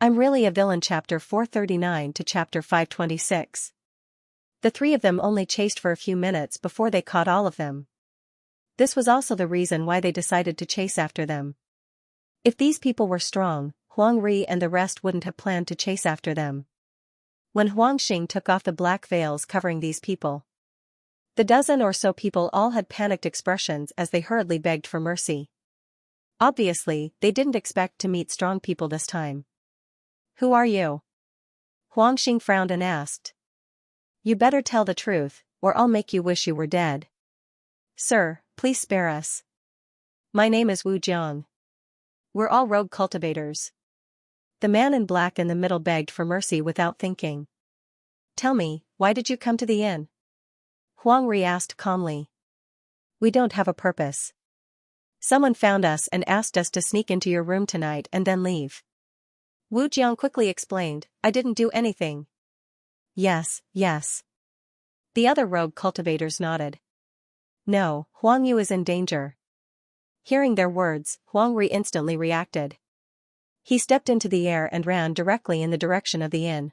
I'm Really a Villain Chapter 439 to Chapter 526. The three of them only chased for a few minutes before they caught all of them. This was also the reason why they decided to chase after them. If these people were strong, Huang Ri and the rest wouldn't have planned to chase after them. When Huang Xing took off the black veils covering these people, the dozen or so people all had panicked expressions as they hurriedly begged for mercy. Obviously, they didn't expect to meet strong people this time. Who are you? Huang Xing frowned and asked. You better tell the truth, or I'll make you wish you were dead. Sir, please spare us. My name is Wu Jiang. We're all rogue cultivators. The man in black in the middle begged for mercy without thinking. Tell me, why did you come to the inn? Huang Ri asked calmly. We don't have a purpose. Someone found us and asked us to sneak into your room tonight and then leave. Wu Jiang quickly explained, I didn't do anything. Yes. The other rogue cultivators nodded. No, Huang Yu is in danger. Hearing their words, Huang Ri instantly reacted. He stepped into the air and ran directly in the direction of the inn.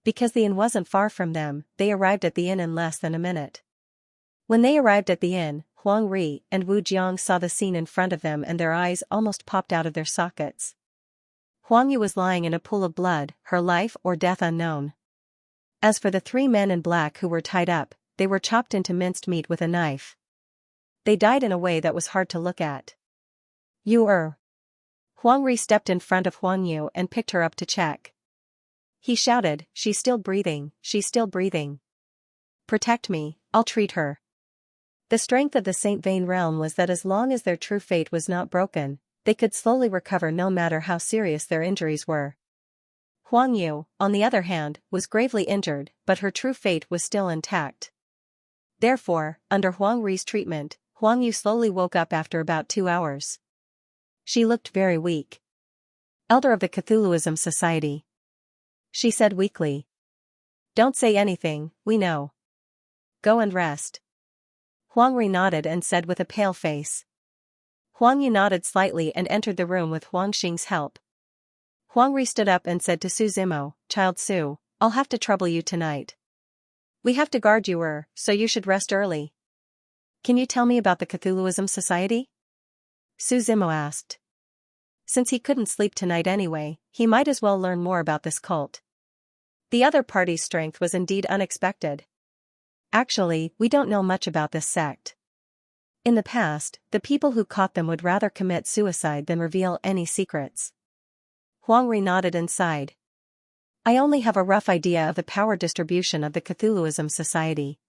Because the inn wasn't far from them, they arrived at the inn in less than a minute. When they arrived at the inn, Huang Ri and Wu Jiang saw the scene in front of them and their eyes almost popped out of their sockets. Huang Yu was lying in a pool of blood, her life or death unknown. As for the three men in black who were tied up, they were chopped into minced meat with a knife. They died in a way that was hard to look at. Huang Ri stepped in front of Huang Yu and picked her up to check. He shouted, she's still breathing. Protect me, I'll treat her. The strength of the Saint Vane realm was that as long as their true fate was not broken, they could slowly recover no matter how serious their injuries were. Huang Yu, on the other hand, was gravely injured, but her true fate was still intact. Therefore, under Huang Ri's treatment, Huang Yu slowly woke up after about 2 hours. She looked very weak. Elder of the Cthulhuism Society. She said weakly. Don't say anything, we know. Go and rest. Huang Ri nodded and said with a pale face. Huang Yu nodded slightly and entered the room with Huang Xing's help. Huang Ri stood up and said to Su Zimo, Child Su, I'll have to trouble you tonight. We have to guard you, so you should rest early. Can you tell me about the Cthulhuism Society? Su Zimo asked. Since he couldn't sleep tonight anyway, he might as well learn more about this cult. The other party's strength was indeed unexpected. Actually, we don't know much about this sect. In the past, the people who caught them would rather commit suicide than reveal any secrets. Huang Ri nodded and sighed. I only have a rough idea of the power distribution of the Cthulhuism Society.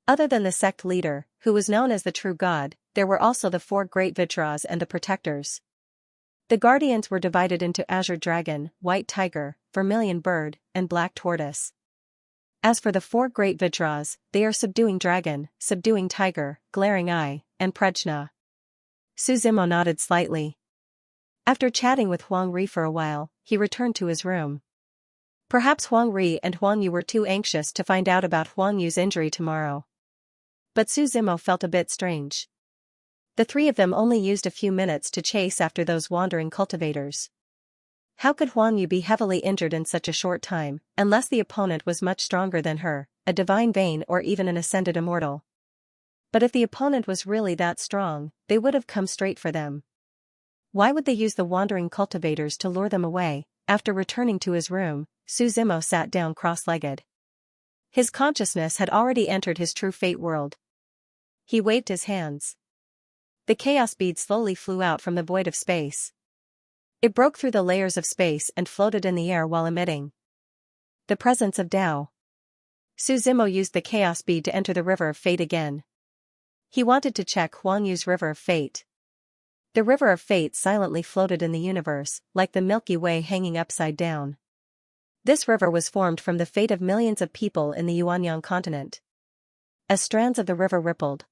Other than the sect leader, who was known as the true god, there were also the 4 great Vitras and the protectors. The guardians were divided into Azure Dragon, White Tiger, Vermilion Bird, and Black Tortoise. As for the 4 great Vitras, they are Subduing Dragon, Subduing Tiger, Glaring Eye, and Prajna. Su Zimo nodded slightly. After chatting with Huang Ri for a while, he returned to his room. Perhaps Huang Ri and Huang Yu were too anxious to find out about Huang Yu's injury tomorrow. But Su Zimo felt a bit strange. The three of them only used a few minutes to chase after those wandering cultivators. How could Huang Yu be heavily injured in such a short time, unless the opponent was much stronger than her, a divine Vane or even an ascended immortal? But if the opponent was really that strong, they would have come straight for them. Why would they use the wandering cultivators to lure them away? After returning to his room, Su Zimo sat down cross-legged. His consciousness had already entered his true fate world. He waved his hands. The chaos bead slowly flew out from the void of space. It broke through the layers of space and floated in the air while emitting the presence of Tao. Su Zimo used the chaos bead to enter the river of fate again. He wanted to check Huang Yu's river of fate. The river of fate silently floated in the universe, like the Milky Way hanging upside down. This river was formed from the fate of millions of people in the Yuanyang continent. As strands of the river rippled.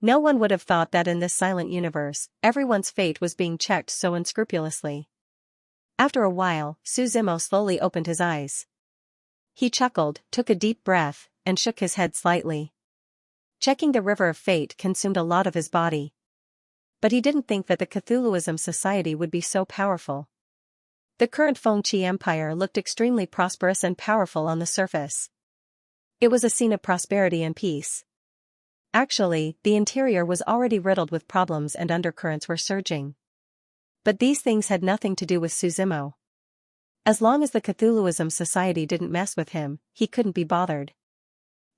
No one would have thought that in this silent universe, everyone's fate was being checked so unscrupulously. After a while, Su Zimo slowly opened his eyes. He chuckled, took a deep breath, and shook his head slightly. Checking the river of fate consumed a lot of his body. But he didn't think that the Cthulhuism Society would be so powerful. The current Fengqi Empire looked extremely prosperous and powerful on the surface. It was a scene of prosperity and peace. Actually, the interior was already riddled with problems and undercurrents were surging. But these things had nothing to do with Suzimo. As long as the Cthulhuism Society didn't mess with him, he couldn't be bothered.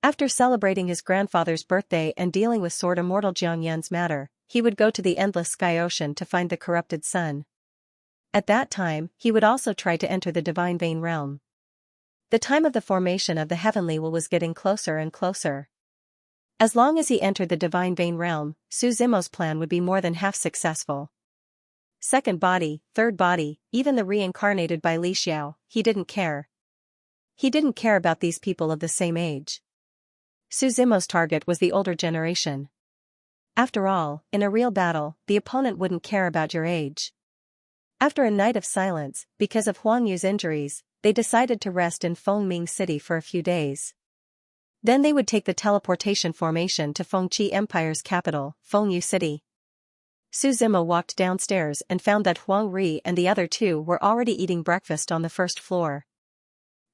After celebrating his grandfather's birthday and dealing with Sword Immortal Jiangyan's matter, he would go to the endless sky ocean to find the corrupted sun. At that time, he would also try to enter the divine vein realm. The time of the formation of the heavenly will was getting closer and closer. As long as he entered the divine vein realm, Suzimo's plan would be more than half successful. Second body, third body, even the reincarnated by Li Xiao, he didn't care. He didn't care about these people of the same age. Suzimo's target was the older generation. After all, in a real battle, the opponent wouldn't care about your age. After a night of silence, because of Huang Yu's injuries, they decided to rest in Fengming City for a few days. Then they would take the teleportation formation to Fengqi Empire's capital, Fengyu City. Suzimo walked downstairs and found that Huang Ri and the other two were already eating breakfast on the first floor.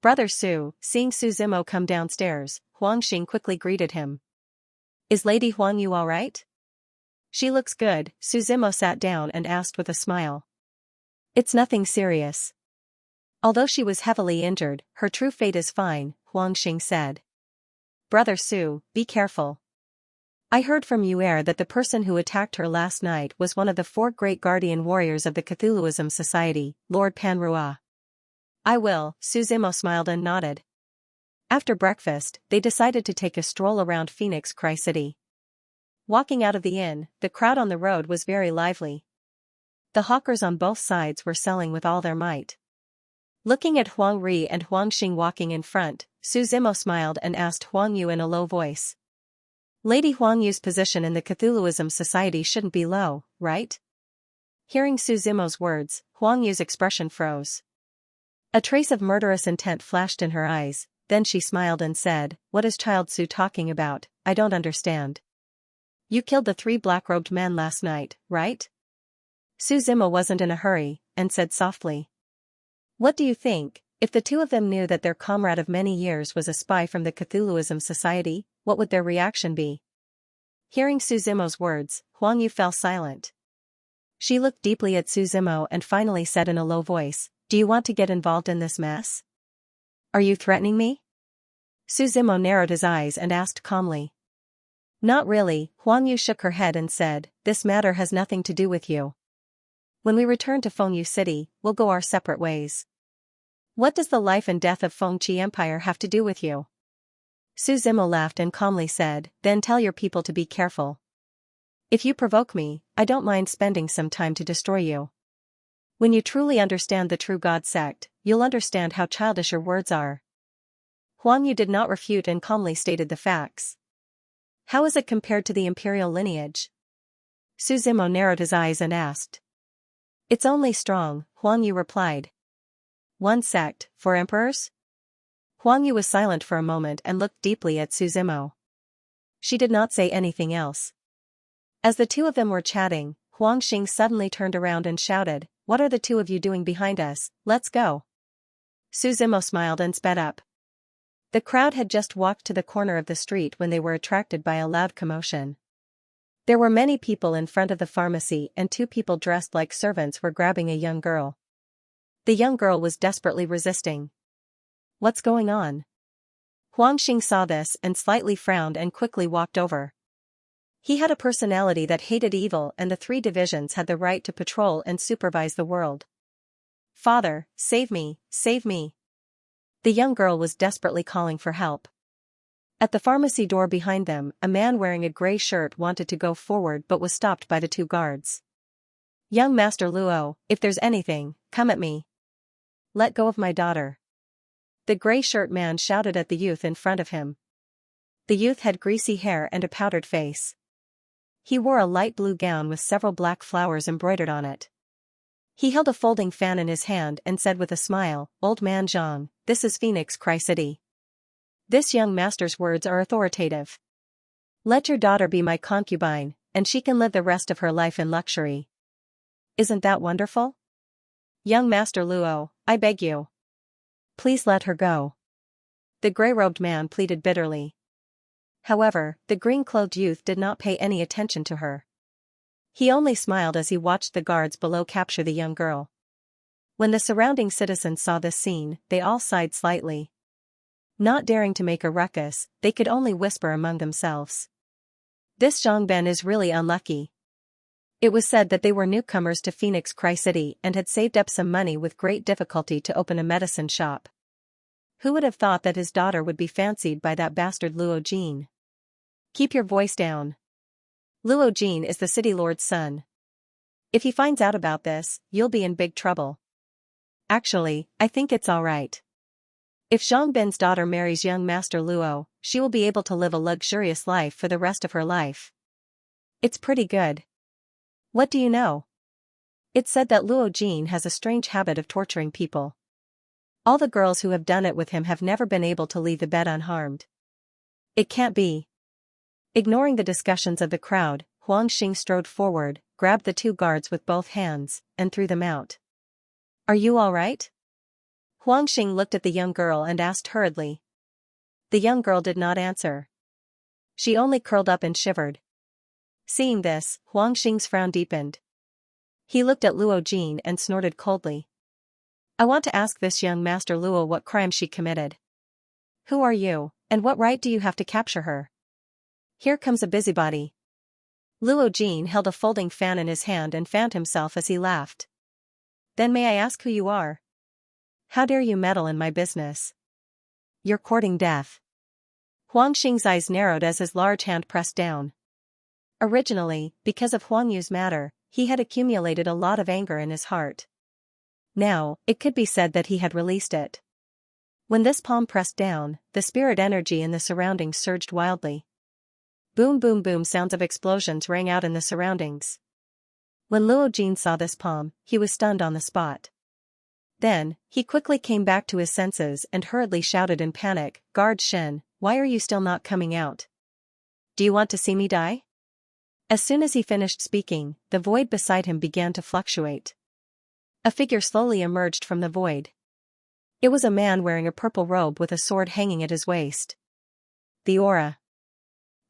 Brother Su, seeing Suzimo come downstairs, Huang Xing quickly greeted him. Is Lady Huang Yu all right? She looks good, Suzimo sat down and asked with a smile. It's nothing serious. Although she was heavily injured, her true fate is fine, Huang Xing said. Brother Su, be careful. I heard from Yuer that the person who attacked her last night was one of the 4 great guardian warriors of the Cthulhuism Society, Lord Panrua. I will, Suzimo smiled and nodded. After breakfast, they decided to take a stroll around Phoenix Cry City. Walking out of the inn, the crowd on the road was very lively. The hawkers on both sides were selling with all their might. Looking at Huang Ri and Huang Xing walking in front, Suzimo smiled and asked Huang Yu in a low voice. Lady Huang Yu's position in the Cthulhuism Society shouldn't be low, right? Hearing Suzimo's words, Huang Yu's expression froze. A trace of murderous intent flashed in her eyes, then she smiled and said, What is Child Su talking about? I don't understand. You killed the 3 black-robed men last night, right? Suzimo wasn't in a hurry, and said softly. What do you think, if the 2 of them knew that their comrade of many years was a spy from the Cthulhuism Society, what would their reaction be? Hearing Suzimo's words, Huang Yu fell silent. She looked deeply at Suzimo and finally said in a low voice, Do you want to get involved in this mess? Are you threatening me? Suzimo narrowed his eyes and asked calmly. Not really, Huang Yu shook her head and said, This matter has nothing to do with you. When we return to Fengyu City, we'll go our separate ways. What does the life and death of Fengqi Empire have to do with you? Suzimo laughed and calmly said, Then tell your people to be careful. If you provoke me, I don't mind spending some time to destroy you. When you truly understand the true God sect, you'll understand how childish your words are. Huang Yu did not refute and calmly stated the facts. How is it compared to the imperial lineage? Suzimo narrowed his eyes and asked. It's only strong, Huang Yu replied. 1 sect, 4 emperors? Huang Yu was silent for a moment and looked deeply at Suzimo. She did not say anything else. As the 2 of them were chatting, Huang Xing suddenly turned around and shouted, What are the 2 of you doing behind us? Let's go. Suzimo smiled and sped up. The crowd had just walked to the corner of the street when they were attracted by a loud commotion. There were many people in front of the pharmacy and 2 people dressed like servants were grabbing a young girl. The young girl was desperately resisting. What's going on? Huang Xing saw this and slightly frowned and quickly walked over. He had a personality that hated evil and the 3 divisions had the right to patrol and supervise the world. Father, save me, save me. The young girl was desperately calling for help. At the pharmacy door behind them, a man wearing a gray shirt wanted to go forward but was stopped by the 2 guards. Young Master Luo, if there's anything, come at me. Let go of my daughter. The gray shirt man shouted at the youth in front of him. The youth had greasy hair and a powdered face. He wore a light blue gown with several black flowers embroidered on it. He held a folding fan in his hand and said with a smile, Old man Zhang, this is Phoenix Cry City. This young master's words are authoritative. Let your daughter be my concubine, and she can live the rest of her life in luxury. Isn't that wonderful? Young Master Luo, I beg you. Please let her go. The gray-robed man pleaded bitterly. However, the green-clothed youth did not pay any attention to her. He only smiled as he watched the guards below capture the young girl. When the surrounding citizens saw this scene, they all sighed slightly. Not daring to make a ruckus, they could only whisper among themselves. This Zhang Ben is really unlucky. It was said that they were newcomers to Phoenix Cry City and had saved up some money with great difficulty to open a medicine shop. Who would have thought that his daughter would be fancied by that bastard Luo Jin? Keep your voice down. Luo Jin is the city lord's son. If he finds out about this, you'll be in big trouble. Actually, I think it's alright. If Zhang Bin's daughter marries young Master Luo, she will be able to live a luxurious life for the rest of her life. It's pretty good. What do you know? It's said that Luo Jin has a strange habit of torturing people. All the girls who have done it with him have never been able to leave the bed unharmed. It can't be. Ignoring the discussions of the crowd, Huang Xing strode forward, grabbed the two guards with both hands, and threw them out. Are you all right? Huang Xing looked at the young girl and asked hurriedly. The young girl did not answer. She only curled up and shivered. Seeing this, Huang Xing's frown deepened. He looked at Luo Jin and snorted coldly. I want to ask this young Master Luo what crime she committed. Who are you, and what right do you have to capture her? Here comes a busybody. Luo Jin held a folding fan in his hand and fanned himself as he laughed. Then may I ask who you are? How dare you meddle in my business? You're courting death. Huang Xing's eyes narrowed as his large hand pressed down. Originally, because of Huang Yu's matter, he had accumulated a lot of anger in his heart. Now, it could be said that he had released it. When this palm pressed down, the spirit energy in the surroundings surged wildly. Boom boom boom sounds of explosions rang out in the surroundings. When Luo Jin saw this palm, he was stunned on the spot. Then, he quickly came back to his senses and hurriedly shouted in panic, Guard Shen, why are you still not coming out? Do you want to see me die? As soon as he finished speaking, the void beside him began to fluctuate. A figure slowly emerged from the void. It was a man wearing a purple robe with a sword hanging at his waist. The aura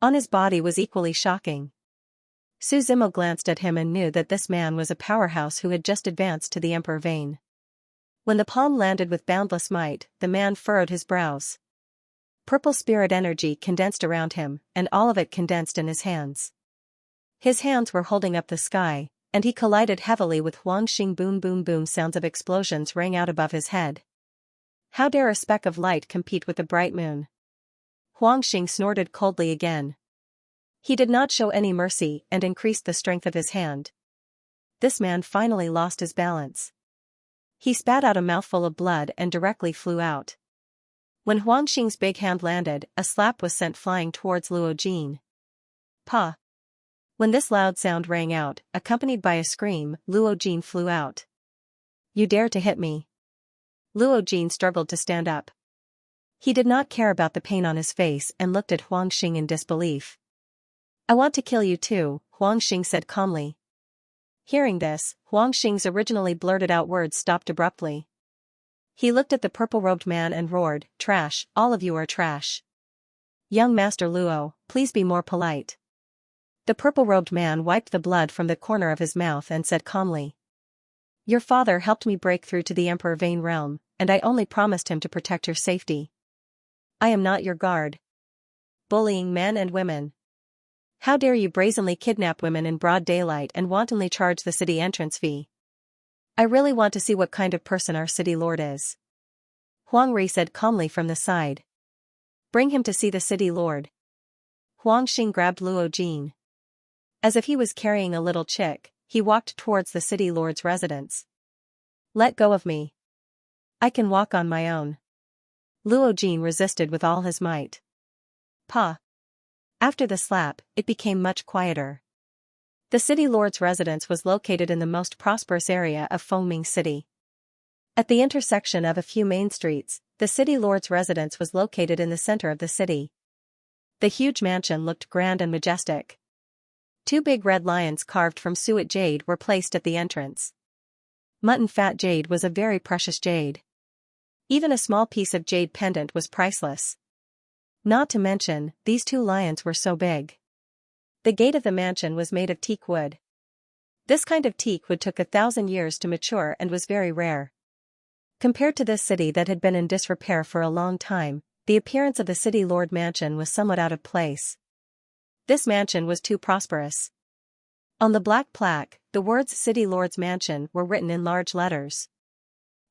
on his body was equally shocking. Su Zimo glanced at him and knew that this man was a powerhouse who had just advanced to the Emperor Vane. When the palm landed with boundless might, the man furrowed his brows. Purple spirit energy condensed around him, and all of it condensed in his hands. His hands were holding up the sky, and he collided heavily with Huang Xing. Boom boom boom sounds of explosions rang out above his head. How dare a speck of light compete with the bright moon? Huang Xing snorted coldly again. He did not show any mercy and increased the strength of his hand. This man finally lost his balance. He spat out a mouthful of blood and directly flew out. When Huang Xing's big hand landed, a slap was sent flying towards Luo Jin. Pa! When this loud sound rang out, accompanied by a scream, Luo Jin flew out. You dare to hit me? Luo Jin struggled to stand up. He did not care about the pain on his face and looked at Huang Xing in disbelief. I want to kill you too, Huang Xing said calmly. Hearing this, Huang Xing's originally blurted out words stopped abruptly. He looked at the purple-robed man and roared, Trash, all of you are trash. Young Master Luo, please be more polite. The purple-robed man wiped the blood from the corner of his mouth and said calmly. Your father helped me break through to the Emperor Vane realm, and I only promised him to protect your safety. I am not your guard. Bullying men and women. How dare you brazenly kidnap women in broad daylight and wantonly charge the city entrance fee? I really want to see what kind of person our city lord is. Huang Ri said calmly from the side. Bring him to see the city lord. Huang Xing grabbed Luo Jin. As if he was carrying a little chick, he walked towards the city lord's residence. Let go of me. I can walk on my own. Luo Jin resisted with all his might. Pa! After the slap, it became much quieter. The city lord's residence was located in the most prosperous area of Fengming City. At the intersection of a few main streets, the city lord's residence was located in the center of the city. The huge mansion looked grand and majestic. Two big red lions carved from suet jade were placed at the entrance. Mutton fat jade was a very precious jade. Even a small piece of jade pendant was priceless. Not to mention, these two lions were so big. The gate of the mansion was made of teak wood. This kind of teak wood took 1,000 years to mature and was very rare. Compared to this city that had been in disrepair for a long time, the appearance of the city lord mansion was somewhat out of place. This mansion was too prosperous. On the black plaque, the words City Lord's Mansion were written in large letters.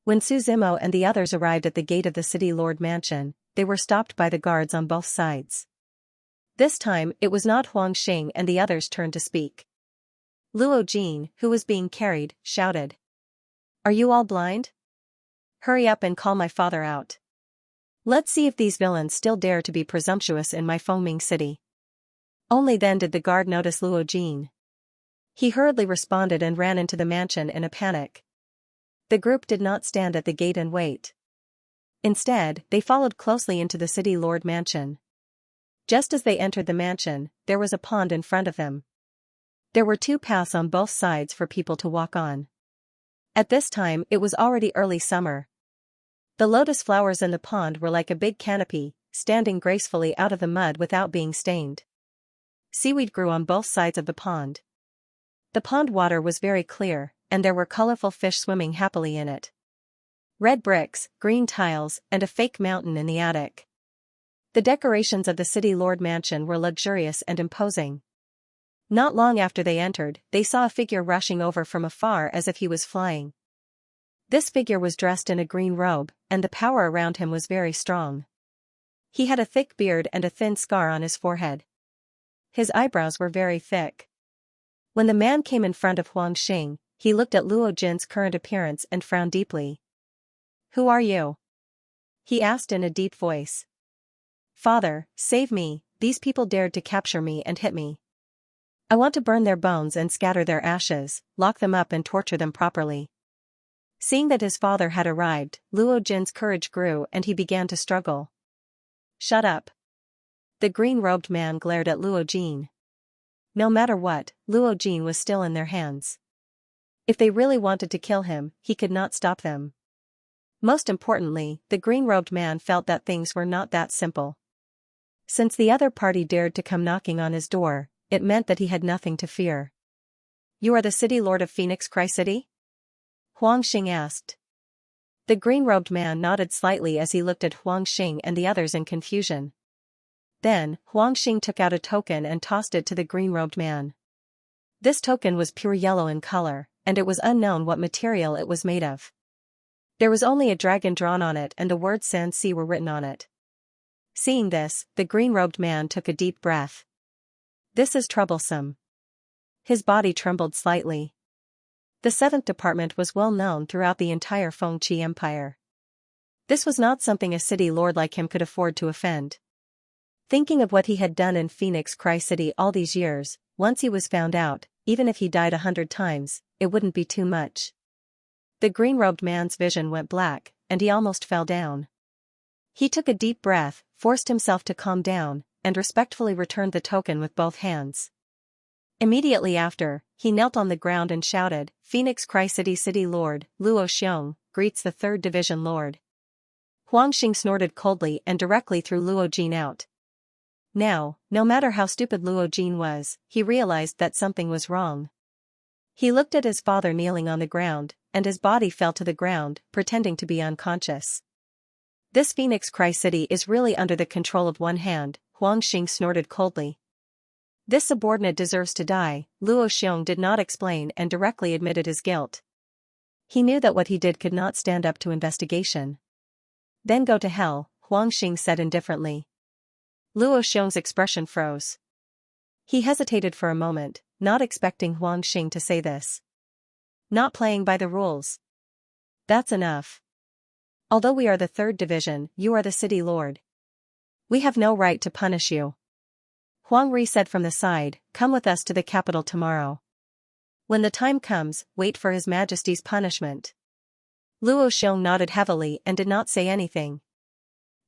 When Su Zimo and the others arrived at the gate of the City Lord Mansion, they were stopped by the guards on both sides. This time, it was not Huang Xing and the others' turn to speak. Luo Jin, who was being carried, shouted. "Are you all blind? Hurry up and call my father out. Let's see if these villains still dare to be presumptuous in my Fengming city." Only then did the guard notice Luo Jin. He hurriedly responded and ran into the mansion in a panic. The group did not stand at the gate and wait. Instead, they followed closely into the city lord mansion. Just as they entered the mansion, there was a pond in front of them. There were 2 paths on both sides for people to walk on. At this time, it was already early summer. The lotus flowers in the pond were like a big canopy, standing gracefully out of the mud without being stained. Seaweed grew on both sides of the pond. The pond water was very clear, and there were colorful fish swimming happily in it. Red bricks, green tiles, and a fake mountain in the attic. The decorations of the city lord mansion were luxurious and imposing. Not long after they entered, they saw a figure rushing over from afar as if he was flying. This figure was dressed in a green robe, and the power around him was very strong. He had a thick beard and a thin scar on his forehead. His eyebrows were very thick. When the man came in front of Huang Xing, he looked at Luo Jin's current appearance and frowned deeply. "Who are you?" he asked in a deep voice. "Father, save me, these people dared to capture me and hit me. I want to burn their bones and scatter their ashes, lock them up and torture them properly." Seeing that his father had arrived, Luo Jin's courage grew and he began to struggle. "Shut up." The green-robed man glared at Luo Jin. No matter what, Luo Jin was still in their hands. If they really wanted to kill him, he could not stop them. Most importantly, the green-robed man felt that things were not that simple. Since the other party dared to come knocking on his door, it meant that he had nothing to fear. "You are the city lord of Phoenix Cry City?" Huang Xing asked. The green-robed man nodded slightly as he looked at Huang Xing and the others in confusion. Then, Huang Xing took out a token and tossed it to the green-robed man. This token was pure yellow in color, and it was unknown what material it was made of. There was only a dragon drawn on it and the words Xianxia were written on it. Seeing this, the green-robed man took a deep breath. This is troublesome. His body trembled slightly. The 7th Department was well known throughout the entire Fengqi Empire. This was not something a city lord like him could afford to offend. Thinking of what he had done in Phoenix Cry City all these years, once he was found out, even if he died 100 times, it wouldn't be too much. The green-robed man's vision went black, and he almost fell down. He took a deep breath, forced himself to calm down, and respectfully returned the token with both hands. Immediately after, he knelt on the ground and shouted, "Phoenix Cry City City Lord, Luo Xiong, greets the 3rd Division Lord." Huang Xing snorted coldly and directly threw Luo Jin out. Now, no matter how stupid Luo Jin was, he realized that something was wrong. He looked at his father kneeling on the ground, and his body fell to the ground, pretending to be unconscious. "This Phoenix Cry City is really under the control of one hand," Huang Xing snorted coldly. "This subordinate deserves to die." Luo Xiong did not explain and directly admitted his guilt. He knew that what he did could not stand up to investigation. "Then go to hell," Huang Xing said indifferently. Luo Xiong's expression froze. He hesitated for a moment, not expecting Huang Xing to say this. "Not playing by the rules. That's enough. Although we are the 3rd Division, you are the city lord. We have no right to punish you." Huang Ri said from the side, "Come with us to the capital tomorrow. When the time comes, wait for His Majesty's punishment." Luo Xiong nodded heavily and did not say anything.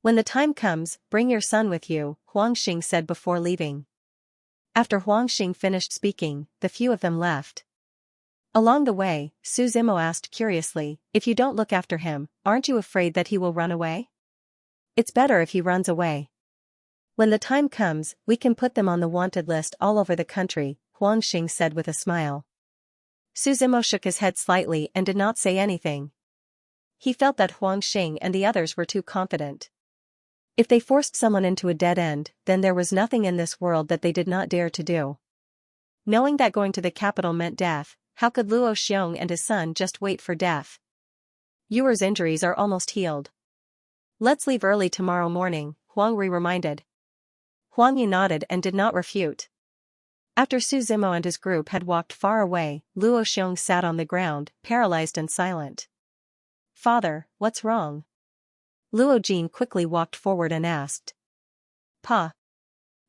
"When the time comes, bring your son with you," Huang Xing said before leaving. After Huang Xing finished speaking, the few of them left. Along the way, Su Zimo asked curiously, if you don't look after him, aren't you afraid that he will run away? It's better if he runs away. When the time comes, we can put them on the wanted list all over the country, Huang Xing said with a smile. Su Zimo shook his head slightly and did not say anything. He felt that Huang Xing and the others were too confident. If they forced someone into a dead end, then there was nothing in this world that they did not dare to do. Knowing that going to the capital meant death, how could Luo Xiong and his son just wait for death? Yuer's injuries are almost healed. Let's leave early tomorrow morning, Huang Ri reminded. Huang Yi nodded and did not refute. After Su Zimo and his group had walked far away, Luo Xiong sat on the ground, paralyzed and silent. Father, what's wrong? Luo Jin quickly walked forward and asked. Pa.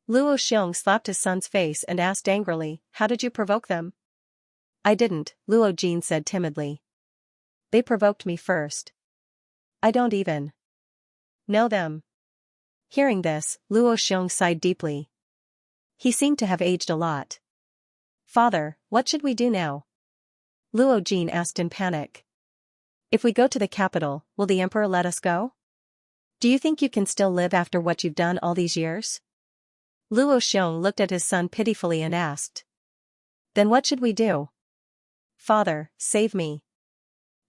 Luo Xiong slapped his son's face and asked angrily, how did you provoke them? I didn't, Luo Jin said timidly. They provoked me first. I don't even know them. Hearing this, Luo Xiong sighed deeply. He seemed to have aged a lot. Father, what should we do now? Luo Jin asked in panic. If we go to the capital, will the emperor let us go? Do you think you can still live after what you've done all these years? Luo Xiong looked at his son pitifully and asked. Then what should we do? Father, save me.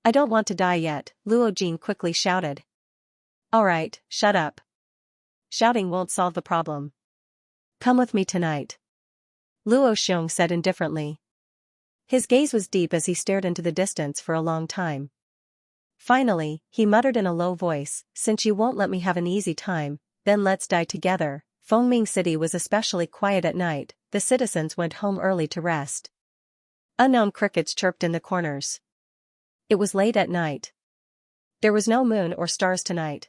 I don't want to die yet, Luo Jin quickly shouted. All right, shut up. Shouting won't solve the problem. Come with me tonight. Luo Xiong said indifferently. His gaze was deep as he stared into the distance for a long time. Finally, he muttered in a low voice, since you won't let me have an easy time, then let's die together. Fengming City was especially quiet at night, the citizens went home early to rest. Unknown crickets chirped in the corners. It was late at night. There was no moon or stars tonight.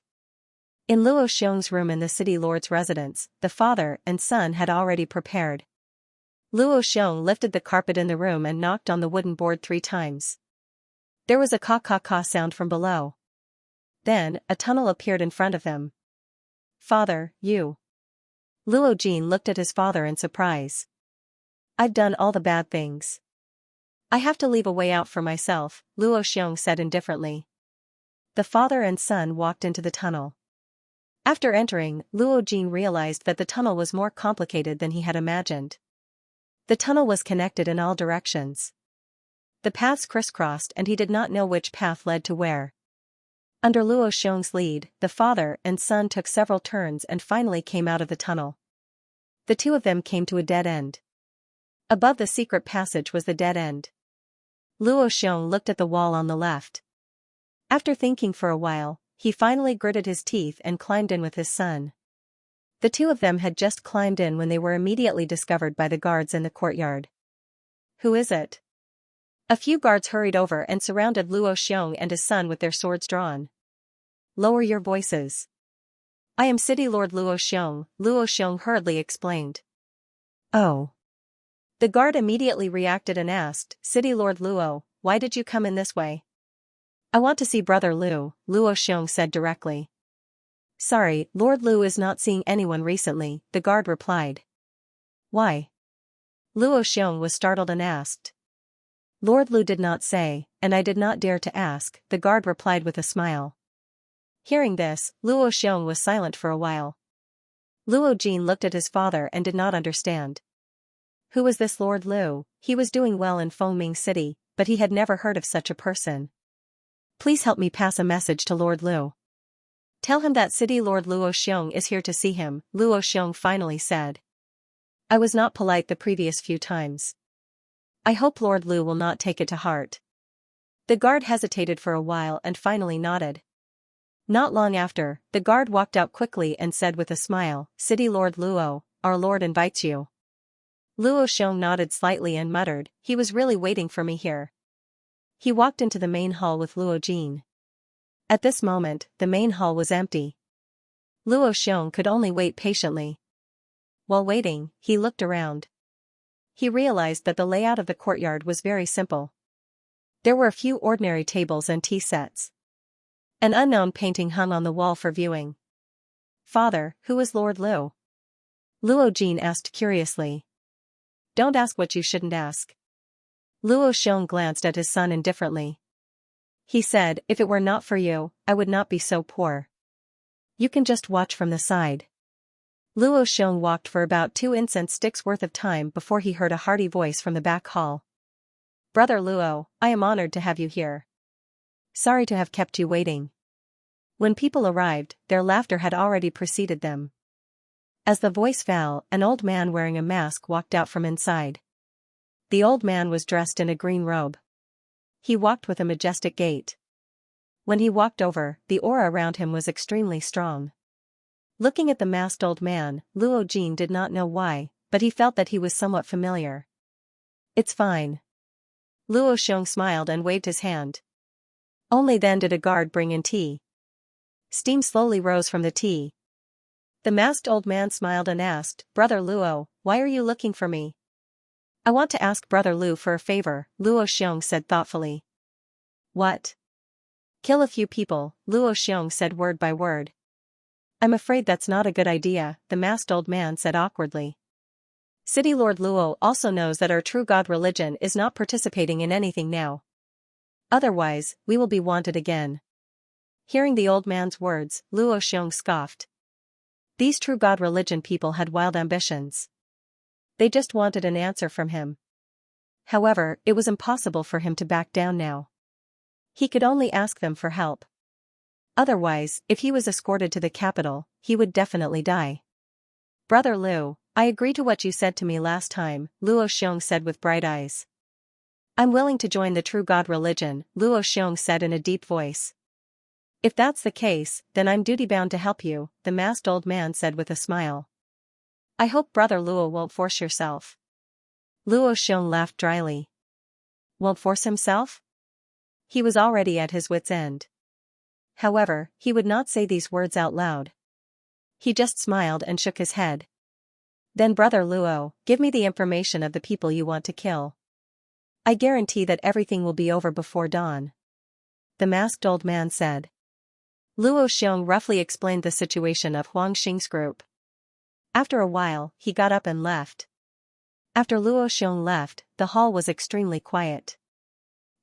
In Luo Xiong's room in the city lord's residence, the father and son had already prepared. Luo Xiong lifted the carpet in the room and knocked on the wooden board 3 times. There was a caw-caw-caw sound from below. Then, a tunnel appeared in front of them. Father, you. Luo Jin looked at his father in surprise. I've done all the bad things. I have to leave a way out for myself, Luo Xiong said indifferently. The father and son walked into the tunnel. After entering, Luo Jin realized that the tunnel was more complicated than he had imagined. The tunnel was connected in all directions. The paths crisscrossed and he did not know which path led to where. Under Luo Xiong's lead, the father and son took several turns and finally came out of the tunnel. The two of them came to a dead end. Above the secret passage was the dead end. Luo Xiong looked at the wall on the left. After thinking for a while, he finally gritted his teeth and climbed in with his son. The two of them had just climbed in when they were immediately discovered by the guards in the courtyard. Who is it? A few guards hurried over and surrounded Luo Xiong and his son with their swords drawn. Lower your voices. I am City Lord Luo Xiong hurriedly explained. Oh. The guard immediately reacted and asked, City Lord Luo, why did you come in this way? I want to see Brother Luo Xiong said directly. Sorry, Lord Luo is not seeing anyone recently, the guard replied. Why? Luo Xiong was startled and asked. Lord Luo did not say, and I did not dare to ask, the guard replied with a smile. Hearing this, Luo Xiong was silent for a while. Luo Jin looked at his father and did not understand. Who was this Lord Luo? He was doing well in Fengming City, but he had never heard of such a person. Please help me pass a message to Lord Luo. Tell him that City Lord Luo Xiong is here to see him, Luo Xiong finally said. I was not polite the previous few times. I hope Lord Luo will not take it to heart. The guard hesitated for a while and finally nodded. Not long after, the guard walked out quickly and said with a smile, City Lord Luo, our lord invites you. Luo Xiong nodded slightly and muttered, he was really waiting for me here. He walked into the main hall with Luo Jin. At this moment, the main hall was empty. Luo Xiong could only wait patiently. While waiting, he looked around. He realized that the layout of the courtyard was very simple. There were a few ordinary tables and tea sets. An unknown painting hung on the wall for viewing. Father, who is Lord Luo? Luo Jin asked curiously. Don't ask what you shouldn't ask. Luo Xiong glanced at his son indifferently. He said, if it were not for you, I would not be so poor. You can just watch from the side. Luo Xiong walked for about 2 incense sticks worth of time before he heard a hearty voice from the back hall. Brother Luo, I am honored to have you here. Sorry to have kept you waiting. When people arrived, their laughter had already preceded them. As the voice fell, an old man wearing a mask walked out from inside. The old man was dressed in a green robe. He walked with a majestic gait. When he walked over, the aura around him was extremely strong. Looking at the masked old man, Luo Jin did not know why, but he felt that he was somewhat familiar. It's fine. Luo Xiong smiled and waved his hand. Only then did a guard bring in tea. Steam slowly rose from the tea. The masked old man smiled and asked, Brother Luo, why are you looking for me? I want to ask Brother Lu for a favor, Luo Xiong said thoughtfully. What? Kill a few people, Luo Xiong said word by word. I'm afraid that's not a good idea, the masked old man said awkwardly. City Lord Luo also knows that our true God religion is not participating in anything now. Otherwise, we will be wanted again. Hearing the old man's words, Luo Xiong scoffed. These true God religion people had wild ambitions. They just wanted an answer from him. However, it was impossible for him to back down now. He could only ask them for help. Otherwise, if he was escorted to the capital, he would definitely die. Brother Lu, I agree to what you said to me last time, Luo Xiong said with bright eyes. I'm willing to join the true God religion, Luo Xiong said in a deep voice. If that's the case, then I'm duty-bound to help you, the masked old man said with a smile. I hope Brother Luo won't force yourself. Luo Xiong laughed dryly. Won't force himself? He was already at his wit's end. However, he would not say these words out loud. He just smiled and shook his head. Then Brother Luo, give me the information of the people you want to kill. I guarantee that everything will be over before dawn. The masked old man said. Luo Xiong roughly explained the situation of Huang Xing's group. After a while, he got up and left. After Luo Xiong left, the hall was extremely quiet.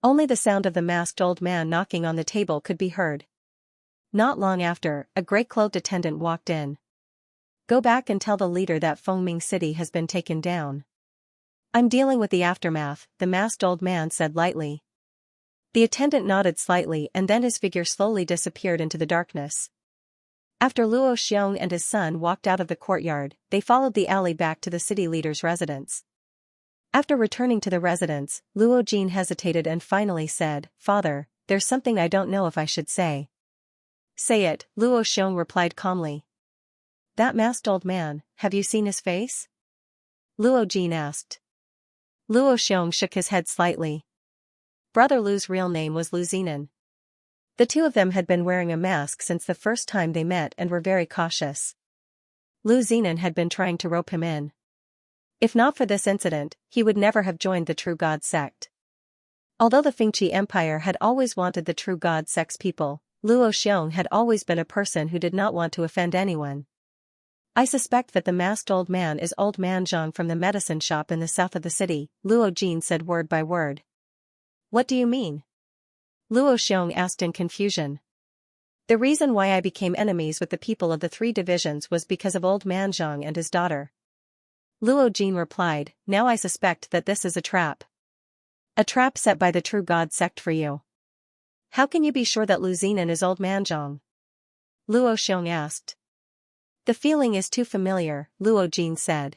Only the sound of the masked old man knocking on the table could be heard. Not long after, a gray-cloaked attendant walked in. Go back and tell the leader that Fengming City has been taken down. I'm dealing with the aftermath, the masked old man said lightly. The attendant nodded slightly and then his figure slowly disappeared into the darkness. After Luo Xiong and his son walked out of the courtyard, they followed the alley back to the city leader's residence. After returning to the residence, Luo Jin hesitated and finally said, Father, there's something I don't know if I should say. Say it, Luo Xiong replied calmly. That masked old man, have you seen his face? Luo Jin asked. Luo Xiong shook his head slightly. Brother Lu's real name was Lu Zinan. The two of them had been wearing a mask since the first time they met and were very cautious. Lu Zinan had been trying to rope him in. If not for this incident, he would never have joined the True God sect. Although the Fengqi Empire had always wanted the True God sect's people, Luo Xiong had always been a person who did not want to offend anyone. I suspect that the masked old man is old man Zhang from the medicine shop in the south of the city, Luo Jin said word by word. What do you mean? Luo Xiong asked in confusion. The reason why I became enemies with the people of the 3 divisions was because of old man Zhang and his daughter. Luo Jin replied, now I suspect that this is a trap. A trap set by the True God sect for you. How can you be sure that Lu Zinan is old man Zhang? Luo Xiong asked. The feeling is too familiar, Luo Jin said.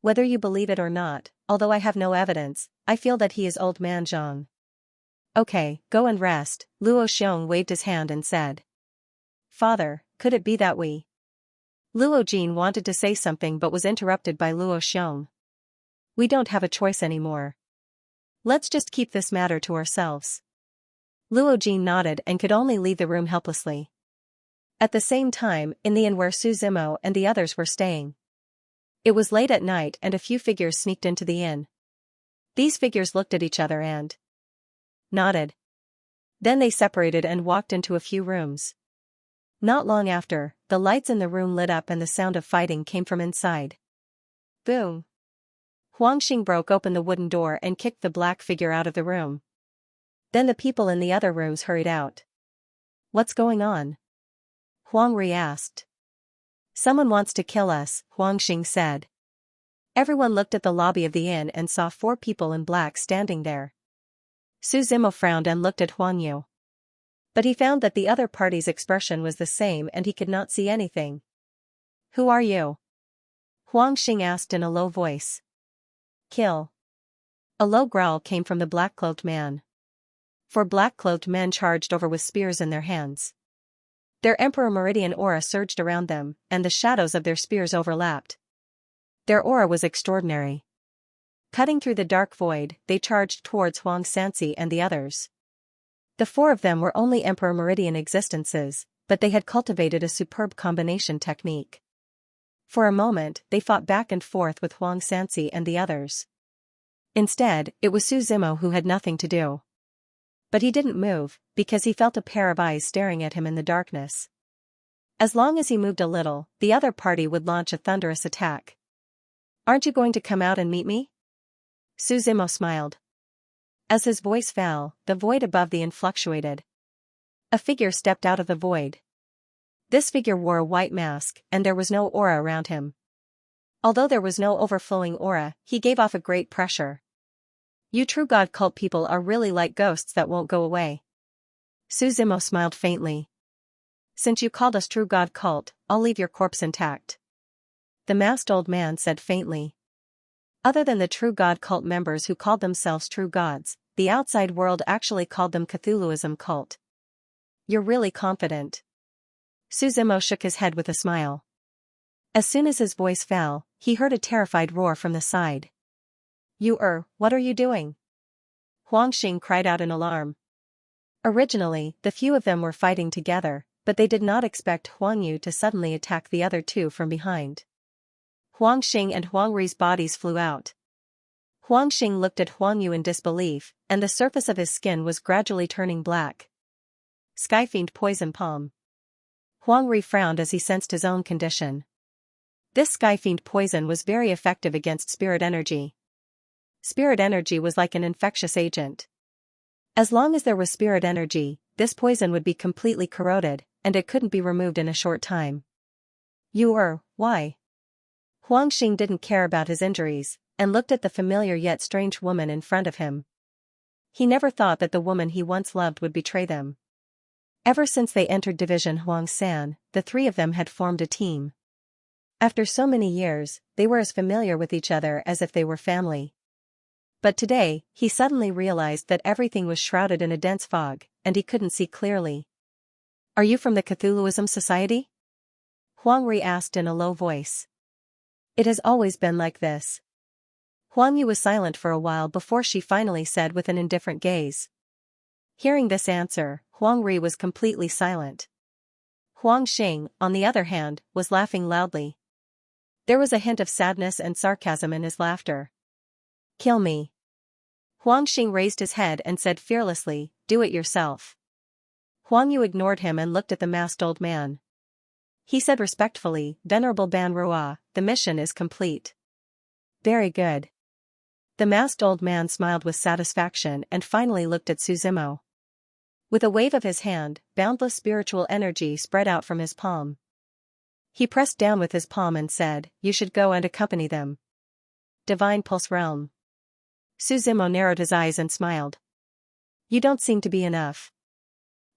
Whether you believe it or not, although I have no evidence, I feel that he is old man Zhang. Okay, go and rest, Luo Xiong waved his hand and said. Father, could it be that we... Luo Jin wanted to say something but was interrupted by Luo Xiong. We don't have a choice anymore. Let's just keep this matter to ourselves. Luo Jin nodded and could only leave the room helplessly. At the same time, in the inn where Su Zimo and the others were staying. It was late at night and a few figures sneaked into the inn. These figures looked at each other and nodded. Then they separated and walked into a few rooms. Not long after, the lights in the room lit up and the sound of fighting came from inside. Boom! Huang Xing broke open the wooden door and kicked the black figure out of the room. Then the people in the other rooms hurried out. What's going on? Huang Ri asked. Someone wants to kill us, Huang Xing said. Everyone looked at the lobby of the inn and saw 4 people in black standing there. Su Zimo frowned and looked at Huang Yu. But he found that the other party's expression was the same and he could not see anything. Who are you? Huang Xing asked in a low voice. Kill. A low growl came from the black-cloaked man. 4 black-cloaked men charged over with spears in their hands. Their Emperor Meridian aura surged around them, and the shadows of their spears overlapped. Their aura was extraordinary. Cutting through the dark void, they charged towards Huang Xianxia and the others. The 4 of them were only Emperor Meridian existences, but they had cultivated a superb combination technique. For a moment, they fought back and forth with Huang Xianxia and the others. Instead, it was Su Zimo who had nothing to do. But he didn't move, because he felt a pair of eyes staring at him in the darkness. As long as he moved a little, the other party would launch a thunderous attack. Aren't you going to come out and meet me? Su Zimo smiled. As his voice fell, the void above the inn fluctuated. A figure stepped out of the void. This figure wore a white mask, and there was no aura around him. Although there was no overflowing aura, he gave off a great pressure. You true god cult people are really like ghosts that won't go away. Su Zimo smiled faintly. Since you called us true god cult, I'll leave your corpse intact. The masked old man said faintly. Other than the true god cult members who called themselves true gods, the outside world actually called them Cthulhuism cult. You're really confident. Su Zimo shook his head with a smile. As soon as his voice fell, he heard a terrified roar from the side. What are you doing? Huang Xing cried out in alarm. Originally, the few of them were fighting together, but they did not expect Huang Yu to suddenly attack the other 2 from behind. Huang Xing and Huang Ri's bodies flew out. Huang Xing looked at Huang Yu in disbelief, and the surface of his skin was gradually turning black. Skyfiend poison palm. Huang Ri frowned as he sensed his own condition. This Skyfiend poison was very effective against spirit energy. Spirit energy was like an infectious agent. As long as there was spirit energy, this poison would be completely corroded, and it couldn't be removed in a short time. Why? Huang Xing didn't care about his injuries, and looked at the familiar yet strange woman in front of him. He never thought that the woman he once loved would betray them. Ever since they entered Division Huangsan, the 3 of them had formed a team. After so many years, they were as familiar with each other as if they were family. But today, he suddenly realized that everything was shrouded in a dense fog, and he couldn't see clearly. Are you from the Cthulhuism Society? Huang Ri asked in a low voice. It has always been like this. Huang Yu was silent for a while before she finally said with an indifferent gaze. Hearing this answer, Huang Ri was completely silent. Huang Xing, on the other hand, was laughing loudly. There was a hint of sadness and sarcasm in his laughter. Kill me. Huang Xing raised his head and said fearlessly, do it yourself. Huang Yu ignored him and looked at the masked old man. He said respectfully, Venerable Ban Rua, the mission is complete. Very good. The masked old man smiled with satisfaction and finally looked at Su Zimo. With a wave of his hand, boundless spiritual energy spread out from his palm. He pressed down with his palm and said, you should go and accompany them. Divine Pulse Realm. Su Zimo narrowed his eyes and smiled. You don't seem to be enough.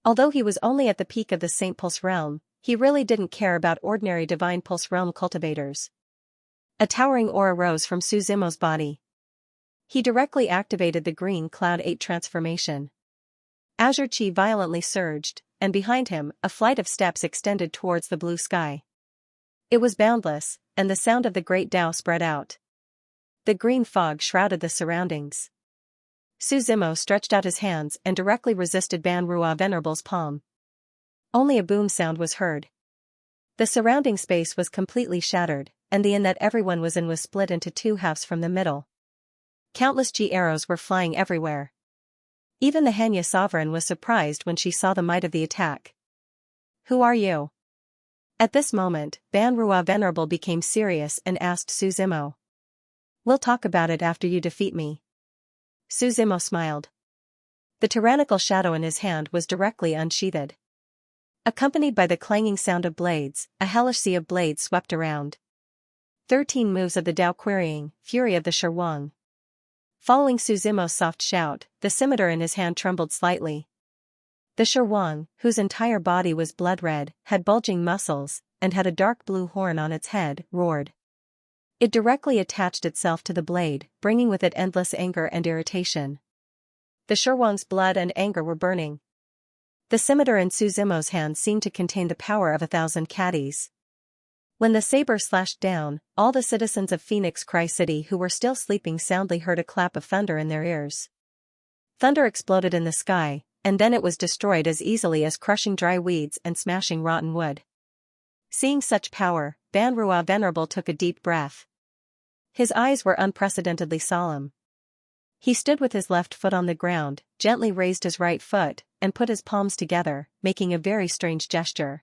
Although he was only at the peak of the Saint Pulse Realm, he really didn't care about ordinary Divine Pulse Realm cultivators. A towering aura rose from Su Zimo's body. He directly activated the green Cloud 8 transformation. Azure Chi violently surged, and behind him, a flight of steps extended towards the blue sky. It was boundless, and the sound of the great Tao spread out. The green fog shrouded the surroundings. Su Zimo stretched out his hands and directly resisted Ban Rua Venerable's palm. Only a boom sound was heard. The surrounding space was completely shattered, and the inn that everyone was in was split into 2 halves from the middle. Countless G arrows were flying everywhere. Even the Hanya sovereign was surprised when she saw the might of the attack. Who are you? At this moment, Ban Rua Venerable became serious and asked Su Zimo. We'll talk about it after you defeat me. Su Zimo smiled. The tyrannical shadow in his hand was directly unsheathed. Accompanied by the clanging sound of blades, a hellish sea of blades swept around. 13 moves of the Dao querying, fury of the Shirwang. Following Su Zimo's soft shout, the scimitar in his hand trembled slightly. The Shirwang, whose entire body was blood red, had bulging muscles, and had a dark blue horn on its head, roared. It directly attached itself to the blade, bringing with it endless anger and irritation. The Shirwang's blood and anger were burning. The scimitar in Su Zimo's hand seemed to contain the power of 1,000 caddies. When the saber slashed down, all the citizens of Phoenix Cry City who were still sleeping soundly heard a clap of thunder in their ears. Thunder exploded in the sky, and then it was destroyed as easily as crushing dry weeds and smashing rotten wood. Seeing such power, Ban Rua Venerable took a deep breath. His eyes were unprecedentedly solemn. He stood with his left foot on the ground, gently raised his right foot, and put his palms together, making a very strange gesture.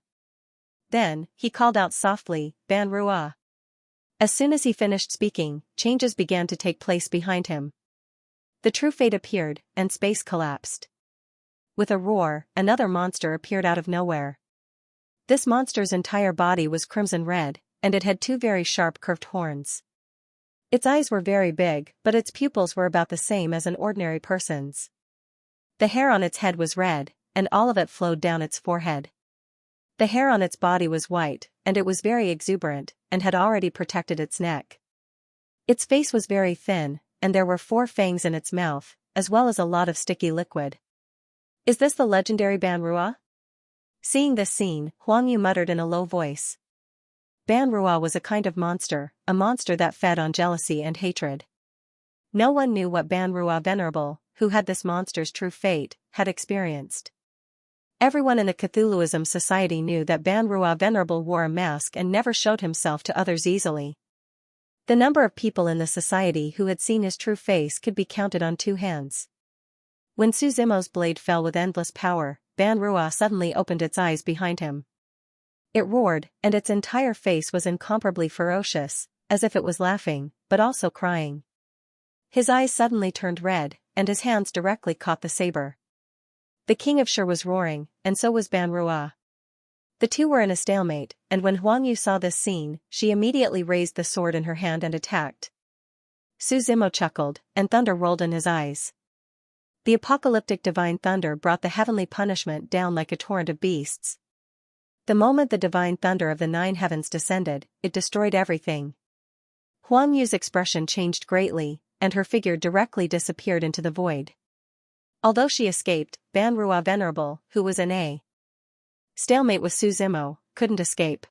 Then, he called out softly, Ban Rua. As soon as he finished speaking, changes began to take place behind him. The true fate appeared, and space collapsed. With a roar, another monster appeared out of nowhere. This monster's entire body was crimson red, and it had 2 very sharp curved horns. Its eyes were very big, but its pupils were about the same as an ordinary person's. The hair on its head was red, and all of it flowed down its forehead. The hair on its body was white, and it was very exuberant, and had already protected its neck. Its face was very thin, and there were 4 fangs in its mouth, as well as a lot of sticky liquid. Is this the legendary Ban Rua? Seeing this scene, Huang Yu muttered in a low voice. Ban Rua was a kind of monster, a monster that fed on jealousy and hatred. No one knew what Ban Rua Venerable, who had this monster's true fate, had experienced. Everyone in the Cthulhuism society knew that Ban Rua Venerable wore a mask and never showed himself to others easily. The number of people in the society who had seen his true face could be counted on 2 hands. When Su Zimo's blade fell with endless power, Ban Rua suddenly opened its eyes behind him. It roared, and its entire face was incomparably ferocious, as if it was laughing, but also crying. His eyes suddenly turned red, and his hands directly caught the saber. The king of Shur was roaring, and so was Ban Rua. The 2 were in a stalemate, and when Huang Yu saw this scene, she immediately raised the sword in her hand and attacked. Su Zimo chuckled, and thunder rolled in his eyes. The apocalyptic divine thunder brought the heavenly punishment down like a torrent of beasts. The moment the divine thunder of the 9 heavens descended, it destroyed everything. Huang Yu's expression changed greatly, and her figure directly disappeared into the void. Although she escaped, Ban Rua Venerable, who was in a stalemate with Su Zimo, couldn't escape.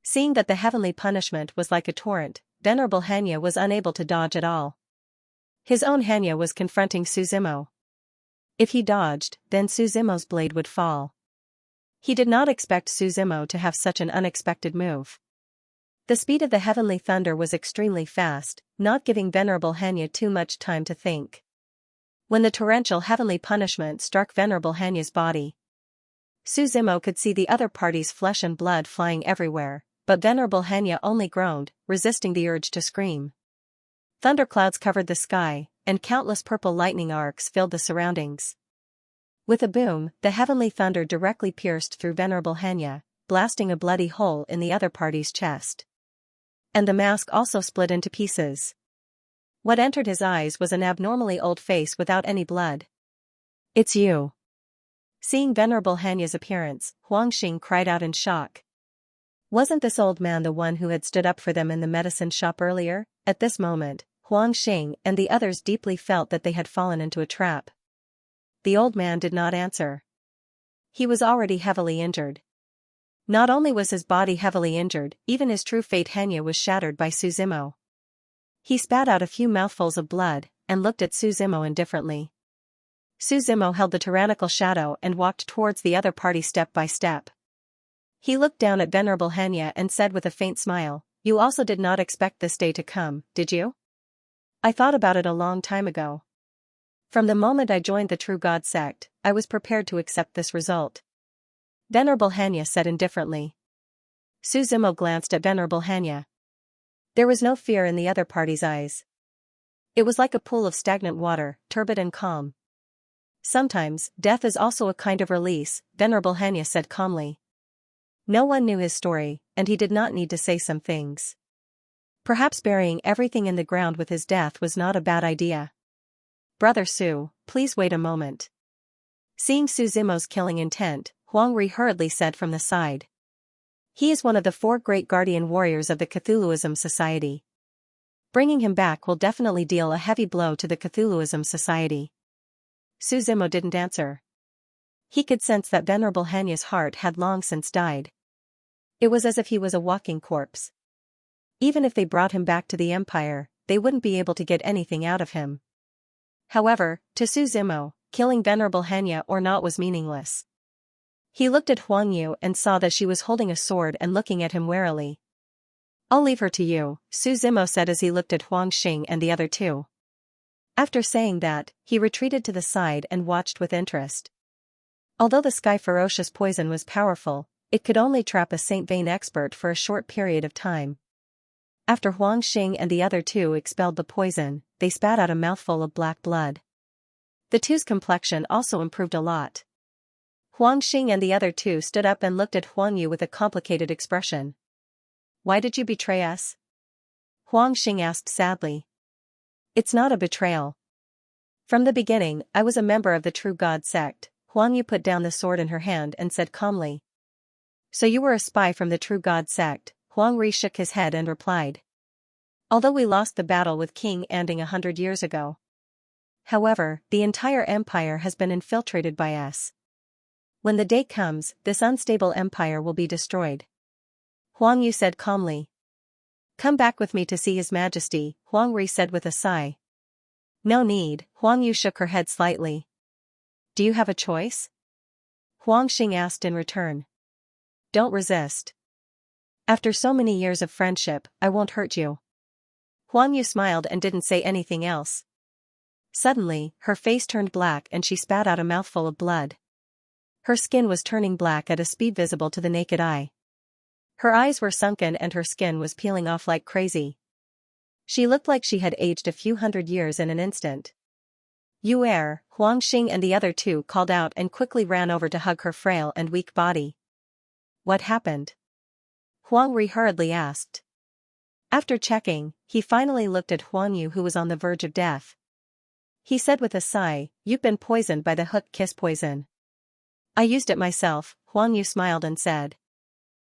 Seeing that the heavenly punishment was like a torrent, Venerable Xianxia was unable to dodge at all. His own Xianxia was confronting Su Zimo. If he dodged, then Su Zimo's blade would fall. He did not expect Su Zimo to have such an unexpected move. The speed of the heavenly thunder was extremely fast, not giving Venerable Xianxia too much time to think. When the torrential heavenly punishment struck Venerable Xianxia's body, Su Zimo could see the other party's flesh and blood flying everywhere, but Venerable Xianxia only groaned, resisting the urge to scream. Thunderclouds covered the sky, and countless purple lightning arcs filled the surroundings. With a boom, the heavenly thunder directly pierced through Venerable Xianxia, blasting a bloody hole in the other party's chest. And the mask also split into pieces. What entered his eyes was an abnormally old face without any blood. It's you. Seeing Venerable Xianxia's appearance, Huang Xing cried out in shock. Wasn't this old man the one who had stood up for them in the medicine shop earlier? At this moment, Huang Xing and the others deeply felt that they had fallen into a trap. The old man did not answer. He was already heavily injured. Not only was his body heavily injured, even his true fate Xianxia was shattered by Su Zimo. He spat out a few mouthfuls of blood, and looked at Su Zimo indifferently. Su Zimo held the tyrannical shadow and walked towards the other party step by step. He looked down at Venerable Xianxia and said with a faint smile, "You also did not expect this day to come, did you? I thought about it a long time ago. From the moment I joined the True God sect, I was prepared to accept this result." Venerable Xianxia said indifferently. Su Zimo glanced at Venerable Xianxia. There was no fear in the other party's eyes. It was like a pool of stagnant water, turbid and calm. Sometimes, death is also a kind of release, Venerable Xianxia said calmly. No one knew his story, and he did not need to say some things. Perhaps burying everything in the ground with his death was not a bad idea. Brother Su, please wait a moment. Seeing Su Zimo's killing intent, Huang Ri hurriedly said from the side. He is one of the 4 great guardian warriors of the Cthulhuism Society. Bringing him back will definitely deal a heavy blow to the Cthulhuism Society. Su Zimo didn't answer. He could sense that Venerable Xianxia's heart had long since died. It was as if he was a walking corpse. Even if they brought him back to the Empire, they wouldn't be able to get anything out of him. However, to Su Zimo, killing Venerable Xianxia or not was meaningless. He looked at Huang Yu and saw that she was holding a sword and looking at him warily. I'll leave her to you, Su Zimo said as he looked at Huang Xing and the other 2. After saying that, he retreated to the side and watched with interest. Although the sky ferocious poison was powerful, it could only trap a Saint Vein expert for a short period of time. After Huang Xing and the other 2 expelled the poison, they spat out a mouthful of black blood. The 2's complexion also improved a lot. Huang Xing and the other 2 stood up and looked at Huang Yu with a complicated expression. Why did you betray us? Huang Xing asked sadly. It's not a betrayal. From the beginning, I was a member of the True God sect. Huang Yu put down the sword in her hand and said calmly. So you were a spy from the True God sect? Huang Ri shook his head and replied. Although we lost the battle with King Anding 100 years ago. However, the entire empire has been infiltrated by us. When the day comes, this unstable empire will be destroyed. Huang Yu said calmly. Come back with me to see His Majesty, Huang Ri said with a sigh. No need, Huang Yu shook her head slightly. Do you have a choice? Huang Xing asked in return. Don't resist. After so many years of friendship, I won't hurt you. Huang Yu smiled and didn't say anything else. Suddenly, her face turned black and she spat out a mouthful of blood. Her skin was turning black at a speed visible to the naked eye. Her eyes were sunken and her skin was peeling off like crazy. She looked like she had aged a few hundred years in an instant. You err, Huang Xing and the other 2 called out and quickly ran over to hug her frail and weak body. What happened? Huang Ri hurriedly asked. After checking, he finally looked at Huang Yu who was on the verge of death. He said with a sigh, You've been poisoned by the hook kiss poison. I used it myself, Huang Yu smiled and said.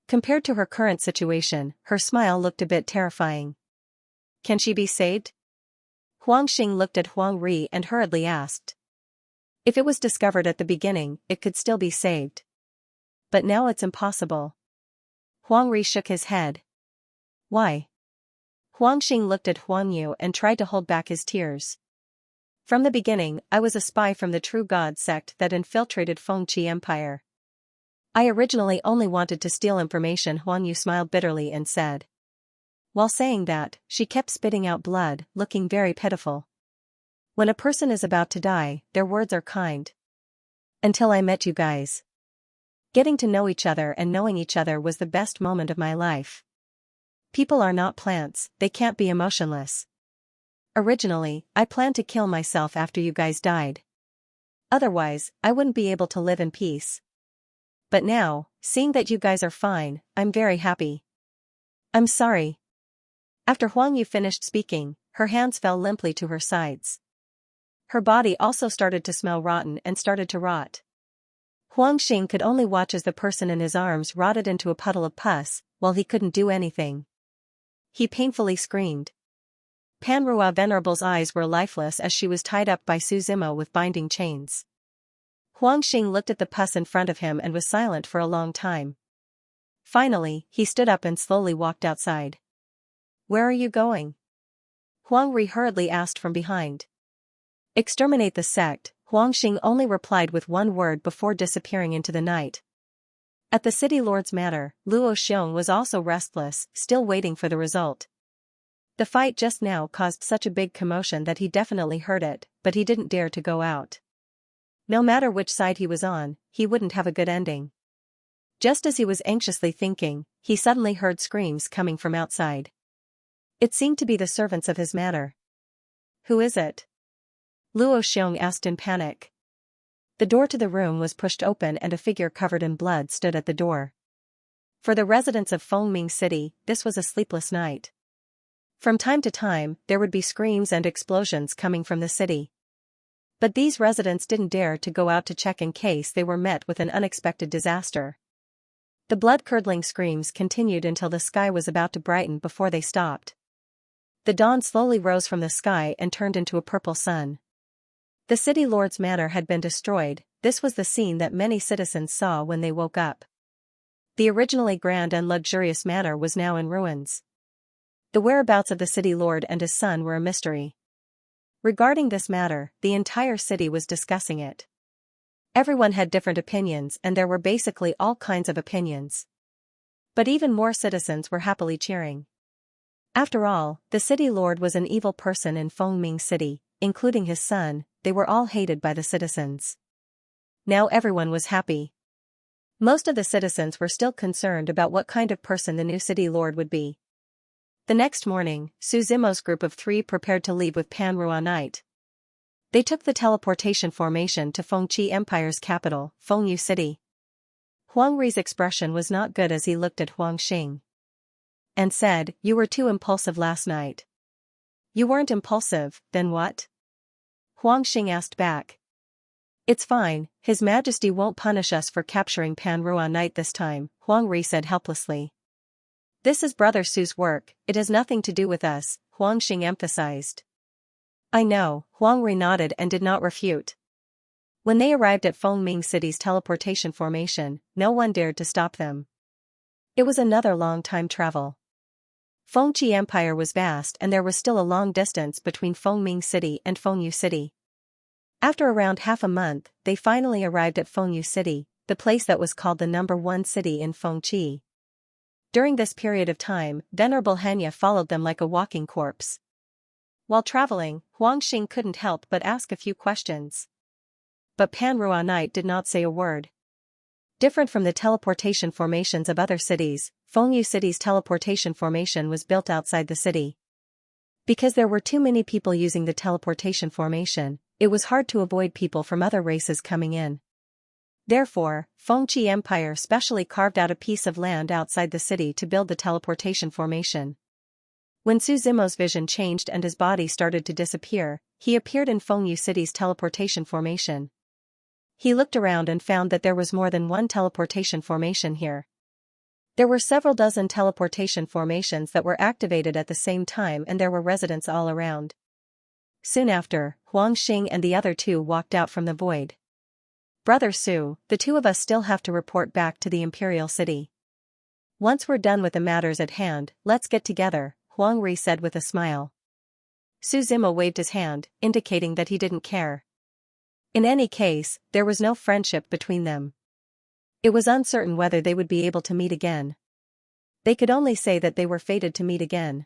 Compared to her current situation, her smile looked a bit terrifying. Can she be saved? Huang Xing looked at Huang Ri and hurriedly asked. If it was discovered at the beginning, it could still be saved. But now it's impossible. Huang Ri shook his head. Why? Huang Xing looked at Huang Yu and tried to hold back his tears. From the beginning, I was a spy from the True God sect that infiltrated Fengqi Empire. I originally only wanted to steal information. Huang Yu smiled bitterly and said. While saying that, she kept spitting out blood, looking very pitiful. When a person is about to die, their words are kind. Until I met you guys. Getting to know each other and knowing each other was the best moment of my life. People are not plants, they can't be emotionless. Originally, I planned to kill myself after you guys died. Otherwise, I wouldn't be able to live in peace. But now, seeing that you guys are fine, I'm very happy. I'm sorry. After Huang Yu finished speaking, her hands fell limply to her sides. Her body also started to smell rotten and started to rot. Huang Xing could only watch as the person in his arms rotted into a puddle of pus, while he couldn't do anything. He painfully screamed. Panrua Venerable's eyes were lifeless as she was tied up by Su Zimo with binding chains. Huang Xing looked at the pus in front of him and was silent for a long time. Finally, he stood up and slowly walked outside. Where are you going? Huang Ri hurriedly asked from behind. Exterminate the sect, Huang Xing only replied with one word before disappearing into the night. At the city lord's manor, Luo Xiong was also restless, still waiting for the result. The fight just now caused such a big commotion that he definitely heard it, but he didn't dare to go out. No matter which side he was on, he wouldn't have a good ending. Just as he was anxiously thinking, he suddenly heard screams coming from outside. It seemed to be the servants of his manor. "Who is it?" Luo Xiong asked in panic. The door to the room was pushed open and a figure covered in blood stood at the door. For the residents of Fengming City, this was a sleepless night. From time to time, there would be screams and explosions coming from the city. But these residents didn't dare to go out to check in case they were met with an unexpected disaster. The blood-curdling screams continued until the sky was about to brighten before they stopped. The dawn slowly rose from the sky and turned into a purple sun. The city lord's manor had been destroyed. This was the scene that many citizens saw when they woke up. The originally grand and luxurious manor was now in ruins. The whereabouts of the city lord and his son were a mystery. Regarding this matter, the entire city was discussing it. Everyone had different opinions and there were basically all kinds of opinions. But even more citizens were happily cheering. After all, the city lord was an evil person in Fengming City, including his son. They were all hated by the citizens. Now everyone was happy. Most of the citizens were still concerned about what kind of person the new city lord would be. The next morning, Su Zimo's group of 3 prepared to leave with Pan Ruanite. They took the teleportation formation to Fengqi Empire's capital, Fengyu City. Huang Ri's expression was not good as he looked at Huang Xing and said, "You were too impulsive last night." "You weren't impulsive, then what?" Huang Xing asked back. "It's fine, His Majesty won't punish us for capturing Pan Ruanite this time," Huang Ri said helplessly. "This is Brother Su's work, it has nothing to do with us," Huang Xing emphasized. "I know," Huang Ri nodded and did not refute. When they arrived at Fengming City's teleportation formation, no one dared to stop them. It was another long time travel. Fengqi Empire was vast and there was still a long distance between Fengming City and Fengyu City. After around half a month, they finally arrived at Fengyu City, the place that was called the #1 city in Fengqi. During this period of time, Venerable Hanya followed them like a walking corpse. While traveling, Huang Xing couldn't help but ask a few questions. But Pan Ruanite did not say a word. Different from the teleportation formations of other cities, Fengyu City's teleportation formation was built outside the city. Because there were too many people using the teleportation formation, it was hard to avoid people from other races coming in. Therefore, Fengqi Empire specially carved out a piece of land outside the city to build the teleportation formation. When Su Zimo's vision changed and his body started to disappear, he appeared in Fengyu City's teleportation formation. He looked around and found that there was more than one teleportation formation here. There were several dozen teleportation formations that were activated at the same time and there were residents all around. Soon after, Huang Xing and the other 2 walked out from the void. "Brother Su, the 2 of us still have to report back to the Imperial City. Once we're done with the matters at hand, let's get together," Huang Ri said with a smile. Su Zimo waved his hand, indicating that he didn't care. In any case, there was no friendship between them. It was uncertain whether they would be able to meet again. They could only say that they were fated to meet again.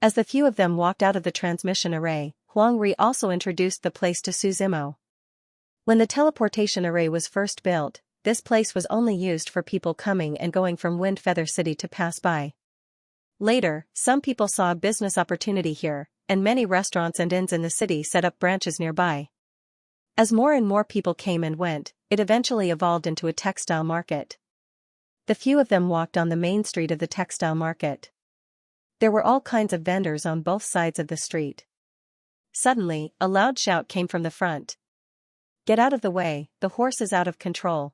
As the few of them walked out of the transmission array, Huang Ri also introduced the place to Su Zimo. When the teleportation array was first built, this place was only used for people coming and going from Wind Feather City to pass by. Later, some people saw a business opportunity here, and many restaurants and inns in the city set up branches nearby. As more and more people came and went, it eventually evolved into a textile market. The few of them walked on the main street of the textile market. There were all kinds of vendors on both sides of the street. Suddenly, a loud shout came from the front. "Get out of the way, the horse is out of control."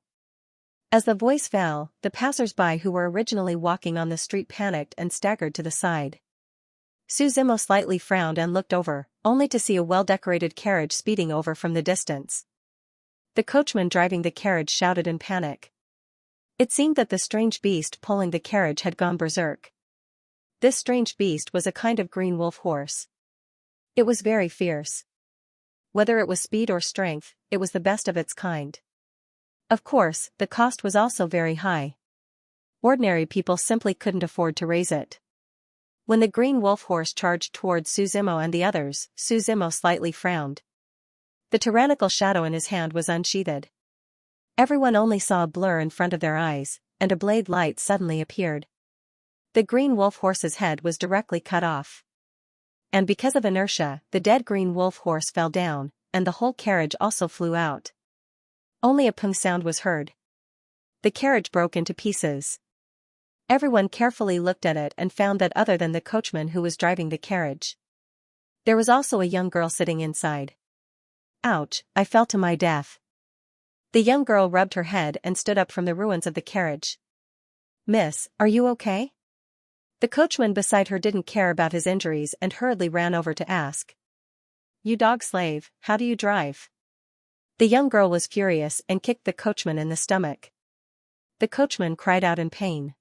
As the voice fell, the passers-by who were originally walking on the street panicked and staggered to the side. Su Zimo slightly frowned and looked over, only to see a well-decorated carriage speeding over from the distance. The coachman driving the carriage shouted in panic. It seemed that the strange beast pulling the carriage had gone berserk. This strange beast was a kind of green wolf horse. It was very fierce. Whether it was speed or strength, it was the best of its kind. Of course, the cost was also very high. Ordinary people simply couldn't afford to raise it. When the green wolf horse charged towards Su Zimo and the others, Su Zimo slightly frowned. The tyrannical shadow in his hand was unsheathed. Everyone only saw a blur in front of their eyes, and a blade light suddenly appeared. The green wolf horse's head was directly cut off. And because of inertia, the dead green wolf horse fell down, and the whole carriage also flew out. Only a pung sound was heard. The carriage broke into pieces. Everyone carefully looked at it and found that other than the coachman who was driving the carriage, there was also a young girl sitting inside. Ouch, I fell to my death. The young girl rubbed her head and stood up from the ruins of the carriage. Miss, are you okay? The coachman beside her didn't care about his injuries and hurriedly ran over to ask. You dog slave, how do you drive? The young girl was furious and kicked the coachman in the stomach. The coachman cried out in pain.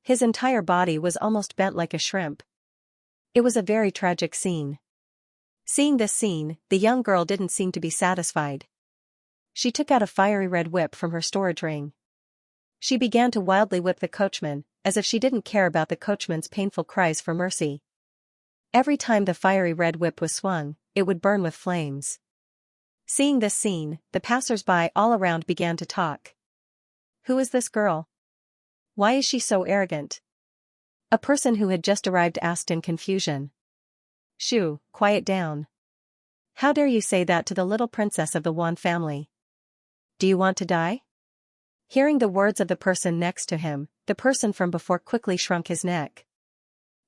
His entire body was almost bent like a shrimp. It was a very tragic scene. Seeing this scene, the young girl didn't seem to be satisfied. She took out a fiery red whip from her storage ring. She began to wildly whip the coachman, as if she didn't care about the coachman's painful cries for mercy. Every time the fiery red whip was swung, it would burn with flames. Seeing this scene, the passers-by all around began to talk. Who is this girl? Why is she so arrogant? A person who had just arrived asked in confusion. Shoo, quiet down. How dare you say that to the little princess of the Wan family? Do you want to die? Hearing the words of the person next to him, the person from before quickly shrunk his neck.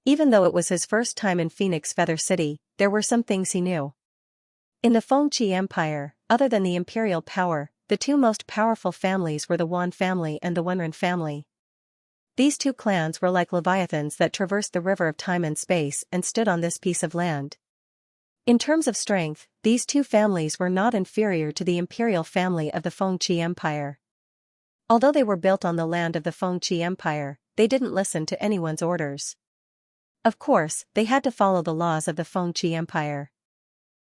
Even though it was his first time in Phoenix Feather City, there were some things he knew. In the Fengqi Empire, other than the imperial power, the two most powerful families were the Wan family and the Wenren family. These two clans were like leviathans that traversed the river of time and space and stood on this piece of land. In terms of strength, these two families were not inferior to the imperial family of the Fengqi Empire. Although they were built on the land of the Fengqi Empire, they didn't listen to anyone's orders. Of course, they had to follow the laws of the Fengqi Empire.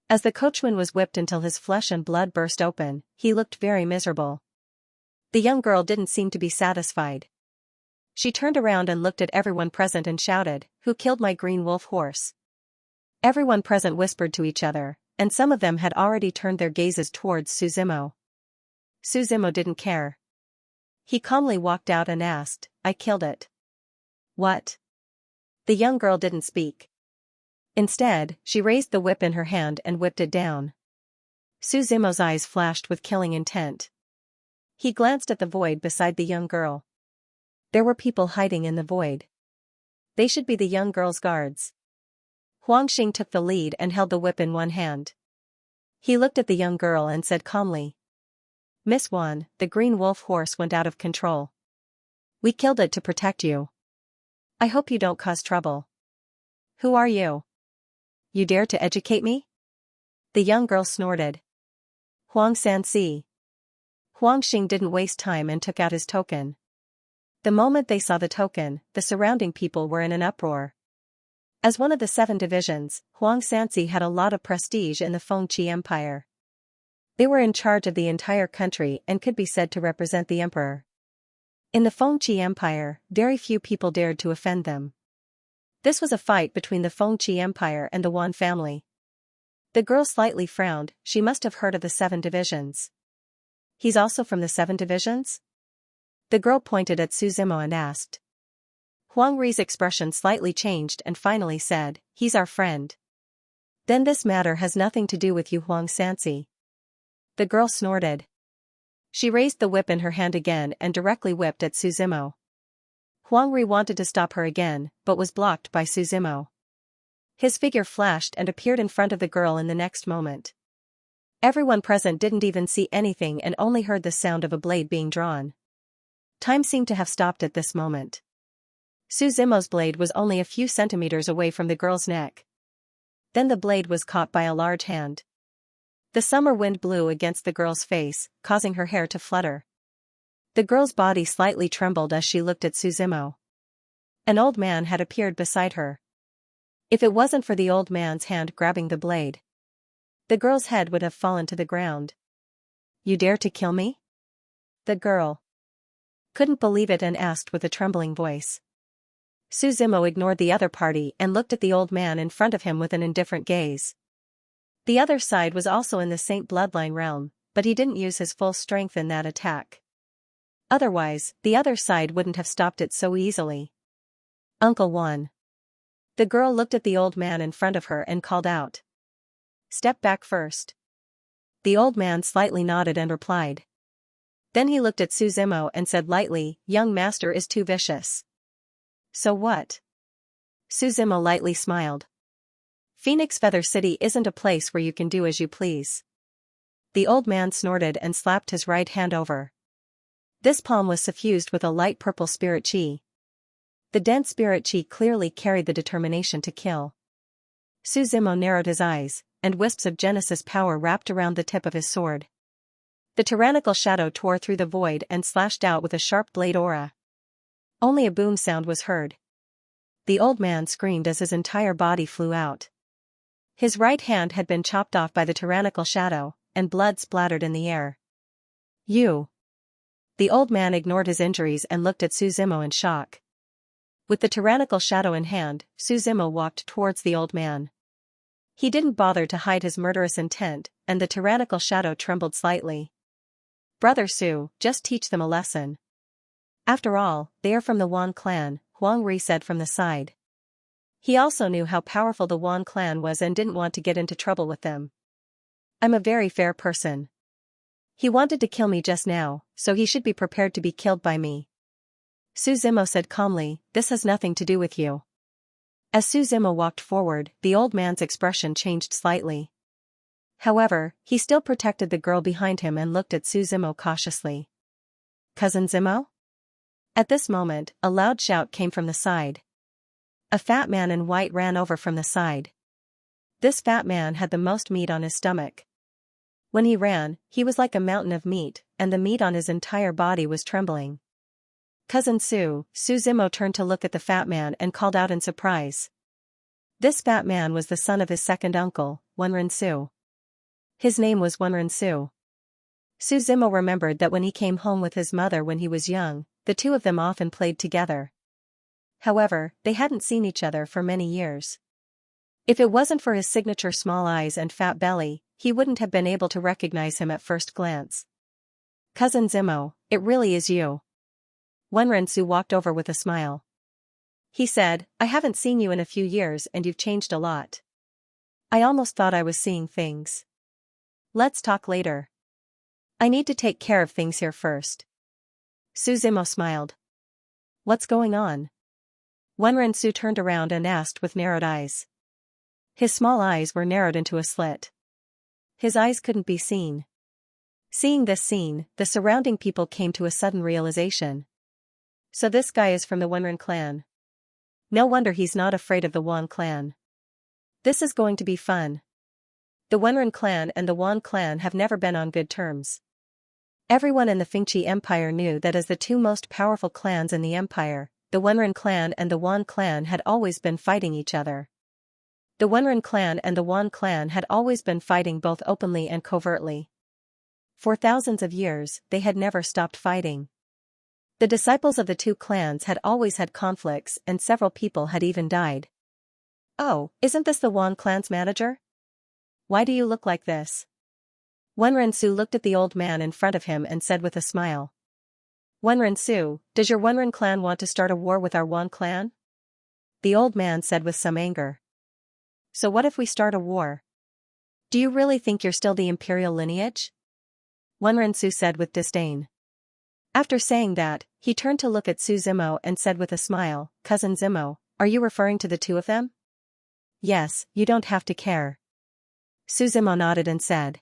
As the coachman was whipped until his flesh and blood burst open, he looked very miserable. The young girl didn't seem to be satisfied. She turned around and looked at everyone present and shouted, "Who killed my green wolf horse?" Everyone present whispered to each other, and some of them had already turned their gazes towards Suzimo. Suzimo didn't care. He calmly walked out and asked, I killed it. What? The young girl didn't speak. Instead, she raised the whip in her hand and whipped it down. Suzimo's eyes flashed with killing intent. He glanced at the void beside the young girl. There were people hiding in the void. They should be the young girl's guards. Huangxing took the lead and held the whip in one hand. He looked at the young girl and said calmly, Miss Wan, the green wolf horse went out of control. We killed it to protect you. I hope you don't cause trouble. Who are you? You dare to educate me? The young girl snorted. Huang Sanxi. Huangxing didn't waste time and took out his token. The moment they saw the token, the surrounding people were in an uproar. As one of the 7 divisions, Huang Sanxi had a lot of prestige in the Fengqi Empire. They were in charge of the entire country and could be said to represent the emperor. In the Fengqi Empire, very few people dared to offend them. This was a fight between the Fengqi Empire and the Wan family. The girl slightly frowned, she must have heard of the 7 divisions. He's also from the 7 divisions? The girl pointed at Suzimo and asked. Huang Ri's expression slightly changed and finally said, he's our friend. Then this matter has nothing to do with you, Huang Sanxi. The girl snorted. She raised the whip in her hand again and directly whipped at Suzimo. Huang Ri wanted to stop her again, but was blocked by Suzimo. His figure flashed and appeared in front of the girl in the next moment. Everyone present didn't even see anything and only heard the sound of a blade being drawn. Time seemed to have stopped at this moment. Suzimo's blade was only a few centimeters away from the girl's neck. Then the blade was caught by a large hand. The summer wind blew against the girl's face, causing her hair to flutter. The girl's body slightly trembled as she looked at Suzimo. An old man had appeared beside her. If it wasn't for the old man's hand grabbing the blade, the girl's head would have fallen to the ground. You dare to kill me? The girl couldn't believe it and asked with a trembling voice. Suzimo ignored the other party and looked at the old man in front of him with an indifferent gaze. The other side was also in the Saint bloodline realm, but he didn't use his full strength in that attack. Otherwise, the other side wouldn't have stopped it so easily. Uncle Wan. The girl looked at the old man in front of her and called out. Step back first. The old man slightly nodded and replied. Then he looked at Suzimo and said lightly, young master is too vicious. So what? Suzimo lightly smiled. Phoenix Feather City isn't a place where you can do as you please. The old man snorted and slapped his right hand over. This palm was suffused with a light purple spirit chi. The dense spirit chi clearly carried the determination to kill. Suzimo narrowed his eyes, and wisps of Genesis power wrapped around the tip of his sword. The tyrannical shadow tore through the void and slashed out with a sharp blade aura. Only a boom sound was heard. The old man screamed as his entire body flew out. His right hand had been chopped off by the tyrannical shadow, and blood splattered in the air. You. The old man ignored his injuries and looked at Suzimo in shock. With the tyrannical shadow in hand, Suzimo walked towards the old man. He didn't bother to hide his murderous intent, and the tyrannical shadow trembled slightly. Brother Su, just teach them a lesson. After all, they are from the Wan clan, Huang Ri said from the side. He also knew how powerful the Wan clan was and didn't want to get into trouble with them. I'm a very fair person. He wanted to kill me just now, so he should be prepared to be killed by me. Suzimo said calmly, this has nothing to do with you. As Suzimo walked forward, the old man's expression changed slightly. However, he still protected the girl behind him and looked at Suzimo cautiously. Cousin Zimo? At this moment, a loud shout came from the side. A fat man in white ran over from the side. This fat man had the most meat on his stomach. When he ran, he was like a mountain of meat, and the meat on his entire body was trembling. Cousin Su, Suzimo turned to look at the fat man and called out in surprise. This fat man was the son of his second uncle, Wenren Su. His name was Wenren Su. Suzimo remembered that when he came home with his mother when he was young, the two of them often played together. However, they hadn't seen each other for many years. If it wasn't for his signature small eyes and fat belly, he wouldn't have been able to recognize him at first glance. Cousin Zimo, it really is you. Wenren Su walked over with a smile. He said, I haven't seen you in a few years and you've changed a lot. I almost thought I was seeing things. Let's talk later. I need to take care of things here first. Suzimo smiled. What's going on? Wenren Su turned around and asked with narrowed eyes. His small eyes were narrowed into a slit. His eyes couldn't be seen. Seeing this scene, the surrounding people came to a sudden realization. So this guy is from the Wenren clan. No wonder he's not afraid of the Wan clan. This is going to be fun. The Wenren clan and the Wan clan have never been on good terms. Everyone in the Fengqi Empire knew that as the two most powerful clans in the empire, the Wenren clan and the Wan clan had always been fighting each other. The Wenren clan and the Wan clan had always been fighting both openly and covertly. For thousands of years, they had never stopped fighting. The disciples of the two clans had always had conflicts and several people had even died. Oh, isn't this the Wan clan's manager? Why do you look like this? Wenren Su looked at the old man in front of him and said with a smile. Wenren Su, does your Wenren clan want to start a war with our Wan clan? The old man said with some anger. So what if we start a war? Do you really think you're still the imperial lineage? Wenren Su said with disdain. After saying that, he turned to look at Suzimo and said with a smile, Cousin Zimo, are you referring to the two of them? Yes, you don't have to care. Suzimo nodded and said.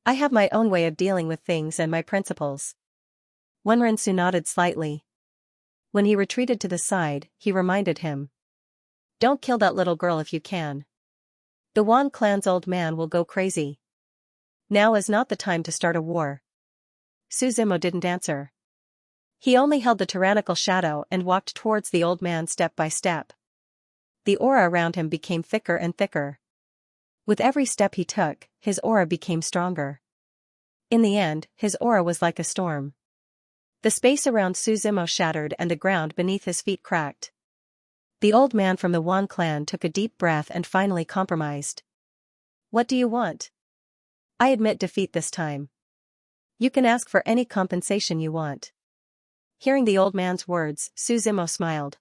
I have my own way of dealing with things and my principles. Wenren Su nodded slightly. When he retreated to the side, he reminded him. Don't kill that little girl if you can. The Wan clan's old man will go crazy. Now is not the time to start a war. Suzimo didn't answer. He only held the tyrannical shadow and walked towards the old man step by step. The aura around him became thicker and thicker. With every step he took, his aura became stronger. In the end, his aura was like a storm. The space around Suzimo shattered and the ground beneath his feet cracked. The old man from the Wan clan took a deep breath and finally compromised. What do you want? I admit defeat this time. You can ask for any compensation you want. Hearing the old man's words, Suzimo smiled.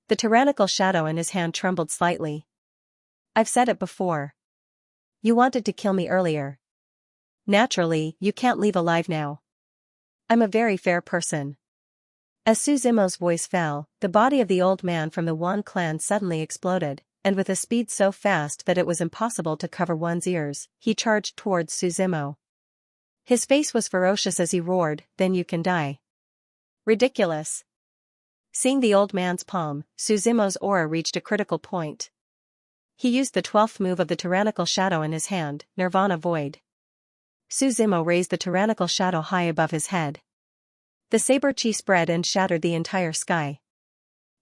The tyrannical shadow in his hand trembled slightly. I've said it before. You wanted to kill me earlier. Naturally, you can't leave alive now. I'm a very fair person. As Suzimo's voice fell, the body of the old man from the Wan clan suddenly exploded, and with a speed so fast that it was impossible to cover one's ears, he charged towards Suzimo. His face was ferocious as he roared, "Then you can die." Ridiculous. Seeing the old man's palm, Suzimo's aura reached a critical point. He used the 12th move of the tyrannical shadow in his hand, Nirvana Void. Suzimo raised the tyrannical shadow high above his head. The saber chi spread and shattered the entire sky.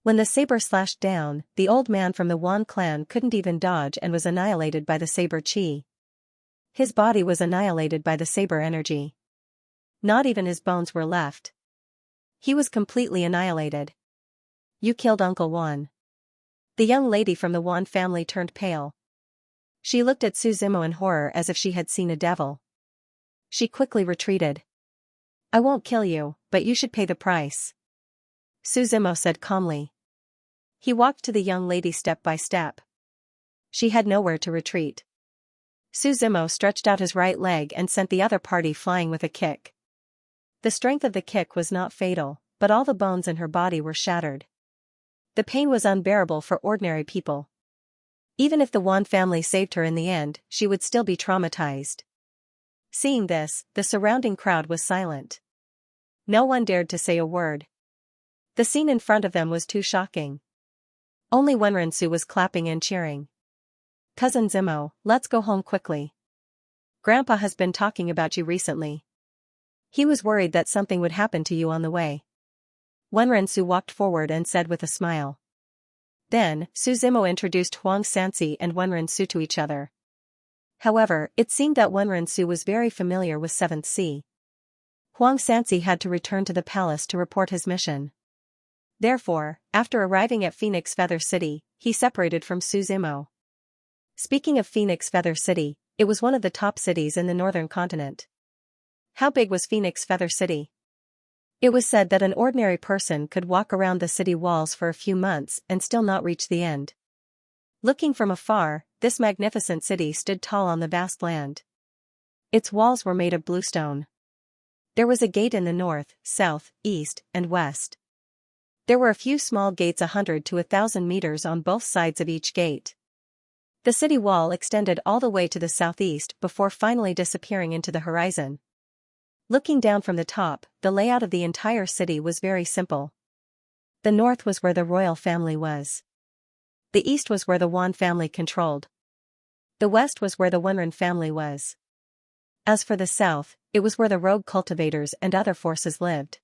When the saber slashed down, the old man from the Wan clan couldn't even dodge and was annihilated by the saber chi. His body was annihilated by the saber energy. Not even his bones were left. He was completely annihilated. You killed Uncle Wan. The young lady from the Wan family turned pale. She looked at Suzimo in horror as if she had seen a devil. She quickly retreated. I won't kill you, but you should pay the price. Suzimo said calmly. He walked to the young lady step by step. She had nowhere to retreat. Suzimo stretched out his right leg and sent the other party flying with a kick. The strength of the kick was not fatal, but all the bones in her body were shattered. The pain was unbearable for ordinary people. Even if the Wan family saved her in the end, she would still be traumatized. Seeing this, the surrounding crowd was silent. No one dared to say a word. The scene in front of them was too shocking. Only Wenrensu was clapping and cheering. Cousin Zimo, let's go home quickly. Grandpa has been talking about you recently. He was worried that something would happen to you on the way. Wenrensu walked forward and said with a smile. Then, Suzimo introduced Huang Sansi and Wenrensu to each other. However, it seemed that Wenrensu was very familiar with 7th Sea. Huang Sansi had to return to the palace to report his mission. Therefore, after arriving at Phoenix Feather City, he separated from Suzimo. Speaking of Phoenix Feather City, it was one of the top cities in the northern continent. How big was Phoenix Feather City? It was said that an ordinary person could walk around the city walls for a few months and still not reach the end. Looking from afar, this magnificent city stood tall on the vast land. Its walls were made of bluestone. There was a gate in the north, south, east, and west. There were a few small gates 100 to 1,000 meters on both sides of each gate. The city wall extended all the way to the southeast before finally disappearing into the horizon. Looking down from the top, the layout of the entire city was very simple. The north was where the royal family was. The east was where the Wan family controlled. The west was where the Wenren family was. As for the south, it was where the rogue cultivators and other forces lived.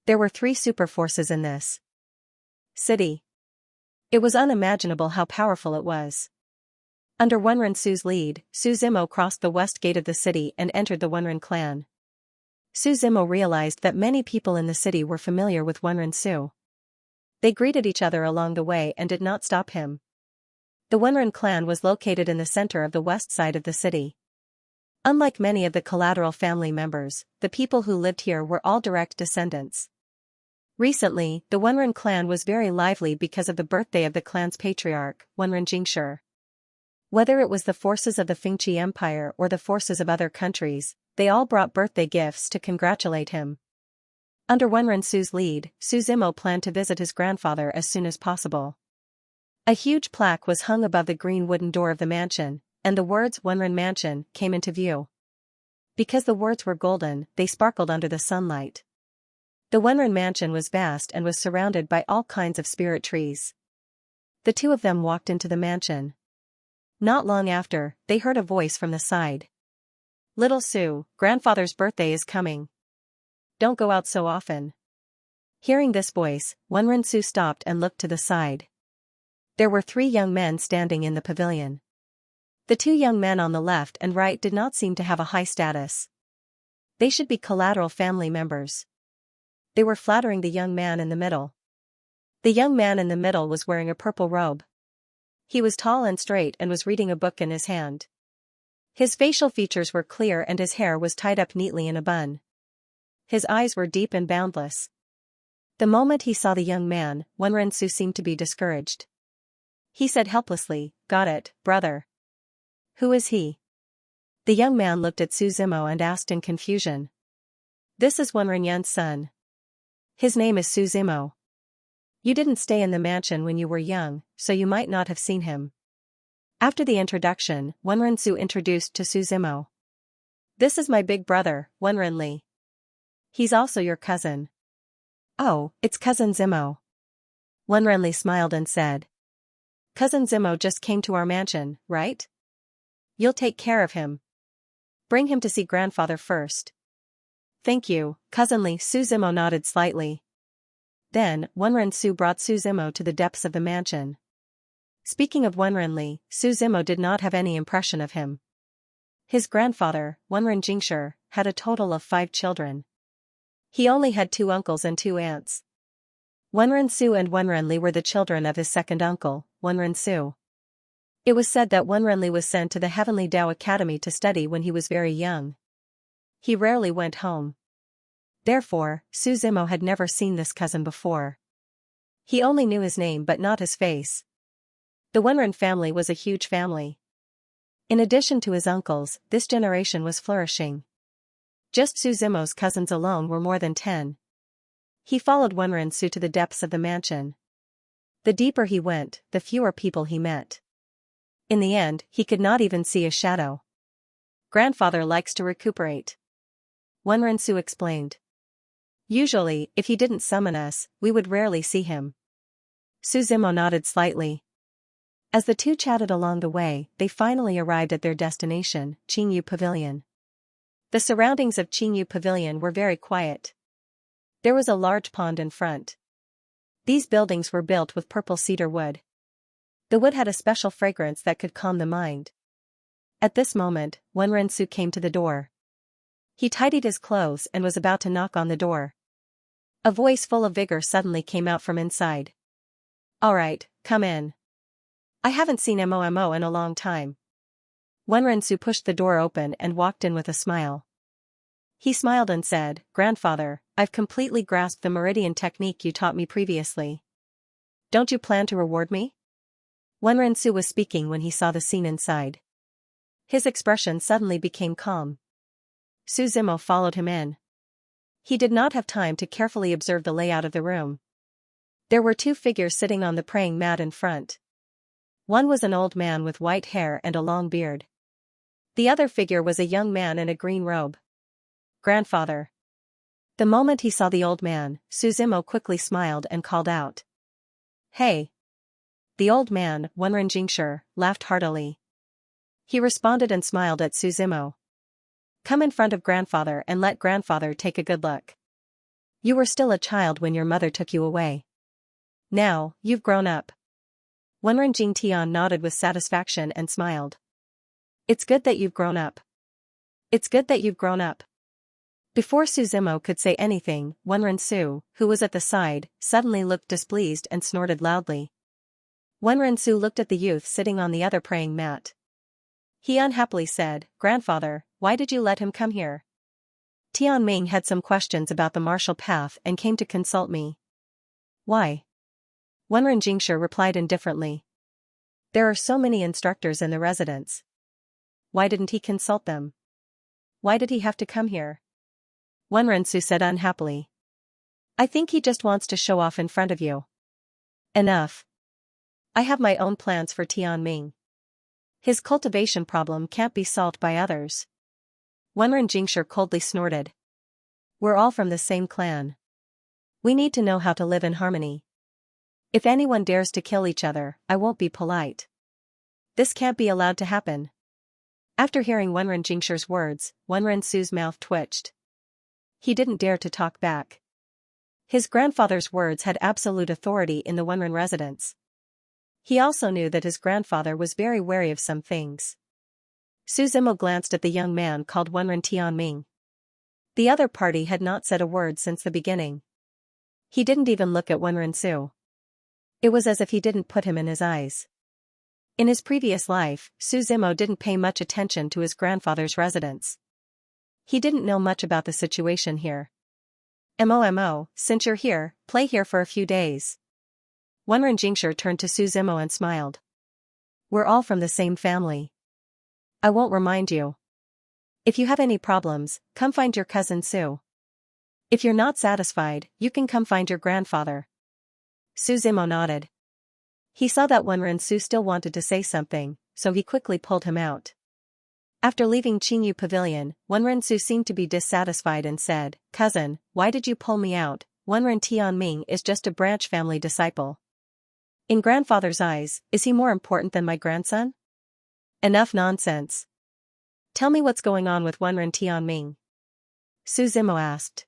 There were 3 super forces in this city. It was unimaginable how powerful it was. Under Wenrensu's lead, Suzimo crossed the west gate of the city and entered the Wenren clan. Suzimo realized that many people in the city were familiar with Wenrensu. They greeted each other along the way and did not stop him. The Wenren clan was located in the center of the west side of the city. Unlike many of the collateral family members, the people who lived here were all direct descendants. Recently, the Wenren clan was very lively because of the birthday of the clan's patriarch, Wenren Jingshi. Whether it was the forces of the Fengqi Empire or the forces of other countries, they all brought birthday gifts to congratulate him. Under Wenrensu's lead, Suzimo planned to visit his grandfather as soon as possible. A huge plaque was hung above the green wooden door of the mansion, and the words Wenren Mansion came into view. Because the words were golden, they sparkled under the sunlight. The Wenren Mansion was vast and was surrounded by all kinds of spirit trees. The two of them walked into the mansion. Not long after, they heard a voice from the side. Little Sue, grandfather's birthday is coming. Don't go out so often. Hearing this voice, Wenrensu stopped and looked to the side. There were 3 young men standing in the pavilion. The 2 young men on the left and right did not seem to have a high status. They should be collateral family members. They were flattering the young man in the middle. The young man in the middle was wearing a purple robe. He was tall and straight and was reading a book in his hand. His facial features were clear and his hair was tied up neatly in a bun. His eyes were deep and boundless. The moment he saw the young man, Wenren-su seemed to be discouraged. He said helplessly, "Got it, brother." "Who is he?" The young man looked at Su Zimo and asked in confusion. "This is Wenren-yan's son. His name is Su Zimo. You didn't stay in the mansion when you were young, so you might not have seen him." After the introduction, Wenren-su introduced to Su Zimo. "This is my big brother, Wenren-li. He's also your cousin." "Oh, it's Cousin Zimo." Wenren-li smiled and said. "Cousin Zimo just came to our mansion, right? You'll take care of him. Bring him to see grandfather first." "Thank you, Cousin Li." Su Zimo nodded slightly. Then, Wenren-su brought Su Zimo to the depths of the mansion. Speaking of Wenren-li, Su Zimo did not have any impression of him. His grandfather, Wenren Jingshi, had a total of 5 children. He only had 2 uncles and 2 aunts. Wenren-su and Wenren-li were the children of his second uncle, Wenren-su. It was said that Wenren-li was sent to the Heavenly Tao Academy to study when he was very young. He rarely went home. Therefore, Su Zimo had never seen this cousin before. He only knew his name but not his face. The Wenren family was a huge family. In addition to his uncles, this generation was flourishing. Just Su Zimo's cousins alone were more than 10. He followed Wenren-su to the depths of the mansion. The deeper he went, the fewer people he met. In the end, he could not even see a shadow. "Grandfather likes to recuperate," Wenren-su explained. "Usually, if he didn't summon us, we would rarely see him." Su Zimo nodded slightly. As the two chatted along the way, they finally arrived at their destination, Qingyu Pavilion. The surroundings of Qingyu Pavilion were very quiet. There was a large pond in front. These buildings were built with purple cedar wood. The wood had a special fragrance that could calm the mind. At this moment, Wenren-su came to the door. He tidied his clothes and was about to knock on the door. A voice full of vigor suddenly came out from inside. "All right, come in. I haven't seen Momo in a long time." Wenren-su pushed the door open and walked in with a smile. He smiled and said, "Grandfather, I've completely grasped the meridian technique you taught me previously. Don't you plan to reward me?" Wenren-su was speaking when he saw the scene inside. His expression suddenly became calm. Su Zimo followed him in. He did not have time to carefully observe the layout of the room. There were 2 figures sitting on the praying mat in front. One was an old man with white hair and a long beard. The other figure was a young man in a green robe. "Grandfather." The moment he saw the old man, Su Zimo quickly smiled and called out, "Hey." The old man, Wenren Jingshi, laughed heartily. He responded and smiled at Su Zimo. "Come in front of grandfather and let grandfather take a good look. You were still a child when your mother took you away. Now, you've grown up." Wenren Jingtian nodded with satisfaction and smiled. "It's good that you've grown up. It's good that you've grown up." Before Su Zimo could say anything, Wenren-su, who was at the side, suddenly looked displeased and snorted loudly. Wenren-su looked at the youth sitting on the other praying mat. He unhappily said, "Grandfather, why did you let him come here?" "Tianming had some questions about the martial path and came to consult me." "Why?" Wenren Jingshi replied indifferently. "There are so many instructors in the residence. Why didn't he consult them? Why did he have to come here?" Wenren-su said unhappily. "I think he just wants to show off in front of you." "Enough. I have my own plans for Tianming. His cultivation problem can't be solved by others." Wenren Jingshi coldly snorted. "We're all from the same clan. We need to know how to live in harmony. If anyone dares to kill each other, I won't be polite. This can't be allowed to happen." After hearing Wenren Jingshi's words, Wenren-su's mouth twitched. He didn't dare to talk back. His grandfather's words had absolute authority in the Wenren residence. He also knew that his grandfather was very wary of some things. Su Zimo glanced at the young man called Wenren Tianming. The other party had not said a word since the beginning. He didn't even look at Wenren-su. It was as if he didn't put him in his eyes. In his previous life, Su Zimo didn't pay much attention to his grandfather's residence. He didn't know much about the situation here. Mo, since you're here, play here for a few days. Wenren Jingshi turned to Su Zimo and smiled. We're all from the same family. I won't remind you. If you have any problems, come find your cousin Su. If you're not satisfied, you can come find your grandfather. Su Zimo nodded. He saw that Wenren Su still wanted to say something, so he quickly pulled him out. After leaving Qingyu Pavilion, Wenren Su seemed to be dissatisfied and said, Cousin, why did you pull me out? Wenren Tianming is just a branch family disciple. In grandfather's eyes, is he more important than my grandson? Enough nonsense. Tell me what's going on with Wenren Tianming. Su Zimo asked.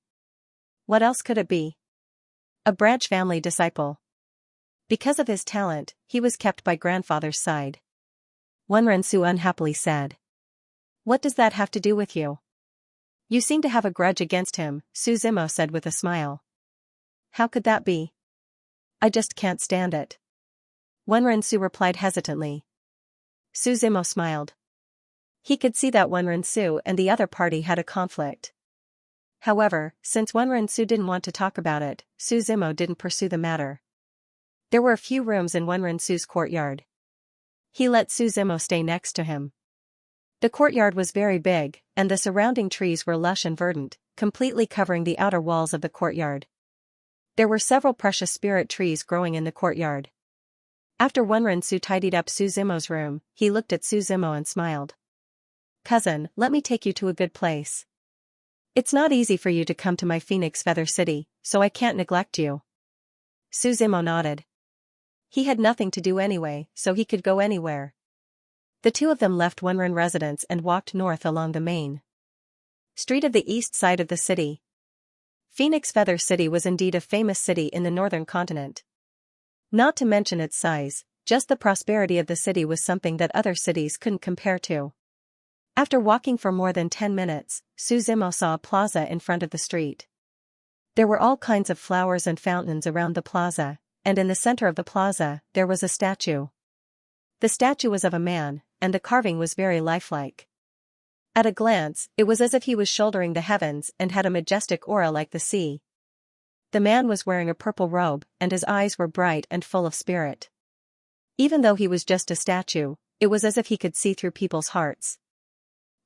What else could it be? A branch family disciple. Because of his talent, he was kept by grandfather's side. Wenren Su unhappily said. What does that have to do with you? You seem to have a grudge against him, Su Zimo said with a smile. How could that be? I just can't stand it. Wenren Su replied hesitantly. Su Zimo smiled. He could see that Wenren Su and the other party had a conflict. However, since Wenren Su didn't want to talk about it, Su Zimo didn't pursue the matter. There were a few rooms in Wenren Su's courtyard. He let Su Zimo stay next to him. The courtyard was very big, and the surrounding trees were lush and verdant, completely covering the outer walls of the courtyard. There were several precious spirit trees growing in the courtyard. After Wenren Su tidied up Su Zimo's room, he looked at Su Zimo and smiled. Cousin, let me take you to a good place. It's not easy for you to come to my Phoenix Feather City, so I can't neglect you. Su Zimo nodded. He had nothing to do anyway, so he could go anywhere. The two of them left Wenren residence and walked north along the main street of the east side of the city. Phoenix Feather City was indeed a famous city in the northern continent. Not to mention its size, just the prosperity of the city was something that other cities couldn't compare to. After walking for more than 10 minutes, Su Zimo saw a plaza in front of the street. There were all kinds of flowers and fountains around the plaza, and in the center of the plaza, there was a statue. The statue was of a man, and the carving was very lifelike. At a glance, it was as if he was shouldering the heavens and had a majestic aura like the sea. The man was wearing a purple robe, and his eyes were bright and full of spirit. Even though he was just a statue, it was as if he could see through people's hearts.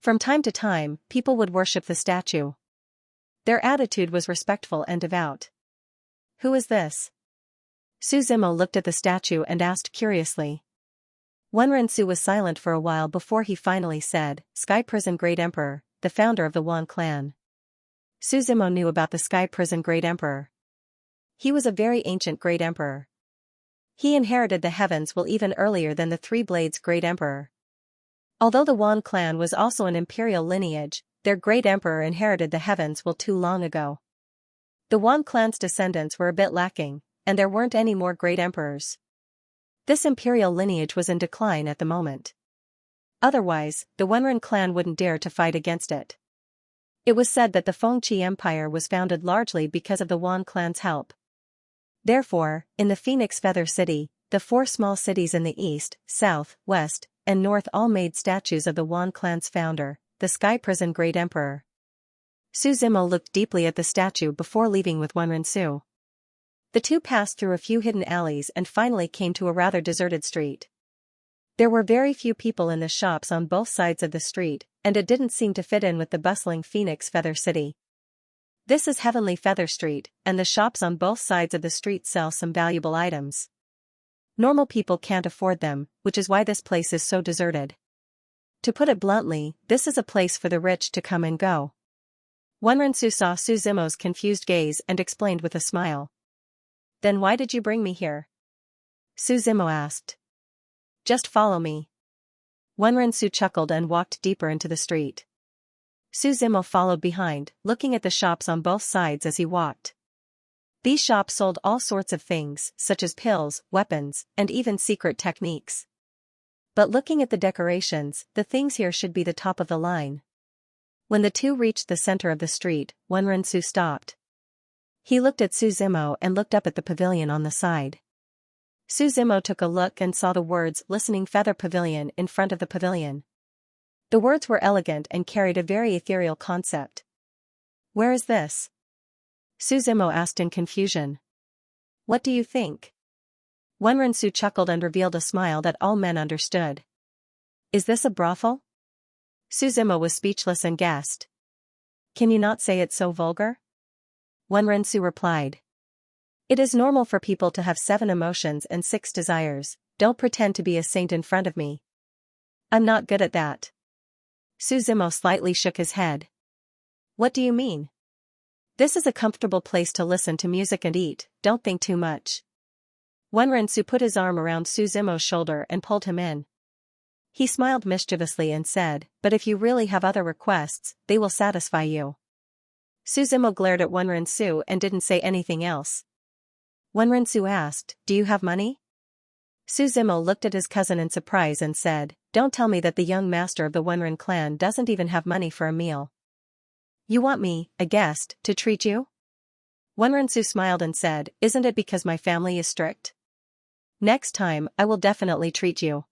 From time to time, people would worship the statue. Their attitude was respectful and devout. Who is this? Su Zimo looked at the statue and asked curiously. Wenren Su was silent for a while before he finally said, Sky Prison Great Emperor, the founder of the Wan clan. Su Zimo knew about the Sky Prison Great Emperor. He was a very ancient Great Emperor. He inherited the heavens will even earlier than the Three Blades Great Emperor. Although the Wan clan was also an imperial lineage, their Great Emperor inherited the heavens will too long ago. The Wan clan's descendants were a bit lacking, and there weren't any more Great Emperors. This imperial lineage was in decline at the moment. Otherwise, the Wenren clan wouldn't dare to fight against it. It was said that the Fengqi Empire was founded largely because of the Wan clan's help. Therefore, in the Phoenix Feather City, the 4 small cities in the east, south, west, and north all made statues of the Wan clan's founder, the Sky Prison Great Emperor. Su Zimo looked deeply at the statue before leaving with Wenren Su. The two passed through a few hidden alleys and finally came to a rather deserted street. There were very few people in the shops on both sides of the street, and it didn't seem to fit in with the bustling Phoenix Feather City. This is Heavenly Feather Street, and the shops on both sides of the street sell some valuable items. Normal people can't afford them, which is why this place is so deserted. To put it bluntly, this is a place for the rich to come and go. Wenren Su saw Su Zimo's confused gaze and explained with a smile. Then why did you bring me here? Su Zimo asked. Just follow me. Wenren Su chuckled and walked deeper into the street. Su Zimo followed behind, looking at the shops on both sides as he walked. These shops sold all sorts of things, such as pills, weapons, and even secret techniques. But looking at the decorations, the things here should be the top of the line. When the two reached the center of the street, Wenren Su stopped. He looked at Su Zimo and looked up at the pavilion on the side. Su Zimo took a look and saw the words Listening Feather Pavilion in front of the pavilion. The words were elegant and carried a very ethereal concept. Where is this? Suzimo asked in confusion. What do you think? Wenrensu chuckled and revealed a smile that all men understood. Is this a brothel? Suzimo was speechless and gasped. Can you not say it so vulgar? Wenrensu replied. It is normal for people to have 7 emotions and 6 desires. Don't pretend to be a saint in front of me. I'm not good at that. Suzimo slightly shook his head. What do you mean? This is a comfortable place to listen to music and eat, don't think too much. Wenrensu put his arm around Suzimo's shoulder and pulled him in. He smiled mischievously and said, but if you really have other requests, they will satisfy you. Suzimo glared at Wenrensu and didn't say anything else. Wenrensu asked, do you have money? Suzimo looked at his cousin in surprise and said, don't tell me that the young master of the Wenren clan doesn't even have money for a meal. You want me, a guest, to treat you? Wenrensu smiled and said, isn't it because my family is strict? Next time, I will definitely treat you.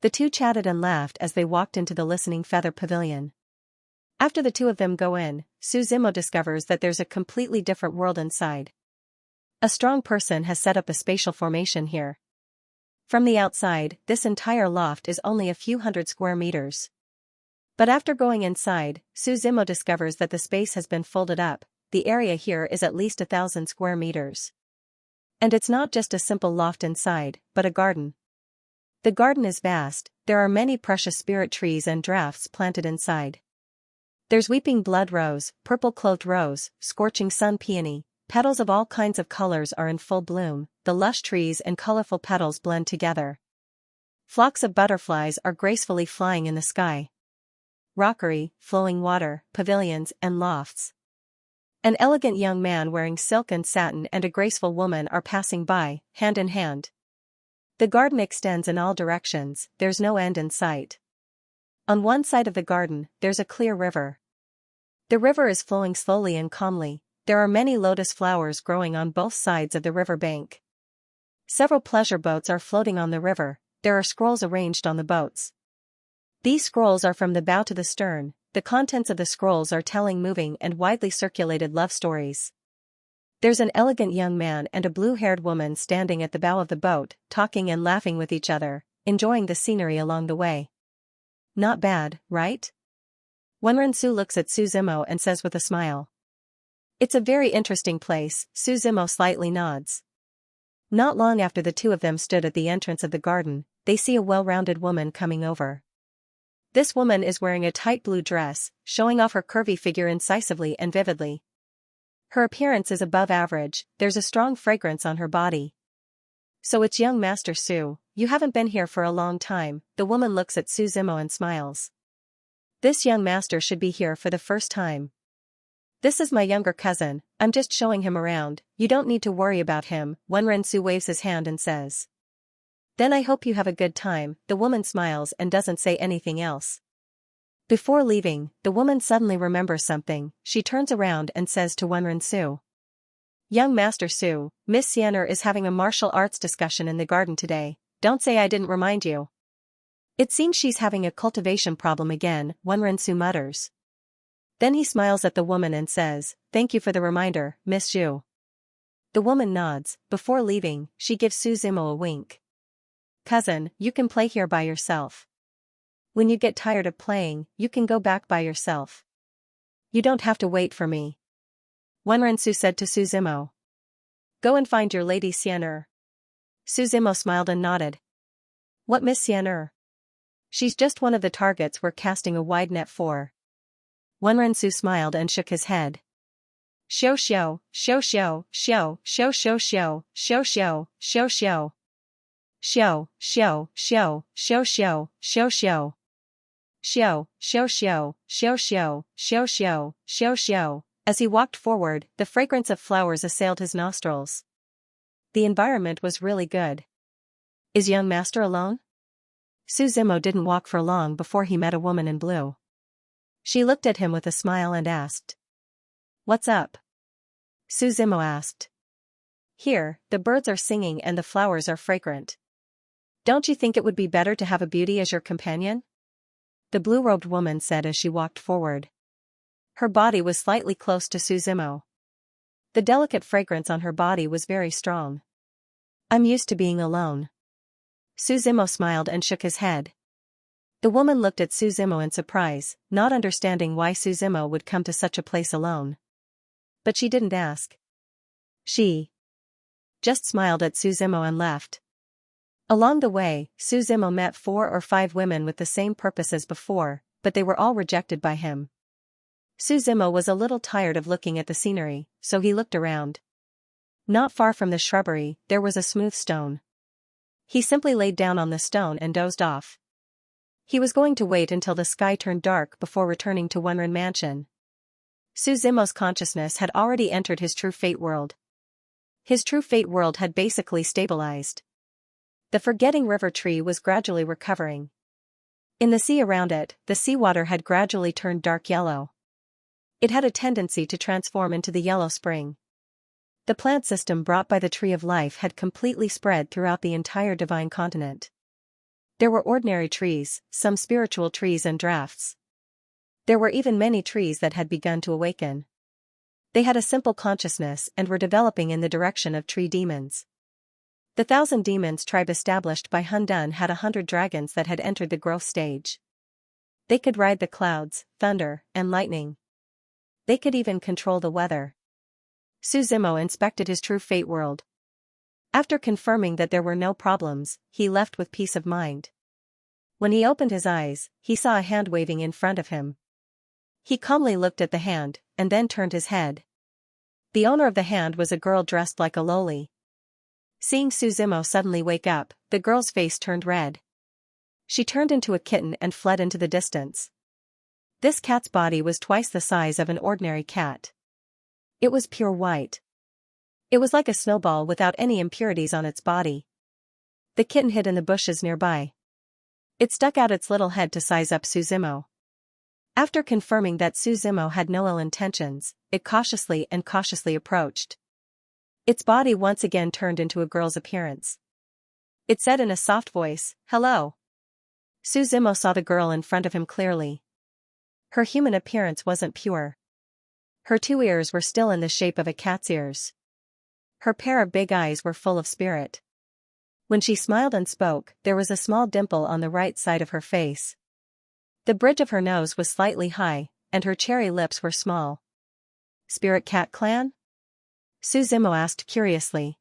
The two chatted and laughed as they walked into the listening feather pavilion. After the two of them go in, Suzimo discovers that there's a completely different world inside. A strong person has set up a spatial formation here. From the outside, this entire loft is only a few hundred square meters. But after going inside, Suzimo discovers that the space has been folded up. The area here is at least 1,000 square meters. And it's not just a simple loft inside, but a garden. The garden is vast, there are many precious spirit trees and drafts planted inside. There's weeping blood rose, purple-clothed rose, scorching sun peony, petals of all kinds of colors are in full bloom, the lush trees and colorful petals blend together. Flocks of butterflies are gracefully flying in the sky. Rockery, flowing water, pavilions and lofts. An elegant young man wearing silk and satin and a graceful woman are passing by, hand in hand. The garden extends in all directions, there's no end in sight. On one side of the garden, there's a clear river. The river is flowing slowly and calmly, there are many lotus flowers growing on both sides of the river bank. Several pleasure boats are floating on the river, there are scrolls arranged on the boats. These scrolls are from the bow to the stern, the contents of the scrolls are telling moving and widely circulated love stories. There's an elegant young man and a blue-haired woman standing at the bow of the boat, talking and laughing with each other, enjoying the scenery along the way. Not bad, right? Wenrensu looks at Suzimo and says with a smile. It's a very interesting place, Suzimo slightly nods. Not long after the two of them stood at the entrance of the garden, they see a well-rounded woman coming over. This woman is wearing a tight blue dress, showing off her curvy figure incisively and vividly. Her appearance is above average, there's a strong fragrance on her body. So it's young Master Su, you haven't been here for a long time, the woman looks at Suzimo and smiles. This young master should be here for the first time. This is my younger cousin, I'm just showing him around, you don't need to worry about him, Wenrensu waves his hand and says. Then I hope you have a good time, the woman smiles and doesn't say anything else. Before leaving, the woman suddenly remembers something, she turns around and says to Wenrensu. Young Master Su, Miss Xianxia is having a martial arts discussion in the garden today, don't say I didn't remind you. It seems she's having a cultivation problem again, Wenrensu mutters. Then he smiles at the woman and says, thank you for the reminder, Miss Xu. The woman nods, before leaving, she gives Suzimo a wink. Cousin, you can play here by yourself. When you get tired of playing, you can go back by yourself. You don't have to wait for me. Wenrensu said to Suzimo. Go and find your lady Xianxia. Suzimo smiled and nodded. What Miss Xianxia? She's just one of the targets we're casting a wide net for. Wenrensu smiled and shook his head. Xiao xiao, xiao xiao, xiao, xiao xiao xiao, xiao xiao, xiao xiao. Xiao, xiao, xiao, xiao xiao, xiao xiao. Xiao, xiao xiao, xiao xiao, xiao xiao, xiao xiao. As he walked forward, the fragrance of flowers assailed his nostrils. The environment was really good. Is young master alone? Suzimo didn't walk for long before he met a woman in blue. She looked at him with a smile and asked. What's up? Suzimo asked. Here, the birds are singing and the flowers are fragrant. Don't you think it would be better to have a beauty as your companion? The blue-robed woman said as she walked forward. Her body was slightly close to Suzimo. The delicate fragrance on her body was very strong. I'm used to being alone. Suzimo smiled and shook his head. The woman looked at Suzimo in surprise, not understanding why Suzimo would come to such a place alone. But she didn't ask. She just smiled at Suzimo and left. Along the way, Suzimo met 4 or 5 women with the same purpose as before, but they were all rejected by him. Suzimo was a little tired of looking at the scenery, so he looked around. Not far from the shrubbery, there was a smooth stone. He simply laid down on the stone and dozed off. He was going to wait until the sky turned dark before returning to Wenren Mansion. Suzimo's consciousness had already entered his true fate world. His true fate world had basically stabilized. The forgetting river tree was gradually recovering. In the sea around it, the seawater had gradually turned dark yellow. It had a tendency to transform into the yellow spring. The plant system brought by the Tree of Life had completely spread throughout the entire divine continent. There were ordinary trees, some spiritual trees and drafts. There were even many trees that had begun to awaken. They had a simple consciousness and were developing in the direction of tree demons. The 1,000 Demons tribe established by Hun Dun had 100 dragons that had entered the growth stage. They could ride the clouds, thunder, and lightning. They could even control the weather. Suzimo inspected his true fate world. After confirming that there were no problems, he left with peace of mind. When he opened his eyes, he saw a hand waving in front of him. He calmly looked at the hand, and then turned his head. The owner of the hand was a girl dressed like a loli. Seeing Suzimo suddenly wake up, the girl's face turned red. She turned into a kitten and fled into the distance. This cat's body was twice the size of an ordinary cat. It was pure white. It was like a snowball without any impurities on its body. The kitten hid in the bushes nearby. It stuck out its little head to size up Suzimo. After confirming that Suzimo had no ill intentions, it cautiously approached. Its body once again turned into a girl's appearance. It said in a soft voice, "Hello." Suzimo saw the girl in front of him clearly. Her human appearance wasn't pure. Her 2 ears were still in the shape of a cat's ears. Her pair of big eyes were full of spirit. When she smiled and spoke, there was a small dimple on the right side of her face. The bridge of her nose was slightly high, and her cherry lips were small. "Spirit Cat Clan?" Suzimo asked curiously.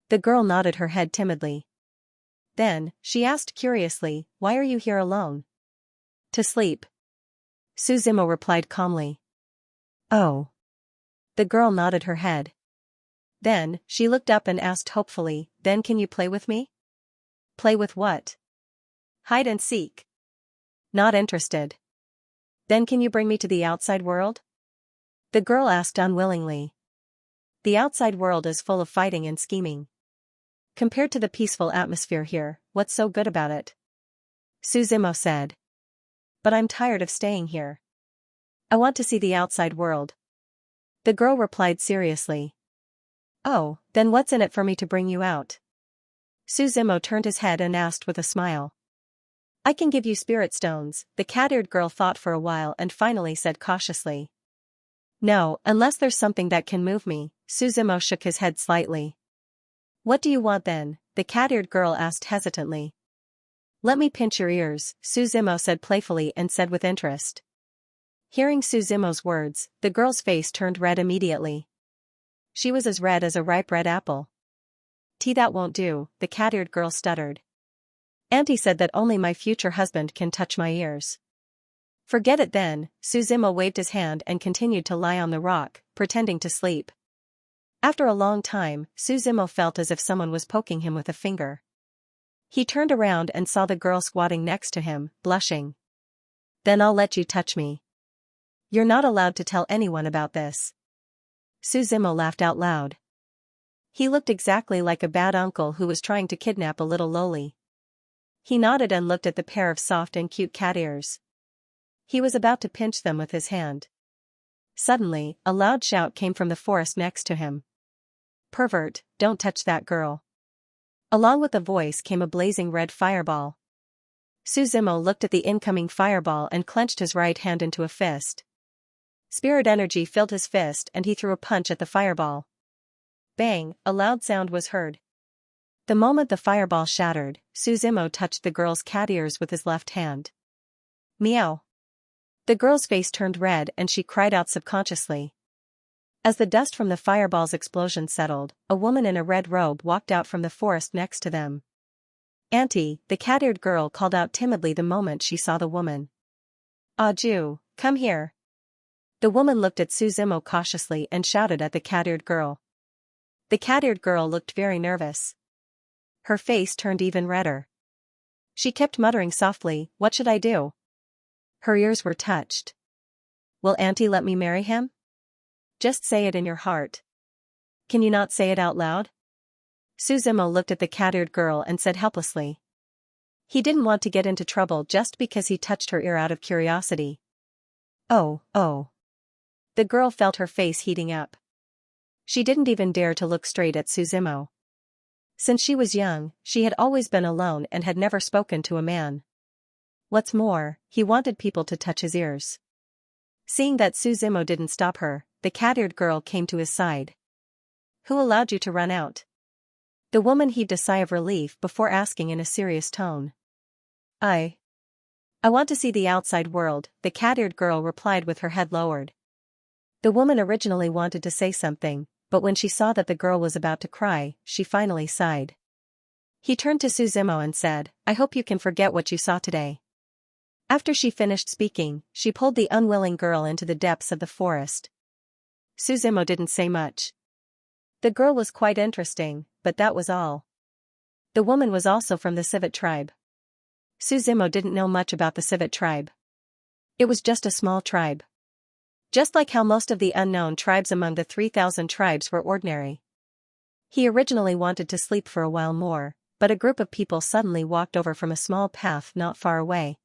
The girl nodded her head timidly. Then, she asked curiously, "Why are you here alone?" "To sleep." Suzimo replied calmly. "Oh." The girl nodded her head. Then, she looked up and asked hopefully, "Then can you play with me?" "Play with what?" "Hide and seek." "Not interested." "Then can you bring me to the outside world?" The girl asked unwillingly. The outside world is full of fighting and scheming. Compared to the peaceful atmosphere here, what's so good about it? Suzimo said. "But I'm tired of staying here. I want to see the outside world." The girl replied seriously. "Oh, then what's in it for me to bring you out?" Suzimo turned his head and asked with a smile. "I can give you spirit stones." The cat-eared girl thought for a while and finally said cautiously. "No, unless there's something that can move me." Suzimo shook his head slightly. "What do you want then?" the cat-eared girl asked hesitantly. "Let me pinch your ears," Suzimo said playfully and said with interest. Hearing Suzimo's words, the girl's face turned red immediately. She was as red as a ripe red apple. That won't do," the cat-eared girl stuttered. "Auntie said that only my future husband can touch my ears." "Forget it then." Suzimo waved his hand and continued to lie on the rock, pretending to sleep. After a long time, Suzimo felt as if someone was poking him with a finger. He turned around and saw the girl squatting next to him, blushing. "Then I'll let you touch me." "You're not allowed to tell anyone about this." Suzimo laughed out loud. He looked exactly like a bad uncle who was trying to kidnap a little loli. He nodded and looked at the pair of soft and cute cat ears. He was about to pinch them with his hand. Suddenly, a loud shout came from the forest next to him. "Pervert, don't touch that girl." Along with the voice came a blazing red fireball. Suzimo looked at the incoming fireball and clenched his right hand into a fist. Spirit energy filled his fist and he threw a punch at the fireball. Bang, a loud sound was heard. The moment the fireball shattered, Suzimo touched the girl's cat ears with his left hand. Meow. The girl's face turned red and she cried out subconsciously. As the dust from the fireball's explosion settled, a woman in a red robe walked out from the forest next to them. Auntie, the cat-eared girl called out timidly the moment she saw the woman. Ju, come here. The woman looked at Suzimo cautiously and shouted at the cat-eared girl. The cat-eared girl looked very nervous. Her face turned even redder. She kept muttering softly, "What should I do?" Her ears were touched. "Will Auntie let me marry him?" "Just say it in your heart. Can you not say it out loud?" Suzimo looked at the cat-eared girl and said helplessly. He didn't want to get into trouble just because he touched her ear out of curiosity. Oh. The girl felt her face heating up. She didn't even dare to look straight at Suzimo. Since she was young, she had always been alone and had never spoken to a man. What's more, he wanted people to touch his ears. Seeing that Suzimo didn't stop her, the cat-eared girl came to his side. "Who allowed you to run out?" The woman heaved a sigh of relief before asking in a serious tone. I want to see the outside world," the cat-eared girl replied with her head lowered. The woman originally wanted to say something, but when she saw that the girl was about to cry, she finally sighed. He turned to Suzimo and said, "I hope you can forget what you saw today." After she finished speaking, she pulled the unwilling girl into the depths of the forest. Suzimo didn't say much. The girl was quite interesting, but that was all. The woman was also from the Civet tribe. Suzimo didn't know much about the Civet tribe. It was just a small tribe. Just like how most of the unknown tribes among the 3,000 tribes were ordinary. He originally wanted to sleep for a while more, but a group of people suddenly walked over from a small path not far away.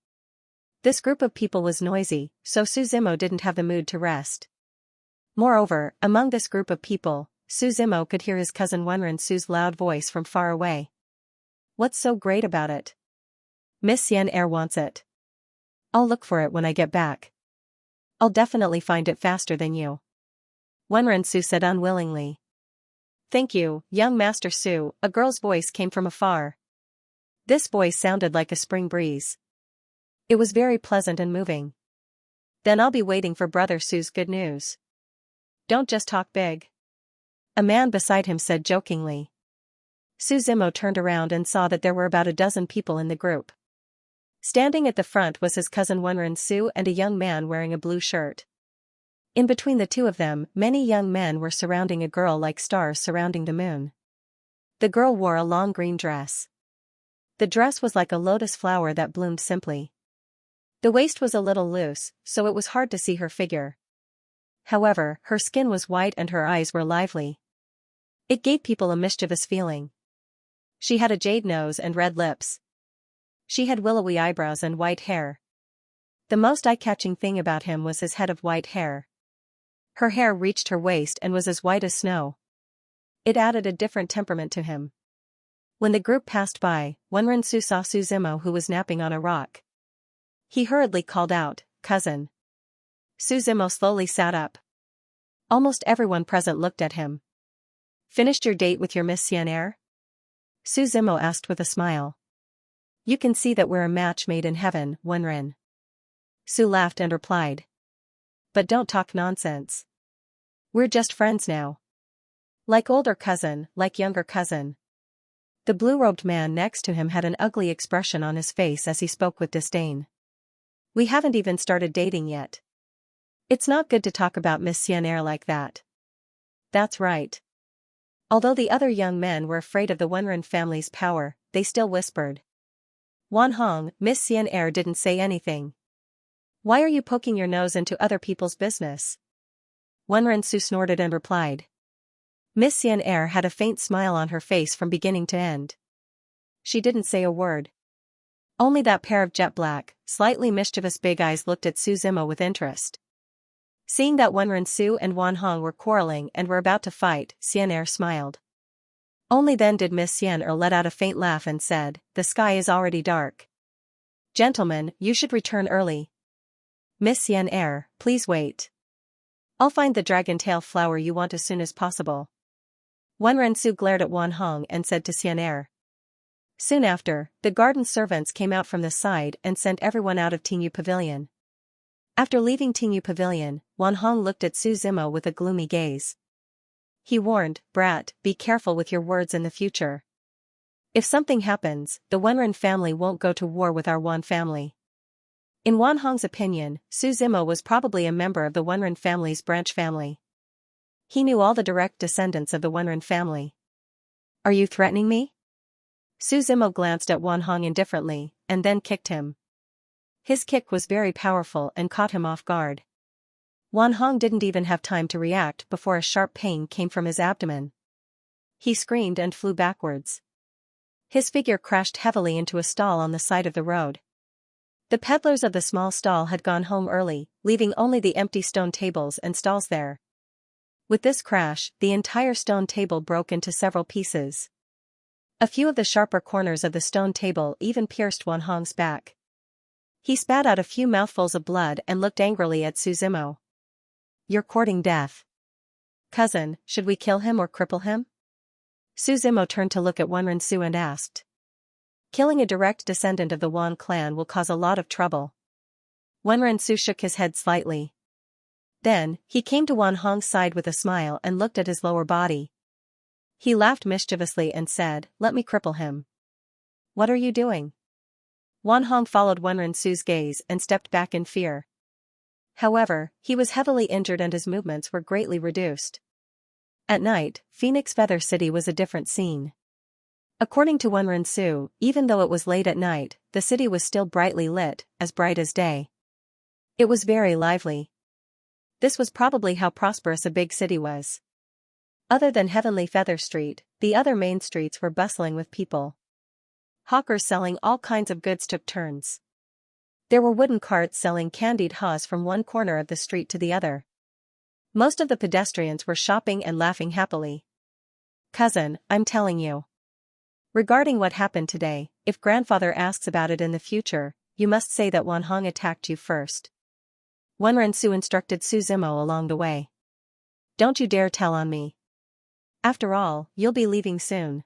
This group of people was noisy, so Suzimo didn't have the mood to rest. Moreover, among this group of people, Suzimo could hear his cousin Wenren-su's loud voice from far away. "What's so great about it? Miss Xianxia wants it. I'll look for it when I get back. I'll definitely find it faster than you," Wenren-su said unwillingly. "Thank you, young Master Su," a girl's voice came from afar. This voice sounded like a spring breeze. It was very pleasant and moving. "Then I'll be waiting for Brother Su's good news. Don't just talk big," a man beside him said jokingly. Suzimo turned around and saw that there were about a dozen people in the group. Standing at the front was his cousin Wenren-su and a young man wearing a blue shirt. In between the two of them, many young men were surrounding a girl like stars surrounding the moon. The girl wore a long green dress. The dress was like a lotus flower that bloomed simply. The waist was a little loose, so it was hard to see her figure. However, her skin was white and her eyes were lively. It gave people a mischievous feeling. She had a jade nose and red lips. She had willowy eyebrows and white hair. The most eye-catching thing about him was his head of white hair. Her hair reached her waist and was as white as snow. It added a different temperament to him. When the group passed by, Wenren-su saw Suzimo who was napping on a rock. He hurriedly called out, "Cousin." Suzimo slowly sat up. Almost everyone present looked at him. "Finished your date with your Miss Xianxia?" Suzimo asked with a smile. "You can see that we're a match made in heaven, Wenren." Su laughed and replied. "But don't talk nonsense. We're just friends now. Like older cousin, like younger cousin." The blue-robed man next to him had an ugly expression on his face as he spoke with disdain. "We haven't even started dating yet. It's not good to talk about Miss Xianxia like that." "That's right." Although the other young men were afraid of the Wenren family's power, they still whispered. "Wan Hong, Miss Xianxia didn't say anything. Why are you poking your nose into other people's business?" Wenren-su snorted and replied. Miss Xianxia had a faint smile on her face from beginning to end. She didn't say a word. Only that pair of jet black, slightly mischievous big eyes looked at Suzimo with interest. Seeing that Wenren-su and Wan Hong were quarreling and were about to fight, Xianxia smiled. Only then did Miss Xianxia let out a faint laugh and said, "The sky is already dark. Gentlemen, you should return early. Miss Xianxia, please wait." I'll find the dragon tail flower you want as soon as possible. Wenren-su glared at Wan Hong and said to Xian'er. Soon after, the garden servants came out from the side and sent everyone out of Tingyu Pavilion. After leaving Tingyu Pavilion, Wan Hong looked at Su Zimo with a gloomy gaze. He warned, "Brat, be careful with your words in the future. If something happens, the Wenren family won't go to war with our Wan family." In Wan Hong's opinion, Su Zimo was probably a member of the Wenren family's branch family. He knew all the direct descendants of the Wenren family. "Are you threatening me?" Su Zimo glanced at Wan Hong indifferently, and then kicked him. His kick was very powerful and caught him off guard. Wan Hong didn't even have time to react before a sharp pain came from his abdomen. He screamed and flew backwards. His figure crashed heavily into a stall on the side of the road. The peddlers of the small stall had gone home early, leaving only the empty stone tables and stalls there. With this crash, the entire stone table broke into several pieces. A few of the sharper corners of the stone table even pierced Wan Hong's back. He spat out a few mouthfuls of blood and looked angrily at Su Zimo. "You're courting death. Cousin, should we kill him or cripple him?" Su Zimo turned to look at Wenren-su and asked. "Killing a direct descendant of the Wan clan will cause a lot of trouble." Wenren-su shook his head slightly. Then, he came to Wan Hong's side with a smile and looked at his lower body. He laughed mischievously and said, "Let me cripple him." "What are you doing?" Wan Hong followed Wenren-su's gaze and stepped back in fear. However, he was heavily injured and his movements were greatly reduced. At night, Phoenix Feather City was a different scene. According to Wenren-su, even though it was late at night, the city was still brightly lit, as bright as day. It was very lively. This was probably how prosperous a big city was. Other than Heavenly Feather Street, the other main streets were bustling with people. Hawkers selling all kinds of goods took turns. There were wooden carts selling candied haws from one corner of the street to the other. Most of the pedestrians were shopping and laughing happily. "Cousin, I'm telling you. Regarding what happened today, if grandfather asks about it in the future, you must say that Wan Hong attacked you first." Wenren-su instructed Su Zimo along the way. "Don't you dare tell on me. After all, you'll be leaving soon.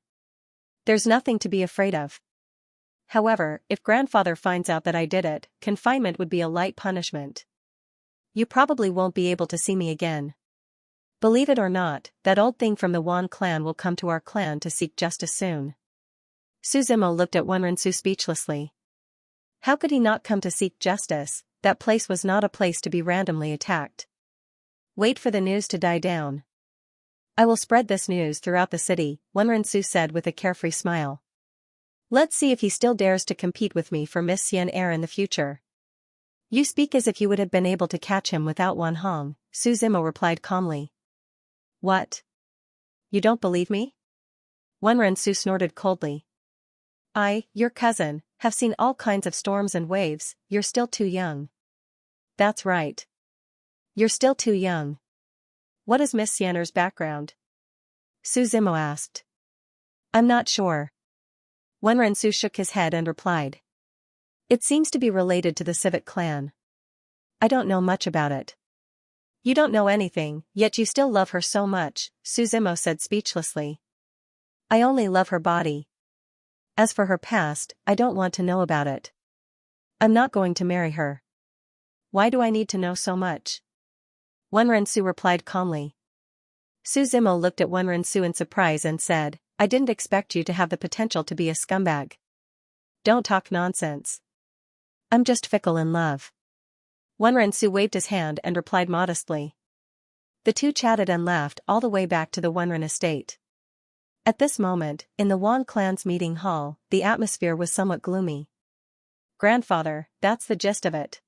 There's nothing to be afraid of. However, if grandfather finds out that I did it, confinement would be a light punishment. You probably won't be able to see me again. Believe it or not, that old thing from the Wan clan will come to our clan to seek justice soon." Su Zimo looked at Wenren-su speechlessly. How could he not come to seek justice? That place was not a place to be randomly attacked. "Wait for the news to die down. I will spread this news throughout the city," Wenren-su said with a carefree smile. "Let's see if he still dares to compete with me for Miss Xian'er in the future." "You speak as if you would have been able to catch him without Wan Hong," Su Zimo replied calmly. "What? You don't believe me?" Wenren-su snorted coldly. Your cousin, have seen all kinds of storms and waves. You're still too young." "That's right. You're still too young. What is Miss Xian'er's background?" Su Zimo asked. "I'm not sure." Wenren-su shook his head and replied. "It seems to be related to the Civet clan. I don't know much about it." "You don't know anything, yet you still love her so much," Su Zimo said speechlessly. "I only love her body. As for her past, I don't want to know about it. I'm not going to marry her." "Why do I need to know so much?" Wenren-su replied calmly. Su Zimo looked at Wenren-su in surprise and said, "I didn't expect you to have the potential to be a scumbag." "Don't talk nonsense. I'm just fickle in love." Wenren-su waved his hand and replied modestly. The two chatted and laughed all the way back to the Wenren estate. At this moment, in the Wan clan's meeting hall, the atmosphere was somewhat gloomy. "Grandfather, that's the gist of it."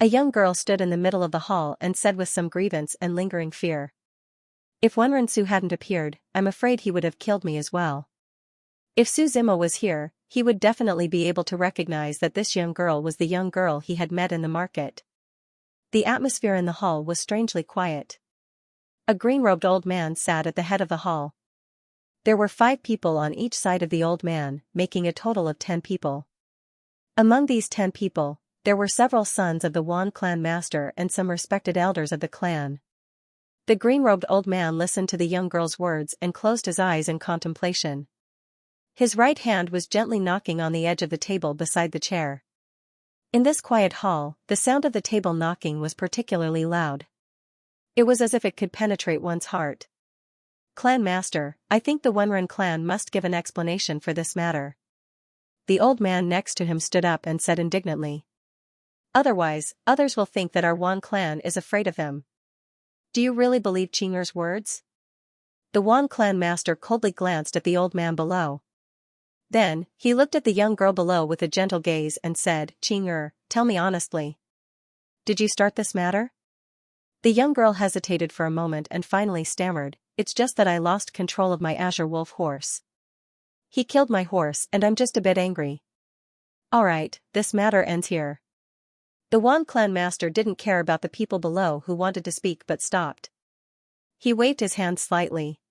A young girl stood in the middle of the hall and said with some grievance and lingering fear. "If Wenren-su hadn't appeared, I'm afraid he would have killed me as well." If Su Zimo was here, he would definitely be able to recognize that this young girl was the young girl he had met in the market. The atmosphere in the hall was strangely quiet. A green-robed old man sat at the head of the hall. There were 5 people on each side of the old man, making a total of 10 people. Among these 10 people, there were several sons of the Wan clan master and some respected elders of the clan. The green-robed old man listened to the young girl's words and closed his eyes in contemplation. His right hand was gently knocking on the edge of the table beside the chair. In this quiet hall, the sound of the table knocking was particularly loud. It was as if it could penetrate one's heart. "Clan Master, I think the Wenren clan must give an explanation for this matter." The old man next to him stood up and said indignantly. "Otherwise, others will think that our Wan clan is afraid of him." "Do you really believe Qing'er's words?" The Wan clan master coldly glanced at the old man below. Then, he looked at the young girl below with a gentle gaze and said, "Qing'er, tell me honestly. Did you start this matter?" The young girl hesitated for a moment and finally stammered, "It's just that I lost control of my Azure Wolf horse. He killed my horse and I'm just a bit angry." "Alright, this matter ends here." The Wan clan master didn't care about the people below who wanted to speak but stopped. He waved his hand slightly.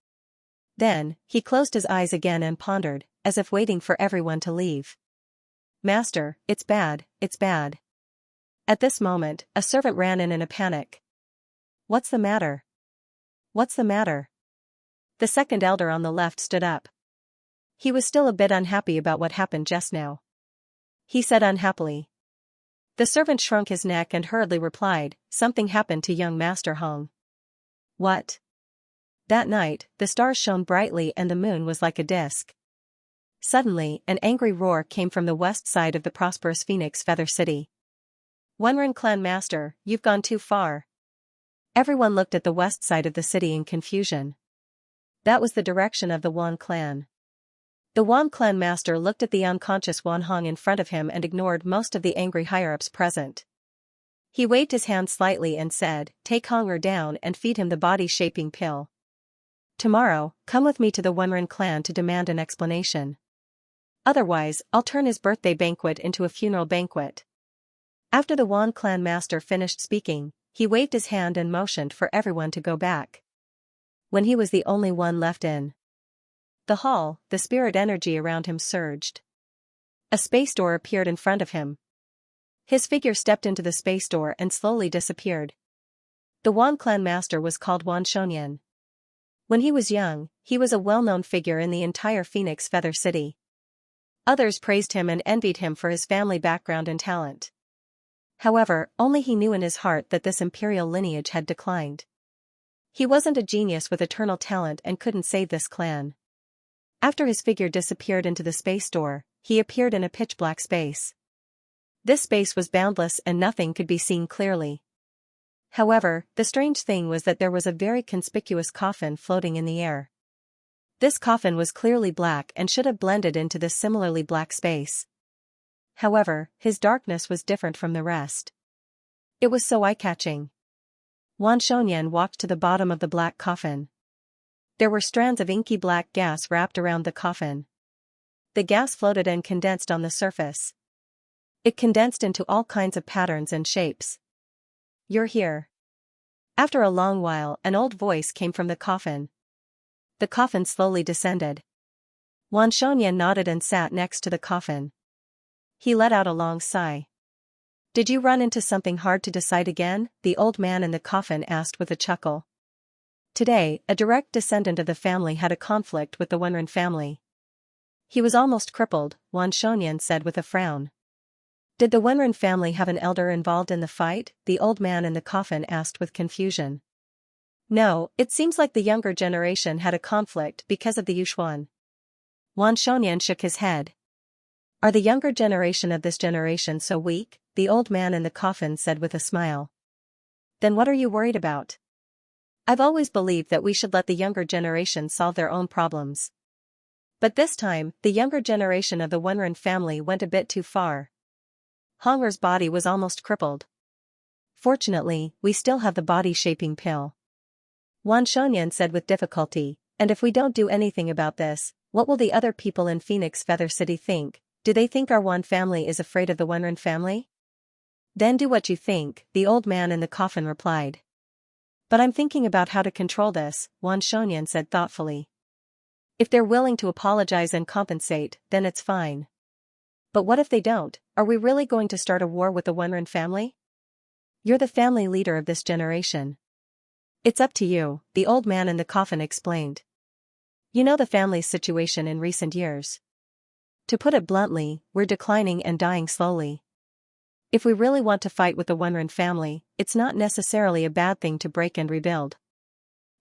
Then, he closed his eyes again and pondered, as if waiting for everyone to leave. "Master, it's bad, it's bad." At this moment, a servant ran in a panic. "What's the matter? What's the matter?" The second elder on the left stood up. He was still a bit unhappy about what happened just now. He said unhappily. The servant shrunk his neck and hurriedly replied, "Something happened to young Master Hong." "What?" That night, the stars shone brightly and the moon was like a disk. Suddenly, an angry roar came from the west side of the prosperous Phoenix Feather City. "Wenren clan master, you've gone too far." Everyone looked at the west side of the city in confusion. That was the direction of the Wan clan. The Wan clan master looked at the unconscious Wan Hong in front of him and ignored most of the angry higher-ups present. He waved his hand slightly and said, "Take Honger down and feed him the body-shaping pill. Tomorrow, come with me to the Wenren clan to demand an explanation. Otherwise, I'll turn his birthday banquet into a funeral banquet." After the Wan clan master finished speaking, he waved his hand and motioned for everyone to go back. When he was the only one left in the hall, the spirit energy around him surged. A space door appeared in front of him. His figure stepped into the space door and slowly disappeared. The Wan clan master was called Wan Shonyan. When he was young, he was a well-known figure in the entire Phoenix Feather City. Others praised him and envied him for his family background and talent. However, only he knew in his heart that this imperial lineage had declined. He wasn't a genius with eternal talent and couldn't save this clan. After his figure disappeared into the space door, he appeared in a pitch-black space. This space was boundless and nothing could be seen clearly. However, the strange thing was that there was a very conspicuous coffin floating in the air. This coffin was clearly black and should have blended into this similarly black space. However, his darkness was different from the rest. It was so eye-catching. Wan Shonyan walked to the bottom of the black coffin. There were strands of inky black gas wrapped around the coffin. The gas floated and condensed on the surface. It condensed into all kinds of patterns and shapes. "You're here." After a long while, an old voice came from the coffin. The coffin slowly descended. Wan Shonyan nodded and sat next to the coffin. He let out a long sigh. "Did you run into something hard to decide again?" the old man in the coffin asked with a chuckle. Today, a direct descendant of the family had a conflict with the Wenren family. He was almost crippled, Wan Shonyan said with a frown. "Did the Wenren family have an elder involved in the fight?" the old man in the coffin asked with confusion. "No, it seems like the younger generation had a conflict because of the Yushuan." Wan Shonyan shook his head. "Are the younger generation of this generation so weak?" the old man in the coffin said with a smile. "Then what are you worried about?" "I've always believed that we should let the younger generation solve their own problems. But this time, the younger generation of the Wenren family went a bit too far. Honger's body was almost crippled. Fortunately, we still have the body-shaping pill." Wan Shonyan said with difficulty, "And if we don't do anything about this, what will the other people in Phoenix Feather City think? Do they think our Wan family is afraid of the Wenren family?" "Then do what you think," the old man in the coffin replied. "But I'm thinking about how to control this," Wan Shonyan said thoughtfully. "If they're willing to apologize and compensate, then it's fine. But what if they don't? Are we really going to start a war with the Wenren family? You're the family leader of this generation. It's up to you, the old man in the coffin explained. You know the family's situation in recent years. To put it bluntly, we're declining and dying slowly. If we really want to fight with the Wenren family, it's not necessarily a bad thing to break and rebuild.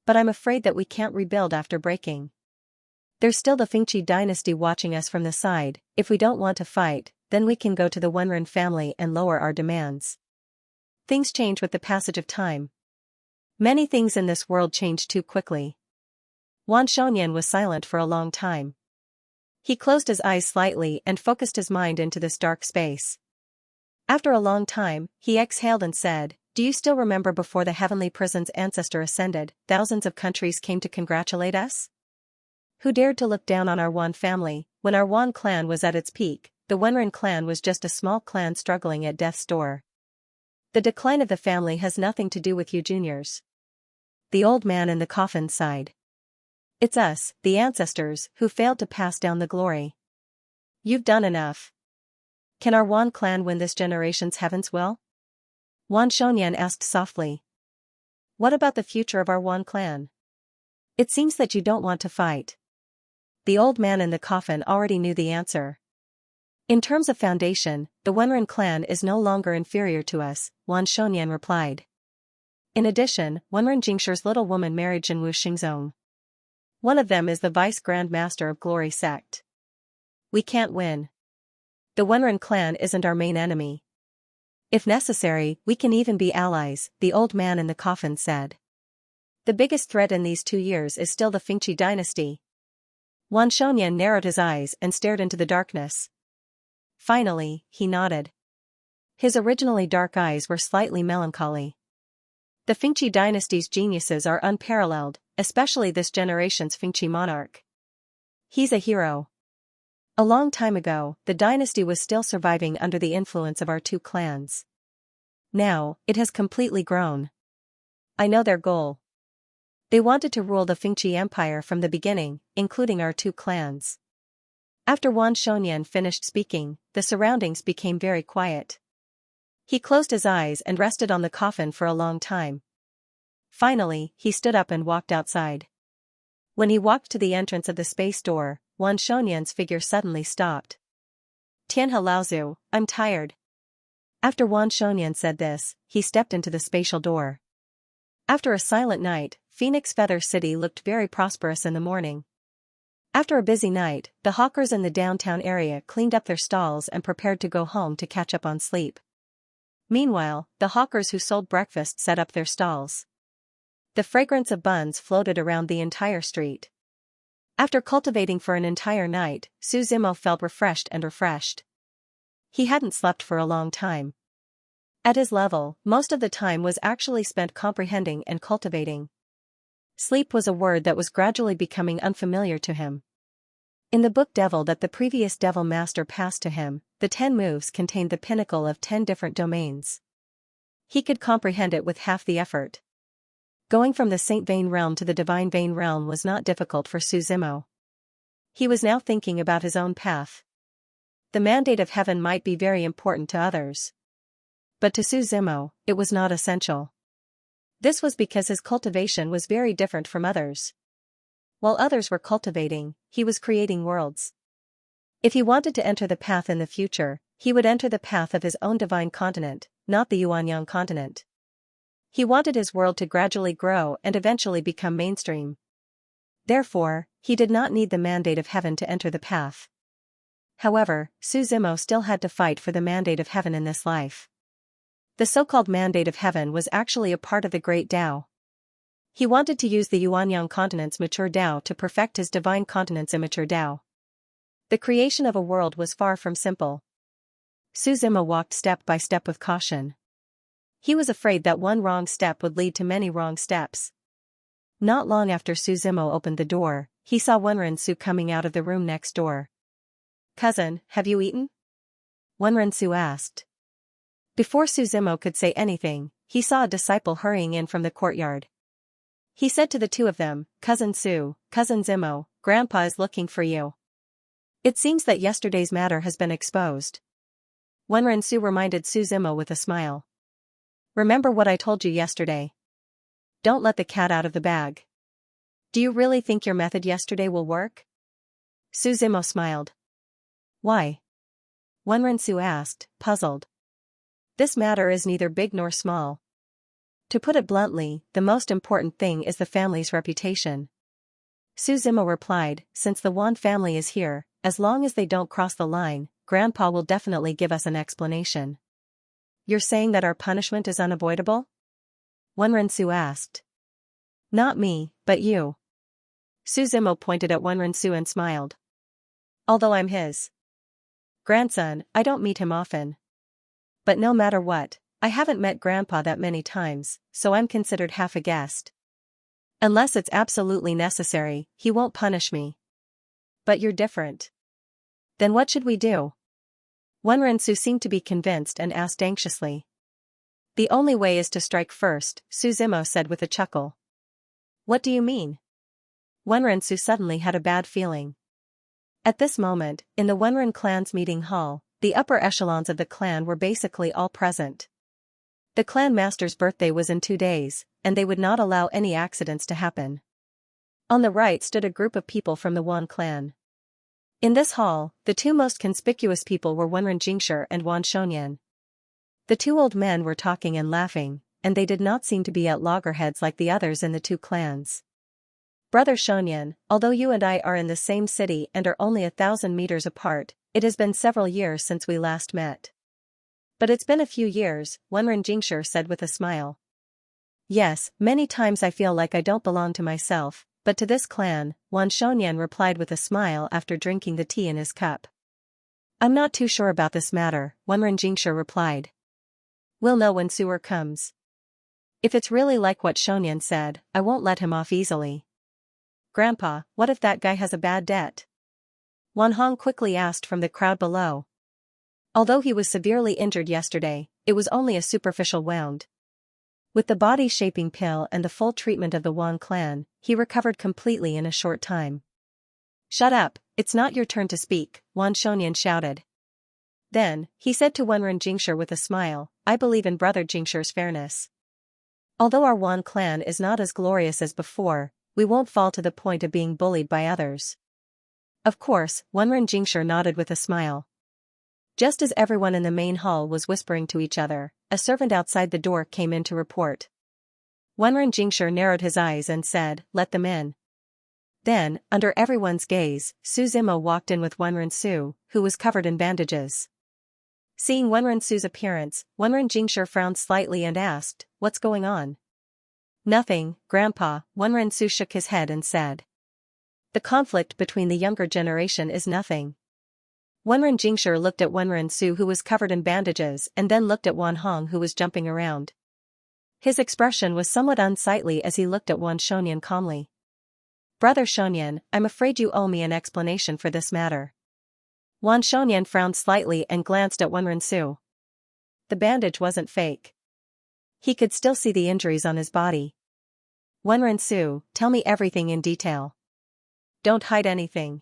But I'm afraid that we can't rebuild after breaking. There's still the Fengqi dynasty watching us from the side. If we don't want to fight, then we can go to the Wenren family and lower our demands. Things change with the passage of time. Many things in this world change too quickly. Wan Shonyan was silent for a long time. He closed his eyes slightly and focused his mind into this dark space. After a long time, he exhaled and said, "Do you still remember before the heavenly prison's ancestor ascended, thousands of countries came to congratulate us? Who dared to look down on our Wan family? When our Wan clan was at its peak, the Wenren clan was just a small clan struggling at death's door. The decline of the family has nothing to do with you juniors." The old man in the coffin sighed. "It's us, the ancestors, who failed to pass down the glory. You've done enough. Can our Wan clan win this generation's heaven's will?" Wan Shonyan asked softly. "What about the future of our Wan clan? It seems that you don't want to fight." The old man in the coffin already knew the answer. "In terms of foundation, the Wenren clan is no longer inferior to us," Wan Shonyan replied. "In addition, Wenren Jingshi's little woman married Jinwu Xingzong. One of them is the vice grand master of Glory sect. We can't win. The Wenren clan isn't our main enemy. If necessary, we can even be allies," the old man in the coffin said. "The biggest threat in these 2 years is still the Fengqi dynasty." Wan Shonyan narrowed his eyes and stared into the darkness. Finally, he nodded. His originally dark eyes were slightly melancholy. "The Fengqi dynasty's geniuses are unparalleled, especially this generation's Fengqi monarch. He's a hero. A long time ago, the dynasty was still surviving under the influence of our 2 clans. Now, it has completely grown. I know their goal. They wanted to rule the Fengqi Empire from the beginning, including our 2 clans." After Wan Shonyan finished speaking, the surroundings became very quiet. He closed his eyes and rested on the coffin for a long time. Finally, he stood up and walked outside. When he walked to the entrance of the space door, Wan Shonyan's figure suddenly stopped. "Tianhe Laozu, I'm tired." After Wan Shonyan said this, he stepped into the spatial door. After a silent night, Phoenix Feather City looked very prosperous in the morning. After a busy night, the hawkers in the downtown area cleaned up their stalls and prepared to go home to catch up on sleep. Meanwhile, the hawkers who sold breakfast set up their stalls. The fragrance of buns floated around the entire street. After cultivating for an entire night, Su Zimo felt refreshed. He hadn't slept for a long time. At his level, most of the time was actually spent comprehending and cultivating. Sleep was a word that was gradually becoming unfamiliar to him. In the book Devil that the previous Devil Master passed to him, the 10 moves contained the pinnacle of 10 different domains. He could comprehend it with half the effort. Going from the Saint Vein realm to the Divine Vein realm was not difficult for Su Zimo. He was now thinking about his own path. The mandate of heaven might be very important to others. But to Su Zimo, it was not essential. This was because his cultivation was very different from others. While others were cultivating, he was creating worlds. If he wanted to enter the path in the future, he would enter the path of his own divine continent, not the Yuanyang continent. He wanted his world to gradually grow and eventually become mainstream. Therefore, he did not need the mandate of heaven to enter the path. However, Su Zimo still had to fight for the mandate of heaven in this life. The so-called mandate of heaven was actually a part of the Great Tao. He wanted to use the Yuanyang continent's mature Tao to perfect his divine continent's immature Tao. The creation of a world was far from simple. Su Zimo walked step by step with caution. He was afraid that one wrong step would lead to many wrong steps. Not long after Su Zimo opened the door, he saw Wenren Su coming out of the room next door. "Cousin, have you eaten?" Wenren Su asked. Before Su Zimo could say anything, he saw a disciple hurrying in from the courtyard. He said to the 2 of them, "Cousin Su, Cousin Zimo, Grandpa is looking for you. It seems that yesterday's matter has been exposed." Wenren Su reminded Su Zimo with a smile. "Remember what I told you yesterday. don't let the cat out of the bag. Do you really think your method yesterday will work? Su Zimo smiled. Why? Wenren-su asked, puzzled. This matter is neither big nor small. To put it bluntly, the most important thing is the family's reputation. Su Zimo replied, since the Wan family is here, as long as they don't cross the line, Grandpa will definitely give us an explanation. You're saying that our punishment is unavoidable? Wenren-su asked. Not me, but you. Su Zimo pointed at Wenren-su and smiled. Although I'm his grandson, I don't meet him often. But no matter what, I haven't met Grandpa that many times, so I'm considered half a guest. Unless it's absolutely necessary, he won't punish me. But you're different. Then what should we do? Wenren-su seemed to be convinced and asked anxiously. The only way is to strike first, Su Zimo said with a chuckle. What do you mean? Wenren-su suddenly had a bad feeling. At this moment, in the Wenren clan's meeting hall, the upper echelons of the clan were basically all present. The clan master's birthday was in 2 days, and they would not allow any accidents to happen. On the right stood a group of people from the Wan clan. In this hall, the 2 most conspicuous people were Wenren Jingshi and Wan Shonyan. The 2 old men were talking and laughing, and they did not seem to be at loggerheads like the others in the 2 clans. Brother Shonyan, although you and I are in the same city and are only 1,000 meters apart, it has been several years since we last met. But it's been a few years, Wenren Jingshi said with a smile. Yes, many times I feel like I don't belong to myself, but to this clan, Wan Shonyan replied with a smile after drinking the tea in his cup. I'm not too sure about this matter, Wenren Jingshi replied. We'll know when Sewer comes. If it's really like what Shonyan said, I won't let him off easily. Grandpa, what if that guy has a bad debt? Wan Hong quickly asked from the crowd below. Although he was severely injured yesterday, it was only a superficial wound. With the body-shaping pill and the full treatment of the Wan clan, he recovered completely in a short time. Shut up, it's not your turn to speak, Wan Shonyan shouted. Then, he said to Wenren Jingshi with a smile, I believe in Brother Jingshi's fairness. Although our Wan clan is not as glorious as before, we won't fall to the point of being bullied by others. Of course, Wenren Jingshi nodded with a smile. Just as everyone in the main hall was whispering to each other, a servant outside the door came in to report. Wenren Jingshi narrowed his eyes and said, let them in. Then, under everyone's gaze, Su Zimo walked in with Wenren-su, who was covered in bandages. Seeing Wenren-su's appearance, Wenren Jingshi frowned slightly and asked, what's going on? Nothing, Grandpa, Wenren-su shook his head and said. The conflict between the younger generation is nothing. Wenren Jingshi looked at Wenren-su who was covered in bandages and then looked at Wan Hong who was jumping around. His expression was somewhat unsightly as he looked at Wan Shonyan calmly. Brother Shonyan, I'm afraid you owe me an explanation for this matter. Wan Shonyan frowned slightly and glanced at Wenren-su. The bandage wasn't fake. He could still see the injuries on his body. Wenren-su, tell me everything in detail. Don't hide anything.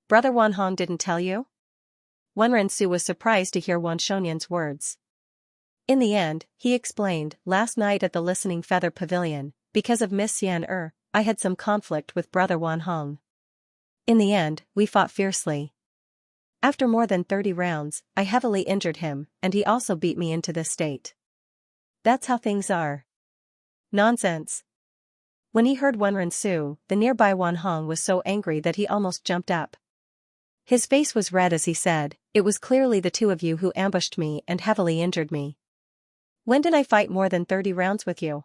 Brother Wan Hong didn't tell you? Wenren-su was surprised to hear Wan Shonyan's words. In the end, he explained, last night at the Listening Feather Pavilion, because of Miss Xian, I had some conflict with Brother Wan Hong. In the end, we fought fiercely. After more than 30 rounds, I heavily injured him, and he also beat me into this state. That's how things are. Nonsense. When he heard Wenren-su, the nearby Wan Hong was so angry that he almost jumped up. His face was red as he said, it was clearly the 2 of you who ambushed me and heavily injured me. When did I fight more than 30 rounds with you?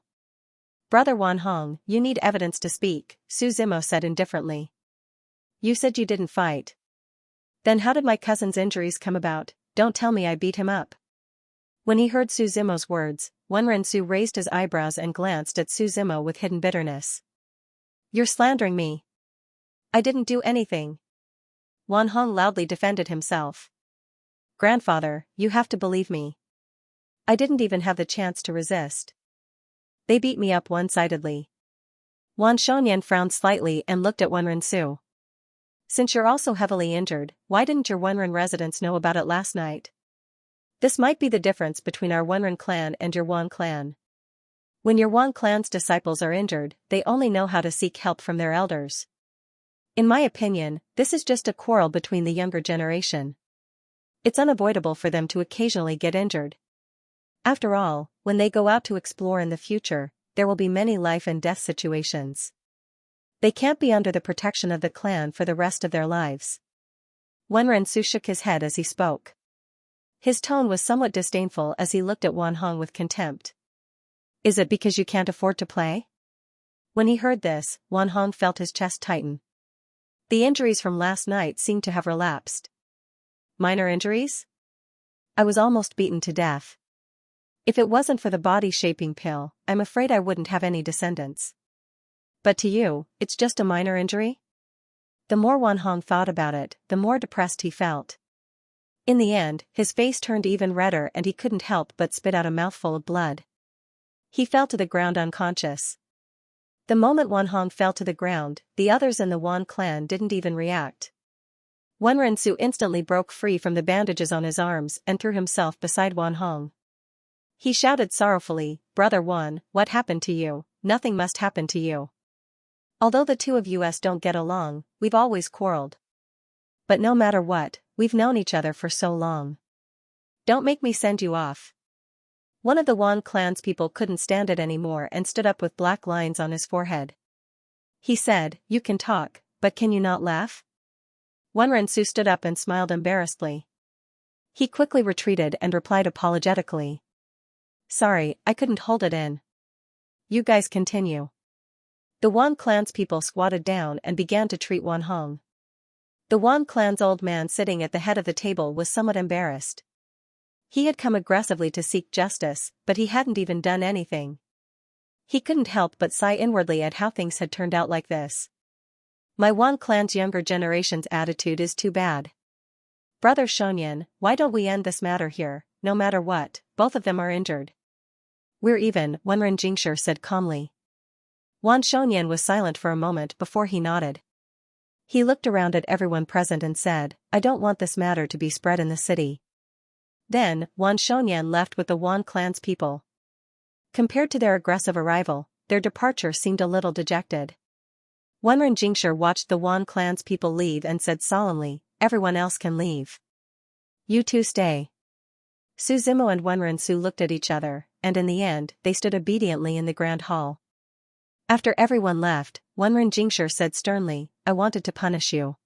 Brother Wan Hong, you need evidence to speak, Su Zimo said indifferently. You said you didn't fight. Then how did my cousin's injuries come about? Don't tell me I beat him up. When he heard Su Zimo's words, Wenren-su raised his eyebrows and glanced at Su Zimo with hidden bitterness. You're slandering me. I didn't do anything. Wan Hong loudly defended himself. Grandfather, you have to believe me. I didn't even have the chance to resist. They beat me up one-sidedly. Wan Shonyan frowned slightly and looked at Wenren-su. Since you're also heavily injured, why didn't your Wenren residents know about it last night? This might be the difference between our Wenren clan and your Wan clan. When your Wan clan's disciples are injured, they only know how to seek help from their elders. In my opinion, this is just a quarrel between the younger generation. It's unavoidable for them to occasionally get injured. After all, when they go out to explore in the future, there will be many life and death situations. They can't be under the protection of the clan for the rest of their lives. Wenren-su shook his head as he spoke. His tone was somewhat disdainful as he looked at Wan Hong with contempt. Is it because you can't afford to play? When he heard this, Wan Hong felt his chest tighten. The injuries from last night seemed to have relapsed. Minor injuries? I was almost beaten to death. If it wasn't for the body-shaping pill, I'm afraid I wouldn't have any descendants. But to you, it's just a minor injury? The more Wan Hong thought about it, the more depressed he felt. In the end, his face turned even redder and he couldn't help but spit out a mouthful of blood. He fell to the ground unconscious. The moment Wan Hong fell to the ground, the others in the Wan clan didn't even react. Wenren-su instantly broke free from the bandages on his arms and threw himself beside Wan Hong. He shouted sorrowfully, "Brother Wan, what happened to you? Nothing must happen to you. Although the two of us don't get along, we've always quarreled. But no matter what, we've known each other for so long. Don't make me send you off." One of the Wan clan's people couldn't stand it anymore and stood up with black lines on his forehead. He said, "You can talk, but can you not laugh?" Wenren-su stood up and smiled embarrassedly. He quickly retreated and replied apologetically. "Sorry, I couldn't hold it in. You guys continue." The Wan clan's people squatted down and began to treat Wan Hong. The Wan clan's old man sitting at the head of the table was somewhat embarrassed. He had come aggressively to seek justice, but he hadn't even done anything. He couldn't help but sigh inwardly at how things had turned out like this. My Wan clan's younger generation's attitude is too bad. Brother Shonyan, why don't we end this matter here? No matter what, both of them are injured. We're even, Wenren Jingshi said calmly. Wan Shonyan was silent for a moment before he nodded. He looked around at everyone present and said, I don't want this matter to be spread in the city. Then, Wan Shonyan left with the Wan clan's people. Compared to their aggressive arrival, their departure seemed a little dejected. Wenren Jingshi watched the Wan clan's people leave and said solemnly, everyone else can leave. You two stay. Su Zimo and Wenren-su looked at each other, and in the end, they stood obediently in the grand hall. After everyone left, Wenren Jingshi said sternly, I wanted to punish you.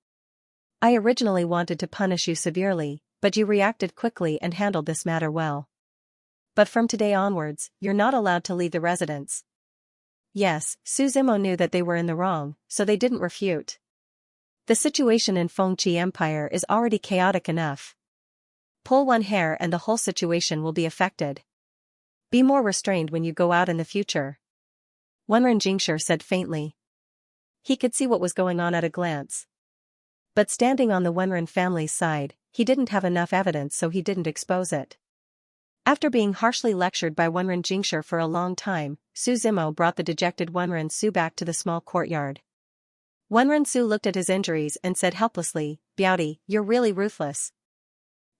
I originally wanted to punish you severely, but you reacted quickly and handled this matter well. But from today onwards, you're not allowed to leave the residence. Yes, Su Zimo knew that they were in the wrong, so they didn't refute. The situation in Fengqi Empire is already chaotic enough. Pull one hair and the whole situation will be affected. Be more restrained when you go out in the future. Wenren Jingshi said faintly. He could see what was going on at a glance. But standing on the Wenren family's side, he didn't have enough evidence so he didn't expose it. After being harshly lectured by Wenren Jingshi for a long time, Su Zimo brought the dejected Wenren-su back to the small courtyard. Wenren-su looked at his injuries and said helplessly, Biaoty, you're really ruthless.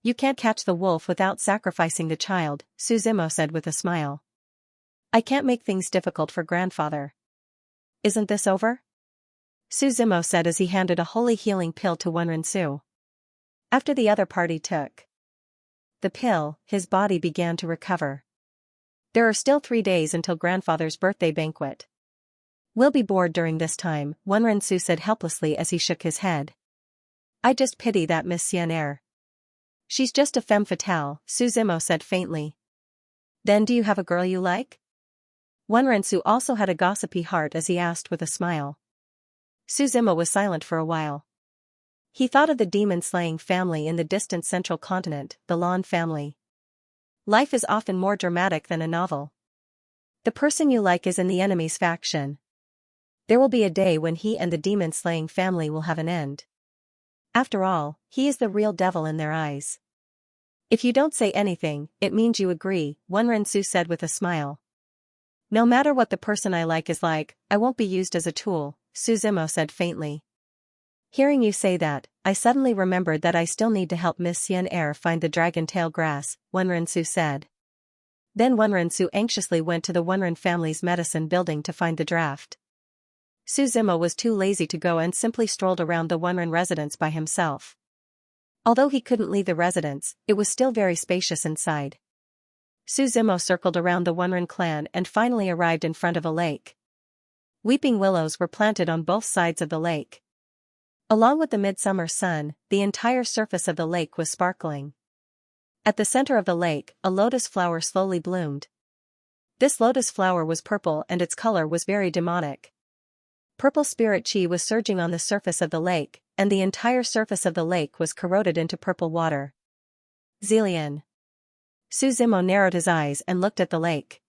You can't catch the wolf without sacrificing the child, Su Zimo said with a smile. I can't make things difficult for grandfather. Isn't this over? Su Zimo said as he handed a holy healing pill to Wenren-su. After the other party took the pill, his body began to recover. There are still 3 days until grandfather's birthday banquet. We'll be bored during this time, Wenren-su said helplessly as he shook his head. I just pity that Miss Xianxia. She's just a femme fatale, Su Zimo said faintly. Then do you have a girl you like? Wenren-su also had a gossipy heart as he asked with a smile. Su Zimo was silent for a while. He thought of the demon-slaying family in the distant central continent, the Lan family. Life is often more dramatic than a novel. The person you like is in the enemy's faction. There will be a day when he and the demon-slaying family will have an end. After all, he is the real devil in their eyes. If you don't say anything, it means you agree, Wenren-su said with a smile. No matter what the person I like is like, I won't be used as a tool, Su Zimo said faintly. Hearing you say that, I suddenly remembered that I still need to help Miss Xianxia find the dragon tail grass, Wenren-su said. Then Wenren-su anxiously went to the Wenren family's medicine building to find the draft. Su Zimo was too lazy to go and simply strolled around the Wenren residence by himself. Although he couldn't leave the residence, it was still very spacious inside. Su Zimo circled around the Wenren clan and finally arrived in front of a lake. Weeping willows were planted on both sides of the lake. Along with the midsummer sun, the entire surface of the lake was sparkling. At the center of the lake, a lotus flower slowly bloomed. This lotus flower was purple and its color was very demonic. Purple spirit chi was surging on the surface of the lake, and the entire surface of the lake was corroded into purple water. Zillion. Su Zimo narrowed his eyes and looked at the lake.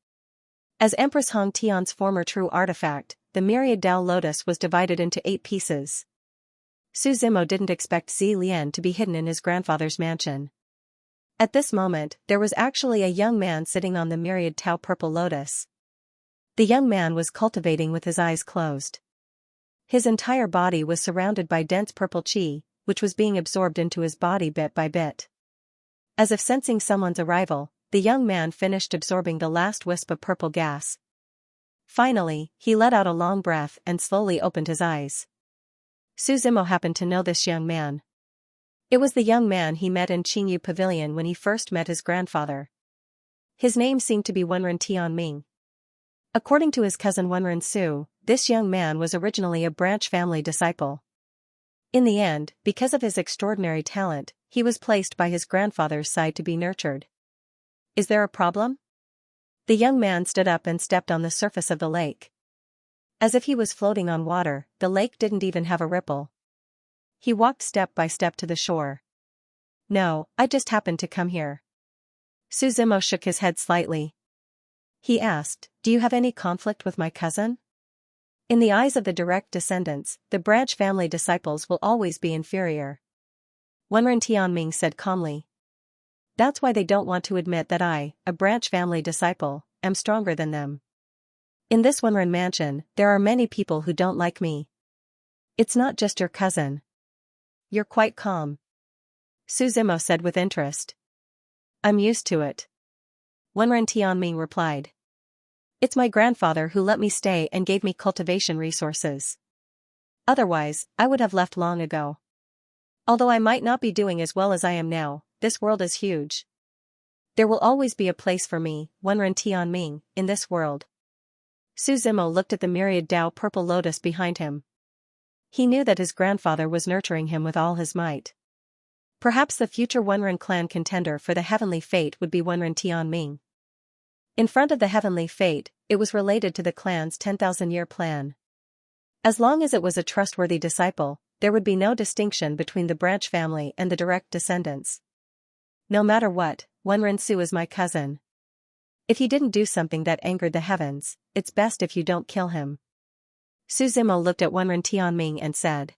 As Empress Hong Tian's former true artifact, the myriad Tao lotus was divided into 8 pieces. Su Zimo didn't expect Zillion to be hidden in his grandfather's mansion. At this moment, there was actually a young man sitting on the myriad Tao purple lotus. The young man was cultivating with his eyes closed. His entire body was surrounded by dense purple chi, which was being absorbed into his body bit by bit. As if sensing someone's arrival, the young man finished absorbing the last wisp of purple gas. Finally, he let out a long breath and slowly opened his eyes. Su Zimo happened to know this young man. It was the young man he met in Qingyu Pavilion when he first met his grandfather. His name seemed to be Wenren Tianming. According to his cousin Wenren Su, this young man was originally a branch family disciple. In the end, because of his extraordinary talent, he was placed by his grandfather's side to be nurtured. Is there a problem? The young man stood up and stepped on the surface of the lake. As if he was floating on water, the lake didn't even have a ripple. He walked step by step to the shore. No, I just happened to come here. Su Zimo shook his head slightly. He asked, do you have any conflict with my cousin? In the eyes of the direct descendants, the branch family disciples will always be inferior. Wenren Tianming said calmly. That's why they don't want to admit that I, a branch family disciple, am stronger than them. In this Wenren mansion, there are many people who don't like me. It's not just your cousin. You're quite calm. Su Zimo said with interest. I'm used to it. Wenren Tianming replied. It's my grandfather who let me stay and gave me cultivation resources. Otherwise, I would have left long ago. Although I might not be doing as well as I am now, this world is huge. There will always be a place for me, Wenren Tianming, in this world. Su Zimo looked at the myriad Tao purple lotus behind him. He knew that his grandfather was nurturing him with all his might. Perhaps the future Wenren clan contender for the heavenly fate would be Wenren Tianming. In front of the heavenly fate, it was related to the clan's 10,000-year plan. As long as it was a trustworthy disciple, there would be no distinction between the branch family and the direct descendants. No matter what, Wenren Su is my cousin. If he didn't do something that angered the heavens, it's best if you don't kill him. Su Zimo looked at Wenren Tianming and said.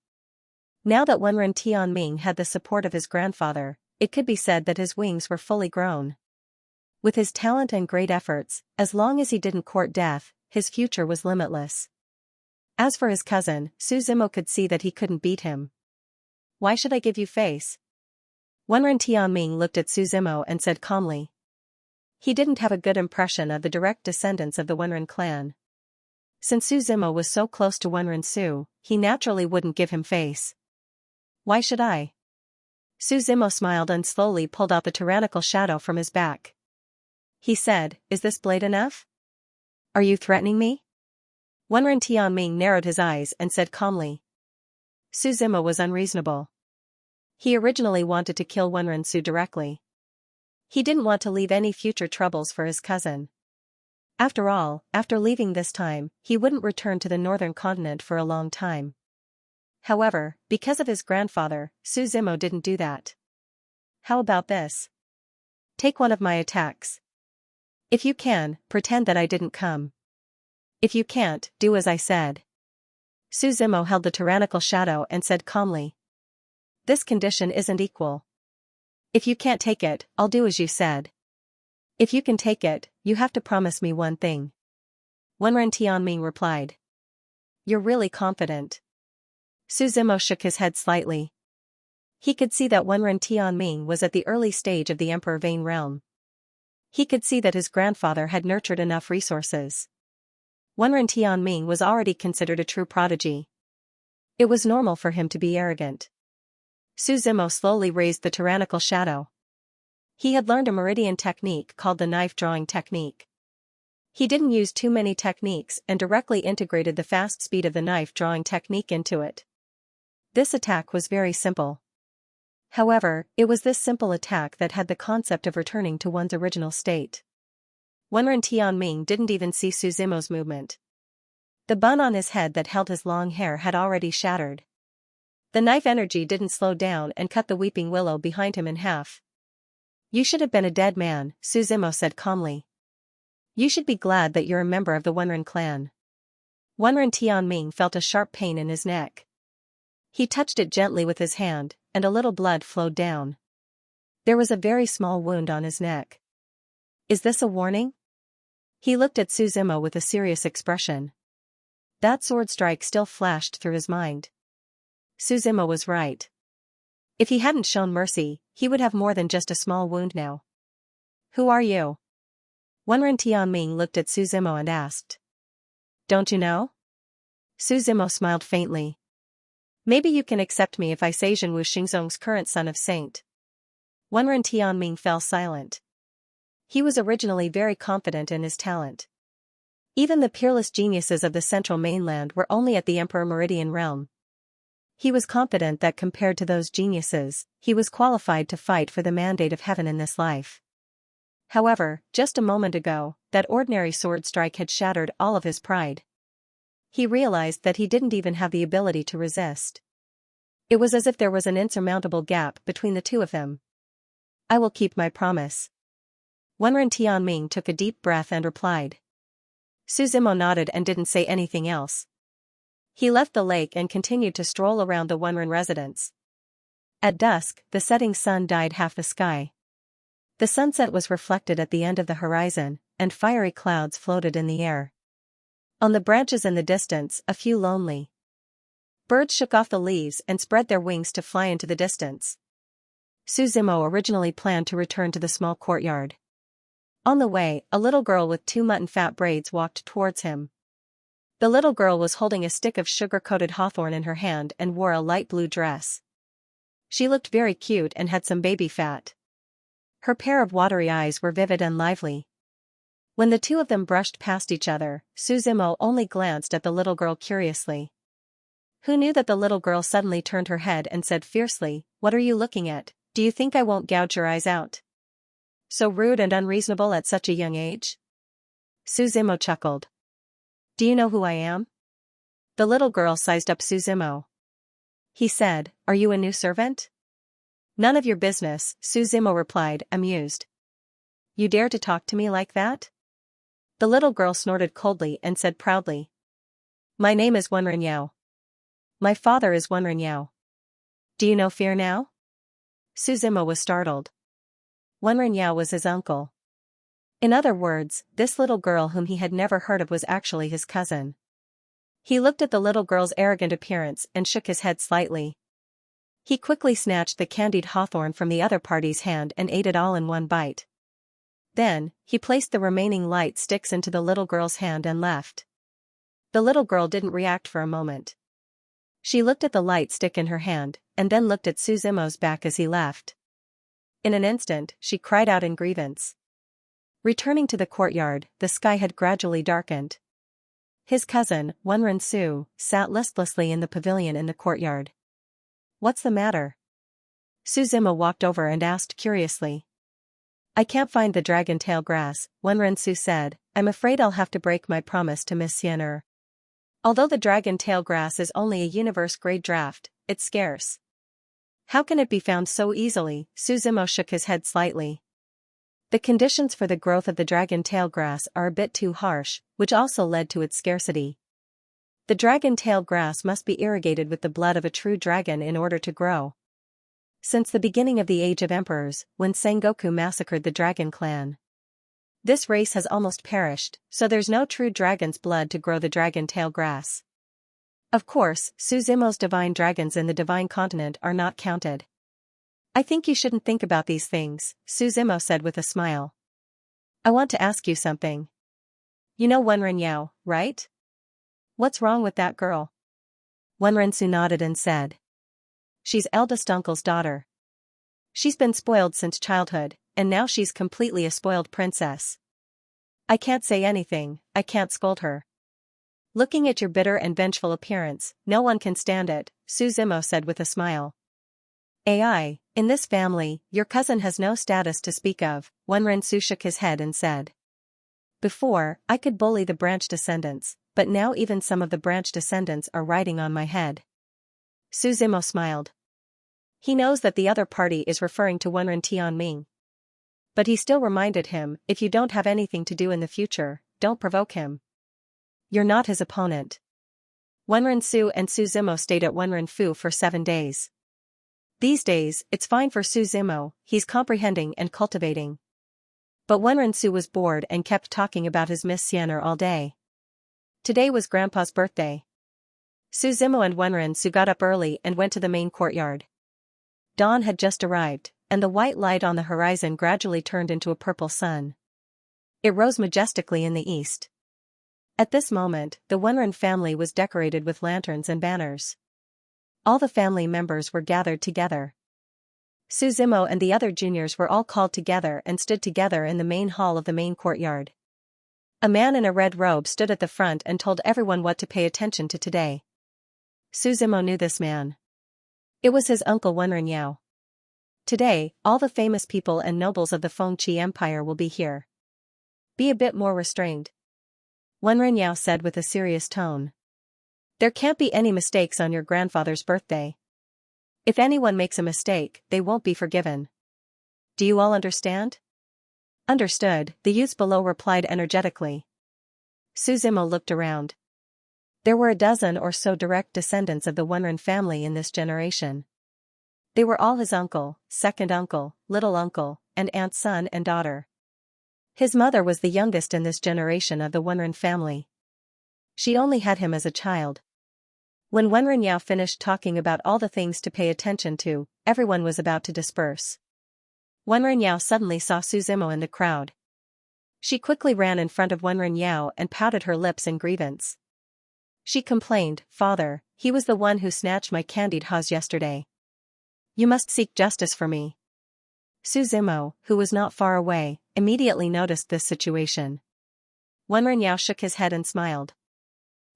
Now that Wenren Tianming had the support of his grandfather, it could be said that his wings were fully grown. With his talent and great efforts, as long as he didn't court death, his future was limitless. As for his cousin, Su Zimo could see that he couldn't beat him. Why should I give you face? Wenren Tianming looked at Su Zimo and said calmly. He didn't have a good impression of the direct descendants of the Wenren clan. Since Su Zimo was so close to Wenren Su, he naturally wouldn't give him face. Why should I? Su Zimo smiled and slowly pulled out the tyrannical shadow from his back. He said, is this blade enough? Are you threatening me? Wenren Tianming narrowed his eyes and said calmly. Su Zimo was unreasonable. He originally wanted to kill Wenren Su directly. He didn't want to leave any future troubles for his cousin. After all, after leaving this time, he wouldn't return to the northern continent for a long time. However, because of his grandfather, Su Zimo didn't do that. How about this? Take one of my attacks. If you can, pretend that I didn't come. If you can't, do as I said. Su Zimo held the tyrannical shadow and said calmly. This condition isn't equal. If you can't take it, I'll do as you said. If you can take it, you have to promise me one thing. Wenren Tianming replied. You're really confident. Su Zimo shook his head slightly. He could see that Wenren Tianming was at the early stage of the Emperor Vane realm. He could see that his grandfather had nurtured enough resources. Wenren Tianming was already considered a true prodigy. It was normal for him to be arrogant. Su Zimo slowly raised the tyrannical shadow. He had learned a meridian technique called the knife drawing technique. He didn't use too many techniques and directly integrated the fast speed of the knife drawing technique into it. This attack was very simple. However, it was this simple attack that had the concept of returning to one's original state. Wenren Tianming didn't even see Su Zimo's movement. The bun on his head that held his long hair had already shattered. The knife energy didn't slow down and cut the weeping willow behind him in half. "You should have been a dead man," Su Zimo said calmly. "You should be glad that you're a member of the Wenren clan." Wenren Tianming felt a sharp pain in his neck. He touched it gently with his hand, and a little blood flowed down. There was a very small wound on his neck. "Is this a warning?" He looked at Su Zimo with a serious expression. That sword strike still flashed through his mind. Su Zimo was right. If he hadn't shown mercy, he would have more than just a small wound now. "Who are you?" Wenren Tianming looked at Su Zimo and asked. "Don't you know?" Su Zimo smiled faintly. "Maybe you can accept me if I say Zhenwu Xingzong's current son of Saint." Wenren Tianming fell silent. He was originally very confident in his talent. Even the peerless geniuses of the central mainland were only at the Emperor Meridian realm. He was confident that compared to those geniuses, he was qualified to fight for the mandate of heaven in this life. However, just a moment ago, that ordinary sword strike had shattered all of his pride. He realized that he didn't even have the ability to resist. It was as if there was an insurmountable gap between the two of them. "I will keep my promise." Wenren Tianming took a deep breath and replied. Su Zimo nodded and didn't say anything else. He left the lake and continued to stroll around the Wenren residence. At dusk, the setting sun dyed half the sky. The sunset was reflected at the end of the horizon, and fiery clouds floated in the air. On the branches in the distance, a few lonely birds shook off the leaves and spread their wings to fly into the distance. Su Zimo originally planned to return to the small courtyard. On the way, a little girl with 2 mutton fat braids walked towards him. The little girl was holding a stick of sugar-coated hawthorn in her hand and wore a light blue dress. She looked very cute and had some baby fat. Her pair of watery eyes were vivid and lively. When the two of them brushed past each other, Su Zimo only glanced at the little girl curiously. Who knew that the little girl suddenly turned her head and said fiercely, "What are you looking at? Do you think I won't gouge your eyes out? So rude and unreasonable at such a young age?" Su Zimo chuckled. "Do you know who I am?" The little girl sized up Su Zimo. He said, "Are you a new servant?" "None of your business," Su Zimo replied, amused. "You dare to talk to me like that?" The little girl snorted coldly and said proudly. "My name is Wenren Yao. My father is Wenren Yao. Do you know fear now?" Su Zimo was startled. Wenren Yao was his uncle. In other words, this little girl whom he had never heard of was actually his cousin. He looked at the little girl's arrogant appearance and shook his head slightly. He quickly snatched the candied hawthorn from the other party's hand and ate it all in one bite. Then, he placed the remaining light sticks into the little girl's hand and left. The little girl didn't react for a moment. She looked at the light stick in her hand, and then looked at Su Zimo's back as he left. In an instant, she cried out in grievance. Returning to the courtyard, the sky had gradually darkened. His cousin, Wenren Su, sat listlessly in the pavilion in the courtyard. "What's the matter?" Su Zimo walked over and asked curiously. "I can't find the dragon tail grass," Wenren Su said. "I'm afraid I'll have to break my promise to Miss Xian'er. Although the dragon tail grass is only a universe-grade draft, it's scarce." "How can it be found so easily?" Su Zimo shook his head slightly. "The conditions for the growth of the dragon tail grass are a bit too harsh, which also led to its scarcity. The dragon tail grass must be irrigated with the blood of a true dragon in order to grow. Since the beginning of the Age of Emperors, when Sengoku massacred the dragon clan, this race has almost perished, so there's no true dragon's blood to grow the dragon tail grass. Of course, Su Zimo's divine dragons in the divine continent are not counted." "I think you shouldn't think about these things," Su Zimo said with a smile. I want to ask you something. You know Wenren Yao, right? What's wrong with that girl? Wenren Su nodded and said. She's eldest uncle's daughter. She's been spoiled since childhood, and now she's completely a spoiled princess. I can't say anything, I can't scold her. Looking at your bitter and vengeful appearance, no one can stand it, Su Zimo said with a smile. AI, in this family, your cousin has no status to speak of, Wenren Su shook his head and said. Before, I could bully the branch descendants, but now even some of the branch descendants are riding on my head. Su Zimo smiled. He knows that the other party is referring to Wenren Tianming. But he still reminded him, if you don't have anything to do in the future, don't provoke him. You're not his opponent. Wenren Su and Su Zimo stayed at Wenren Fu for 7 days. These days, it's fine for Su Zimo, he's comprehending and cultivating. But Wenren Su was bored and kept talking about his Miss Xianxia all day. Today was Grandpa's birthday. Su Zimo and Wenren Su got up early and went to the main courtyard. Dawn had just arrived, and the white light on the horizon gradually turned into a purple sun. It rose majestically in the east. At this moment, the Wenren family was decorated with lanterns and banners. All the family members were gathered together. Su Zimo and the other juniors were all called together and stood together in the main hall of the main courtyard. A man in a red robe stood at the front and told everyone what to pay attention to today. Su Zimo knew this man. It was his uncle Wenren Yao. Today, all the famous people and nobles of the Fengqi Empire will be here. Be a bit more restrained, Wenren Yao said with a serious tone. There can't be any mistakes on your grandfather's birthday. If anyone makes a mistake, they won't be forgiven. Do you all understand? Understood, the youths below replied energetically. Su Zimo looked around. There were a dozen or so direct descendants of the Wenren family in this generation. They were all his uncle, second uncle, little uncle, and aunt's son and daughter. His mother was the youngest in this generation of the Wenren family. She only had him as a child. When Wenren Yao finished talking about all the things to pay attention to, everyone was about to disperse. Wenren Yao suddenly saw Su Zimo in the crowd. She quickly ran in front of Wenren Yao and pouted her lips in grievance. She complained, "Father, he was the one who snatched my candied haws yesterday. You must seek justice for me." Su Zimo, who was not far away, immediately noticed this situation. Wenren Yao shook his head and smiled.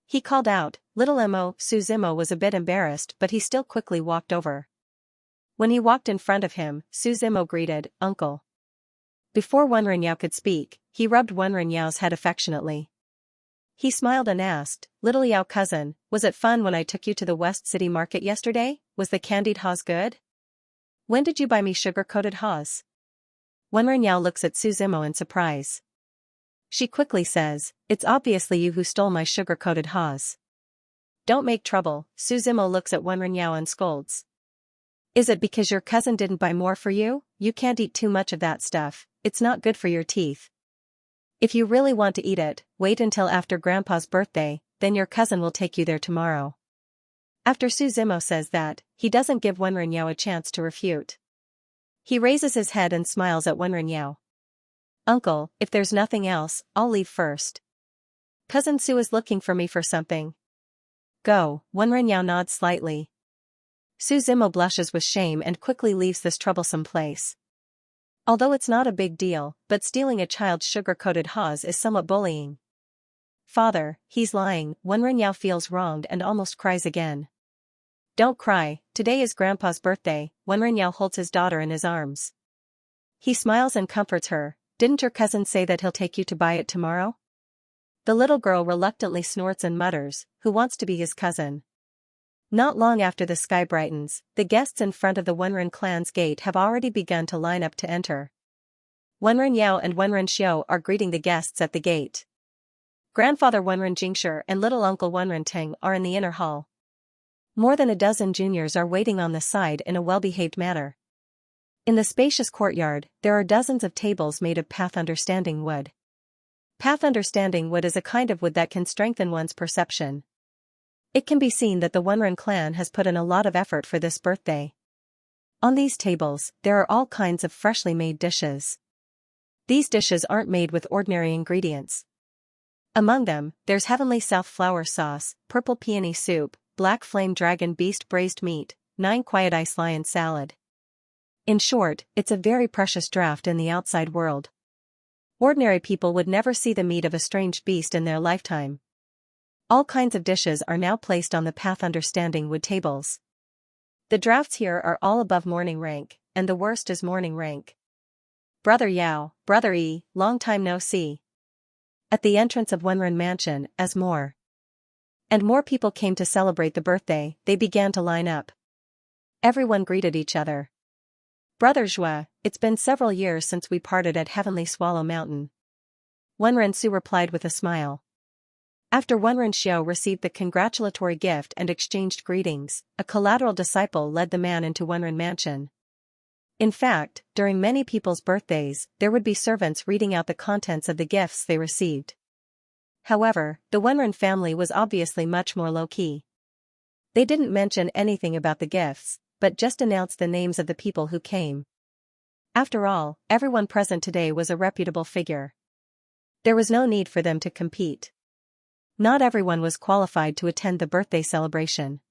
He called out, "Little Mo." Su Zimo was a bit embarrassed, but he still quickly walked over. When he walked in front of him, Su Zimo greeted, "Uncle." Before Wenren Yao could speak, he rubbed Wenren Yao's head affectionately. He smiled and asked, "Little Yao cousin, was it fun when I took you to the West City Market yesterday? Was the candied haws good? When did you buy me sugar-coated haws?" Wenren Yao looks at Su Zimo in surprise. She quickly says, "It's obviously you who stole my sugar-coated haws." "Don't make trouble," Su Zimo looks at Wenren Yao and scolds. "Is it because your cousin didn't buy more for you? You can't eat too much of that stuff, it's not good for your teeth. If you really want to eat it, wait until after Grandpa's birthday, then your cousin will take you there tomorrow." After Su Zimo says that, he doesn't give Wenren Yao a chance to refute. He raises his head and smiles at Wenren Yao. "Uncle, if there's nothing else, I'll leave first. Cousin Su is looking for me for something." "Go," Wenren Yao nods slightly. Su Zimo blushes with shame and quickly leaves this troublesome place. Although it's not a big deal, but stealing a child's sugar-coated haws is somewhat bullying. "Father, he's lying," Wenren Yao feels wronged and almost cries again. "Don't cry, today is Grandpa's birthday." Wenren Yao holds his daughter in his arms. He smiles and comforts her. "Didn't your cousin say that he'll take you to buy it tomorrow?" The little girl reluctantly snorts and mutters, "Who wants to be his cousin?" Not long after the sky brightens, the guests in front of the Wenren clan's gate have already begun to line up to enter. Wenren Yao and Wenren Xiao are greeting the guests at the gate. Grandfather Wenren Jingshi and little uncle Wenren Teng are in the inner hall. More than a dozen juniors are waiting on the side in a well-behaved manner. In the spacious courtyard, there are dozens of tables made of path understanding wood. Path understanding wood is a kind of wood that can strengthen one's perception. It can be seen that the Wenren clan has put in a lot of effort for this birthday. On these tables, there are all kinds of freshly made dishes. These dishes aren't made with ordinary ingredients. Among them, there's heavenly safflower sauce, purple peony soup, black flame dragon beast braised meat, 9 quiet ice lion salad. In short, it's a very precious draft in the outside world. Ordinary people would never see the meat of a strange beast in their lifetime. All kinds of dishes are now placed on the path understanding wood tables. The drafts here are all above morning rank, and the worst is morning rank. Brother Yao, Brother E, long time no see. At the entrance of Wenren Mansion, as more and more people came to celebrate the birthday, they began to line up. Everyone greeted each other. Brother Zhua, it's been several years since we parted at Heavenly Swallow Mountain. Wenren Su replied with a smile. After Wenren Xiao received the congratulatory gift and exchanged greetings, a collateral disciple led the man into Wenren Mansion. In fact, during many people's birthdays, there would be servants reading out the contents of the gifts they received. However, the Wenren family was obviously much more low-key. They didn't mention anything about the gifts, but just announced the names of the people who came. After all, everyone present today was a reputable figure. There was no need for them to compete. Not everyone was qualified to attend the birthday celebration.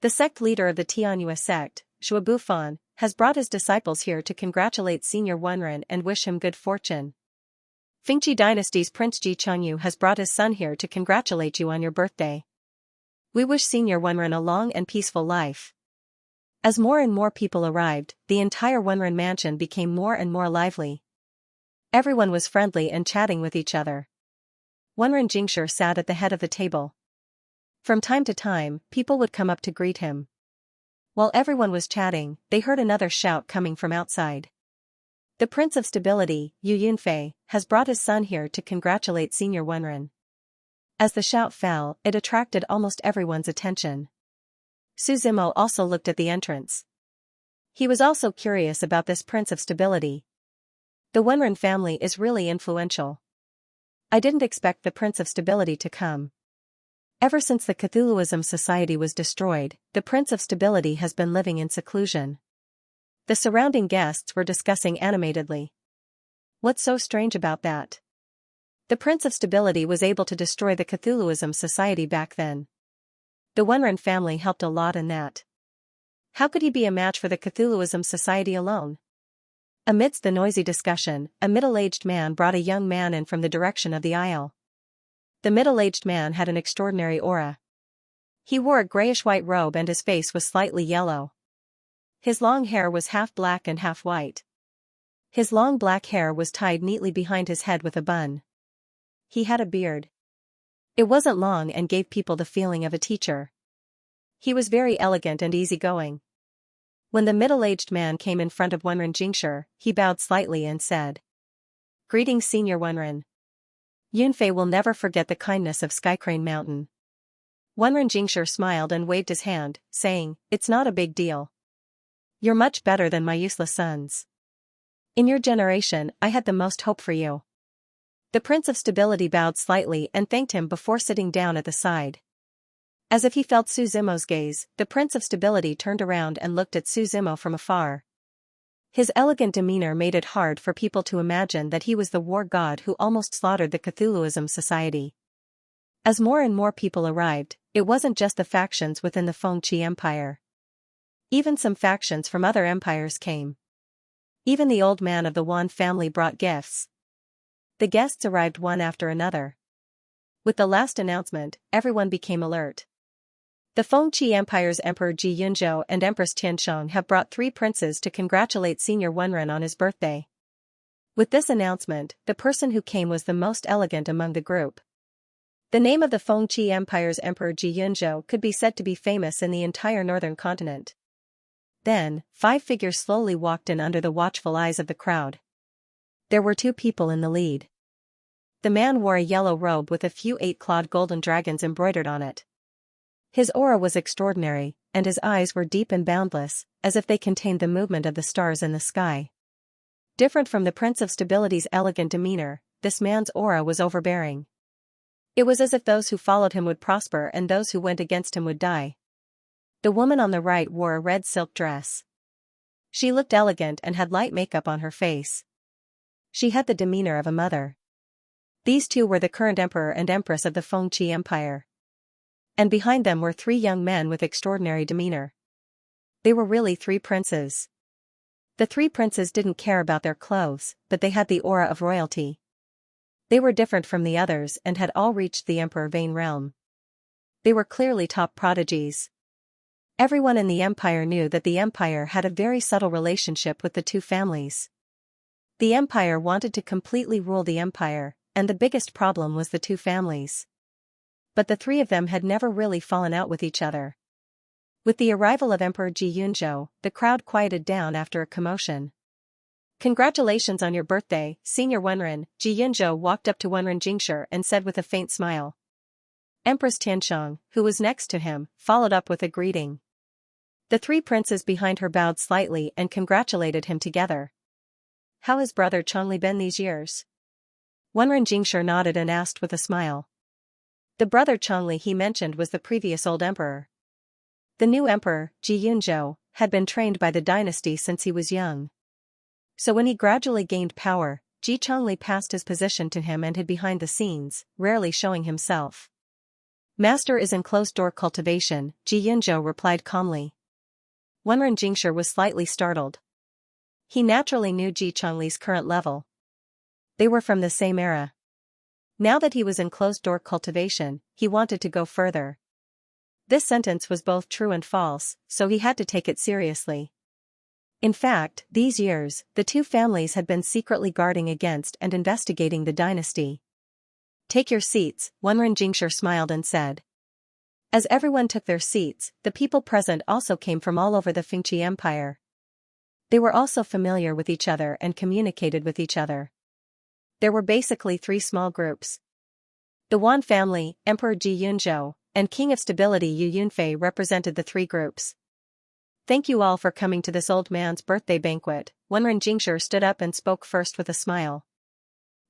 The sect leader of the Tianyue sect, Shuo Bufan, has brought his disciples here to congratulate Senior Wenren and wish him good fortune. Fengqi Dynasty's Prince Ji Chengyu has brought his son here to congratulate you on your birthday. We wish Senior Wenren a long and peaceful life. As more and more people arrived, the entire Wenren mansion became more and more lively. Everyone was friendly and chatting with each other. Wenren Jingshi sat at the head of the table. From time to time, people would come up to greet him. While everyone was chatting, they heard another shout coming from outside. The Prince of Stability, Yu Yunfei, has brought his son here to congratulate Senior Wenren. As the shout fell, it attracted almost everyone's attention. Su Zimo also looked at the entrance. He was also curious about this Prince of Stability. The Wenren family is really influential. I didn't expect the Prince of Stability to come. Ever since the Cthulhuism Society was destroyed, the Prince of Stability has been living in seclusion. The surrounding guests were discussing animatedly. What's so strange about that? The Prince of Stability was able to destroy the Cthulhuism Society back then. The Wenren family helped a lot in that. How could he be a match for the Cthulhuism Society alone? Amidst the noisy discussion, a middle-aged man brought a young man in from the direction of the aisle. The middle-aged man had an extraordinary aura. He wore a grayish-white robe and his face was slightly yellow. His long hair was half black and half white. His long black hair was tied neatly behind his head with a bun. He had a beard. It wasn't long and gave people the feeling of a teacher. He was very elegant and easygoing. When the middle-aged man came in front of Wenren Jingshi, he bowed slightly and said, "Greetings, Senior Wenren. Yunfei will never forget the kindness of Skycrane Mountain." Wenren Jingshi smiled and waved his hand, saying, "It's not a big deal. You're much better than my useless sons. In your generation, I had the most hope for you." The Prince of Stability bowed slightly and thanked him before sitting down at the side. As if he felt Su Zimo's gaze, the Prince of Stability turned around and looked at Su Zimo from afar. His elegant demeanor made it hard for people to imagine that he was the war god who almost slaughtered the Cthulhuism Society. As more and more people arrived, it wasn't just the factions within the Fengqi Empire. Even some factions from other empires came. Even the old man of the Wan family brought gifts. The guests arrived one after another. With the last announcement, everyone became alert. The Fengqi Empire's Emperor Ji Yunzhou and Empress Tiansheng have brought 3 princes to congratulate Senior Wenren on his birthday. With this announcement, the person who came was the most elegant among the group. The name of the Fengqi Empire's Emperor Ji Yunzhou could be said to be famous in the entire northern continent. Then, 5 figures slowly walked in under the watchful eyes of the crowd. There were 2 people in the lead. The man wore a yellow robe with a few 8-clawed golden dragons embroidered on it. His aura was extraordinary, and his eyes were deep and boundless, as if they contained the movement of the stars in the sky. Different from the Prince of Stability's elegant demeanor, this man's aura was overbearing. It was as if those who followed him would prosper and those who went against him would die. The woman on the right wore a red silk dress. She looked elegant and had light makeup on her face. She had the demeanor of a mother. These two were the current emperor and empress of the Fengqi Empire. And behind them were three young men with extraordinary demeanor. They were really three princes. The three princes didn't care about their clothes, but they had the aura of royalty. They were different from the others and had all reached the Emperor Vane realm. They were clearly top prodigies. Everyone in the empire knew that the empire had a very subtle relationship with the two families. The empire wanted to completely rule the empire, and the biggest problem was the two families. But the three of them had never really fallen out with each other. With the arrival of Emperor Xianxia, the crowd quieted down after a commotion. "Congratulations on your birthday, Senior Wenren," Xianxia walked up to Wenren Jingshi and said with a faint smile. Empress Tiansheng, who was next to him, followed up with a greeting. The three princes behind her bowed slightly and congratulated him together. "How has brother Chongli been these years?" Wenren Jingshi nodded and asked with a smile. The brother Chongli he mentioned was the previous old emperor. The new emperor, Xianxia, had been trained by the dynasty since he was young. So when he gradually gained power, Chongli passed his position to him and hid behind the scenes, rarely showing himself. "Master is in closed-door cultivation," Xianxia replied calmly. Wenren Jingshi was slightly startled. He naturally knew Chongli's current level. They were from the same era. Now that he was in closed-door cultivation, he wanted to go further. This sentence was both true and false, so he had to take it seriously. In fact, these years, the two families had been secretly guarding against and investigating the dynasty. "Take your seats," Wenren Jingshi smiled and said. As everyone took their seats, the people present also came from all over the Fengqi Empire. They were also familiar with each other and communicated with each other. There were basically three small groups. The Wan family, Emperor Xianxia, and King of Stability Yu Yunfei represented the three groups. "Thank you all for coming to this old man's birthday banquet," Wenren Jingshi stood up and spoke first with a smile.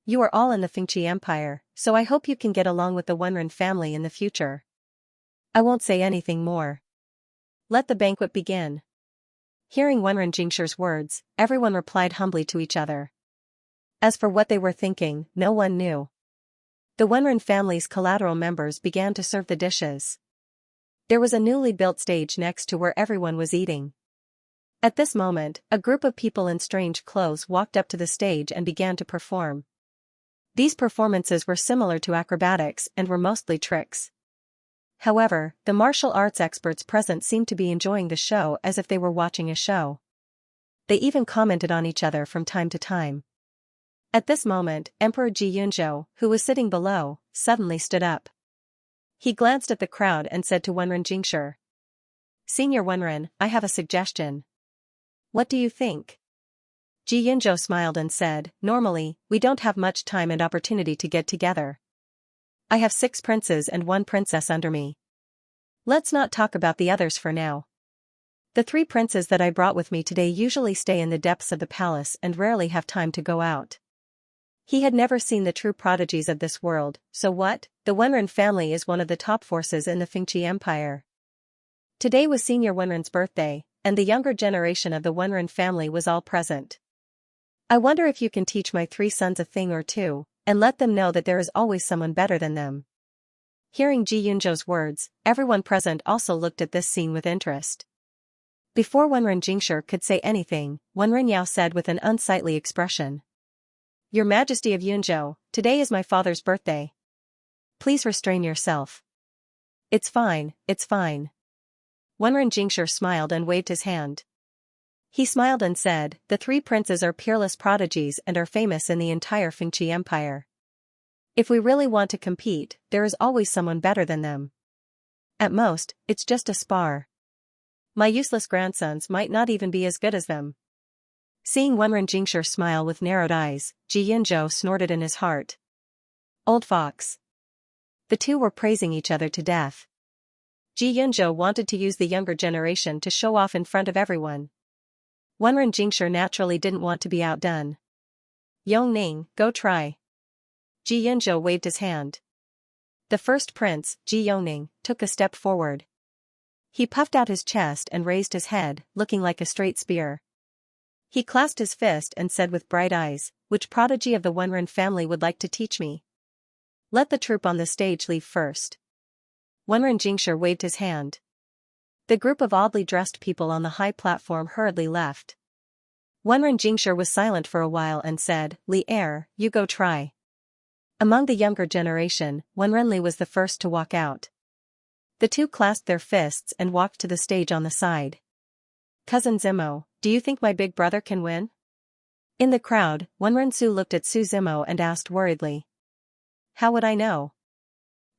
"You are all in the Fengqi Empire, so I hope you can get along with the Wenren family in the future. I won't say anything more. Let the banquet begin." Hearing Wenren Jingshi's words, everyone replied humbly to each other. As for what they were thinking, no one knew. The Wenren family's collateral members began to serve the dishes. There was a newly built stage next to where everyone was eating. At this moment, a group of people in strange clothes walked up to the stage and began to perform. These performances were similar to acrobatics and were mostly tricks. However, the martial arts experts present seemed to be enjoying the show as if they were watching a show. They even commented on each other from time to time. At this moment, Emperor Xianxia, who was sitting below, suddenly stood up. He glanced at the crowd and said to Wenren Jingshi, "Senior Wenren, I have a suggestion." "What do you think?" Xianxia smiled and said, "Normally, we don't have much time and opportunity to get together. I have 6 princes and 1 princess under me. Let's not talk about the others for now. The 3 princes that I brought with me today usually stay in the depths of the palace and rarely have time to go out." He had never seen the true prodigies of this world, so what? The Wenren family is one of the top forces in the Fengqi Empire. Today was Senior Wenren's birthday, and the younger generation of the Wenren family was all present. "I wonder if you can teach my 3 sons a thing or two, and let them know that there is always someone better than them." Hearing Xianxia's words, everyone present also looked at this scene with interest. Before Wenren Jingshi could say anything, Wenren Yao said with an unsightly expression, "Your Majesty of Yunzhou, today is my father's birthday. Please restrain yourself." It's fine, it's fine." Wenren Jingshi smiled and waved his hand. He smiled and said, "The 3 princes are peerless prodigies and are famous in the entire Fengqi Empire. If we really want to compete, there is always someone better than them. At most, it's just a spar. My useless grandsons might not even be as good as them." Seeing Wenren Jingshi smile with narrowed eyes, Xianxia snorted in his heart. Old fox. The two were praising each other to death. Xianxia wanted to use the younger generation to show off in front of everyone. Wenren Jingshi naturally didn't want to be outdone. "Yongning, go try." Xianxia waved his hand. The first prince, Yongning, took a step forward. He puffed out his chest and raised his head, looking like a straight spear. He clasped his fist and said with bright eyes, "Which prodigy of the Wenren family would like to teach me? Let the troop on the stage leave first." Wenren Jingshi waved his hand. The group of oddly dressed people on the high platform hurriedly left. Wenren Jingshi was silent for a while and said, "Li Er, you go try." Among the younger generation, Wenren Li was the first to walk out. The two clasped their fists and walked to the stage on the side. "Cousin Zimo, do you think my big brother can win?" In the crowd, Wenren Su looked at Su Zimo and asked worriedly. "How would I know?"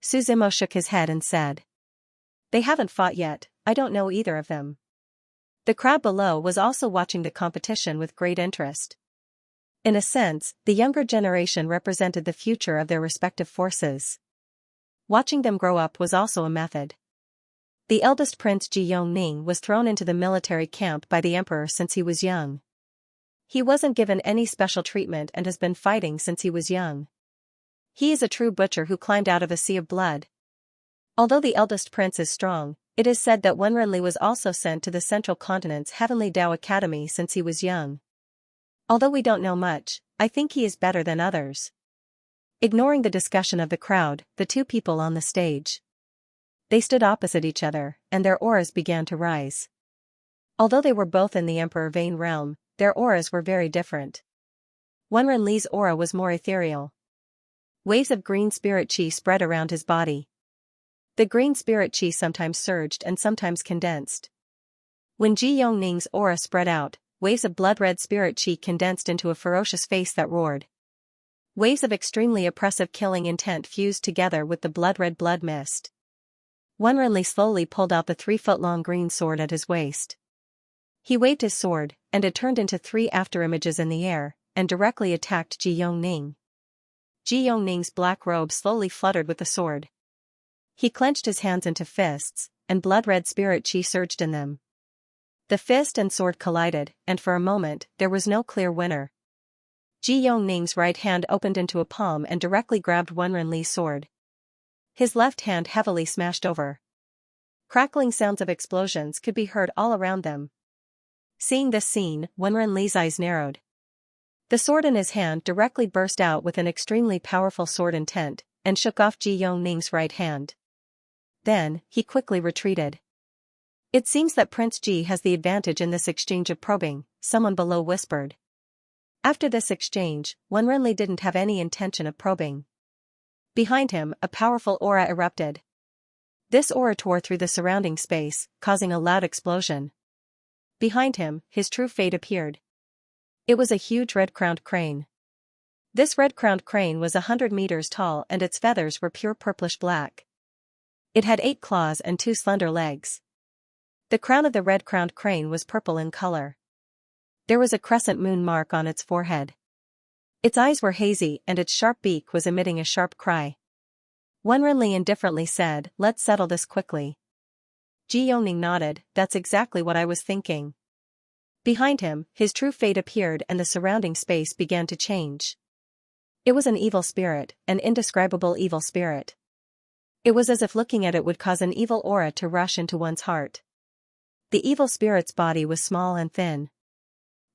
Su Zimo shook his head and said. "They haven't fought yet, I don't know either of them." The crowd below was also watching the competition with great interest. In a sense, the younger generation represented the future of their respective forces. Watching them grow up was also a method. The eldest prince Ji Yongning was thrown into the military camp by the emperor since he was young. He wasn't given any special treatment and has been fighting since he was young. He is a true butcher who climbed out of a sea of blood. Although the eldest prince is strong, it is said that Wenren Li was also sent to the Central Continent's Heavenly Dao Academy since he was young. Although we don't know much, I think he is better than others. Ignoring the discussion of the crowd, the two people on the stage. They stood opposite each other, and their auras began to rise. Although they were both in the Emperor Vane realm, their auras were very different. Wenren Li's aura was more ethereal. Waves of green spirit chi spread around his body. The green spirit chi sometimes surged and sometimes condensed. When Ji Yongning's aura spread out, waves of blood-red spirit chi condensed into a ferocious face that roared. Waves of extremely oppressive killing intent fused together with the blood-red blood mist. Wenren Li slowly pulled out the 3-foot-long green sword at his waist. He waved his sword, and it turned into 3 afterimages in the air, and directly attacked Ji Yongning. Ji Yongning's black robe slowly fluttered with the sword. He clenched his hands into fists, and blood-red spirit chi surged in them. The fist and sword collided, and for a moment, there was no clear winner. Ji Yongning's right hand opened into a palm and directly grabbed Wenren Li's sword. His left hand heavily smashed over. Crackling sounds of explosions could be heard all around them. Seeing this scene, Wenren Li's eyes narrowed. The sword in his hand directly burst out with an extremely powerful sword intent, and shook off Ji Yongning's right hand. Then, he quickly retreated. "It seems that Prince Ji has the advantage in this exchange of probing," someone below whispered. After this exchange, Wenren Li didn't have any intention of probing. Behind him, a powerful aura erupted. This aura tore through the surrounding space, causing a loud explosion. Behind him, his true fate appeared. It was a huge red-crowned crane. This red-crowned crane was 100 meters tall and its feathers were pure purplish black. It had 8 claws and 2 slender legs. The crown of the red-crowned crane was purple in color. There was a crescent moon mark on its forehead. Its eyes were hazy and its sharp beak was emitting a sharp cry. Wenren Li indifferently said, "Let's settle this quickly." Ji Yongning nodded, "That's exactly what I was thinking." Behind him, his true fate appeared and the surrounding space began to change. It was an evil spirit, an indescribable evil spirit. It was as if looking at it would cause an evil aura to rush into one's heart. The evil spirit's body was small and thin.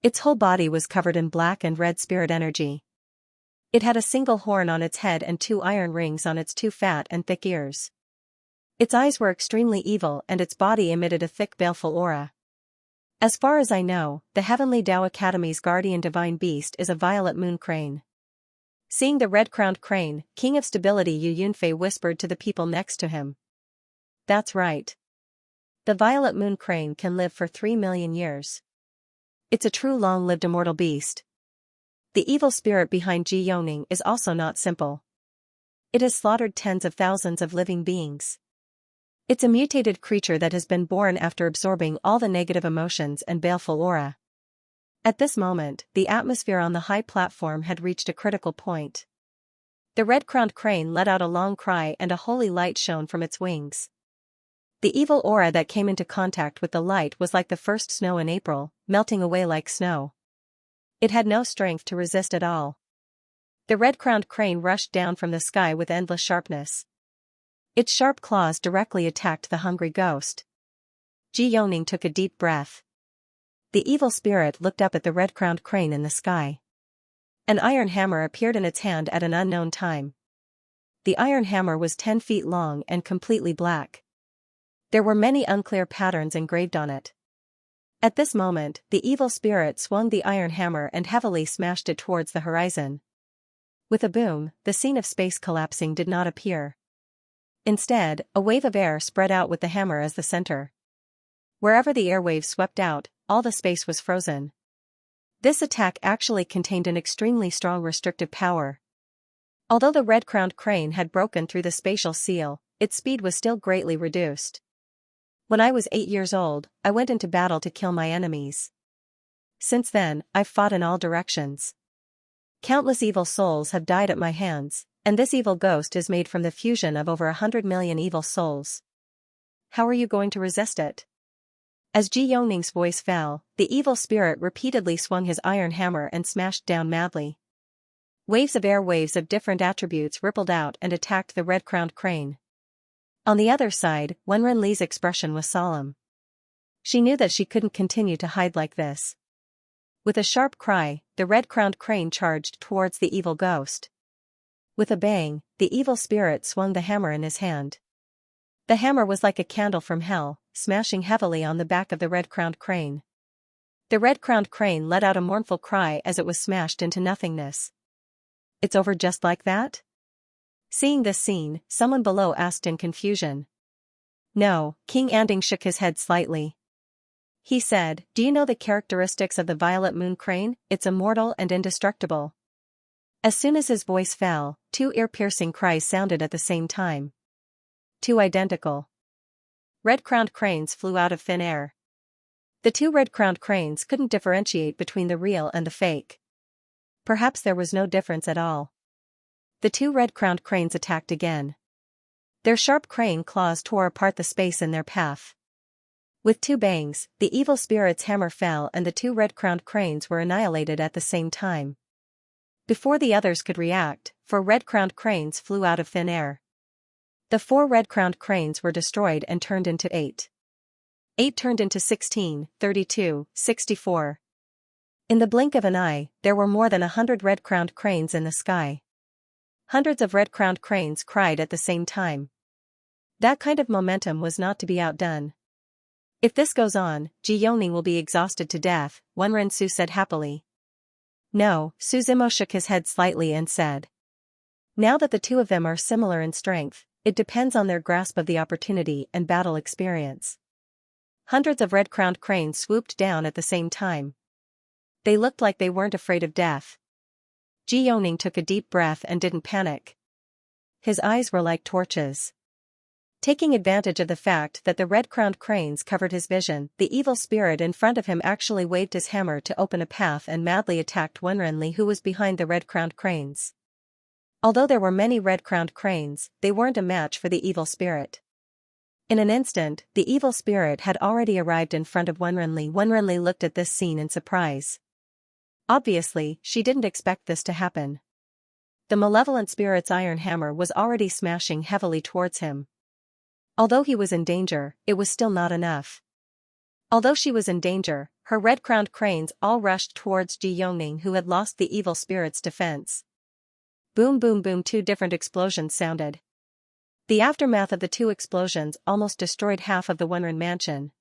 Its whole body was covered in black and red spirit energy. It had a single horn on its head and 2 iron rings on its 2 fat and thick ears. Its eyes were extremely evil and its body emitted a thick baleful aura. As far as I know, the Heavenly Dao Academy's guardian divine beast is a violet moon crane. Seeing the red-crowned crane, King of Stability Yu Yunfei whispered to the people next to him. "That's right. The violet moon crane can live for 3 million years. It's a true long-lived immortal beast." The evil spirit behind Ji Yongning is also not simple. It has slaughtered tens of thousands of living beings. It's a mutated creature that has been born after absorbing all the negative emotions and baleful aura. At this moment, the atmosphere on the high platform had reached a critical point. The red-crowned crane let out a long cry and a holy light shone from its wings. The evil aura that came into contact with the light was like the first snow in April, melting away like snow. It had no strength to resist at all. The red-crowned crane rushed down from the sky with endless sharpness. Its sharp claws directly attacked the hungry ghost. Ji Yongning took a deep breath. the evil spirit looked up at the red-crowned crane in the sky. An iron hammer appeared in its hand at an unknown time. The iron hammer was 10 feet long and completely black. There were many unclear patterns engraved on it. At this moment, the evil spirit swung the iron hammer and heavily smashed it towards the horizon. With a boom, the scene of space collapsing did not appear. Instead, a wave of air spread out with the hammer as the center. Wherever the airwaves swept out, all the space was frozen. This attack actually contained an extremely strong restrictive power. Although the red-crowned crane had broken through the spatial seal, its speed was still greatly reduced. When I was 8 years old, I went into battle to kill my enemies. Since then, I've fought in all directions. Countless evil souls have died at my hands, and this evil ghost is made from the fusion of over 100 million evil souls. How are you going to resist it? As Ji Yongning's voice fell, the evil spirit repeatedly swung his iron hammer and smashed down madly. Waves of different attributes rippled out and attacked the red-crowned crane. On the other side, Wenren Li's expression was solemn. She knew that she couldn't continue to hide like this. With a sharp cry, the red-crowned crane charged towards the evil ghost. With a bang, the evil spirit swung the hammer in his hand. The hammer was like a candle from hell, smashing heavily on the back of the red-crowned crane. The red-crowned crane let out a mournful cry as it was smashed into nothingness. It's over just like that? Seeing this scene, someone below asked in confusion. No, King Anding shook his head slightly. He said, do you know the characteristics of the violet moon crane? It's immortal and indestructible. As soon as his voice fell, 2 ear-piercing cries sounded at the same time. 2 identical red-crowned cranes flew out of thin air. The 2 red-crowned cranes couldn't differentiate between the real and the fake. Perhaps there was no difference at all. The 2 red-crowned cranes attacked again. Their sharp crane claws tore apart the space in their path. With 2 bangs, the evil spirit's hammer fell and the 2 red-crowned cranes were annihilated at the same time. Before the others could react, 4 red-crowned cranes flew out of thin air. The 4 red-crowned cranes were destroyed and turned into 8. 8 turned into 16, 32, 64. In the blink of an eye, there were more than 100 red-crowned cranes in the sky. Hundreds of red-crowned cranes cried at the same time. That kind of momentum was not to be outdone. If this goes on, Ji Yongning will be exhausted to death, Wenren Su said happily. No, Su Zimo shook his head slightly and said. Now that the 2 of them are similar in strength, it depends on their grasp of the opportunity and battle experience. Hundreds of red-crowned cranes swooped down at the same time. They looked like they weren't afraid of death. Ji Yongning took a deep breath and didn't panic. His eyes were like torches. Taking advantage of the fact that the red-crowned cranes covered his vision, the evil spirit in front of him actually waved his hammer to open a path and madly attacked Wenren Li, who was behind the red-crowned cranes. Although there were many red-crowned cranes, they weren't a match for the evil spirit. In an instant, the evil spirit had already arrived in front of Wenren Li. Wenren Li looked at this scene in surprise. Obviously, she didn't expect this to happen. The malevolent spirit's iron hammer was already smashing heavily towards him. Although he was in danger, it was still not enough. Although she was in danger, her red-crowned cranes all rushed towards Ji Yongning, who had lost the evil spirit's defense. Boom boom boom, 2 different explosions sounded. The aftermath of the 2 explosions almost destroyed half of the Wenren mansion.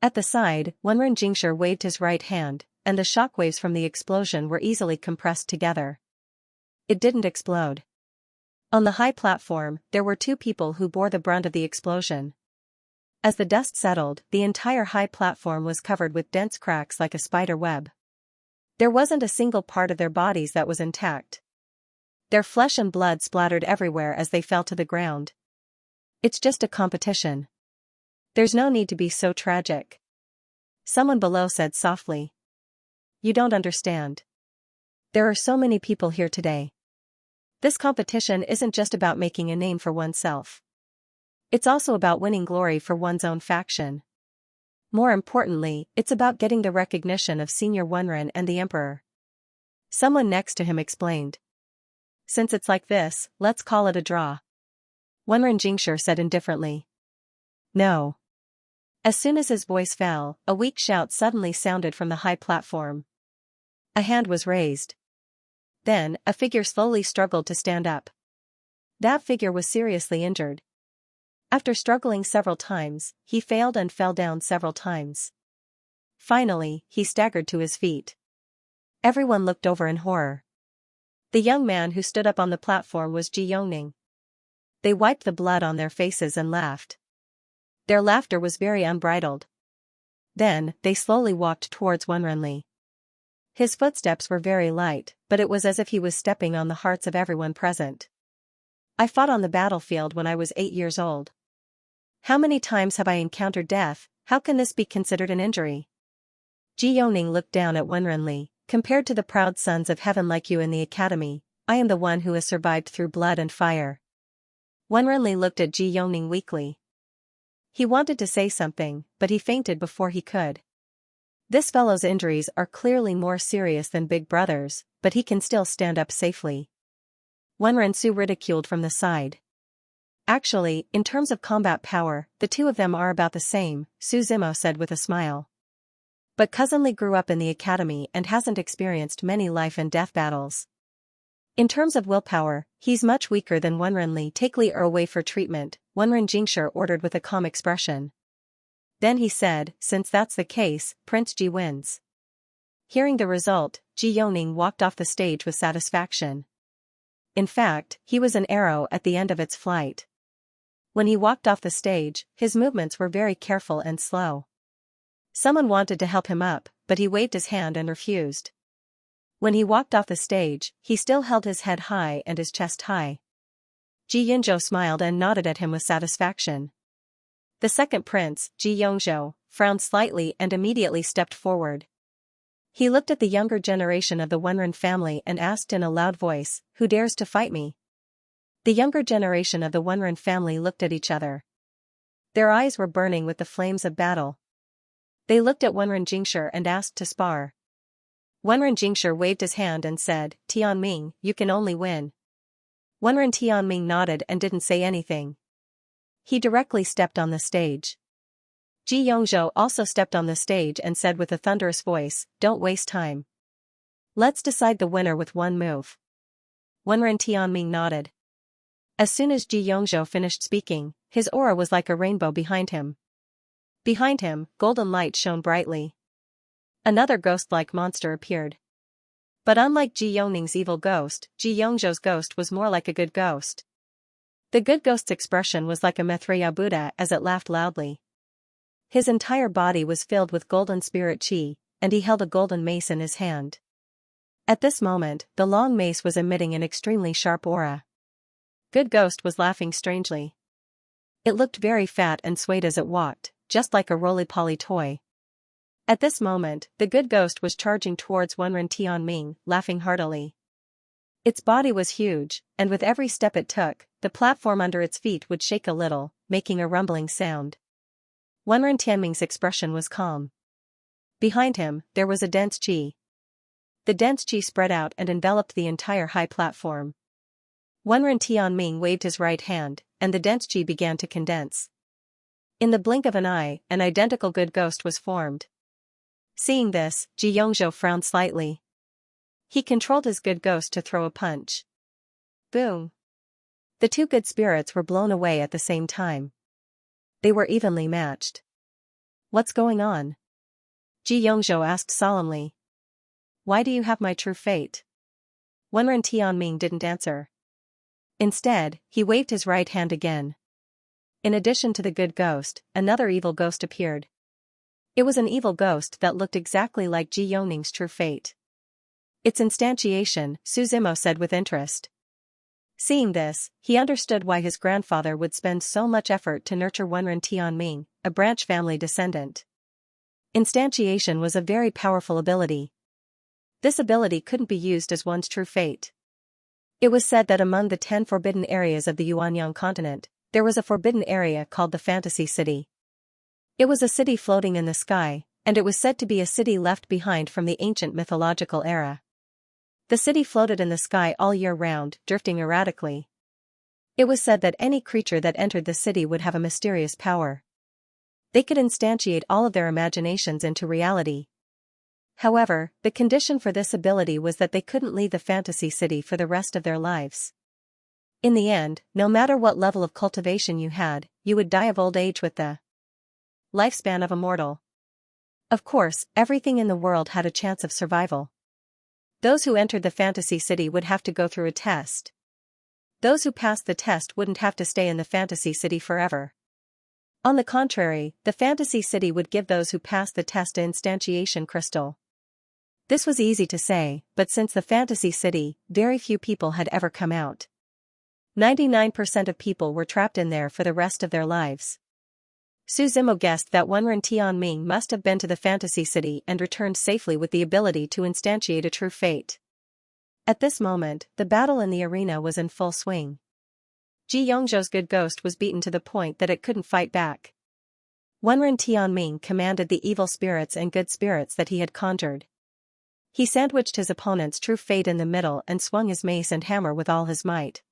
At the side, Wenren Jingshi waved his right hand, and the shockwaves from the explosion were easily compressed together. It didn't explode. On the high platform, there were 2 people who bore the brunt of the explosion. As the dust settled, the entire high platform was covered with dense cracks like a spider web. There wasn't a single part of their bodies that was intact. Their flesh and blood splattered everywhere as they fell to the ground. It's just a competition. There's no need to be so tragic. Someone below said softly. You don't understand. There are so many people here today. This competition isn't just about making a name for oneself. It's also about winning glory for one's own faction. More importantly, it's about getting the recognition of Senior Wenren and the Emperor. Someone next to him explained. Since it's like this, let's call it a draw. Wenren Jingshi said indifferently. No. As soon as his voice fell, a weak shout suddenly sounded from the high platform. A hand was raised. Then, a figure slowly struggled to stand up. That figure was seriously injured. After struggling several times, he failed and fell down several times. Finally, he staggered to his feet. Everyone looked over in horror. The young man who stood up on the platform was Ji Yongning. They wiped the blood on their faces and laughed. Their laughter was very unbridled. Then, they slowly walked towards Wenrenli. His footsteps were very light, but it was as if he was stepping on the hearts of everyone present. I fought on the battlefield when I was 8 years old. How many times have I encountered death? How can this be considered an injury? Ji Yongning looked down at Wenrenli. Compared to the proud sons of heaven like you in the academy, I am the one who has survived through blood and fire. Wenrenli looked at Ji Yongning weakly. He wanted to say something, but he fainted before he could. This fellow's injuries are clearly more serious than Big Brother's, but he can still stand up safely. Wenrensu ridiculed from the side. Actually, in terms of combat power, the two of them are about the same, Su Zimo said with a smile. But Cousin Li grew up in the academy and hasn't experienced many life and death battles. In terms of willpower, he's much weaker than Wenrenli. Take Li away for treatment, Wenren Jingshi ordered with a calm expression. Then he said, since that's the case, Prince Ji wins. Hearing the result, Ji Yongning walked off the stage with satisfaction. In fact, he was an arrow at the end of its flight. When he walked off the stage, his movements were very careful and slow. Someone wanted to help him up, but he waved his hand and refused. When he walked off the stage, he still held his head high and his chest high. Ji Yinzhou smiled and nodded at him with satisfaction. The second prince, Ji Yongzhou, frowned slightly and immediately stepped forward. He looked at the younger generation of the Wenren family and asked in a loud voice, "Who dares to fight me?" The younger generation of the Wenren family looked at each other. Their eyes were burning with the flames of battle. They looked at Wenren Jingshi and asked to spar. Wenren Jingshi waved his hand and said, "Tianming, you can only win." Wenren Tianming nodded and didn't say anything. He directly stepped on the stage. Ji Yongzhou also stepped on the stage and said with a thunderous voice, "Don't waste time. Let's decide the winner with one move." Wenren Tianming nodded. As soon as Ji Yongzhou finished speaking, his aura was like a rainbow behind him. Behind him, golden light shone brightly. Another ghost-like monster appeared. But unlike Ji Yongning's evil ghost, Ji Yongzhou's ghost was more like a good ghost. The good ghost's expression was like a Maitreya Buddha as it laughed loudly. His entire body was filled with golden spirit chi, and he held a golden mace in his hand. At this moment, the long mace was emitting an extremely sharp aura. Good ghost was laughing strangely. It looked very fat and swayed as it walked, just like a roly-poly toy. At this moment, the good ghost was charging towards Wenren Tianming, laughing heartily. Its body was huge, and with every step it took, the platform under its feet would shake a little, making a rumbling sound. Wenren Tianming's expression was calm. Behind him, there was a dense qi. The dense qi spread out and enveloped the entire high platform. Wenren Tianming waved his right hand, and the dense qi began to condense. In the blink of an eye, an identical good ghost was formed. Seeing this, Ji Yongzhou frowned slightly. He controlled his good ghost to throw a punch. Boom! The two good spirits were blown away at the same time. They were evenly matched. What's going on? Ji Yongzhou asked solemnly. Why do you have my true fate? Wenren Tianming didn't answer. Instead, he waved his right hand again. In addition to the good ghost, another evil ghost appeared. It was an evil ghost that looked exactly like Ji Yongning's true fate. Its instantiation, Su Zimo said with interest. Seeing this, he understood why his grandfather would spend so much effort to nurture Wenren Tianming, a branch family descendant. Instantiation was a very powerful ability. This ability couldn't be used as one's true fate. It was said that among the 10 forbidden areas of the Yuanyang continent, there was a forbidden area called the Fantasy City. It was a city floating in the sky, and it was said to be a city left behind from the ancient mythological era. The city floated in the sky all year round, drifting erratically. It was said that any creature that entered the city would have a mysterious power. They could instantiate all of their imaginations into reality. However, the condition for this ability was that they couldn't leave the fantasy city for the rest of their lives. In the end, no matter what level of cultivation you had, you would die of old age with the lifespan of a mortal. Of course, everything in the world had a chance of survival. Those who entered the fantasy city would have to go through a test. Those who passed the test wouldn't have to stay in the fantasy city forever. On the contrary, the fantasy city would give those who passed the test an instantiation crystal. This was easy to say, but since the fantasy city, very few people had ever come out. 99% of people were trapped in there for the rest of their lives. Su Zimo guessed that Wenren Tianming must have been to the fantasy city and returned safely with the ability to instantiate a true fate. At this moment, the battle in the arena was in full swing. Ji Yongzhou's good ghost was beaten to the point that it couldn't fight back. Wenren Tianming commanded the evil spirits and good spirits that he had conjured. He sandwiched his opponent's true fate in the middle and swung his mace and hammer with all his might.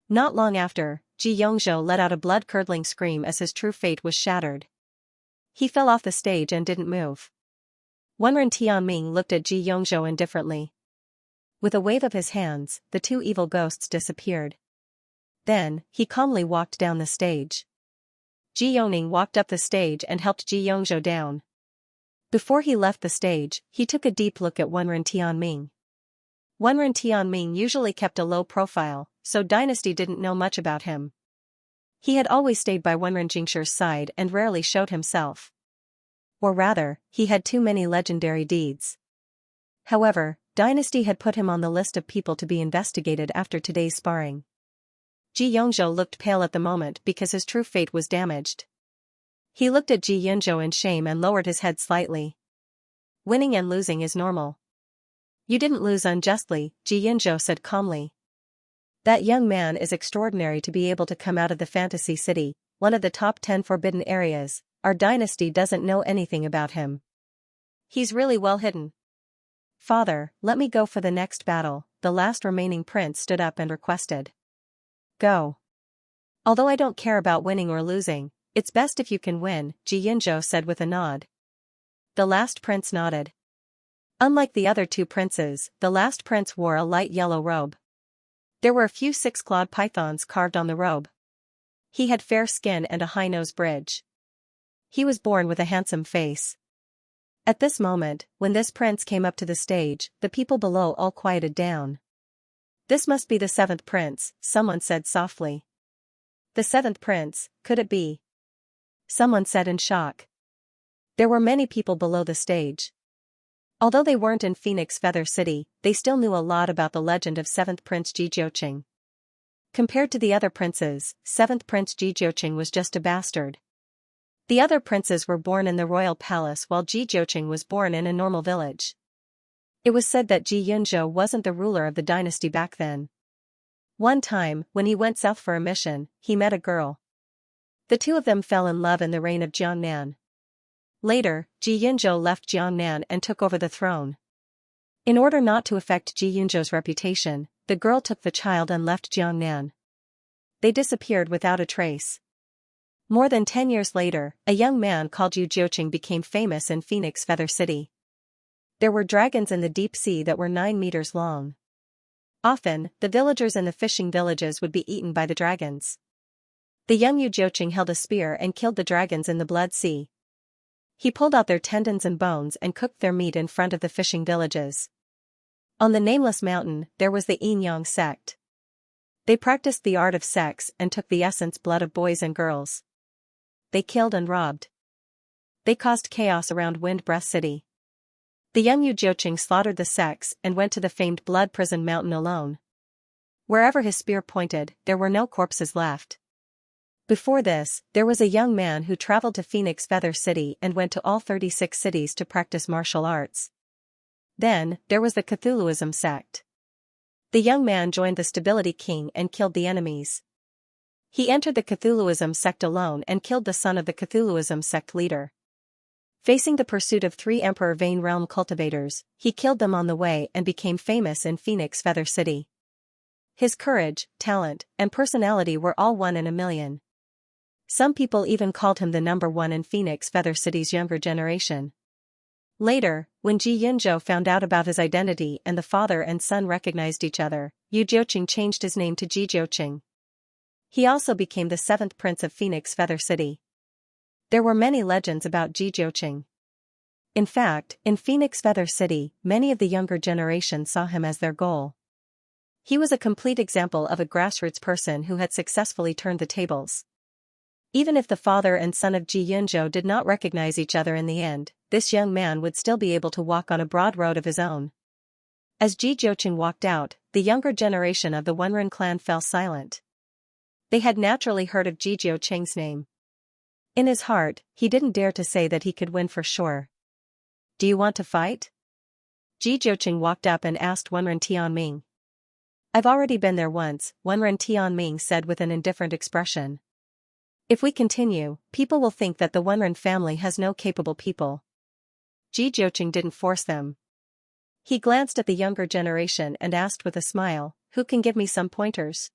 Not long after, Ji Yongzhou let out a blood-curdling scream as his true fate was shattered. He fell off the stage and didn't move. Wenren Tianming looked at Ji Yongzhou indifferently. With a wave of his hands, the two evil ghosts disappeared. Then, he calmly walked down the stage. Ji Yongning walked up the stage and helped Ji Yongzhou down. Before he left the stage, he took a deep look at Wenren Tianming. Wenren Tianming usually kept a low profile, so Dynasty didn't know much about him. He had always stayed by Wenren Jingshi's side and rarely showed himself. Or rather, he had too many legendary deeds. However, Dynasty had put him on the list of people to be investigated after today's sparring. Ji Yongzhou looked pale at the moment because his true fate was damaged. He looked at Ji Yongzhou in shame and lowered his head slightly. Winning and losing is normal. You didn't lose unjustly, Ji Yongzhou said calmly. That young man is extraordinary to be able to come out of the fantasy city, one of the top 10 forbidden areas. Our dynasty doesn't know anything about him. He's really well hidden. Father, let me go for the next battle, the last remaining prince stood up and requested. Go. Although I don't care about winning or losing, it's best if you can win, Ji Yongzhou said with a nod. The last prince nodded. Unlike the other two princes, the last prince wore a light yellow robe. There were a few six-clawed pythons carved on the robe. He had fair skin and a high nose bridge. He was born with a handsome face. At this moment, when this prince came up to the stage, the people below all quieted down. This must be the seventh prince, someone said softly. The seventh prince, could it be? Someone said in shock. There were many people below the stage. Although they weren't in Phoenix Feather City, they still knew a lot about the legend of 7th Prince Ji Jiuqing. Compared to the other princes, 7th Prince Ji Jiuqing was just a bastard. The other princes were born in the royal palace while Ji Jiuqing was born in a normal village. It was said that Ji Yongzhou wasn't the ruler of the dynasty back then. One time, when he went south for a mission, he met a girl. The two of them fell in love in the reign of Jiangnan. Later, Ji Yongzhou left Jiangnan and took over the throne. In order not to affect Ji Yongzhou's reputation, the girl took the child and left Jiangnan. They disappeared without a trace. More than 10 years later, a young man called Yu Jiuqing became famous in Phoenix Feather City. There were dragons in the deep sea that were 9 meters long. Often, the villagers in the fishing villages would be eaten by the dragons. The young Yu Jiuqing held a spear and killed the dragons in the blood sea. He pulled out their tendons and bones and cooked their meat in front of the fishing villages. On the nameless mountain, there was the Yin Yang sect. They practiced the art of sex and took the essence blood of boys and girls. They killed and robbed. They caused chaos around Wind Breath City. The young Yu Jiuqing slaughtered the sects and went to the famed Blood Prison Mountain alone. Wherever his spear pointed, there were no corpses left. Before this, there was a young man who traveled to Phoenix Feather City and went to all 36 cities to practice martial arts. Then, there was the Cthulhuism sect. The young man joined the Stability King and killed the enemies. He entered the Cthulhuism sect alone and killed the son of the Cthulhuism sect leader. Facing the pursuit of 3 Emperor Vane Realm cultivators, he killed them on the way and became famous in Phoenix Feather City. His courage, talent, and personality were all 1 in a million. Some people even called him the number one in Phoenix Feather City's younger generation. Later, when Ji Yunzhou found out about his identity and the father and son recognized each other, Yu Jiuqing changed his name to Ji Jiuqing. He also became the seventh prince of Phoenix Feather City. There were many legends about Ji Jiuqing. In fact, in Phoenix Feather City, many of the younger generation saw him as their goal. He was a complete example of a grassroots person who had successfully turned the tables. Even if the father and son of Ji Yunzhou did not recognize each other in the end, this young man would still be able to walk on a broad road of his own. As Ji Jiuqing walked out, the younger generation of the Wenren clan fell silent. They had naturally heard of Ji Jiuqing's name. In his heart, he didn't dare to say that he could win for sure. Do you want to fight? Ji Jiuqing walked up and asked Wenren Tianming. I've already been there once, Wenren Tianming said with an indifferent expression. If we continue, people will think that the Wenren family has no capable people. Ji Jiuqing didn't force them. He glanced at the younger generation and asked with a smile, who can give me some pointers?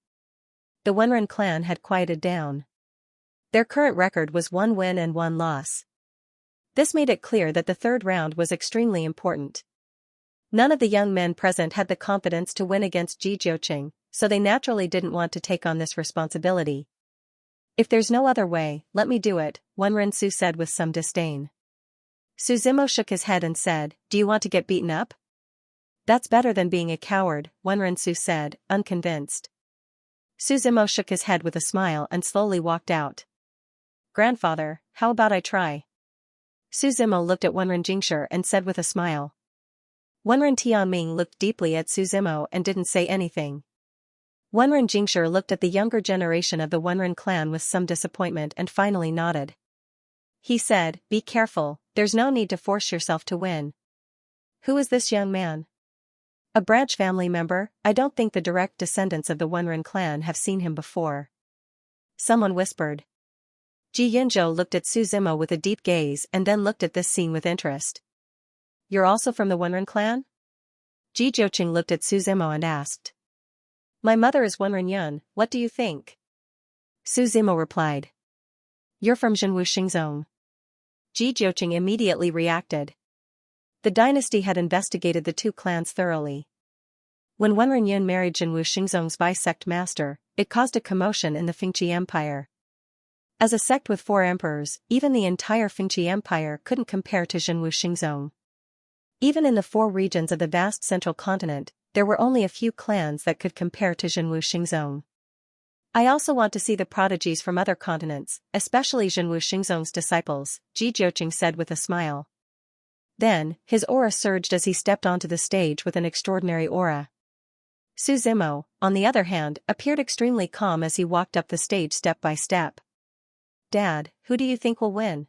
The Wenren clan had quieted down. Their current record was 1 win and 1 loss. This made it clear that the third round was extremely important. None of the young men present had the confidence to win against Ji Jiuqing, so they naturally didn't want to take on this responsibility. If there's no other way, let me do it, Wenren Su said with some disdain. Su Zimo shook his head and said, do you want to get beaten up? That's better than being a coward, Wenren Su said, unconvinced. Su Zimo shook his head with a smile and slowly walked out. Grandfather, how about I try? Su Zimo looked at Wenren Jingshi and said with a smile. Wenren Tianming looked deeply at Su Zimo and didn't say anything. Wenren Jingshi looked at the younger generation of the Wenren clan with some disappointment and finally nodded. He said, be careful, there's no need to force yourself to win. Who is this young man? A branch family member. I don't think the direct descendants of the Wenren clan have seen him before. Someone whispered. Ji Yunzhou looked at Su Zimo with a deep gaze and then looked at this scene with interest. You're also from the Wenren clan? Ji Jiuqing looked at Su Zimo and asked. My mother is Wenren Yun, what do you think? Su Zimo replied. You're from Zhenwu Xingzong. Ji Jiuqing immediately reacted. The dynasty had investigated the two clans thoroughly. When Wenren Yun married Zhenwu Xingzong's vice-sect master, it caused a commotion in the Fengqi Empire. As a sect with 4 emperors, even the entire Fengqi Empire couldn't compare to Zhenwu Xingzong. Even in the 4 regions of the vast central continent, there were only a few clans that could compare to Zhenwu Xingzong. I also want to see the prodigies from other continents, especially Zhenwu Xingzong's disciples, Ji Jiuqing said with a smile. Then, his aura surged as he stepped onto the stage with an extraordinary aura. Su Zimo, on the other hand, appeared extremely calm as he walked up the stage step by step. Dad, who do you think will win?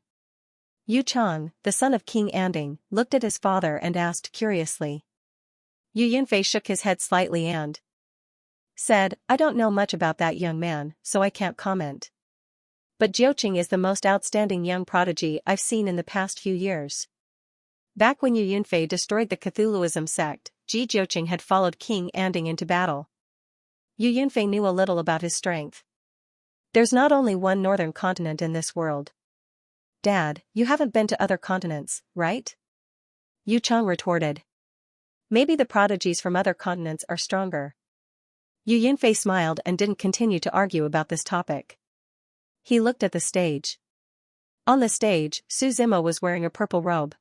Yu Chang, the son of King Anding, looked at his father and asked curiously. Yu Yunfei shook his head slightly and said, I don't know much about that young man, so I can't comment. But Jiuqing is the most outstanding young prodigy I've seen in the past few years. Back when Yu Yunfei destroyed the Cthulhuism sect, Ji Jiuqing had followed King Anding into battle. Yu Yunfei knew a little about his strength. There's not only one northern continent in this world. Dad, you haven't been to other continents, right? Yu Chang retorted. Maybe the prodigies from other continents are stronger. Yu Yunfei smiled and didn't continue to argue about this topic. He looked at the stage. On the stage, Su Zimo was wearing a purple robe.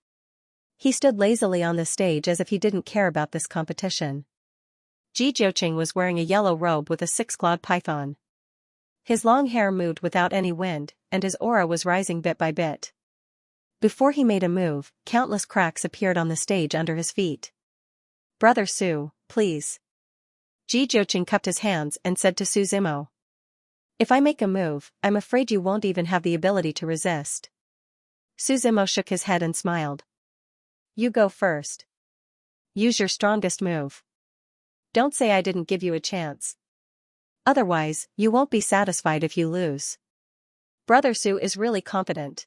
He stood lazily on the stage as if he didn't care about this competition. Ji Jiuqing was wearing a yellow robe with a 6-clawed python. His long hair moved without any wind, and his aura was rising bit by bit. Before he made a move, countless cracks appeared on the stage under his feet. Brother Su, please. Ji Jiuqing cupped his hands and said to Su Zimo. If I make a move, I'm afraid you won't even have the ability to resist. Su Zimo shook his head and smiled. You go first. Use your strongest move. Don't say I didn't give you a chance. Otherwise, you won't be satisfied if you lose. Brother Su is really confident.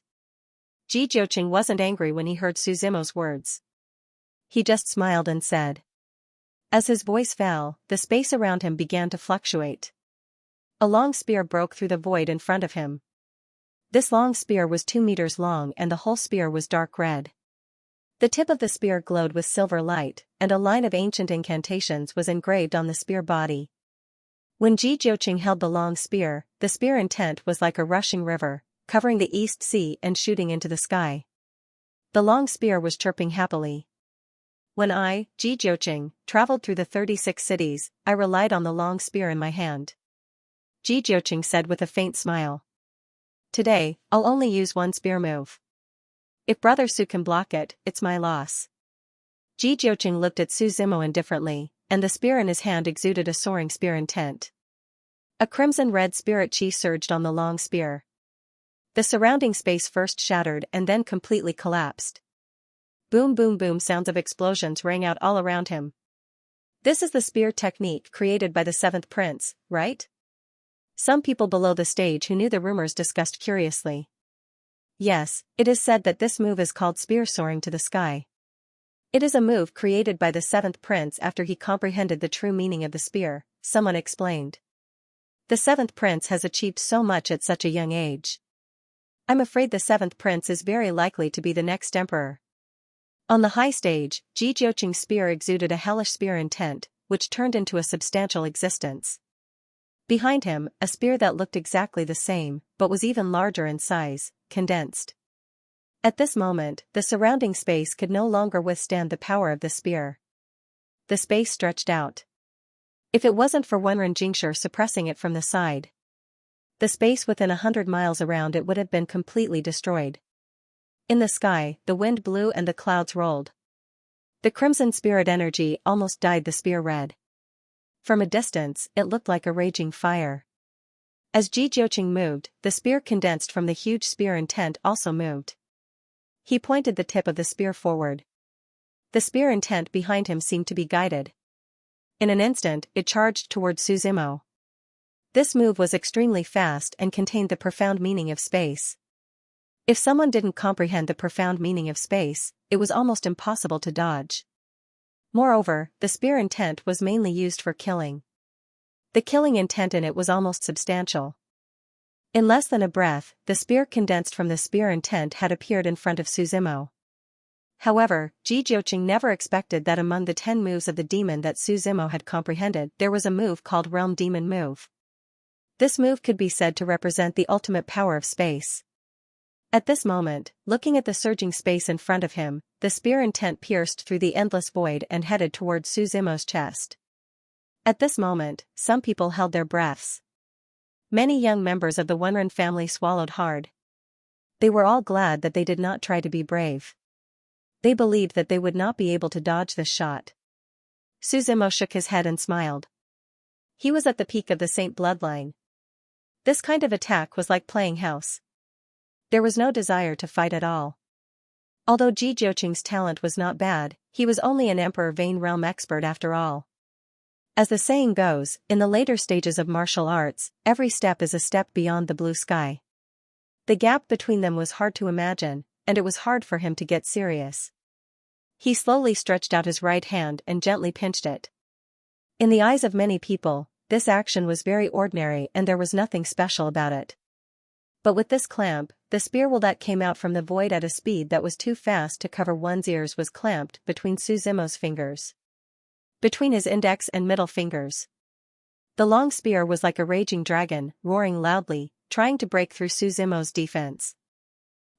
Ji Jiuqing wasn't angry when he heard Su Zimo's words. He just smiled and said. As his voice fell, the space around him began to fluctuate. A long spear broke through the void in front of him. This long spear was 2 meters long and the whole spear was dark red. The tip of the spear glowed with silver light, and a line of ancient incantations was engraved on the spear body. When Ji Jiuqing held the long spear, the spear intent was like a rushing river, covering the East Sea and shooting into the sky. The long spear was chirping happily. When I, Ji Jiuqing, traveled through the 36 cities, I relied on the long spear in my hand. Ji Jiuqing said with a faint smile. Today, I'll only use one spear move. If Brother Su can block it, it's my loss. Ji Jiuqing looked at Su Zimo indifferently, and the spear in his hand exuded a soaring spear intent. A crimson-red spirit chi surged on the long spear. The surrounding space first shattered and then completely collapsed. Boom boom boom sounds of explosions rang out all around him. This is the spear technique created by the 7th prince, right? Some people below the stage who knew the rumors discussed curiously. Yes, it is said that this move is called spear soaring to the sky. It is a move created by the 7th prince after he comprehended the true meaning of the spear, someone explained. The 7th prince has achieved so much at such a young age. I'm afraid the 7th prince is very likely to be the next emperor. On the high stage, Ji Jiuqing's spear exuded a hellish spear intent, which turned into a substantial existence. Behind him, a spear that looked exactly the same, but was even larger in size, condensed. At this moment, the surrounding space could no longer withstand the power of the spear. The space stretched out. If it wasn't for Wenren Jingshi suppressing it from the side, the space within 100 miles around it would have been completely destroyed. In the sky, the wind blew and the clouds rolled. The crimson spirit energy almost dyed the spear red. From a distance, it looked like a raging fire. As Ji Jiuqing moved, the spear condensed from the huge spear intent also moved. He pointed the tip of the spear forward. The spear intent behind him seemed to be guided. In an instant, it charged toward Su Zimo. This move was extremely fast and contained the profound meaning of space. If someone didn't comprehend the profound meaning of space, it was almost impossible to dodge. Moreover, the spear intent was mainly used for killing. The killing intent in it was almost substantial. In less than a breath, the spear condensed from the spear intent had appeared in front of Su Zimo. However, Ji Jiuqing never expected that among the 10 moves of the demon that Su Zimo had comprehended, there was a move called Realm Demon Move. This move could be said to represent the ultimate power of space. At this moment, looking at the surging space in front of him, the spear intent pierced through the endless void and headed toward Su Zimo's chest. At this moment, some people held their breaths. Many young members of the Wenren family swallowed hard. They were all glad that they did not try to be brave. They believed that they would not be able to dodge this shot. Su Zimo shook his head and smiled. He was at the peak of the Saint bloodline. This kind of attack was like playing house. There was no desire to fight at all. Although Ji Jiuqing's talent was not bad, he was only an Emperor Vane Realm expert after all. As the saying goes, in the later stages of martial arts, every step is a step beyond the blue sky. The gap between them was hard to imagine, and it was hard for him to get serious. He slowly stretched out his right hand and gently pinched it. In the eyes of many people, this action was very ordinary and there was nothing special about it. But with this clamp, the spear that came out from the void at a speed that was too fast to cover one's ears was clamped between Su Zimo's fingers. Between his index and middle fingers. The long spear was like a raging dragon, roaring loudly, trying to break through Su Zimo's defense.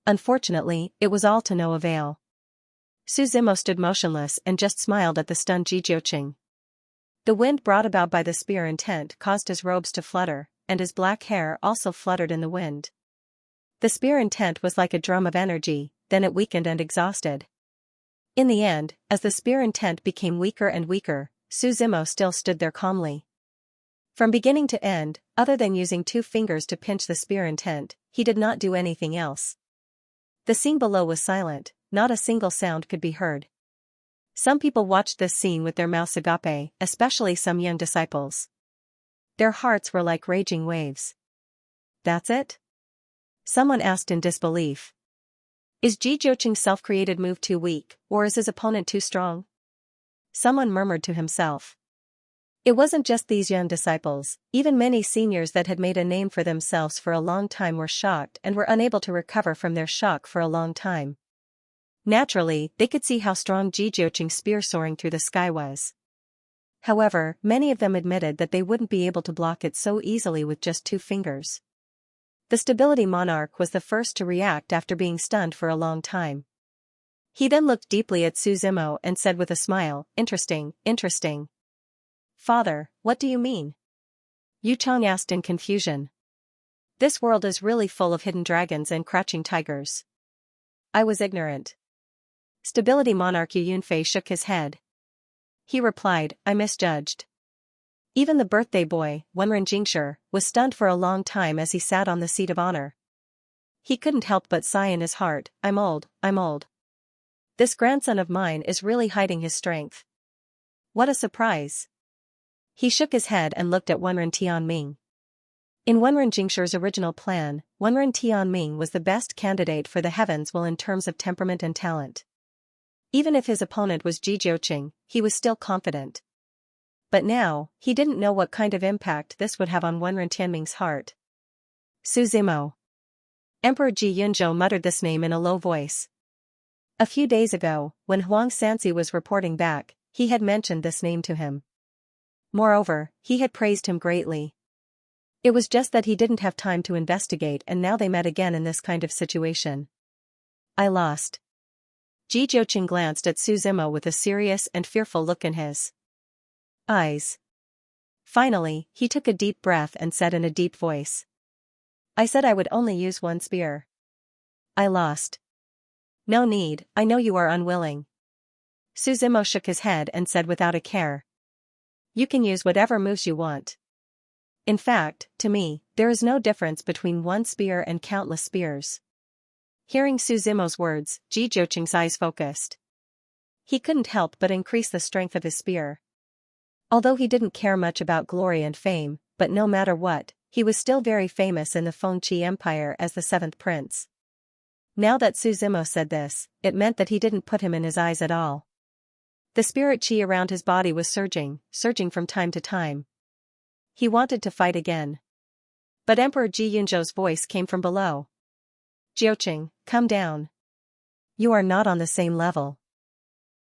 Unfortunately, it was all to no avail. Su Zimo stood motionless and just smiled at the stunned Ji Jiuqing. The wind brought about by the spear intent caused his robes to flutter, and his black hair also fluttered in the wind. The spear intent was like a drum of energy, then it weakened and exhausted. In the end, as the spear intent became weaker and weaker, Su Zimo still stood there calmly. From beginning to end, other than using 2 fingers to pinch the spear intent, he did not do anything else. The scene below was silent, not a single sound could be heard. Some people watched this scene with their mouths agape, especially some young disciples. Their hearts were like raging waves. That's it? Someone asked in disbelief. Is Ji Jiuqing's self-created move too weak, or is his opponent too strong? Someone murmured to himself. It wasn't just these young disciples, even many seniors that had made a name for themselves for a long time were shocked and were unable to recover from their shock for a long time. Naturally, they could see how strong Ji Jiuqing's spear soaring through the sky was. However, many of them admitted that they wouldn't be able to block it so easily with just 2 fingers. The stability monarch was the first to react after being stunned for a long time. He then looked deeply at Su Zimo and said with a smile, "Interesting, interesting." "Father, what do you mean?" Yu Chang asked in confusion. "This world is really full of hidden dragons and crouching tigers." "I was ignorant." Stability monarch Yu Yunfei shook his head. He replied, "I misjudged." Even the birthday boy, Wenren Jingshi, was stunned for a long time as he sat on the seat of honor. He couldn't help but sigh in his heart, I'm old. This grandson of mine is really hiding his strength. What a surprise." He shook his head and looked at Wenren Tianming. In Wenren Jingshi's original plan, Wenren Tianming was the best candidate for the heavens in terms of temperament and talent. Even if his opponent was Ji Jiuqing, he was still confident. But now, he didn't know what kind of impact this would have on Wenren Tianming's heart. Su Zimo. Emperor Ji Yunzhou muttered this name in a low voice. A few days ago, when Huang Sanxi was reporting back, he had mentioned this name to him. Moreover, he had praised him greatly. It was just that he didn't have time to investigate, and now they met again in this kind of situation. I lost. Ji Jiuqing glanced at Su Zimo with a serious and fearful look in his eyes. Finally, he took a deep breath and said in a deep voice. I said I would only use 1 spear. I lost. No need, I know you are unwilling. Su Zimo shook his head and said without a care. You can use whatever moves you want. In fact, to me, there is no difference between 1 spear and countless spears. Hearing Su Zimo's words, Ji Jiuqing's eyes focused. He couldn't help but increase the strength of his spear. Although he didn't care much about glory and fame, but no matter what, he was still very famous in the Fengqi Empire as the 7th prince. Now that Su Zimo said this, it meant that he didn't put him in his eyes at all. The spirit qi around his body was surging from time to time. He wanted to fight again. But Emperor Ji Yunzhou's voice came from below. Jiuqing, come down. You are not on the same level.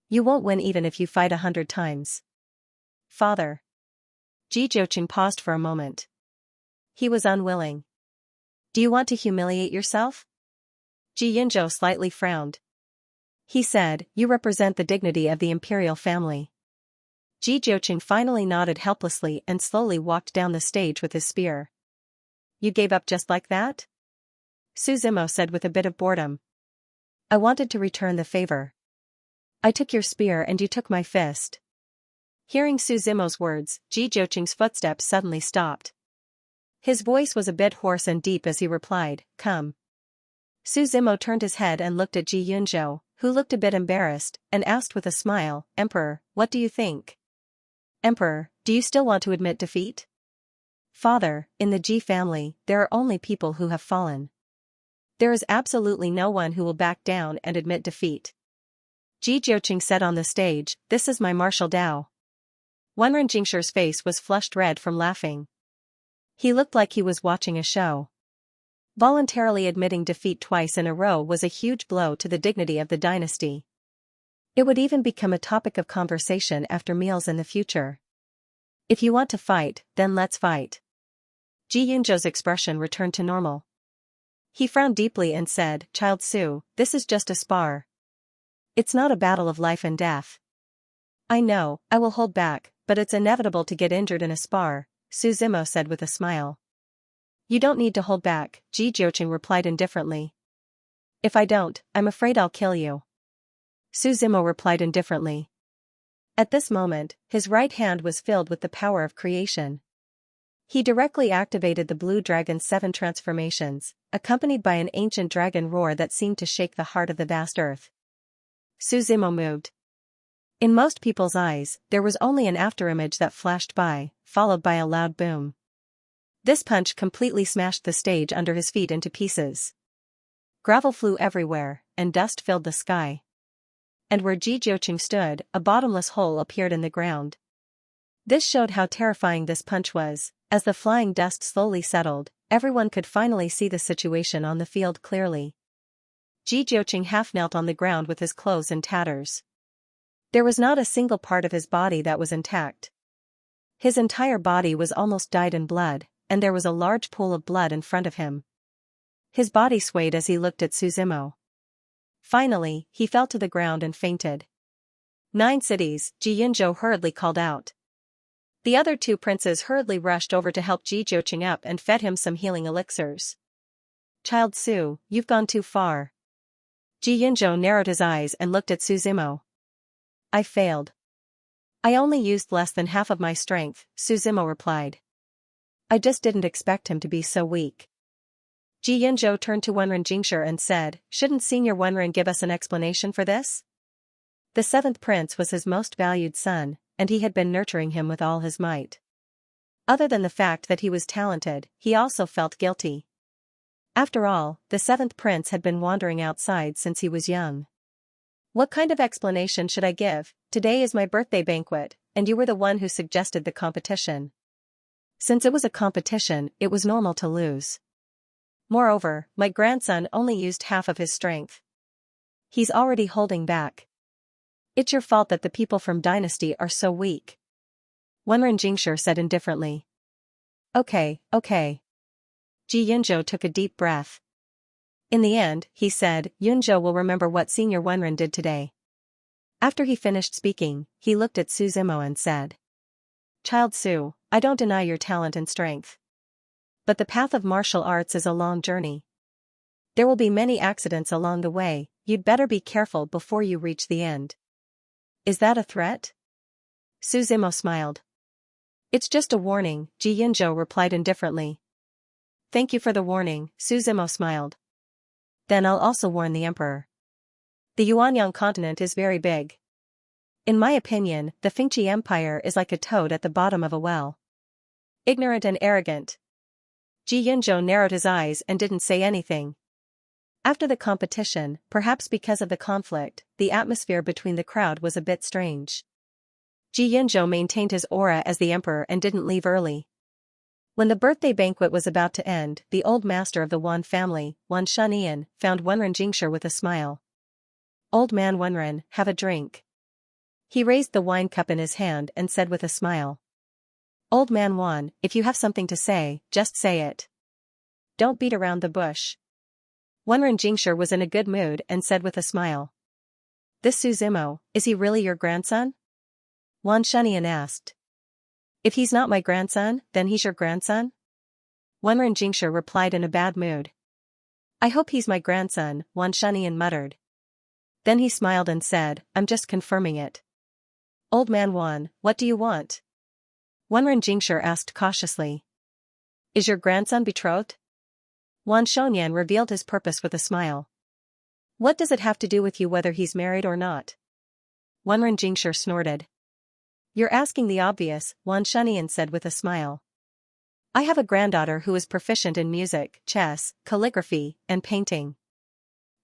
You won't win even if you fight 100 times. Father. Ji Jiuqing paused for a moment. He was unwilling. Do you want to humiliate yourself? Ji Yunzhou slightly frowned. He said, you represent the dignity of the imperial family. Ji Jiuqing finally nodded helplessly and slowly walked down the stage with his spear. You gave up just like that? Su Zimo said with a bit of boredom. I wanted to return the favor. I took your spear and you took my fist. Hearing Su Zimo's words, Ji Jiuqing's footsteps suddenly stopped. His voice was a bit hoarse and deep as he replied, come. Su Zimo turned his head and looked at Ji Yunzhou, who looked a bit embarrassed, and asked with a smile, Emperor, what do you think? Emperor, do you still want to admit defeat? Father, in the Ji family, there are only people who have fallen. There is absolutely no one who will back down and admit defeat. Ji Jiuqing said on the stage, this is my martial Dao. Wenren Jingshi's face was flushed red from laughing. He looked like he was watching a show. Voluntarily admitting defeat twice in a row was a huge blow to the dignity of the dynasty. It would even become a topic of conversation after meals in the future. If you want to fight, then let's fight. Ji Yunzhou's expression returned to normal. He frowned deeply and said, Child Su, this is just a spar. It's not a battle of life and death. I know, I will hold back, but it's inevitable to get injured in a spar, Su Zimo said with a smile. You don't need to hold back, Ji Jiuqing replied indifferently. If I don't, I'm afraid I'll kill you. Su Zimo replied indifferently. At this moment, his right hand was filled with the power of creation. He directly activated the blue dragon's 7 transformations, accompanied by an ancient dragon roar that seemed to shake the heart of the vast earth. Su Zimo moved. In most people's eyes, there was only an afterimage that flashed by, followed by a loud boom. This punch completely smashed the stage under his feet into pieces. Gravel flew everywhere, and dust filled the sky. And where Ji Jiuqing stood, a bottomless hole appeared in the ground. This showed how terrifying this punch was. As the flying dust slowly settled, everyone could finally see the situation on the field clearly. Ji Jiuqing half knelt on the ground with his clothes in tatters. There was not a single part of his body that was intact. His entire body was almost dyed in blood, and there was a large pool of blood in front of him. His body swayed as he looked at Suzimo. Finally, he fell to the ground and fainted. 9 cities, Ji Yunzhou hurriedly called out. The other 2 princes hurriedly rushed over to help Ji Jiuqing up and fed him some healing elixirs. Child Su, you've gone too far. Ji Yunzhou narrowed his eyes and looked at Suzimo. I failed. I only used less than half of my strength, Suzimo replied. I just didn't expect him to be so weak. Ji Yunzhou turned to Wenren Jingshi and said, shouldn't Senior Wenren give us an explanation for this? The 7th prince was his most valued son, and he had been nurturing him with all his might. Other than the fact that he was talented, he also felt guilty. After all, the 7th prince had been wandering outside since he was young. What kind of explanation should I give? Today is my birthday banquet, and you were the one who suggested the competition. Since it was a competition, it was normal to lose. Moreover, my grandson only used half of his strength. He's already holding back. It's your fault that the people from Dynasty are so weak. Wenren Jingshi said indifferently. Okay. Ji Yunzhou took a deep breath. In the end, he said, Yunzhou will remember what Senior Wenren did today. After he finished speaking, he looked at Suzimo and said. Child Su, I don't deny your talent and strength. But the path of martial arts is a long journey. There will be many accidents along the way, you'd better be careful before you reach the end. Is that a threat? Suzimo smiled. It's just a warning, Ji Yunzhou replied indifferently. Thank you for the warning, Suzimo smiled. Then I'll also warn the emperor. The Yuanyang continent is very big. In my opinion, the Fengqi Empire is like a toad at the bottom of a well. Ignorant and arrogant. Ji Yunzhou narrowed his eyes and didn't say anything. After the competition, perhaps because of the conflict, the atmosphere between the crowd was a bit strange. Ji Yunzhou maintained his aura as the emperor and didn't leave early. When the birthday banquet was about to end, the old master of the Wan family, Wan Shanian, found Wenren Jingshi with a smile. Old man Wenren, have a drink. He raised the wine cup in his hand and said with a smile. Old man Wan, if you have something to say, just say it. Don't beat around the bush. Wenren Jingshi was in a good mood and said with a smile. This Suzimo, is he really your grandson? Wan Shanian asked. If he's not my grandson, then he's your grandson? Wenren Jingshi replied in a bad mood. I hope he's my grandson, Wan Shanian muttered. Then he smiled and said, I'm just confirming it. Old man Wan, what do you want? Wenren Jingshi asked cautiously. Is your grandson betrothed? Wan Shonian revealed his purpose with a smile. What does it have to do with you whether he's married or not? Wenren Jingshi snorted. You're asking the obvious, Wan Shenian said with a smile. I have a granddaughter who is proficient in music, chess, calligraphy, and painting.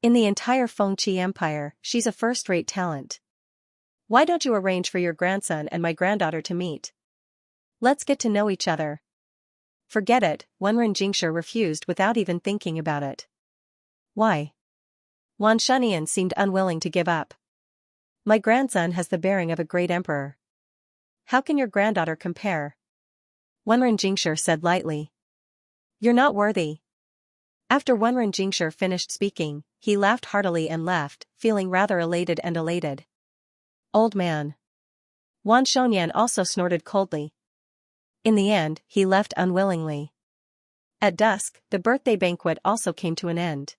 In the entire Fengqi Empire, she's a first-rate talent. Why don't you arrange for your grandson and my granddaughter to meet? Let's get to know each other. Forget it, Wenren Jingshi refused without even thinking about it. Why? Wan Shenian seemed unwilling to give up. My grandson has the bearing of a great emperor. How can your granddaughter compare? Wenren Jingshi said lightly. You're not worthy. After Wenren Jingshi finished speaking, he laughed heartily and left, feeling rather elated and elated. Old man. Wan Shonian also snorted coldly. In the end, he left unwillingly. At dusk, the birthday banquet also came to an end.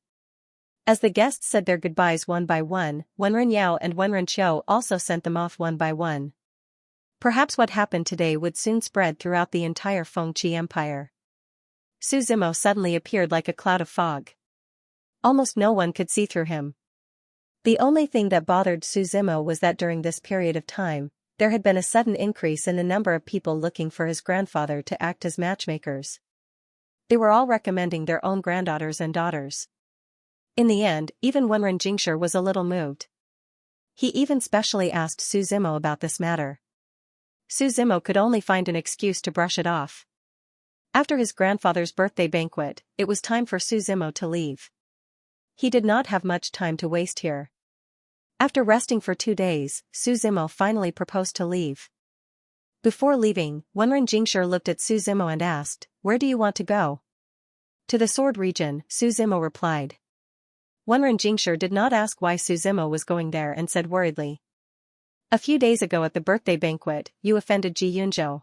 As the guests said their goodbyes one by one, Wenren Yao and Wenren Qiu also sent them off one by one. Perhaps what happened today would soon spread throughout the entire Fengqi Empire. Suzimo suddenly appeared like a cloud of fog. Almost no one could see through him. The only thing that bothered Suzimo was that during this period of time, there had been a sudden increase in the number of people looking for his grandfather to act as matchmakers. They were all recommending their own granddaughters and daughters. In the end, even Wenren Jingshi was a little moved. He even specially asked Suzimo about this matter. Su Zimo could only find an excuse to brush it off. After his grandfather's birthday banquet, it was time for Su Zimo to leave. He did not have much time to waste here. After resting for 2 days, Su Zimo finally proposed to leave. Before leaving, Wenren Jingshi looked at Su Zimo and asked, "Where do you want to go?" "To the sword region," Su Zimo replied. Wenren Jingshi did not ask why Su Zimo was going there and said worriedly, "A few days ago at the birthday banquet, you offended Ji Yunzhou.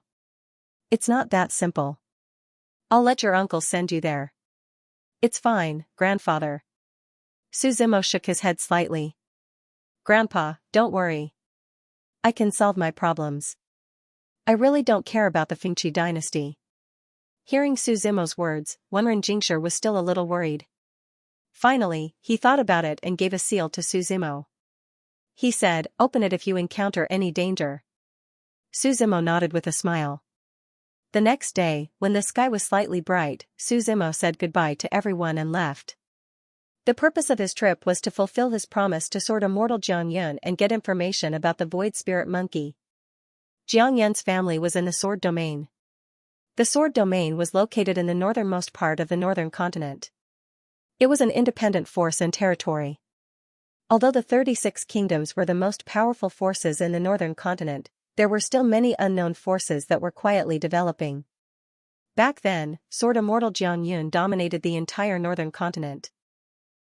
It's not that simple. I'll let your uncle send you there." "It's fine, grandfather." Su Zimo shook his head slightly. "Grandpa, don't worry. I can solve my problems. I really don't care about the Fengqi dynasty." Hearing Su Zimo's words, Wenren Jingshi was still a little worried. Finally, he thought about it and gave a seal to Su Zimo. He said, "Open it if you encounter any danger." Su Zimo nodded with a smile. The next day, when the sky was slightly bright, Su Zimo said goodbye to everyone and left. The purpose of his trip was to fulfill his promise to Sword Immortal Jiang Yun and get information about the Void Spirit Monkey. Jiang Yun's family was in the Sword Domain. The Sword Domain was located in the northernmost part of the northern continent. It was an independent force and territory. Although the 36 kingdoms were the most powerful forces in the northern continent, there were still many unknown forces that were quietly developing. Back then, Sword Immortal Jiang Yun dominated the entire northern continent.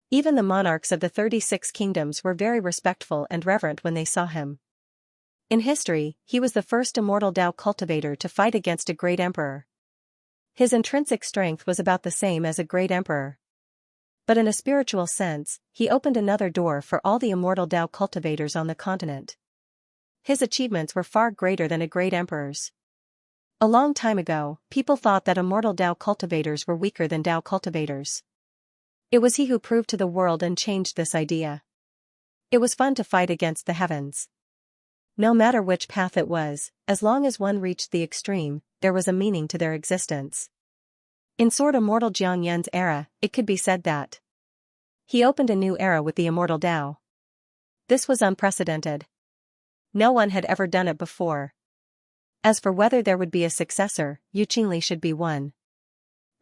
Even the monarchs of the 36 kingdoms were very respectful and reverent when they saw him. In history, he was the first immortal Dao cultivator to fight against a great emperor. His intrinsic strength was about the same as a great emperor. But in a spiritual sense, he opened another door for all the immortal Dao cultivators on the continent. His achievements were far greater than a great emperor's. A long time ago, people thought that immortal Dao cultivators were weaker than Dao cultivators. It was he who proved to the world and changed this idea. It was fun to fight against the heavens. No matter which path it was, as long as one reached the extreme, there was a meaning to their existence. In Sword Immortal Jiang Yun's era, it could be said that he opened a new era with the immortal Dao. This was unprecedented. No one had ever done it before. As for whether there would be a successor, Yu Qingli should be one.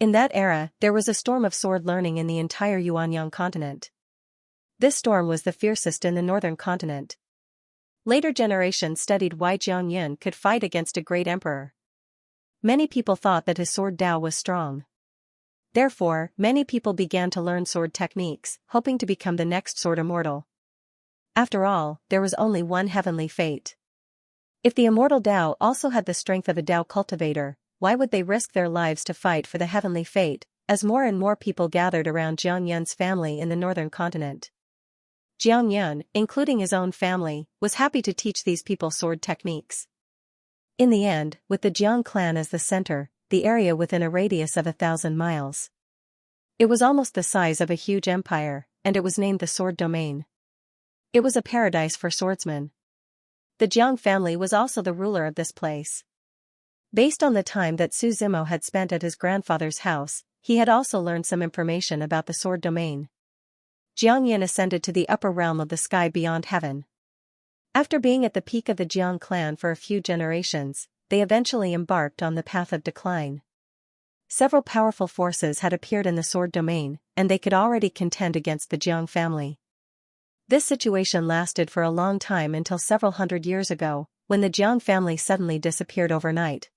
In that era, there was a storm of sword learning in the entire Yuanyang continent. This storm was the fiercest in the northern continent. Later generations studied why Jiang Yun could fight against a great emperor. Many people thought that his sword Dao was strong. Therefore, many people began to learn sword techniques, hoping to become the next sword immortal. After all, there was only one heavenly fate. If the immortal Dao also had the strength of a Dao cultivator, why would they risk their lives to fight for the heavenly fate, as more and more people gathered around Jiang Yun's family in the northern continent? Jiang Yun, including his own family, was happy to teach these people sword techniques. In the end, with the Jiang clan as the center, the area within a radius of 1,000 miles. It was almost the size of a huge empire, and it was named the Sword Domain. It was a paradise for swordsmen. The Jiang family was also the ruler of this place. Based on the time that Su Zimo had spent at his grandfather's house, he had also learned some information about the Sword Domain. Jiang Yun ascended to the upper realm of the sky beyond heaven. After being at the peak of the Jiang clan for a few generations, they eventually embarked on the path of decline. Several powerful forces had appeared in the Sword Domain, and they could already contend against the Jiang family. This situation lasted for a long time until several hundred years ago, when the Jiang family suddenly disappeared overnight.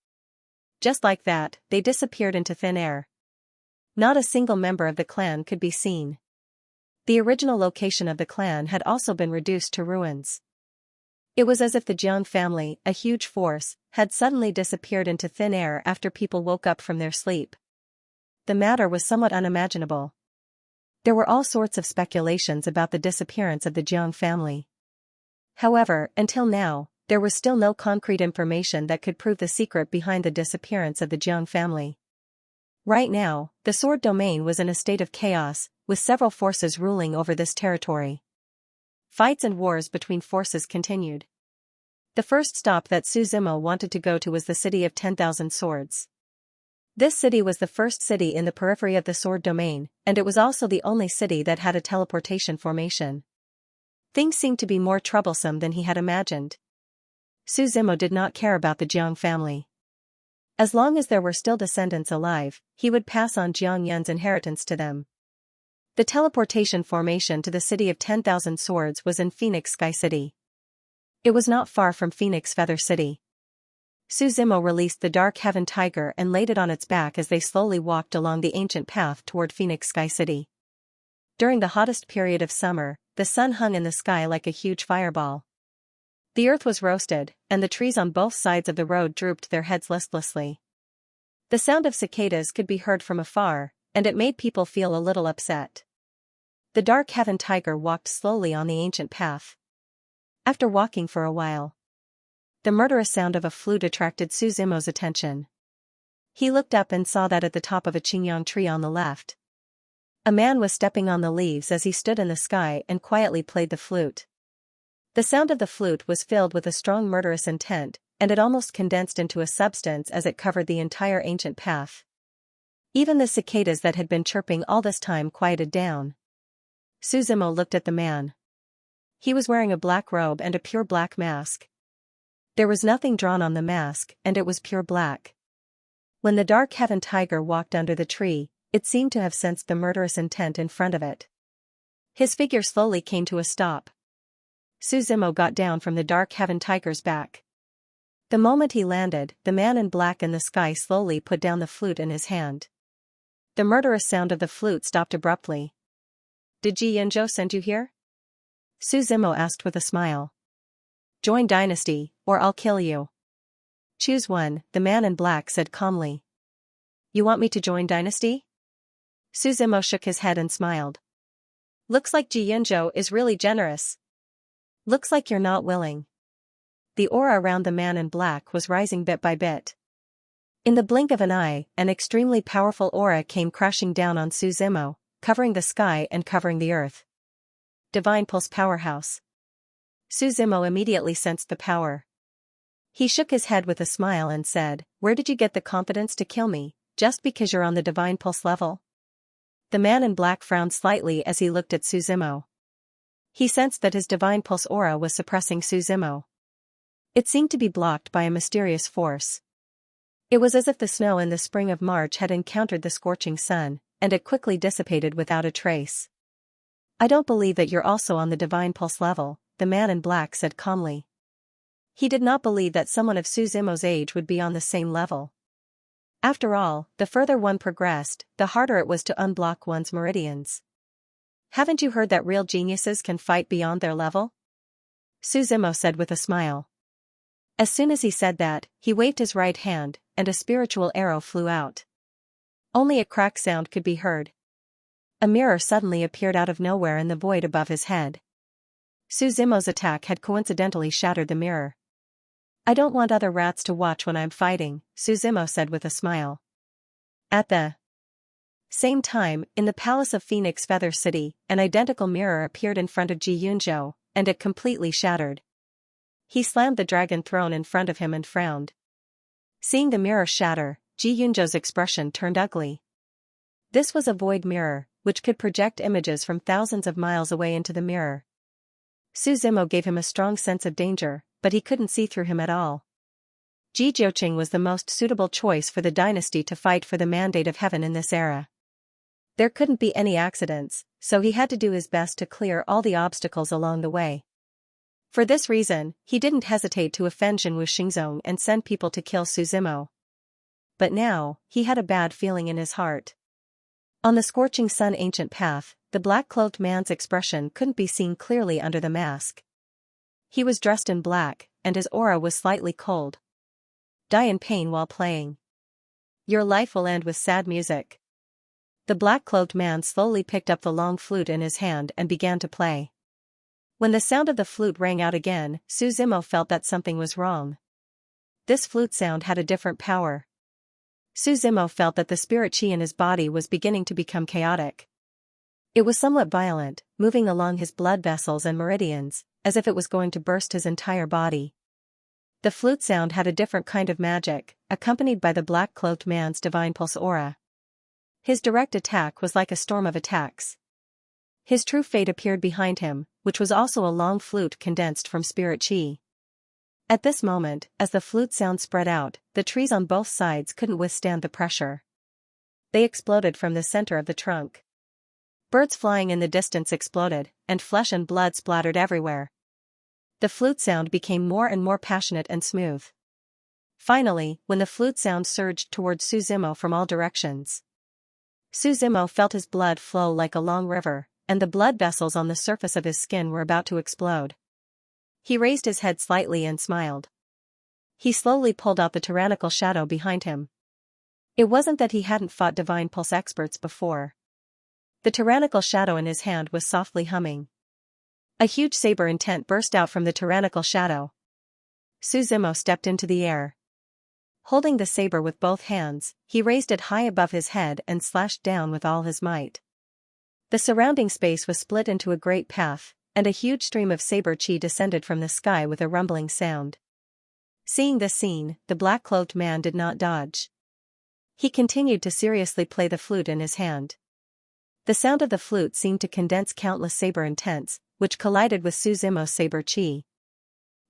Just like that, they disappeared into thin air. Not a single member of the clan could be seen. The original location of the clan had also been reduced to ruins. It was as if the Jiang family, a huge force, had suddenly disappeared into thin air after people woke up from their sleep. The matter was somewhat unimaginable. There were all sorts of speculations about the disappearance of the Jiang family. However, until now, there was still no concrete information that could prove the secret behind the disappearance of the Jiang family. Right now, the Sword Domain was in a state of chaos, with several forces ruling over this territory. Fights and wars between forces continued. The first stop that Su Zimo wanted to go to was the city of 10,000 swords. This city was the first city in the periphery of the Sword Domain, and it was also the only city that had a teleportation formation. Things seemed to be more troublesome than he had imagined. Su Zimo did not care about the Jiang family. As long as there were still descendants alive, he would pass on Jiang Yun's inheritance to them. The teleportation formation to the city of 10,000 swords was in Phoenix Sky City. It was not far from Phoenix Feather City. Su Zimo released the Dark Heaven Tiger and laid it on its back as they slowly walked along the ancient path toward Phoenix Sky City. During the hottest period of summer, the sun hung in the sky like a huge fireball. The earth was roasted, and the trees on both sides of the road drooped their heads listlessly. The sound of cicadas could be heard from afar, and it made people feel a little upset. The Dark Heaven Tiger walked slowly on the ancient path. After walking for a while, the murderous sound of a flute attracted Su Zimo's attention. He looked up and saw that at the top of a qingyang tree on the left, a man was stepping on the leaves as he stood in the sky and quietly played the flute. The sound of the flute was filled with a strong murderous intent, and it almost condensed into a substance as it covered the entire ancient path. Even the cicadas that had been chirping all this time quieted down. Su Zimo looked at the man. He was wearing a black robe and a pure black mask. There was nothing drawn on the mask, and it was pure black. When the Dark Heaven Tiger walked under the tree, it seemed to have sensed the murderous intent in front of it. His figure slowly came to a stop. Su Zimo got down from the Dark Heaven Tiger's back. The moment he landed, the man in black in the sky slowly put down the flute in his hand. The murderous sound of the flute stopped abruptly. "Did Ji Yinzhou send you here?" Su Zimo asked with a smile. "Join Dynasty, or I'll kill you." "Choose one," the man in black said calmly. "You want me to join Dynasty?" Su Zimo shook his head and smiled. "Looks like Ji Yinzhou is really generous. Looks like you're not willing." The aura around the man in black was rising bit by bit. In the blink of an eye, an extremely powerful aura came crashing down on Su Zimo, covering the sky and covering the earth. Divine Pulse Powerhouse. Su Zimo immediately sensed the power. He shook his head with a smile and said, "Where did you get the confidence to kill me, just because you're on the Divine Pulse level?" The man in black frowned slightly as he looked at Su Zimo. He sensed that his Divine Pulse aura was suppressing Su Zimo. It seemed to be blocked by a mysterious force. It was as if the snow in the spring of March had encountered the scorching sun, and it quickly dissipated without a trace. "I don't believe that you're also on the Divine Pulse level," the man in black said calmly. He did not believe that someone of Su Zimo's age would be on the same level. After all, the further one progressed, the harder it was to unblock one's meridians. "Haven't you heard that real geniuses can fight beyond their level?" Su Zimo said with a smile. As soon as he said that, he waved his right hand, and a spiritual arrow flew out. Only a crack sound could be heard. A mirror suddenly appeared out of nowhere in the void above his head. Su Zimo's attack had coincidentally shattered the mirror. "I don't want other rats to watch when I'm fighting," Su Zimo said with a smile. At the same time, in the palace of Phoenix Feather City, an identical mirror appeared in front of Ji Yunzhou, and it completely shattered. He slammed the dragon throne in front of him and frowned. Seeing the mirror shatter, Ji Yunzhou's expression turned ugly. This was a void mirror, which could project images from thousands of miles away into the mirror. Su Zimo gave him a strong sense of danger, but he couldn't see through him at all. Ji Jiuqing was the most suitable choice for the dynasty to fight for the mandate of heaven in this era. There couldn't be any accidents, so he had to do his best to clear all the obstacles along the way. For this reason, he didn't hesitate to offend Zhenwu Xingzong and send people to kill Su Zimo. But now, he had a bad feeling in his heart. On the scorching sun ancient path, the black-clothed man's expression couldn't be seen clearly under the mask. He was dressed in black, and his aura was slightly cold. "Die in pain while playing. Your life will end with sad music." The black-clothed man slowly picked up the long flute in his hand and began to play. When the sound of the flute rang out again, Su Zimo felt that something was wrong. This flute sound had a different power. Su Zimo felt that the spirit chi in his body was beginning to become chaotic. It was somewhat violent, moving along his blood vessels and meridians, as if it was going to burst his entire body. The flute sound had a different kind of magic, accompanied by the black-cloaked man's divine pulse aura. His direct attack was like a storm of attacks. His true fate appeared behind him, which was also a long flute condensed from spirit chi. At this moment, as the flute sound spread out, the trees on both sides couldn't withstand the pressure. They exploded from the center of the trunk. Birds flying in the distance exploded, and flesh and blood splattered everywhere. The flute sound became more and more passionate and smooth. Finally, when the flute sound surged towards Suzumo from all directions, Suzumo felt his blood flow like a long river, and the blood vessels on the surface of his skin were about to explode. He raised his head slightly and smiled. He slowly pulled out the tyrannical shadow behind him. It wasn't that he hadn't fought divine pulse experts before. The tyrannical shadow in his hand was softly humming. A huge saber intent burst out from the tyrannical shadow. Suzumo stepped into the air. Holding the saber with both hands, he raised it high above his head and slashed down with all his might. The surrounding space was split into a great path, and a huge stream of saber chi descended from the sky with a rumbling sound. Seeing this scene, the black-cloaked man did not dodge. He continued to seriously play the flute in his hand. The sound of the flute seemed to condense countless saber intents, which collided with Suzumo's saber chi.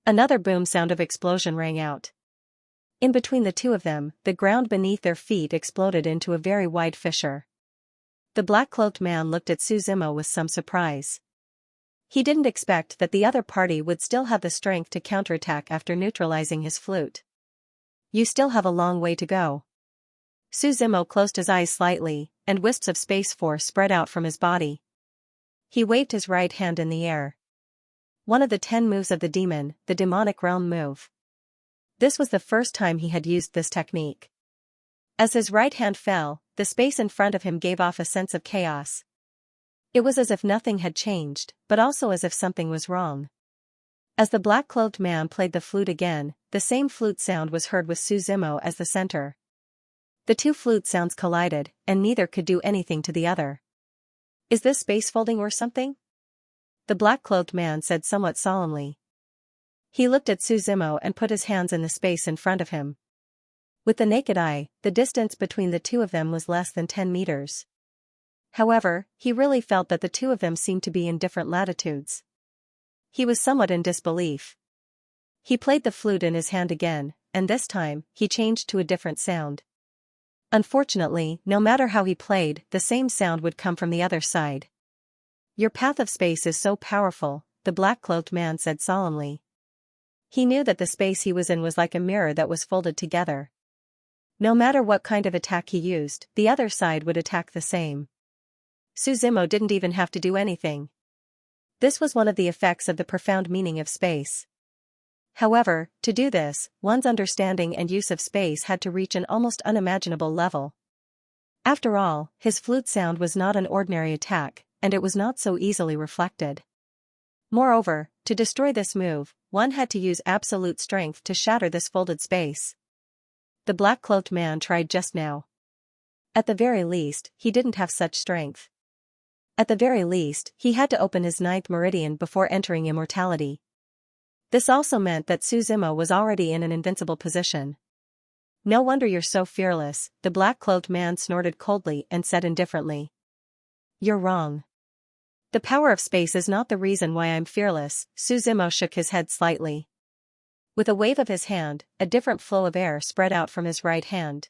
Another boom sound of explosion rang out. In between the two of them, the ground beneath their feet exploded into a very wide fissure. The black-cloaked man looked at Suzumo with some surprise. He didn't expect that the other party would still have the strength to counterattack after neutralizing his flute. "You still have a long way to go." Suzumo closed his eyes slightly, and wisps of space force spread out from his body. He waved his right hand in the air. One of the 10 moves of the demon, the demonic realm move. This was the first time he had used this technique. As his right hand fell, the space in front of him gave off a sense of chaos. It was as if nothing had changed, but also as if something was wrong. As the black-clothed man played the flute again, the same flute sound was heard with Suzumo as the center. The two flute sounds collided, and neither could do anything to the other. "Is this space folding or something?" the black-clothed man said somewhat solemnly. He looked at Suzumo and put his hands in the space in front of him. With the naked eye, the distance between the two of them was less than 10 meters. However, he really felt that the two of them seemed to be in different latitudes. He was somewhat in disbelief. He played the flute in his hand again, and this time, he changed to a different sound. Unfortunately, no matter how he played, the same sound would come from the other side. "Your path of space is so powerful," the black-cloaked man said solemnly. He knew that the space he was in was like a mirror that was folded together. No matter what kind of attack he used, the other side would attack the same. Suzumo didn't even have to do anything. This was one of the effects of the profound meaning of space. However, to do this, one's understanding and use of space had to reach an almost unimaginable level. After all, his flute sound was not an ordinary attack, and it was not so easily reflected. Moreover, to destroy this move, one had to use absolute strength to shatter this folded space. The black-cloaked man tried just now. At the very least, he didn't have such strength. At the very least, he had to open his 9th meridian before entering immortality. This also meant that Suzumo was already in an invincible position. "No wonder you're so fearless," the black-cloaked man snorted coldly and said indifferently. "You're wrong. The power of space is not the reason why I'm fearless." Suzumo shook his head slightly. With a wave of his hand, a different flow of air spread out from his right hand.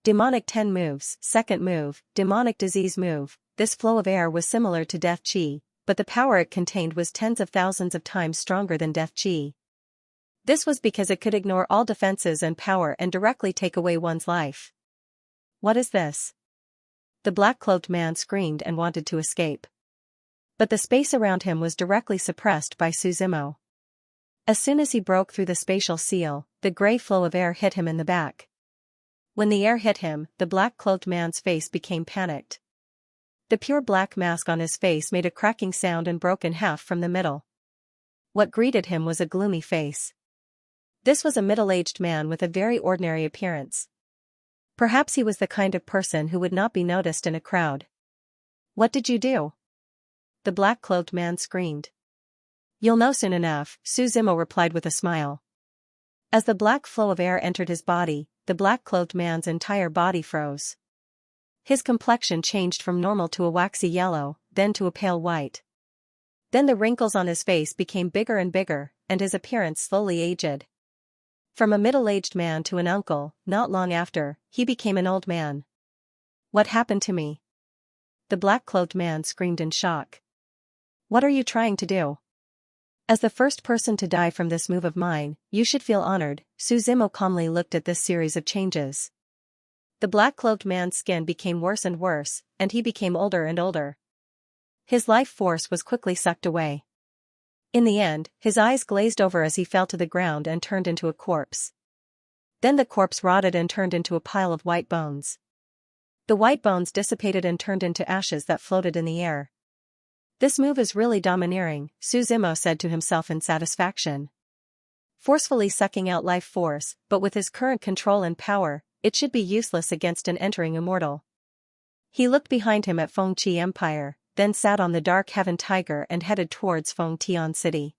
Demonic 10 moves, second move, demonic disease move. This flow of air was similar to death chi, but the power it contained was tens of thousands of times stronger than death chi. This was because it could ignore all defenses and power and directly take away one's life. "What is this?" the black-cloaked man screamed and wanted to escape. But the space around him was directly suppressed by Suzumo. As soon as he broke through the spatial seal, the gray flow of air hit him in the back. When the air hit him, the black-cloaked man's face became panicked. The pure black mask on his face made a cracking sound and broke in half from the middle. What greeted him was a gloomy face. This was a middle-aged man with a very ordinary appearance. Perhaps he was the kind of person who would not be noticed in a crowd. "What did you do?" the black-cloaked man screamed. "You'll know soon enough," Suzumo replied with a smile. As the black flow of air entered his body, the black-cloaked man's entire body froze. His complexion changed from normal to a waxy yellow, then to a pale white. Then the wrinkles on his face became bigger and bigger, and his appearance slowly aged. From a middle-aged man to an uncle, not long after, he became an old man. What happened to me? The black-clothed man screamed in shock. What are you trying to do? As the first person to die from this move of mine, you should feel honored. Suzimo calmly looked at this series of changes. The black-clothed man's skin became worse and worse, and he became older and older. His life force was quickly sucked away. In the end, his eyes glazed over as he fell to the ground and turned into a corpse. Then the corpse rotted and turned into a pile of white bones. The white bones dissipated and turned into ashes that floated in the air. This move is really domineering, Suzimo said to himself in satisfaction. Forcefully sucking out life force, but with his current control and power, it should be useless against an entering immortal. He looked behind him at Fengqi Empire, then sat on the dark heaven tiger and headed towards Fengtian City.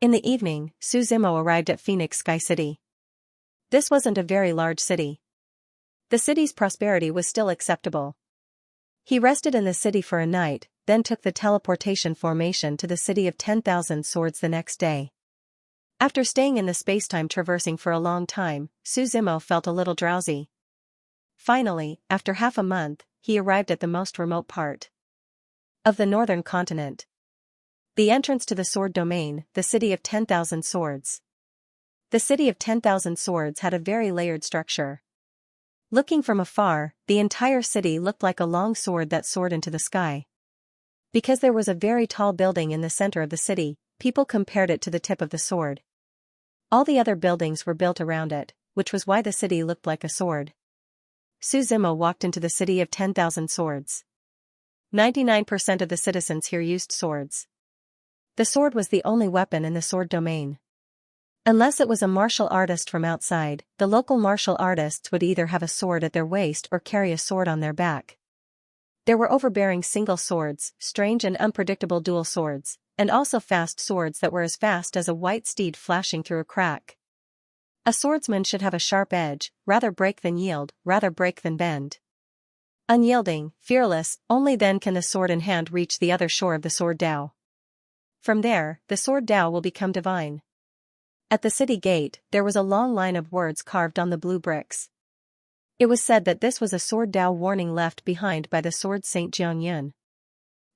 In the evening, Suzimo arrived at Phoenix Sky City. This wasn't a very large city. The city's prosperity was still acceptable. He rested in the city for a night, then took the teleportation formation to the city of 10,000 swords the next day. After staying in the spacetime traversing for a long time, Suzimo felt a little drowsy. Finally, after half a month, he arrived at the most remote part of the northern continent. The entrance to the sword domain, the city of 10,000 swords. The city of 10,000 swords had a very layered structure. Looking from afar, the entire city looked like a long sword that soared into the sky. Because there was a very tall building in the center of the city, people compared it to the tip of the sword. All the other buildings were built around it, which was why the city looked like a sword. Suzimo walked into the city of 10,000 swords. 99% of the citizens here used swords. The sword was the only weapon in the sword domain. Unless it was a martial artist from outside, the local martial artists would either have a sword at their waist or carry a sword on their back. There were overbearing single swords, strange and unpredictable dual swords, and also fast swords that were as fast as a white steed flashing through a crack. A swordsman should have a sharp edge, rather break than yield, rather break than bend. Unyielding, fearless, only then can the sword in hand reach the other shore of the sword Tao. From there, the sword Tao will become divine. At the city gate, there was a long line of words carved on the blue bricks. It was said that this was a sword Tao warning left behind by the sword Saint Jiangyun.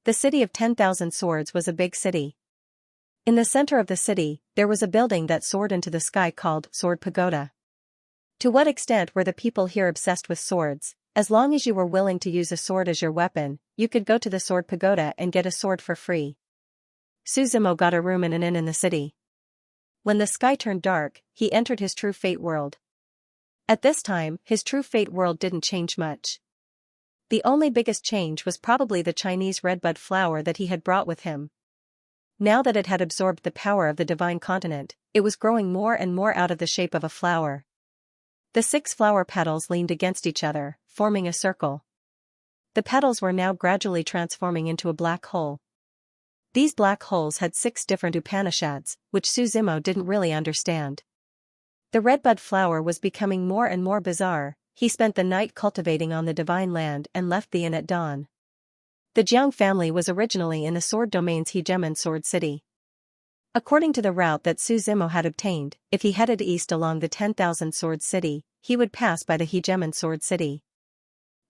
The city of 10,000 swords was a big city. In the center of the city, there was a building that soared into the sky called Sword Pagoda. To what extent were the people here obsessed with swords? As long as you were willing to use a sword as your weapon, you could go to the Sword Pagoda and get a sword for free. Suzimo got a room in an inn in the city. When the sky turned dark, he entered his true fate world. At this time, his true fate world didn't change much. The only biggest change was probably the Chinese redbud flower that he had brought with him. Now that it had absorbed the power of the divine continent, it was growing more and more out of the shape of a flower. The 6 flower petals leaned against each other, forming a circle. The petals were now gradually transforming into a black hole. These black holes had 6 different Upanishads, which Suzimo didn't really understand. The redbud flower was becoming more and more bizarre. He spent the night cultivating on the divine land and left the inn at dawn. The Jiang family was originally in the sword domain's Hegemon Sword City. According to the route that Suzimo had obtained, if he headed east along the 10,000 Sword City, he would pass by the Hegemon Sword City.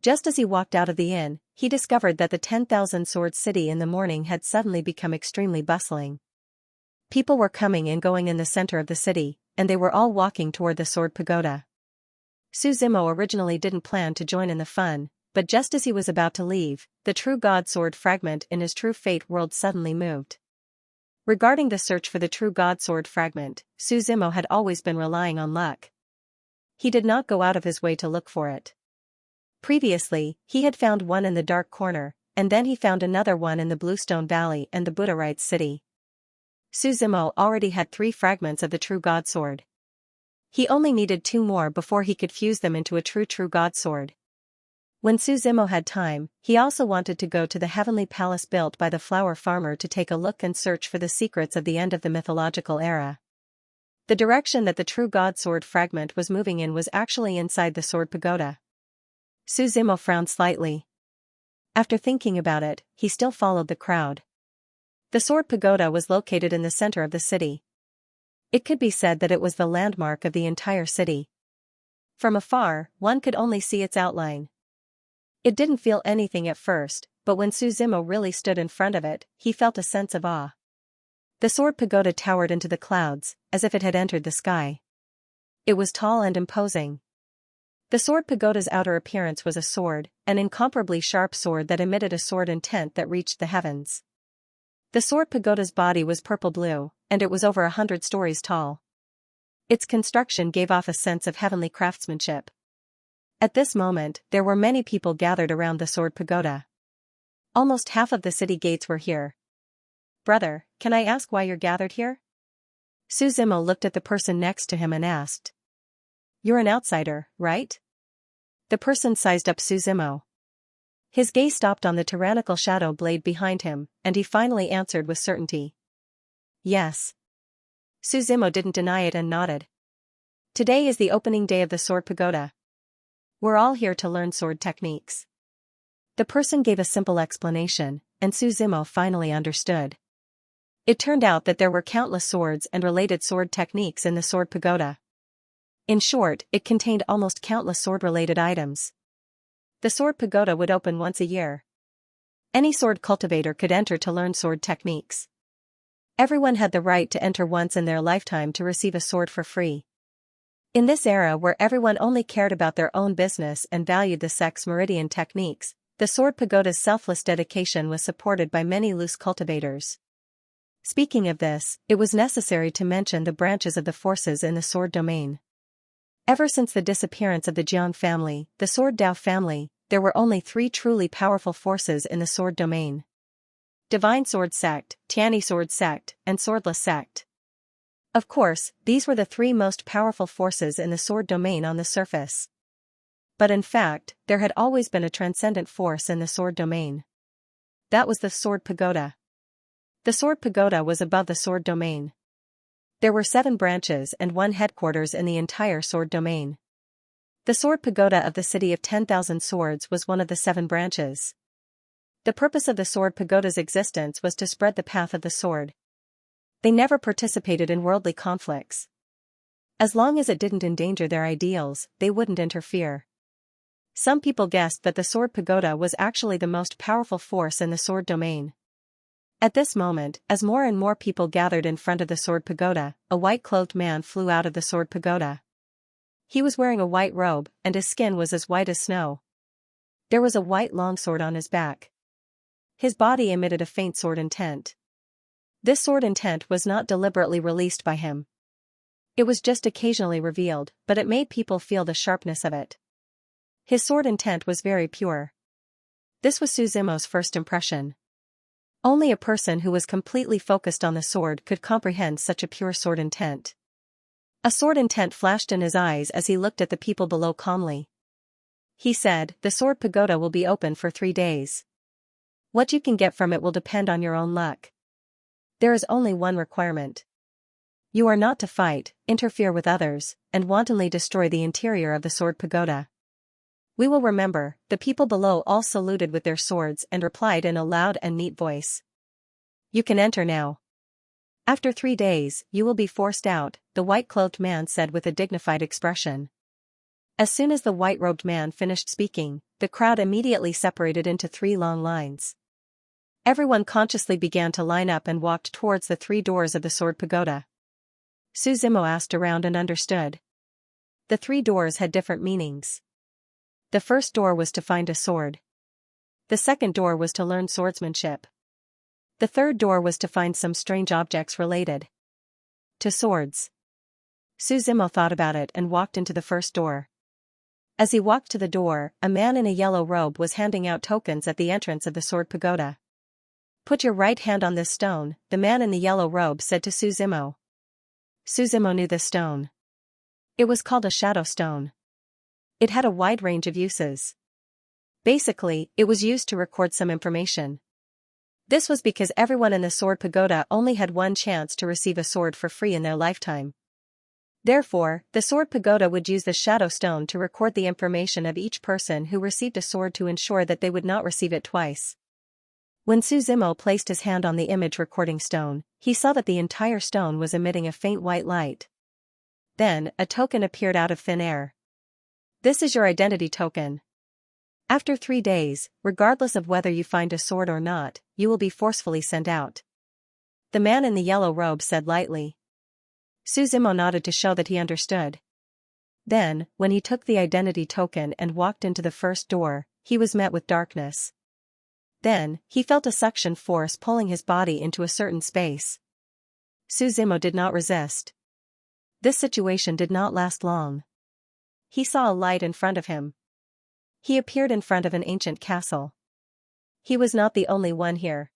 Just as he walked out of the inn, he discovered that the 10,000 Sword City in the morning had suddenly become extremely bustling. People were coming and going in the center of the city, and they were all walking toward the Sword Pagoda. Suzimo originally didn't plan to join in the fun, but just as he was about to leave, the true God Sword fragment in his true fate world suddenly moved. Regarding the search for the true God Sword fragment, Suzimo had always been relying on luck. He did not go out of his way to look for it. Previously, he had found one in the dark corner, and then he found another one in the Bluestone Valley and the Buddharites city. Suzimo already had 3 fragments of the true God Sword. He only needed 2 more before he could fuse them into a true God Sword. When Suzimo had time, he also wanted to go to the heavenly palace built by the flower farmer to take a look and search for the secrets of the end of the mythological era. The direction that the true God Sword fragment was moving in was actually inside the Sword Pagoda. Suzimo frowned slightly. After thinking about it, he still followed the crowd. The Sword Pagoda was located in the center of the city. It could be said that it was the landmark of the entire city. From afar, one could only see its outline. It didn't feel anything at first, but when Suzimo really stood in front of it, he felt a sense of awe. The Sword Pagoda towered into the clouds, as if it had entered the sky. It was tall and imposing. The Sword Pagoda's outer appearance was a sword, an incomparably sharp sword that emitted a sword intent that reached the heavens. The Sword Pagoda's body was purple-blue, and it was over 100 stories tall. Its construction gave off a sense of heavenly craftsmanship. At this moment, there were many people gathered around the Sword Pagoda. Almost half of the city gates were here. "Brother, can I ask why you're gathered here?" Suzimo looked at the person next to him and asked. "You're an outsider, right?" The person sized up Suzimo. His gaze stopped on the tyrannical shadow blade behind him, and he finally answered with certainty. "Yes." Suzimo didn't deny it and nodded. "Today is the opening day of the Sword Pagoda. We're all here to learn sword techniques." The person gave a simple explanation, and Suzimo finally understood. It turned out that there were countless swords and related sword techniques in the Sword Pagoda. In short, it contained almost countless sword-related items. The Sword Pagoda would open once a year. Any sword cultivator could enter to learn sword techniques. Everyone had the right to enter once in their lifetime to receive a sword for free. In this era where everyone only cared about their own business and valued the sex meridian techniques, the Sword Pagoda's selfless dedication was supported by many loose cultivators. Speaking of this, it was necessary to mention the branches of the forces in the sword domain. Ever since the disappearance of the Jiang family, the Sword Dao family, there were only 3 truly powerful forces in the sword domain: Divine Sword Sect, Tianyi Sword Sect, and Swordless Sect. Of course, these were the 3 most powerful forces in the sword domain on the surface. But in fact, there had always been a transcendent force in the sword domain. That was the Sword Pagoda. The Sword Pagoda was above the sword domain. There were 7 branches and 1 headquarters in the entire sword domain. The Sword Pagoda of the City of 10,000 Swords was one of the 7 branches. The purpose of the Sword Pagoda's existence was to spread the path of the sword. They never participated in worldly conflicts. As long as it didn't endanger their ideals, they wouldn't interfere. Some people guessed that the Sword Pagoda was actually the most powerful force in the sword domain. At this moment, as more and more people gathered in front of the Sword Pagoda, a white-clothed man flew out of the Sword Pagoda. He was wearing a white robe, and his skin was as white as snow. There was a white longsword on his back. His body emitted a faint sword intent. This sword intent was not deliberately released by him. It was just occasionally revealed, but it made people feel the sharpness of it. His sword intent was very pure. This was Suzimo's first impression. Only a person who was completely focused on the sword could comprehend such a pure sword intent. A sword intent flashed in his eyes as he looked at the people below calmly. He said, "The Sword Pagoda will be open for 3 days. What you can get from it will depend on your own luck. There is only one requirement. You are not to fight, interfere with others, and wantonly destroy the interior of the Sword Pagoda." "We will remember." The people below all saluted with their swords and replied in a loud and neat voice. "You can enter now. After 3 days, you will be forced out," the white-clothed man said with a dignified expression. As soon as the white-robed man finished speaking, the crowd immediately separated into 3 long lines. Everyone consciously began to line up and walked towards the 3 doors of the Sword Pagoda. Suzimo asked around and understood. The 3 doors had different meanings. The first door was to find a sword. The second door was to learn swordsmanship. The third door was to find some strange objects related to swords. Suzimo thought about it and walked into the first door. As he walked to the door, a man in a yellow robe was handing out tokens at the entrance of the Sword Pagoda. "Put your right hand on this stone," the man in the yellow robe said to Suzimo. Suzimo knew this stone. It was called a shadow stone. It had a wide range of uses. Basically, it was used to record some information. This was because everyone in the Sword Pagoda only had one chance to receive a sword for free in their lifetime. Therefore, the Sword Pagoda would use the shadow stone to record the information of each person who received a sword to ensure that they would not receive it twice. When Suzimo placed his hand on the image recording stone, he saw that the entire stone was emitting a faint white light. Then, a token appeared out of thin air. This is your identity token. After 3 days, regardless of whether you find a sword or not, you will be forcefully sent out. The man in the yellow robe said lightly. Suzimo nodded to show that he understood. Then, when he took the identity token and walked into the first door, he was met with darkness. Then, he felt a suction force pulling his body into a certain space. Suzimo did not resist. This situation did not last long. He saw a light in front of him. He appeared in front of an ancient castle. He was not the only one here.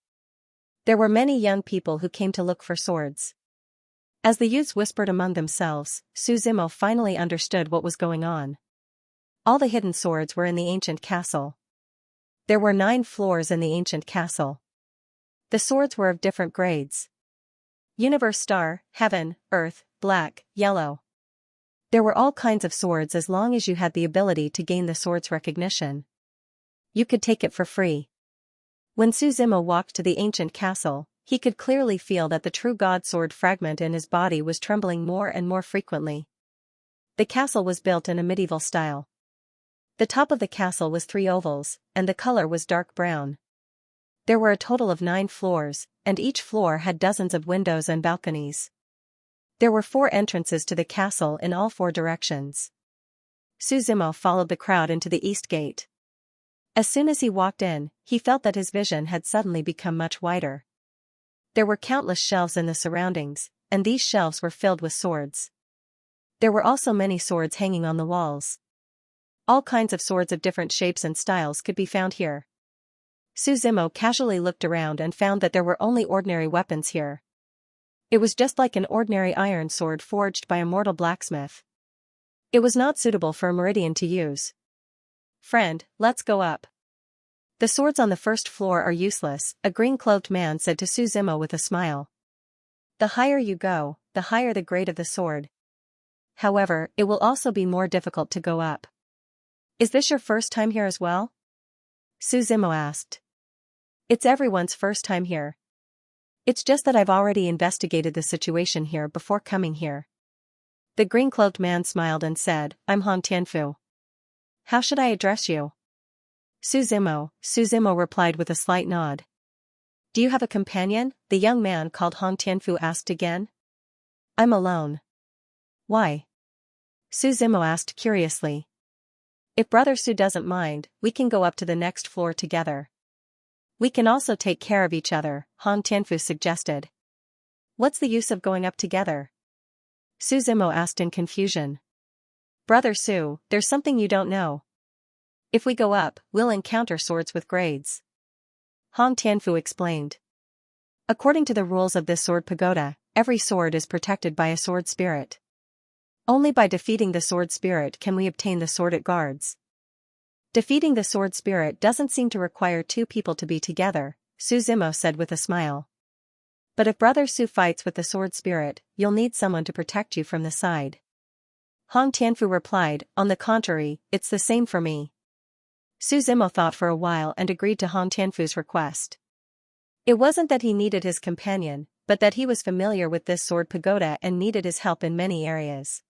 There were many young people who came to look for swords. As the youths whispered among themselves, Suzimo finally understood what was going on. All the hidden swords were in the ancient castle. There were 9 floors in the ancient castle. The swords were of different grades. Universe, star, heaven, earth, black, yellow. There were all kinds of swords as long as you had the ability to gain the sword's recognition. You could take it for free. When Suzimo walked to the ancient castle, he could clearly feel that the true god sword fragment in his body was trembling more and more frequently. The castle was built in a medieval style. The top of the castle was 3 ovals, and the color was dark brown. There were a total of 9 floors, and each floor had dozens of windows and balconies. There were 4 entrances to the castle in all 4 directions. Suzimo followed the crowd into the east gate. As soon as he walked in, he felt that his vision had suddenly become much wider. There were countless shelves in the surroundings, and these shelves were filled with swords. There were also many swords hanging on the walls. All kinds of swords of different shapes and styles could be found here. Suzimo casually looked around and found that there were only ordinary weapons here. It was just like an ordinary iron sword forged by a mortal blacksmith. It was not suitable for a Meridian to use. Friend, let's go up. The swords on the first floor are useless, a green-cloaked man said to Suzimo with a smile. The higher you go, the higher the grade of the sword. However, it will also be more difficult to go up. Is this your first time here as well? Suzimo asked. It's everyone's first time here. It's just that I've already investigated the situation here before coming here. The green-cloaked man smiled and said, I'm Han Tianfu. How should I address you? Suzimo replied with a slight nod. Do you have a companion? The young man called Han Tianfu asked again. I'm alone. Why? Suzimo asked curiously. If Brother Su doesn't mind, we can go up to the next floor together. We can also take care of each other, Han Tianfu suggested. What's the use of going up together? Suzimo asked in confusion. Brother Su, there's something you don't know. If we go up, we'll encounter swords with grades. Han Tianfu explained. According to the rules of this sword pagoda, every sword is protected by a sword spirit. Only by defeating the sword spirit can we obtain the sword it guards. Defeating the sword spirit doesn't seem to require 2 people to be together, Suzimo said with a smile. But if Brother Su fights with the sword spirit, you'll need someone to protect you from the side. Han Tianfu replied, on the contrary, it's the same for me. Suzimo thought for a while and agreed to Han Tianfu's request. It wasn't that he needed his companion, but that he was familiar with this sword pagoda and needed his help in many areas.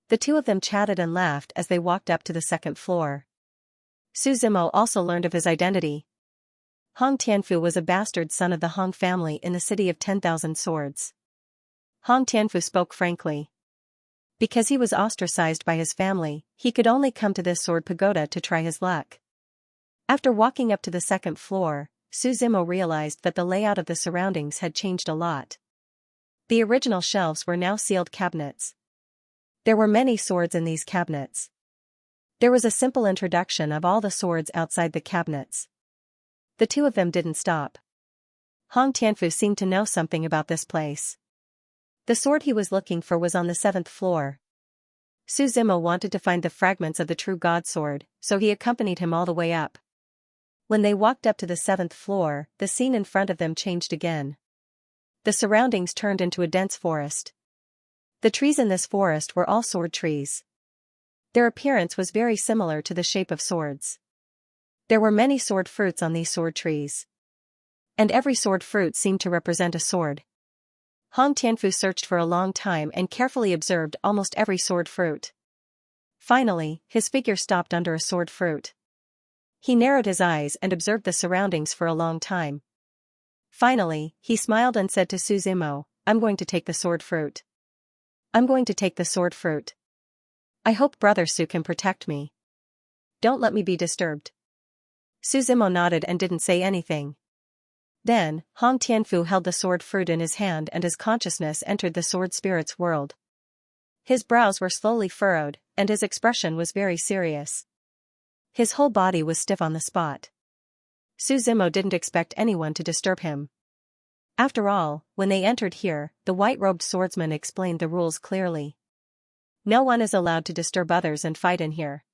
The 2 of them chatted and laughed as they walked up to the 2nd floor. Suzimo also learned of his identity. Han Tianfu was a bastard son of the Hong family in the city of 10,000 swords. Han Tianfu spoke frankly. Because he was ostracized by his family, he could only come to this sword pagoda to try his luck. After walking up to the 2nd floor, Suzimo realized that the layout of the surroundings had changed a lot. The original shelves were now sealed cabinets. There were many swords in these cabinets. There was a simple introduction of all the swords outside the cabinets. The 2 of them didn't stop. Han Tianfu seemed to know something about this place. The sword he was looking for was on the 7th floor. Suzimo wanted to find the fragments of the true god sword, so he accompanied him all the way up. When they walked up to the 7th floor, the scene in front of them changed again. The surroundings turned into a dense forest. The trees in this forest were all sword trees. Their appearance was very similar to the shape of swords. There were many sword fruits on these sword trees. And every sword fruit seemed to represent a sword. Hong Tianfu searched for a long time and carefully observed almost every sword fruit. Finally, his figure stopped under a sword fruit. He narrowed his eyes and observed the surroundings for a long time. Finally, he smiled and said to Su Zimo, "I'm going to take the sword fruit. I'm going to take the sword fruit. I hope Brother Su can protect me. Don't let me be disturbed." Su Zimo nodded and didn't say anything. Then, Hong Tianfu held the sword fruit in his hand and his consciousness entered the sword spirit's world. His brows were slowly furrowed, and his expression was very serious. His whole body was stiff on the spot. Su Zimo didn't expect anyone to disturb him. After all, when they entered here, the white-robed swordsman explained the rules clearly. No one is allowed to disturb others and fight in here.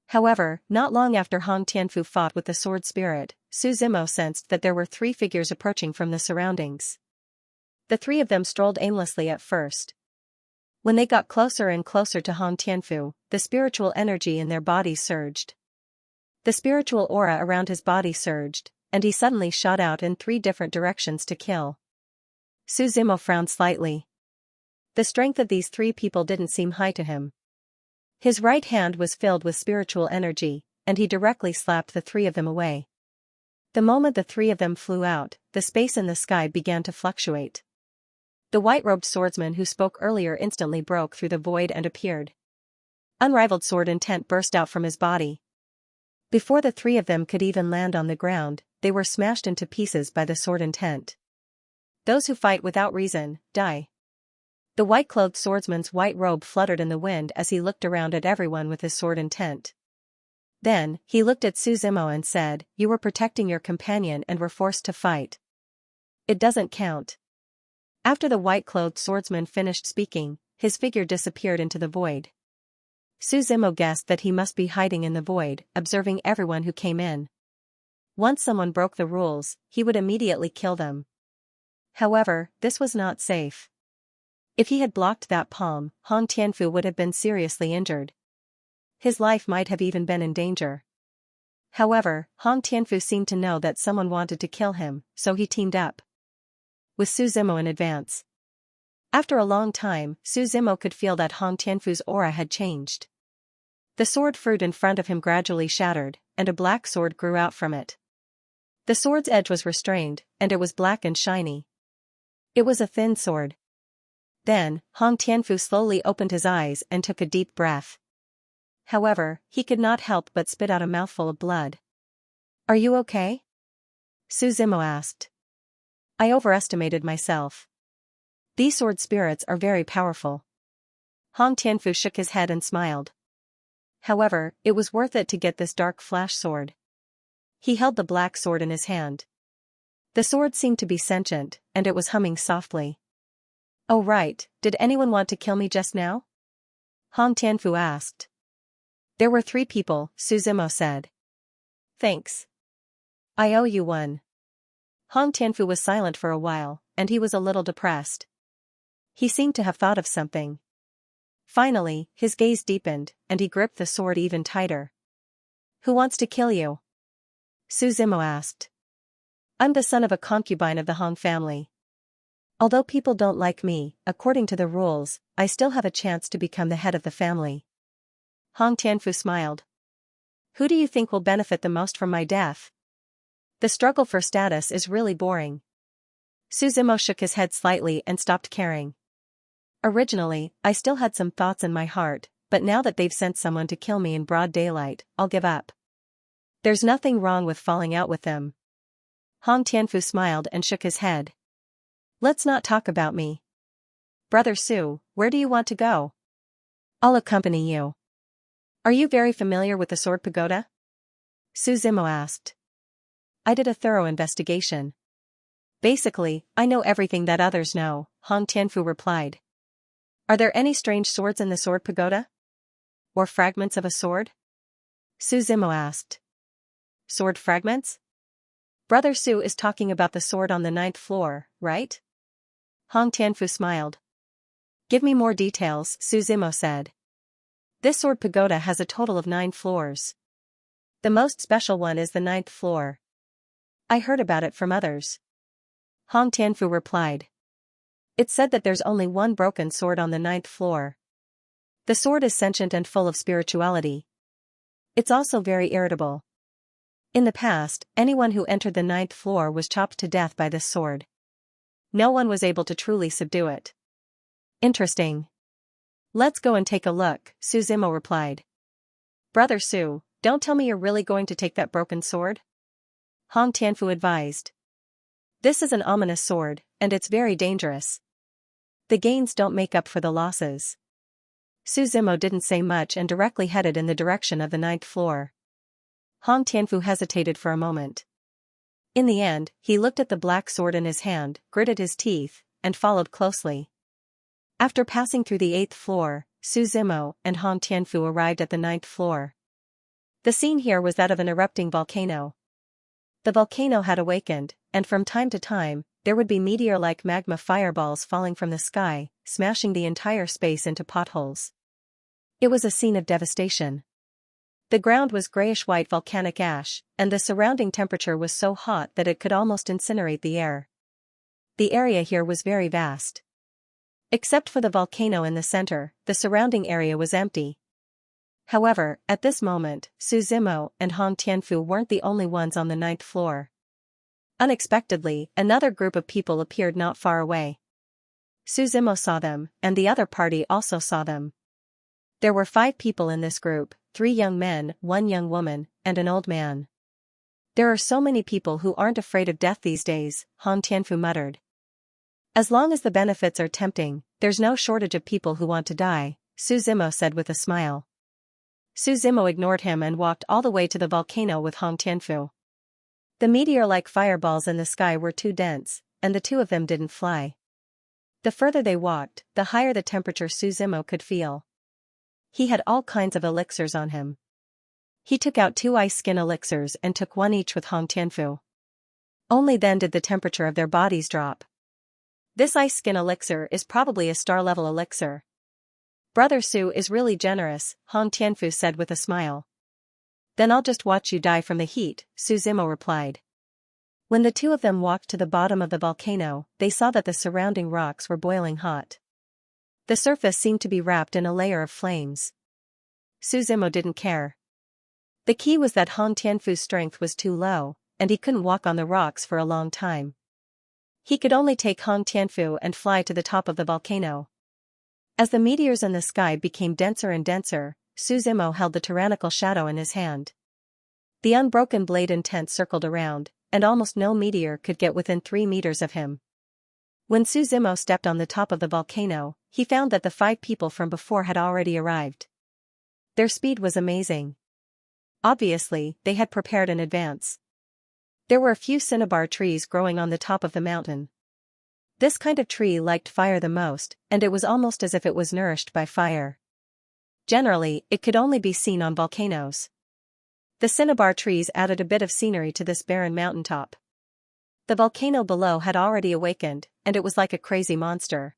However, not long after Hong Tianfu fought with the sword spirit, Su Zimo sensed that there were 3 figures approaching from the surroundings. The 3 of them strolled aimlessly at first. When they got closer and closer to Hong Tianfu, the spiritual energy in their bodies surged. The spiritual aura around his body surged, and he suddenly shot out in 3 different directions to kill. Su Zimo frowned slightly. The strength of these 3 people didn't seem high to him. His right hand was filled with spiritual energy, and he directly slapped the 3 of them away. The moment the 3 of them flew out, the space in the sky began to fluctuate. The white-robed swordsman who spoke earlier instantly broke through the void and appeared. Unrivaled sword intent burst out from his body. Before the 3 of them could even land on the ground, they were smashed into pieces by the sword intent. Those who fight without reason, die. The white-clothed swordsman's white robe fluttered in the wind as he looked around at everyone with his sword intent. Then, he looked at Su Zimo and said, "You were protecting your companion and were forced to fight. It doesn't count." After the white-clothed swordsman finished speaking, his figure disappeared into the void. Su Zimo guessed that he must be hiding in the void, observing everyone who came in. Once someone broke the rules, he would immediately kill them. However, this was not safe. If he had blocked that palm, Hong Tianfu would have been seriously injured. His life might have even been in danger. However, Hong Tianfu seemed to know that someone wanted to kill him, so he teamed up with Su Zimo in advance. After a long time, Su Zimo could feel that Hong Tianfu's aura had changed. The sword fruit in front of him gradually shattered, and a black sword grew out from it. The sword's edge was restrained, and it was black and shiny. It was a thin sword. Then, Hong Tianfu slowly opened his eyes and took a deep breath. However, he could not help but spit out a mouthful of blood. "Are you okay?" Su Zimo asked. "I overestimated myself. These sword spirits are very powerful." Hong Tianfu shook his head and smiled. However, it was worth it to get this dark flash sword. He held the black sword in his hand. The sword seemed to be sentient, and it was humming softly. "Oh right, did anyone want to kill me just now?" Hong Tianfu asked. "There were 3 people," Su Zimo said. "Thanks. I owe you one." Hong Tianfu was silent for a while, and he was a little depressed. He seemed to have thought of something. Finally, his gaze deepened, and he gripped the sword even tighter. "Who wants to kill you?" Su Zimo asked. "I'm the son of a concubine of the Hong family. Although people don't like me, according to the rules, I still have a chance to become the head of the family." Hong Tianfu smiled. "Who do you think will benefit the most from my death? The struggle for status is really boring." Su Zimo shook his head slightly and stopped caring. "Originally, I still had some thoughts in my heart, but now that they've sent someone to kill me in broad daylight, I'll give up. There's nothing wrong with falling out with them." Hong Tianfu smiled and shook his head. "Let's not talk about me. Brother Su, where do you want to go?" "I'll accompany you." "Are you very familiar with the sword pagoda?" Su Zimo asked. "I did a thorough investigation. Basically, I know everything that others know," Hong Tianfu replied. "Are there any strange swords in the sword pagoda? Or fragments of a sword?" Su Zimo asked. "Sword fragments? Brother Su is talking about the sword on the 9th floor, right?" Hong Tianfu smiled. "Give me more details," Su Zimo said. "This sword pagoda has a total of 9 floors. The most special one is the 9th floor. I heard about it from others. Hong Tianfu replied. It said that there's only one broken sword on the 9th floor. The sword is sentient and full of spirituality. It's also very irritable. In the past, anyone who entered the 9th floor was chopped to death by this sword. No one was able to truly subdue it. Interesting. Let's go and take a look, Su Zimo replied. Brother Su, don't tell me you're really going to take that broken sword? Hong Tianfu advised. This is an ominous sword, and it's very dangerous. The gains don't make up for the losses. Su Zimo didn't say much and directly headed in the direction of the 9th floor. Hong Tianfu hesitated for a moment. In the end, he looked at the black sword in his hand, gritted his teeth, and followed closely. After passing through the 8th floor, Su Zimo and Hong Tianfu arrived at the 9th floor. The scene here was that of an erupting volcano. The volcano had awakened, and from time to time, there would be meteor-like magma fireballs falling from the sky, smashing the entire space into potholes. It was a scene of devastation. The ground was grayish-white volcanic ash, and the surrounding temperature was so hot that it could almost incinerate the air. The area here was very vast. Except for the volcano in the center, the surrounding area was empty. However, at this moment, Su Zimo and Hong Tianfu weren't the only ones on the 9th floor. Unexpectedly, another group of people appeared not far away. Su Zimo saw them, and the other party also saw them. There were 5 people in this group, 3 young men, 1 young woman, and an old man. There are so many people who aren't afraid of death these days, Hong Tianfu muttered. As long as the benefits are tempting, there's no shortage of people who want to die, Su Zimo said with a smile. Su Zimo ignored him and walked all the way to the volcano with Hong Tianfu. The meteor-like fireballs in the sky were too dense, and the 2 of them didn't fly. The further they walked, the higher the temperature Su Zimo could feel. He had all kinds of elixirs on him. He took out 2 ice skin elixirs and took 1 each with Hong Tianfu. Only then did the temperature of their bodies drop. This ice skin elixir is probably a star-level elixir. Brother Su is really generous, Hong Tianfu said with a smile. Then I'll just watch you die from the heat, Su Zimo replied. When the 2 of them walked to the bottom of the volcano, they saw that the surrounding rocks were boiling hot. The surface seemed to be wrapped in a layer of flames. Su Zimo didn't care. The key was that Hong Tianfu's strength was too low, and he couldn't walk on the rocks for a long time. He could only take Hong Tianfu and fly to the top of the volcano. As the meteors in the sky became denser and denser, Su Zimo held the tyrannical shadow in his hand. The unbroken blade intent circled around, and almost no meteor could get within 3 meters of him. When Su Zimo stepped on the top of the volcano, he found that the 5 people from before had already arrived. Their speed was amazing. Obviously, they had prepared in advance. There were a few cinnabar trees growing on the top of the mountain. This kind of tree liked fire the most, and it was almost as if it was nourished by fire. Generally, it could only be seen on volcanoes. The cinnabar trees added a bit of scenery to this barren mountaintop. The volcano below had already awakened, and it was like a crazy monster.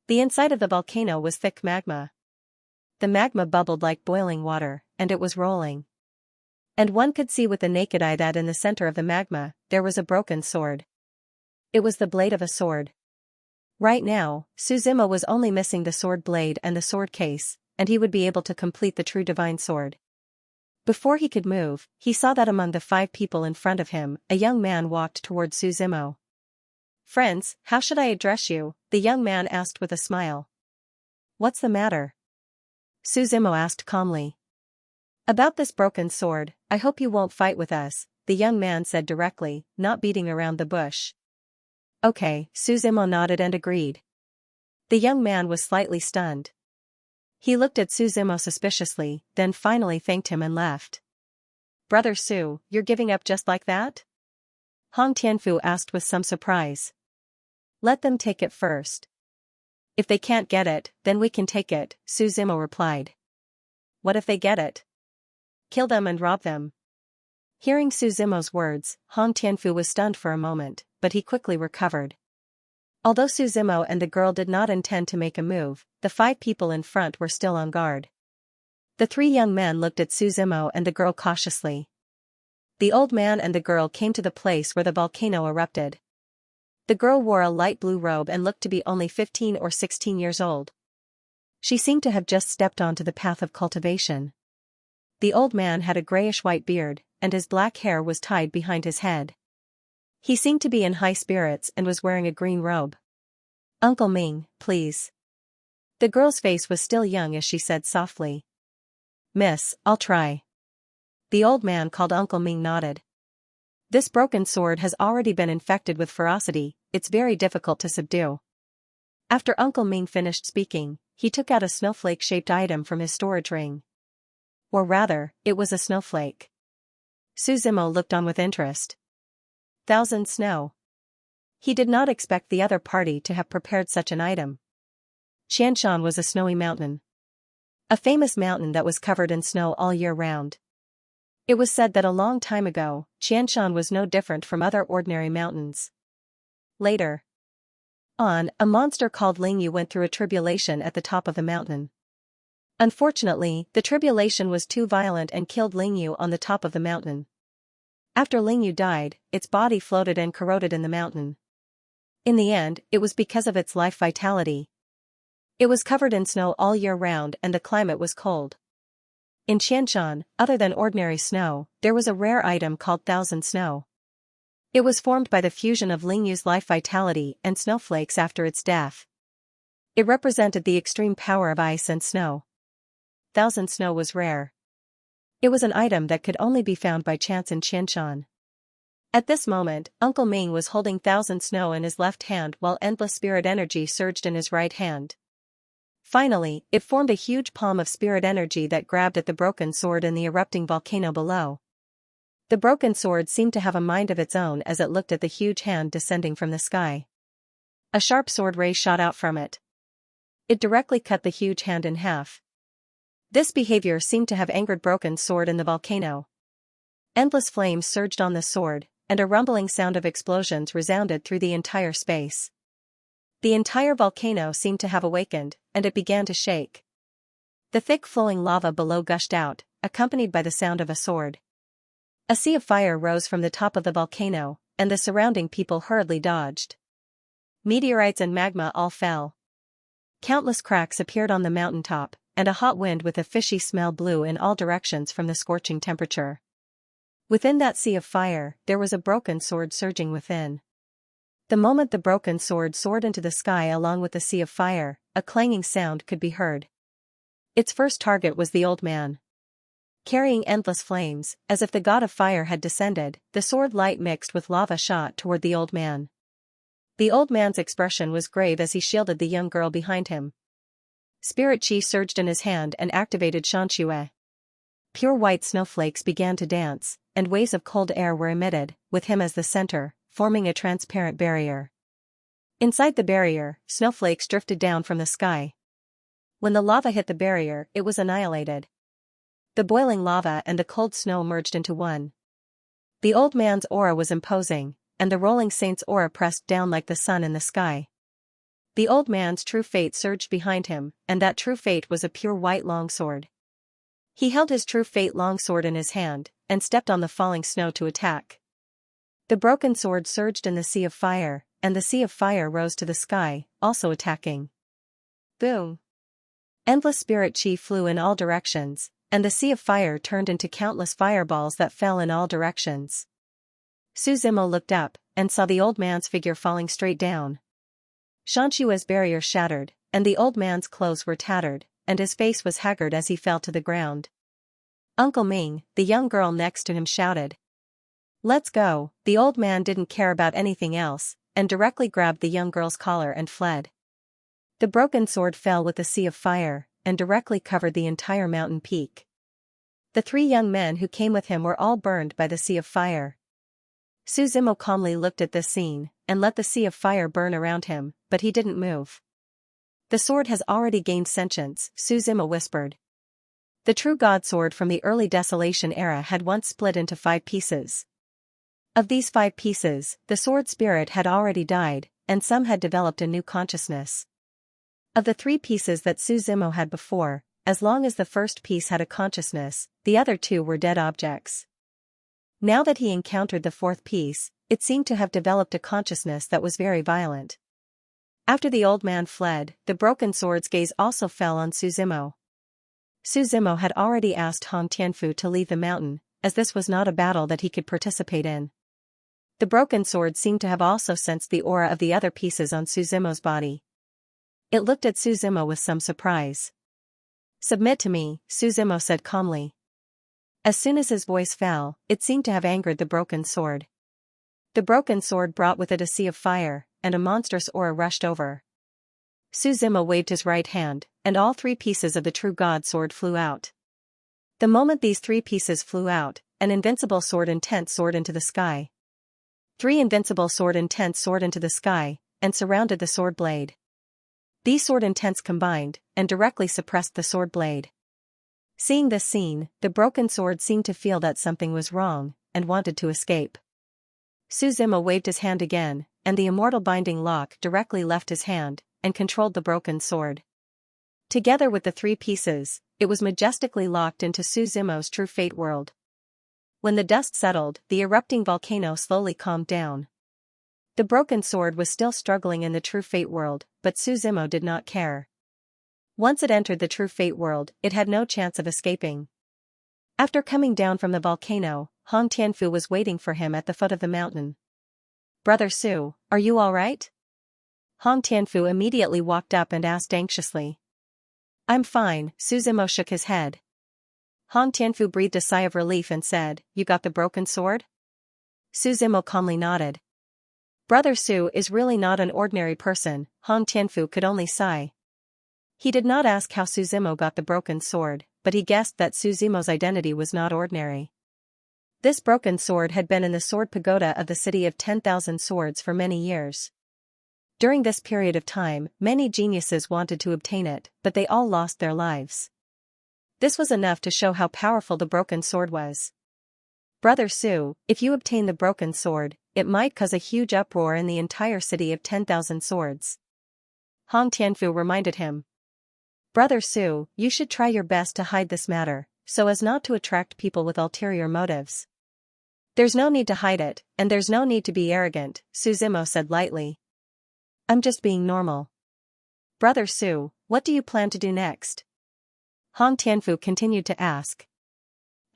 The inside of the volcano was thick magma. The magma bubbled like boiling water, and it was rolling. And one could see with the naked eye that in the center of the magma, there was a broken sword. It was the blade of a sword. Right now, Su Zimo was only missing the sword blade and the sword case, and he would be able to complete the true divine sword. Before he could move, he saw that among the 5 people in front of him, a young man walked toward Su Zimo. Friends, how should I address you? The young man asked with a smile. What's the matter? Su Zimo asked calmly. About this broken sword, I hope you won't fight with us, the young man said directly, not beating around the bush. Okay, Su Zimo nodded and agreed. The young man was slightly stunned. He looked at Su Zimo suspiciously, then finally thanked him and left. Brother Su, you're giving up just like that? Hong Tianfu asked with some surprise. Let them take it first. If they can't get it, then we can take it, Su Zimo replied. What if they get it? Kill them and rob them. Hearing Su Zimo's words, Hong Tianfu was stunned for a moment, but he quickly recovered. Although Su Zimo and the girl did not intend to make a move, the 5 people in front were still on guard. The 3 young men looked at Su Zimo and the girl cautiously. the old man and the girl came to the place where the volcano erupted. The girl wore a light blue robe and looked to be only 15 or 16 years old. She seemed to have just stepped onto the path of cultivation. The old man had a grayish-white beard, and his black hair was tied behind his head. He seemed to be in high spirits and was wearing a green robe. "Uncle Ming, please." The girl's face was still young as she said softly. "Miss, I'll try." The old man called Uncle Ming nodded. "This broken sword has already been infected with ferocity, it's very difficult to subdue." After Uncle Ming finished speaking, he took out a snowflake-shaped item from his storage ring. Or rather, it was a snowflake. Su Zimo looked on with interest. Thousand snow. He did not expect the other party to have prepared such an item. Xianxia was a snowy mountain. A famous mountain that was covered in snow all year round. It was said that a long time ago, Xianxia was no different from other ordinary mountains. Later on, a monster called Lingyu went through a tribulation at the top of the mountain. Unfortunately, the tribulation was too violent and killed Lingyu on the top of the mountain. After Lingyu died, its body floated and corroded in the mountain. In the end, it was because of its life vitality. It was covered in snow all year round and the climate was cold. In Xianxia, other than ordinary snow, there was a rare item called Thousand Snow. It was formed by the fusion of Lingyu's life vitality and snowflakes after its death. It represented the extreme power of ice and snow. Thousand Snow was rare. It was an item that could only be found by chance in Xianxia. At this moment, Uncle Ming was holding Thousand Snow in his left hand while endless spirit energy surged in his right hand. Finally, it formed a huge palm of spirit energy that grabbed at the broken sword in the erupting volcano below. The broken sword seemed to have a mind of its own as it looked at the huge hand descending from the sky. A sharp sword ray shot out from it. It directly cut the huge hand in half. This behavior seemed to have angered broken sword in the volcano. Endless flames surged on the sword, and a rumbling sound of explosions resounded through the entire space. The entire volcano seemed to have awakened, and it began to shake. The thick flowing lava below gushed out, accompanied by the sound of a sword. A sea of fire rose from the top of the volcano, and the surrounding people hurriedly dodged. Meteorites and magma all fell. Countless cracks appeared on the mountaintop, and a hot wind with a fishy smell blew in all directions from the scorching temperature. Within that sea of fire, there was a broken sword surging within. The moment the broken sword soared into the sky along with the sea of fire, a clanging sound could be heard. Its first target was the old man. Carrying endless flames, as if the god of fire had descended, the sword light mixed with lava shot toward the old man. The old man's expression was grave as he shielded the young girl behind him. Spirit chi surged in his hand and activated Xianxia. Pure white snowflakes began to dance, and waves of cold air were emitted, with him as the center, forming a transparent barrier. Inside the barrier, snowflakes drifted down from the sky. When the lava hit the barrier, it was annihilated. The boiling lava and the cold snow merged into one. The old man's aura was imposing, and the rolling saint's aura pressed down like the sun in the sky. The old man's true fate surged behind him, and that true fate was a pure white longsword. He held his true fate longsword in his hand, and stepped on the falling snow to attack. The broken sword surged in the sea of fire, and the sea of fire rose to the sky, also attacking. Boom! Endless spirit chi flew in all directions, and the sea of fire turned into countless fireballs that fell in all directions. Su Zimo looked up, and saw the old man's figure falling straight down. Xianxia's barrier shattered, and the old man's clothes were tattered, and his face was haggard as he fell to the ground. Uncle Ming, the young girl next to him shouted. "Let's go." The old man didn't care about anything else, and directly grabbed the young girl's collar and fled. The broken sword fell with the sea of fire, and directly covered the entire mountain peak. The three young men who came with him were all burned by the sea of fire. Su Zimo calmly looked at this scene, and let the sea of fire burn around him, but he didn't move. "The sword has already gained sentience," Su Zimo whispered. The true god sword from the early Desolation era had once split into 5 pieces. Of these 5 pieces, the sword spirit had already died, and some had developed a new consciousness. Of the 3 pieces that Su Zimo had before, as long as the first piece had a consciousness, the other 2 were dead objects. Now that he encountered the fourth piece, it seemed to have developed a consciousness that was very violent. After the old man fled, the broken sword's gaze also fell on Suzimo. Suzimo had already asked Hong Tianfu to leave the mountain, as this was not a battle that he could participate in. The broken sword seemed to have also sensed the aura of the other pieces on Suzimo's body. It looked at Suzimo with some surprise. "Submit to me," Suzimo said calmly. As soon as his voice fell, it seemed to have angered the broken sword. The broken sword brought with it a sea of fire, and a monstrous aura rushed over. Suzimo waved his right hand, and all three pieces of the true god sword flew out. The moment these three pieces flew out, an invincible sword intent soared into the sky. Three invincible sword intents soared into the sky, and surrounded the sword blade. These sword intents combined, and directly suppressed the sword blade. Seeing this scene, the broken sword seemed to feel that something was wrong, and wanted to escape. Suzimo waved his hand again, and the immortal binding lock directly left his hand, and controlled the broken sword. Together with the three pieces, it was majestically locked into Suzimo's true fate world. When the dust settled, the erupting volcano slowly calmed down. The broken sword was still struggling in the true fate world, but Suzimo did not care. Once it entered the true fate world, it had no chance of escaping. After coming down from the volcano, Hong Tianfu was waiting for him at the foot of the mountain. "Brother Su, are you all right?" Hong Tianfu immediately walked up and asked anxiously. "I'm fine," Suzimo shook his head. Hong Tianfu breathed a sigh of relief and said, "You got the broken sword?" Suzimo calmly nodded. Brother Su is really not an ordinary person, Hong Tianfu could only sigh. He did not ask how Suzimo got the broken sword, but he guessed that Suzimo's identity was not ordinary. This broken sword had been in the sword pagoda of the city of 10,000 swords for many years. During this period of time, many geniuses wanted to obtain it, but they all lost their lives. This was enough to show how powerful the broken sword was. "Brother Su, if you obtain the broken sword, it might cause a huge uproar in the entire city of 10,000 swords." Hong Tianfu reminded him. "Brother Su, you should try your best to hide this matter, so as not to attract people with ulterior motives." "There's no need to hide it, and there's no need to be arrogant," Suzimo said lightly. "I'm just being normal." "Brother Su, what do you plan to do next?" Hong Tianfu continued to ask.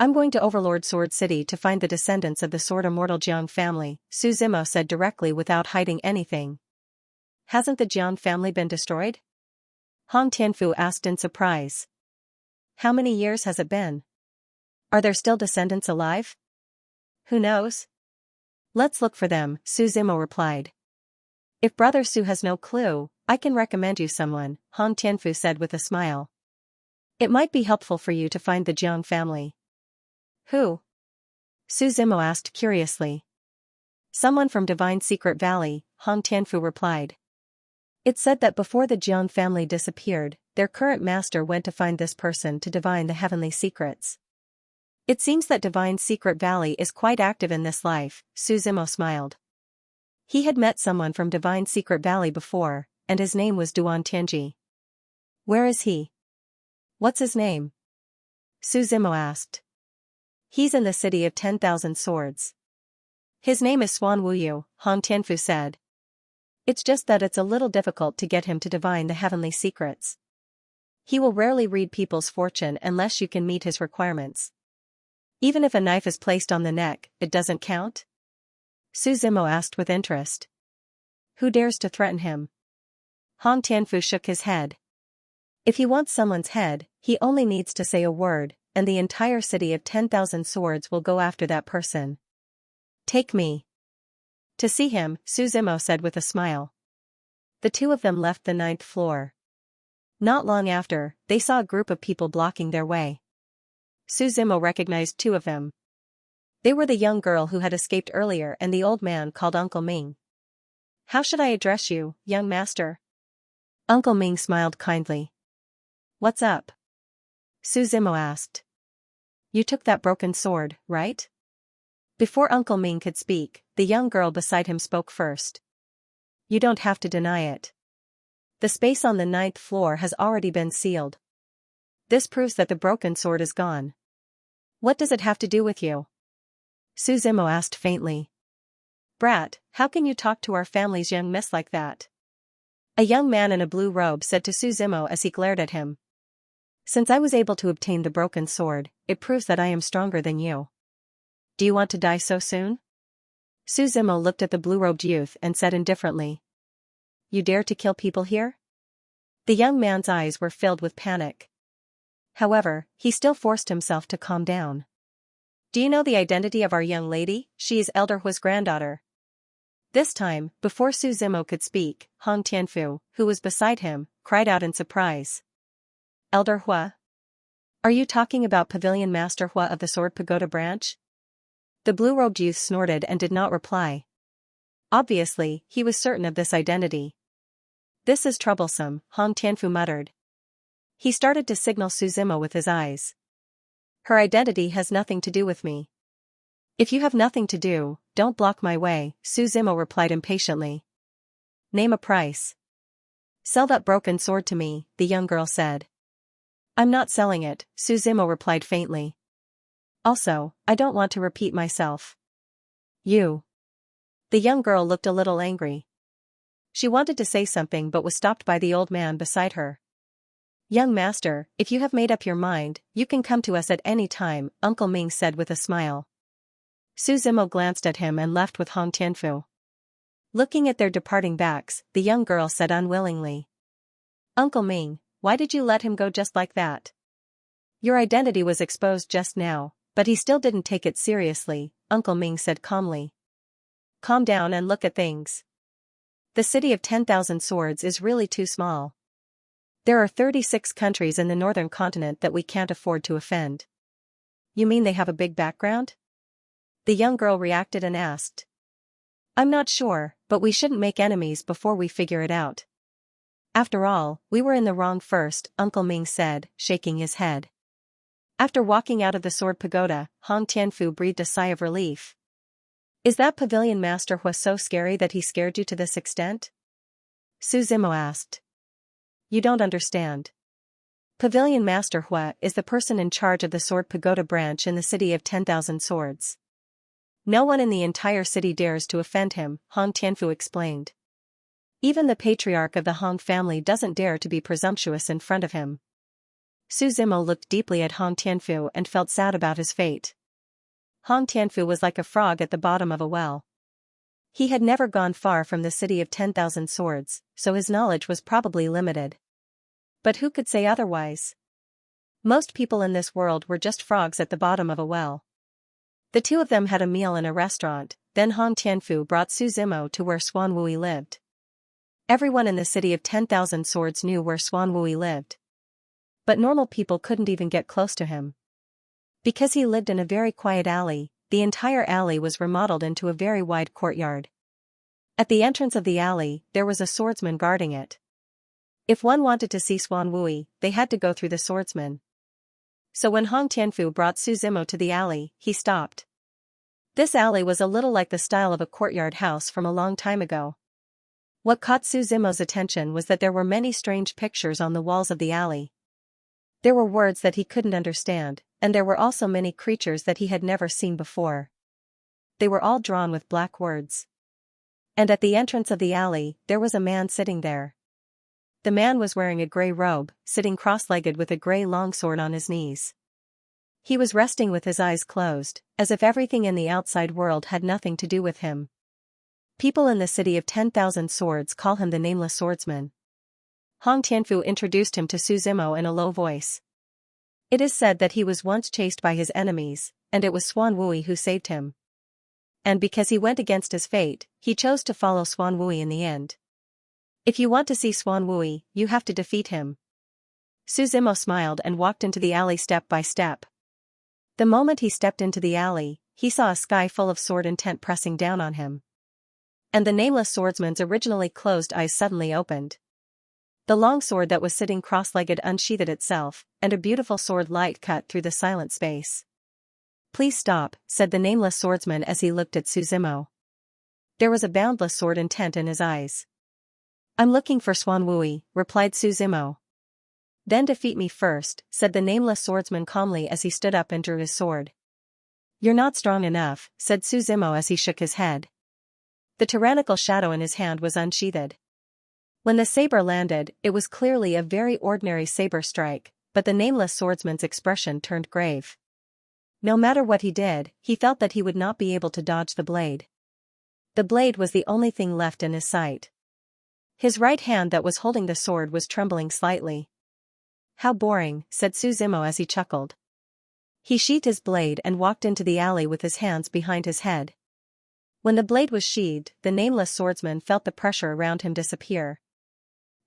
"I'm going to Overlord Sword City to find the descendants of the Sword Immortal Jiang family," Suzimo said directly without hiding anything. "Hasn't the Jiang family been destroyed?" Hong Tianfu asked in surprise. "How many years has it been? Are there still descendants alive?" "Who knows? Let's look for them," Suzimo replied. "If Brother Su has no clue, I can recommend you someone," Hong Tianfu said with a smile. "It might be helpful for you to find the Jiang family." "Who?" Suzimo asked curiously. "Someone from Divine Secret Valley," Hong Tianfu replied. "It's said that before the Jiang family disappeared, their current master went to find this person to divine the heavenly secrets. It seems that Divine Secret Valley is quite active in this life," Suzimo smiled. He had met someone from Divine Secret Valley before, and his name was Duan Tianji. "Where is he? What's his name?" Suzimo asked. "He's in the city of 10,000 swords. His name is Xuan Wuyu," Hong Tianfu said. "It's just that it's a little difficult to get him to divine the heavenly secrets. He will rarely read people's fortune unless you can meet his requirements. Even if a knife is placed on the neck, it doesn't count?" Suzimo asked with interest. "Who dares to threaten him?" Hong Tianfu shook his head. "If he wants someone's head, he only needs to say a word, and the entire city of 10,000 swords will go after that person. Take me." "To see him," Suzimo said with a smile. The two of them left the 9th floor. Not long after, they saw a group of people blocking their way. Suzimo recognized two of them. They were the young girl who had escaped earlier and the old man called Uncle Ming. "How should I address you, young master?" Uncle Ming smiled kindly. "What's up?" Suzimo asked. "You took that broken sword, right?" Before Uncle Ming could speak, the young girl beside him spoke first. "You don't have to deny it. The space on the 9th floor has already been sealed. This proves that the broken sword is gone. What does it have to do with you?" Suzimo asked faintly. Brat, how can you talk to our family's young miss like that? A young man in a blue robe said to Suzimo as he glared at him. Since I was able to obtain the broken sword, it proves that I am stronger than you. Do you want to die so soon? Suzimo looked at the blue-robed youth and said indifferently. You dare to kill people here? The young man's eyes were filled with panic. However, he still forced himself to calm down. Do you know the identity of our young lady? She is Elder Hua's granddaughter. This time, before Suzimo could speak, Hong Tianfu, who was beside him, cried out in surprise. Elder Hua? Are you talking about Pavilion Master Hua of the Sword Pagoda branch? The blue-robed youth snorted and did not reply. Obviously, he was certain of this identity. This is troublesome, Hong Tianfu muttered. He started to signal Suzimo with his eyes. Her identity has nothing to do with me. If you have nothing to do, don't block my way, Suzimo replied impatiently. Name a price. Sell that broken sword to me, the young girl said. I'm not selling it, Suzimo replied faintly. Also, I don't want to repeat myself. You. The young girl looked a little angry. She wanted to say something but was stopped by the old man beside her. Young master, if you have made up your mind, you can come to us at any time, Uncle Ming said with a smile. Suzimo glanced at him and left with Hong Tianfu. Looking at their departing backs, the young girl said unwillingly. Uncle Ming, why did you let him go just like that? Your identity was exposed just now, but he still didn't take it seriously, Uncle Ming said calmly. Calm down and look at things. The city of 10,000 swords is really too small. There are 36 countries in the northern continent that we can't afford to offend. You mean they have a big background? The young girl reacted and asked. I'm not sure, but we shouldn't make enemies before we figure it out. After all, we were in the wrong first, Uncle Ming said, shaking his head. After walking out of the sword pagoda, Hong Tianfu breathed a sigh of relief. Is that Pavilion Master Hua so scary that he scared you to this extent? Suzimo asked. You don't understand. Pavilion Master Hua is the person in charge of the Sword Pagoda branch in the city of 10,000 swords. No one in the entire city dares to offend him, Hong Tianfu explained. Even the patriarch of the Hong family doesn't dare to be presumptuous in front of him. Suzimo looked deeply at Hong Tianfu and felt sad about his fate. Hong Tianfu was like a frog at the bottom of a well. He had never gone far from the city of 10,000 swords, so his knowledge was probably limited. But who could say otherwise? Most people in this world were just frogs at the bottom of a well. The two of them had a meal in a restaurant, then Hong Tianfu brought Suzimo to where Xuan Wui lived. Everyone in the city of 10,000 swords knew where Xuan Wui lived. But normal people couldn't even get close to him. Because he lived in a very quiet alley, the entire alley was remodeled into a very wide courtyard. At the entrance of the alley, there was a swordsman guarding it. If one wanted to see Xuan Wui, they had to go through the swordsman. So when Hong Tianfu brought Suzimo to the alley, he stopped. This alley was a little like the style of a courtyard house from a long time ago. What caught Suzimo's attention was that there were many strange pictures on the walls of the alley. There were words that he couldn't understand, and there were also many creatures that he had never seen before. They were all drawn with black words. And at the entrance of the alley, there was a man sitting there. The man was wearing a gray robe, sitting cross-legged with a gray longsword on his knees. He was resting with his eyes closed, as if everything in the outside world had nothing to do with him. People in the city of 10,000 swords call him the Nameless Swordsman. Hong Tianfu introduced him to Suzimo in a low voice. It is said that he was once chased by his enemies, and it was Xuan Wui who saved him. And because he went against his fate, he chose to follow Xuan Wui in the end. If you want to see Xuan Wui, you have to defeat him. Suzimo smiled and walked into the alley step by step. The moment he stepped into the alley, he saw a sky full of sword intent pressing down on him. And the Nameless Swordsman's originally closed eyes suddenly opened. The long sword that was sitting cross-legged unsheathed itself, and a beautiful sword light cut through the silent space. Please stop, said the Nameless Swordsman as he looked at Suzimo. There was a boundless sword intent in his eyes. I'm looking for Xuan Wui, replied Suzimo. Then defeat me first, said the Nameless Swordsman calmly as he stood up and drew his sword. "You're not strong enough," said Su Zimo as he shook his head. The tyrannical shadow in his hand was unsheathed. When the saber landed, it was clearly a very ordinary saber strike, but the nameless swordsman's expression turned grave. No matter what he did, he felt that he would not be able to dodge the blade. The blade was the only thing left in his sight. His right hand that was holding the sword was trembling slightly. "How boring," said Su Zimo as he chuckled. He sheathed his blade and walked into the alley with his hands behind his head. When the blade was sheathed, the nameless swordsman felt the pressure around him disappear.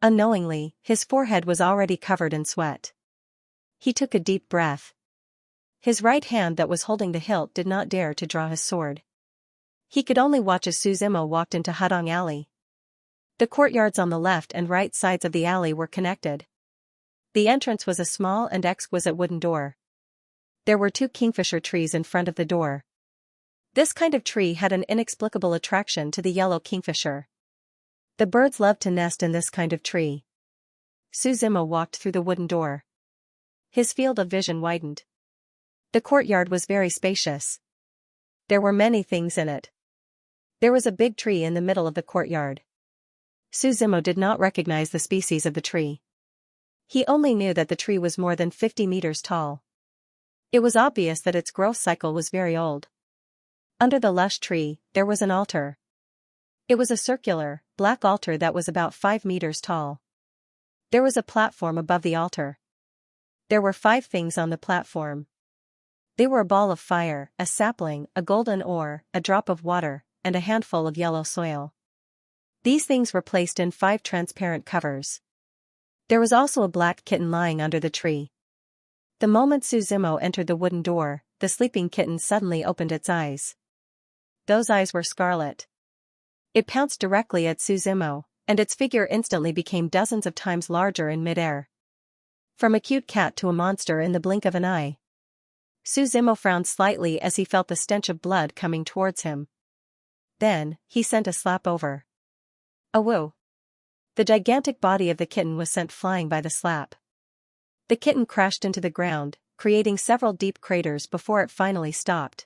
Unknowingly, his forehead was already covered in sweat. He took a deep breath. His right hand that was holding the hilt did not dare to draw his sword. He could only watch as Su Zimo walked into Hudong Alley. The courtyards on the left and right sides of the alley were connected. The entrance was a small and exquisite wooden door. There were 2 kingfisher trees in front of the door. This kind of tree had an inexplicable attraction to the yellow kingfisher. The birds loved to nest in this kind of tree. Su Zimo walked through the wooden door. His field of vision widened. The courtyard was very spacious. There were many things in it. There was a big tree in the middle of the courtyard. Su Zimo did not recognize the species of the tree. He only knew that the tree was more than 50 meters tall. It was obvious that its growth cycle was very old. Under the lush tree, there was an altar. It was a circular, black altar that was about 5 meters tall. There was a platform above the altar. There were 5 things on the platform. They were a ball of fire, a sapling, a golden ore, a drop of water, and a handful of yellow soil. These things were placed in 5 transparent covers. There was also a black kitten lying under the tree. The moment Su Zimo entered the wooden door, the sleeping kitten suddenly opened its eyes. Those eyes were scarlet. It pounced directly at Su Zimo, and its figure instantly became dozens of times larger in midair. From a cute cat to a monster in the blink of an eye. Su Zimo frowned slightly as he felt the stench of blood coming towards him. Then, he sent a slap over. Awoo! The gigantic body of the kitten was sent flying by the slap. The kitten crashed into the ground, creating several deep craters before it finally stopped.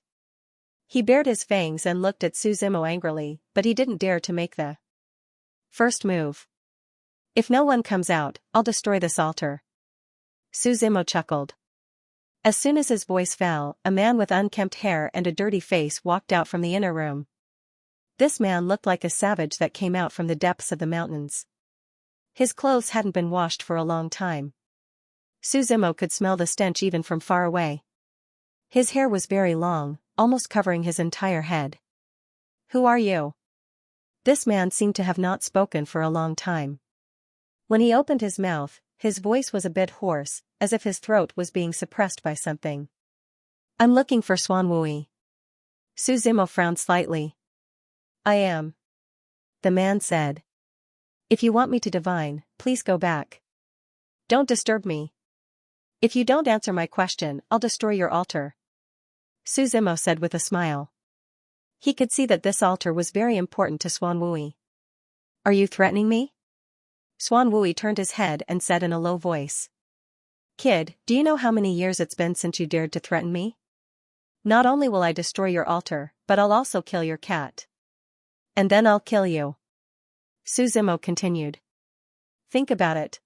He bared his fangs and looked at Su Zimo angrily, but he didn't dare to make the first move. "If no one comes out, I'll destroy this altar." Su Zimo chuckled. As soon as his voice fell, a man with unkempt hair and a dirty face walked out from the inner room. This man looked like a savage that came out from the depths of the mountains. His clothes hadn't been washed for a long time. Su Zimo could smell the stench even from far away. His hair was very long, almost covering his entire head. "Who are you?" This man seemed to have not spoken for a long time. When he opened his mouth, his voice was a bit hoarse, as if his throat was being suppressed by something. "I'm looking for Xuanwui." Su Zimo frowned slightly. "I am," the man said. "If you want me to divine, please go back. Don't disturb me. If you don't answer my question, I'll destroy your altar," Su Zimo said with a smile. He could see that this altar was very important to Xuanwui. "Are you threatening me?" Xuanwui turned his head and said in a low voice. "Kid, do you know how many years it's been since you dared to threaten me? Not only will I destroy your altar, but I'll also kill your cat. And then I'll kill you," Su Zimo continued. "Think about it."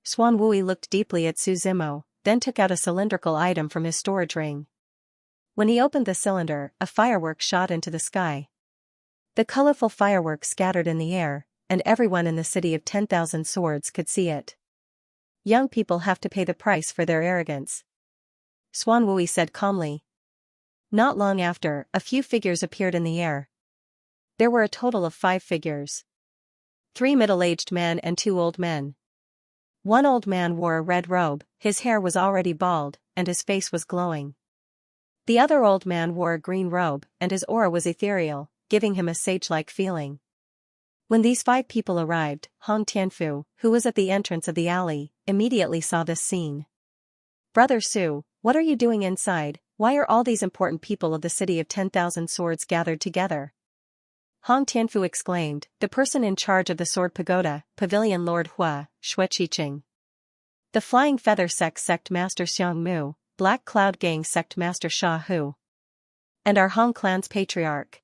Xuanwui looked deeply at Su Zimo, then took out a cylindrical item from his storage ring. When he opened the cylinder, a firework shot into the sky. The colorful fireworks scattered in the air, and everyone in the city of 10,000 swords could see it. "Young people have to pay the price for their arrogance," Xuanwui said calmly. Not long after, a few figures appeared in the air. There were a total of 5 figures. 3 middle-aged men and 2 old men. One old man wore a red robe, his hair was already bald, and his face was glowing. The other old man wore a green robe, and his aura was ethereal, giving him a sage-like feeling. When these 5 people arrived, Hong Tianfu, who was at the entrance of the alley, immediately saw this scene. "Brother Su, what are you doing inside? Why are all these important people of the city of 10,000 swords gathered together?" Hong Tianfu exclaimed, "The person in charge of the Sword Pagoda, Pavilion Lord Hua, Xue Qiqing. The Flying Feather Sect Master Xiang Mu, Black Cloud Gang Sect Master Sha Hu. And our Hong clan's patriarch.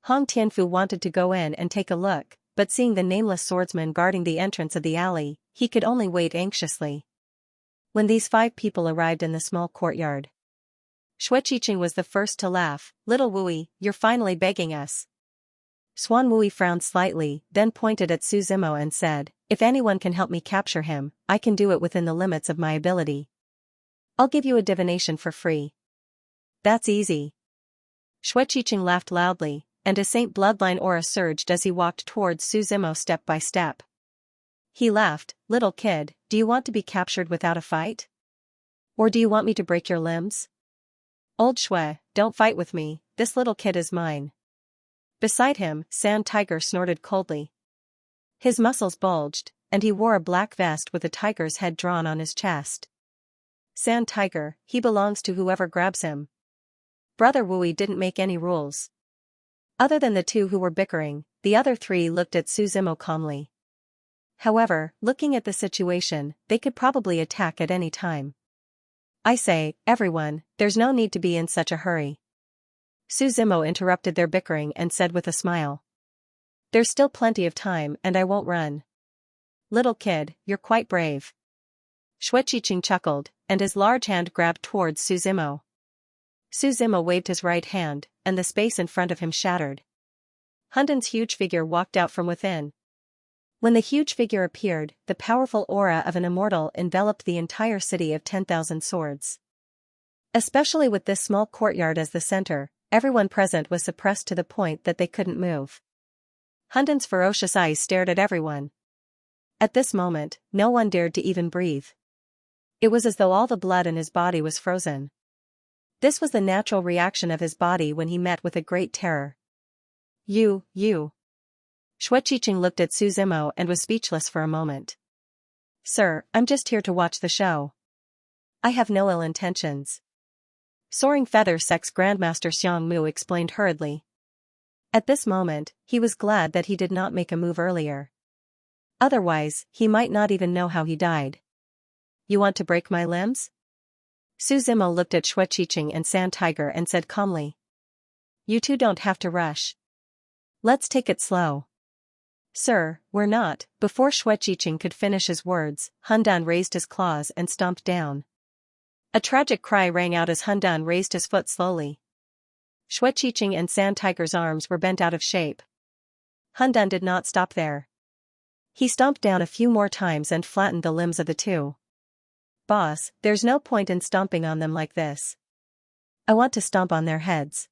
Hong Tianfu wanted to go in and take a look, but seeing the nameless swordsman guarding the entrance of the alley, he could only wait anxiously. When these 5 people arrived in the small courtyard, Xueqiqing was the first to laugh. "Little Wui, you're finally begging us." Xuan Wui frowned slightly, then pointed at Su Zimo and said, "If anyone can help me capture him, I can do it within the limits of my ability. I'll give you a divination for free." "That's easy." Xueqiqing laughed loudly, and a saint bloodline aura surged as he walked towards Su Zimo step by step. He laughed, "Little kid, do you want to be captured without a fight? Or do you want me to break your limbs? Old Shui, don't fight with me, this little kid is mine." Beside him, Sand Tiger snorted coldly. His muscles bulged, and he wore a black vest with a tiger's head drawn on his chest. Sand Tiger, he belongs to whoever grabs him. Brother Wui didn't make any rules. Other than the 2 who were bickering, the other 3 looked at Su Zimo calmly. However, looking at the situation, they could probably attack at any time. "I say, everyone, there's no need to be in such a hurry." Su Zimo interrupted their bickering and said with a smile, "There's still plenty of time and I won't run." "Little kid, you're quite brave." Xueqiqing chuckled, and his large hand grabbed towards Su Zimo. Su Zimo waved his right hand, and the space in front of him shattered. Hundan's huge figure walked out from within. When the huge figure appeared, the powerful aura of an immortal enveloped the entire city of 10,000 swords. Especially with this small courtyard as the center, everyone present was suppressed to the point that they couldn't move. Hundan's ferocious eyes stared at everyone. At this moment, no one dared to even breathe. It was as though all the blood in his body was frozen. This was the natural reaction of his body when he met with a great terror. You. Xueqiqing looked at Su Zimo and was speechless for a moment. "Sir, I'm just here to watch the show. I have no ill intentions." Soaring Feather Sect's Grandmaster Xiang Mu explained hurriedly. At this moment, he was glad that he did not make a move earlier. Otherwise, he might not even know how he died. "You want to break my limbs?" Su Zimo looked at Xueqiqing and Sand Tiger and said calmly. "You 2 don't have to rush. Let's take it slow." "Sir, we're not." Before Xueqiqing could finish his words, Hundan raised his claws and stomped down. A tragic cry rang out as Hundan raised his foot slowly. Xueqiqing and Sand Tiger's arms were bent out of shape. Hundan did not stop there. He stomped down a few more times and flattened the limbs of the 2. "Boss, there's no point in stomping on them like this. I want to stomp on their heads."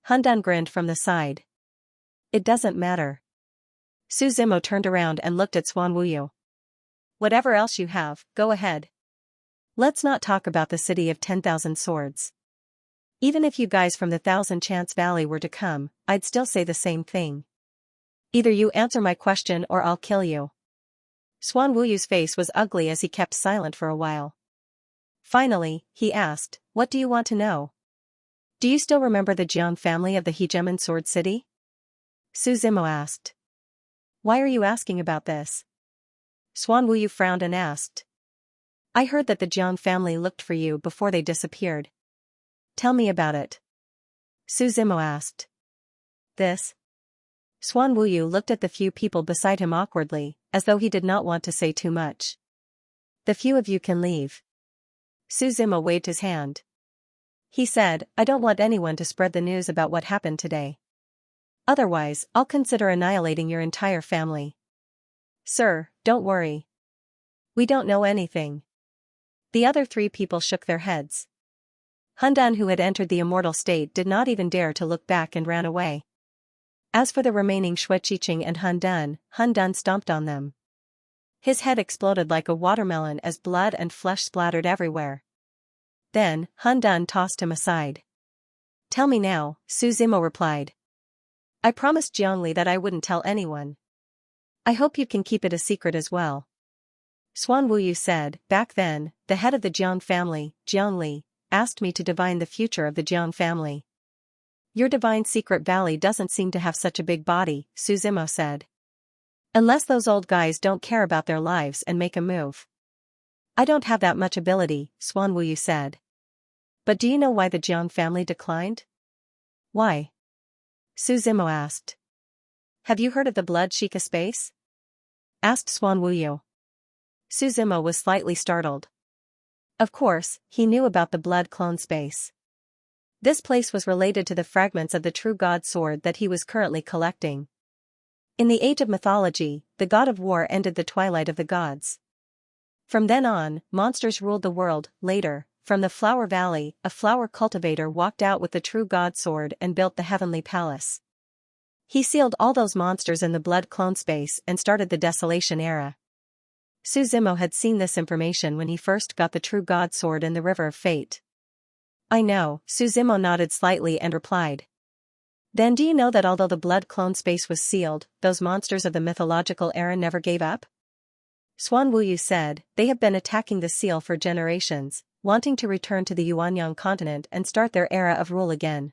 Hundan grinned from the side. "It doesn't matter." Su Zimo turned around and looked at Xuan Wuyu. "Whatever else you have, go ahead. Let's not talk about the city of 10,000 swords. Even if you guys from the Thousand Chance Valley were to come, I'd still say the same thing. Either you answer my question or I'll kill you." Xuan Wuyu's face was ugly as he kept silent for a while. Finally, he asked, "What do you want to know? Do you still remember the Jiang family of the Hegemon Sword City?" Su Zimo asked. "Why are you asking about this?" Xuan Wuyu frowned and asked. "I heard that the Jiang family looked for you before they disappeared. Tell me about it." Su Zimo asked. "This?" Xuan Wuyu looked at the few people beside him awkwardly, as though he did not want to say too much. "The few of you can leave." Su Zimo waved his hand. He said, "I don't want anyone to spread the news about what happened today. Otherwise, I'll consider annihilating your entire family." "Sir, don't worry. We don't know anything." The other 3 people shook their heads. Hundan, who had entered the immortal state, did not even dare to look back and ran away. As for the remaining Xueqiqing and Hundan stomped on them. His head exploded like a watermelon as blood and flesh splattered everywhere. Then, Hundan tossed him aside. "Tell me now," Su Zimo replied. "I promised Jiangli that I wouldn't tell anyone. I hope you can keep it a secret as well." Xuan Wuyu said, "Back then, the head of the Jiang family, Jiangli, asked me to divine the future of the Jiang family." "Your divine secret valley doesn't seem to have such a big body," Su Zimo said. "Unless those old guys don't care about their lives and make a move." "I don't have that much ability," Xuan Wuyu said. "But do you know why the Jiang family declined?" Why? Su Zimo asked. Have you heard of the blood Sheikah space? Asked Xuan Wuyu. Su Zimo was slightly startled. Of course, he knew about the blood clone space. This place was related to the fragments of the true god sword that he was currently collecting. In the age of mythology, the god of war ended the twilight of the gods. From then on, monsters ruled the world. Later, from the Flower Valley, a flower cultivator walked out with the true god sword and built the heavenly palace. He sealed all those monsters in the blood clone space and started the Desolation era. Su Zimo had seen this information when he first got the true god sword in the River of Fate. I know, Su Zimo nodded slightly and replied. Then do you know that although the blood clone space was sealed, those monsters of the mythological era never gave up? Xuan Wuyu said, they have been attacking the seal for generations, wanting to return to the Yuanyang continent and start their era of rule again.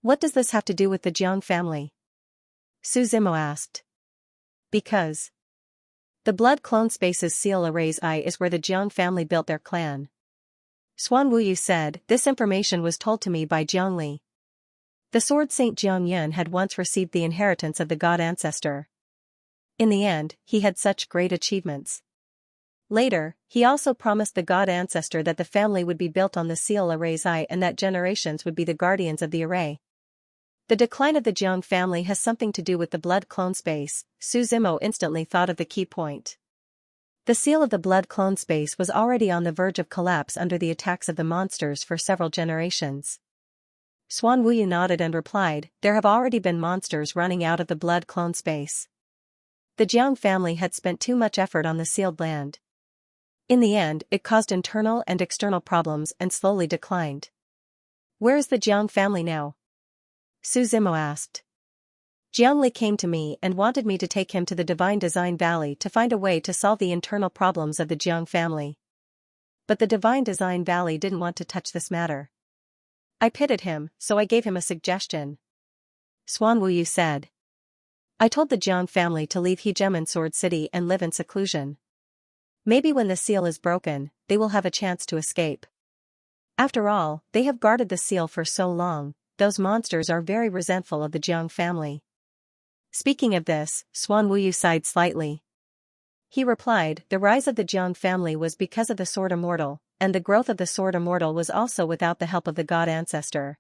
What does this have to do with the Jiang family? Su Zimo asked. Because the blood clone space's seal array's eye is where the Jiang family built their clan. Xuan Wuyu said, this information was told to me by Jiang Li. The sword Saint Jiang Yun had once received the inheritance of the god ancestor. In the end, he had such great achievements. Later, he also promised the god ancestor that the family would be built on the seal array's eye and that generations would be the guardians of the array. The decline of the Jiang family has something to do with the blood clone space. Su Zimo instantly thought of the key point. The seal of the blood clone space was already on the verge of collapse under the attacks of the monsters for several generations. Xuan Wuyu nodded and replied, there have already been monsters running out of the blood clone space. The Jiang family had spent too much effort on the sealed land. In the end, it caused internal and external problems and slowly declined. Where is the Jiang family now? Su Zimo asked. Jiang Li came to me and wanted me to take him to the Divine Design Valley to find a way to solve the internal problems of the Jiang family. But the Divine Design Valley didn't want to touch this matter. I pitied him, so I gave him a suggestion. Xuan Wuyu said. I told the Jiang family to leave Hegemon Sword City and live in seclusion. Maybe when the seal is broken, they will have a chance to escape. After all, they have guarded the seal for so long, those monsters are very resentful of the Jiang family. Speaking of this, Xuan Wuyu sighed slightly. He replied, the rise of the Jiang family was because of the Sword Immortal, and the growth of the Sword Immortal was also without the help of the god ancestor.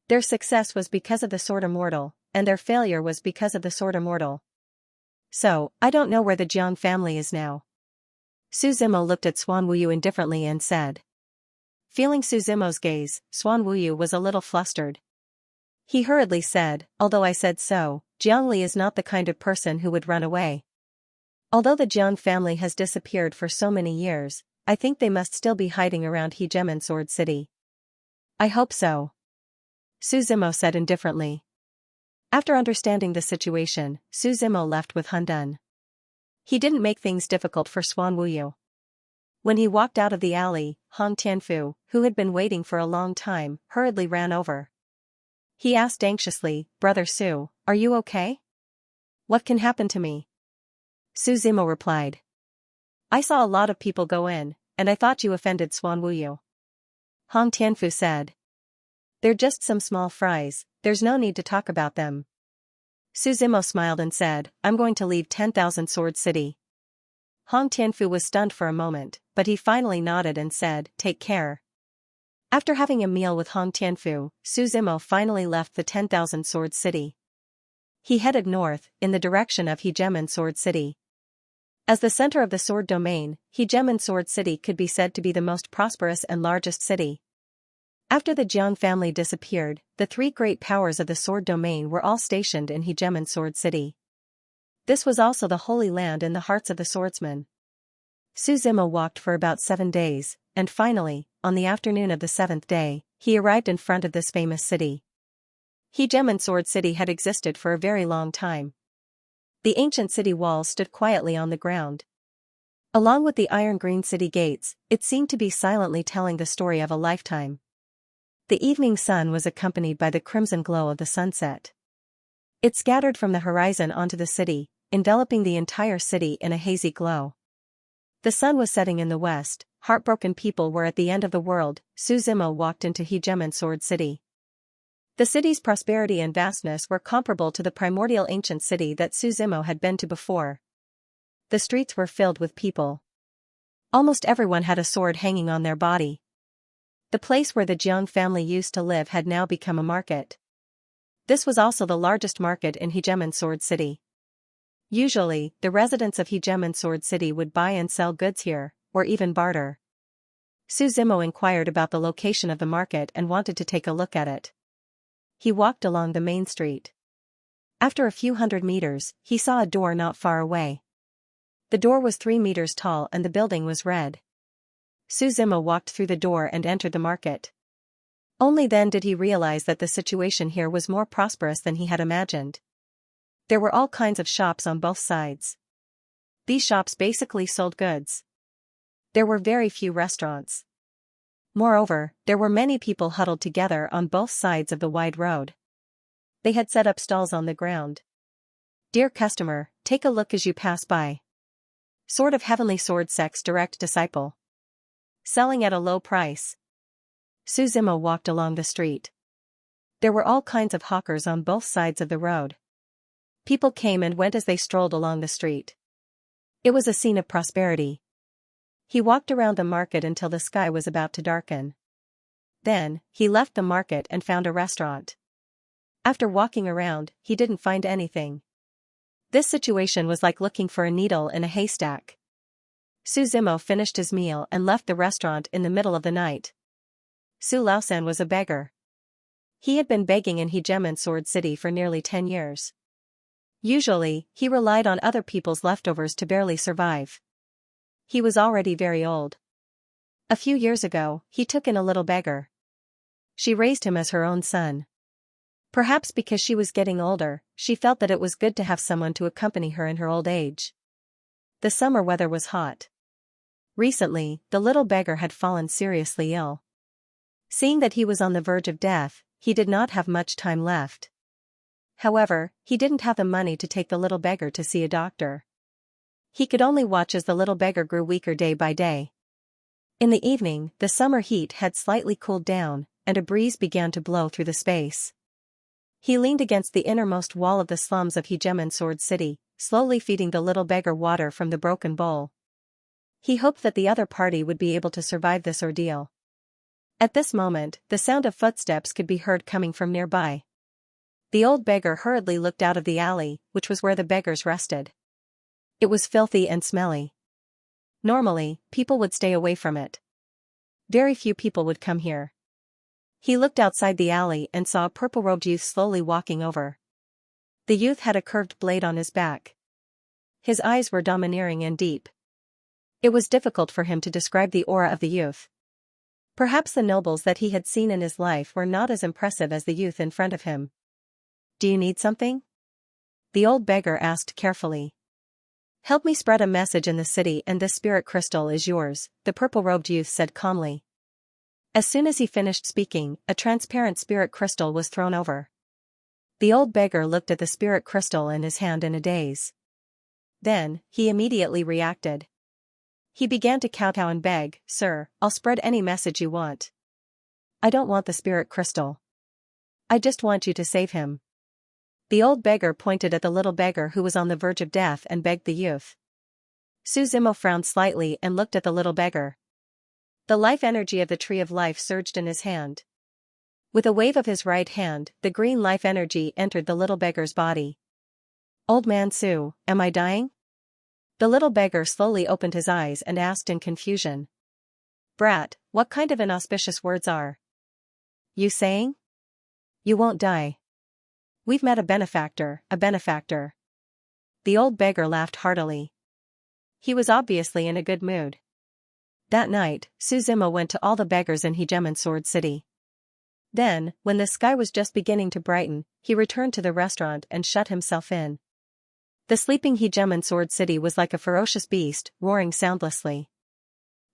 Their success was because of the Sword Immortal, and their failure was because of the Sword Immortal. So, I don't know where the Jiang family is now. Su Zimo looked at Xuan Wuyu indifferently and said. Feeling Su Zimo's gaze, Xuan Wuyu was a little flustered. He hurriedly said, although I said so, Jiang Li is not the kind of person who would run away. Although the Jiang family has disappeared for so many years, I think they must still be hiding around Hegemon Sword City. I hope so. Su Zimo said indifferently. After understanding the situation, Su Zimo left with Han Dun. He didn't make things difficult for Xuan Wuyu. When he walked out of the alley, Hong Tianfu, who had been waiting for a long time, hurriedly ran over. He asked anxiously, Brother Su, are you okay? What can happen to me? Su Zimo replied. I saw a lot of people go in, and I thought you offended Xuan Wuyu. Hong Tianfu said. They're just some small fries, there's no need to talk about them. Su Zimo smiled and said, I'm going to leave 10,000 Sword City. Hong Tianfu was stunned for a moment, but he finally nodded and said, take care. After having a meal with Hong Tianfu, Su Zimo finally left the 10,000 Sword City. He headed north, in the direction of Hegemon Sword City. As the center of the sword domain, Hegemon Sword City could be said to be the most prosperous and largest city. After the Jiang family disappeared, the three great powers of the sword domain were all stationed in Hegemon Sword City. This was also the holy land in the hearts of the swordsmen. Su Zimo walked for about 7 days, and finally, on the afternoon of the 7th day, he arrived in front of this famous city. Hegemon Sword City had existed for a very long time. The ancient city walls stood quietly on the ground. Along with the iron-green city gates, it seemed to be silently telling the story of a lifetime. The evening sun was accompanied by the crimson glow of the sunset. It scattered from the horizon onto the city, enveloping the entire city in a hazy glow. The sun was setting in the west, heartbroken people were at the end of the world. Su Zimo walked into Hegemon Sword City. The city's prosperity and vastness were comparable to the primordial ancient city that Suzimo had been to before. The streets were filled with people. Almost everyone had a sword hanging on their body. The place where the Jiang family used to live had now become a market. This was also the largest market in Hegemon Sword City. Usually, the residents of Hegemon Sword City would buy and sell goods here, or even barter. Suzimo inquired about the location of the market and wanted to take a look at it. He walked along the main street. After a few hundred meters, he saw a door not far away. The door was 3 meters tall and the building was red. Suzimo walked through the door and entered the market. Only then did he realize that the situation here was more prosperous than he had imagined. There were all kinds of shops on both sides. These shops basically sold goods. There were very few restaurants. Moreover, there were many people huddled together on both sides of the wide road. They had set up stalls on the ground. "Dear customer, take a look as you pass by. Sword of Heavenly Sword Sect's direct disciple. Selling at a low price." Suzimo walked along the street. There were all kinds of hawkers on both sides of the road. People came and went as they strolled along the street. It was a scene of prosperity. He walked around the market until the sky was about to darken. Then, he left the market and found a restaurant. After walking around, he didn't find anything. This situation was like looking for a needle in a haystack. Suzimo finished his meal and left the restaurant in the middle of the night. Su Laosan was a beggar. He had been begging in Hegemon Sword City for nearly 10 years. Usually, he relied on other people's leftovers to barely survive. He was already very old. A few years ago, he took in a little beggar. She raised him as her own son. Perhaps because she was getting older, she felt that it was good to have someone to accompany her in her old age. The summer weather was hot. Recently, the little beggar had fallen seriously ill. Seeing that he was on the verge of death, he did not have much time left. However, he didn't have the money to take the little beggar to see a doctor. He could only watch as the little beggar grew weaker day by day. In the evening, the summer heat had slightly cooled down, and a breeze began to blow through the space. He leaned against the innermost wall of the slums of Hegemon Sword City, slowly feeding the little beggar water from the broken bowl. He hoped that the other party would be able to survive this ordeal. At this moment, the sound of footsteps could be heard coming from nearby. The old beggar hurriedly looked out of the alley, which was where the beggars rested. It was filthy and smelly. Normally, people would stay away from it. Very few people would come here. He looked outside the alley and saw a purple-robed youth slowly walking over. The youth had a curved blade on his back. His eyes were domineering and deep. It was difficult for him to describe the aura of the youth. Perhaps the nobles that he had seen in his life were not as impressive as the youth in front of him. "Do you need something?" the old beggar asked carefully. "Help me spread a message in the city and this spirit crystal is yours," the purple-robed youth said calmly. As soon as he finished speaking, a transparent spirit crystal was thrown over. The old beggar looked at the spirit crystal in his hand in a daze. Then, he immediately reacted. He began to kowtow and beg, "Sir, I'll spread any message you want. I don't want the spirit crystal. I just want you to save him." The old beggar pointed at the little beggar who was on the verge of death and begged the youth. Suzimo frowned slightly and looked at the little beggar. The life energy of the tree of life surged in his hand. With a wave of his right hand, the green life energy entered the little beggar's body. "Old man Su, am I dying?" The little beggar slowly opened his eyes and asked in confusion. "Brat, what kind of inauspicious words are you saying? You won't die. We've met a benefactor, a benefactor." The old beggar laughed heartily. He was obviously in a good mood. That night, Suzimo went to all the beggars in Hegemon Sword City. Then, when the sky was just beginning to brighten, he returned to the restaurant and shut himself in. The sleeping Hegemon Sword City was like a ferocious beast, roaring soundlessly.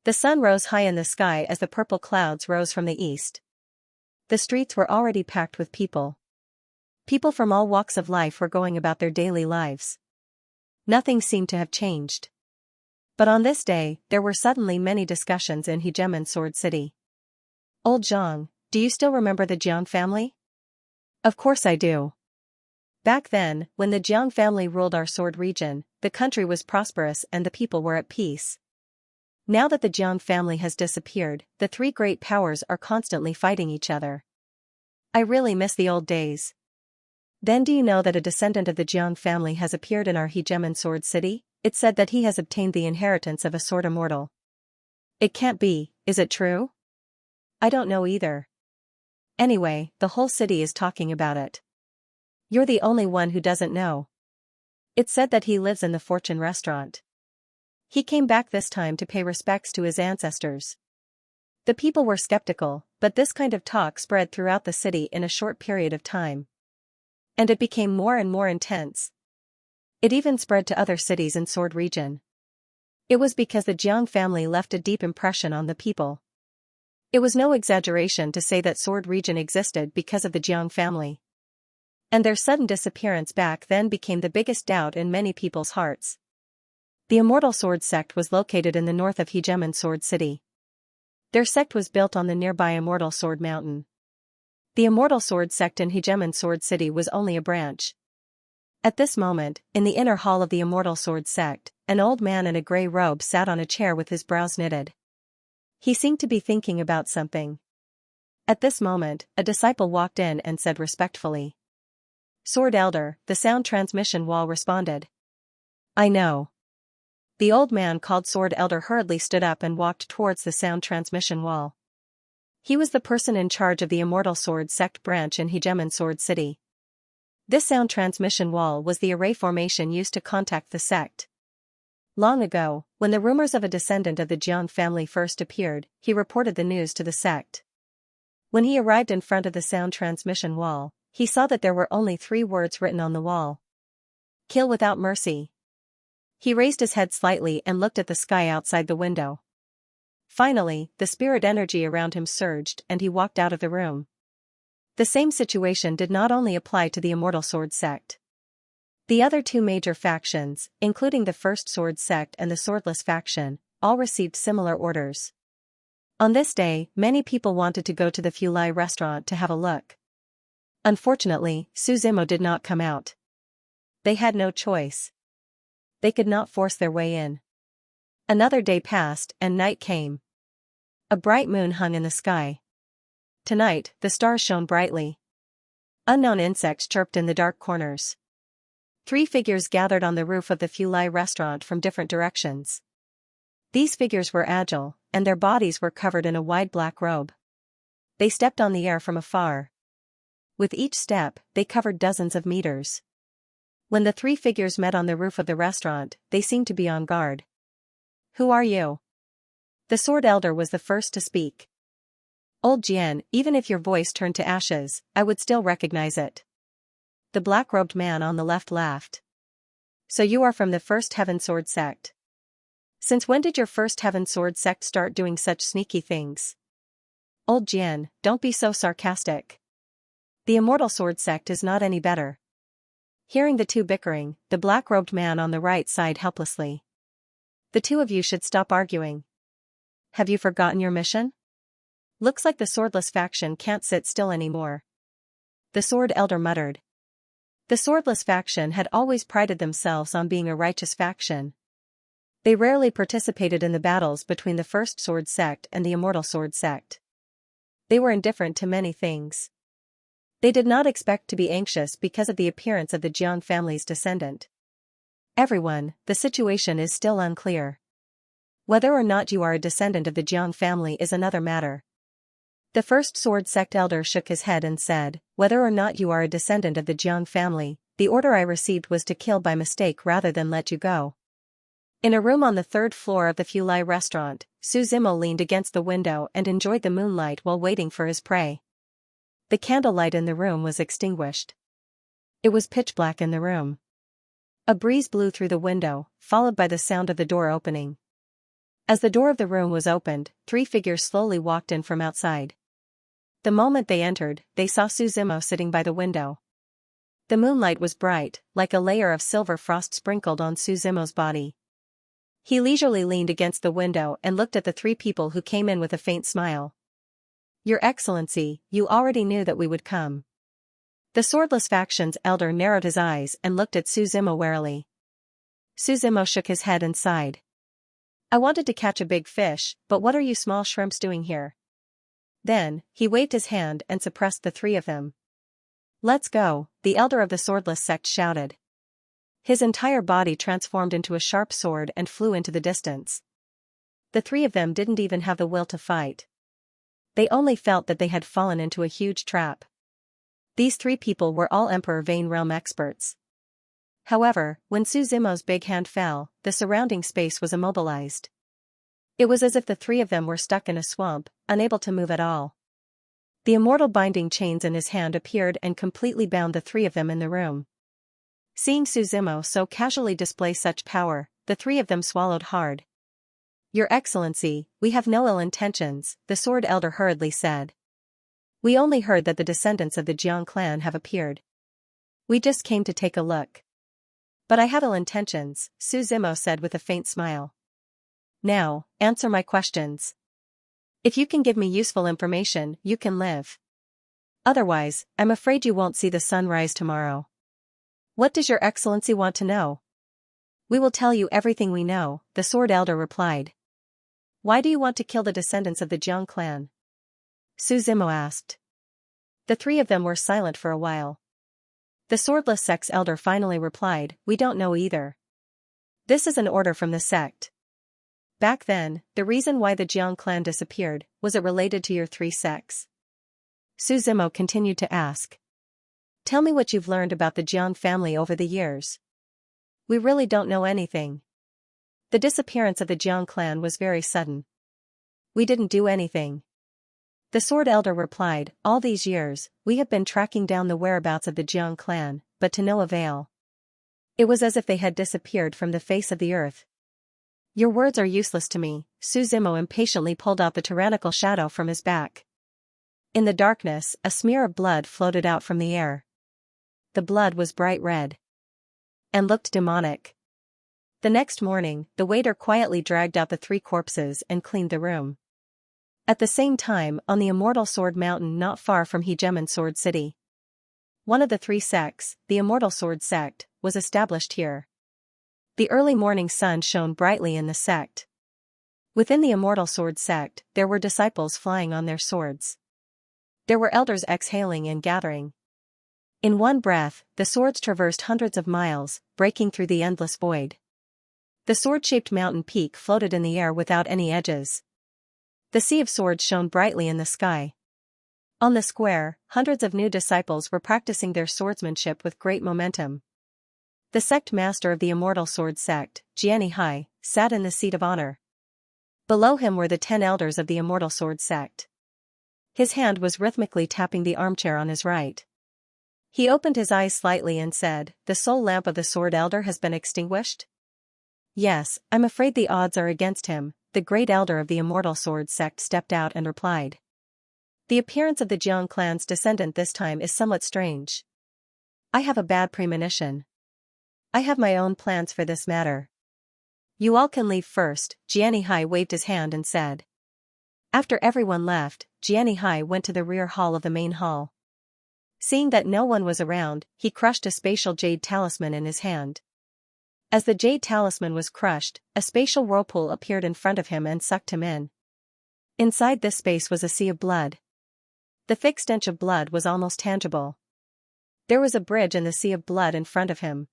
The sun rose high in the sky as the purple clouds rose from the east. The streets were already packed with people. People from all walks of life were going about their daily lives. Nothing seemed to have changed. But on this day, there were suddenly many discussions in Hegemon Sword City. "Old Zhang, do you still remember the Jiang family?" Of course I do. Back then, when the Jiang family ruled our sword region, the country was prosperous and the people were at peace. Now that the Jiang family has disappeared, the three great powers are constantly fighting each other. I really miss the old days. Then do you know that a descendant of the Jiang family has appeared in our hegemon sword city? It's said that he has obtained the inheritance of a sword immortal. It can't be, is it true? I don't know either. Anyway, the whole city is talking about it. You're the only one who doesn't know. It's said that he lives in the Fortune restaurant. He came back this time to pay respects to his ancestors. The people were skeptical, but this kind of talk spread throughout the city in a short period of time. And it became more and more intense. It even spread to other cities in Sword region. It was because the Jiang family left a deep impression on the people. It was no exaggeration to say that Sword region existed because of the Jiang family. And their sudden disappearance back then became the biggest doubt in many people's hearts. The Immortal Sword sect was located in the north of Hegemon Sword City. Their sect was built on the nearby Immortal Sword Mountain. The Immortal Sword sect in Hegemon Sword City was only a branch. At this moment, in the inner hall of the Immortal Sword sect, an old man in a gray robe sat on a chair with his brows knitted. He seemed to be thinking about something. At this moment, a disciple walked in and said respectfully, "Sword Elder," the sound transmission wall responded. "I know." The old man called Sword Elder hurriedly stood up and walked towards the sound transmission wall. He was the person in charge of the Immortal Sword sect branch in Hegemon Sword City. This sound transmission wall was the array formation used to contact the sect. Long ago, when the rumors of a descendant of the Jiang family first appeared, he reported the news to the sect. When he arrived in front of the sound transmission wall, he saw that there were only 3 words written on the wall. "Kill without mercy." He raised his head slightly and looked at the sky outside the window. Finally, the spirit energy around him surged and he walked out of the room. The same situation did not only apply to the Immortal Sword sect. The other 2 major factions, including the First Sword sect and the Swordless faction, all received similar orders. On this day, many people wanted to go to the Fulai restaurant to have a look. Unfortunately, Suzimo did not come out. They had no choice. They could not force their way in. Another day passed and night came. A bright moon hung in the sky. Tonight, the stars shone brightly. Unknown insects chirped in the dark corners. 3 figures gathered on the roof of the Fulai restaurant from different directions. These figures were agile, and their bodies were covered in a wide black robe. They stepped on the air from afar. With each step, they covered dozens of meters. When the 3 figures met on the roof of the restaurant, they seemed to be on guard. "Who are you?" The Sword Elder was the first to speak. "Old Jian, even if your voice turned to ashes, I would still recognize it." The black-robed man on the left laughed. "So you are from the First Heaven Sword sect. Since when did your First Heaven Sword sect start doing such sneaky things?" "Old Jian, don't be so sarcastic. The Immortal Sword sect is not any better." Hearing the 2 bickering, the black-robed man on the right sighed helplessly. "The 2 of you should stop arguing. Have you forgotten your mission? Looks like the Swordless faction can't sit still anymore." The Sword Elder muttered. The Swordless faction had always prided themselves on being a righteous faction. They rarely participated in the battles between the First Sword sect and the Immortal Sword sect. They were indifferent to many things. They did not expect to be anxious because of the appearance of the Jiang family's descendant. "Everyone, the situation is still unclear. Whether or not you are a descendant of the Jiang family is another matter." The First Sword sect elder shook his head and said, "Whether or not you are a descendant of the Jiang family, the order I received was to kill by mistake rather than let you go." In a room on the 3rd floor of the Fulai restaurant, Suzimo leaned against the window and enjoyed the moonlight while waiting for his prey. The candlelight in the room was extinguished. It was pitch black in the room. A breeze blew through the window, followed by the sound of the door opening. As the door of the room was opened, 3 figures slowly walked in from outside. The moment they entered, they saw Suzimo sitting by the window. The moonlight was bright, like a layer of silver frost sprinkled on Suzimo's body. He leisurely leaned against the window and looked at the 3 people who came in with a faint smile. "Your Excellency, you already knew that we would come." The swordless faction's elder narrowed his eyes and looked at Suzimo warily. Suzimo shook his head and sighed. I wanted to catch a big fish, but what are you small shrimps doing here? Then, he waved his hand and suppressed the three of them. Let's go, the elder of the swordless sect shouted. His entire body transformed into a sharp sword and flew into the distance. The three of them didn't even have the will to fight. They only felt that they had fallen into a huge trap. These three people were all Emperor Vane realm experts. However, when Suzimo's big hand fell, the surrounding space was immobilized. It was as if the three of them were stuck in a swamp, unable to move at all. The immortal binding chains in his hand appeared and completely bound the three of them in the room. Seeing Suzimo so casually display such power, the three of them swallowed hard. Your Excellency, we have no ill intentions, the sword elder hurriedly said. We only heard that the descendants of the Jiang clan have appeared. We just came to take a look. But I have ill intentions, Suzimo said with a faint smile. Now, answer my questions. If you can give me useful information, you can live. Otherwise, I'm afraid you won't see the sun rise tomorrow. What does your Excellency want to know? We will tell you everything we know, the sword elder replied. Why do you want to kill the descendants of the Jiang clan? Suzimo asked. The three of them were silent for a while. The swordless sect's elder finally replied, we don't know either. This is an order from the sect. Back then, the reason why the Jiang clan disappeared, was it related to your three sects? Suzimo continued to ask. Tell me what you've learned about the Jiang family over the years. We really don't know anything. The disappearance of the Jiang clan was very sudden. We didn't do anything. The sword elder replied, all these years, we have been tracking down the whereabouts of the Jiang clan, but to no avail. It was as if they had disappeared from the face of the earth. Your words are useless to me, Suzimo impatiently pulled out the tyrannical shadow from his back. In the darkness, a smear of blood floated out from the air. The blood was bright red. And looked demonic. The next morning, the waiter quietly dragged out the three corpses and cleaned the room. At the same time, on the Immortal Sword Mountain not far from Hegemon Sword City. One of the three sects, the Immortal Sword Sect, was established here. The early morning sun shone brightly in the sect. Within the Immortal Sword Sect, there were disciples flying on their swords. There were elders exhaling and gathering. In one breath, the swords traversed hundreds of miles, breaking through the endless void. The sword-shaped mountain peak floated in the air without any edges. The sea of swords shone brightly in the sky. On the square, hundreds of new disciples were practicing their swordsmanship with great momentum. The sect master of the Immortal Sword Sect, Xianxia, sat in the seat of honor. Below him were the 10 elders of the Immortal Sword Sect. His hand was rhythmically tapping the armchair on his right. He opened his eyes slightly and said, the soul lamp of the sword elder has been extinguished? Yes, I'm afraid the odds are against him, the great elder of the Immortal Sword Sect stepped out and replied. The appearance of the Jiang clan's descendant this time is somewhat strange. I have a bad premonition. I have my own plans for this matter. You all can leave first, Xianxia waved his hand and said. After everyone left, Xianxia went to the rear hall of the main hall. Seeing that no one was around, he crushed a spatial jade talisman in his hand. As the jade talisman was crushed, a spatial whirlpool appeared in front of him and sucked him in. Inside this space was a sea of blood. The thick stench of blood was almost tangible. There was a bridge in the sea of blood in front of him.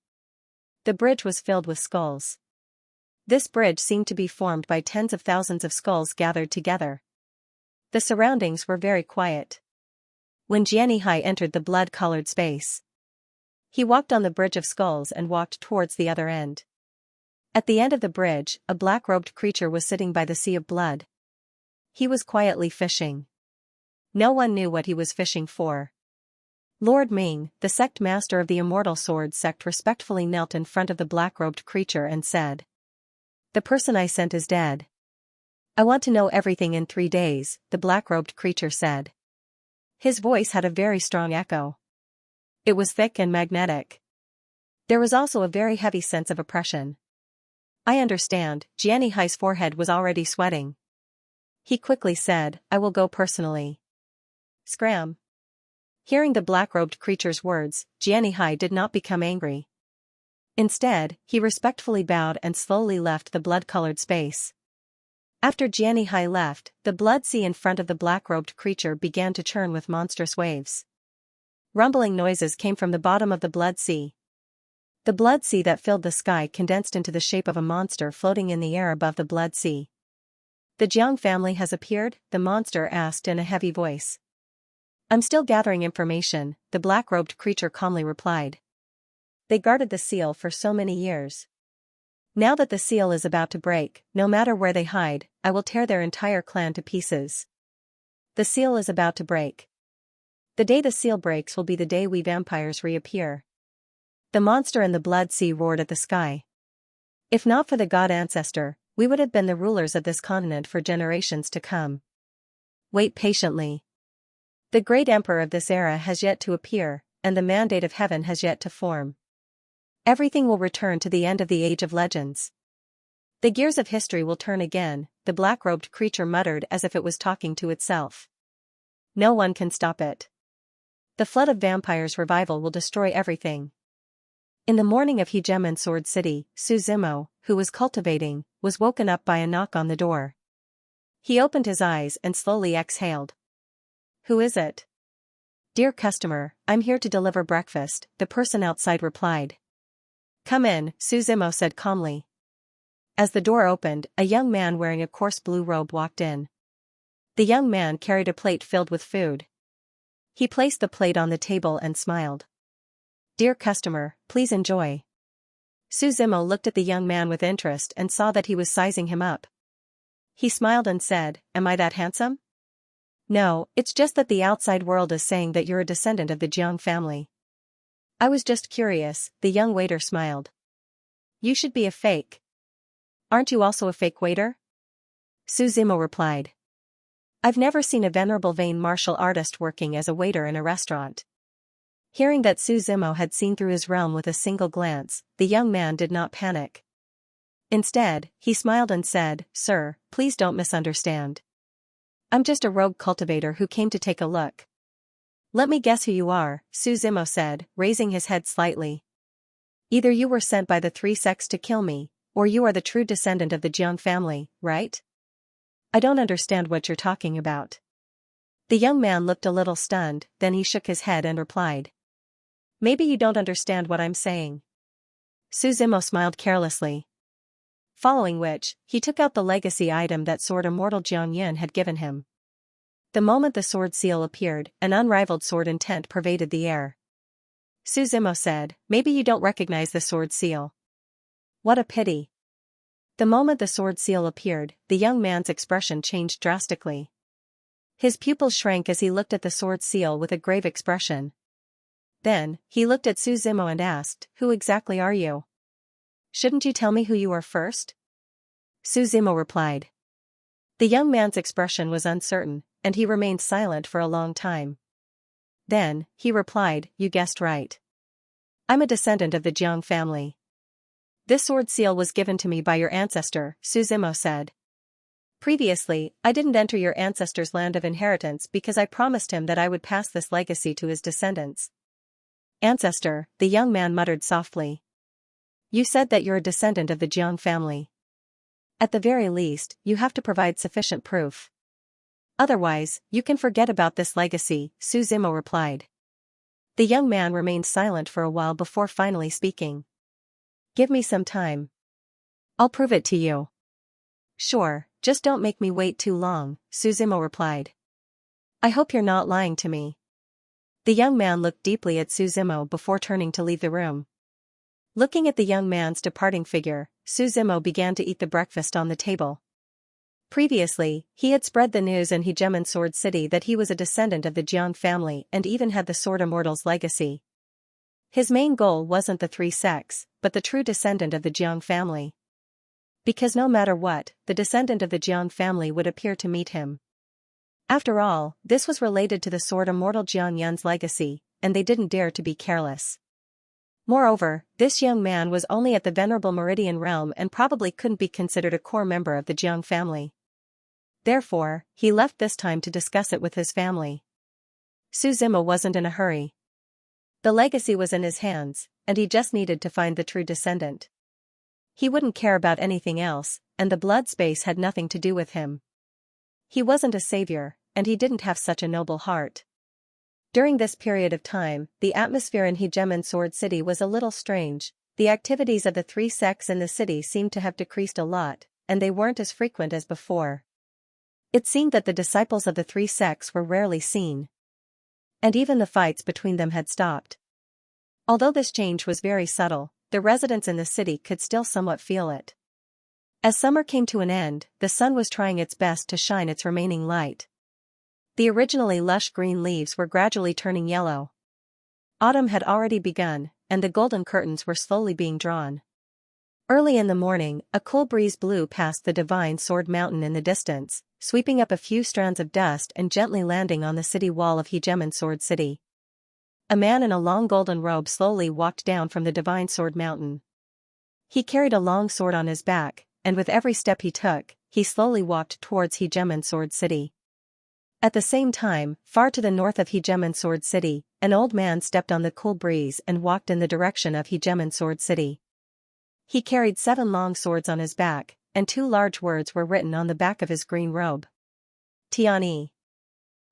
The bridge was filled with skulls. This bridge seemed to be formed by tens of thousands of skulls gathered together. The surroundings were very quiet. When Xianxia entered the blood-colored space, he walked on the bridge of skulls and walked towards the other end. At the end of the bridge, a black-robed creature was sitting by the sea of blood. He was quietly fishing. No one knew what he was fishing for. Lord Ming, the sect master of the Immortal Sword Sect, respectfully knelt in front of the black-robed creature and said, the person I sent is dead. I want to know everything in 3 days, the black-robed creature said. His voice had a very strong echo. It was thick and magnetic. There was also a very heavy sense of oppression. I understand, Xianxia's forehead was already sweating. He quickly said, I will go personally. Scram. Hearing the black-robed creature's words, Xianxia did not become angry. Instead, he respectfully bowed and slowly left the blood-colored space. After Xianxia left, the blood sea in front of the black-robed creature began to churn with monstrous waves. Rumbling noises came from the bottom of the blood sea. The blood sea that filled the sky condensed into the shape of a monster floating in the air above the blood sea. "The Jiang family has appeared?" the monster asked in a heavy voice. "I'm still gathering information," the black-robed creature calmly replied. "They guarded the seal for so many years. Now that the seal is about to break, no matter where they hide, I will tear their entire clan to pieces." The seal is about to break. The day the seal breaks will be the day we vampires reappear. The monster in the blood sea roared at the sky. "If not for the god ancestor, we would have been the rulers of this continent for generations to come. Wait patiently. The great emperor of this era has yet to appear, and the mandate of heaven has yet to form. Everything will return to the end of the Age of Legends. The gears of history will turn again," the black-robed creature muttered as if it was talking to itself. "No one can stop it. The flood of vampires' revival will destroy everything." In the morning of Hegemon Sword City, Su Zimo, who was cultivating, was woken up by a knock on the door. He opened his eyes and slowly exhaled. "Who is it?" "Dear customer, I'm here to deliver breakfast," the person outside replied. "Come in," Su Zimo said calmly. As the door opened, a young man wearing a coarse blue robe walked in. The young man carried a plate filled with food. He placed the plate on the table and smiled. "Dear customer, please enjoy." Su Zimo looked at the young man with interest and saw that he was sizing him up. He smiled and said, "Am I that handsome?" "No, it's just that the outside world is saying that you're a descendant of the Jiang family." "I was just curious," the young waiter smiled. "You should be a fake." "Aren't you also a fake waiter?" Su Zimo replied. "I've never seen a venerable vain martial artist working as a waiter in a restaurant." Hearing that Su Zimo had seen through his realm with a single glance, the young man did not panic. Instead, he smiled and said, "Sir, please don't misunderstand. I'm just a rogue cultivator who came to take a look." "Let me guess who you are," Su Zimo said, raising his head slightly. "Either you were sent by the three sects to kill me, or you are the true descendant of the Jiang family, right?" "I don't understand what you're talking about." The young man looked a little stunned, then he shook his head and replied. "Maybe you don't understand what I'm saying." Su Zimo smiled carelessly. Following which, he took out the legacy item that sword immortal Jiang Yin had given him. The moment the sword seal appeared, an unrivaled sword intent pervaded the air. Su Zimo said, "Maybe you don't recognize the sword seal." "What a pity." The moment the sword seal appeared, the young man's expression changed drastically. His pupils shrank as he looked at the sword seal with a grave expression. Then, he looked at Su Zimo and asked, "Who exactly are you? Shouldn't you tell me who you are first?" Su Zimo replied. The young man's expression was uncertain, and he remained silent for a long time. Then, he replied, "You guessed right. I'm a descendant of the Jiang family." "This sword seal was given to me by your ancestor," Su Zimo said. "Previously, I didn't enter your ancestor's land of inheritance because I promised him that I would pass this legacy to his descendants." "Ancestor," the young man muttered softly. "You said that you're a descendant of the Jiang family. At the very least, you have to provide sufficient proof. Otherwise, you can forget about this legacy," Su Zimo replied. The young man remained silent for a while before finally speaking. "Give me some time. I'll prove it to you." "Sure, just don't make me wait too long," Su Zimo replied. "I hope you're not lying to me." The young man looked deeply at Su Zimo before turning to leave the room. Looking at the young man's departing figure, Su Zimo began to eat the breakfast on the table. Previously, he had spread the news in Hegemon Sword City that he was a descendant of the Jiang family and even had the Sword Immortal's legacy. His main goal wasn't the three sects, but the true descendant of the Jiang family. Because no matter what, the descendant of the Jiang family would appear to meet him. After all, this was related to the Sword Immortal Jiang Yun's legacy, and they didn't dare to be careless. Moreover, this young man was only at the Venerable Meridian realm and probably couldn't be considered a core member of the Jiang family. Therefore, he left this time to discuss it with his family. Suzima wasn't in a hurry. The legacy was in his hands, and he just needed to find the true descendant. He wouldn't care about anything else, and the blood space had nothing to do with him. He wasn't a savior, and he didn't have such a noble heart. During this period of time, the atmosphere in Hegemon Sword City was a little strange. The activities of the three sects in the city seemed to have decreased a lot, and they weren't as frequent as before. It seemed that the disciples of the three sects were rarely seen. And even the fights between them had stopped. Although this change was very subtle, the residents in the city could still somewhat feel it. As summer came to an end, the sun was trying its best to shine its remaining light. The originally lush green leaves were gradually turning yellow. Autumn had already begun, and the golden curtains were slowly being drawn. Early in the morning, a cool breeze blew past the Divine Sword Mountain in the distance, sweeping up a few strands of dust and gently landing on the city wall of Hegemon Sword City. A man in a long golden robe slowly walked down from the Divine Sword Mountain. He carried a long sword on his back, and with every step he took, he slowly walked towards Hegemon Sword City. At the same time, far to the north of Hegemon Sword City, an old man stepped on the cool breeze and walked in the direction of Hegemon Sword City. He carried 7 long swords on his back, and 2 large words were written on the back of his green robe. Tianyi.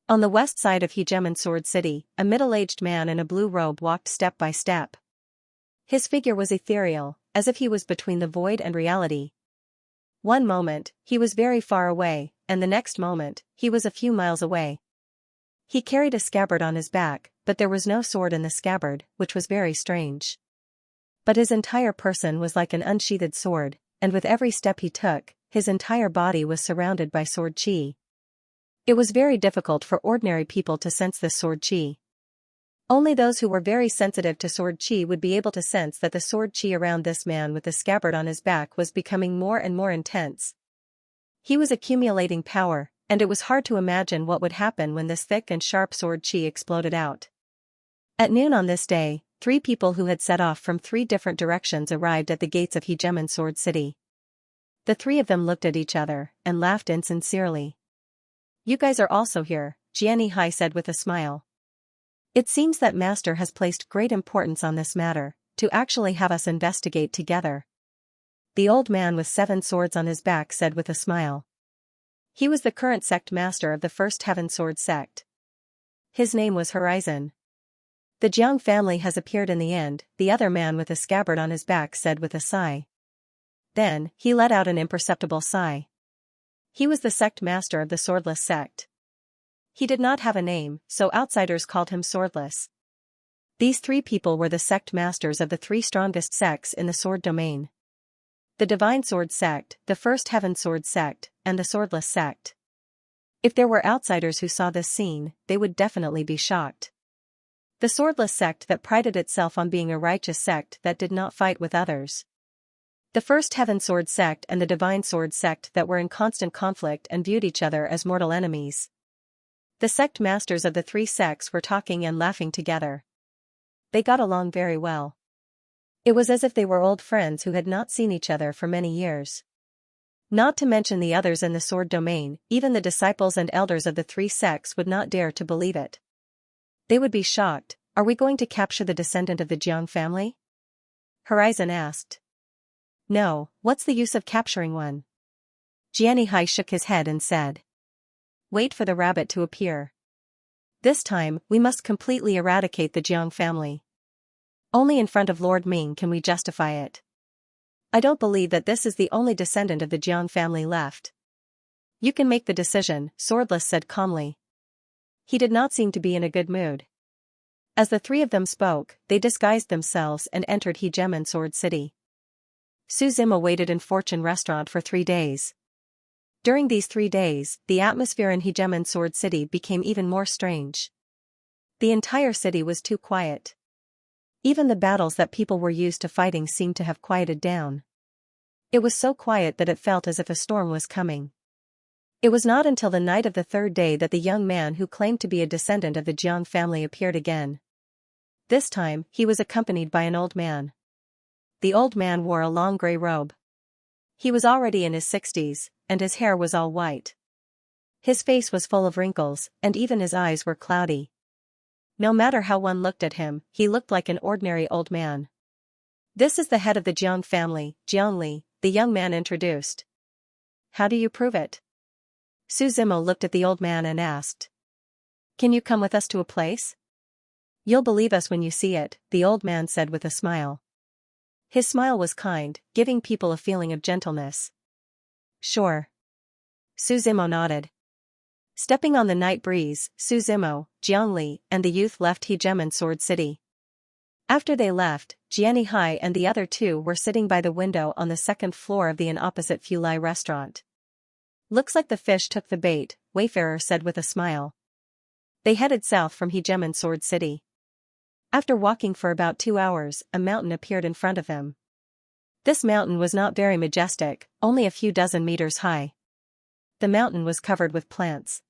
On the west side of Hegemon Sword City, a middle-aged man in a blue robe walked step by step. His figure was ethereal, as if he was between the void and reality. One moment, he was very far away, and the next moment, he was a few miles away. He carried a scabbard on his back, but there was no sword in the scabbard, which was very strange. But his entire person was like an unsheathed sword, and with every step he took, his entire body was surrounded by sword chi. It was very difficult for ordinary people to sense this sword chi. Only those who were very sensitive to sword chi would be able to sense that the sword chi around this man with the scabbard on his back was becoming more and more intense. He was accumulating power, and it was hard to imagine what would happen when this thick and sharp sword chi exploded out. At noon on this day, 3 people who had set off from 3 different directions arrived at the gates of Hegemon Sword City. The 3 of them looked at each other and laughed insincerely. "You guys are also here," Xianxia said with a smile. "It seems that Master has placed great importance on this matter, to actually have us investigate together." The old man with 7 swords on his back said with a smile. He was the current sect master of the First Heaven Sword sect. His name was Horizon. "The Jiang family has appeared in the end," the other man with a scabbard on his back said with a sigh. Then, he let out an imperceptible sigh. He was the sect master of the Swordless sect. He did not have a name, so outsiders called him Swordless. These 3 people were the sect masters of the 3 strongest sects in the sword domain. The Divine Sword sect, the First Heaven Sword sect, and the Swordless sect. If there were outsiders who saw this scene, they would definitely be shocked. The Swordless sect that prided itself on being a righteous sect that did not fight with others. The First Heaven Sword sect and the Divine Sword sect that were in constant conflict and viewed each other as mortal enemies. The sect masters of the 3 sects were talking and laughing together. They got along very well. It was as if they were old friends who had not seen each other for many years. Not to mention the others in the sword domain, even the disciples and elders of the 3 sects would not dare to believe it. They would be shocked. "Are we going to capture the descendant of the Jiang family?" Horizon asked. "No, what's the use of capturing one?" Xianxia shook his head and said. "Wait for the rabbit to appear. This time, we must completely eradicate the Jiang family. Only in front of Lord Ming can we justify it. I don't believe that this is the only descendant of the Jiang family left." "You can make the decision," Swordless said calmly. He did not seem to be in a good mood. As the 3 of them spoke, they disguised themselves and entered Hegemon Sword City. Suzima waited in Fortune Restaurant for 3 days. During these 3 days, the atmosphere in Hegemon Sword City became even more strange. The entire city was too quiet. Even the battles that people were used to fighting seemed to have quieted down. It was so quiet that it felt as if a storm was coming. It was not until the night of the 3rd day that the young man who claimed to be a descendant of the Jiang family appeared again. This time, he was accompanied by an old man. The old man wore a long gray robe. He was already in his 60s, and his hair was all white. His face was full of wrinkles, and even his eyes were cloudy. No matter how one looked at him, he looked like an ordinary old man. This is the head of the Jiang family, Jiangli, the young man introduced. How do you prove it? Su Zimo looked at the old man and asked. Can you come with us to a place? You'll believe us when you see it, the old man said with a smile. His smile was kind, giving people a feeling of gentleness. Sure. Su Zimo nodded. Stepping on the night breeze, Su Zimo, Jiangli, and the youth left Hegemon's Sword City. After they left, Jiani Hai and the other two were sitting by the window on the second floor of the inn opposite Fulai restaurant. Looks like the fish took the bait, Wayfarer said with a smile. They headed south from Hegemon's Sword City. After walking for about 2 hours, a mountain appeared in front of them. This mountain was not very majestic, only a few dozen meters high. The mountain was covered with plants.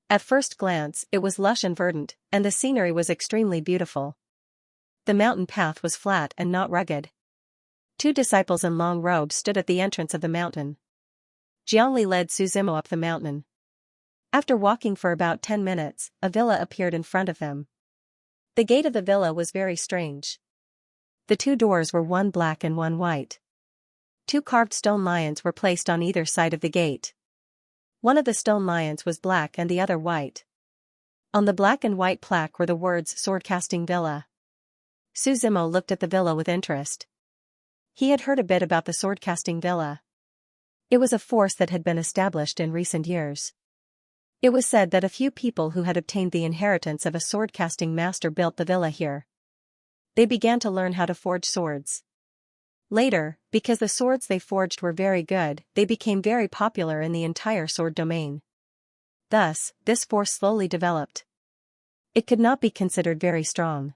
At first glance, it was lush and verdant, and the scenery was extremely beautiful. The mountain path was flat and not rugged. 2 disciples in long robes stood at the entrance of the mountain. Jiangli led Su Zimo up the mountain. After walking for about 10 minutes, a villa appeared in front of them. The gate of the villa was very strange. The 2 doors were one black and one white. 2 carved stone lions were placed on either side of the gate. One of the stone lions was black and the other white. On the black and white plaque were the words Swordcasting Villa. Su Zimo looked at the villa with interest. He had heard a bit about the Swordcasting Villa. It was a force that had been established in recent years. It was said that a few people who had obtained the inheritance of a sword-casting master built the villa here. They began to learn how to forge swords. Later, because the swords they forged were very good, they became very popular in the entire sword domain. Thus, this force slowly developed. It could not be considered very strong.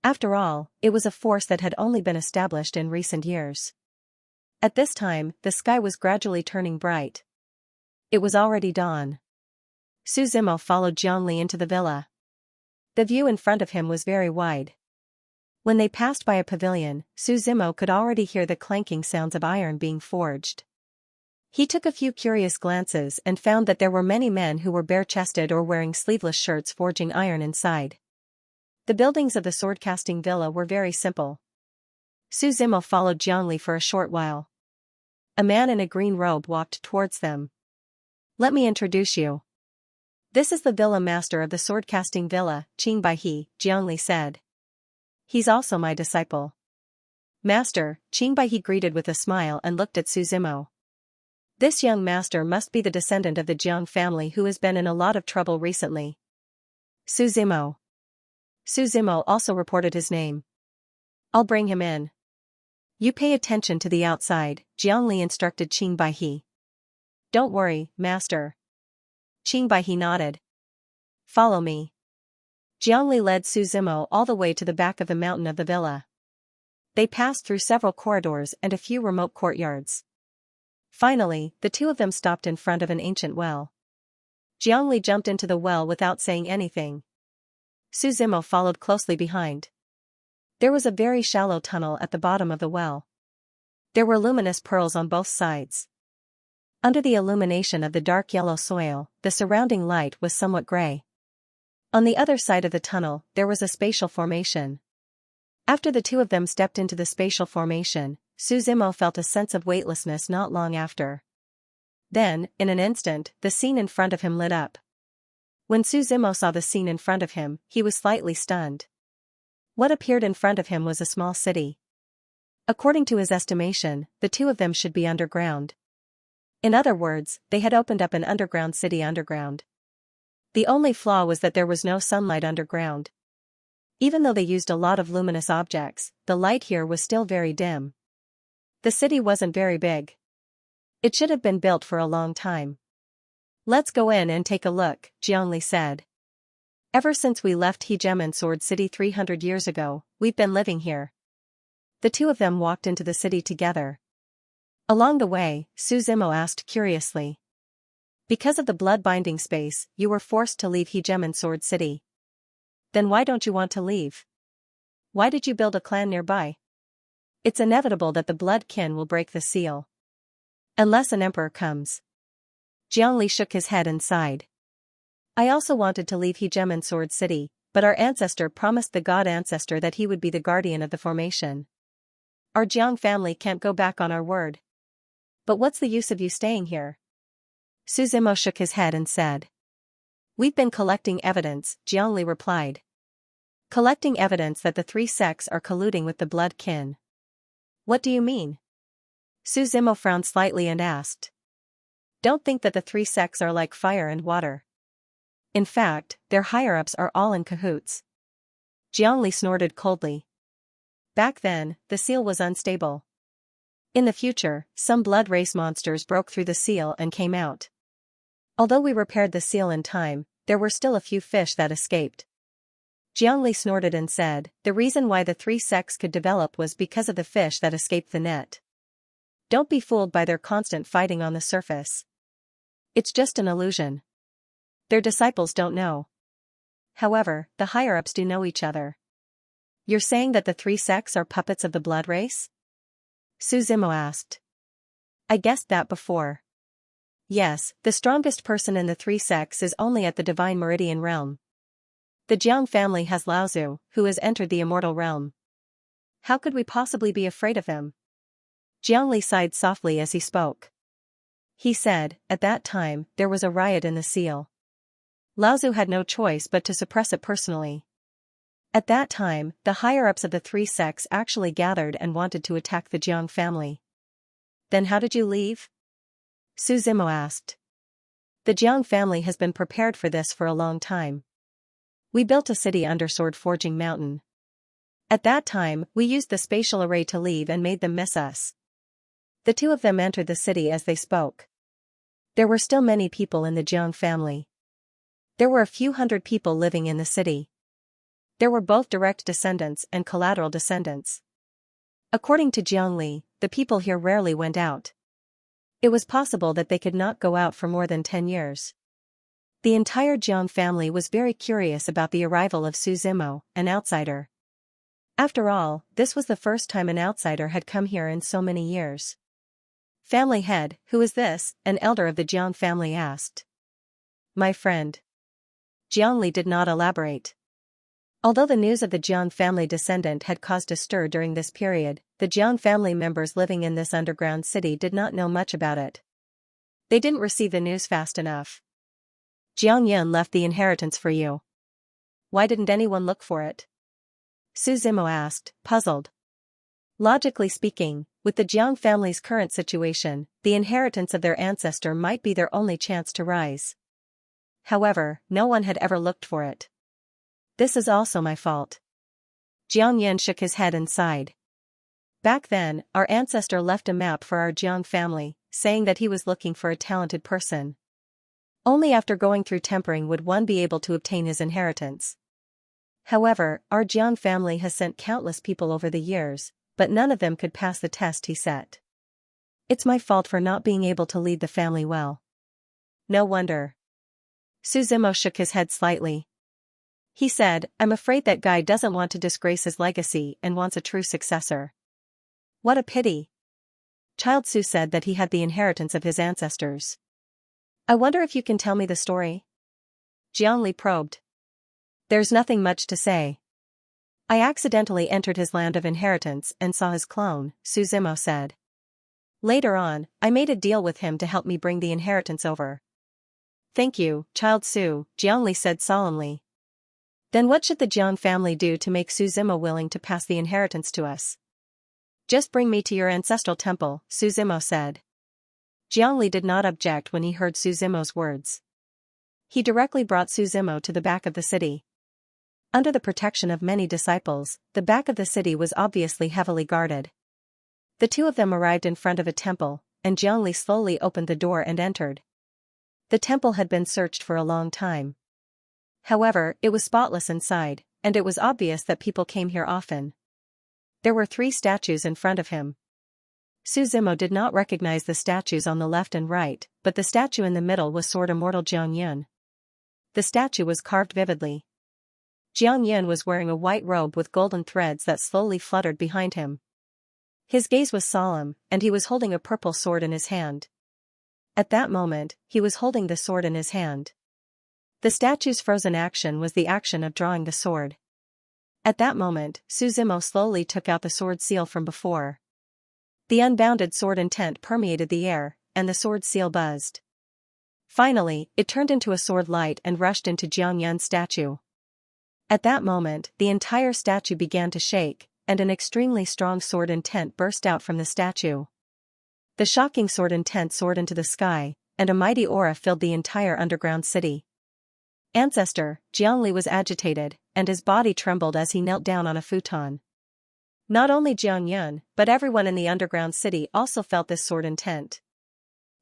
After all, it was a force that had only been established in recent years. At this time, the sky was gradually turning bright. It was already dawn. Su Zimo followed Jiangli into the villa. The view in front of him was very wide. When they passed by a pavilion, Su Zimo could already hear the clanking sounds of iron being forged. He took a few curious glances and found that there were many men who were bare-chested or wearing sleeveless shirts forging iron inside. The buildings of the sword-casting villa were very simple. Su Zimo followed Jiangli for a short while. A man in a green robe walked towards them. Let me introduce you. This is the villa master of the sword-casting villa, Qing Baihe, Jiangli said. He's also my disciple. Master, Qing Baihe greeted with a smile and looked at Su Zimo. This young master must be the descendant of the Jiang family who has been in a lot of trouble recently. Su Zimo. Su Zimo also reported his name. I'll bring him in. You pay attention to the outside, Jiangli instructed Qing Baihe. Don't worry, master. Qing Baihe nodded. Follow me. Jiangli led Su Zimo all the way to the back of the mountain of the villa. They passed through several corridors and a few remote courtyards. Finally, the 2 of them stopped in front of an ancient well. Jiangli jumped into the well without saying anything. Su Zimo followed closely behind. There was a very shallow tunnel at the bottom of the well. There were luminous pearls on both sides. Under the illumination of the dark yellow soil, the surrounding light was somewhat gray. On the other side of the tunnel, there was a spatial formation. After the 2 of them stepped into the spatial formation, Su Zimo felt a sense of weightlessness not long after. Then, in an instant, the scene in front of him lit up. When Su Zimo saw the scene in front of him, he was slightly stunned. What appeared in front of him was a small city. According to his estimation, the 2 of them should be underground. In other words, they had opened up an underground city underground. The only flaw was that there was no sunlight underground. Even though they used a lot of luminous objects, the light here was still very dim. The city wasn't very big. It should have been built for a long time. Let's go in and take a look, Jiangli said. Ever since we left Hegemon's Sword City 300 years ago, we've been living here. The 2 of them walked into the city together. Along the way, Su Zimo asked curiously. Because of the blood-binding space, you were forced to leave Hegemon's Sword City. Then why don't you want to leave? Why did you build a clan nearby? It's inevitable that the blood kin will break the seal. Unless an emperor comes. Jiangli shook his head and sighed. I also wanted to leave Hegemon's Sword City, but our ancestor promised the god ancestor that he would be the guardian of the formation. Our Jiang family can't go back on our word. But what's the use of you staying here? Su Zimo shook his head and said. We've been collecting evidence, Jiangli replied. Collecting evidence that the three sects are colluding with the blood kin. What do you mean? Su Zimo frowned slightly and asked. Don't think that the three sects are like fire and water. In fact, their higher-ups are all in cahoots. Jiangli snorted coldly. Back then, the seal was unstable. In the future, some blood race monsters broke through the seal and came out. Although we repaired the seal in time, there were still a few fish that escaped. Jiangli snorted and said, the reason why the three sects could develop was because of the fish that escaped the net. Don't be fooled by their constant fighting on the surface. It's just an illusion. Their disciples don't know. However, the higher-ups do know each other. You're saying that the three sects are puppets of the blood race? Su Zimo asked. I guessed that before. Yes, the strongest person in the three sects is only at the divine meridian realm. The Jiang family has Laozu, who has entered the immortal realm. How could we possibly be afraid of him? Jiangli sighed softly as he spoke. He said, at that time, there was a riot in the seal. Laozu had no choice but to suppress it personally. At that time, the higher-ups of the three sects actually gathered and wanted to attack the Jiang family. Then how did you leave? Su Zimo asked. The Jiang family has been prepared for this for a long time. We built a city under Sword Forging Mountain. At that time, we used the spatial array to leave and made them miss us. The two of them entered the city as they spoke. There were still many people in the Jiang family. There were a few hundred people living in the city. There were both direct descendants and collateral descendants. According to Jiangli, the people here rarely went out. It was possible that they could not go out for more than 10 years. The entire Jiang family was very curious about the arrival of Su Zimo, an outsider. After all, this was the first time an outsider had come here in so many years. Family head, who is this? An elder of the Jiang family asked. My friend. Jiangli did not elaborate. Although the news of the Jiang family descendant had caused a stir during this period, the Jiang family members living in this underground city did not know much about it. They didn't receive the news fast enough. Jiang Yan left the inheritance for you. Why didn't anyone look for it? Su Zimo asked, puzzled. Logically speaking, with the Jiang family's current situation, the inheritance of their ancestor might be their only chance to rise. However, no one had ever looked for it. This is also my fault. Jiang Yan shook his head and sighed. Back then, our ancestor left a map for our Jiang family, saying that he was looking for a talented person. Only after going through tempering would one be able to obtain his inheritance. However, our Jiang family has sent countless people over the years, but none of them could pass the test he set. It's my fault for not being able to lead the family well. No wonder. Su Zimo shook his head slightly. He said, I'm afraid that guy doesn't want to disgrace his legacy and wants a true successor. What a pity. Child Su said that he had the inheritance of his ancestors. I wonder if you can tell me the story? Jiangli probed. There's nothing much to say. I accidentally entered his land of inheritance and saw his clone, Su Zimo said. Later on, I made a deal with him to help me bring the inheritance over. Thank you, Child Su, Jiangli said solemnly. Then what should the Jiang family do to make Su Zimo willing to pass the inheritance to us? Just bring me to your ancestral temple, Su Zimo said. Jiangli did not object when he heard Su Zimo's words. He directly brought Su Zimo to the back of the city. Under the protection of many disciples, the back of the city was obviously heavily guarded. The two of them arrived in front of a temple, and Jiangli slowly opened the door and entered. The temple had been searched for a long time. However, it was spotless inside, and it was obvious that people came here often. There were 3 statues in front of him. Su Zimo did not recognize the statues on the left and right, but the statue in the middle was Sword Immortal Jiang Yun. The statue was carved vividly. Jiang Yun was wearing a white robe with golden threads that slowly fluttered behind him. His gaze was solemn, and he was holding a purple sword in his hand. At that moment, he was holding the sword in his hand. The statue's frozen action was the action of drawing the sword. At that moment, Suzimo slowly took out the sword seal from before. The unbounded sword intent permeated the air, and the sword seal buzzed. Finally, it turned into a sword light and rushed into Jiangyun's statue. At that moment, the entire statue began to shake, and an extremely strong sword intent burst out from the statue. The shocking sword intent soared into the sky, and a mighty aura filled the entire underground city. Ancestor, Jiangli was agitated, and his body trembled as he knelt down on a futon. Not only Jiangyun, but everyone in the underground city also felt this sword intent.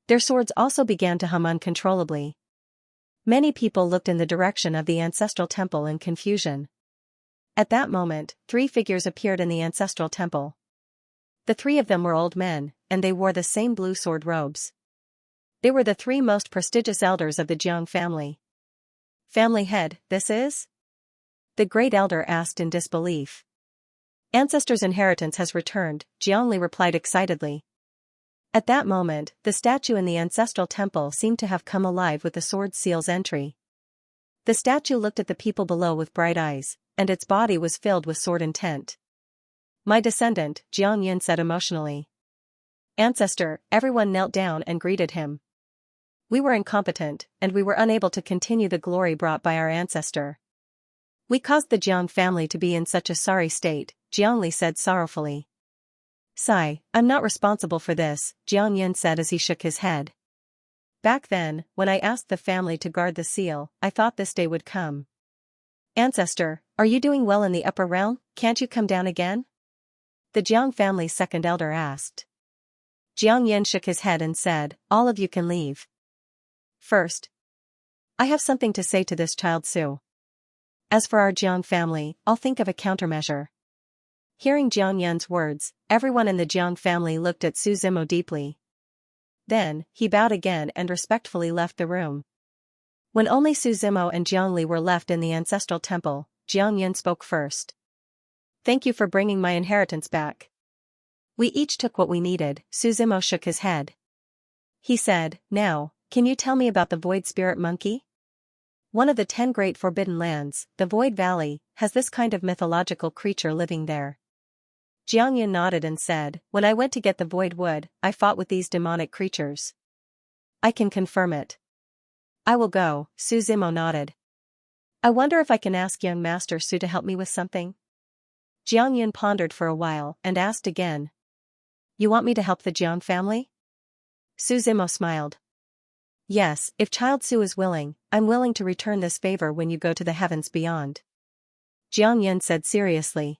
Their swords also began to hum uncontrollably. Many people looked in the direction of the ancestral temple in confusion. At that moment, 3 figures appeared in the ancestral temple. The 3 of them were old men, and they wore the same blue sword robes. They were the 3 most prestigious elders of the Jiang family. Family head, this is? The great elder asked in disbelief. Ancestor's inheritance has returned, Jiangli replied excitedly. At that moment, the statue in the ancestral temple seemed to have come alive with the sword seal's entry. The statue looked at the people below with bright eyes, and its body was filled with sword intent. My descendant, Jiangyun said emotionally. Ancestor, everyone knelt down and greeted him. We were incompetent, and we were unable to continue the glory brought by our ancestor. We caused the Jiang family to be in such a sorry state, Jiangli said sorrowfully. Sigh, I'm not responsible for this, Jiangyun said as he shook his head. Back then, when I asked the family to guard the seal, I thought this day would come. Ancestor, are you doing well in the upper realm? Can't you come down again? The Jiang family's second elder asked. Jiangyun shook his head and said, all of you can leave. First, I have something to say to this child Su. As for our Jiang family, I'll think of a countermeasure. Hearing Jiangyun's words, everyone in the Jiang family looked at Suzimo deeply. Then, he bowed again and respectfully left the room. When only Suzimo and Jiangli were left in the ancestral temple, Jiangyun spoke first. Thank you for bringing my inheritance back. We each took what we needed, Suzimo shook his head. He said, now, can you tell me about the Void Spirit Monkey? One of the 10 great forbidden lands, the Void Valley, has this kind of mythological creature living there. Jiangyun nodded and said, when I went to get the Void Wood, I fought with these demonic creatures. I can confirm it. I will go, Suzimo nodded. I wonder if I can ask young Master Su to help me with something? Jiangyun pondered for a while and asked again. You want me to help the Jiang family? Suzimo smiled. Yes, if Child Su is willing, I'm willing to return this favor when you go to the heavens beyond. Jiangyun said seriously.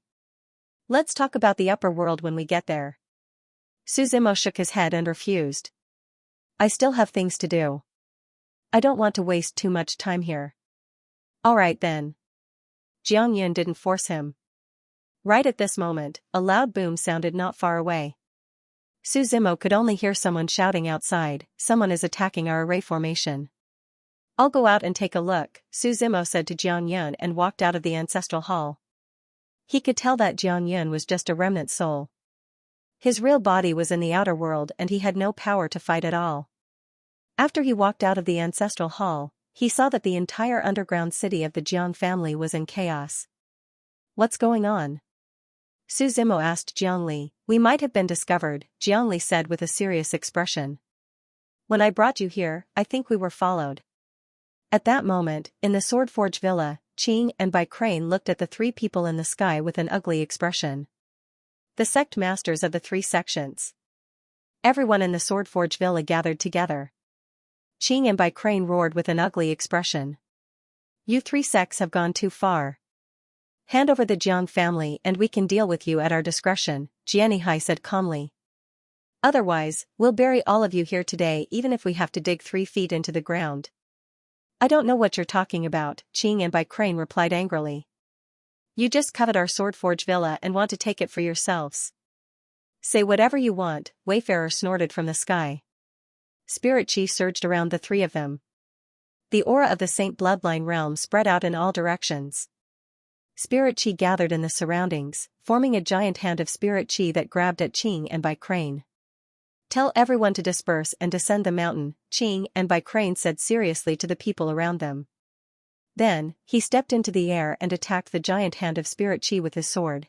Let's talk about the upper world when we get there. Suzimo shook his head and refused. I still have things to do. I don't want to waste too much time here. Alright then. Jiangyun didn't force him. Right at this moment, a loud boom sounded not far away. Suzimo could only hear someone shouting outside, someone is attacking our array formation. I'll go out and take a look, Suzimo said to Jiangyun and walked out of the ancestral hall. He could tell that Jiangyun was just a remnant soul. His real body was in the outer world and he had no power to fight at all. After he walked out of the ancestral hall, he saw that the entire underground city of the Jiang family was in chaos. What's going on? Suzimo asked Jiangli. We might have been discovered, Jiangli said with a serious expression. When I brought you here, I think we were followed. At that moment, in the Swordforge Villa, Qing and Bai Crane looked at the 3 people in the sky with an ugly expression. The sect masters of the 3 sections. Everyone in the Swordforge Villa gathered together. Qing and Bai Crane roared with an ugly expression. You 3 sects have gone too far. Hand over the Jiang family and we can deal with you at our discretion, Jianihai said calmly. Otherwise, we'll bury all of you here today even if we have to dig 3 feet into the ground. I don't know what you're talking about, Qing and Bai Crane replied angrily. You just covet our Swordforge Villa and want to take it for yourselves. Say whatever you want, Wayfarer snorted from the sky. Spirit chi surged around the 3 of them. The aura of the Saint Bloodline realm spread out in all directions. Spirit chi gathered in the surroundings, forming a giant hand of spirit chi that grabbed at Qing and Bai Crane. Tell everyone to disperse and descend the mountain, Qing and Bai Crane said seriously to the people around them. Then, he stepped into the air and attacked the giant hand of spirit Qi with his sword.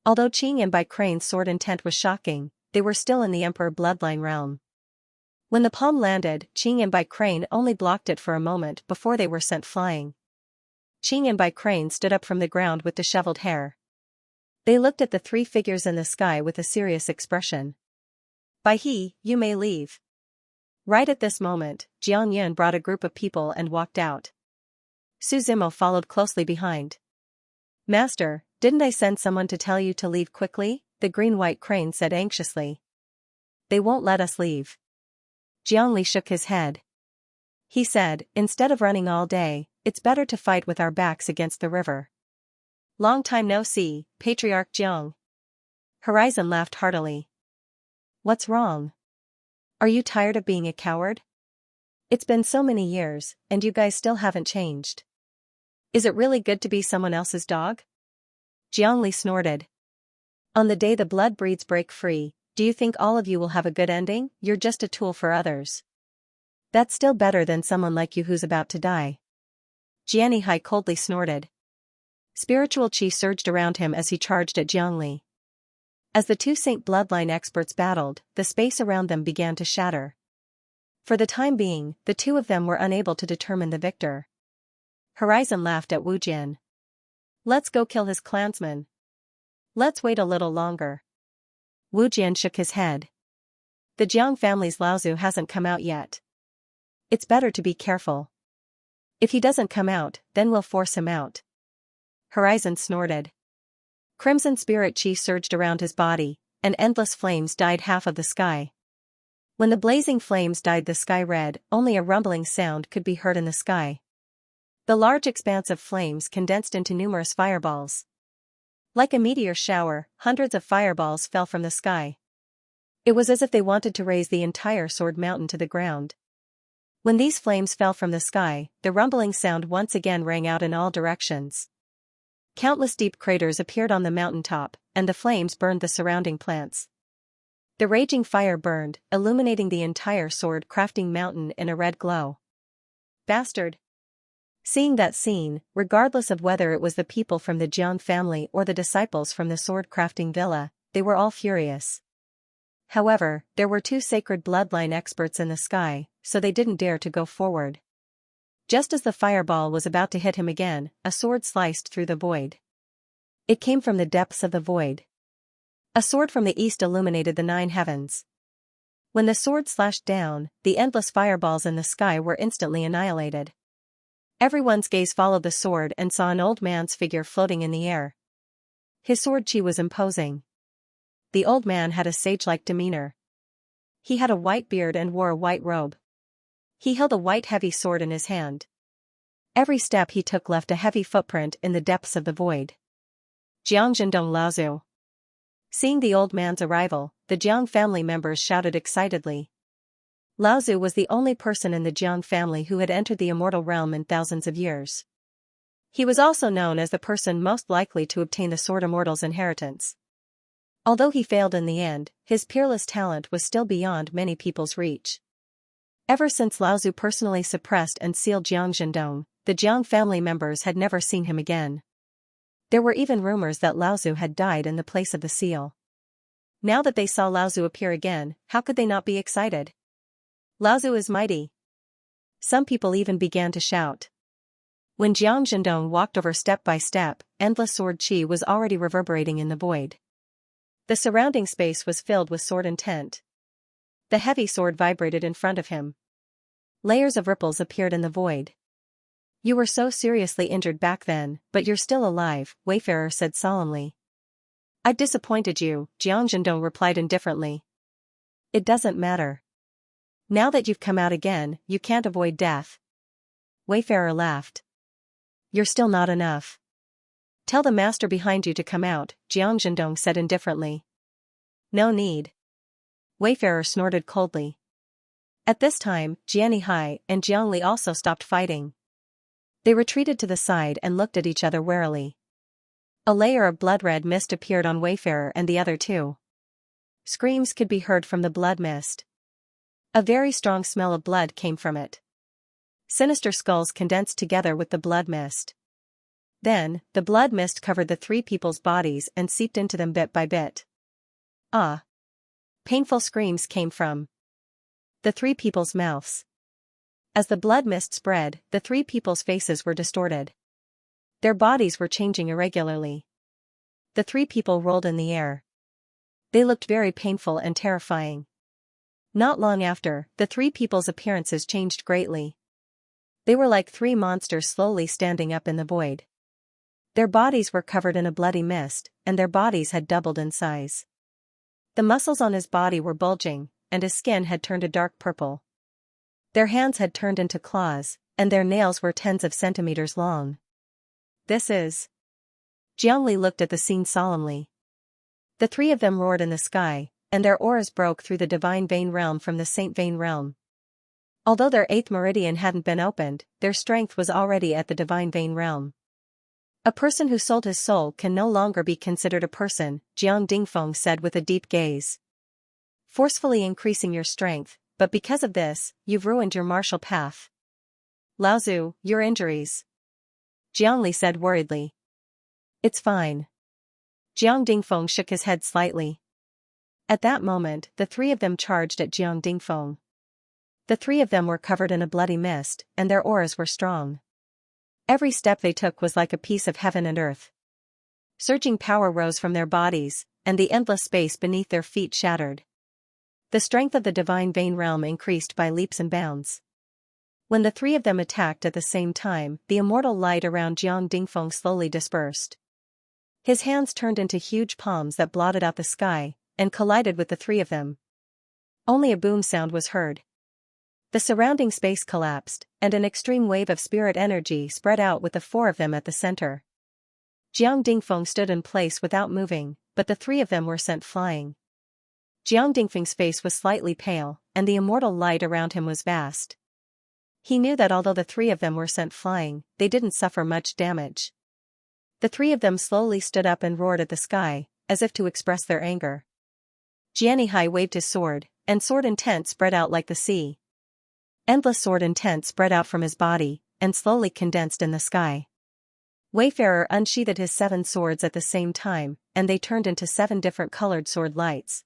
Although Qing and Bai Crane's sword intent was shocking, they were still in the Emperor bloodline realm. When the palm landed, Qing and Bai Crane only blocked it for a moment before they were sent flying. Qing and Bai Crane stood up from the ground with disheveled hair. They looked at the three figures in the sky with a serious expression. Bai He, you may leave. Right at this moment, Jiang Yun brought a group of people and walked out. Su Zimo followed closely behind. Master, didn't I send someone to tell you to leave quickly? The green-white crane said anxiously. They won't let us leave. Jiangli shook his head. He said, instead of running all day, it's better to fight with our backs against the river. Long time no see, Patriarch Jiang. Horizon laughed heartily. What's wrong? Are you tired of being a coward? It's been so many years, and you guys still haven't changed. Is it really good to be someone else's dog? Jiangli snorted. On the day the blood breeds break free, do you think all of you will have a good ending? You're just a tool for others. That's still better than someone like you who's about to die. Jiani Hai coldly snorted. Spiritual qi surged around him as he charged at Jiangli. As the two Saint bloodline experts battled, the space around them began to shatter. For the time being, the two of them were unable to determine the victor. Horizon laughed at Wu Jian. Let's go kill his clansmen. Let's wait a little longer. Wu Jian shook his head. The Jiang family's Laozu hasn't come out yet. It's better to be careful. If he doesn't come out, then we'll force him out. Horizon snorted. Crimson spirit qi surged around his body, and endless flames dyed half of the sky. When the blazing flames dyed the sky red, only a rumbling sound could be heard in the sky. The large expanse of flames condensed into numerous fireballs. Like a meteor shower, hundreds of fireballs fell from the sky. It was as if they wanted to raise the entire sword mountain to the ground. When these flames fell from the sky, the rumbling sound once again rang out in all directions. Countless deep craters appeared on the mountaintop, and the flames burned the surrounding plants. The raging fire burned, illuminating the entire sword-crafting mountain in a red glow. Bastard! Seeing that scene, regardless of whether it was the people from the Jiang family or the disciples from the sword-crafting villa, they were all furious. However, there were two sacred bloodline experts in the sky, so they didn't dare to go forward. Just as the fireball was about to hit him again, a sword sliced through the void. It came from the depths of the void. A sword from the east illuminated the 9 heavens. When the sword slashed down, the endless fireballs in the sky were instantly annihilated. Everyone's gaze followed the sword and saw an old man's figure floating in the air. His sword qi was imposing. The old man had a sage-like demeanor. He had a white beard and wore a white robe. He held a white heavy sword in his hand. Every step he took left a heavy footprint in the depths of the void. Jiang Zhendong Laozu. Seeing the old man's arrival, the Jiang family members shouted excitedly. Laozu was the only person in the Jiang family who had entered the immortal realm in thousands of years. He was also known as the person most likely to obtain the Sword Immortal's inheritance. Although he failed in the end, his peerless talent was still beyond many people's reach. Ever since Laozu personally suppressed and sealed Jiang Zhendong, the Jiang family members had never seen him again. There were even rumors that Laozu had died in the place of the seal. Now that they saw Laozu appear again, how could they not be excited? Laozu is mighty. Some people even began to shout. When Jiang Zhendong walked over step by step, endless sword qi was already reverberating in the void. The surrounding space was filled with sword intent. The heavy sword vibrated in front of him. Layers of ripples appeared in the void. You were so seriously injured back then, but you're still alive, Wayfarer said solemnly. I've disappointed you, Jiang Zhendong replied indifferently. It doesn't matter. Now that you've come out again, you can't avoid death. Wayfarer laughed. You're still not enough. Tell the master behind you to come out, Jiang Zhendong said indifferently. No need. Wayfarer snorted coldly. At this time, Jiani Hai and Jiangli also stopped fighting. They retreated to the side and looked at each other warily. A layer of blood-red mist appeared on Wayfarer and the other two. Screams could be heard from the blood mist. A very strong smell of blood came from it. Sinister skulls condensed together with the blood mist. Then, the blood mist covered the three people's bodies and seeped into them bit by bit. Ah! Painful screams came from the three people's mouths. As the blood mist spread, the three people's faces were distorted. Their bodies were changing irregularly. The three people rolled in the air. They looked very painful and terrifying. Not long after, the three people's appearances changed greatly. They were like three monsters slowly standing up in the void. Their bodies were covered in a bloody mist, and their bodies had doubled in size. The muscles on his body were bulging, and his skin had turned a dark purple. Their hands had turned into claws, and their nails were tens of centimeters long. This is... Jiangli looked at the scene solemnly. The three of them roared in the sky, and their auras broke through the divine vein realm from the saint vein realm. Although their eighth meridian hadn't been opened, their strength was already at the divine vein realm. A person who sold his soul can no longer be considered a person, Jiang Dingfeng said with a deep gaze. Forcefully increasing your strength, but because of this, you've ruined your martial path. Laozu, your injuries. Jiangli said worriedly. It's fine. Jiang Dingfeng shook his head slightly. At that moment, the three of them charged at Jiang Dingfeng. The three of them were covered in a bloody mist, and their auras were strong. Every step they took was like a piece of heaven and earth. Surging power rose from their bodies, and the endless space beneath their feet shattered. The strength of the divine vein realm increased by leaps and bounds. When the three of them attacked at the same time, the immortal light around Jiang Dingfeng slowly dispersed. His hands turned into huge palms that blotted out the sky, and collided with the three of them. Only a boom sound was heard. The surrounding space collapsed, and an extreme wave of spirit energy spread out with the four of them at the center. Jiang Dingfeng stood in place without moving, but the three of them were sent flying. Jiang Dingfeng's face was slightly pale, and the immortal light around him was vast. He knew that although the three of them were sent flying, they didn't suffer much damage. The three of them slowly stood up and roared at the sky, as if to express their anger. Jianihai waved his sword, and sword intent spread out like the sea. Endless sword intent spread out from his body, and slowly condensed in the sky. Wayfarer unsheathed his 7 swords at the same time, and they turned into 7 different colored sword lights.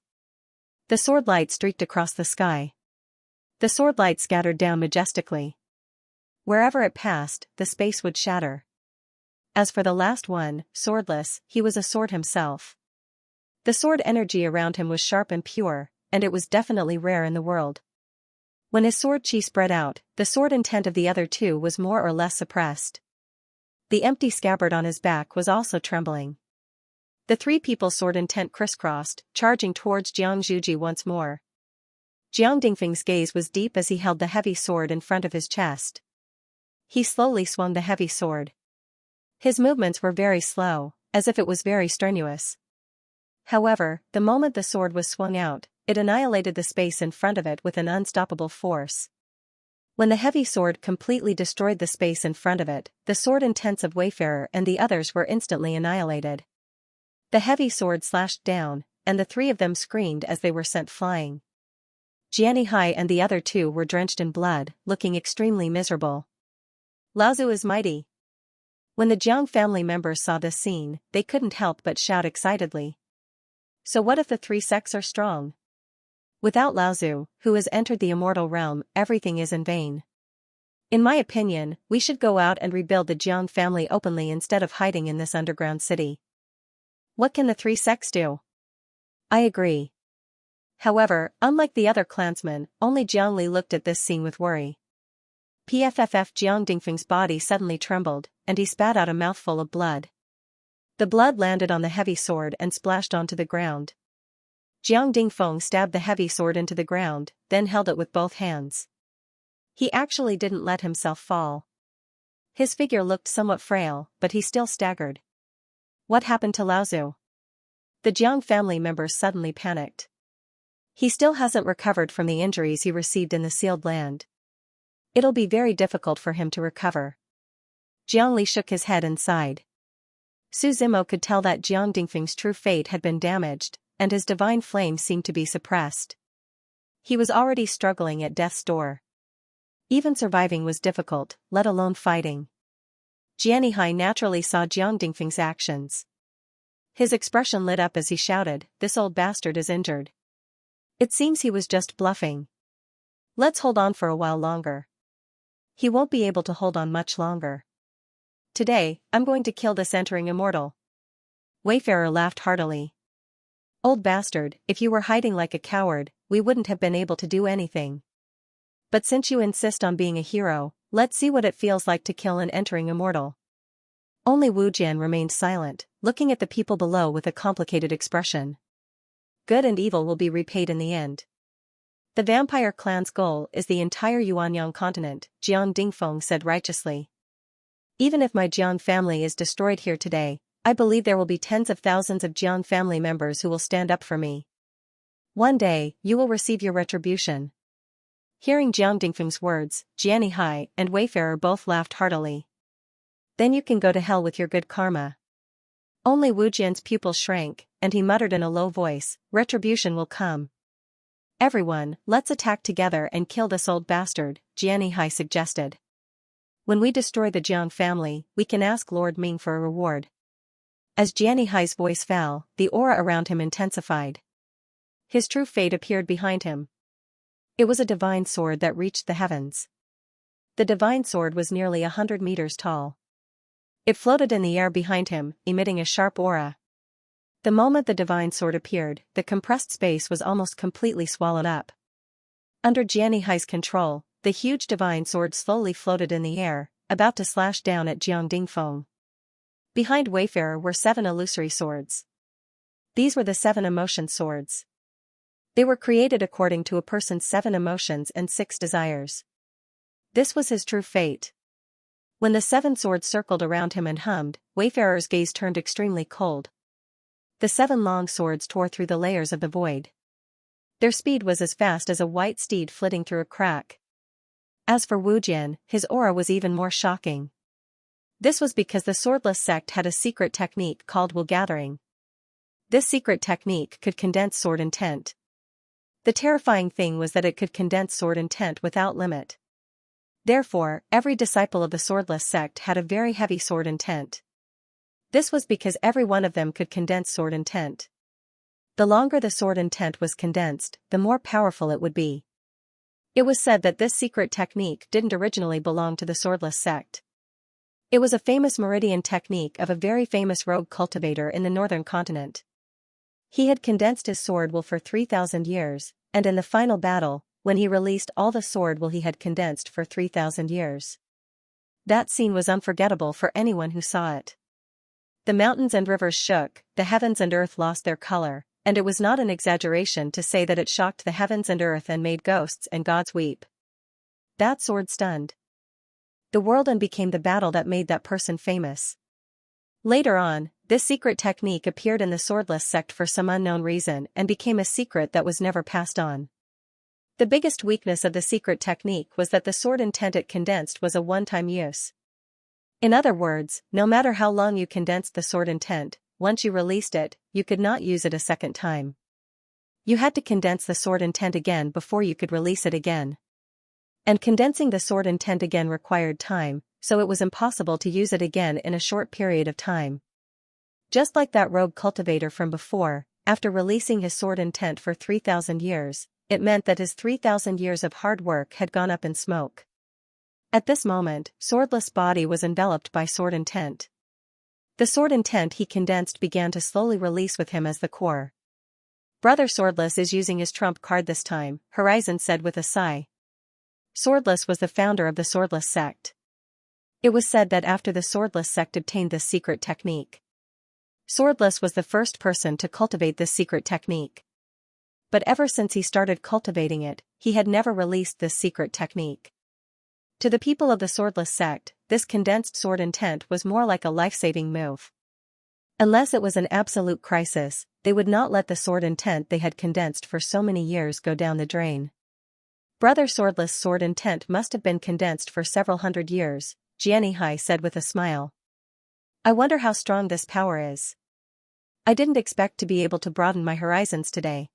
The sword light streaked across the sky. The sword light scattered down majestically. Wherever it passed, the space would shatter. As for the last one, swordless, he was a sword himself. The sword energy around him was sharp and pure, and it was definitely rare in the world. When his sword chi spread out, the sword intent of the other two was more or less suppressed. The empty scabbard on his back was also trembling. The three people's sword intent crisscrossed, charging towards Jiang Zhuji once more. Jiang Dingfeng's gaze was deep as he held the heavy sword in front of his chest. He slowly swung the heavy sword. His movements were very slow, as if it was very strenuous. However, the moment the sword was swung out, it annihilated the space in front of it with an unstoppable force. When the heavy sword completely destroyed the space in front of it, the sword intents of Wayfarer and the others were instantly annihilated. The heavy sword slashed down, and the three of them screamed as they were sent flying. Jianihai and the other two were drenched in blood, looking extremely miserable. Laozu is mighty. When the Jiang family members saw this scene, they couldn't help but shout excitedly. So what if the 3 sects are strong? Without Laozu, who has entered the immortal realm, everything is in vain. In my opinion, we should go out and rebuild the Jiang family openly instead of hiding in this underground city. What can the 3 sects do? I agree. However, unlike the other clansmen, only Jiangli looked at this scene with worry. PFFF Jiang Dingfeng's body suddenly trembled, and he spat out a mouthful of blood. The blood landed on the heavy sword and splashed onto the ground. Jiang Dingfeng stabbed the heavy sword into the ground, then held it with both hands. He actually didn't let himself fall. His figure looked somewhat frail, but he still staggered. What happened to Laozu? The Jiang family members suddenly panicked. He still hasn't recovered from the injuries he received in the sealed land. It'll be very difficult for him to recover. Jiangli shook his head and sighed. Su Zimo could tell that Jiang Dingfeng's true fate had been damaged, and his divine flame seemed to be suppressed. He was already struggling at death's door. Even surviving was difficult, let alone fighting. Jianhai naturally saw Jiang Dingfeng's actions. His expression lit up as he shouted, "This old bastard is injured. It seems he was just bluffing. Let's hold on for a while longer." "He won't be able to hold on much longer. Today, I'm going to kill this entering immortal." Wayfarer laughed heartily. "Old bastard, if you were hiding like a coward, we wouldn't have been able to do anything. But since you insist on being a hero, let's see what it feels like to kill an entering immortal." Only Wu Jian remained silent, looking at the people below with a complicated expression. Good and evil will be repaid in the end. The vampire clan's goal is the entire Yuanyang continent, Jiang Dingfeng said righteously. Even if my Jiang family is destroyed here today, I believe there will be tens of thousands of Jiang family members who will stand up for me. One day, you will receive your retribution. Hearing Jiang Dingfeng's words, Jianhai and Wayfarer both laughed heartily. Then you can go to hell with your good karma. Only Wu Jian's pupils shrank, and he muttered in a low voice, "Retribution will come." "Everyone, let's attack together and kill this old bastard," Jianhai suggested. "When we destroy the Jiang family, we can ask Lord Ming for a reward." As Jianhai's voice fell, the aura around him intensified. His true fate appeared behind him. It was a divine sword that reached the heavens. The divine sword was nearly 100 meters tall. It floated in the air behind him, emitting a sharp aura. The moment the divine sword appeared, the compressed space was almost completely swallowed up. Under Jianhai's control, the huge divine sword slowly floated in the air, about to slash down at Jiang Dingfeng. Behind Wayfarer were 7 illusory swords. These were the 7 emotion swords. They were created according to a person's 7 emotions and 6 desires. This was his true fate. When the 7 swords circled around him and hummed, Wayfarer's gaze turned extremely cold. The 7 long swords tore through the layers of the void. Their speed was as fast as a white steed flitting through a crack. As for Wu Jian, his aura was even more shocking. This was because the swordless sect had a secret technique called Will Gathering. This secret technique could condense sword intent. The terrifying thing was that it could condense sword intent without limit. Therefore, every disciple of the swordless sect had a very heavy sword intent. This was because every one of them could condense sword intent. The longer the sword intent was condensed, the more powerful it would be. It was said that this secret technique didn't originally belong to the swordless sect. It was a famous meridian technique of a very famous rogue cultivator in the northern continent. He had condensed his sword will for 3,000 years, and in the final battle, when he released all the sword will he had condensed for 3,000 years. That scene was unforgettable for anyone who saw it. The mountains and rivers shook, the heavens and earth lost their color, and it was not an exaggeration to say that it shocked the heavens and earth and made ghosts and gods weep. That sword stunned the world and became the battle that made that person famous. Later on, this secret technique appeared in the swordless sect for some unknown reason and became a secret that was never passed on. The biggest weakness of the secret technique was that the sword intent it condensed was a one-time use. In other words, no matter how long you condensed the sword intent, once you released it, you could not use it a second time. You had to condense the sword intent again before you could release it again. And condensing the sword intent again required time, so it was impossible to use it again in a short period of time. Just like that rogue cultivator from before, after releasing his sword intent for 3,000 years, it meant that his 3,000 years of hard work had gone up in smoke. At this moment, swordless body was enveloped by sword intent. The sword intent he condensed began to slowly release with him as the core. "Brother Swordless is using his trump card this time," Horizon said with a sigh. Swordless was the founder of the swordless sect. It was said that after the swordless sect obtained this secret technique, Swordless was the first person to cultivate this secret technique. But ever since he started cultivating it, he had never released this secret technique. To the people of the swordless sect, this condensed sword intent was more like a life-saving move. Unless it was an absolute crisis, they would not let the sword intent they had condensed for so many years go down the drain. Brother Swordless' sword intent must have been condensed for several hundred years, Jianhai said with a smile. "I wonder how strong this power is. I didn't expect to be able to broaden my horizons today."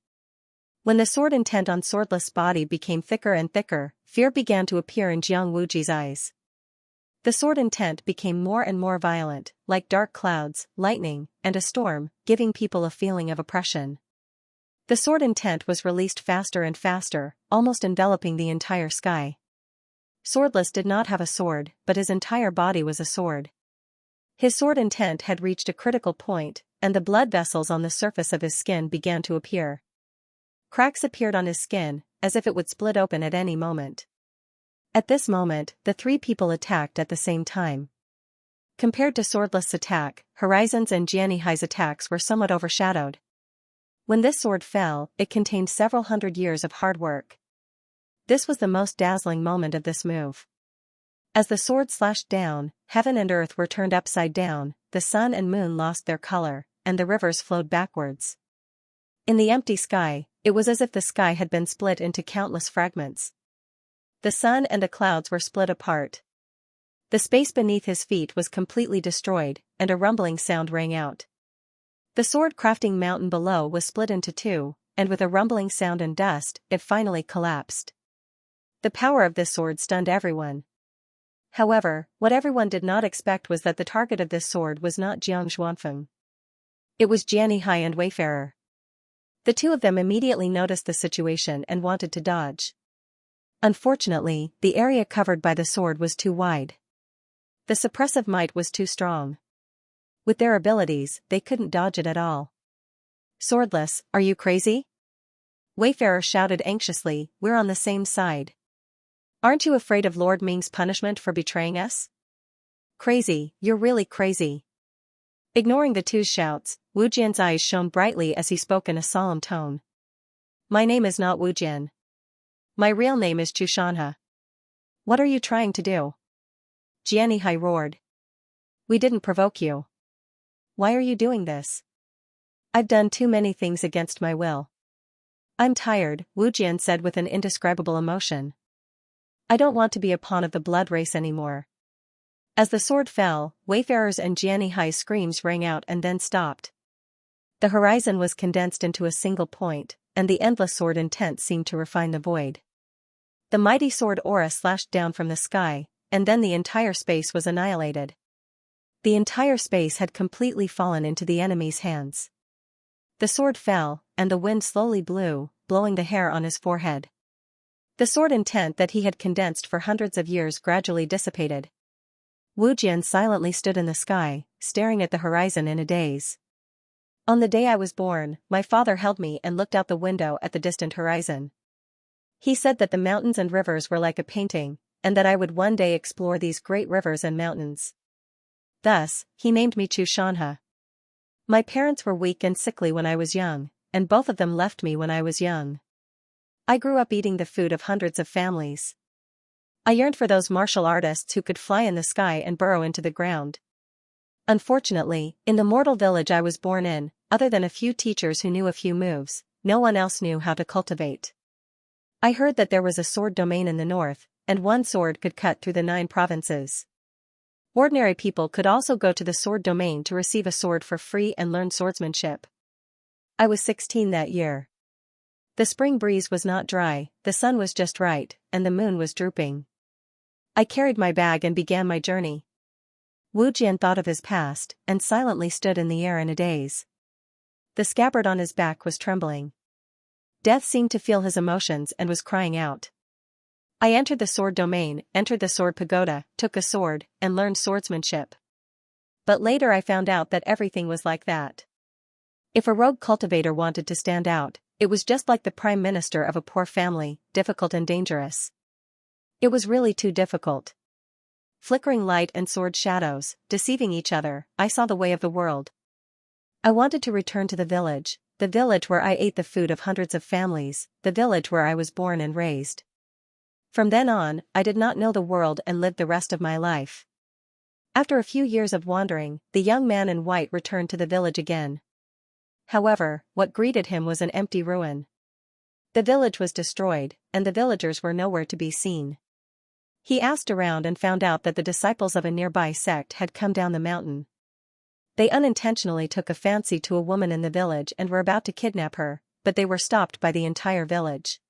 When the sword intent on Swordless' body became thicker and thicker, fear began to appear in Jiang Wuji's eyes. The sword intent became more and more violent, like dark clouds, lightning, and a storm, giving people a feeling of oppression. The sword intent was released faster and faster, almost enveloping the entire sky. Swordless did not have a sword, but his entire body was a sword. His sword intent had reached a critical point, and the blood vessels on the surface of his skin began to appear. Cracks appeared on his skin, as if it would split open at any moment. At this moment, the three people attacked at the same time. Compared to Swordless' attack, Horizon's and Jianihai's attacks were somewhat overshadowed. When this sword fell, it contained several hundred years of hard work. This was the most dazzling moment of this move. As the sword slashed down, heaven and earth were turned upside down, the sun and moon lost their color, and the rivers flowed backwards. In the empty sky, it was as if the sky had been split into countless fragments. The sun and the clouds were split apart. The space beneath his feet was completely destroyed, and a rumbling sound rang out. The sword-crafting mountain below was split into two, and with a rumbling sound and dust, it finally collapsed. The power of this sword stunned everyone. However, what everyone did not expect was that the target of this sword was not Jiang Xuanfeng. It was Jianihai and Wayfarer. The two of them immediately noticed the situation and wanted to dodge. Unfortunately, the area covered by the sword was too wide. The suppressive might was too strong. With their abilities, they couldn't dodge it at all. Swordless, are you crazy? Wayfarer shouted anxiously, we're on the same side. Aren't you afraid of Lord Ming's punishment for betraying us? Crazy, you're really crazy. Ignoring the two's shouts, Wu Jian's eyes shone brightly as he spoke in a solemn tone. My name is not Wu Jian. My real name is Xianxia. What are you trying to do? Jianihai roared. We didn't provoke you. Why are you doing this? I've done too many things against my will. I'm tired, Wu Jian said with an indescribable emotion. I don't want to be a pawn of the blood race anymore. As the sword fell, Wayfarer's and Jianihai's screams rang out and then stopped. The horizon was condensed into a single point, and the endless sword intent seemed to refine the void. The mighty sword aura slashed down from the sky, and then the entire space was annihilated. The entire space had completely fallen into the enemy's hands. The sword fell, and the wind slowly blew, blowing the hair on his forehead. The sword intent that he had condensed for hundreds of years gradually dissipated. Wu Jian silently stood in the sky, staring at the horizon in a daze. On the day I was born, my father held me and looked out the window at the distant horizon. He said that the mountains and rivers were like a painting, and that I would one day explore these great rivers and mountains. Thus, he named me Xianxia. My parents were weak and sickly when I was young, and both of them left me when I was young. I grew up eating the food of hundreds of families. I yearned for those martial artists who could fly in the sky and burrow into the ground. Unfortunately, in the mortal village I was born in, other than a few teachers who knew a few moves, no one else knew how to cultivate. I heard that there was a sword domain in the north, and one sword could cut through the 9 provinces. Ordinary people could also go to the sword domain to receive a sword for free and learn swordsmanship. I was 16 that year. The spring breeze was not dry, the sun was just right, and the moon was drooping. I carried my bag and began my journey. Wu Jian thought of his past, and silently stood in the air in a daze. The scabbard on his back was trembling. Death seemed to feel his emotions and was crying out. I entered the sword domain, entered the sword pagoda, took a sword, and learned swordsmanship. But later I found out that everything was like that. If a rogue cultivator wanted to stand out, it was just like the prime minister of a poor family, difficult and dangerous. It was really too difficult. Flickering light and sword shadows, deceiving each other, I saw the way of the world. I wanted to return to the village where I ate the food of hundreds of families, the village where I was born and raised. From then on, I did not know the world and lived the rest of my life. After a few years of wandering, the young man in white returned to the village again. However, what greeted him was an empty ruin. The village was destroyed, and the villagers were nowhere to be seen. He asked around and found out that the disciples of a nearby sect had come down the mountain. They unintentionally took a fancy to a woman in the village and were about to kidnap her, but they were stopped by the entire village.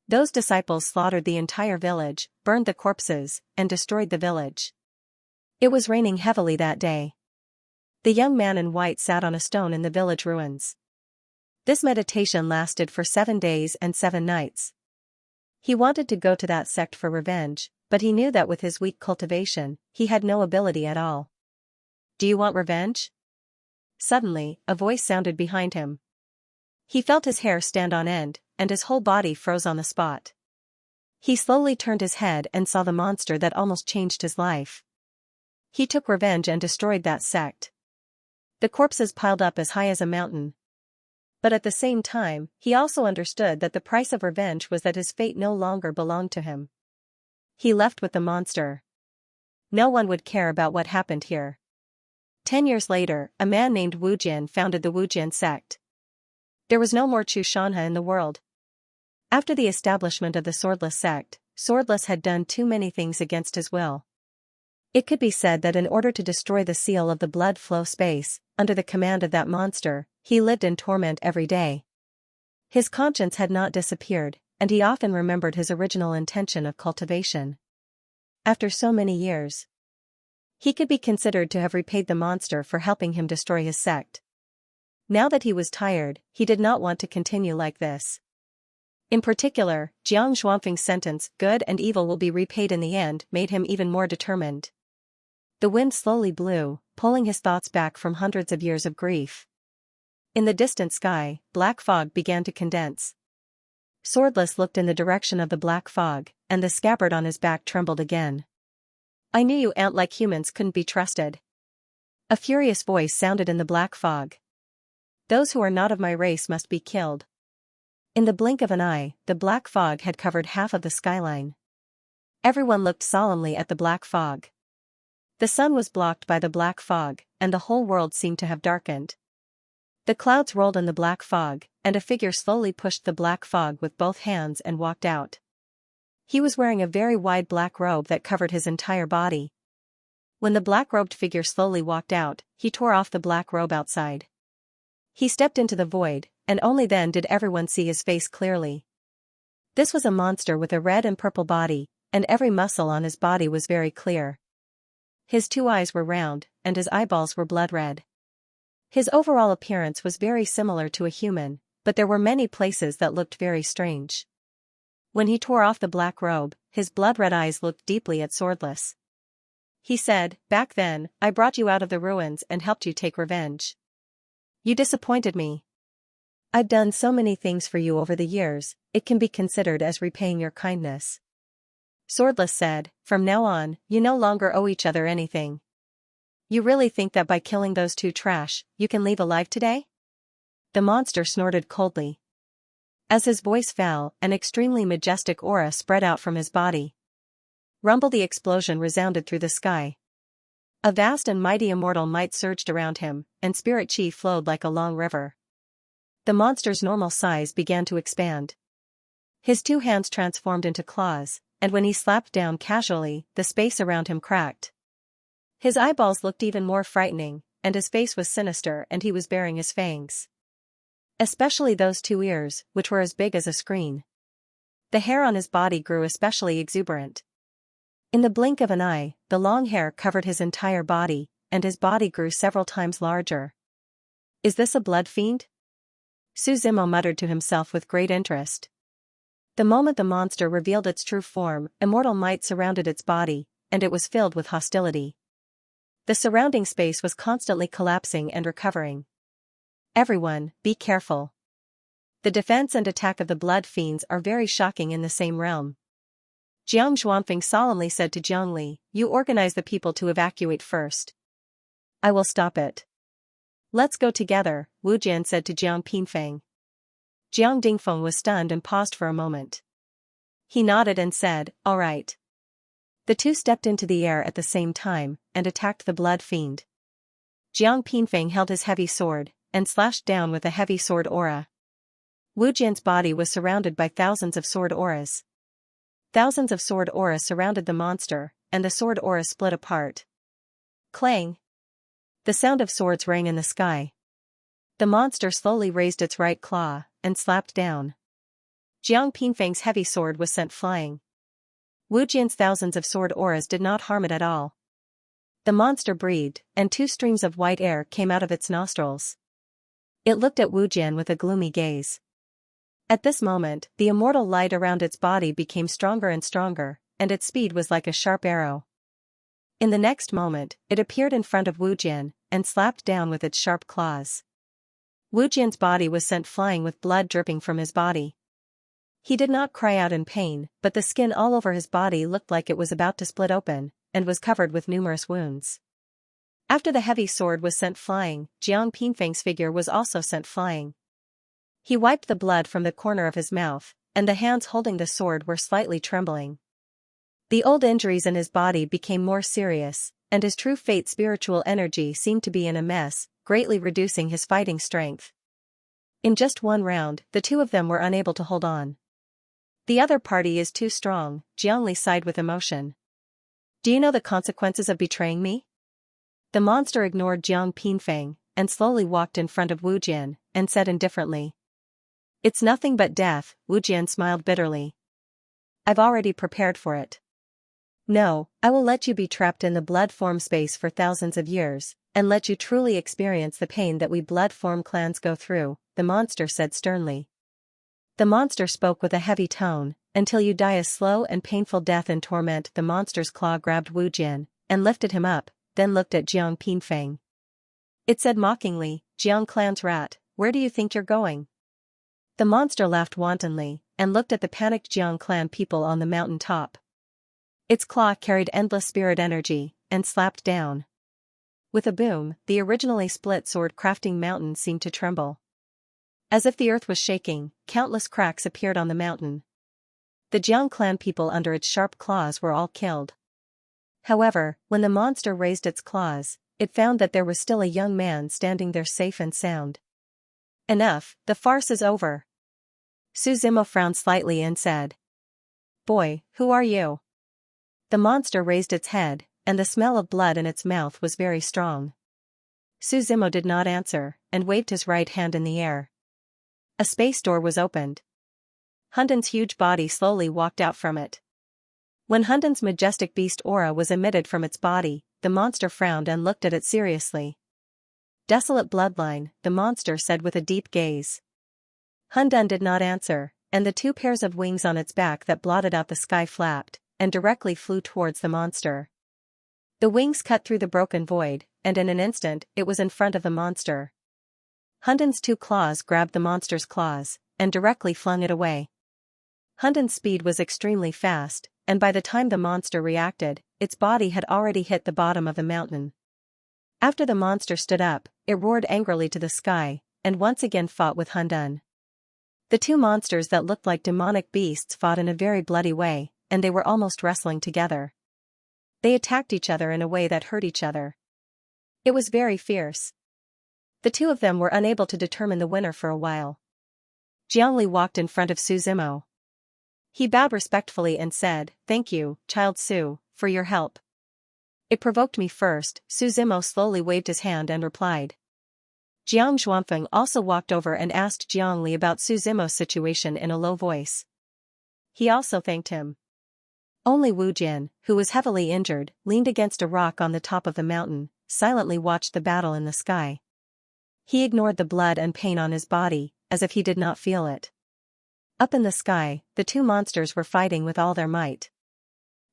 Those disciples slaughtered the entire village, burned the corpses, and destroyed the village. It was raining heavily that day. The young man in white sat on a stone in the village ruins. This meditation lasted for 7 days and 7 nights. He wanted to go to that sect for revenge, but he knew that with his weak cultivation, he had no ability at all. "Do you want revenge?" Suddenly, a voice sounded behind him. He felt his hair stand on end, and his whole body froze on the spot. He slowly turned his head and saw the monster that almost changed his life. He took revenge and destroyed that sect. The corpses piled up as high as a mountain. But at the same time, he also understood that the price of revenge was that his fate no longer belonged to him. He left with the monster. No one would care about what happened here. 10 years later, a man named Wu Jin founded the Wu Jin sect. There was no more Chu Shanha in the world. After the establishment of the Swordless sect, Swordless had done too many things against his will. It could be said that in order to destroy the seal of the blood flow space, under the command of that monster, he lived in torment every day. His conscience had not disappeared, and he often remembered his original intention of cultivation. After so many years, he could be considered to have repaid the monster for helping him destroy his sect. Now that he was tired, he did not want to continue like this. In particular, Jiang Xuanfeng's sentence, "Good and evil will be repaid in the end," made him even more determined. The wind slowly blew, pulling his thoughts back from hundreds of years of grief. In the distant sky, black fog began to condense. Swordless looked in the direction of the black fog, and the scabbard on his back trembled again. "I knew you ant-like humans couldn't be trusted." A furious voice sounded in the black fog. "Those who are not of my race must be killed." In the blink of an eye, the black fog had covered half of the skyline. Everyone looked solemnly at the black fog. The sun was blocked by the black fog, and the whole world seemed to have darkened. The clouds rolled in the black fog, and a figure slowly pushed the black fog with both hands and walked out. He was wearing a very wide black robe that covered his entire body. When the black-robed figure slowly walked out, he tore off the black robe outside. He stepped into the void, and only then did everyone see his face clearly. This was a monster with a red and purple body, and every muscle on his body was very clear. His 2 eyes were round, and his eyeballs were blood red. His overall appearance was very similar to a human, but there were many places that looked very strange. When he tore off the black robe, his blood-red eyes looked deeply at Swordless. He said, "Back then, I brought you out of the ruins and helped you take revenge. You disappointed me. I've done so many things for you over the years, it can be considered as repaying your kindness." Swordless said, "From now on, you no longer owe each other anything. You really think that by killing those 2 trash, you can leave alive today?" The monster snorted coldly. As his voice fell, an extremely majestic aura spread out from his body. Rumble the explosion resounded through the sky. A vast and mighty immortal might surged around him, and spirit chi flowed like a long river. The monster's normal size began to expand. His 2 hands transformed into claws, and when he slapped down casually, the space around him cracked. His eyeballs looked even more frightening, and his face was sinister, and he was baring his fangs. Especially those 2 ears, which were as big as a screen. The hair on his body grew especially exuberant. In the blink of an eye, the long hair covered his entire body, and his body grew several times larger. "Is this a blood fiend?" Su Zimo muttered to himself with great interest. The moment the monster revealed its true form, immortal might surrounded its body, and it was filled with hostility. The surrounding space was constantly collapsing and recovering. "Everyone, be careful. The defense and attack of the blood fiends are very shocking in the same realm." Jiang Xuanfeng solemnly said to Jiang Li, "You organize the people to evacuate first. I will stop it." "Let's go together," Wu Jian said to Jiang Pinfeng. Jiang Dingfeng was stunned and paused for a moment. He nodded and said, "All right." The 2 stepped into the air at the same time, and attacked the blood fiend. Jiang Pinfeng held his heavy sword, and slashed down with a heavy sword aura. Wu Jian's body was surrounded by thousands of sword auras. Thousands of sword auras surrounded the monster, and the sword aura split apart. Clang! The sound of swords rang in the sky. The monster slowly raised its right claw and slapped down. Jiang Pinfeng's heavy sword was sent flying. Wu Jian's thousands of sword auras did not harm it at all. The monster breathed, and 2 streams of white air came out of its nostrils. It looked at Wu Jian with a gloomy gaze. At this moment, the immortal light around its body became stronger and stronger, and its speed was like a sharp arrow. In the next moment, it appeared in front of Wu Jian, and slapped down with its sharp claws. Wu Jian's body was sent flying with blood dripping from his body. He did not cry out in pain, but the skin all over his body looked like it was about to split open, and was covered with numerous wounds. After the heavy sword was sent flying, Jiang Pinfeng's figure was also sent flying. He wiped the blood from the corner of his mouth, and the hands holding the sword were slightly trembling. The old injuries in his body became more serious, and his true fate's spiritual energy seemed to be in a mess, greatly reducing his fighting strength. In just one round, the 2 of them were unable to hold on. The other party is too strong, Jiangli sighed with emotion. Do you know the consequences of betraying me? The monster ignored Jiang Pinfeng, and slowly walked in front of Wu Jian, and said indifferently. It's nothing but death, Wu Jian smiled bitterly. I've already prepared for it. No, I will let you be trapped in the blood form space for thousands of years, and let you truly experience the pain that we blood form clans go through, the monster said sternly. The monster spoke with a heavy tone, until you die a slow and painful death in torment. The monster's claw grabbed Wu Jian, and lifted him up, then looked at Jiang Pinfeng. It said mockingly, Jiang clan's rat, where do you think you're going? The monster laughed wantonly, and looked at the panicked Jiang clan people on the mountain top. Its claw carried endless spirit energy, and slapped down. With a boom, the originally split sword crafting mountain seemed to tremble. As if the earth was shaking, countless cracks appeared on the mountain. The Jiang clan people under its sharp claws were all killed. However, when the monster raised its claws, it found that there was still a young man standing there safe and sound. Enough, the farce is over. Su Zimo frowned slightly and said. Boy, who are you? The monster raised its head, and the smell of blood in its mouth was very strong. Su Zimo did not answer, and waved his right hand in the air. A space door was opened. Hundan's huge body slowly walked out from it. When Hundan's majestic beast aura was emitted from its body, the monster frowned and looked at it seriously. Desolate bloodline, the monster said with a deep gaze. Hundan did not answer, and the 2 pairs of wings on its back that blotted out the sky flapped, and directly flew towards the monster. The wings cut through the broken void, and in an instant, it was in front of the monster. Hundan's 2 claws grabbed the monster's claws, and directly flung it away. Hundan's speed was extremely fast, and by the time the monster reacted, its body had already hit the bottom of the mountain. After the monster stood up, it roared angrily to the sky, and once again fought with Hundan. The 2 monsters that looked like demonic beasts fought in a very bloody way, and they were almost wrestling together. They attacked each other in a way that hurt each other. It was very fierce. The 2 of them were unable to determine the winner for a while. Jiangli walked in front of Su Zimo. He bowed respectfully and said, Thank you, Child Su, for your help. It provoked me first, Su Zimo slowly waved his hand and replied. Jiang Zhuanfeng also walked over and asked Jiangli about Su Zimo's situation in a low voice. He also thanked him. Only Wu Jian, who was heavily injured, leaned against a rock on the top of the mountain, silently watched the battle in the sky. He ignored the blood and pain on his body, as if he did not feel it. Up in the sky, the 2 monsters were fighting with all their might.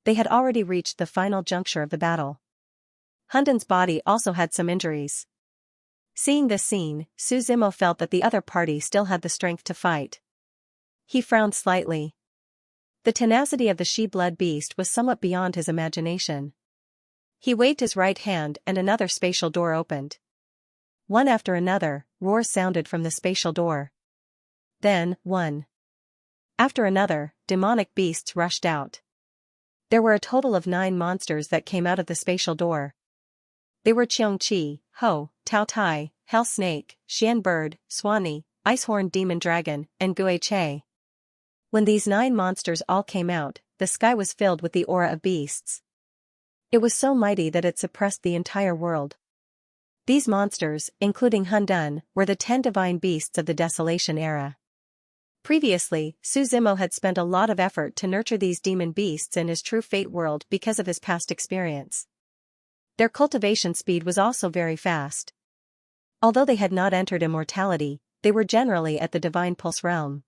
They had already reached the final juncture of the battle. Hundan's body also had some injuries. Seeing this scene, Su Zimo felt that the other party still had the strength to fight. He frowned slightly. The tenacity of the she-blood beast was somewhat beyond his imagination. He waved his right hand and another spatial door opened. One after another, roars sounded from the spatial door. Then, one after another, demonic beasts rushed out. There were a total of 9 monsters that came out of the spatial door. They were Qiongqi, Ho, Tao Tai, Hell Snake, Xian Bird, Swanee, Icehorn Demon Dragon, and Gui Che. When these 9 monsters all came out, the sky was filled with the aura of beasts. It was so mighty that it suppressed the entire world. These monsters, including Hundun, were the 10 divine beasts of the Desolation era. Previously, Su Zimo had spent a lot of effort to nurture these demon beasts in his true fate world because of his past experience. Their cultivation speed was also very fast. Although they had not entered immortality, they were generally at the divine pulse realm.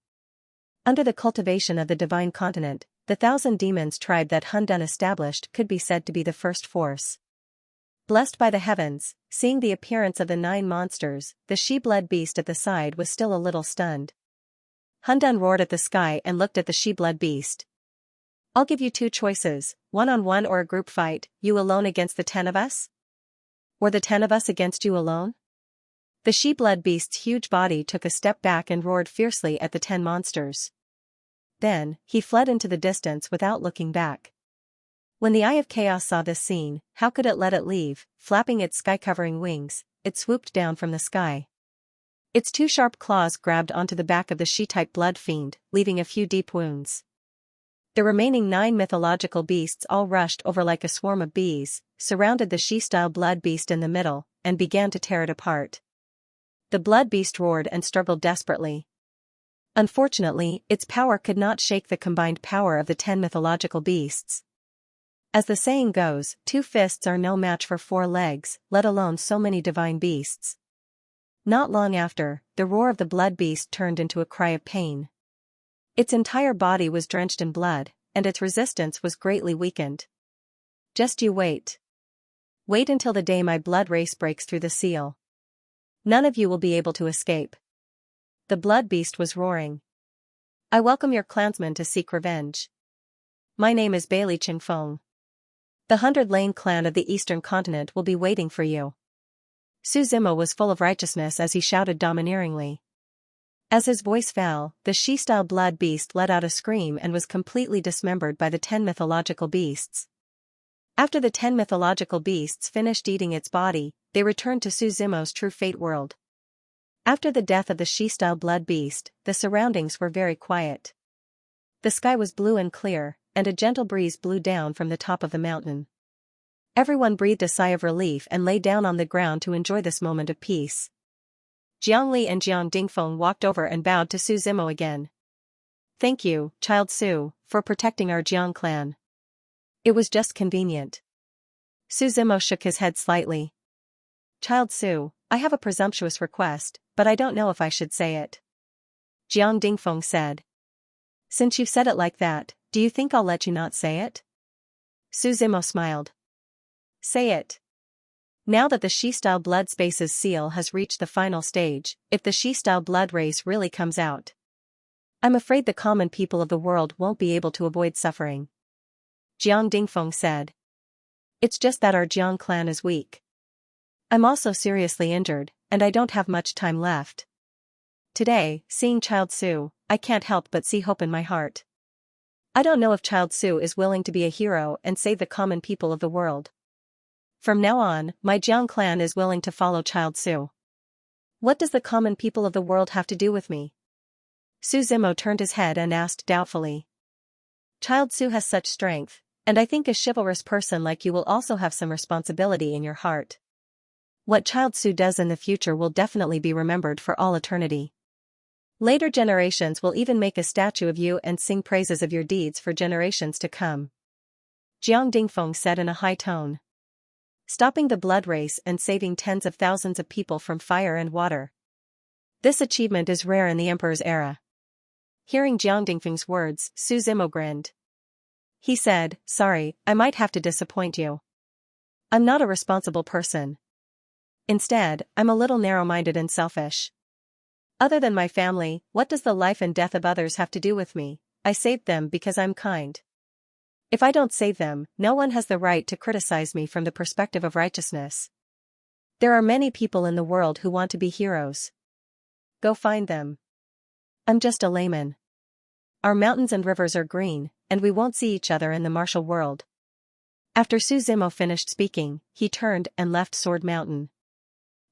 Under the cultivation of the divine continent, the 1,000 demons tribe that Hundun established could be said to be the first force. Blessed by the heavens, seeing the appearance of the 9 monsters, the she-blood beast at the side was still a little stunned. Hundun roared at the sky and looked at the she-blood beast. I'll give you 2 choices, one-on-one or a group fight, you alone against the 10 of us? Or the 10 of us against you alone? The she-blood beast's huge body took a step back and roared fiercely at the 10 monsters. Then, he fled into the distance without looking back. When the Eye of Chaos saw this scene, how could it let it leave? Flapping its sky-covering wings, it swooped down from the sky. Its 2 sharp claws grabbed onto the back of the she-type blood fiend, leaving a few deep wounds. The remaining 9 mythological beasts all rushed over like a swarm of bees, surrounded the she-style blood beast in the middle, and began to tear it apart. The blood beast roared and struggled desperately. Unfortunately, its power could not shake the combined power of the 10 mythological beasts. As the saying goes, 2 fists are no match for 4 legs, let alone so many divine beasts. Not long after, the roar of the blood beast turned into a cry of pain. Its entire body was drenched in blood, and its resistance was greatly weakened. Just you wait. Wait until the day my blood race breaks through the seal. None of you will be able to escape. The blood beast was roaring. I welcome your clansmen to seek revenge. My name is Bailey Qingfeng. The 100 Lane clan of the eastern continent will be waiting for you. Su Zimo was full of righteousness as he shouted domineeringly. As his voice fell, the she-style blood beast let out a scream and was completely dismembered by the 10 mythological beasts. After the 10 mythological beasts finished eating its body, they returned to Su Zimo's true fate world. After the death of the she-style blood beast, the surroundings were very quiet. The sky was blue and clear, and a gentle breeze blew down from the top of the mountain. Everyone breathed a sigh of relief and lay down on the ground to enjoy this moment of peace. Jiang Li and Jiang Dingfeng walked over and bowed to Su Zimo again. Thank you, Child Su, for protecting our Jiang clan. It was just convenient. Su Zimo shook his head slightly. Child Su, I have a presumptuous request, but I don't know if I should say it. Jiang Dingfeng said. Since you've said it like that, do you think I'll let you not say it? Su Zimo smiled. Say it. Now that the she-style blood space's seal has reached the final stage, if the she-style blood race really comes out, I'm afraid the common people of the world won't be able to avoid suffering. Jiang Dingfeng said. It's just that our Jiang clan is weak. I'm also seriously injured, and I don't have much time left. Today, seeing Child Su, I can't help but see hope in my heart. I don't know if Child Su is willing to be a hero and save the common people of the world. From now on, my Jiang clan is willing to follow Child Su. What does the common people of the world have to do with me? Su Zimo turned his head and asked doubtfully. Child Su has such strength, and I think a chivalrous person like you will also have some responsibility in your heart. What Child Su does in the future will definitely be remembered for all eternity. Later generations will even make a statue of you and sing praises of your deeds for generations to come. Jiang Dingfeng said in a high tone. Stopping the blood race and saving tens of thousands of people from fire and water. This achievement is rare in the Emperor's era. Hearing Jiang Dingfeng's words, Su Zimo grinned. He said, sorry, I might have to disappoint you. I'm not a responsible person. Instead, I'm a little narrow-minded and selfish. Other than my family, what does the life and death of others have to do with me? I saved them because I'm kind. If I don't save them, no one has the right to criticize me from the perspective of righteousness. There are many people in the world who want to be heroes. Go find them. I'm just a layman. Our mountains and rivers are green, and we won't see each other in the martial world. After Su Zimo finished speaking, he turned and left Sword Mountain.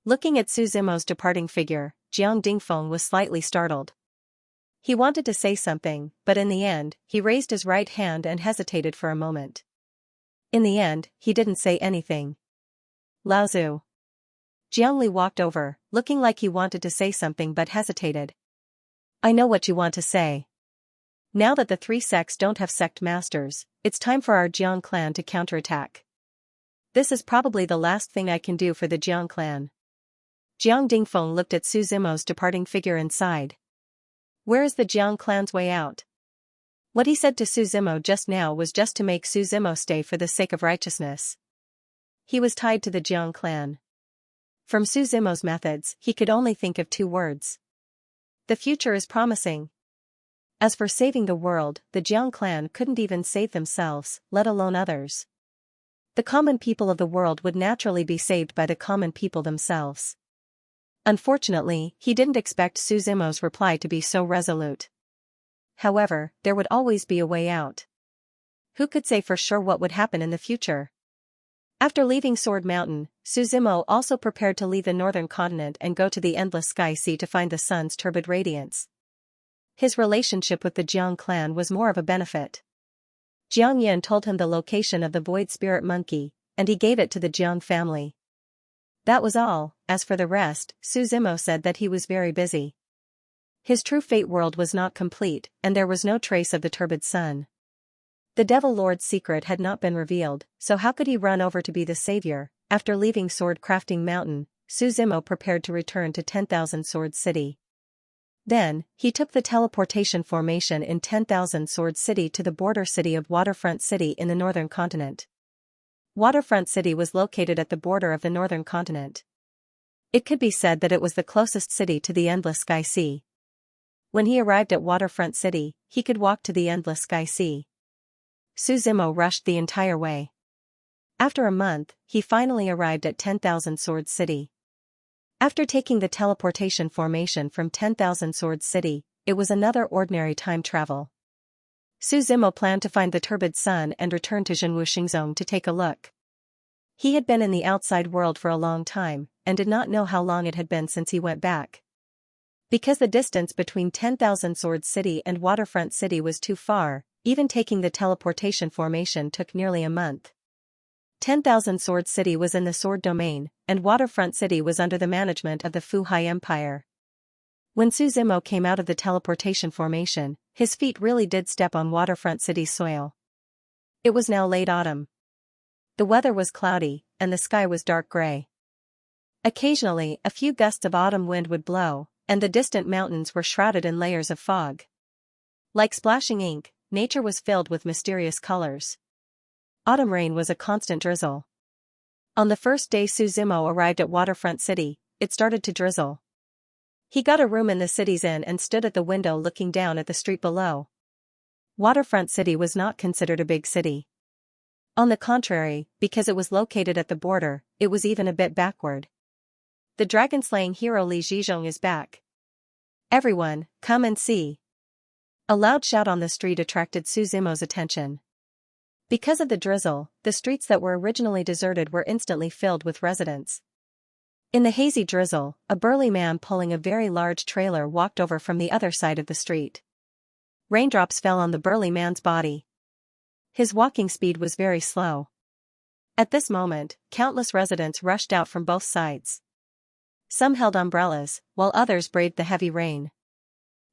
Looking at Su Zimo's departing figure, Jiang Dingfeng was slightly startled. He wanted to say something, but in the end, he raised his right hand and hesitated for a moment. In the end, he didn't say anything. Lao Zu. Jiangli walked over, looking like he wanted to say something but hesitated. I know what you want to say. Now that the three sects don't have sect masters, it's time for our Jiang clan to counterattack. This is probably the last thing I can do for the Jiang clan. Jiang Dingfeng looked at Su Zimo's departing figure and sighed. Where is the Jiang clan's way out? What he said to Su Zimo just now was just to make Su Zimo stay for the sake of righteousness. He was tied to the Jiang clan. From Su Zimo's methods, he could only think of two words. The future is promising. As for saving the world, the Jiang clan couldn't even save themselves, let alone others. The common people of the world would naturally be saved by the common people themselves. Unfortunately, he didn't expect Su Zimo's reply to be so resolute. However, there would always be a way out. Who could say for sure what would happen in the future? After leaving Sword Mountain, Su Zimo also prepared to leave the northern continent and go to the endless sky sea to find the sun's turbid radiance. His relationship with the Jiang clan was more of a benefit. Jiang Yan told him the location of the void spirit monkey, and he gave it to the Jiang family. That was all. As for the rest, Su Zimo said that he was very busy. His true fate world was not complete, and there was no trace of the turbid sun. The Devil Lord's secret had not been revealed, so how could he run over to be the savior? After leaving Sword Crafting Mountain, Su Zimo prepared to return to 10,000 Sword City. Then, he took the teleportation formation in 10,000 Sword City to the border city of Waterfront City in the northern continent. Waterfront City was located at the border of the northern continent. It could be said that it was the closest city to the endless sky sea. When he arrived at Waterfront City, he could walk to the endless sky sea. Su Zimo rushed the entire way. After a month, he finally arrived at 10,000 Sword City. After taking the teleportation formation from 10,000 Sword City, it was another ordinary time travel. Su Zimo planned to find the turbid sun and return to Zhenwu Xingzong to take a look. He had been in the outside world for a long time, and did not know how long it had been since he went back. Because the distance between 10,000 Sword City and Waterfront City was too far, even taking the teleportation formation took nearly a month. 10,000 Sword City was in the Sword Domain, and Waterfront City was under the management of the Fuhai Empire. When Su Zimo came out of the teleportation formation, his feet really did step on Waterfront City's soil. It was now late autumn. The weather was cloudy, and the sky was dark gray. Occasionally, a few gusts of autumn wind would blow, and the distant mountains were shrouded in layers of fog. Like splashing ink, nature was filled with mysterious colors. Autumn rain was a constant drizzle. On the first day Su Zimo arrived at Waterfront City, it started to drizzle. He got a room in the city's inn and stood at the window looking down at the street below. Waterfront City was not considered a big city. On the contrary, because it was located at the border, it was even a bit backward. The dragon-slaying hero Li Zhizhong is back. Everyone, come and see. A loud shout on the street attracted Su Zimo's attention. Because of the drizzle, the streets that were originally deserted were instantly filled with residents. In the hazy drizzle, a burly man pulling a very large trailer walked over from the other side of the street. Raindrops fell on the burly man's body. His walking speed was very slow. At this moment, countless residents rushed out from both sides. Some held umbrellas, while others braved the heavy rain.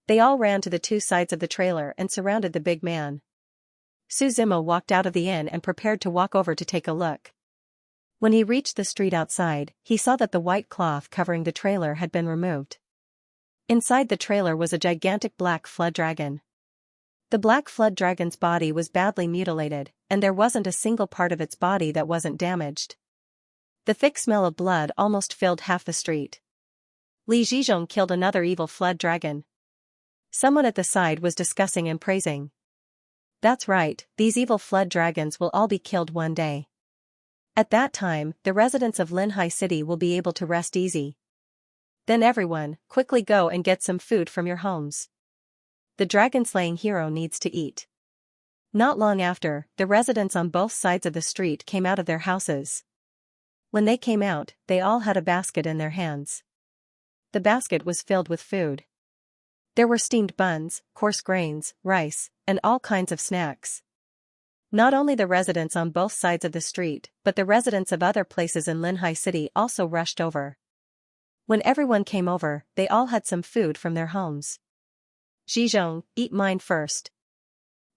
They all ran to the two sides of the trailer and surrounded the big man. Su Zimo walked out of the inn and prepared to walk over to take a look. When he reached the street outside, he saw that the white cloth covering the trailer had been removed. Inside the trailer was a gigantic black flood dragon. The black flood dragon's body was badly mutilated, and there wasn't a single part of its body that wasn't damaged. The thick smell of blood almost filled half the street. Li Zhizhong killed another evil flood dragon. Someone at the side was discussing and praising. That's right, these evil flood dragons will all be killed one day. At that time, the residents of Linhai City will be able to rest easy. Then everyone, quickly go and get some food from your homes. The dragon-slaying hero needs to eat. Not long after, the residents on both sides of the street came out of their houses. When they came out, they all had a basket in their hands. The basket was filled with food. There were steamed buns, coarse grains, rice, and all kinds of snacks. Not only the residents on both sides of the street, but the residents of other places in Linhai City also rushed over. When everyone came over, they all had some food from their homes. Zhizhong, eat mine first.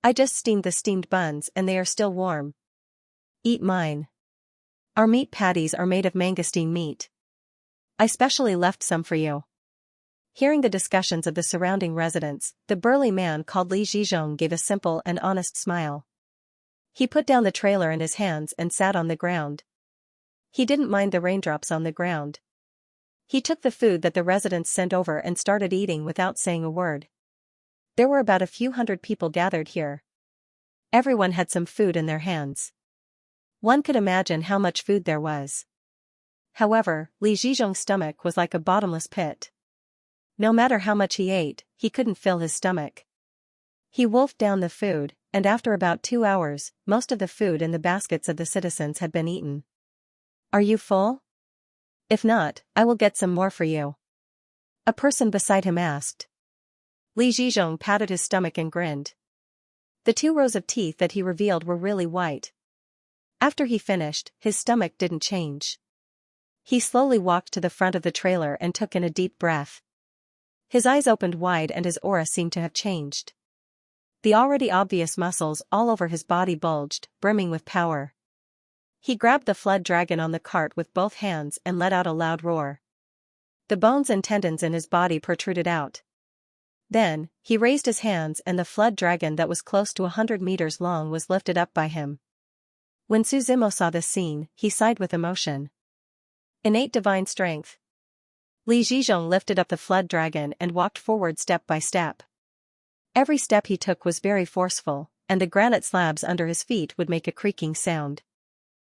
I just steamed the steamed buns and they are still warm. Eat mine. Our meat patties are made of mangosteen meat. I specially left some for you. Hearing the discussions of the surrounding residents, the burly man called Li Zhizhong gave a simple and honest smile. He put down the trailer in his hands and sat on the ground. He didn't mind the raindrops on the ground. He took the food that the residents sent over and started eating without saying a word. There were about a few hundred people gathered here. Everyone had some food in their hands. One could imagine how much food there was. However, Li Zhizhong's stomach was like a bottomless pit. No matter how much he ate, he couldn't fill his stomach. He wolfed down the food, and after about 2 hours, most of the food in the baskets of the citizens had been eaten. Are you full? If not, I will get some more for you. A person beside him asked. Li Zhizhong patted his stomach and grinned. The 2 rows of teeth that he revealed were really white. After he finished, his stomach didn't change. He slowly walked to the front of the trailer and took in a deep breath. His eyes opened wide and his aura seemed to have changed. The already obvious muscles all over his body bulged, brimming with power. He grabbed the flood dragon on the cart with both hands and let out a loud roar. The bones and tendons in his body protruded out. Then, he raised his hands and the flood dragon that was close to 100 meters long was lifted up by him. When Suzimo saw this scene, he sighed with emotion. Innate divine strength. Li Zhizhong lifted up the flood dragon and walked forward step by step. Every step he took was very forceful, and the granite slabs under his feet would make a creaking sound.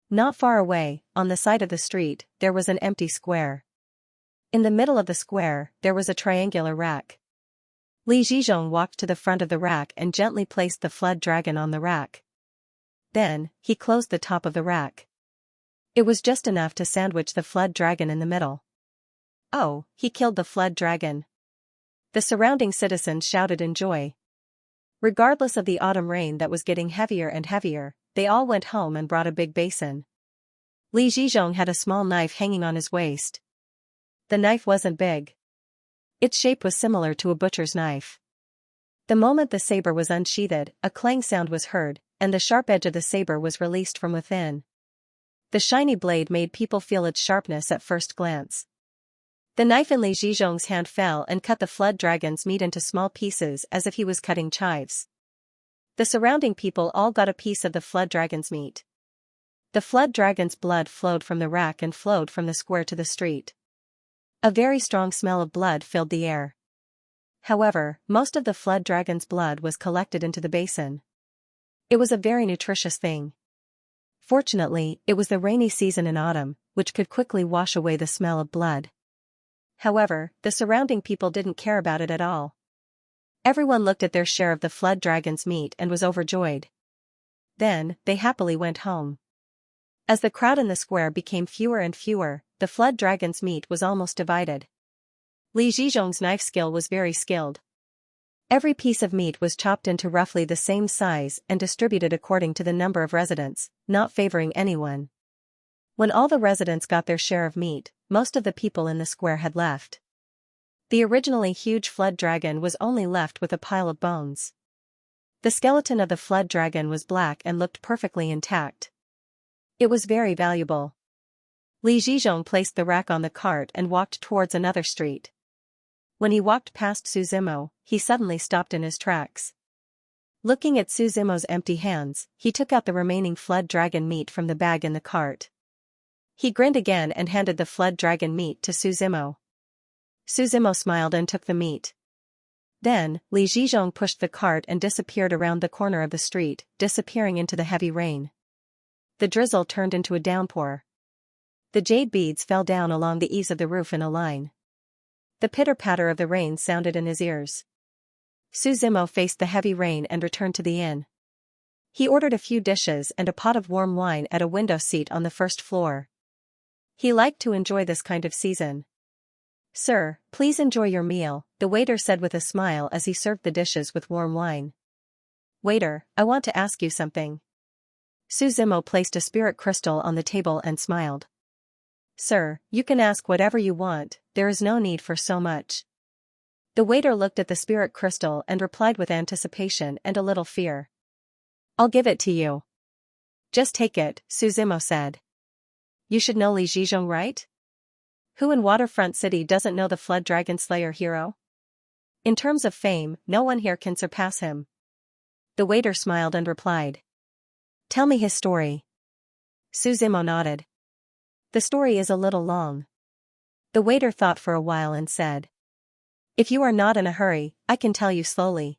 Not far away, on the side of the street, there was an empty square. In the middle of the square, there was a triangular rack. Li Zhizhong walked to the front of the rack and gently placed the flood dragon on the rack. Then, he closed the top of the rack. It was just enough to sandwich the flood dragon in the middle. Oh, he killed the flood dragon. The surrounding citizens shouted in joy. Regardless of the autumn rain that was getting heavier and heavier, they all went home and brought a big basin. Li Zhizhong had a small knife hanging on his waist. The knife wasn't big. Its shape was similar to a butcher's knife. The moment the saber was unsheathed, a clang sound was heard, and the sharp edge of the saber was released from within. The shiny blade made people feel its sharpness at first glance. The knife in Li Zhizhong's hand fell and cut the flood dragon's meat into small pieces as if he was cutting chives. The surrounding people all got a piece of the flood dragon's meat. The flood dragon's blood flowed from the rack and flowed from the square to the street. A very strong smell of blood filled the air. However, most of the flood dragon's blood was collected into the basin. It was a very nutritious thing. Fortunately, it was the rainy season in autumn, which could quickly wash away the smell of blood. However, the surrounding people didn't care about it at all. Everyone looked at their share of the flood dragon's meat and was overjoyed. Then, they happily went home. As the crowd in the square became fewer and fewer, the flood dragon's meat was almost divided. Li Zhizhong's knife skill was very skilled. Every piece of meat was chopped into roughly the same size and distributed according to the number of residents, not favoring anyone. When all the residents got their share of meat, most of the people in the square had left. The originally huge flood dragon was only left with a pile of bones. The skeleton of the flood dragon was black and looked perfectly intact. It was very valuable. Li Zhizhong placed the rack on the cart and walked towards another street. When he walked past Suzimo, he suddenly stopped in his tracks. Looking at Suzimo's empty hands, he took out the remaining flood dragon meat from the bag in the cart. He grinned again and handed the flood dragon meat to Suzimo. Suzimo smiled and took the meat. Then, Li Zhizhong pushed the cart and disappeared around the corner of the street, disappearing into the heavy rain. The drizzle turned into a downpour. The jade beads fell down along the eaves of the roof in a line. The pitter-patter of the rain sounded in his ears. Suzimo faced the heavy rain and returned to the inn. He ordered a few dishes and a pot of warm wine at a window seat on the first floor. He liked to enjoy this kind of season. "Sir, please enjoy your meal," the waiter said with a smile as he served the dishes with warm wine. "Waiter, I want to ask you something." Suzimo placed a spirit crystal on the table and smiled. Sir, you can ask whatever you want, there is no need for so much. The waiter looked at the spirit crystal and replied with anticipation and a little fear. I'll give it to you. Just take it, Suzimo said. You should know Li Zhizhong, right? Who in Waterfront City doesn't know the Flood Dragon Slayer hero? In terms of fame, no one here can surpass him. The waiter smiled and replied. Tell me his story. Suzimo nodded. The story is a little long. The waiter thought for a while and said. If you are not in a hurry, I can tell you slowly.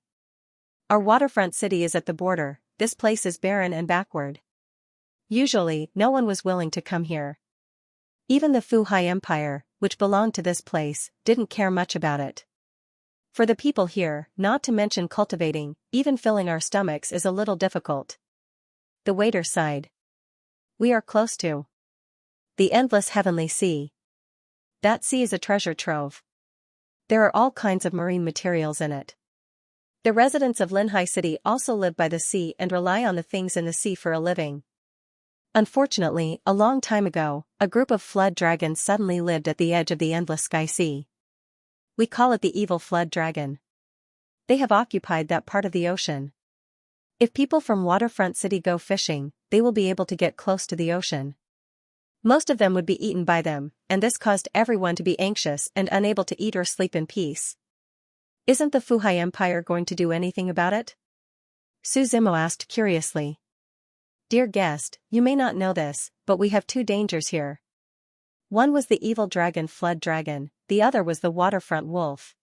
Our waterfront city is at the border, this place is barren and backward. Usually, no one was willing to come here. Even the Fuhai Empire, which belonged to this place, didn't care much about it. For the people here, not to mention cultivating, even filling our stomachs is a little difficult. The waiter sighed. We are close to the endless heavenly sea. That sea is a treasure trove. There are all kinds of marine materials in it. The residents of Linhai City also live by the sea and rely on the things in the sea for a living. Unfortunately, a long time ago, a group of flood dragons suddenly lived at the edge of the endless sky sea. We call it the evil flood dragon. They have occupied that part of the ocean. If people from Waterfront City go fishing, they will be able to get close to the ocean. Most of them would be eaten by them, and this caused everyone to be anxious and unable to eat or sleep in peace. Isn't the Fuhai Empire going to do anything about it? Suzimo asked curiously. Dear guest, you may not know this, but we have two dangers here. One was the evil dragon Flood Dragon, the other was the waterfront wolf.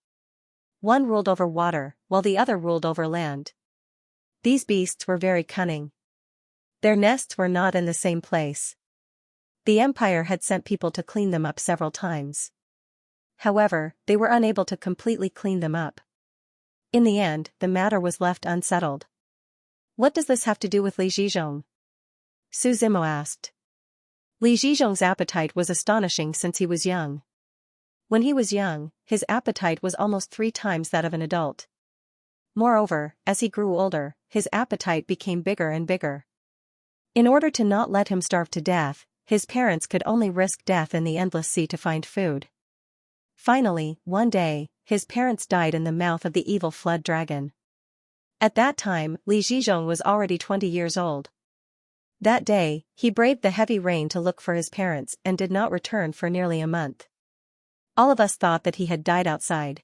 One ruled over water, while the other ruled over land. These beasts were very cunning. Their nests were not in the same place. The empire had sent people to clean them up several times. However, they were unable to completely clean them up. In the end, the matter was left unsettled. What does this have to do with Li Zhizhong? Suzimo asked. Li Zhizhong's appetite was astonishing since he was young. When he was young, his appetite was almost 3 times that of an adult. Moreover, as he grew older, his appetite became bigger and bigger. In order to not let him starve to death, his parents could only risk death in the endless sea to find food. Finally, one day, his parents died in the mouth of the evil flood dragon. At that time, Li Zhizhong was already 20 years old. That day, he braved the heavy rain to look for his parents and did not return for nearly a month. All of us thought that he had died outside.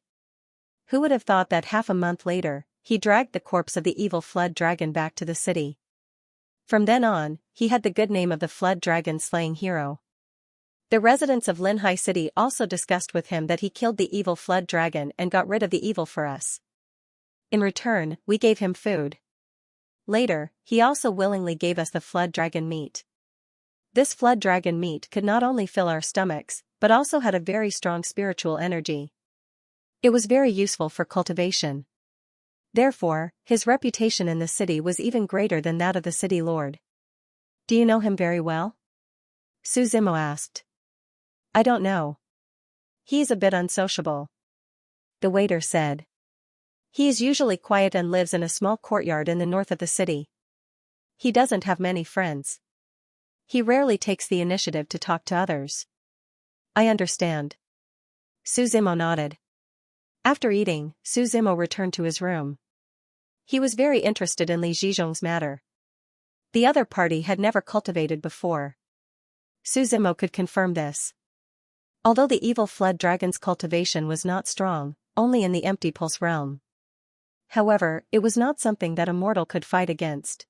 Who would have thought that half a month later, he dragged the corpse of the evil flood dragon back to the city. From then on, he had the good name of the flood dragon slaying hero. The residents of Linhai City also discussed with him that he killed the evil flood dragon and got rid of the evil for us. In return, we gave him food. Later, he also willingly gave us the flood dragon meat. This flood dragon meat could not only fill our stomachs, but also had a very strong spiritual energy. It was very useful for cultivation. Therefore, his reputation in the city was even greater than that of the city lord. Do you know him very well? Suzimo asked. I don't know. He is a bit unsociable. The waiter said. He is usually quiet and lives in a small courtyard in the north of the city. He doesn't have many friends. He rarely takes the initiative to talk to others. I understand. Suzimo nodded. After eating, Suzimo returned to his room. He was very interested in Li Zhizhong's matter. The other party had never cultivated before. Suzimo could confirm this. Although the evil flood dragon's cultivation was not strong, only in the empty pulse realm. However, it was not something that a mortal could fight against.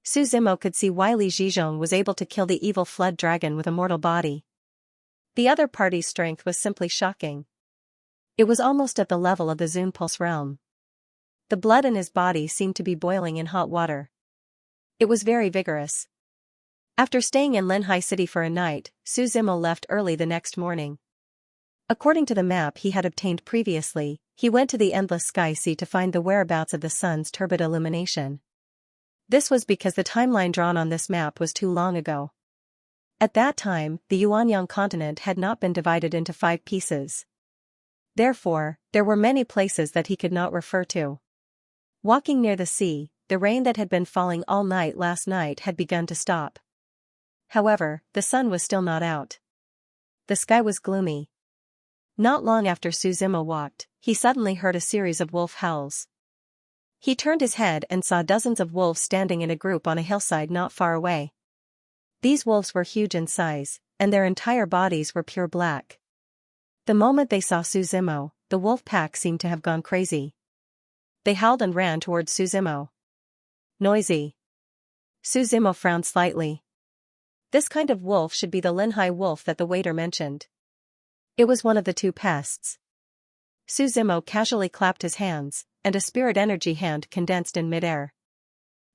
Suzimo could see why Li Zhizhong was able to kill the evil flood dragon with a mortal body. The other party's strength was simply shocking. It was almost at the level of the Zun pulse realm. The blood in his body seemed to be boiling in hot water. It was very vigorous. After staying in Linhai City for a night, Suzimo left early the next morning. According to the map he had obtained previously, he went to the endless sky sea to find the whereabouts of the sun's turbid illumination. This was because the timeline drawn on this map was too long ago. At that time, the Yuanyang continent had not been divided into 5 pieces. Therefore, there were many places that he could not refer to. Walking near the sea, the rain that had been falling all night last night had begun to stop. However, the sun was still not out. the sky was gloomy. Not long after Suzimo walked, he suddenly heard a series of wolf howls. He turned his head and saw dozens of wolves standing in a group on a hillside not far away. These wolves were huge in size, and their entire bodies were pure black. The moment they saw Suzimo, the wolf pack seemed to have gone crazy. They howled and ran towards Suzimo. Noisy. Suzimo frowned slightly. This kind of wolf should be the Linhai wolf that the waiter mentioned. It was one of the two pests. Suzimo casually clapped his hands, and a spirit energy hand condensed in midair.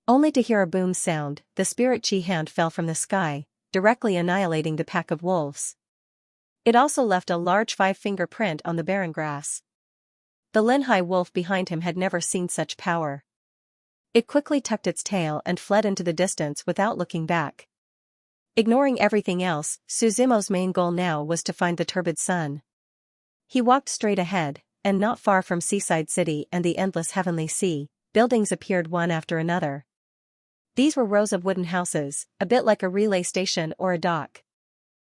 Only to hear a boom sound, the spirit chi hand fell from the sky, directly annihilating the pack of wolves. It also left a large 5-finger print on the barren grass. The Linhai wolf behind him had never seen such power. It quickly tucked its tail and fled into the distance without looking back. Ignoring everything else, Suzimo's main goal now was to find the turbid sun. He walked straight ahead, and not far from Seaside City and the endless heavenly sea, buildings appeared one after another. These were rows of wooden houses, a bit like a relay station or a dock.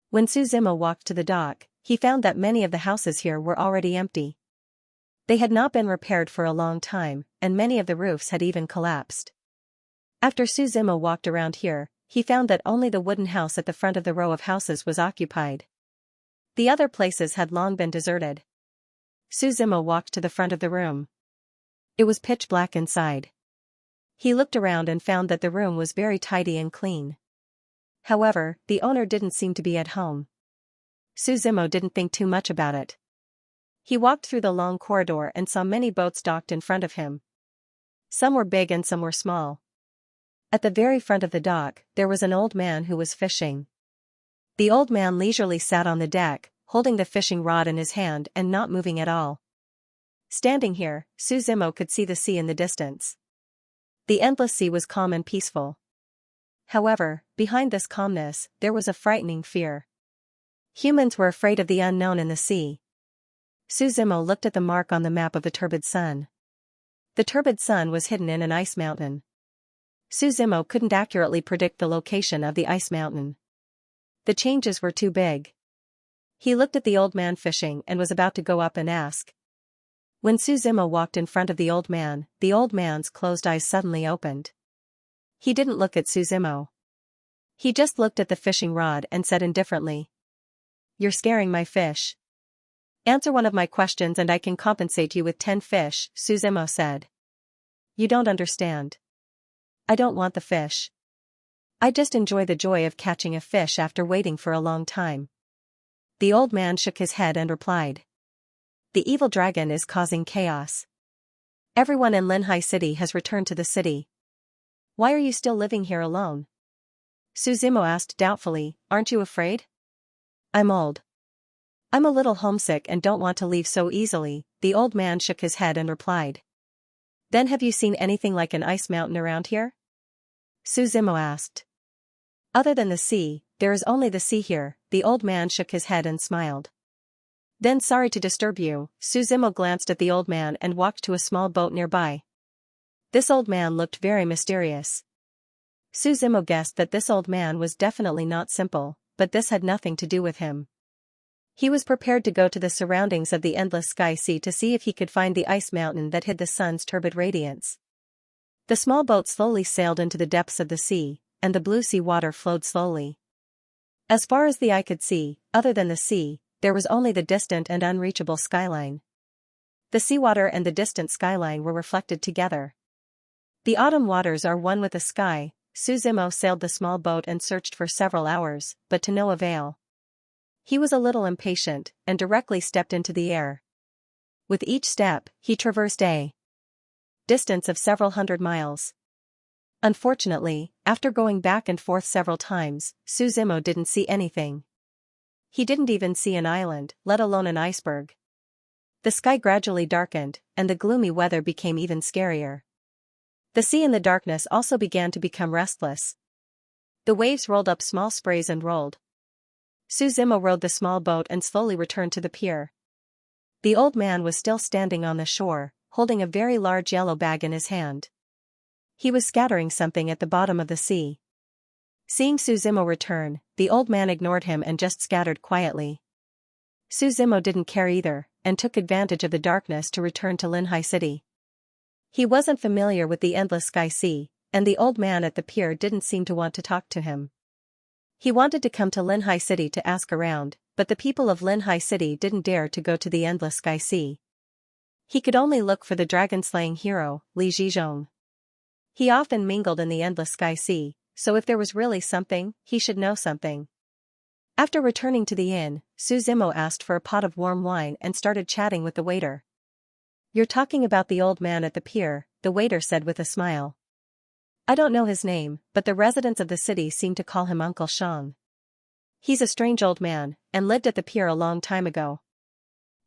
When Suzimo walked to the dock, he found that many of the houses here were already empty. They had not been repaired for a long time, and many of the roofs had even collapsed. After Suzimo walked around here, he found that only the wooden house at the front of the row of houses was occupied. The other places had long been deserted. Suzimo walked to the front of the room. It was pitch black inside. He looked around and found that the room was very tidy and clean. However, the owner didn't seem to be at home. Suzimo didn't think too much about it. He walked through the long corridor and saw many boats docked in front of him. Some were big and some were small. At the very front of the dock, there was an old man who was fishing. The old man leisurely sat on the deck, holding the fishing rod in his hand and not moving at all. Standing here, Suzimo could see the sea in the distance. The endless sea was calm and peaceful. However, behind this calmness, there was a frightening fear. Humans were afraid of the unknown in the sea. Suzimo looked at the mark on the map of the turbid sun. The turbid sun was hidden in an ice mountain. Suzimo couldn't accurately predict the location of the ice mountain. The changes were too big. He looked at the old man fishing and was about to go up and ask. When Suzimo walked in front of the old man's closed eyes suddenly opened. He didn't look at Suzimo. He just looked at the fishing rod and said indifferently. You're scaring my fish. Answer one of my questions and I can compensate you with 10 fish, Suzimo said. You don't understand. I don't want the fish. I just enjoy the joy of catching a fish after waiting for a long time. The old man shook his head and replied. The evil dragon is causing chaos. Everyone in Linhai City has returned to the city. Why are you still living here alone? Suzimo asked doubtfully, aren't you afraid? I'm old. I'm a little homesick and don't want to leave so easily, the old man shook his head and replied. Then have you seen anything like an ice mountain around here? Suzimo asked. Other than the sea, there is only the sea here, the old man shook his head and smiled. Then sorry to disturb you, Suzimo glanced at the old man and walked to a small boat nearby. This old man looked very mysterious. Suzimo guessed that this old man was definitely not simple, but this had nothing to do with him. He was prepared to go to the surroundings of the endless sky sea to see if he could find the ice mountain that hid the sun's turbid radiance. The small boat slowly sailed into the depths of the sea, and the blue sea water flowed slowly. As far as the eye could see, other than the sea, there was only the distant and unreachable skyline. The seawater and the distant skyline were reflected together. The autumn waters are one with the sky. Suzimo sailed the small boat and searched for several hours, but to no avail. He was a little impatient, and directly stepped into the air. With each step, he traversed a distance of several hundred miles. Unfortunately, after going back and forth several times, Suzimo didn't see anything. He didn't even see an island, let alone an iceberg. The sky gradually darkened, and the gloomy weather became even scarier. The sea in the darkness also began to become restless. The waves rolled up small sprays and rolled. Suzimo rowed the small boat and slowly returned to the pier. The old man was still standing on the shore, holding a very large yellow bag in his hand. He was scattering something at the bottom of the sea. Seeing Suzimo return, the old man ignored him and just scattered quietly. Suzimo didn't care either, and took advantage of the darkness to return to Linhai City. He wasn't familiar with the endless sky sea, and the old man at the pier didn't seem to want to talk to him. He wanted to come to Linhai City to ask around, but the people of Linhai City didn't dare to go to the endless sky sea. He could only look for the dragon-slaying hero, Li Zhizhong. He often mingled in the endless sky sea, so if there was really something, he should know something. After returning to the inn, Suzimo asked for a pot of warm wine and started chatting with the waiter. "You're talking about the old man at the pier," the waiter said with a smile. "I don't know his name, but the residents of the city seem to call him Uncle Shang. He's a strange old man, and lived at the pier a long time ago."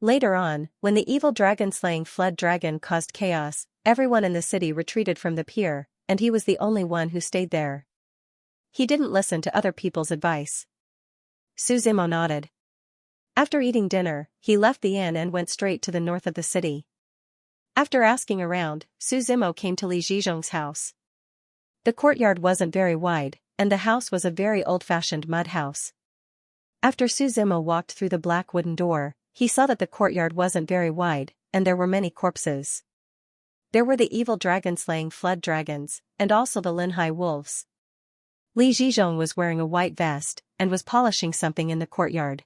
Later on, when the evil dragon-slaying flood dragon caused chaos, everyone in the city retreated from the pier, and he was the only one who stayed there. He didn't listen to other people's advice. Suzimo nodded. After eating dinner, he left the inn and went straight to the north of the city. After asking around, Suzimo came to Li Zhizhong's house. The courtyard wasn't very wide, and the house was a very old-fashioned mud house. After Suzimo walked through the black wooden door, he saw that the courtyard wasn't very wide, and there were many corpses. There were the evil dragon-slaying flood dragons, and also the Linhai wolves. Li Zhizhong was wearing a white vest, and was polishing something in the courtyard.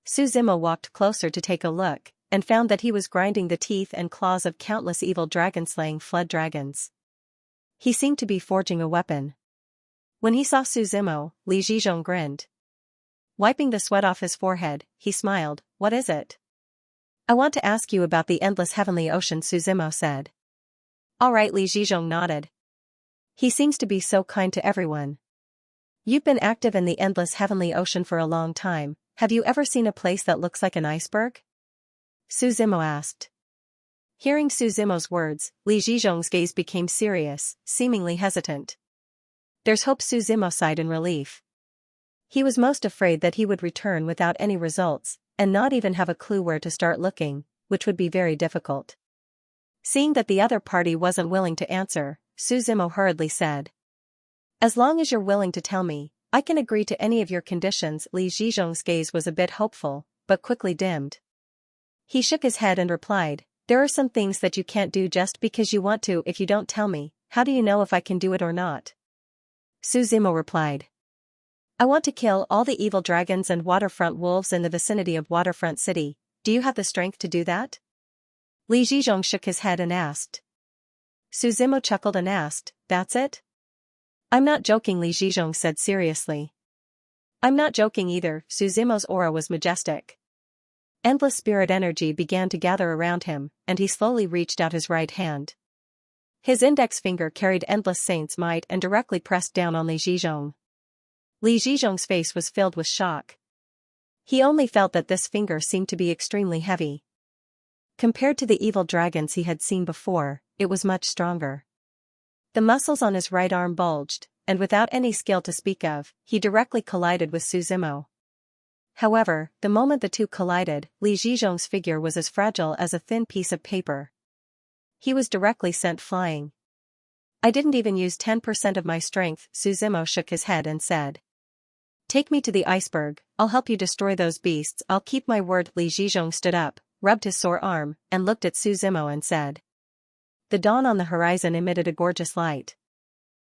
Suzimo walked closer to take a look, and found that he was grinding the teeth and claws of countless evil dragon-slaying flood dragons. He seemed to be forging a weapon. When he saw Suzimo, Li Zhizhong grinned. Wiping the sweat off his forehead, he smiled. "What is it?" "I want to ask you about the endless heavenly ocean," Suzimo said. "All right," Li Zhizhong nodded. "He seems to be so kind to everyone." "You've been active in the endless heavenly ocean for a long time. Have you ever seen a place that looks like an iceberg?" Suzimo asked. Hearing Suzimo's words, Li Zhizhong's gaze became serious, seemingly hesitant. "There's hope," Suzimo sighed in relief. He was most afraid that he would return without any results, and not even have a clue where to start looking, which would be very difficult. Seeing that the other party wasn't willing to answer, Suzimo hurriedly said, "As long as you're willing to tell me, I can agree to any of your conditions." Li Zhizhong's gaze was a bit hopeful, but quickly dimmed. He shook his head and replied, "There are some things that you can't do just because you want to. If you don't tell me, how do you know if I can do it or not?" Suzimo replied, "I want to kill all the evil dragons and waterfront wolves in the vicinity of Waterfront City. Do you have the strength to do that?" Li Zhizhong shook his head and asked. Suzimo chuckled and asked, "That's it?" "I'm not joking," Li Zhizhong said seriously. "I'm not joking either." Suzimo's aura was majestic. Endless spirit energy began to gather around him, and he slowly reached out his right hand. His index finger carried endless saint's might and directly pressed down on Li Zhizhong. Li Zhizhong's face was filled with shock. He only felt that this finger seemed to be extremely heavy. Compared to the evil dragons he had seen before, it was much stronger. The muscles on his right arm bulged, and without any skill to speak of, he directly collided with Suzimo. However, the moment the two collided, Li Zhizhong's figure was as fragile as a thin piece of paper. He was directly sent flying. "I didn't even use 10% of my strength." Suzimo shook his head and said, "Take me to the iceberg, I'll help you destroy those beasts." "I'll keep my word." Li Zhizhong stood up, rubbed his sore arm, and looked at Suzimo and said. The dawn on the horizon emitted a gorgeous light.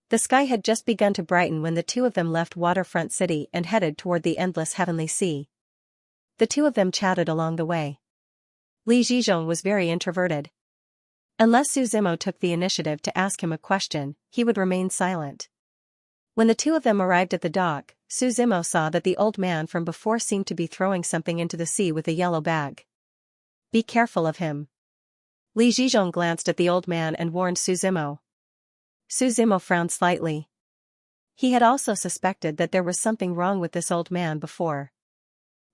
The sky had just begun to brighten when the two of them left Waterfront City and headed toward the endless heavenly sea. The two of them chatted along the way. Li Zhizhong was very introverted. Unless Suzimo took the initiative to ask him a question, he would remain silent. When the two of them arrived at the dock, Suzimo saw that the old man from before seemed to be throwing something into the sea with a yellow bag. "Be careful of him." Li Zhizhong glanced at the old man and warned Suzimo. Suzimo frowned slightly. He had also suspected that there was something wrong with this old man before.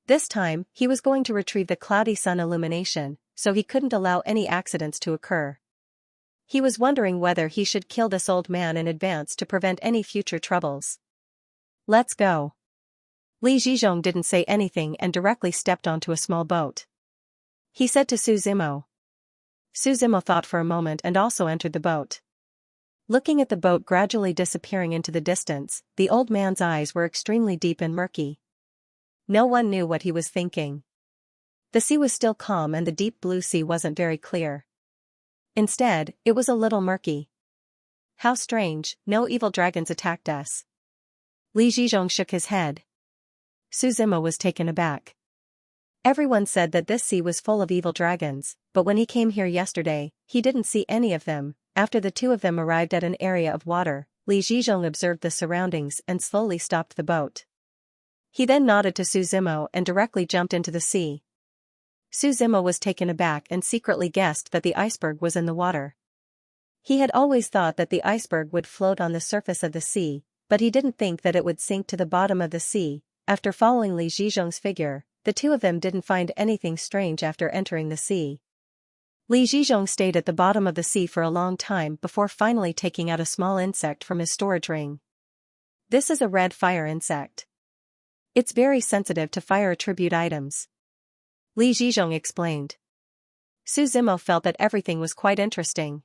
This time, he was going to retrieve the cloudy sun illumination, so he couldn't allow any accidents to occur. He was wondering whether he should kill this old man in advance to prevent any future troubles. "Let's go." Li Zhizhong didn't say anything and directly stepped onto a small boat. He said to Suzimo. Suzimo thought for a moment and also entered the boat. Looking at the boat gradually disappearing into the distance, the old man's eyes were extremely deep and murky. No one knew what he was thinking. The sea was still calm and the deep blue sea wasn't very clear. Instead, it was a little murky. How strange, no evil dragons attacked us. Li Zhizhong shook his head. Su Zimo was taken aback. Everyone said that this sea was full of evil dragons, but when he came here yesterday, he didn't see any of them. After the two of them arrived at an area of water, Li Zhizhong observed the surroundings and slowly stopped the boat. He then nodded to Su Zimo and directly jumped into the sea. Su Zimo was taken aback and secretly guessed that the iceberg was in the water. He had always thought that the iceberg would float on the surface of the sea, but he didn't think that it would sink to the bottom of the sea. After following Li Zhizhong's figure, the two of them didn't find anything strange after entering the sea. Li Zhizhong stayed at the bottom of the sea for a long time before finally taking out a small insect from his storage ring. This is a red fire insect. It's very sensitive to fire attribute items. Li Zhizhong explained. Su Zimo felt that everything was quite interesting.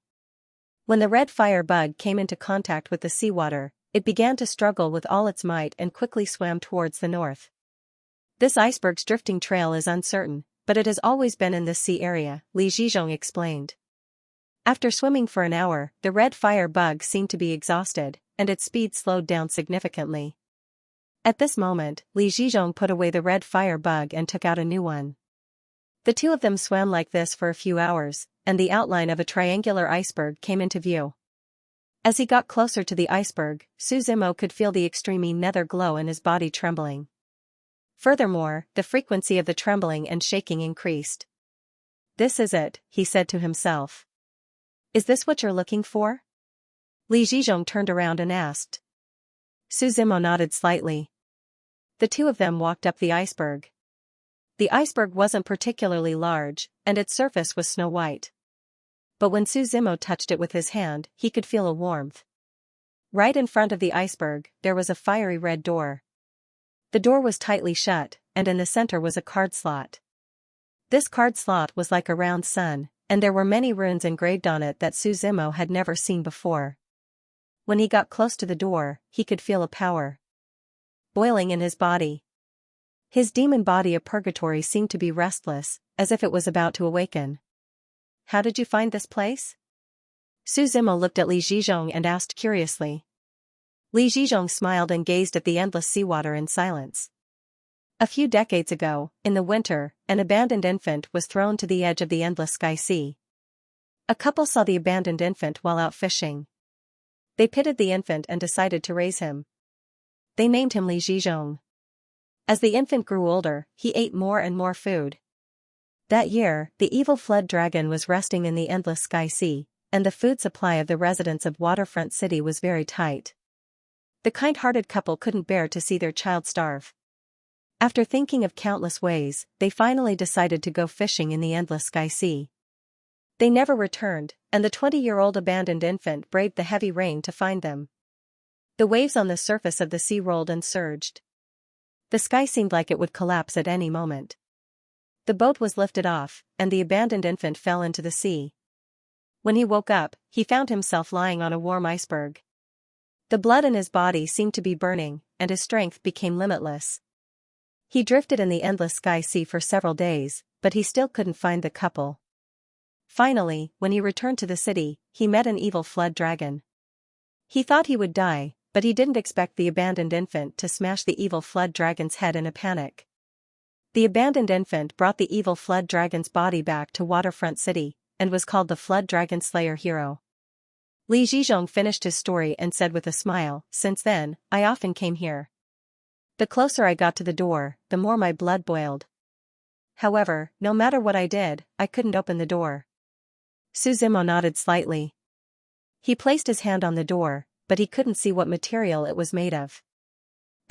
When the red fire bug came into contact with the seawater, it began to struggle with all its might and quickly swam towards the north. This iceberg's drifting trail is uncertain, but it has always been in this sea area, Li Zhizhong explained. After swimming for an hour, the red fire bug seemed to be exhausted, and its speed slowed down significantly. At this moment, Li Zhizhong put away the red fire bug and took out a new one. The two of them swam like this for a few hours, and the outline of a triangular iceberg came into view. As he got closer to the iceberg, Su Zimo could feel the extreme nether glow in his body trembling. Furthermore, the frequency of the trembling and shaking increased. This is it, he said to himself. Is this what you're looking for? Li Zhizhong turned around and asked. Su Zimo nodded slightly. The two of them walked up the iceberg. The iceberg wasn't particularly large, and its surface was snow white. But when Su Zimo touched it with his hand, he could feel a warmth. Right in front of the iceberg, there was a fiery red door. The door was tightly shut, and in the center was a card slot. This card slot was like a round sun, and there were many runes engraved on it that Su Zimo had never seen before. When he got close to the door, he could feel a power boiling in his body. His demon body of purgatory seemed to be restless, as if it was about to awaken. How did you find this place? Su Zimo looked at Li Zhizhong and asked curiously. Li Zhizhong smiled and gazed at the endless seawater in silence. A few decades ago, in the winter, an abandoned infant was thrown to the edge of the endless sky sea. A couple saw the abandoned infant while out fishing. They pitied the infant and decided to raise him. They named him Li Zhizhong. As the infant grew older, he ate more and more food. That year, the evil flood dragon was resting in the endless sky sea, and the food supply of the residents of Waterfront City was very tight. The kind-hearted couple couldn't bear to see their child starve. After thinking of countless ways, they finally decided to go fishing in the endless sky sea. They never returned, and the 20-year-old abandoned infant braved the heavy rain to find them. The waves on the surface of the sea rolled and surged. The sky seemed like it would collapse at any moment. The boat was lifted off, and the abandoned infant fell into the sea. When he woke up, he found himself lying on a warm iceberg. The blood in his body seemed to be burning, and his strength became limitless. He drifted in the endless sky sea for several days, but he still couldn't find the couple. Finally, when he returned to the city, he met an evil flood dragon. He thought he would die, but he didn't expect the abandoned infant to smash the evil flood dragon's head in a panic. The abandoned infant brought the evil flood dragon's body back to Waterfront City, and was called the Flood Dragon Slayer hero. Li Zhizhong finished his story and said with a smile, "Since then, I often came here. The closer I got to the door, the more my blood boiled. However, no matter what I did, I couldn't open the door." Su Zimo nodded slightly. He placed his hand on the door, but he couldn't see what material it was made of.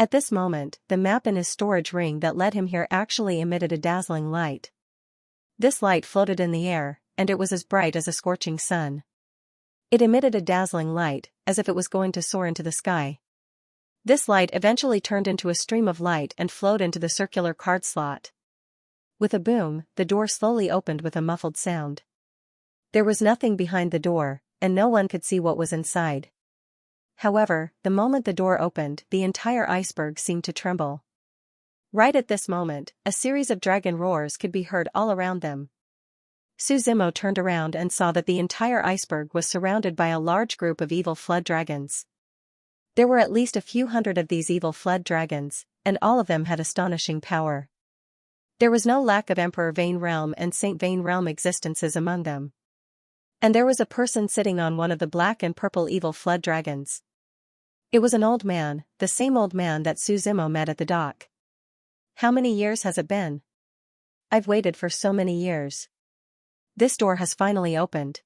At this moment, the map in his storage ring that led him here actually emitted a dazzling light. This light floated in the air, and it was as bright as a scorching sun. It emitted a dazzling light, as if it was going to soar into the sky. This light eventually turned into a stream of light and flowed into the circular card slot. With a boom, the door slowly opened with a muffled sound. There was nothing behind the door, and no one could see what was inside. However, the moment the door opened, the entire iceberg seemed to tremble. Right at this moment, a series of dragon roars could be heard all around them. Suzimo turned around and saw that the entire iceberg was surrounded by a large group of evil flood dragons. There were at least a few hundred of these evil flood dragons, and all of them had astonishing power. There was no lack of Emperor Vane Realm and Saint Vane Realm existences among them. And there was a person sitting on one of the black and purple evil flood dragons. It was an old man, the same old man that Suzimo met at the dock. How many years has it been? I've waited for so many years. This door has finally opened.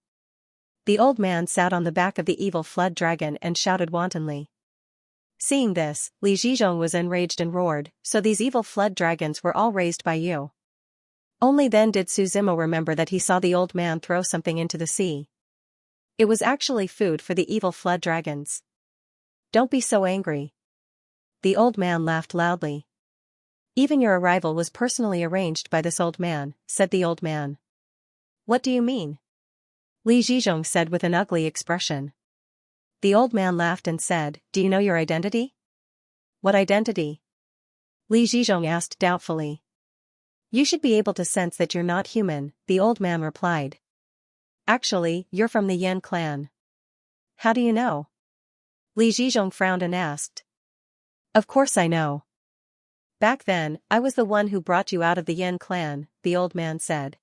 The old man sat on the back of the evil flood dragon and shouted wantonly. Seeing this, Li Zhizhong was enraged and roared, so these evil flood dragons were all raised by you. Only then did Suzimo remember that he saw the old man throw something into the sea. It was actually food for the evil flood dragons. Don't be so angry. The old man laughed loudly. Even your arrival was personally arranged by this old man, said the old man. What do you mean? Li Zhizhong said with an ugly expression. The old man laughed and said, do you know your identity? What identity? Li Zhizhong asked doubtfully. You should be able to sense that you're not human, the old man replied. Actually, you're from the Yan clan. How do you know? Li Zhizhong frowned and asked. Of course I know. Back then, I was the one who brought you out of the Yan clan, the old man said.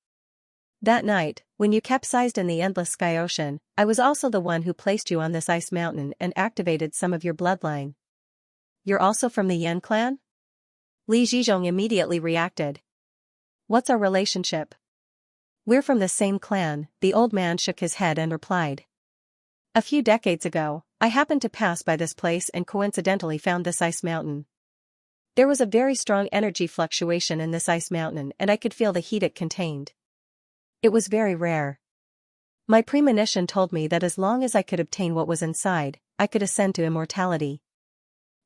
That night, when you capsized in the endless sky ocean, I was also the one who placed you on this ice mountain and activated some of your bloodline. You're also from the Yan clan? Li Zhizhong immediately reacted. What's our relationship? We're from the same clan, the old man shook his head and replied. A few decades ago, I happened to pass by this place and coincidentally found this ice mountain. There was a very strong energy fluctuation in this ice mountain and I could feel the heat it contained. It was very rare. My premonition told me that as long as I could obtain what was inside, I could ascend to immortality.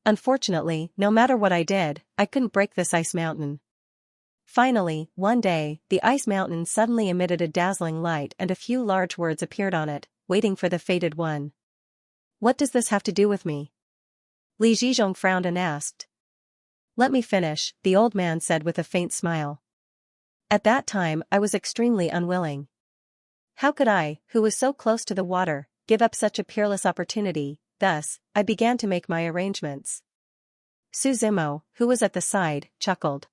Unfortunately, no matter what I did, I couldn't break this ice mountain. Finally, one day, the ice mountain suddenly emitted a dazzling light and a few large words appeared on it, waiting for the fated one. What does this have to do with me? Li Zhizhong frowned and asked. Let me finish, the old man said with a faint smile. At that time I was extremely unwilling. How could I, who was so close to the water, give up such a peerless opportunity? Thus, I began to make my arrangements. Suzimo, who was at the side, chuckled.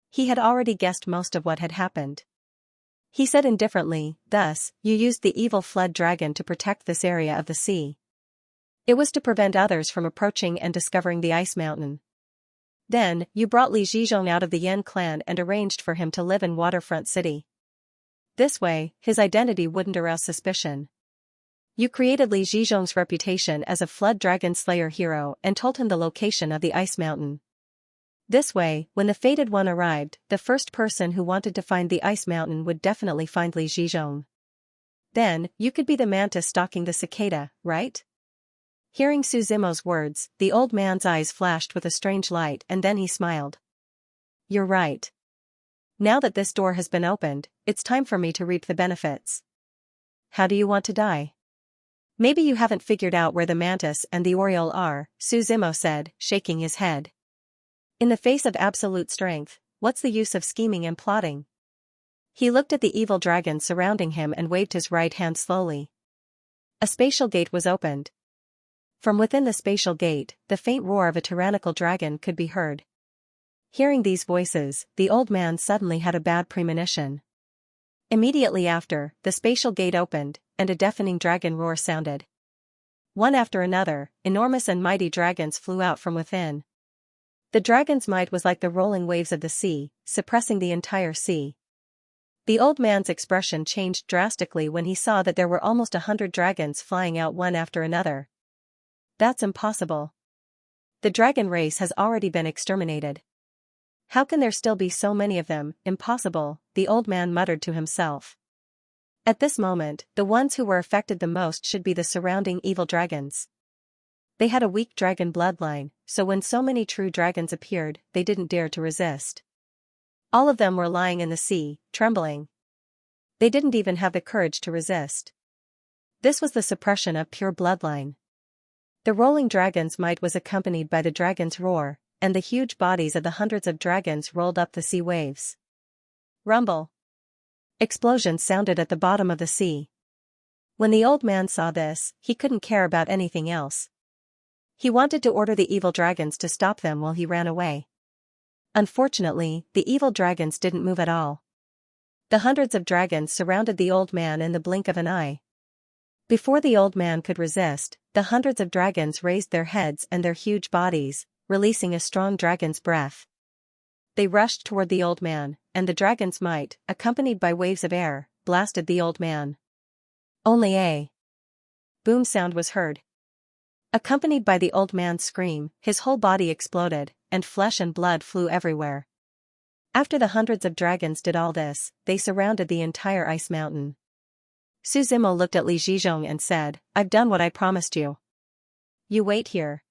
He had already guessed most of what had happened. He said indifferently, thus, you used the evil flood dragon to protect this area of the sea. It was to prevent others from approaching and discovering the ice mountain. Then, you brought Li Zhizhong out of the Yan clan and arranged for him to live in Waterfront City. This way, his identity wouldn't arouse suspicion. You created Li Zhizhong's reputation as a flood dragon slayer hero and told him the location of the ice mountain. This way, when the fated one arrived, the first person who wanted to find the ice mountain would definitely find Li Zhizhong. Then, you could be the mantis stalking the cicada, right? Hearing Suzimo's words, the old man's eyes flashed with a strange light and then he smiled. You're right. Now that this door has been opened, it's time for me to reap the benefits. How do you want to die? Maybe you haven't figured out where the mantis and the oriole are, Suzimo said, shaking his head. In the face of absolute strength, what's the use of scheming and plotting? He looked at the evil dragon surrounding him and waved his right hand slowly. A spatial gate was opened. From within the spatial gate, the faint roar of a tyrannical dragon could be heard. Hearing these voices, the old man suddenly had a bad premonition. Immediately after, the spatial gate opened, and a deafening dragon roar sounded. One after another, enormous and mighty dragons flew out from within. The dragon's might was like the rolling waves of the sea, suppressing the entire sea. The old man's expression changed drastically when he saw that there were almost 100 dragons flying out one after another. That's impossible. The dragon race has already been exterminated. How can there still be so many of them? Impossible, the old man muttered to himself. At this moment, the ones who were affected the most should be the surrounding evil dragons. They had a weak dragon bloodline, so when so many true dragons appeared, they didn't dare to resist. All of them were lying in the sea, trembling. They didn't even have the courage to resist. This was the suppression of pure bloodline. The rolling dragon's might was accompanied by the dragon's roar, and the huge bodies of the hundreds of dragons rolled up the sea waves. Rumble. Explosions sounded at the bottom of the sea. When the old man saw this, he couldn't care about anything else. He wanted to order the evil dragons to stop them while he ran away. Unfortunately, the evil dragons didn't move at all. The hundreds of dragons surrounded the old man in the blink of an eye. Before the old man could resist, the hundreds of dragons raised their heads and their huge bodies, releasing a strong dragon's breath. They rushed toward the old man, and the dragon's might, accompanied by waves of air, blasted the old man. Only a boom sound was heard. Accompanied by the old man's scream, his whole body exploded, and flesh and blood flew everywhere. After the hundreds of dragons did all this, they surrounded the entire ice mountain. Su Zimo looked at Li Zhizhong and said, "I've done what I promised you. You wait here.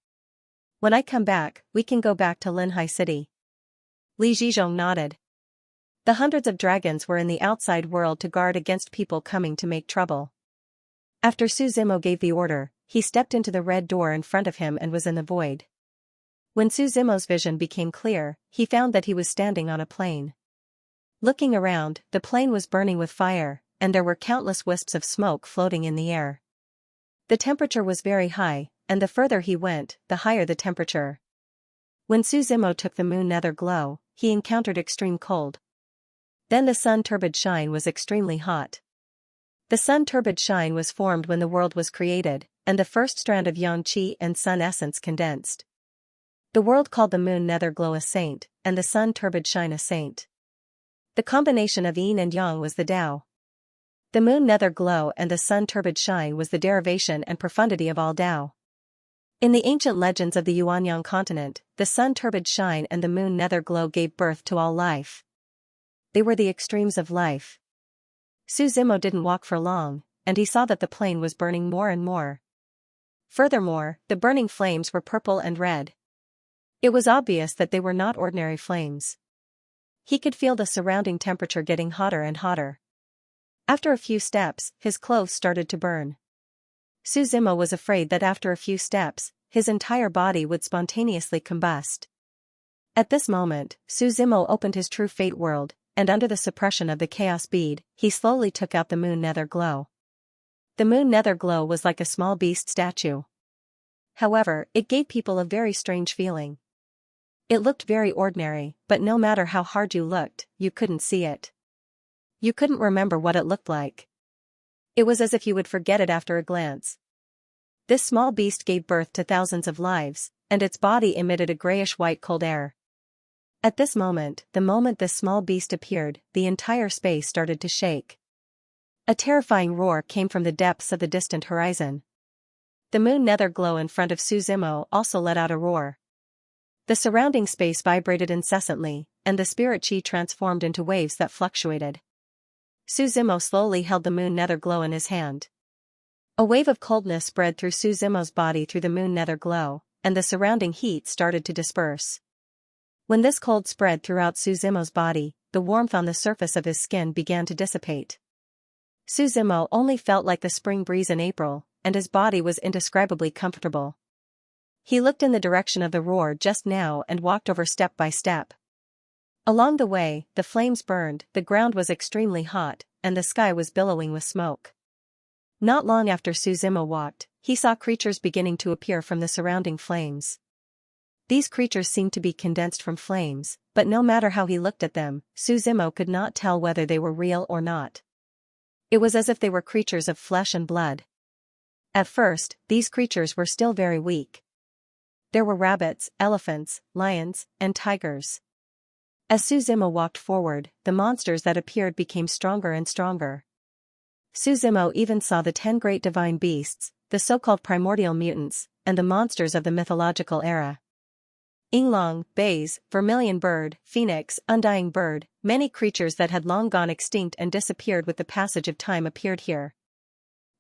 When I come back, we can go back to Linhai City." Li Zhizhong nodded. The hundreds of dragons were in the outside world to guard against people coming to make trouble. After Su Zimo gave the order, he stepped into the red door in front of him and was in the void. When Su Zimo's vision became clear, he found that he was standing on a plain. Looking around, the plain was burning with fire, and there were countless wisps of smoke floating in the air. The temperature was very high, and the further he went, the higher the temperature. When Su Zimo took the moon nether glow, he encountered extreme cold. Then the sun turbid shine was extremely hot. The sun turbid shine was formed when the world was created, and the first strand of yang qi and sun essence condensed. The world called the moon nether glow a saint, and the sun turbid shine a saint. The combination of yin and yang was the Tao. The moon nether glow and the sun turbid shine was the derivation and profundity of all Tao. In the ancient legends of the Yuanyang continent, the sun turbid shine and the moon nether glow gave birth to all life. They were the extremes of life. Su Zimo didn't walk for long, and he saw that the plain was burning more and more. Furthermore, the burning flames were purple and red. It was obvious that they were not ordinary flames. He could feel the surrounding temperature getting hotter and hotter. After a few steps, his clothes started to burn. Su Zimo was afraid that after a few steps, his entire body would spontaneously combust. At this moment, Su Zimo opened his true fate world, and under the suppression of the chaos bead, he slowly took out the moon nether glow. The moon nether glow was like a small beast statue. However, it gave people a very strange feeling. It looked very ordinary, but no matter how hard you looked, you couldn't see it. You couldn't remember what it looked like. It was as if you would forget it after a glance. This small beast gave birth to thousands of lives, and its body emitted a grayish-white cold air. At this moment, the moment this small beast appeared, the entire space started to shake. A terrifying roar came from the depths of the distant horizon. The moon nether glow in front of Su Zimo also let out a roar. The surrounding space vibrated incessantly, and the spirit chi transformed into waves that fluctuated. Su Zimo slowly held the moon nether glow in his hand. A wave of coldness spread through Su Zimo's body through the moon nether glow, and the surrounding heat started to disperse. When this cold spread throughout Su Zimo's body, the warmth on the surface of his skin began to dissipate. Su Zimo only felt like the spring breeze in April, and his body was indescribably comfortable. He looked in the direction of the roar just now and walked over step by step. Along the way, the flames burned, the ground was extremely hot, and the sky was billowing with smoke. Not long after Su Zimo walked, he saw creatures beginning to appear from the surrounding flames. These creatures seemed to be condensed from flames, but no matter how he looked at them, Su Zimo could not tell whether they were real or not. It was as if they were creatures of flesh and blood. At first, these creatures were still very weak. There were rabbits, elephants, lions, and tigers. As Su Zimo walked forward, the monsters that appeared became stronger and stronger. Su Zimo even saw the 10 great divine beasts, the so-called primordial mutants, and the monsters of the mythological era. Yinglong, Bays, Vermilion Bird, Phoenix, Undying Bird, many creatures that had long gone extinct and disappeared with the passage of time appeared here.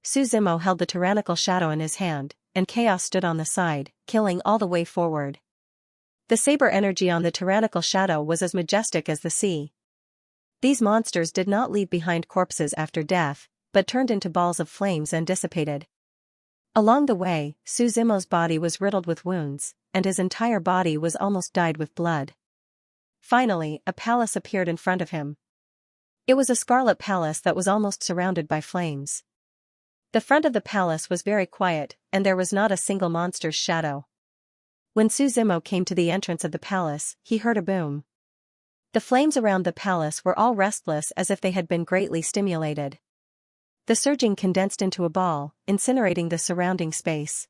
Su Zimo held the tyrannical shadow in his hand, and chaos stood on the side, killing all the way forward. The saber energy on the tyrannical shadow was as majestic as the sea. These monsters did not leave behind corpses after death, but turned into balls of flames and dissipated. Along the way, Suzimo's body was riddled with wounds, and his entire body was almost dyed with blood. Finally, a palace appeared in front of him. It was a scarlet palace that was almost surrounded by flames. The front of the palace was very quiet, and there was not a single monster's shadow. When Suzimo came to the entrance of the palace, he heard a boom. The flames around the palace were all restless as if they had been greatly stimulated. The surging condensed into a ball, incinerating the surrounding space.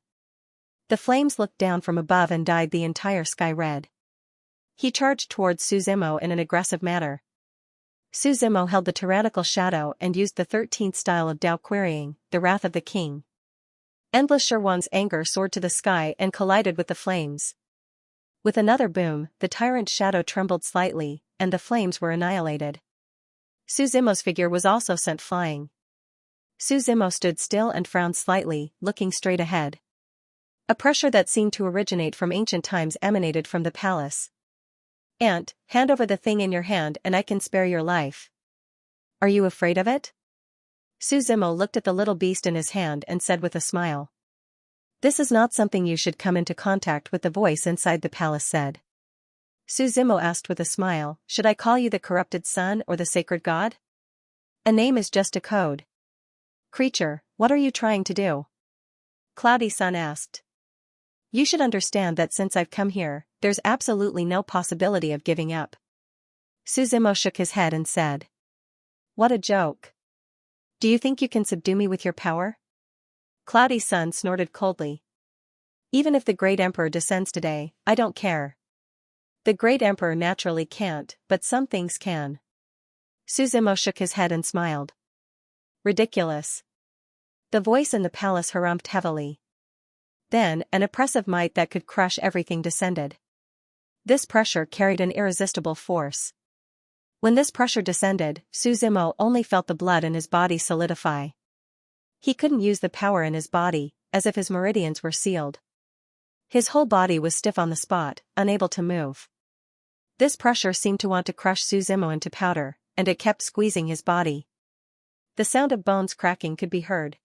The flames looked down from above and dyed the entire sky red. He charged towards Suzimo in an aggressive manner. Suzimo held the tyrannical shadow and used the 13th style of Dao querying, the wrath of the king. Endless Sherwan's anger soared to the sky and collided with the flames. With another boom, the tyrant's shadow trembled slightly, and the flames were annihilated. Suzimo's figure was also sent flying. Suzimo stood still and frowned slightly, looking straight ahead. A pressure that seemed to originate from ancient times emanated from the palace. "Aunt, hand over the thing in your hand and I can spare your life." "Are you afraid of it?" Suzimo looked at the little beast in his hand and said with a smile. "This is not something you should come into contact with," the voice inside the palace said. Suzimo asked with a smile, "Should I call you the corrupted sun or the sacred god? A name is just a code." "Creature, what are you trying to do?" Cloudy Sun asked. "You should understand that since I've come here, there's absolutely no possibility of giving up." Suzimo shook his head and said. "What a joke. Do you think you can subdue me with your power?" Cloudy Sun snorted coldly. "Even if the Great Emperor descends today, I don't care." "The Great Emperor naturally can't, but some things can." Suzimo shook his head and smiled. "Ridiculous." The voice in the palace harumphed heavily. Then, an oppressive might that could crush everything descended. This pressure carried an irresistible force. When this pressure descended, Suzimo only felt the blood in his body solidify. He couldn't use the power in his body, as if his meridians were sealed. His whole body was stiff on the spot, unable to move. This pressure seemed to want to crush Suzimo into powder, and it kept squeezing his body. The sound of bones cracking could be heard.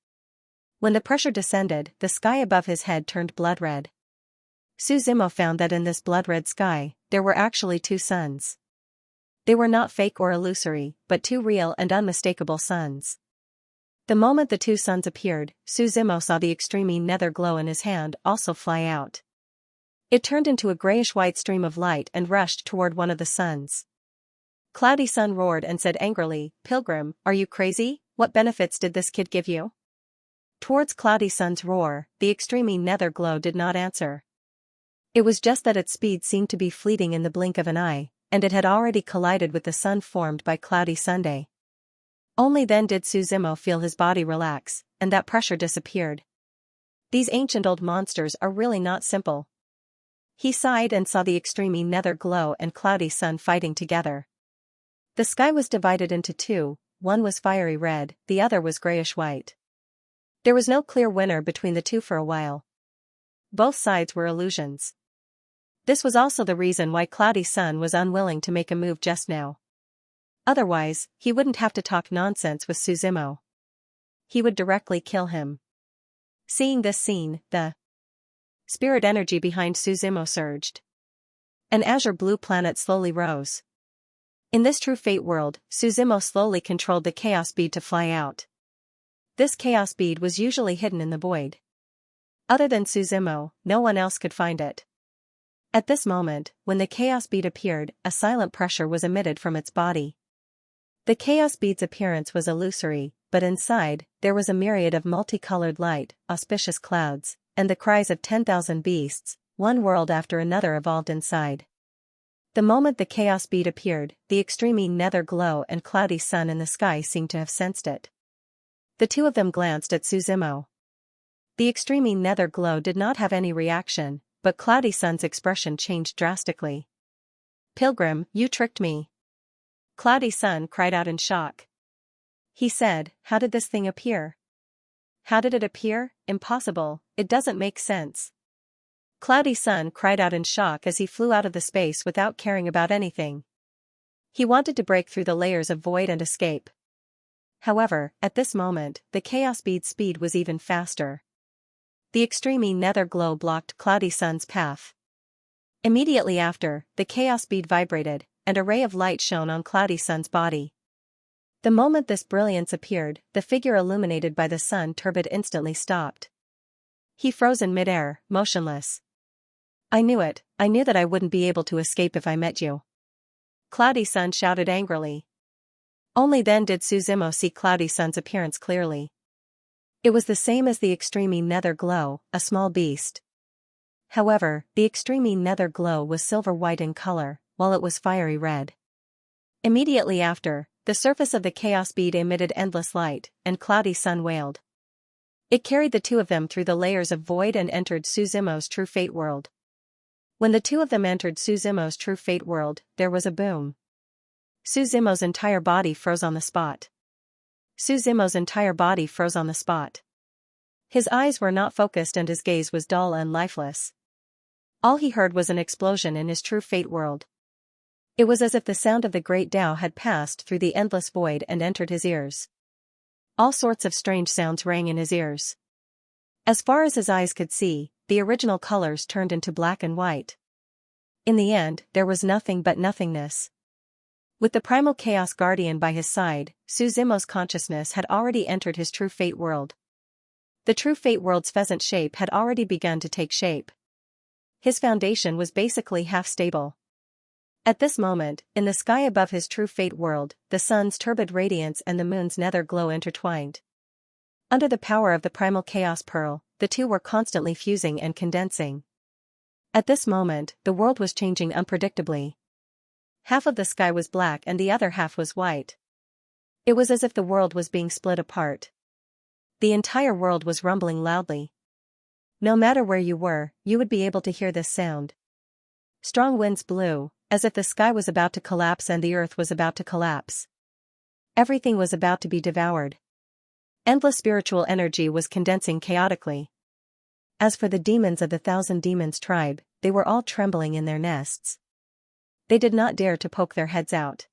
When the pressure descended, the sky above his head turned blood-red. Suzimo found that in this blood-red sky, there were actually two suns. They were not fake or illusory, but two real and unmistakable suns. The moment the two suns appeared, Suzimo saw the extreme nether glow in his hand also fly out. It turned into a grayish-white stream of light and rushed toward one of the suns. Cloudy Sun roared and said angrily, "Pilgrim, are you crazy? What benefits did this kid give you?" Towards Cloudy Sun's roar, the extreme nether glow did not answer. It was just that its speed seemed to be fleeting in the blink of an eye, and it had already collided with the sun formed by Cloudy Sunday. Only then did Suzimo feel his body relax, and that pressure disappeared. These ancient old monsters are really not simple. He sighed and saw the extreme nether glow and Cloudy Sun fighting together. The sky was divided into two, one was fiery red, the other was grayish-white. There was no clear winner between the two for a while. Both sides were illusions. This was also the reason why Cloudy Sun was unwilling to make a move just now. Otherwise, he wouldn't have to talk nonsense with Suzimo. He would directly kill him. Seeing this scene, the spirit energy behind Suzimo surged. An azure blue planet slowly rose. In this true fate world, Suzimo slowly controlled the chaos bead to fly out. This chaos bead was usually hidden in the void. Other than Suzimo, no one else could find it. At this moment, when the chaos bead appeared, a silent pressure was emitted from its body. The chaos bead's appearance was illusory, but inside, there was a myriad of multicolored light, auspicious clouds, and the cries of 10,000 beasts, one world after another evolved inside. The moment the chaos bead appeared, the extreme nether glow and Cloudy Sun in the sky seemed to have sensed it. The two of them glanced at Suzimo. The extreme nether glow did not have any reaction, but Cloudy Sun's expression changed drastically. "Pilgrim, you tricked me." Cloudy Sun cried out in shock. He said, "How did this thing appear?" "How did it appear? Impossible, it doesn't make sense." Cloudy Sun cried out in shock as he flew out of the space without caring about anything. He wanted to break through the layers of void and escape. However, at this moment, the chaos bead's speed was even faster. the extreme nether glow blocked Cloudy Sun's path. Immediately after, the chaos bead vibrated, and a ray of light shone on Cloudy Sun's body. The moment this brilliance appeared, the figure illuminated by the sun turbid instantly stopped. He froze in midair, motionless. I knew it, I knew that I wouldn't be able to escape if I met you. Cloudy Sun shouted angrily. Only then did Suzumo see Cloudy Sun's appearance clearly. It was the same as the extreme nether glow, a small beast. However, the extreme nether glow was silver-white in color, while it was fiery red. Immediately after, the surface of the chaos bead emitted endless light, and Cloudy Sun wailed. It carried the two of them through the layers of void and entered Suzumo's true fate world. When the two of them entered Suzumo's true fate world, there was a boom. Suzumo's entire body froze on the spot. Suzumo's entire body froze on the spot. His eyes were not focused and his gaze was dull and lifeless. All he heard was an explosion in his true fate world. It was as if the sound of the great Tao had passed through the endless void and entered his ears. All sorts of strange sounds rang in his ears. As far as his eyes could see, the original colors turned into black and white. In the end, there was nothing but nothingness. With the primal chaos guardian by his side, Suzumo's consciousness had already entered his true fate world. The true fate world's pheasant shape had already begun to take shape. His foundation was basically half stable. At this moment, in the sky above his true fate world, the sun's turbid radiance and the moon's nether glow intertwined. Under the power of the primal chaos pearl, the two were constantly fusing and condensing. At this moment, the world was changing unpredictably. Half of the sky was black and the other half was white. It was as if the world was being split apart. The entire world was rumbling loudly. No matter where you were, you would be able to hear this sound. Strong winds blew, as if the sky was about to collapse and the earth was about to collapse. Everything was about to be devoured. Endless spiritual energy was condensing chaotically. As for the demons of the Thousand Demons tribe, they were all trembling in their nests. They did not dare to poke their heads out.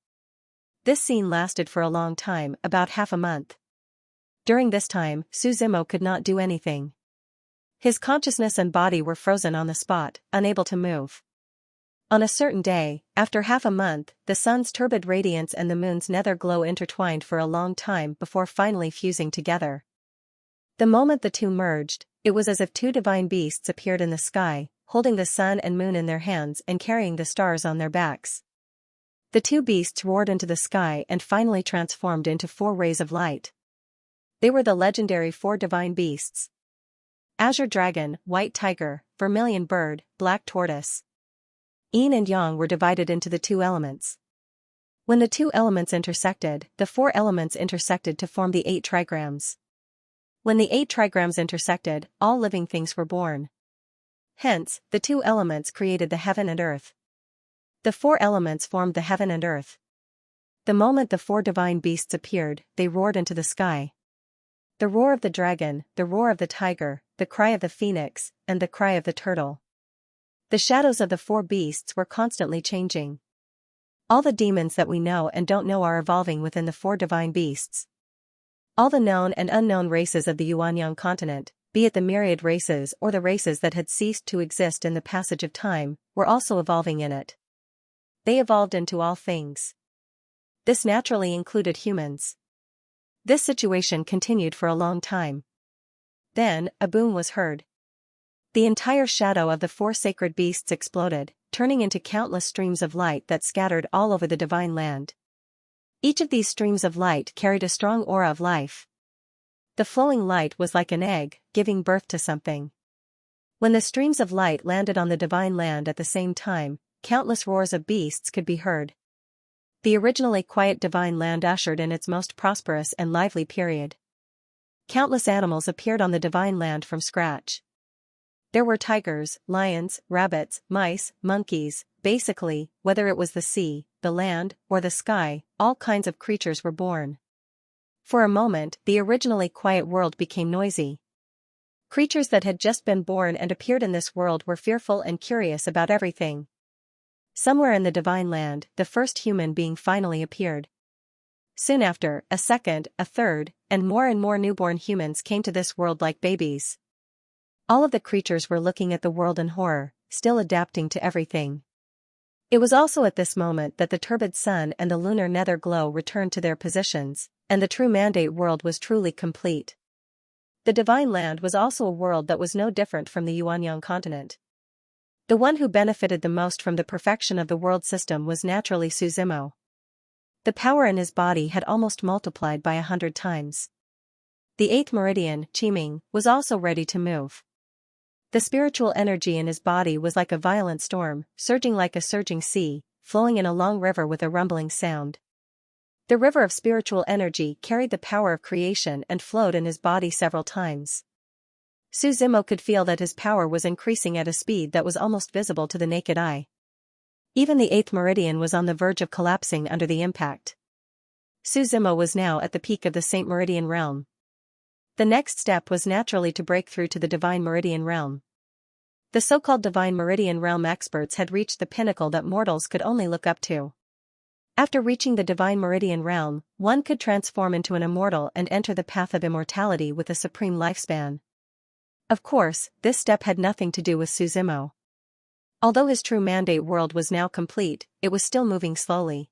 This scene lasted for a long time, about half a month. During this time, Suzumo could not do anything. His consciousness and body were frozen on the spot, unable to move. On a certain day, after half a month, the sun's turbid radiance and the moon's nether glow intertwined for a long time before finally fusing together. The moment the two merged, it was as if two divine beasts appeared in the sky, holding the sun and moon in their hands and carrying the stars on their backs. The two beasts roared into the sky and finally transformed into 4 rays of light. They were the legendary 4 divine beasts. Azure Dragon, White Tiger, Vermilion Bird, Black Tortoise. Yin and Yang were divided into the 2 elements. When the 2 elements intersected, the 4 elements intersected to form the 8 trigrams. When the 8 trigrams intersected, all living things were born. Hence, the 2 elements created the heaven and earth. The 4 elements formed the heaven and earth. The moment the 4 divine beasts appeared, they roared into the sky. The roar of the dragon, the roar of the tiger, the cry of the phoenix, and the cry of the turtle. The shadows of the 4 beasts were constantly changing. All the demons that we know and don't know are evolving within the 4 divine beasts. All the known and unknown races of the Yuanyang continent, be it the myriad races or the races that had ceased to exist in the passage of time, were also evolving in it. They evolved into all things. This naturally included humans. This situation continued for a long time. Then, a boom was heard. The entire shadow of the 4 sacred beasts exploded, turning into countless streams of light that scattered all over the divine land. Each of these streams of light carried a strong aura of life. The flowing light was like an egg, giving birth to something. When the streams of light landed on the divine land at the same time, countless roars of beasts could be heard. The originally quiet divine land ushered in its most prosperous and lively period. Countless animals appeared on the divine land from scratch. There were tigers, lions, rabbits, mice, monkeys, basically, whether it was the sea, the land, or the sky, all kinds of creatures were born. For a moment, the originally quiet world became noisy. Creatures that had just been born and appeared in this world were fearful and curious about everything. Somewhere in the divine land, the first human being finally appeared. Soon after, a second, a third, and more newborn humans came to this world like babies. All of the creatures were looking at the world in horror, still adapting to everything. It was also at this moment that the turbid sun and the lunar nether glow returned to their positions, and the true mandate world was truly complete. The divine land was also a world that was no different from the Yuanyang continent. The one who benefited the most from the perfection of the world system was naturally Suzimo. The power in his body had almost multiplied by 100 times. The eighth meridian, Qiming, was also ready to move. The spiritual energy in his body was like a violent storm, surging like a surging sea, flowing in a long river with a rumbling sound. The river of spiritual energy carried the power of creation and flowed in his body several times. Suzimo could feel that his power was increasing at a speed that was almost visible to the naked eye. Even the eighth meridian was on the verge of collapsing under the impact. Suzimo was now at the peak of the Saint Meridian realm. The next step was naturally to break through to the Divine Meridian realm. The so-called Divine Meridian realm experts had reached the pinnacle that mortals could only look up to. After reaching the Divine Meridian realm, one could transform into an immortal and enter the path of immortality with a supreme lifespan. Of course, this step had nothing to do with Suzimo. Although his true mandate world was now complete, it was still moving slowly.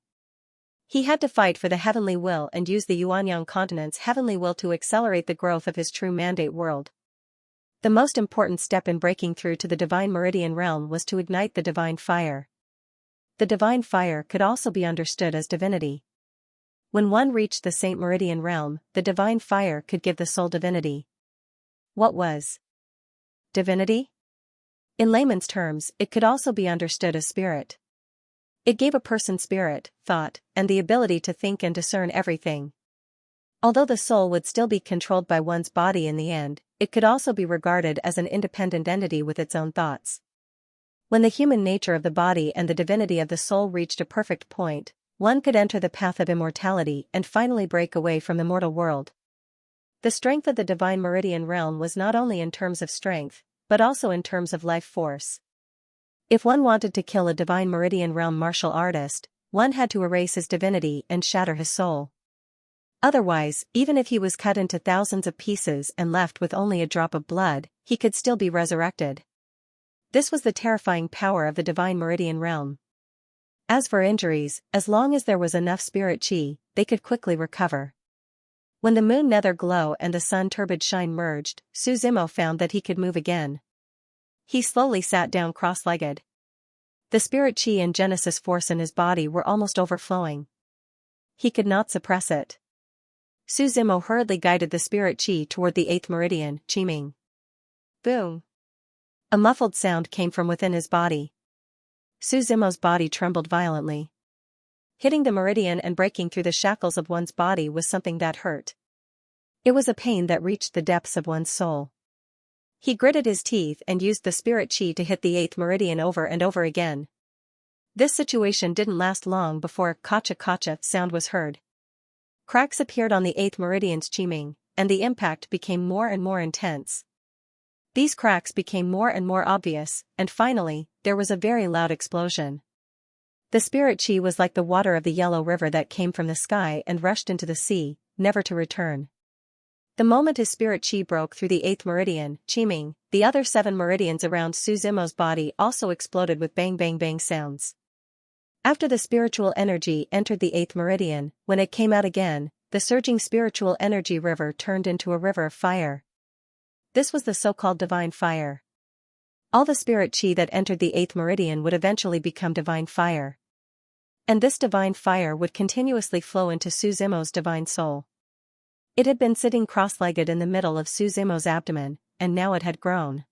He had to fight for the heavenly will and use the Yuanyang continent's heavenly will to accelerate the growth of his true mandate world. The most important step in breaking through to the Divine Meridian realm was to ignite the divine fire. The divine fire could also be understood as divinity. When one reached the Saint Meridian realm, the divine fire could give the soul divinity. What was divinity? In layman's terms, it could also be understood as spirit. It gave a person spirit, thought, and the ability to think and discern everything. Although the soul would still be controlled by one's body in the end, it could also be regarded as an independent entity with its own thoughts. When the human nature of the body and the divinity of the soul reached a perfect point, one could enter the path of immortality and finally break away from the mortal world. The strength of the Divine Meridian realm was not only in terms of strength, but also in terms of life force. If one wanted to kill a Divine Meridian realm martial artist, one had to erase his divinity and shatter his soul. Otherwise, even if he was cut into thousands of pieces and left with only a drop of blood, he could still be resurrected. This was the terrifying power of the Divine Meridian realm. As for injuries, as long as there was enough spirit chi, they could quickly recover. When the moon nether glow and the sun turbid shine merged, Suzimo found that he could move again. He slowly sat down cross-legged. The spirit chi and genesis force in his body were almost overflowing. He could not suppress it. Suzimo hurriedly guided the spirit chi toward the eighth meridian, Qiming. Boom! A muffled sound came from within his body. Suzimo's body trembled violently. Hitting the meridian and breaking through the shackles of one's body was something that hurt. It was a pain that reached the depths of one's soul. He gritted his teeth and used the spirit chi to hit the eighth meridian over and over again. This situation didn't last long before a kacha-kacha sound was heard. Cracks appeared on the eighth meridian's Qiming, and the impact became more and more intense. These cracks became more and more obvious, and finally, there was a very loud explosion. The spirit chi was like the water of the yellow river that came from the sky and rushed into the sea, never to return. The moment his spirit chi broke through the eighth meridian, Qiming, the other 7 meridians around Suzimo's body also exploded with bang bang bang sounds. After the spiritual energy entered the eighth meridian, when it came out again, the surging spiritual energy river turned into a river of fire. This was the so-called divine fire. All the spirit chi that entered the eighth meridian would eventually become divine fire. And this divine fire would continuously flow into Suzimo's divine soul. It had been sitting cross-legged in the middle of Suzimo's abdomen, and now it had grown.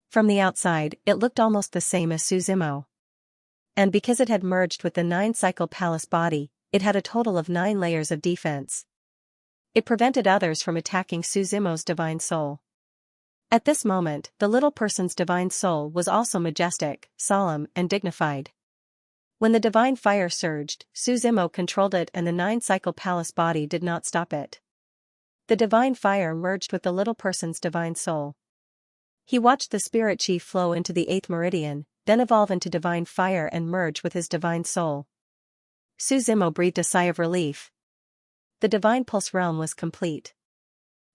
From the outside, it looked almost the same as Suzimo. And because it had merged with the 9-cycle palace body, it had a total of 9 layers of defense. It prevented others from attacking Suzimo's divine soul. At this moment, the little person's divine soul was also majestic, solemn, and dignified. When the divine fire surged, Suzimo controlled it and the 9-cycle palace body did not stop it. The divine fire merged with the little person's divine soul. He watched the spirit chi flow into the eighth meridian, then evolve into divine fire and merge with his divine soul. Suzimo breathed a sigh of relief. The divine pulse realm was complete.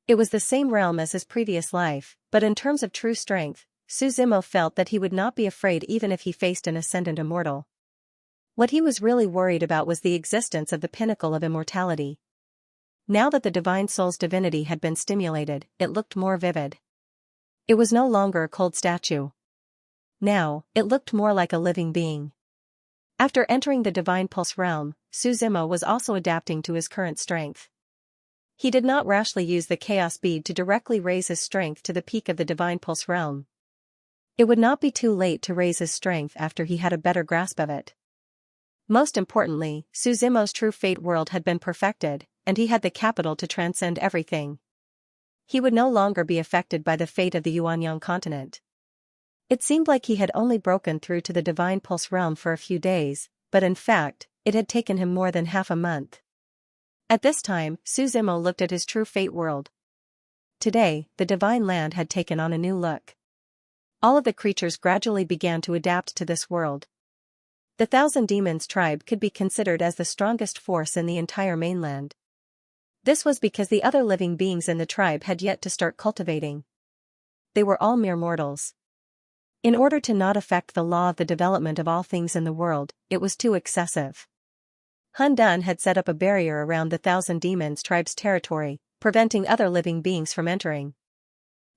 It was the same realm as his previous life, but in terms of true strength, Suzimo felt that he would not be afraid even if he faced an ascendant immortal. What he was really worried about was the existence of the pinnacle of immortality. Now that the divine soul's divinity had been stimulated, it looked more vivid. It was no longer a cold statue. Now, it looked more like a living being. After entering the divine pulse realm, Suzimo was also adapting to his current strength. He did not rashly use the chaos bead to directly raise his strength to the peak of the divine pulse realm. It would not be too late to raise his strength after he had a better grasp of it. Most importantly, Suzimo's true fate world had been perfected, and he had the capital to transcend everything. He would no longer be affected by the fate of the Yuanyang continent. It seemed like he had only broken through to the divine pulse realm for a few days, but in fact, it had taken him more than half a month. At this time, Suzimo looked at his true fate world. Today, the divine land had taken on a new look. All of the creatures gradually began to adapt to this world. The Thousand Demons tribe could be considered as the strongest force in the entire mainland. This was because the other living beings in the tribe had yet to start cultivating. They were all mere mortals. In order to not affect the law of the development of all things in the world, it was too excessive. Hun Dan had set up a barrier around the Thousand Demons tribe's territory, preventing other living beings from entering.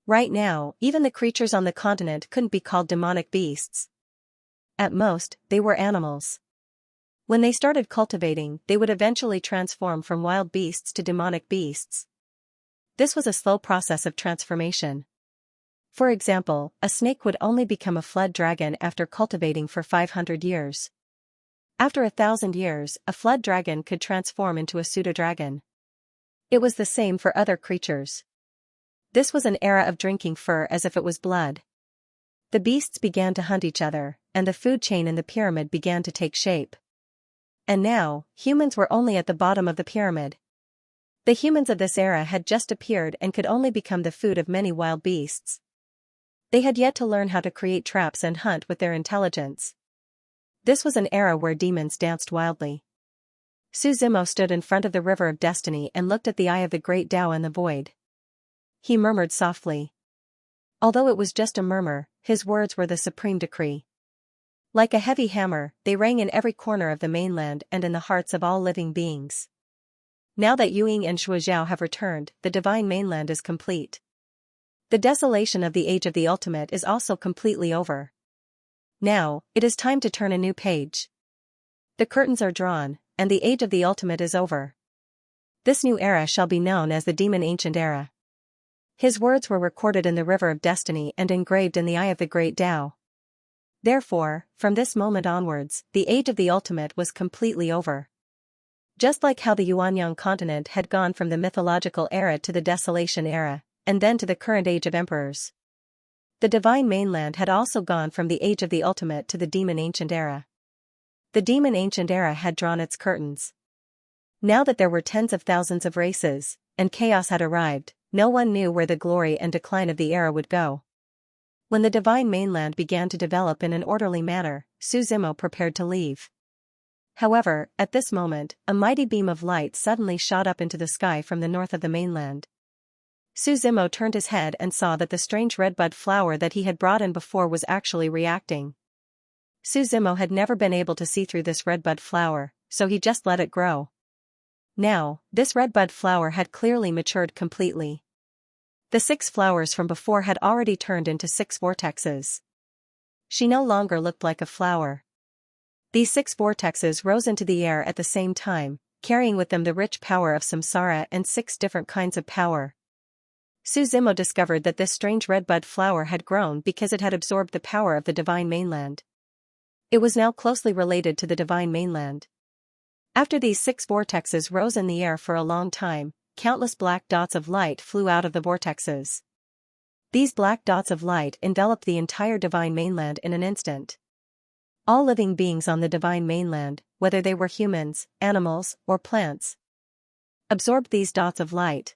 Right now, even the creatures on the continent couldn't be called demonic beasts. At most, they were animals. When they started cultivating, they would eventually transform from wild beasts to demonic beasts. This was a slow process of transformation. For example, a snake would only become a flood dragon after cultivating for 500 years. After 1,000 years, a flood dragon could transform into a pseudo-dragon. It was the same for other creatures. This was an era of drinking fur as if it was blood. The beasts began to hunt each other, and the food chain in the pyramid began to take shape. And now, humans were only at the bottom of the pyramid. The humans of this era had just appeared and could only become the food of many wild beasts. They had yet to learn how to create traps and hunt with their intelligence. This was an era where demons danced wildly. Suzimo stood in front of the river of destiny and looked at the eye of the great Tao in the void. He murmured softly. Although it was just a murmur, his words were the supreme decree. Like a heavy hammer, they rang in every corner of the mainland and in the hearts of all living beings. Now that Yuing and Shuozhao have returned, the divine mainland is complete. The desolation of the age of the ultimate is also completely over. Now, it is time to turn a new page. The curtains are drawn, and the age of the ultimate is over. This new era shall be known as the Demon Ancient Era. His words were recorded in the river of destiny and engraved in the eye of the great Tao. Therefore, from this moment onwards, the age of the ultimate was completely over. Just like how the Yuanyang continent had gone from the mythological era to the desolation era, and then to the current age of emperors. The divine mainland had also gone from the age of the ultimate to the demon ancient era. The demon ancient era had drawn its curtains. Now that there were tens of thousands of races, and chaos had arrived, no one knew where the glory and decline of the era would go. When the divine mainland began to develop in an orderly manner, Suzimo prepared to leave. However, at this moment, a mighty beam of light suddenly shot up into the sky from the north of the mainland. Suzimo turned his head and saw that the strange redbud flower that he had brought in before was actually reacting. Suzimo had never been able to see through this redbud flower, so he just let it grow. Now, this redbud flower had clearly matured completely. The 6 flowers from before had already turned into 6 vortexes. She no longer looked like a flower. These 6 vortexes rose into the air at the same time, carrying with them the rich power of samsara and 6 different kinds of power. Suzimo discovered that this strange redbud flower had grown because it had absorbed the power of the divine mainland. It was now closely related to the divine mainland. After these 6 vortexes rose in the air for a long time, countless black dots of light flew out of the vortexes. These black dots of light enveloped the entire divine mainland in an instant. All living beings on the divine mainland, whether they were humans, animals, or plants, absorbed these dots of light.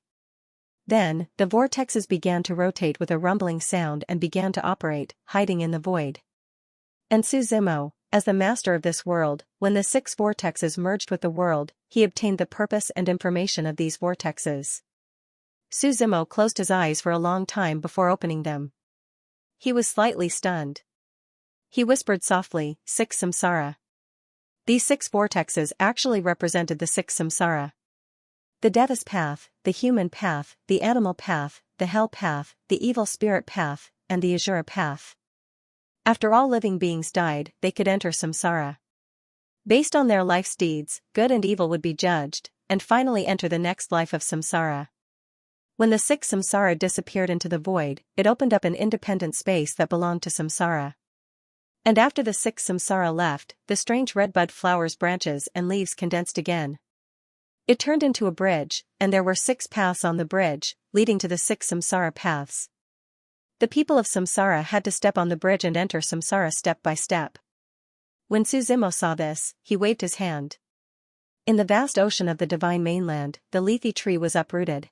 Then, the vortexes began to rotate with a rumbling sound and began to operate, hiding in the void. And Suzimo, as the master of this world, when the 6 vortexes merged with the world, he obtained the purpose and information of these vortexes. Suzumo closed his eyes for a long time before opening them. He was slightly stunned. He whispered softly, 6 samsara. These 6 vortexes actually represented the 6 samsara. The Deva's path, the human path, the animal path, the hell path, the evil spirit path, and the Asura path. After all living beings died, they could enter samsara. Based on their life's deeds, good and evil would be judged, and finally enter the next life of samsara. When the 6 samsara disappeared into the void, it opened up an independent space that belonged to samsara. And after the 6 samsara left, the strange red bud flowers, branches and leaves condensed again. It turned into a bridge, and there were 6 paths on the bridge, leading to the 6 samsara paths. The people of samsara had to step on the bridge and enter samsara step by step. When Suzumo saw this, he waved his hand. In the vast ocean of the divine mainland, the leafy tree was uprooted.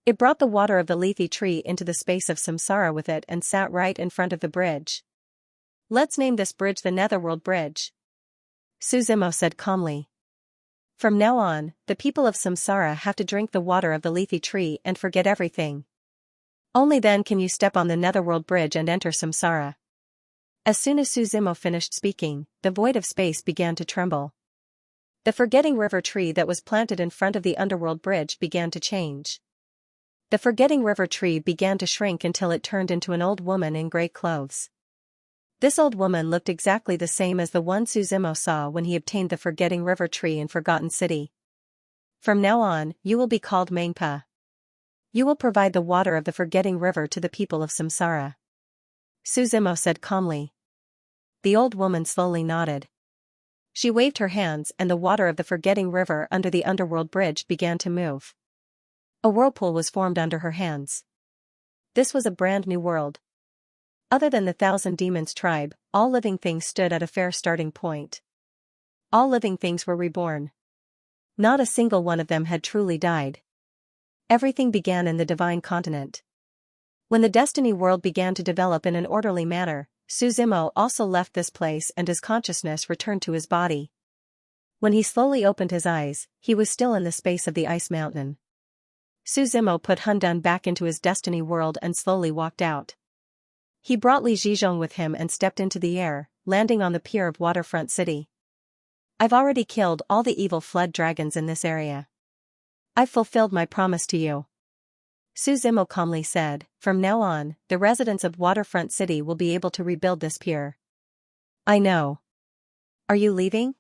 It brought the water of the leafy tree into the space of samsara with it and sat right in front of the bridge. Let's name this bridge the Netherworld Bridge, Suzumo said calmly. From now on, the people of samsara have to drink the water of the leafy tree and forget everything. Only then can you step on the Netherworld Bridge and enter samsara. As soon as Suzumo finished speaking, the void of space began to tremble. The forgetting river tree that was planted in front of the underworld bridge began to change. The forgetting river tree began to shrink until it turned into an old woman in gray clothes. This old woman looked exactly the same as the one Suzumo saw when he obtained the forgetting river tree in Forgotten City. From now on, you will be called Mangpa. You will provide the water of the forgetting river to the people of samsara, Suzumo said calmly. The old woman slowly nodded. She waved her hands and the water of the forgetting river under the underworld bridge began to move. A whirlpool was formed under her hands. This was a brand new world. Other than the Thousand Demons tribe, all living things stood at a fair starting point. All living things were reborn. Not a single one of them had truly died. Everything began in the divine continent. When the destiny world began to develop in an orderly manner, Suzumo also left this place and his consciousness returned to his body. When he slowly opened his eyes, he was still in the space of the ice mountain. Suzumo put Hundun back into his destiny world and slowly walked out. He brought Li Zhizhong with him and stepped into the air, landing on the pier of Waterfront City. I've already killed all the evil flood dragons in this area. I've fulfilled my promise to you, Suzumo calmly said. From now on, the residents of Waterfront City will be able to rebuild this pier. I know. Are you leaving?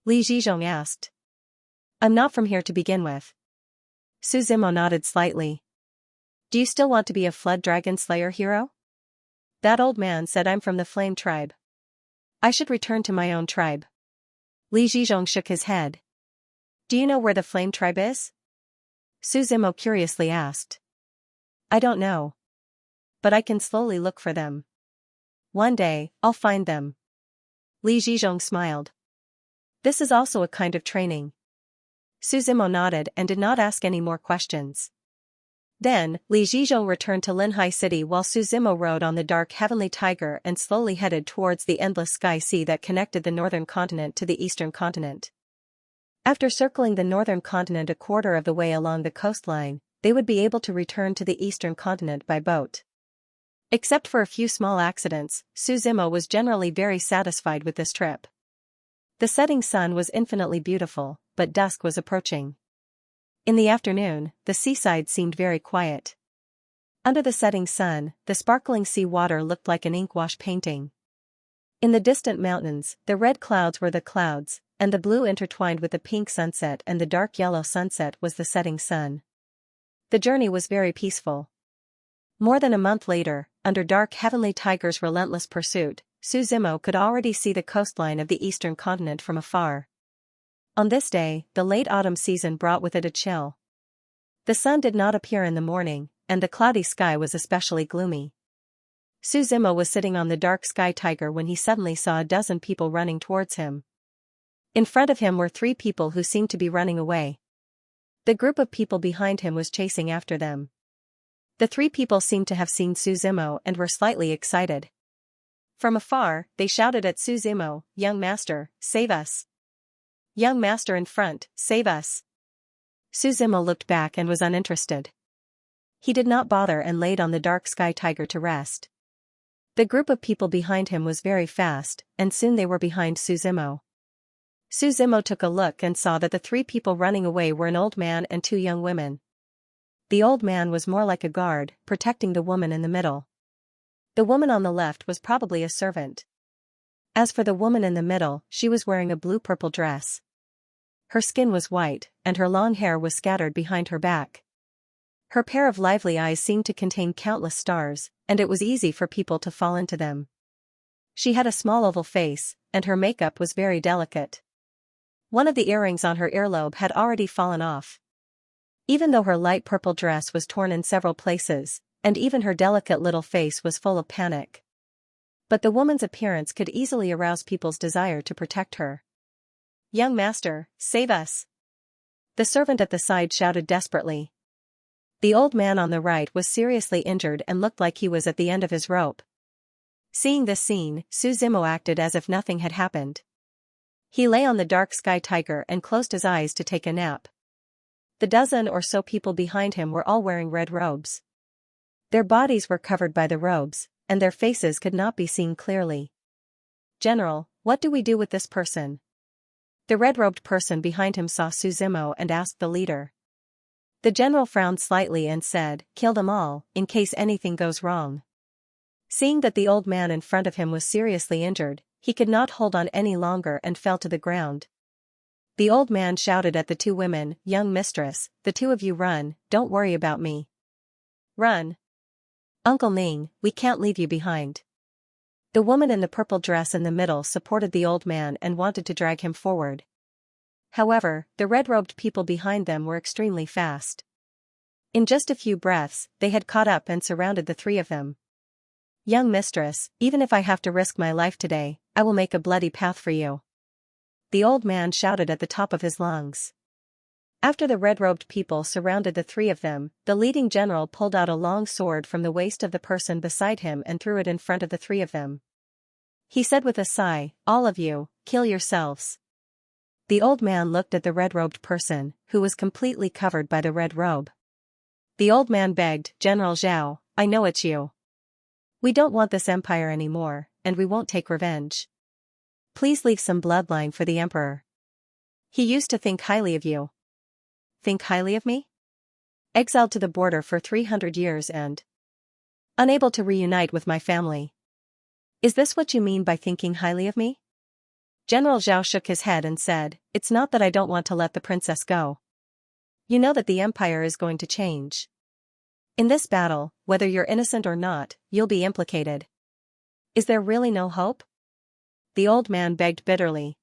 Li Zhizhong asked. I'm not from here to begin with. Suzumo nodded slightly. Do you still want to be a flood dragon slayer hero? That old man said I'm from the Flame tribe. I should return to my own tribe. Li Zhizhong shook his head. Do you know where the Flame tribe is? Suzumo curiously asked. I don't know. But I can slowly look for them. One day, I'll find them. Li Zhizhong smiled. This is also a kind of training. Suzumo nodded and did not ask any more questions. Then, Li Zhizhong returned to Linhai City while Suzumo rode on the dark heavenly tiger and slowly headed towards the endless sky sea that connected the northern continent to the eastern continent. After circling the northern continent a quarter of the way along the coastline, they would be able to return to the eastern continent by boat. Except for a few small accidents, Suzumo was generally very satisfied with this trip. The setting sun was infinitely beautiful, but dusk was approaching. In the afternoon, the seaside seemed very quiet. Under the setting sun, the sparkling sea water looked like an ink-wash painting. In the distant mountains, the red clouds were the clouds, and the blue intertwined with the pink sunset and the dark yellow sunset was the setting sun. The journey was very peaceful. More than a month later, under dark heavenly tiger's relentless pursuit, Suzumo could already see the coastline of the eastern continent from afar. On this day, the late autumn season brought with it a chill. The sun did not appear in the morning, and the cloudy sky was especially gloomy. Suzumo was sitting on the dark sky tiger when he suddenly saw a dozen people running towards him. In front of him were 3 people who seemed to be running away. The group of people behind him was chasing after them. The 3 people seemed to have seen Suzumo and were slightly excited. From afar, they shouted at Suzumo, "Young master, save us! Young master in front, save us!" Suzumo looked back and was uninterested. He did not bother and laid on the dark sky tiger to rest. The group of people behind him was very fast, and soon they were behind Suzimo. Suzimo took a look and saw that the three people running away were an old man and two young women. The old man was more like a guard, protecting the woman in the middle. The woman on the left was probably a servant. As for the woman in the middle, she was wearing a blue-purple dress. Her skin was white, and her long hair was scattered behind her back. Her pair of lively eyes seemed to contain countless stars, and it was easy for people to fall into them. She had a small oval face, and her makeup was very delicate. One of the earrings on her earlobe had already fallen off. Even though her light purple dress was torn in several places, and even her delicate little face was full of panic. But the woman's appearance could easily arouse people's desire to protect her. "Young master, save us!" The servant at the side shouted desperately. The old man on the right was seriously injured and looked like he was at the end of his rope. Seeing this scene, Suzimo acted as if nothing had happened. He lay on the dark sky tiger and closed his eyes to take a nap. The dozen or so people behind him were all wearing red robes. Their bodies were covered by the robes, and their faces could not be seen clearly. "General, what do we do with this person?" The red-robed person behind him saw Suzimo and asked the leader. The general frowned slightly and said, "Kill them all, in case anything goes wrong." Seeing that the old man in front of him was seriously injured, he could not hold on any longer and fell to the ground. The old man shouted at the two women, "Young mistress, the two of you run, don't worry about me. Run. Uncle Ning, we can't leave you behind." The woman in the purple dress in the middle supported the old man and wanted to drag him forward. However, the red-robed people behind them were extremely fast. In just a few breaths, they had caught up and surrounded the three of them. "Young mistress, even if I have to risk my life today, I will make a bloody path for you," the old man shouted at the top of his lungs. After the red-robed people surrounded the three of them, the leading general pulled out a long sword from the waist of the person beside him and threw it in front of the three of them. He said with a sigh, "All of you, kill yourselves." The old man looked at the red-robed person, who was completely covered by the red robe. The old man begged, "General Zhao, I know it's you. We don't want this empire anymore, and we won't take revenge. Please leave some bloodline for the emperor. He used to think highly of you." "Think highly of me? Exiled to the border for 300 years and unable to reunite with my family. Is this what you mean by thinking highly of me?" General Zhao shook his head and said, "It's not that I don't want to let the princess go. You know that the empire is going to change. In this battle, whether you're innocent or not, you'll be implicated. Is there really no hope?" The old man begged bitterly.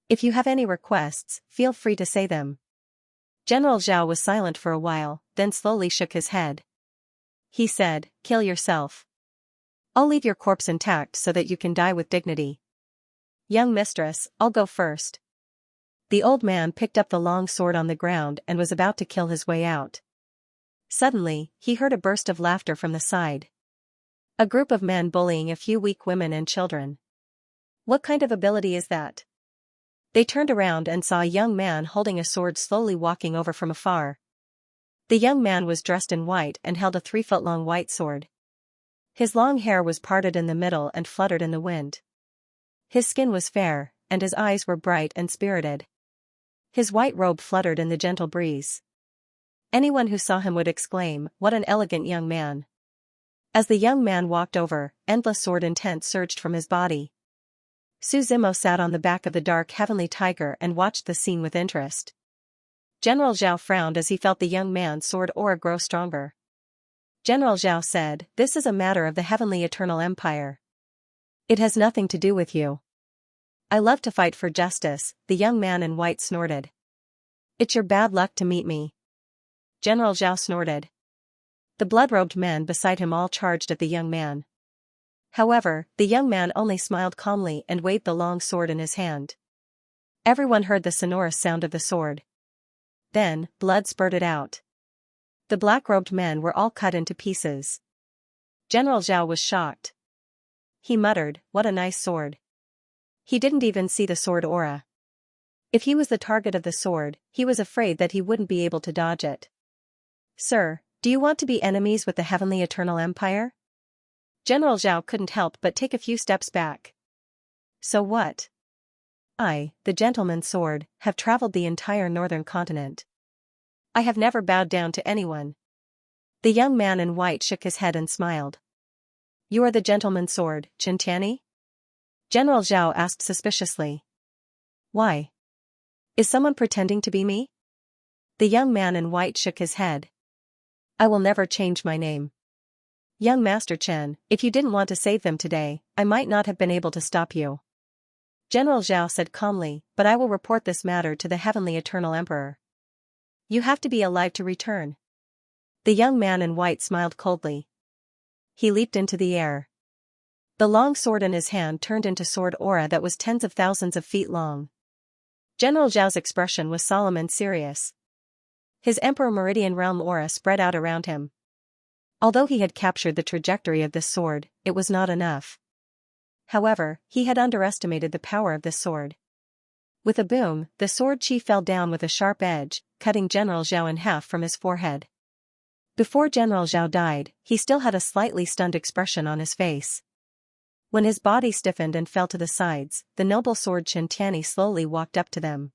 "If you have any requests, feel free to say them." General Zhao was silent for a while, then slowly shook his head. He said, "Kill yourself. I'll leave your corpse intact so that you can die with dignity." "Young mistress, I'll go first." The old man picked up the long sword on the ground and was about to kill his way out. Suddenly, he heard a burst of laughter from the side. A group of men bullying a few weak women and children. "What kind of ability is that?" They turned around and saw a young man holding a sword slowly walking over from afar. The young man was dressed in white and held a 3-foot-long white sword. His long hair was parted in the middle and fluttered in the wind. His skin was fair, and his eyes were bright and spirited. His white robe fluttered in the gentle breeze. Anyone who saw him would exclaim, "What an elegant young man." As the young man walked over, endless sword intent surged from his body. Suzimo sat on the back of the dark heavenly tiger and watched the scene with interest. General Zhao frowned as he felt the young man's sword aura grow stronger. General Zhao said, "This is a matter of the heavenly eternal empire. It has nothing to do with you." "I love to fight for justice," the young man in white snorted. "It's your bad luck to meet me." General Zhao snorted. The blood-robed men beside him all charged at the young man. However, the young man only smiled calmly and waved the long sword in his hand. Everyone heard the sonorous sound of the sword. Then, blood spurted out. The black-robed men were all cut into pieces. General Zhao was shocked. He muttered, "What a nice sword." He didn't even see the sword aura. If he was the target of the sword, he was afraid that he wouldn't be able to dodge it. "Sir, Do you want to be enemies with the Heavenly Eternal Empire? General Zhao couldn't help but take a few steps back. So what? I, the gentleman's sword, have traveled the entire northern continent. I have never bowed down to anyone. The young man in white shook his head and smiled. You are the gentleman's sword, Xianxia? General Zhao asked suspiciously. Why? Is someone pretending to be me? The young man in white shook his head. I will never change my name. Young Master Chen, if you didn't want to save them today, I might not have been able to stop you. General Zhao said calmly, but I will report this matter to the Heavenly Eternal Emperor. You have to be alive to return. The young man in white smiled coldly. He leaped into the air. The long sword in his hand turned into sword aura that was tens of thousands of feet long. General Zhao's expression was solemn and serious. His Emperor Meridian Realm aura spread out around him. Although he had captured the trajectory of this sword, it was not enough. However, he had underestimated the power of this sword. With a boom, the sword chi fell down with a sharp edge, cutting General Zhao in half from his forehead. Before General Zhao died, he still had a slightly stunned expression on his face. When his body stiffened and fell to the sides, the noble sword Xianxia slowly walked up to them.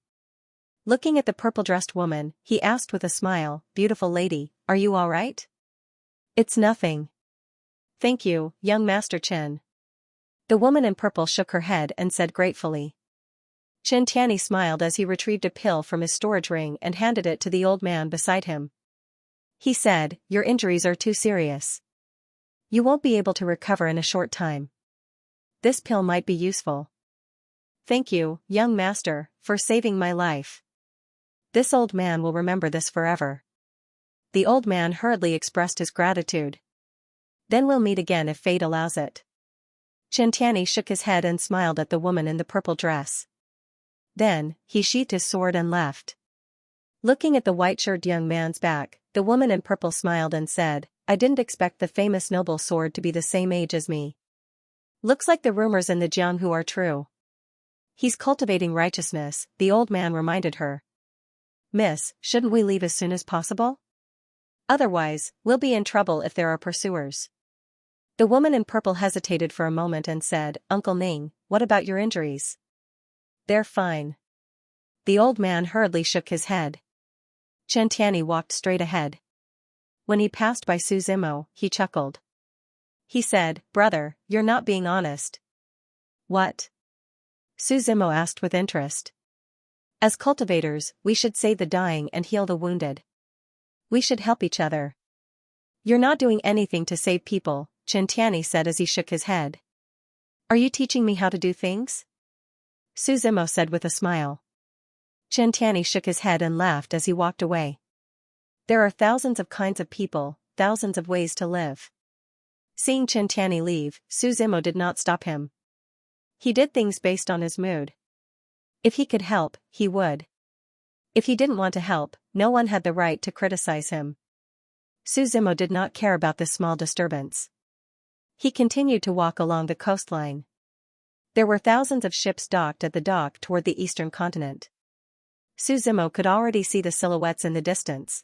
Looking at the purple-dressed woman, he asked with a smile, "Beautiful lady, are you all right?" "It's nothing. Thank you, young Master Chen." The woman in purple shook her head and said gratefully. Xianxia smiled as he retrieved a pill from his storage ring and handed it to the old man beside him. He said, "Your injuries are too serious. You won't be able to recover in a short time. This pill might be useful." "Thank you, young master, for saving my life. This old man will remember this forever." The old man hurriedly expressed his gratitude. "Then we'll meet again if fate allows it." Xianxia shook his head and smiled at the woman in the purple dress. Then, he sheathed his sword and left. Looking at the white-shirted young man's back, the woman in purple smiled and said, "I didn't expect the famous noble sword to be the same age as me. Looks like the rumors in the Jianghu are true." "He's cultivating righteousness," the old man reminded her. "Miss, shouldn't we leave as soon as possible? Otherwise, we'll be in trouble if there are pursuers." The woman in purple hesitated for a moment and said, "Uncle Ning, what about your injuries?" "They're fine." The old man hurriedly shook his head. Xianxia walked straight ahead. When he passed by Su Zimo, he chuckled. He said, "Brother, you're not being honest." "What?" Su Zimo asked with interest. "As cultivators, we should save the dying and heal the wounded. We should help each other." "You're not doing anything to save people," Xianxia said as he shook his head. "Are you teaching me how to do things?" Su Zimo said with a smile. Xianxia shook his head and laughed as he walked away. There are thousands of kinds of people, thousands of ways to live. Seeing Xianxia leave, Su Zimo did not stop him. He did things based on his mood. If he could help, he would. If he didn't want to help, no one had the right to criticize him. Su Zimo did not care about this small disturbance. He continued to walk along the coastline. There were thousands of ships docked at the dock toward the eastern continent. Su Zimo could already see the silhouettes in the distance.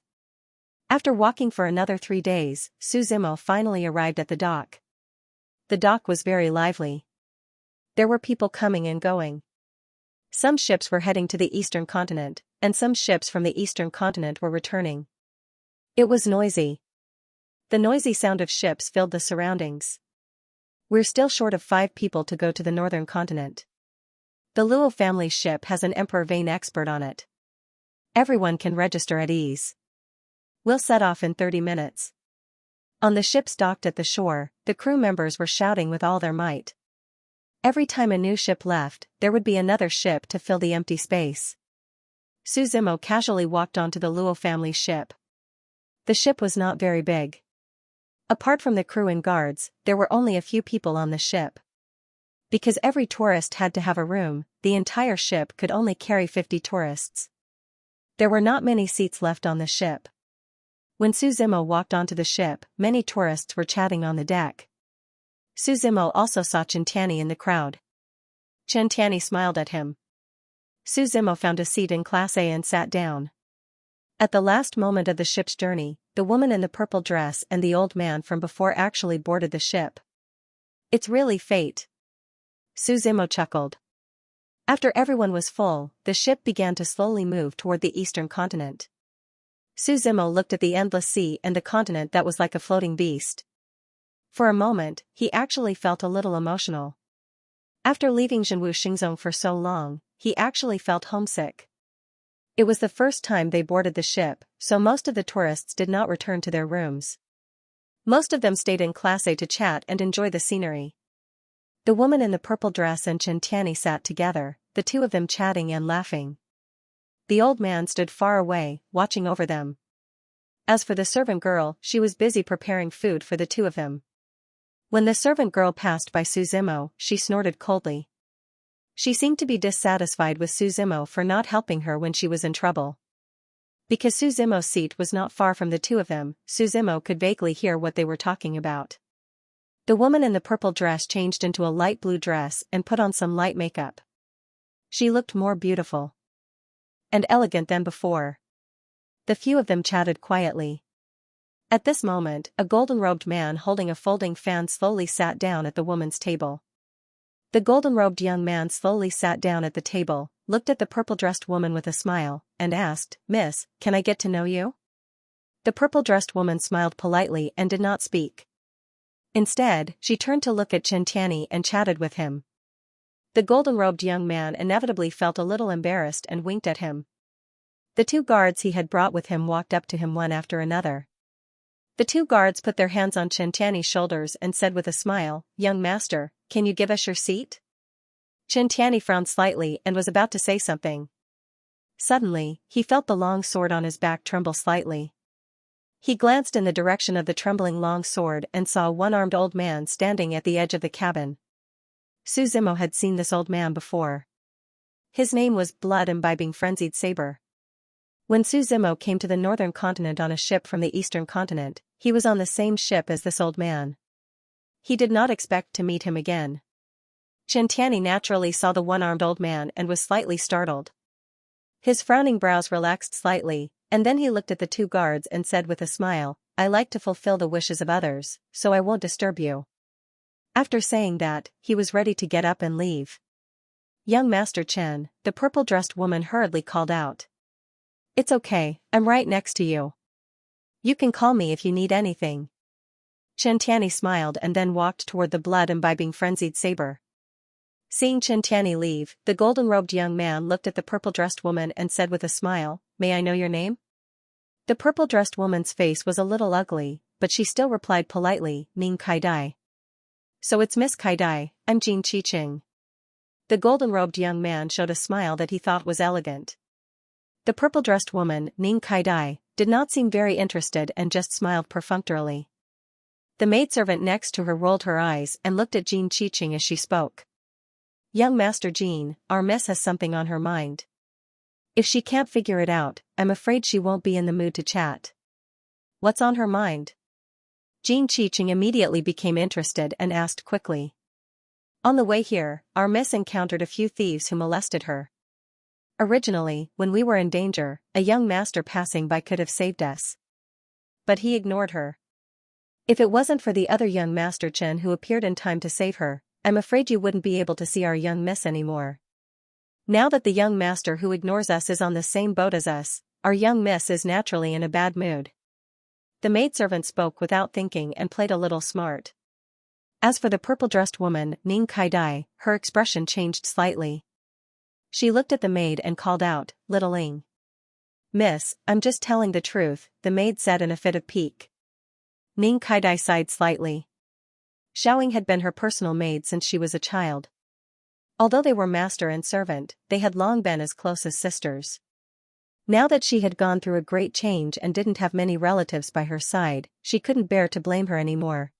After walking for another 3 days, Su Zimo finally arrived at the dock. The dock was very lively. There were people coming and going. Some ships were heading to the eastern continent, and some ships from the eastern continent were returning. It was noisy. The noisy sound of ships filled the surroundings. "We're still short of 5 people to go to the northern continent. The Luo family's ship has an Emperor Vane expert on it. Everyone can register at ease. We'll set off in 30 minutes. On the ships docked at the shore, the crew members were shouting with all their might. Every time a new ship left, there would be another ship to fill the empty space. Su Zimo casually walked onto the Luo family's ship. The ship was not very big. Apart from the crew and guards, there were only a few people on the ship. Because every tourist had to have a room, the entire ship could only carry 50 tourists. There were not many seats left on the ship. When Su Zimo walked onto the ship, many tourists were chatting on the deck. Su Zimo also saw Xianxia in the crowd. Xianxia smiled at him. Su Zimo found a seat in Class A and sat down. At the last moment of the ship's journey, the woman in the purple dress and the old man from before actually boarded the ship. It's really fate. Suzimo chuckled. After everyone was full, the ship began to slowly move toward the eastern continent. Suzimo looked at the endless sea and the continent that was like a floating beast. For a moment, he actually felt a little emotional. After leaving Zhenwu Xingzong for so long, he actually felt homesick. It was the first time they boarded the ship, so most of the tourists did not return to their rooms. Most of them stayed in Class A to chat and enjoy the scenery. The woman in the purple dress and Chen Tianyi sat together, the two of them chatting and laughing. The old man stood far away, watching over them. As for the servant girl, she was busy preparing food for the two of them. When the servant girl passed by Suzimo, she snorted coldly. She seemed to be dissatisfied with Suzimo for not helping her when she was in trouble. Because Suzimo's seat was not far from the two of them, Suzimo could vaguely hear what they were talking about. The woman in the purple dress changed into a light blue dress and put on some light makeup. She looked more beautiful and elegant than before. The few of them chatted quietly. At this moment, a golden-robed man holding a folding fan slowly sat down at the woman's table. The golden-robed young man slowly sat down at the table, looked at the purple-dressed woman with a smile, and asked, "Miss, can I get to know you?" The purple-dressed woman smiled politely and did not speak. Instead, she turned to look at Chen Tianyi and chatted with him. The golden-robed young man inevitably felt a little embarrassed and winked at him. The two guards he had brought with him walked up to him one after another. The two guards put their hands on Chen Tianyi's shoulders and said with a smile, "Young master, can you give us your seat?" Chen Tianyi frowned slightly and was about to say something. Suddenly, he felt the long sword on his back tremble slightly. He glanced in the direction of the trembling long sword and saw a one-armed old man standing at the edge of the cabin. Suzimo had seen this old man before. His name was Blood-Imbibing Frenzied Saber. When Suzimo came to the northern continent on a ship from the eastern continent, he was on the same ship as this old man. He did not expect to meet him again. Chen Tianyi naturally saw the one-armed old man and was slightly startled. His frowning brows relaxed slightly, and then he looked at the two guards and said with a smile, "I like to fulfill the wishes of others, so I won't disturb you." After saying that, he was ready to get up and leave. "Young Master Chen," the purple-dressed woman hurriedly called out. "It's okay, I'm right next to you. You can call me if you need anything." Chen Tianyi smiled and then walked toward the blood-imbibing frenzied saber. Seeing Chen Tianyi leave, the golden-robed young man looked at the purple-dressed woman and said with a smile, "May I know your name?" The purple-dressed woman's face was a little ugly, but she still replied politely, "Ning Kaidai." "So it's Miss Kaidai, I'm Jin Qiqing." The golden-robed young man showed a smile that he thought was elegant. The purple-dressed woman, Ning Kaidai, did not seem very interested and just smiled perfunctorily. The maidservant next to her rolled her eyes and looked at Jin Qiqing as she spoke. "Young Master Jin, our miss has something on her mind. If she can't figure it out, I'm afraid she won't be in the mood to chat." "What's on her mind?" Jin Qiqing immediately became interested and asked quickly. "On the way here, our miss encountered a few thieves who molested her. Originally, when we were in danger, a young master passing by could have saved us. But he ignored her. If it wasn't for the other young Master Chen who appeared in time to save her, I'm afraid you wouldn't be able to see our young miss anymore. Now that the young master who ignores us is on the same boat as us, our young miss is naturally in a bad mood." The maidservant spoke without thinking and played a little smart. As for the purple-dressed woman, Ning Kaidai, her expression changed slightly. She looked at the maid and called out, "Little Ling." "Miss, I'm just telling the truth," the maid said in a fit of pique. Ning Kaidai sighed slightly. Xiaoying had been her personal maid since she was a child. Although they were master and servant, they had long been as close as sisters. Now that she had gone through a great change and didn't have many relatives by her side, she couldn't bear to blame her anymore.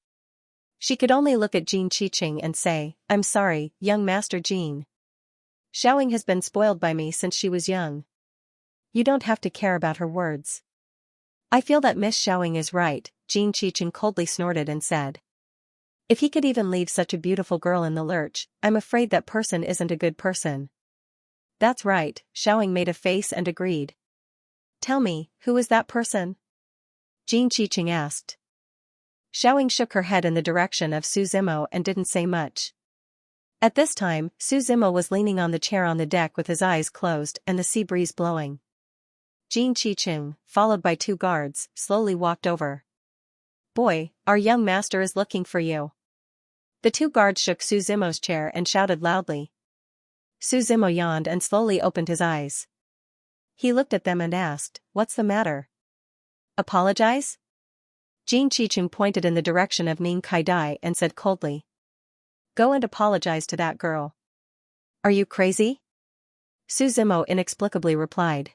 She could only look at Jin Qiqing and say, "I'm sorry, young Master Jin. Xiaoying has been spoiled by me since she was young. You don't have to care about her words." "I feel that Miss Xiaoying is right," Jin Qiqing coldly snorted and said. "If he could even leave such a beautiful girl in the lurch, I'm afraid that person isn't a good person." "That's right," Xiaoying made a face and agreed. "Tell me, who is that person?" Jin Qiqing asked. Xiaoying shook her head in the direction of Su Zimo and didn't say much. At this time, Su Zimo was leaning on the chair on the deck with his eyes closed and the sea breeze blowing. Jin Qiqing, followed by 2 guards, slowly walked over. Boy, our young master is looking for you. The 2 guards shook Su Zimo's chair and shouted loudly. Su Zimo yawned and slowly opened his eyes. He looked at them and asked, "What's the matter? Apologize?" Jin Qiqing pointed in the direction of Ning Kaidai and said coldly. Go and apologize to that girl. Are you crazy? Su Zimo inexplicably replied.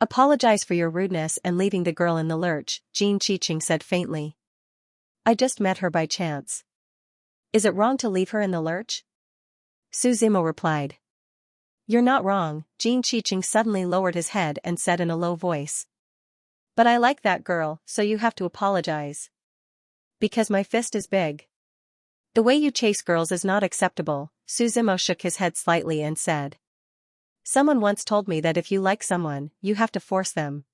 Apologize for your rudeness and leaving the girl in the lurch, Jin Qiqing said faintly. I just met her by chance. Is it wrong to leave her in the lurch? Su Zimo replied. You're not wrong, Jin Qiqing suddenly lowered his head and said in a low voice. But I like that girl, so you have to apologize. Because my fist is big. The way you chase girls is not acceptable, Su Zimo shook his head slightly and said. Someone once told me that if you like someone, you have to force them.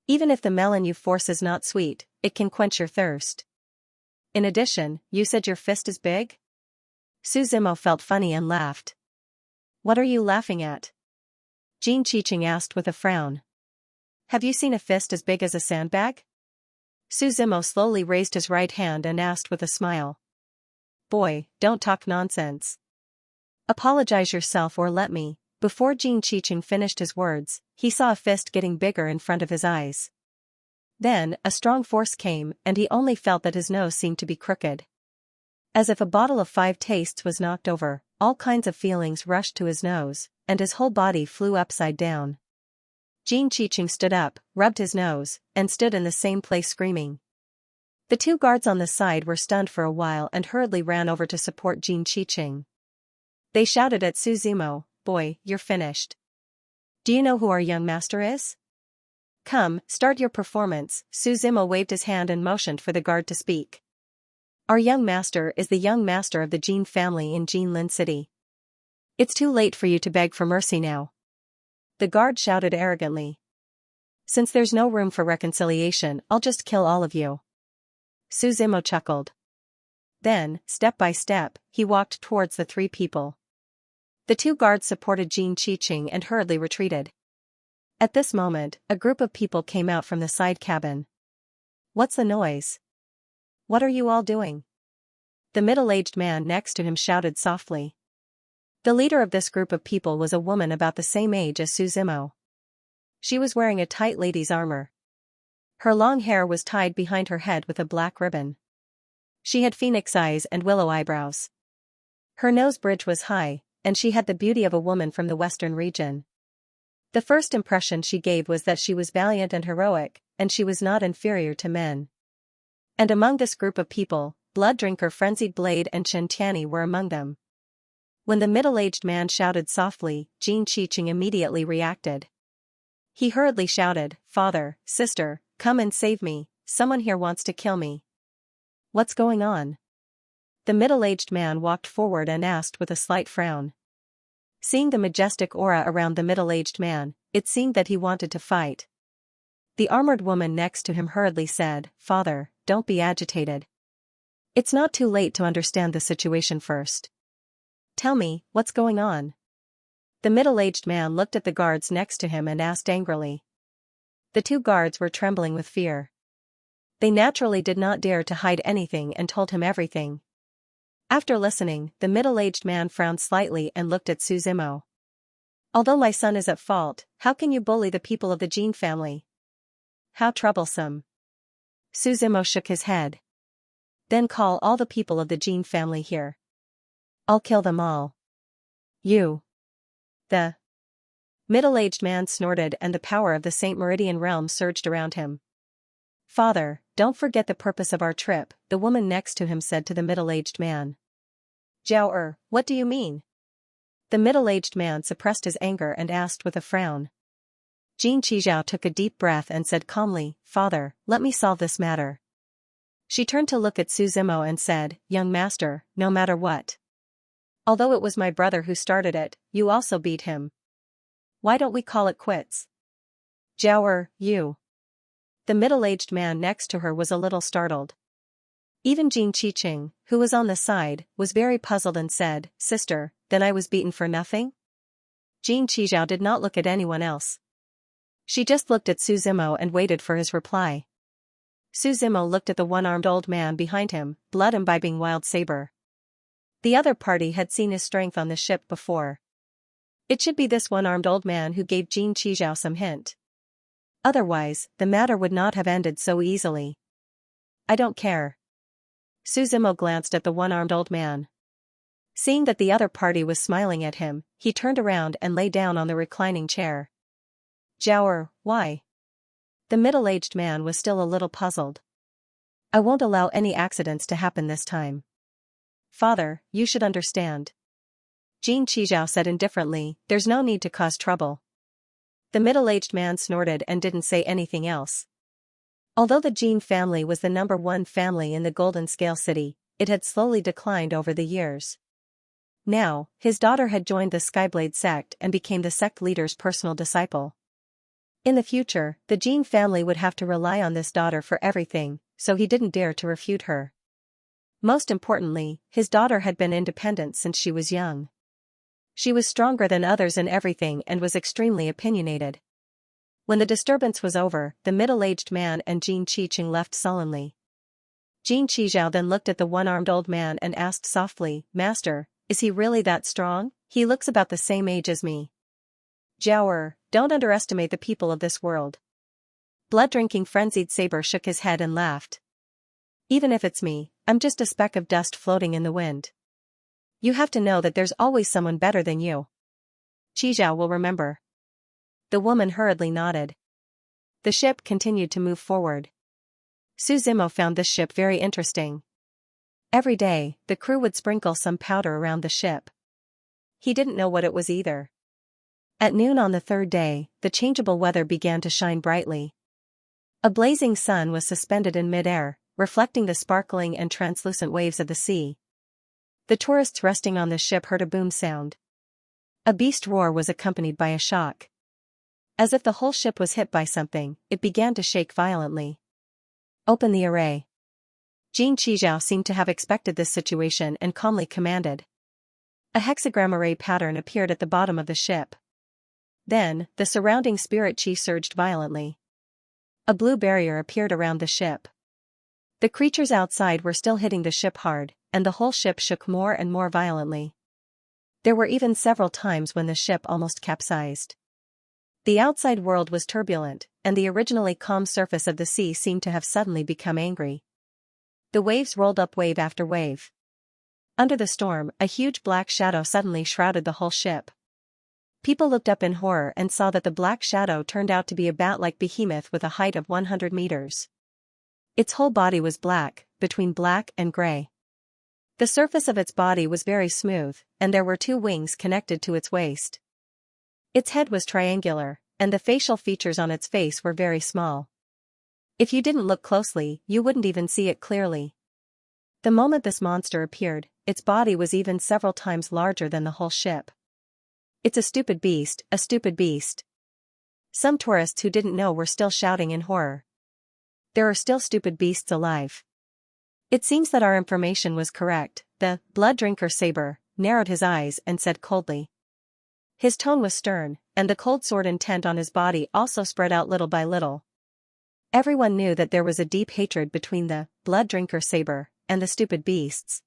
Even if the melon you force is not sweet, it can quench your thirst. In addition, you said your fist is big? Su Zimo felt funny and laughed. What are you laughing at? Jin Qiqing asked with a frown. Have you seen a fist as big as a sandbag? Su Zimo slowly raised his right hand and asked with a smile. Boy, don't talk nonsense. Apologize yourself or let me. Before Jin Qiqing finished his words, he saw a fist getting bigger in front of his eyes. Then, a strong force came and he only felt that his nose seemed to be crooked. As if a bottle of 5 tastes was knocked over, all kinds of feelings rushed to his nose, and his whole body flew upside down. Jin Qiqing stood up, rubbed his nose, and stood in the same place screaming. The 2 guards on the side were stunned for a while and hurriedly ran over to support Jin Qiqing. They shouted at Su Zimo, Boy, you're finished. Do you know who our young master is? Come, start your performance, Su Zimo waved his hand and motioned for the guard to speak. Our young master is the young master of the Jin family in Jinlin City. It's too late for you to beg for mercy now. The guard shouted arrogantly. Since there's no room for reconciliation, I'll just kill all of you. Su Zimo chuckled. Then, step by step, he walked towards the 3 people. The 2 guards supported Jin Qiqing and hurriedly retreated. At this moment, a group of people came out from the side cabin. What's the noise? What are you all doing? The middle-aged man next to him shouted softly. The leader of this group of people was a woman about the same age as Su Zimo. She was wearing a tight lady's armor. Her long hair was tied behind her head with a black ribbon. She had phoenix eyes and willow eyebrows. Her nose bridge was high, and she had the beauty of a woman from the western region. The first impression she gave was that she was valiant and heroic, and she was not inferior to men. And among this group of people, Blood Drinker Frenzied Blade and Chen Tianyi were among them. When the middle-aged man shouted softly, Jin Qiqing immediately reacted. He hurriedly shouted, Father, sister, come and save me, someone here wants to kill me. What's going on? The middle-aged man walked forward and asked with a slight frown. Seeing the majestic aura around the middle-aged man, it seemed that he wanted to fight. The armored woman next to him hurriedly said, Father, don't be agitated. It's not too late to understand the situation first. Tell me, what's going on? The middle-aged man looked at the guards next to him and asked angrily. The 2 guards were trembling with fear. They naturally did not dare to hide anything and told him everything. After listening, the middle-aged man frowned slightly and looked at Su Zimo. Although my son is at fault, how can you bully the people of the Jin family? How troublesome. Su Zimo shook his head. Then call all the people of the Jin family here. I'll kill them all. You. The middle-aged man snorted and the power of the Saint Meridian realm surged around him. Father, don't forget the purpose of our trip, the woman next to him said to the middle-aged man. Jiao what do you mean? The middle-aged man suppressed his anger and asked with a frown. Jin Qijiao took a deep breath and said calmly, Father, let me solve this matter. She turned to look at Su Zimo and said, Young master, no matter what. Although it was my brother who started it, you also beat him. Why don't we call it quits? Jiao you. The middle-aged man next to her was a little startled. Even Jin Qiqing, who was on the side, was very puzzled and said, "Sister, then I was beaten for nothing?" Jin Qixiao did not look at anyone else. She just looked at Su Zimo and waited for his reply. Su Zimo looked at the one-armed old man behind him, blood-imbibing wild saber. The other party had seen his strength on the ship before. It should be this one-armed old man who gave Jin Qixiao some hint. Otherwise, the matter would not have ended so easily. "I don't care." Su Zimo glanced at the one-armed old man. Seeing that the other party was smiling at him, he turned around and lay down on the reclining chair. "Zhao, why?" The middle-aged man was still a little puzzled. "I won't allow any accidents to happen this time. Father, you should understand." Jin Qixiao said indifferently, "There's no need to cause trouble." The middle-aged man snorted and didn't say anything else. Although the Jin family was the #1 family in the Golden Scale City, it had slowly declined over the years. Now, his daughter had joined the Skyblade sect and became the sect leader's personal disciple. In the future, the Jin family would have to rely on this daughter for everything, so he didn't dare to refute her. Most importantly, his daughter had been independent since she was young. She was stronger than others in everything and was extremely opinionated. When the disturbance was over, the middle-aged man and Jin Qiqing left sullenly. Jin Qixiao then looked at the one-armed old man and asked softly, "Master, is he really that strong? He looks about the same age as me." "Zhao, don't underestimate the people of this world." Blood-drinking frenzied saber shook his head and laughed. "Even if it's me, I'm just a speck of dust floating in the wind. You have to know that there's always someone better than you. Qixiao will remember." The woman hurriedly nodded. The ship continued to move forward. Su Zimo found this ship very interesting. Every day, the crew would sprinkle some powder around the ship. He didn't know what it was either. At noon on the third day, the changeable weather began to shine brightly. A blazing sun was suspended in mid-air, reflecting the sparkling and translucent waves of the sea. The tourists resting on the ship heard a boom sound. A beast roar was accompanied by a shock. As if the whole ship was hit by something, it began to shake violently. "Open the array." Jin Qixiao seemed to have expected this situation and calmly commanded. A hexagram array pattern appeared at the bottom of the ship. Then, the surrounding spirit chi surged violently. A blue barrier appeared around the ship. The creatures outside were still hitting the ship hard, and the whole ship shook more and more violently. There were even several times when the ship almost capsized. The outside world was turbulent, and the originally calm surface of the sea seemed to have suddenly become angry. The waves rolled up wave after wave. Under the storm, a huge black shadow suddenly shrouded the whole ship. People looked up in horror and saw that the black shadow turned out to be a bat-like behemoth with a height of 100 meters. Its whole body was black, between black and gray. The surface of its body was very smooth, and there were 2 wings connected to its waist. Its head was triangular, and the facial features on its face were very small. If you didn't look closely, you wouldn't even see it clearly. The moment this monster appeared, its body was even several times larger than the whole ship. "It's a stupid beast, a stupid beast." Some tourists who didn't know were still shouting in horror. "There are still stupid beasts alive." It seems that our information was correct. The blood drinker saber narrowed his eyes and said coldly. His tone was stern, and the cold sword intent on his body also spread out little by little. Everyone knew that there was a deep hatred between the blood drinker saber and the stupid beasts.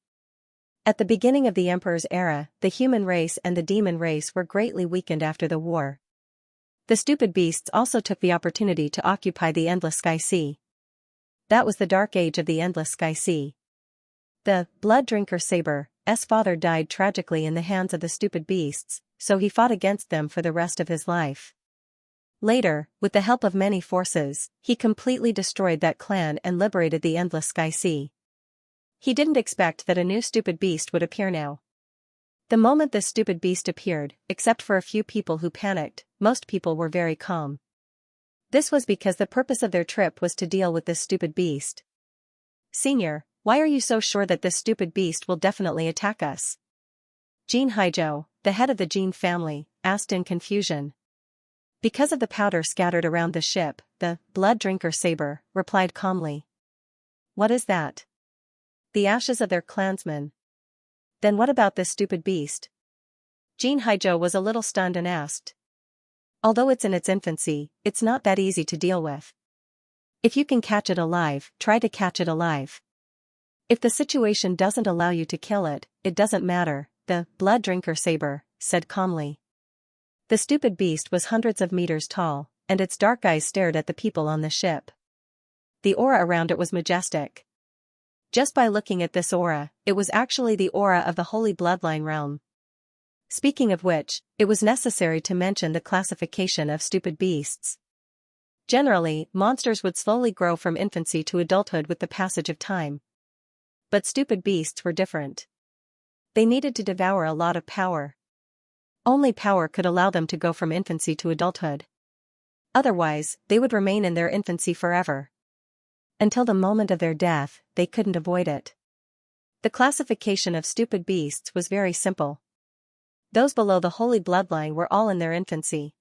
At the beginning of the Emperor's era, the human race and the demon race were greatly weakened after the war. The stupid beasts also took the opportunity to occupy the endless sky sea. That was the dark age of the endless sky sea. The blood drinker saber's father died tragically in the hands of the stupid beasts, so he fought against them for the rest of his life. Later, with the help of many forces, he completely destroyed that clan and liberated the endless sky sea. He didn't expect that a new stupid beast would appear now. The moment this stupid beast appeared, except for a few people who panicked, most people were very calm. This was because the purpose of their trip was to deal with this stupid beast. "Senior, why are you so sure that this stupid beast will definitely attack us?" Jin Haizhou, the head of the Jin family, asked in confusion. Because of the powder scattered around the ship, the blood drinker saber replied calmly. What is that? The ashes of their clansmen. Then what about this stupid beast? Jin Haizhou was a little stunned and asked. Although it's in its infancy, it's not that easy to deal with. If you can catch it alive, try to catch it alive. If the situation doesn't allow you to kill it, it doesn't matter, the blood drinker saber said calmly. The stupid beast was hundreds of meters tall, and its dark eyes stared at the people on the ship. The aura around it was majestic. Just by looking at this aura, it was actually the aura of the Holy Bloodline realm. Speaking of which, it was necessary to mention the classification of stupid beasts. Generally, monsters would slowly grow from infancy to adulthood with the passage of time. But stupid beasts were different. They needed to devour a lot of power. Only power could allow them to go from infancy to adulthood. Otherwise, they would remain in their infancy forever. Until the moment of their death, they couldn't avoid it. The classification of stupid beasts was very simple. Those below the Holy Bloodline were all in their infancy.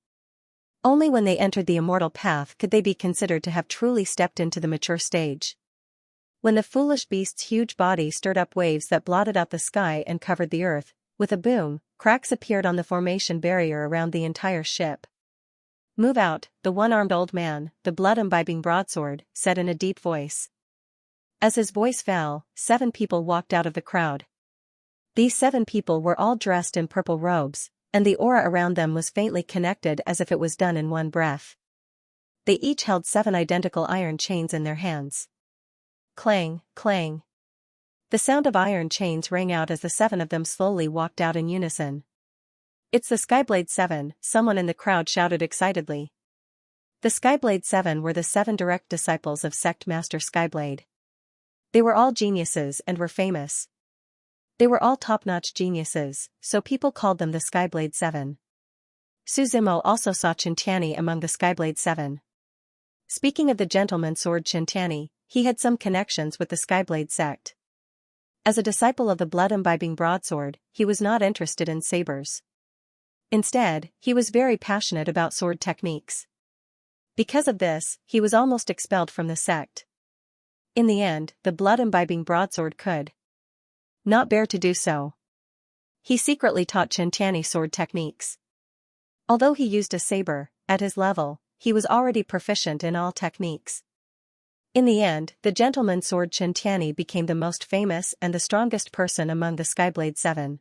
Only when they entered the immortal path could they be considered to have truly stepped into the mature stage. When the foolish beast's huge body stirred up waves that blotted out the sky and covered the earth, with a boom, cracks appeared on the formation barrier around the entire ship. Move out, the one-armed old man, the blood-imbibing broadsword, said in a deep voice. As his voice fell, 7 people walked out of the crowd. These 7 people were all dressed in purple robes, and the aura around them was faintly connected as if it was done in one breath. They each held 7 identical iron chains in their hands. Clang, clang. The sound of iron chains rang out as the 7 of them slowly walked out in unison. It's the Skyblade 7, someone in the crowd shouted excitedly. The Skyblade 7 were the 7 direct disciples of Sect Master Skyblade. They were all geniuses and were famous. They were all top-notch geniuses, so people called them the Skyblade 7. Su Zimo also saw Xianxia among the Skyblade 7. Speaking of the gentleman sword Xianxia, he had some connections with the Skyblade sect. As a disciple of the blood-imbibing broadsword, he was not interested in sabers. Instead, he was very passionate about sword techniques. Because of this, he was almost expelled from the sect. In the end, the blood-imbibing broadsword could not bear to do so. He secretly taught Xianxia sword techniques. Although he used a saber, at his level, he was already proficient in all techniques. In the end, the gentleman sword Xianxia became the most famous and the strongest person among the Skyblade 7.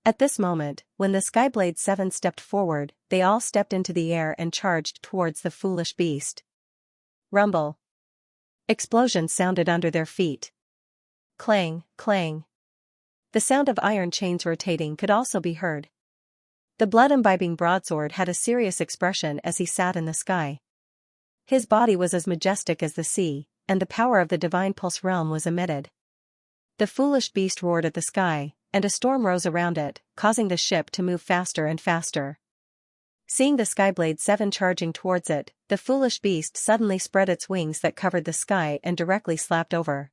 At this moment, when the Skyblade 7 stepped forward, they all stepped into the air and charged towards the foolish beast. Rumble. Explosions sounded under their feet. Clang, clang. The sound of iron chains rotating could also be heard. The blood-imbibing broadsword had a serious expression as he sat in the sky. His body was as majestic as the sea, and the power of the divine pulse realm was emitted. The foolish beast roared at the sky, and a storm rose around it, causing the ship to move faster and faster. Seeing the Skyblade 7 charging towards it, the foolish beast suddenly spread its wings that covered the sky and directly slapped over.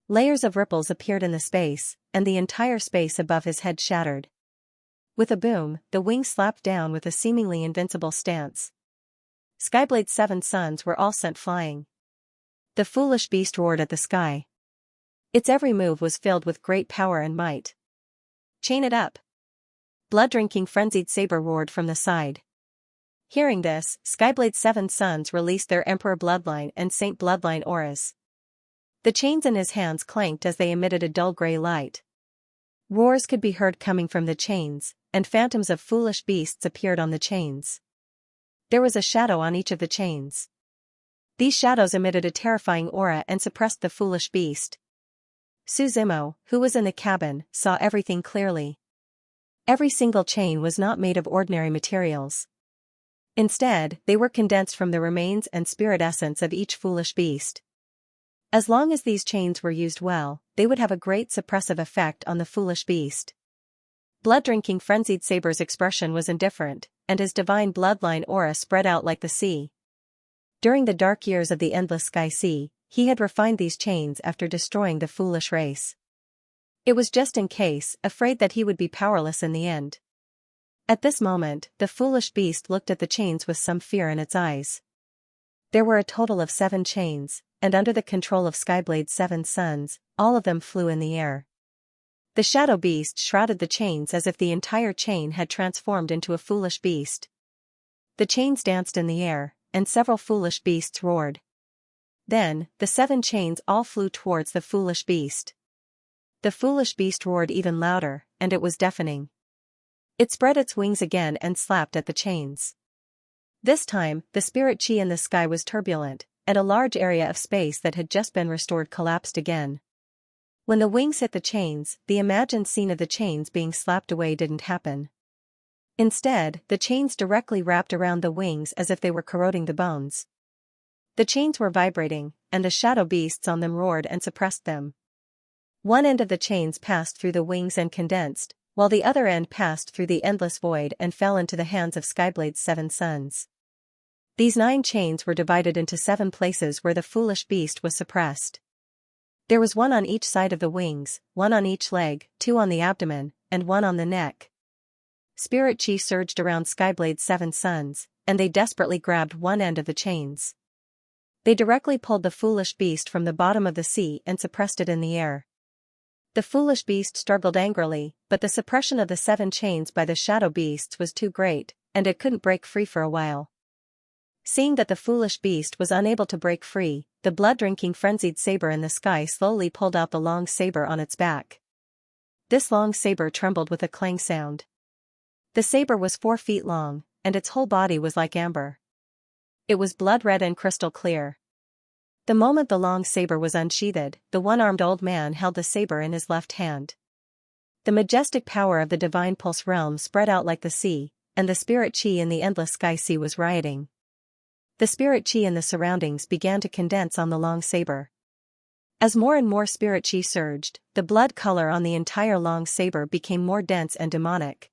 Layers of ripples appeared in the space, and the entire space above his head shattered. With a boom, the wings slapped down with a seemingly invincible stance. Skyblade's 7 sons were all sent flying. The foolish beast roared at the sky. Its every move was filled with great power and might. Chain it up! Blood-drinking frenzied saber roared from the side. Hearing this, Skyblade's 7 sons released their Emperor Bloodline and Saint Bloodline auras. The chains in his hands clanked as they emitted a dull gray light. Roars could be heard coming from the chains, and phantoms of foolish beasts appeared on the chains. There was a shadow on each of the chains. These shadows emitted a terrifying aura and suppressed the foolish beast. Su Zimo, who was in the cabin, saw everything clearly. Every single chain was not made of ordinary materials. Instead, they were condensed from the remains and spirit essence of each foolish beast. As long as these chains were used well, they would have a great suppressive effect on the foolish beast. Blood-drinking frenzied saber's expression was indifferent, and his divine bloodline aura spread out like the sea. During the dark years of the endless sky sea, he had refined these chains after destroying the foolish race. It was just in case, afraid that he would be powerless in the end. At this moment, the foolish beast looked at the chains with some fear in its eyes. There were a total of 7 chains, and under the control of Skyblade's 7 sons, all of them flew in the air. The shadow beast shrouded the chains as if the entire chain had transformed into a foolish beast. The chains danced in the air, and several foolish beasts roared. Then, the 7 chains all flew towards the foolish beast. The foolish beast roared even louder, and it was deafening. It spread its wings again and slapped at the chains. This time, the spirit chi in the sky was turbulent, and a large area of space that had just been restored collapsed again. When the wings hit the chains, the imagined scene of the chains being slapped away didn't happen. Instead, the chains directly wrapped around the wings as if they were corroding the bones. The chains were vibrating, and the shadow beasts on them roared and suppressed them. One end of the chains passed through the wings and condensed, while the other end passed through the endless void and fell into the hands of Skyblade's 7 sons. These 9 chains were divided into 7 places where the foolish beast was suppressed. There was 1 on each side of the wings, 1 on each leg, 2 on the abdomen, and 1 on the neck. Spirit chi surged around Skyblade's 7 sons, and they desperately grabbed one end of the chains. They directly pulled the foolish beast from the bottom of the sea and suppressed it in the air. The foolish beast struggled angrily, but the suppression of the 7 chains by the shadow beasts was too great, and it couldn't break free for a while. Seeing that the foolish beast was unable to break free, the blood-drinking frenzied saber in the sky slowly pulled out the long saber on its back. This long saber trembled with a clang sound. The saber was 4 feet long, and its whole body was like amber. It was blood-red and crystal clear. The moment the long saber was unsheathed, the one-armed old man held the saber in his left hand. The majestic power of the divine pulse realm spread out like the sea, and the spirit chi in the endless sky sea was rioting. The spirit chi in the surroundings began to condense on the long saber. As more and more spirit chi surged, the blood color on the entire long saber became more dense and demonic.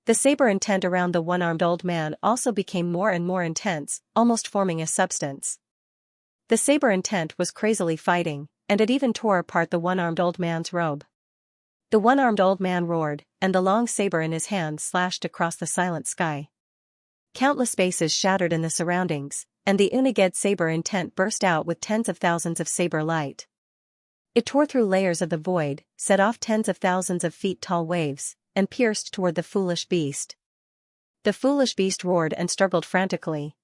The saber intent around the one-armed old man also became more and more intense, almost forming a substance. The saber intent was crazily fighting, and it even tore apart the one-armed old man's robe. The one-armed old man roared, and the long saber in his hand slashed across the silent sky. Countless spaces shattered in the surroundings, and the Uniged saber intent burst out with tens of thousands of saber light. It tore through layers of the void, set off tens of thousands of feet tall waves, and pierced toward the foolish beast. The foolish beast roared and struggled frantically.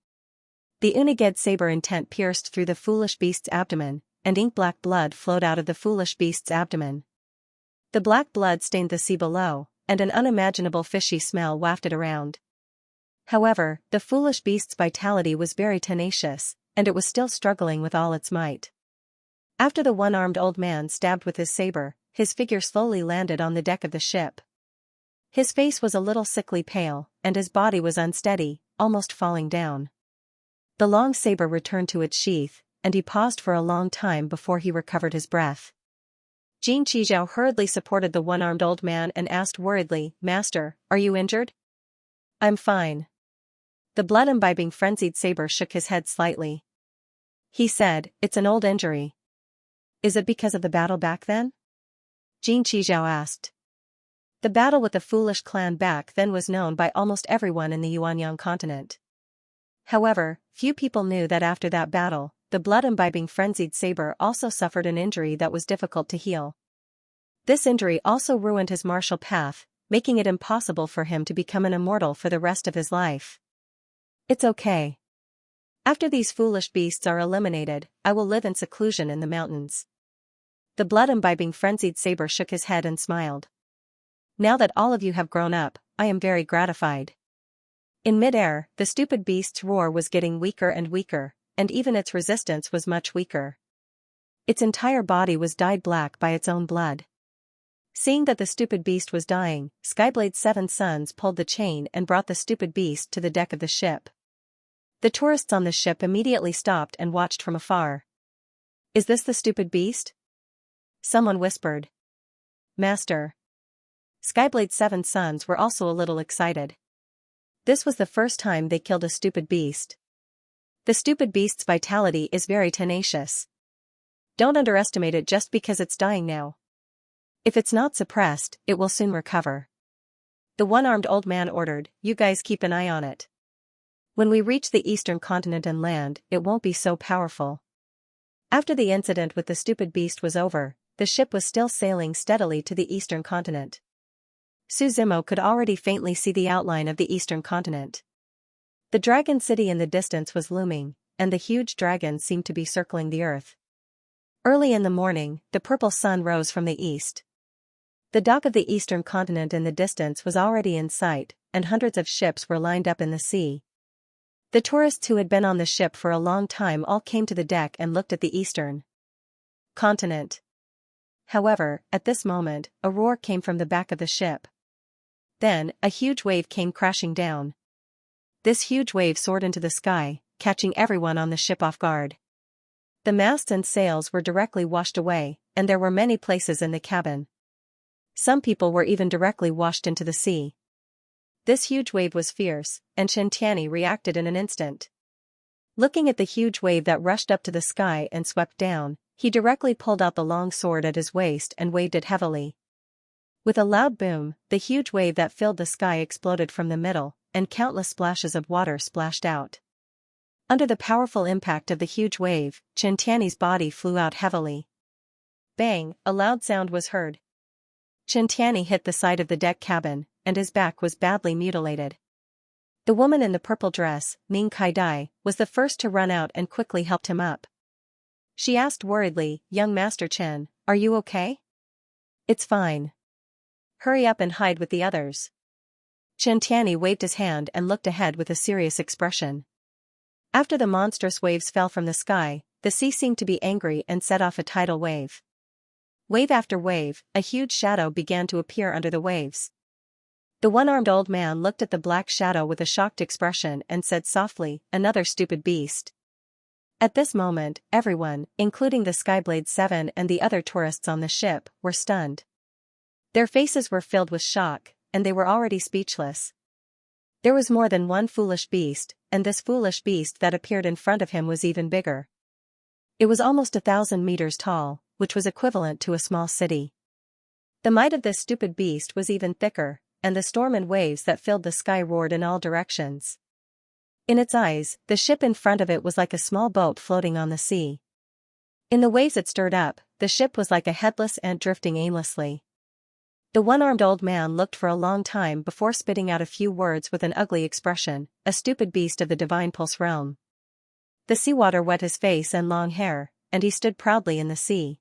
The Uniged saber intent pierced through the foolish beast's abdomen, and ink-black blood flowed out of the foolish beast's abdomen. The black blood stained the sea below, and an unimaginable fishy smell wafted around. However, the foolish beast's vitality was very tenacious, and it was still struggling with all its might. After the one-armed old man stabbed with his saber, his figure slowly landed on the deck of the ship. His face was a little sickly pale, and his body was unsteady, almost falling down. The long saber returned to its sheath, and he paused for a long time before he recovered his breath. Jin Qizhao hurriedly supported the one-armed old man and asked worriedly, "Master, are you injured?" "I'm fine." The blood-imbibing frenzied saber shook his head slightly. He said, "It's an old injury." "Is it because of the battle back then?" Jin Qizhao asked. The battle with the foolish clan back then was known by almost everyone in the Yuanyang continent. However, few people knew that after that battle, the blood-imbibing frenzied saber also suffered an injury that was difficult to heal. This injury also ruined his martial path, making it impossible for him to become an immortal for the rest of his life. "It's okay. After these foolish beasts are eliminated, I will live in seclusion in the mountains." The blood-imbibing frenzied saber shook his head and smiled. "Now that all of you have grown up, I am very gratified." In mid-air, the stupid beast's roar was getting weaker and weaker, and even its resistance was much weaker. Its entire body was dyed black by its own blood. Seeing that the stupid beast was dying, Skyblade's 7 sons pulled the chain and brought the stupid beast to the deck of the ship. The tourists on the ship immediately stopped and watched from afar. "Is this the stupid beast?" someone whispered. "Master." Skyblade's 7 sons were also a little excited. This was the first time they killed a stupid beast. The stupid beast's vitality is very tenacious. Don't underestimate it just because it's dying now. If it's not suppressed, it will soon recover. The one-armed old man ordered, "You guys keep an eye on it. When we reach the eastern continent and land, it won't be so powerful." After the incident with the stupid beast was over, the ship was still sailing steadily to the eastern continent. Suzimo could already faintly see the outline of the eastern continent. The dragon city in the distance was looming, and the huge dragon seemed to be circling the earth. Early in the morning, the purple sun rose from the east. The dock of the eastern continent in the distance was already in sight, and hundreds of ships were lined up in the sea. The tourists who had been on the ship for a long time all came to the deck and looked at the eastern continent. However, at this moment, a roar came from the back of the ship. Then, a huge wave came crashing down. This huge wave soared into the sky, catching everyone on the ship off guard. The masts and sails were directly washed away, and there were many places in the cabin. Some people were even directly washed into the sea. This huge wave was fierce, and Xianxia reacted in an instant. Looking at the huge wave that rushed up to the sky and swept down, he directly pulled out the long sword at his waist and waved it heavily. With a loud boom, the huge wave that filled the sky exploded from the middle, and countless splashes of water splashed out. Under the powerful impact of the huge wave, Xianxia's body flew out heavily. Bang, a loud sound was heard. Xianxia hit the side of the deck cabin, and his back was badly mutilated. The woman in the purple dress, Ning Kaidai, was the first to run out and quickly helped him up. She asked worriedly, "Young Master Chen, are you okay?" "It's fine. Hurry up and hide with the others." Xianxia waved his hand and looked ahead with a serious expression. After the monstrous waves fell from the sky, the sea seemed to be angry and set off a tidal wave. Wave after wave, a huge shadow began to appear under the waves. The one-armed old man looked at the black shadow with a shocked expression and said softly, "Another stupid beast." At this moment, everyone, including the Skyblade 7 and the other tourists on the ship, were stunned. Their faces were filled with shock, and they were already speechless. There was more than one foolish beast, and this foolish beast that appeared in front of him was even bigger. It was almost 1,000 meters tall, which was equivalent to a small city. The might of this stupid beast was even thicker, and the storm and waves that filled the sky roared in all directions. In its eyes, the ship in front of it was like a small boat floating on the sea. In the waves it stirred up, the ship was like a headless ant drifting aimlessly. The one-armed old man looked for a long time before spitting out a few words with an ugly expression, "A stupid beast of the divine pulse realm." The seawater wet his face and long hair, and he stood proudly in the sea.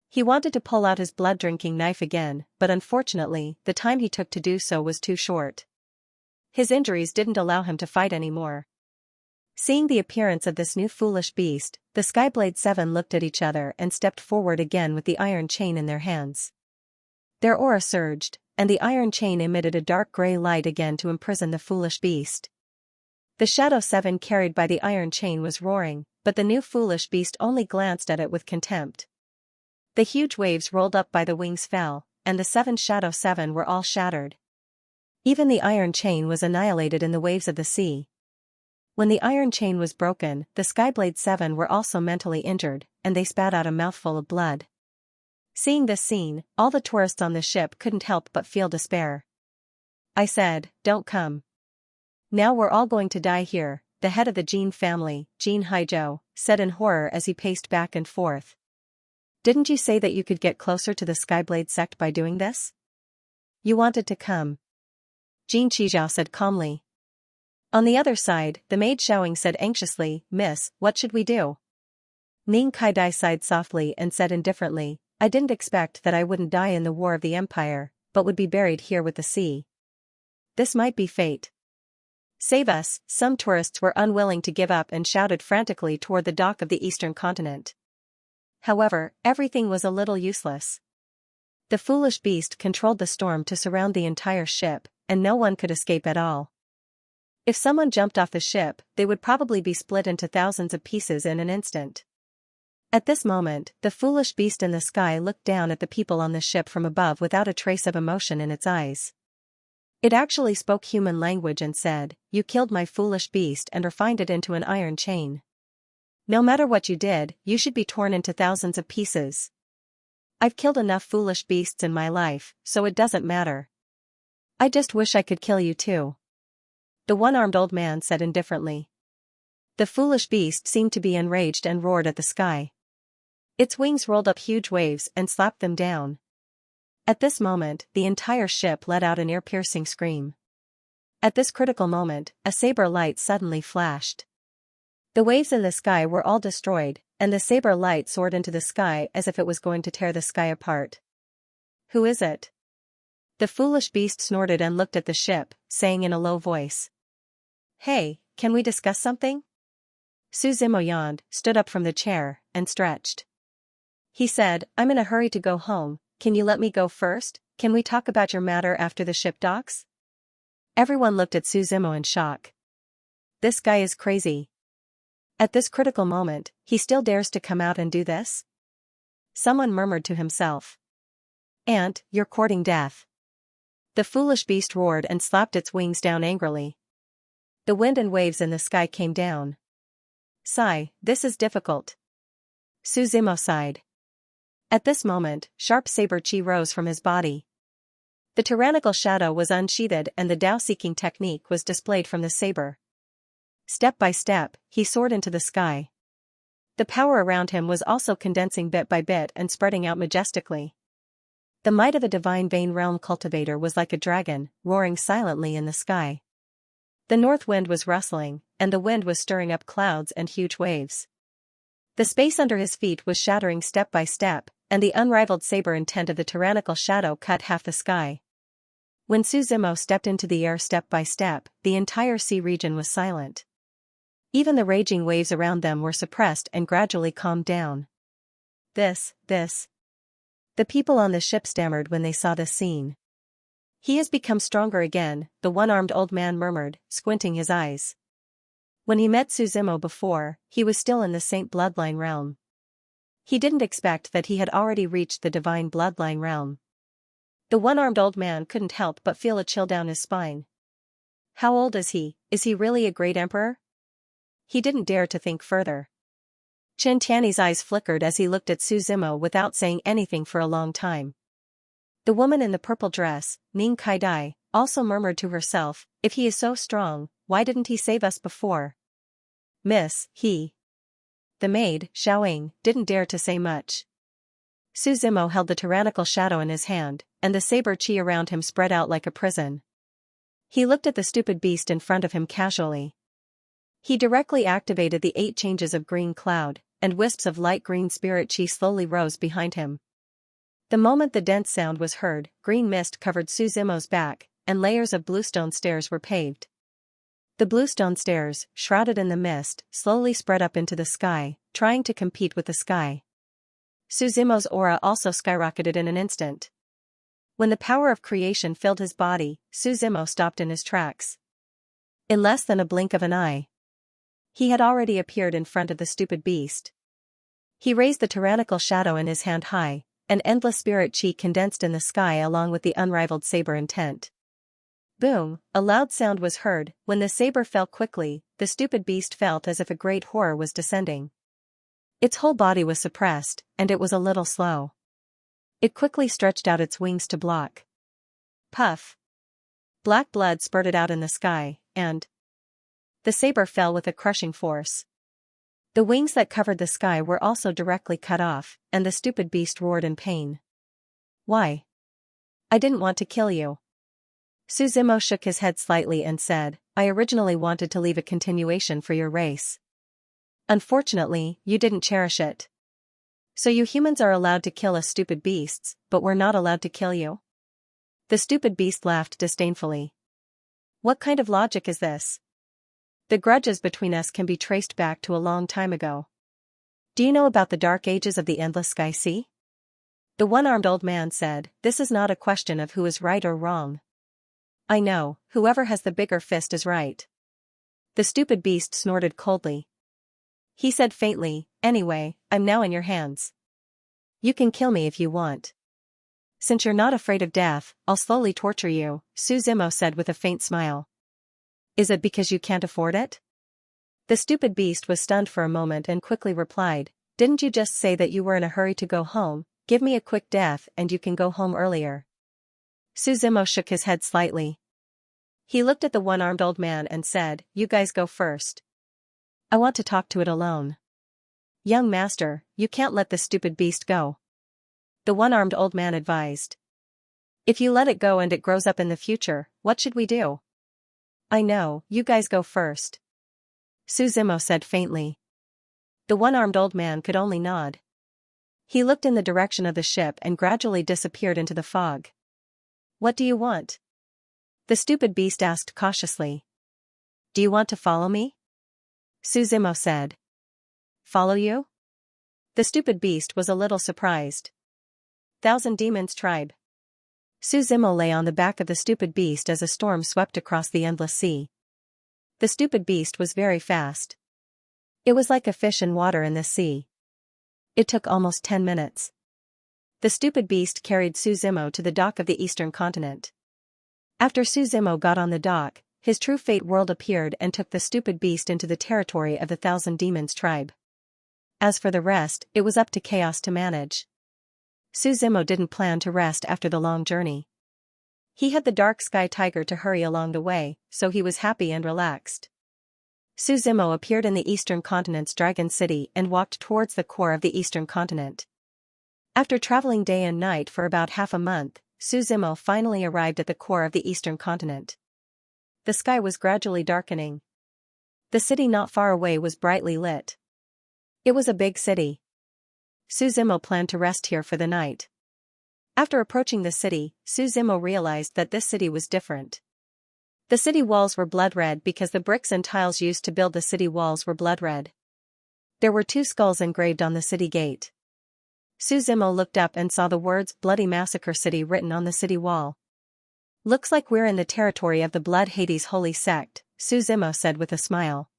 He wanted to pull out his blood-drinking knife again, but unfortunately, the time he took to do so was too short. His injuries didn't allow him to fight anymore. Seeing the appearance of this new foolish beast, the Skyblade 7 looked at each other and stepped forward again with the iron chain in their hands. Their aura surged, and the iron chain emitted a dark gray light again to imprison the foolish beast. The Shadow 7 carried by the iron chain was roaring, but the new foolish beast only glanced at it with contempt. The huge waves rolled up by the wings fell, and the 7 Shadow 7 were all shattered. Even the iron chain was annihilated in the waves of the sea. When the iron chain was broken, the Skyblade 7 were also mentally injured, and they spat out a mouthful of blood. Seeing this scene, all the tourists on the ship couldn't help but feel despair. "I said, don't come. Now we're all going to die here," the head of the Jin family, Jin Haizhou, said in horror as he paced back and forth. "Didn't you say that you could get closer to the Skyblade sect by doing this? You wanted to come." Jin Qijiao said calmly. On the other side, the maid Xiaoying said anxiously, "Miss, what should we do?" Ning Kaidai sighed softly and said indifferently, "I didn't expect that I wouldn't die in the War of the Empire, but would be buried here with the sea. This might be fate. Save us." Some tourists were unwilling to give up and shouted frantically toward the dock of the eastern continent. However, everything was a little useless. The foolish beast controlled the storm to surround the entire ship, and no one could escape at all. If someone jumped off the ship, they would probably be split into thousands of pieces in an instant. At this moment, the foolish beast in the sky looked down at the people on the ship from above without a trace of emotion in its eyes. It actually spoke human language and said, "You killed my foolish beast and refined it into an iron chain. No matter what you did, you should be torn into thousands of pieces. I've killed enough foolish beasts in my life, so it doesn't matter." I just wish I could kill you too. The one-armed old man said indifferently. The foolish beast seemed to be enraged and roared at the sky. Its wings rolled up huge waves and slapped them down. At this moment, the entire ship let out an ear-piercing scream. At this critical moment, a saber light suddenly flashed. The waves in the sky were all destroyed, and the saber light soared into the sky as if it was going to tear the sky apart. Who is it? The foolish beast snorted and looked at the ship, saying in a low voice. Hey, can we discuss something? Su Zimo yawned, stood up from the chair, and stretched. He said, I'm in a hurry to go home, can you let me go first? Can we talk about your matter after the ship docks? Everyone looked at Su Zimo in shock. This guy is crazy. At this critical moment, he still dares to come out and do this? Someone murmured to himself. Ant, you're courting death. The foolish beast roared and slapped its wings down angrily. The wind and waves in the sky came down. Sigh, this is difficult. Su Zimo sighed. At this moment, sharp saber chi rose from his body. The tyrannical shadow was unsheathed and the Tao-seeking technique was displayed from the saber. Step by step, he soared into the sky. The power around him was also condensing bit by bit and spreading out majestically. The might of a divine vein realm cultivator was like a dragon, roaring silently in the sky. The north wind was rustling, and the wind was stirring up clouds and huge waves. The space under his feet was shattering step by step, and the unrivaled saber intent of the tyrannical shadow cut half the sky. When Su Zimo stepped into the air step by step, the entire sea region was silent. Even the raging waves around them were suppressed and gradually calmed down. This. The people on the ship stammered when they saw this scene. He has become stronger again, the one-armed old man murmured, squinting his eyes. When he met Su Zimo before, he was still in the saint bloodline realm. He didn't expect that he had already reached the divine bloodline realm. The one-armed old man couldn't help but feel a chill down his spine. How old is he? Is he really a great emperor? He didn't dare to think further. Chen Tiany's eyes flickered as he looked at Su Zimo without saying anything for a long time. The woman in the purple dress, Ning Kaidai, also murmured to herself, if he is so strong, why didn't he save us before? Miss, he. The maid, Xiaoying, didn't dare to say much. Su Zimo held the tyrannical shadow in his hand, and the saber chi around him spread out like a prison. He looked at the stupid beast in front of him casually. He directly activated the 8 changes of green cloud, and wisps of light green spirit chi slowly rose behind him. The moment the dense sound was heard, green mist covered Su Zimo's back, and layers of bluestone stairs were paved. The bluestone stairs, shrouded in the mist, slowly spread up into the sky, trying to compete with the sky. Su Zimo's aura also skyrocketed in an instant. When the power of creation filled his body, Su Zimo stopped in his tracks. In less than a blink of an eye, he had already appeared in front of the stupid beast. He raised the tyrannical shadow in his hand high, and endless spirit chi condensed in the sky along with the unrivaled saber intent. Boom, a loud sound was heard. When the saber fell quickly, the stupid beast felt as if a great horror was descending. Its whole body was suppressed, and it was a little slow. It quickly stretched out its wings to block. Puff. Black blood spurted out in the sky, and the saber fell with a crushing force. The wings that covered the sky were also directly cut off, and the stupid beast roared in pain. Why? I didn't want to kill you. Su Zimo shook his head slightly and said, I originally wanted to leave a continuation for your race. Unfortunately, you didn't cherish it. So you humans are allowed to kill us stupid beasts, but we're not allowed to kill you? The stupid beast laughed disdainfully. What kind of logic is this? The grudges between us can be traced back to a long time ago. Do you know about the dark ages of the endless sky sea? The one-armed old man said, this is not a question of who is right or wrong. I know, whoever has the bigger fist is right. The stupid beast snorted coldly. He said faintly, anyway, I'm now in your hands. You can kill me if you want. Since you're not afraid of death, I'll slowly torture you, Su Zimo said with a faint smile. Is it because you can't afford it? The stupid beast was stunned for a moment and quickly replied, didn't you just say that you were in a hurry to go home? Give me a quick death and you can go home earlier. Suzumo shook his head slightly. He looked at the one-armed old man and said, "You guys go first. I want to talk to it alone." "Young master, you can't let this stupid beast go," the one-armed old man advised. "If you let it go and it grows up in the future, what should we do?" "I know, you guys go first," Suzumo said faintly. The one-armed old man could only nod. He looked in the direction of the ship and gradually disappeared into the fog. "What do you want?" the stupid beast asked cautiously. "Do you want to follow me?" Suzumo said. "Follow you?" The stupid beast was a little surprised. "Thousand Demons Tribe." Suzumo lay on the back of the stupid beast as a storm swept across the endless sea. The stupid beast was very fast. It was like a fish in water in the sea. It took almost 10 minutes. The stupid beast carried Suzumo to the dock of the eastern continent. After Suzumo got on the dock, his true fate world appeared and took the stupid beast into the territory of the Thousand Demons tribe. As for the rest, it was up to Chaos to manage. Suzumo didn't plan to rest after the long journey. He had the dark sky tiger to hurry along the way, so he was happy and relaxed. Suzumo appeared in the eastern continent's Dragon City and walked towards the core of the eastern continent. After traveling day and night for about half a month, Suzumo finally arrived at the core of the eastern continent. The sky was gradually darkening. The city not far away was brightly lit. It was a big city. Suzumo planned to rest here for the night. After approaching the city, Suzumo realized that this city was different. The city walls were blood red because the bricks and tiles used to build the city walls were blood red. There were 2 skulls engraved on the city gate. Suzumo looked up and saw the words Bloody Massacre City written on the city wall. "Looks like we're in the territory of the Blood Hades Holy Sect," Suzumo said with a smile.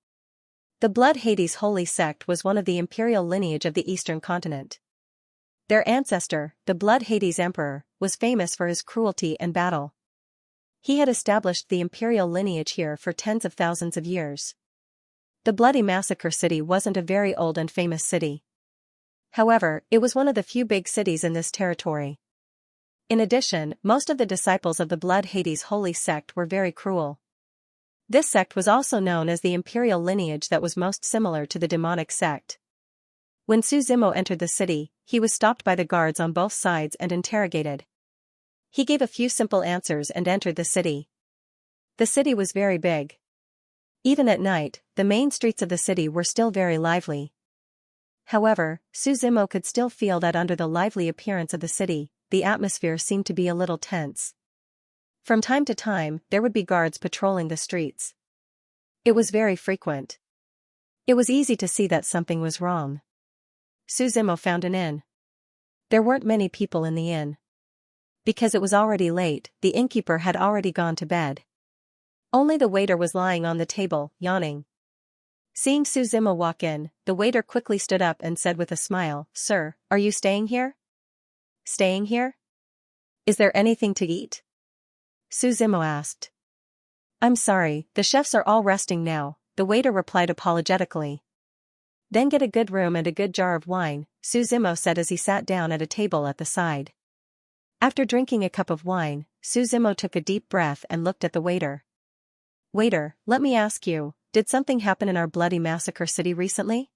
The Blood Hades Holy Sect was one of the imperial lineage of the eastern continent. Their ancestor, the Blood Hades Emperor, was famous for his cruelty and battle. He had established the imperial lineage here for tens of thousands of years. The Bloody Massacre City wasn't a very old and famous city. However, it was one of the few big cities in this territory. In addition, most of the disciples of the Blood Hades Holy Sect were very cruel. This sect was also known as the imperial lineage that was most similar to the demonic sect. When Suzumo entered the city, he was stopped by the guards on both sides and interrogated. He gave a few simple answers and entered the city. The city was very big. Even at night, the main streets of the city were still very lively. However, Suzumo could still feel that under the lively appearance of the city, the atmosphere seemed to be a little tense. From time to time, there would be guards patrolling the streets. It was very frequent. It was easy to see that something was wrong. Suzumo found an inn. There weren't many people in the inn. Because it was already late, the innkeeper had already gone to bed. Only the waiter was lying on the table, yawning. Seeing Suzumo walk in, the waiter quickly stood up and said with a smile, "Sir, are you staying here?" "Staying here? Is there anything to eat?" Suzumo asked. "I'm sorry, the chefs are all resting now," the waiter replied apologetically. "Then get a good room and a good jar of wine," Suzumo said as he sat down at a table at the side. After drinking a cup of wine, Suzumo took a deep breath and looked at the waiter. "Waiter, let me ask you, did something happen in our Bloody Massacre City recently?"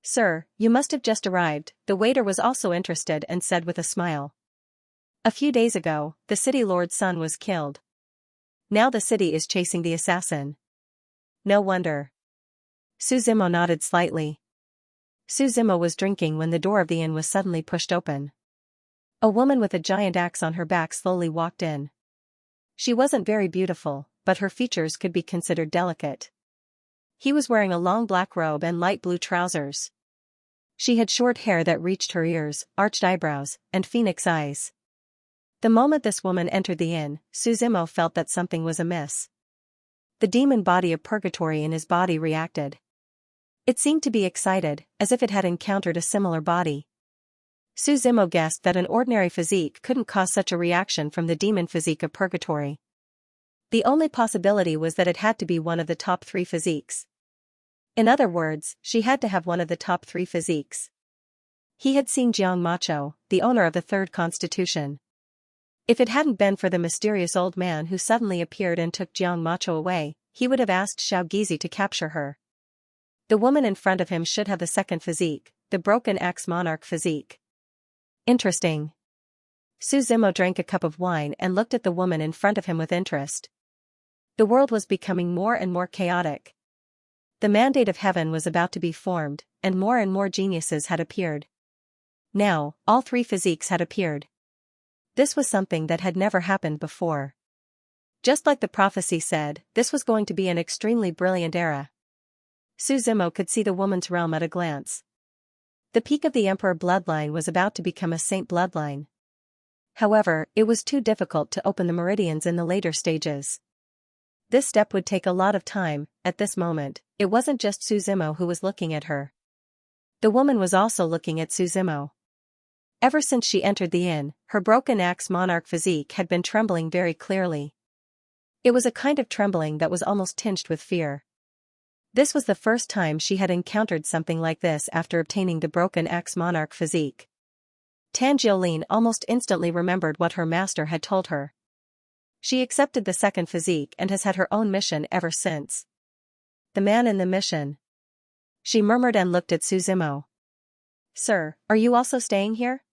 "Sir, you must have just arrived," the waiter was also interested and said with a smile. "A few days ago, the city lord's son was killed. Now the city is chasing the assassin." "No wonder." Suzumo nodded slightly. Suzumo was drinking when the door of the inn was suddenly pushed open. A woman with a giant axe on her back slowly walked in. She wasn't very beautiful, but her features could be considered delicate. He was wearing a long black robe and light blue trousers. She had short hair that reached her ears, arched eyebrows, and phoenix eyes. The moment this woman entered the inn, Suzumo felt that something was amiss. The demon body of purgatory in his body reacted. It seemed to be excited, as if it had encountered a similar body. Suzumo guessed that an ordinary physique couldn't cause such a reaction from the demon physique of purgatory. The only possibility was that it had to be one of the top 3 physiques. In other words, she had to have one of the top 3 physiques. He had seen Jiang Macho, the owner of the Third Constitution. If it hadn't been for the mysterious old man who suddenly appeared and took Jiang Macho away, he would have asked Xiao Gizi to capture her. The woman in front of him should have the second physique, the broken axe monarch physique. Interesting. Su Zimo drank a cup of wine and looked at the woman in front of him with interest. The world was becoming more and more chaotic. The mandate of heaven was about to be formed, and more geniuses had appeared. Now, all three physiques had appeared. This was something that had never happened before. Just like the prophecy said, this was going to be an extremely brilliant era. Su Zimo could see the woman's realm at a glance. The peak of the emperor bloodline was about to become a saint bloodline. However, it was too difficult to open the meridians in the later stages. This step would take a lot of time. At this moment, it wasn't just Su Zimo who was looking at her. The woman was also looking at Su Zimo. Ever since she entered the inn, her broken axe monarch physique had been trembling very clearly. It was a kind of trembling that was almost tinged with fear. This was the first time she had encountered something like this after obtaining the broken axe monarch physique. Tan Jiolin almost instantly remembered what her master had told her. She accepted the second physique and has had her own mission ever since. The man in the mission. She murmured and looked at Su Zimo. Sir, are you also staying here?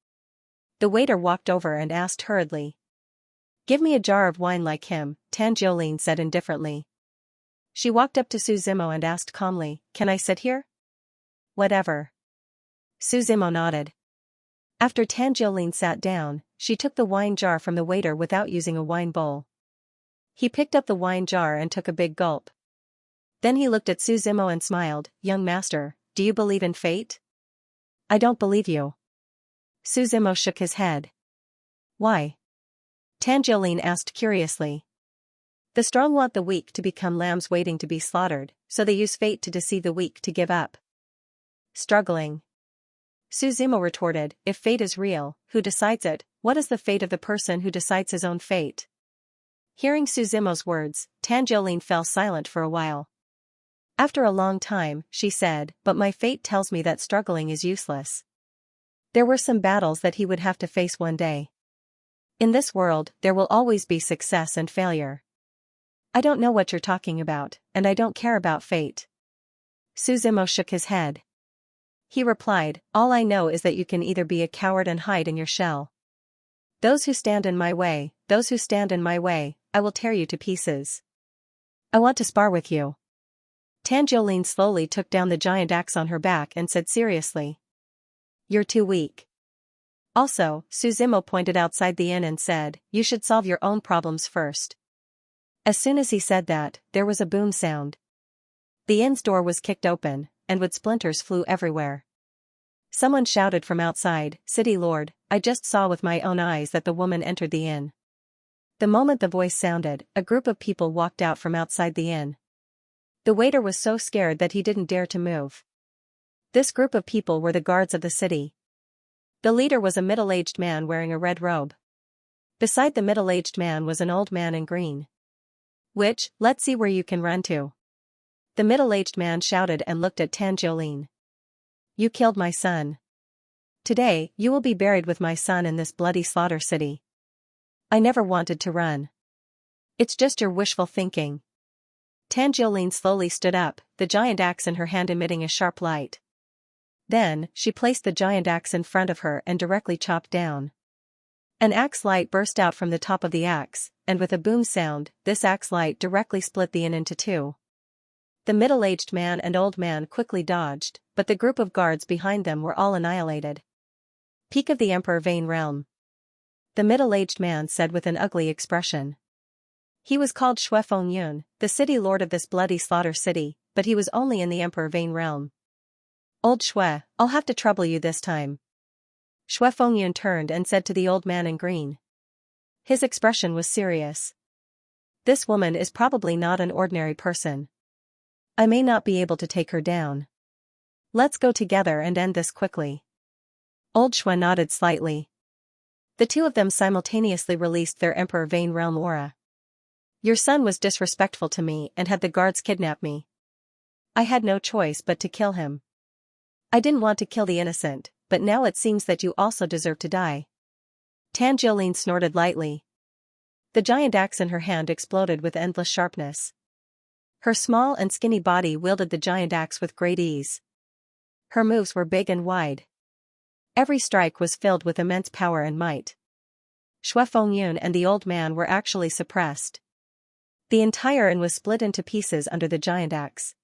The waiter walked over and asked hurriedly. Give me a jar of wine like him, Tan Jiolin said indifferently. She walked up to Su Zimo and asked calmly, can I sit here? Whatever. Su Zimo nodded. After Tan Jiolin sat down, she took the wine jar from the waiter without using a wine bowl. He picked up the wine jar and took a big gulp. Then he looked at Su Zimo and smiled, young master, do you believe in fate? I don't believe you. Su Zimo shook his head. Why? Tan Jiolin asked curiously. The strong want the weak to become lambs waiting to be slaughtered, so they use fate to deceive the weak to give up. Struggling. Su Zimo retorted, if fate is real, who decides it? What is the fate of the person who decides his own fate? Hearing Su Zimo's words, Tan Jiolin fell silent for a while. After a long time, she said, but my fate tells me that struggling is useless. There were some battles that he would have to face one day. In this world, there will always be success and failure. I don't know what you're talking about, and I don't care about fate. Su Zimo shook his head. He replied, all I know is that you can either be a coward and hide in your shell. Those who stand in my way, I will tear you to pieces. I want to spar with you. Tan Jiolin slowly took down the giant axe on her back and said seriously. You're too weak. Also, Su Zimo pointed outside the inn and said, you should solve your own problems first. As soon as he said that, there was a boom sound. The inn's door was kicked open, and wood splinters flew everywhere. Someone shouted from outside, City Lord, I just saw with my own eyes that the woman entered the inn. The moment the voice sounded, a group of people walked out from outside the inn. The waiter was so scared that he didn't dare to move. This group of people were the guards of the city. The leader was a middle-aged man wearing a red robe. Beside the middle-aged man was an old man in green. Which, let's see where you can run to. The middle-aged man shouted and looked at Tan Jiolin. You killed my son. Today, you will be buried with my son in this bloody slaughter city. I never wanted to run. It's just your wishful thinking. Tan Jiolin slowly stood up, the giant axe in her hand emitting a sharp light. Then, she placed the giant axe in front of her and directly chopped down. An axe light burst out from the top of the axe, and with a boom sound, this axe light directly split the inn into two. The middle-aged man and old man quickly dodged, but the group of guards behind them were all annihilated. Peak of the Emperor Vane Realm. The middle-aged man said with an ugly expression. He was called Xue Fengyun, the city lord of this bloody slaughter city, but he was only in the Emperor Vane Realm. Old Xue, I'll have to trouble you this time. Xue Fengyun turned and said to the old man in green. His expression was serious. This woman is probably not an ordinary person. I may not be able to take her down. Let's go together and end this quickly. Old Xue nodded slightly. The two of them simultaneously released their Emperor Vane Realm aura. Your son was disrespectful to me and had the guards kidnap me. I had no choice but to kill him. I didn't want to kill the innocent, but now it seems that you also deserve to die. Tan Jiolin snorted lightly. The giant axe in her hand exploded with endless sharpness. Her small and skinny body wielded the giant axe with great ease. Her moves were big and wide. Every strike was filled with immense power and might. Xue Fengyun and the old man were actually suppressed. The entire inn was split into pieces under the giant axe.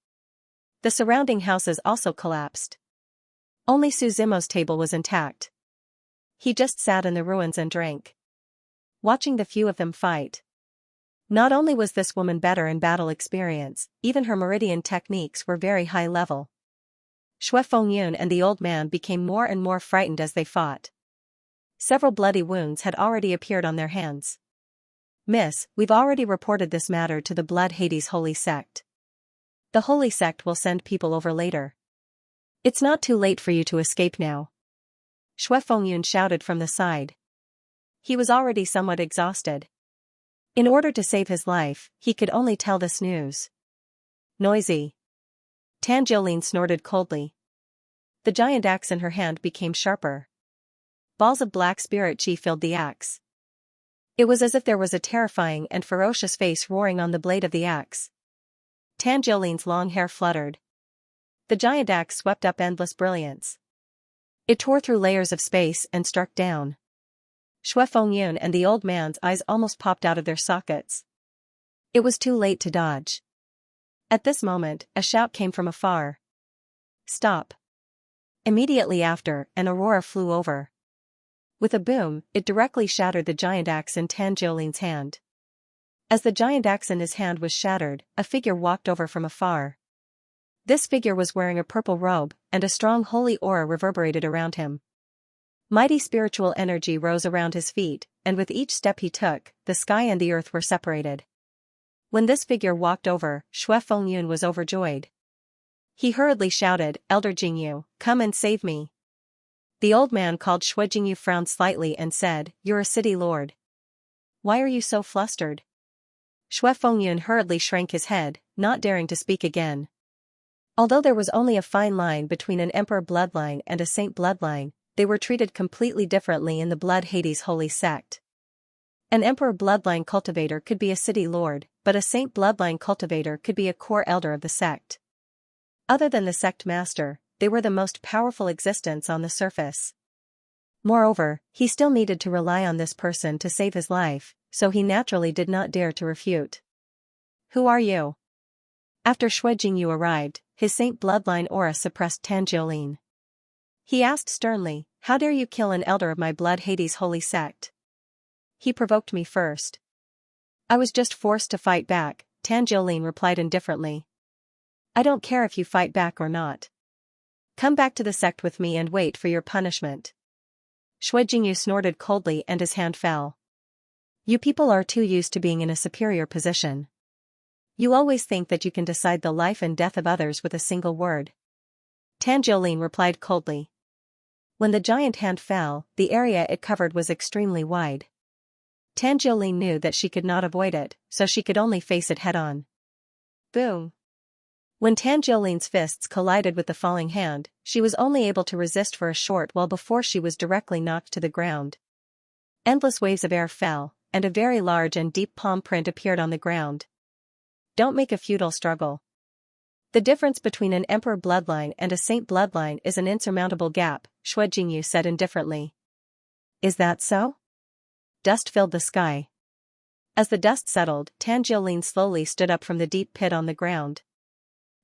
The surrounding houses also collapsed. Only Su Zimo's table was intact. He just sat in the ruins and drank. Watching the few of them fight. Not only was this woman better in battle experience, even her meridian techniques were very high level. Xue Fengyun and the old man became more and more frightened as they fought. Several bloody wounds had already appeared on their hands. "Miss, we've already reported this matter to the Blood Hades Holy Sect. The Holy Sect will send people over later. It's not too late for you to escape now." Xue Fengyun shouted from the side. He was already somewhat exhausted. In order to save his life, he could only tell this news. "Noisy." Tan Jiolin snorted coldly. The giant axe in her hand became sharper. Balls of black spirit chi filled the axe. It was as if there was a terrifying and ferocious face roaring on the blade of the axe. Tan Jiolin's long hair fluttered. The giant axe swept up endless brilliance. It tore through layers of space and struck down. Xue Fengyun and the old man's eyes almost popped out of their sockets. It was too late to dodge. At this moment, a shout came from afar. "Stop!" Immediately after, an aurora flew over. With a boom, it directly shattered the giant axe in Tan Jiolin's hand. As the giant axe in his hand was shattered, a figure walked over from afar. This figure was wearing a purple robe, and a strong holy aura reverberated around him. Mighty spiritual energy rose around his feet, and with each step he took, the sky and the earth were separated. When this figure walked over, Xue Fengyun was overjoyed. He hurriedly shouted, "Elder Jingyu, come and save me." The old man called Xue Jingyu frowned slightly and said, "You're a city lord. Why are you so flustered?" Xue Fengyun hurriedly shrank his head, not daring to speak again. Although there was only a fine line between an emperor bloodline and a saint bloodline, they were treated completely differently in the Blood Hades Holy Sect. An emperor bloodline cultivator could be a city lord, but a saint bloodline cultivator could be a core elder of the sect. Other than the sect master, they were the most powerful existence on the surface. Moreover, he still needed to rely on this person to save his life, so he naturally did not dare to refute. "Who are you?" After Xue Jingyu arrived, his saint bloodline aura suppressed Tan Jiolin. He asked sternly, "How dare you kill an elder of my Blood Hades Holy Sect?" "He provoked me first. I was just forced to fight back," Tan Jiolin replied indifferently. "I don't care if you fight back or not. Come back to the sect with me and wait for your punishment." Xue Jingyu snorted coldly and his hand fell. "You people are too used to being in a superior position. You always think that you can decide the life and death of others with a single word." Tan Jiolin replied coldly. When the giant hand fell, the area it covered was extremely wide. Tan Jiolin knew that she could not avoid it, so she could only face it head-on. Boom! When Tan Jiolin's fists collided with the falling hand, she was only able to resist for a short while before she was directly knocked to the ground. Endless waves of air fell, and a very large and deep palm print appeared on the ground. "Don't make a futile struggle. The difference between an emperor bloodline and a saint bloodline is an insurmountable gap," Xue Jingyu said indifferently. "Is that so?" Dust filled the sky. As the dust settled, Tan Jiolin slowly stood up from the deep pit on the ground.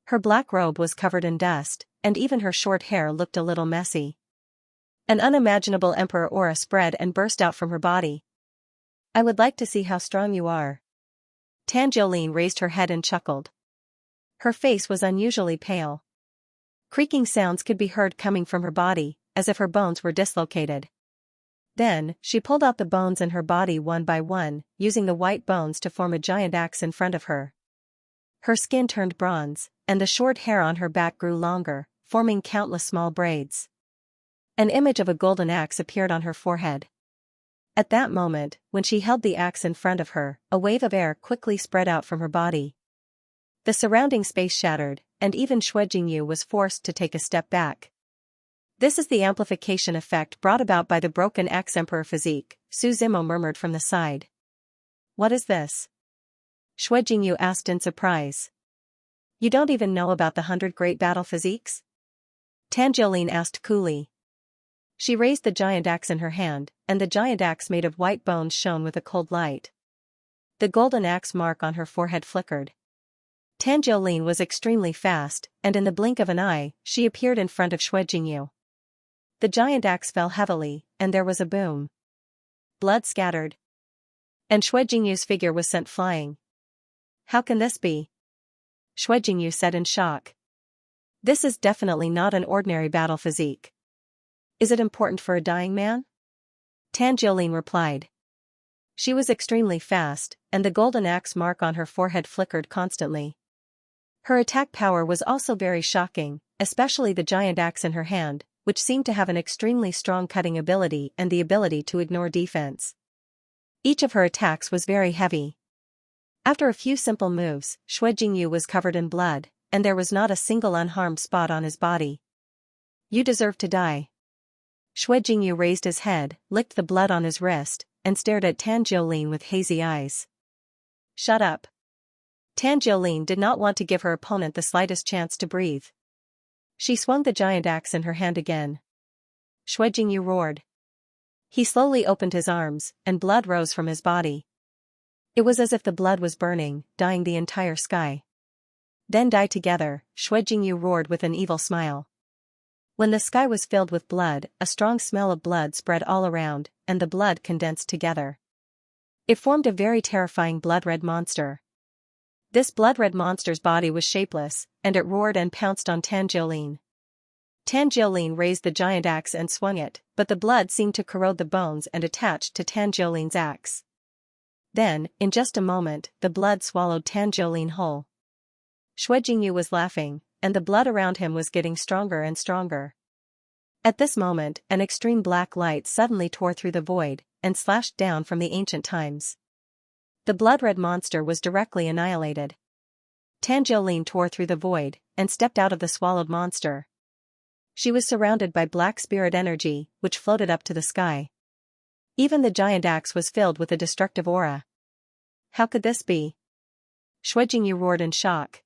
Her black robe was covered in dust, and even her short hair looked a little messy. An unimaginable emperor aura spread and burst out from her body. "I would like to see how strong you are." Tan Jiolin raised her head and chuckled. Her face was unusually pale. Creaking sounds could be heard coming from her body, as if her bones were dislocated. Then, she pulled out the bones in her body one by one, using the white bones to form a giant axe in front of her. Her skin turned bronze, and the short hair on her back grew longer, forming countless small braids. An image of a golden axe appeared on her forehead. At that moment, when she held the axe in front of her, a wave of air quickly spread out from her body. The surrounding space shattered, and even Xue Jingyu was forced to take a step back. This is the amplification effect brought about by the broken axe emperor physique, Su Zimo murmured from the side. What is this? Xue Jingyu asked in surprise. You don't even know about the 100 great battle physiques? Tan Jiolin asked coolly. She raised the giant axe in her hand, and the giant axe made of white bones shone with a cold light. The golden axe mark on her forehead flickered. Tan Jiolin was extremely fast, and in the blink of an eye, she appeared in front of Xue Jingyu. The giant axe fell heavily, and there was a boom. Blood scattered. And Xue Jingyu's figure was sent flying. How can this be? Xue Jingyu said in shock. This is definitely not an ordinary battle physique. Is it important for a dying man? Tan Jiolin replied. She was extremely fast, and the golden axe mark on her forehead flickered constantly. Her attack power was also very shocking, especially the giant axe in her hand, which seemed to have an extremely strong cutting ability and the ability to ignore defense. Each of her attacks was very heavy. After a few simple moves, Xue Jingyu was covered in blood, and there was not a single unharmed spot on his body. You deserve to die. Xue Jingyu raised his head, licked the blood on his wrist, and stared at Tan Jiolin with hazy eyes. Shut up. Tan Jiolin did not want to give her opponent the slightest chance to breathe. She swung the giant axe in her hand again. Xue Jingyu roared. He slowly opened his arms, and blood rose from his body. It was as if the blood was burning, dyeing the entire sky. Then die together, Xue Jingyu roared with an evil smile. When the sky was filled with blood, a strong smell of blood spread all around, and the blood condensed together. It formed a very terrifying blood-red monster. This blood-red monster's body was shapeless, and it roared and pounced on Tan Jiolin. Tan Jiolin raised the giant axe and swung it, but the blood seemed to corrode the bones and attached to Tan Jiolin's axe. Then, in just a moment, the blood swallowed Tan Jiolin whole. Xue Jingyu was laughing, and the blood around him was getting stronger and stronger. At this moment, an extreme black light suddenly tore through the void, and slashed down from the ancient times. The blood-red monster was directly annihilated. Tan Jiolin tore through the void, and stepped out of the swallowed monster. She was surrounded by black spirit energy, which floated up to the sky. Even the giant axe was filled with a destructive aura. How could this be? Xue Jingyu roared in shock.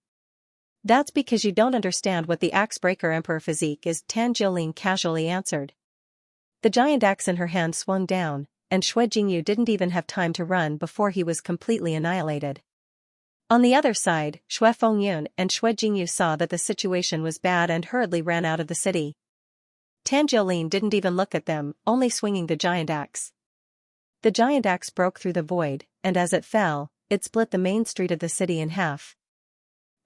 That's because you don't understand what the axe-breaker emperor physique is, Tan Jiolin casually answered. The giant axe in her hand swung down, and Xue Jingyu didn't even have time to run before he was completely annihilated. On the other side, Xue Fengyun and Xue Jingyu saw that the situation was bad and hurriedly ran out of the city. Tan Jiolin didn't even look at them, only swinging the giant axe. The giant axe broke through the void, and as it fell, it split the main street of the city in half.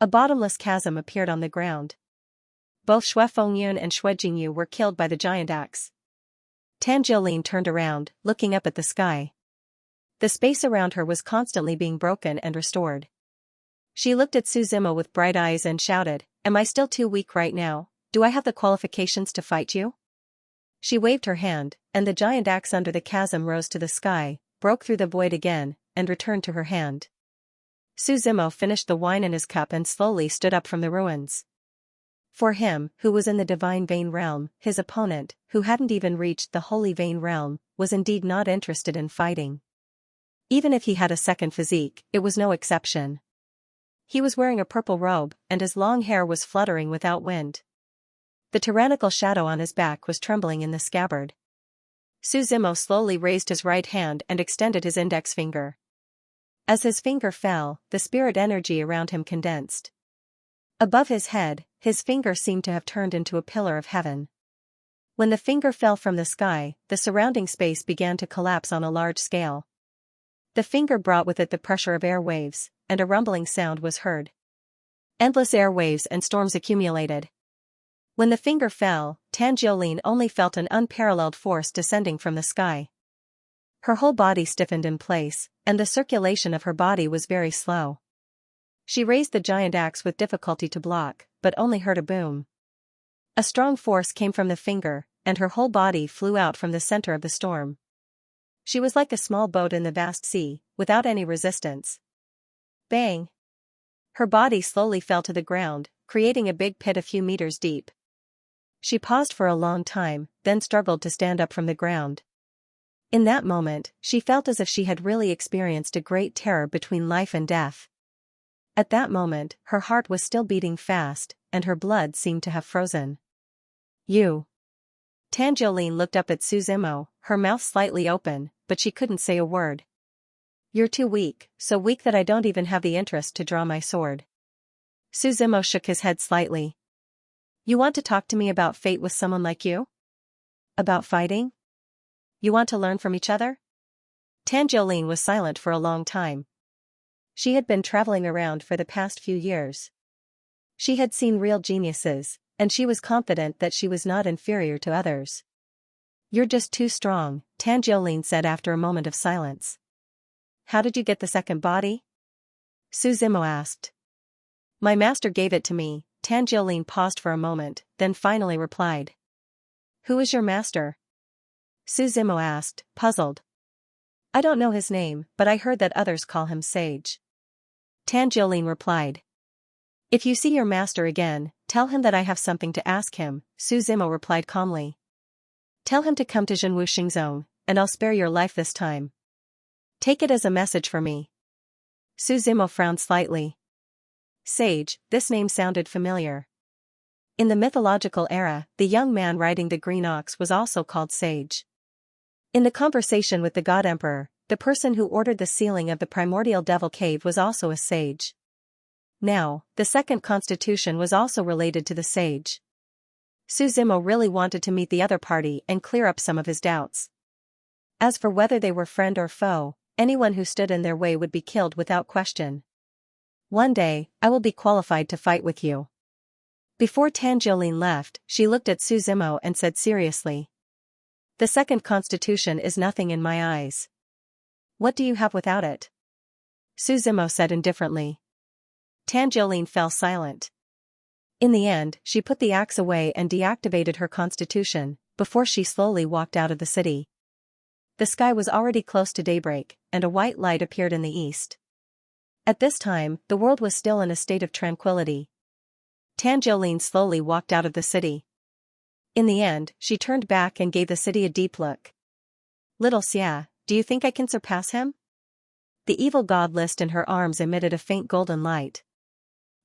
A bottomless chasm appeared on the ground. Both Xue Fengyun and Xue Jingyu were killed by the giant axe. Tan Jiolin turned around, looking up at the sky. The space around her was constantly being broken and restored. She looked at Su Zimo with bright eyes and shouted, "Am I still too weak right now? Do I have the qualifications to fight you?" She waved her hand, and the giant axe under the chasm rose to the sky, broke through the void again, and returned to her hand. Su Zimo finished the wine in his cup and slowly stood up from the ruins. For him, who was in the divine vein realm, his opponent, who hadn't even reached the holy vein realm, was indeed not interested in fighting. Even if he had a second physique, it was no exception. He was wearing a purple robe, and his long hair was fluttering without wind. The tyrannical shadow on his back was trembling in the scabbard. Su Zimo slowly raised his right hand and extended his index finger. As his finger fell, the spirit energy around him condensed. Above his head, his finger seemed to have turned into a pillar of heaven. When the finger fell from the sky, the surrounding space began to collapse on a large scale. The finger brought with it the pressure of air waves, and a rumbling sound was heard. Endless air waves and storms accumulated. When the finger fell, Tan Jiolin only felt an unparalleled force descending from the sky. Her whole body stiffened in place, and the circulation of her body was very slow. She raised the giant axe with difficulty to block, but only heard a boom. A strong force came from the finger, and her whole body flew out from the center of the storm. She was like a small boat in the vast sea, without any resistance. Bang! Her body slowly fell to the ground, creating a big pit a few meters deep. She paused for a long time, then struggled to stand up from the ground. In that moment, she felt as if she had really experienced a great terror between life and death. At that moment, her heart was still beating fast, and her blood seemed to have frozen. You. Tanjolene looked up at Suzimo, her mouth slightly open, but she couldn't say a word. You're too weak, so weak that I don't even have the interest to draw my sword. Suzimo shook his head slightly. You want to talk to me about fate with someone like you? About fighting? You want to learn from each other? Tanjolene was silent for a long time. She had been traveling around for the past few years. She had seen real geniuses, and she was confident that she was not inferior to others. You're just too strong, Tanjolene said after a moment of silence. How did you get the second body? Suzimo asked. My master gave it to me, Tanjolene paused for a moment, then finally replied. Who is your master? Suzimo asked, puzzled. I don't know his name, but I heard that others call him Sage. Tanjolene replied. If you see your master again, tell him that I have something to ask him, Suzimo replied calmly. Tell him to come to Xianxia Zone, and I'll spare your life this time. Take it as a message for me. Suzimo frowned slightly. Sage, this name sounded familiar. In the mythological era, the young man riding the green ox was also called Sage. In the conversation with the God Emperor, the person who ordered the sealing of the primordial devil cave was also a sage. Now, the second constitution was also related to the sage. Suzimo really wanted to meet the other party and clear up some of his doubts. As for whether they were friend or foe, anyone who stood in their way would be killed without question. One day, I will be qualified to fight with you. Before Tanjolene left, she looked at Suzimo and said seriously. The second constitution is nothing in my eyes. What do you have without it? Suzimo said indifferently. Tanjolene fell silent. In the end, she put the axe away and deactivated her constitution, before she slowly walked out of the city. The sky was already close to daybreak, and a white light appeared in the east. At this time, the world was still in a state of tranquility. Tanjolene slowly walked out of the city. In the end, she turned back and gave the city a deep look. Little Xia, do you think I can surpass him? The evil god list in her arms emitted a faint golden light.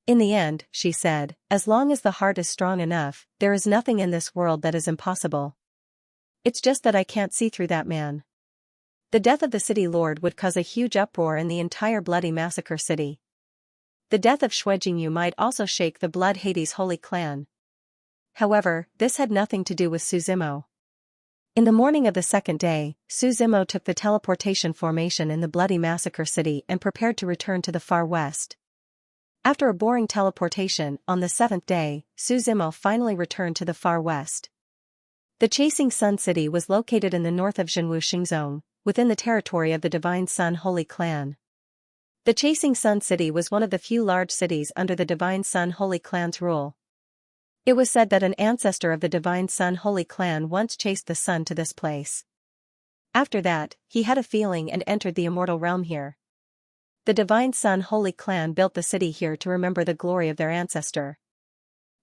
In the end, she said, as long as the heart is strong enough, there is nothing in this world that is impossible. It's just that I can't see through that man. The death of the city lord would cause a huge uproar in the entire bloody massacre city. The death of Shuijingyu might also shake the Blood Hades holy clan. However, this had nothing to do with Suzimo. In the morning of the second day, Suzimo took the teleportation formation in the bloody massacre city and prepared to return to the far west. After a boring teleportation, on the seventh day, Suzimo finally returned to the far west. The Chasing Sun City was located in the north of Xianxia Zone, within the territory of the Divine Sun Holy Clan. The Chasing Sun City was one of the few large cities under the Divine Sun Holy Clan's rule. It was said that an ancestor of the Divine Sun Holy Clan once chased the sun to this place. After that, he had a feeling and entered the immortal realm here. The Divine Sun Holy Clan built the city here to remember the glory of their ancestor.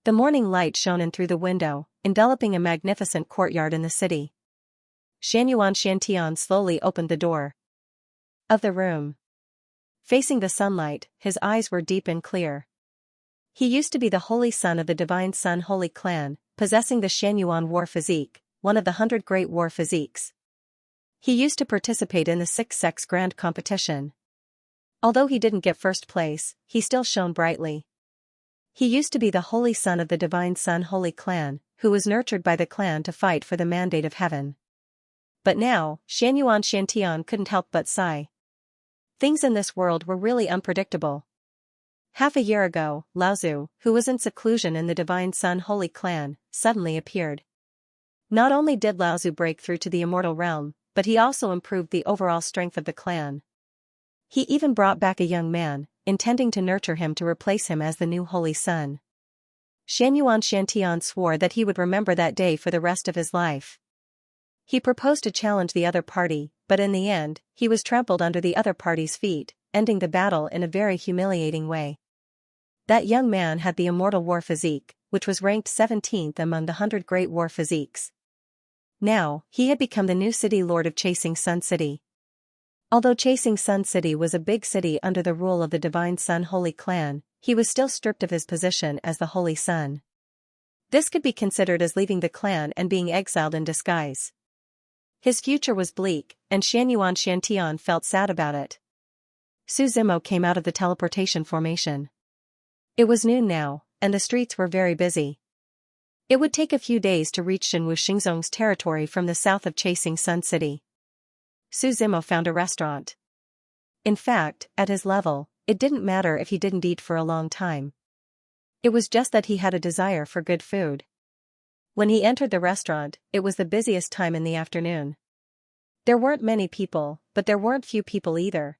The morning light shone in through the window, enveloping a magnificent courtyard in the city. Xianxia slowly opened the door of the room. Facing the sunlight, his eyes were deep and clear. He used to be the holy son of the Divine Sun Holy Clan, possessing the Xianyuan war physique, one of the 100 great war physiques. He used to participate in the 6-sex grand competition. Although he didn't get first place, he still shone brightly. He used to be the holy son of the Divine Sun Holy Clan, who was nurtured by the clan to fight for the mandate of heaven. But now, Xiantian couldn't help but sigh. Things in this world were really unpredictable. Half a year ago, Laozu, who was in seclusion in the Divine Sun Holy Clan, suddenly appeared. Not only did Laozu break through to the immortal realm, but he also improved the overall strength of the clan. He even brought back a young man, intending to nurture him to replace him as the new holy sun. Xiantian swore that he would remember that day for the rest of his life. He proposed to challenge the other party, but in the end, he was trampled under the other party's feet, ending the battle in a very humiliating way. That young man had the immortal war physique, which was ranked 17th among the 100 Great War Physiques. Now, he had become the new city lord of Chasing Sun City. Although Chasing Sun City was a big city under the rule of the Divine Sun Holy Clan, he was still stripped of his position as the Holy Sun. This could be considered as leaving the clan and being exiled in disguise. His future was bleak, and Xiantian felt sad about it. Su Zimo came out of the teleportation formation. It was noon now, and the streets were very busy. It would take a few days to reach Xinzong's territory from the south of Chasing Sun City. Su Zimo found a restaurant. In fact, at his level, it didn't matter if he didn't eat for a long time. It was just that he had a desire for good food. When he entered the restaurant, it was the busiest time in the afternoon. There weren't many people, but there weren't few people either.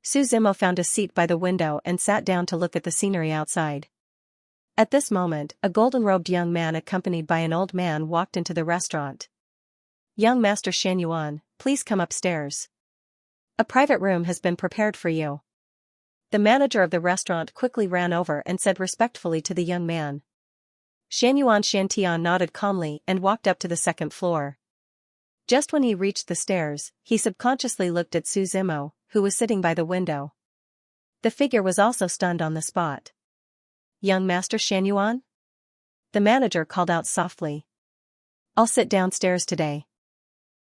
Su Zimo found a seat by the window and sat down to look at the scenery outside. At this moment, a golden-robed young man accompanied by an old man walked into the restaurant. "Young Master Xianyuan, please come upstairs. A private room has been prepared for you." The manager of the restaurant quickly ran over and said respectfully to the young man. Xiantian nodded calmly and walked up to the second floor. Just when he reached the stairs, he subconsciously looked at Su Zimo, who was sitting by the window. The figure was also stunned on the spot. "Young Master Xianyuan?" The manager called out softly. "I'll sit downstairs today."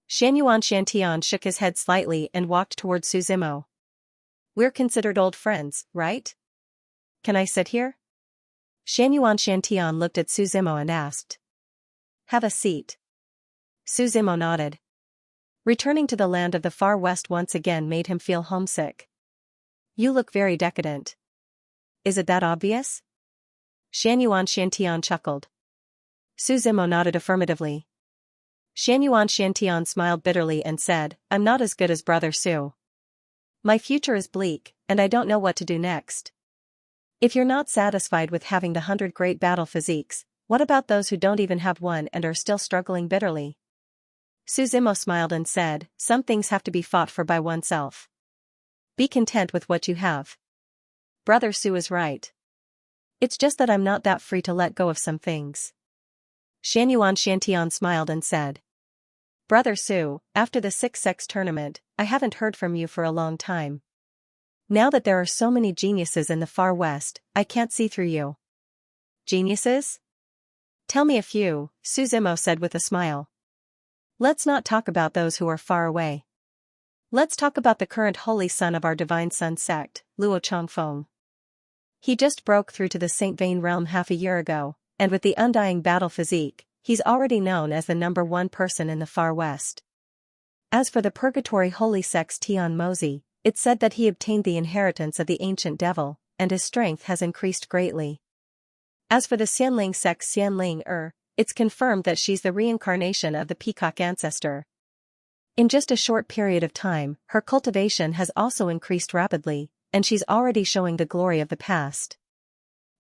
Xiantian shook his head slightly and walked toward Su Zimo. "We're considered old friends, right? Can I sit here?" Xiantian looked at Su Zimo and asked. "Have a seat." Su Zimo nodded. Returning to the land of the far west once again made him feel homesick. "You look very decadent. Is it that obvious?" Xiantian chuckled. Su Zimo nodded affirmatively. Xiantian smiled bitterly and said, "I'm not as good as Brother Su. My future is bleak, and I don't know what to do next." "If you're not satisfied with having the 100 great battle physiques, what about those who don't even have one and are still struggling bitterly?" Su Zimo smiled and said, "Some things have to be fought for by oneself. Be content with what you have." Brother Su is right. It's just that I'm not that free to let go of some things. Xiantian smiled and said. "Brother Su, after the 6x tournament, I haven't heard from you for a long time. Now that there are so many geniuses in the far west, I can't see through you." "Geniuses? Tell me a few," Su Zimo said with a smile. "Let's not talk about those who are far away. Let's talk about the current holy son of our divine sun sect, Luo Changfeng. He just broke through to the Saint Vane realm half a year ago, and with the undying battle physique, he's already known as the #1 person in the far west. As for the purgatory holy sect's Tian Mozi, it's said that he obtained the inheritance of the ancient devil, and his strength has increased greatly. As for the Xianling sect's Xianling it's confirmed that she's the reincarnation of the peacock ancestor. In just a short period of time, her cultivation has also increased rapidly, and she's already showing the glory of the past.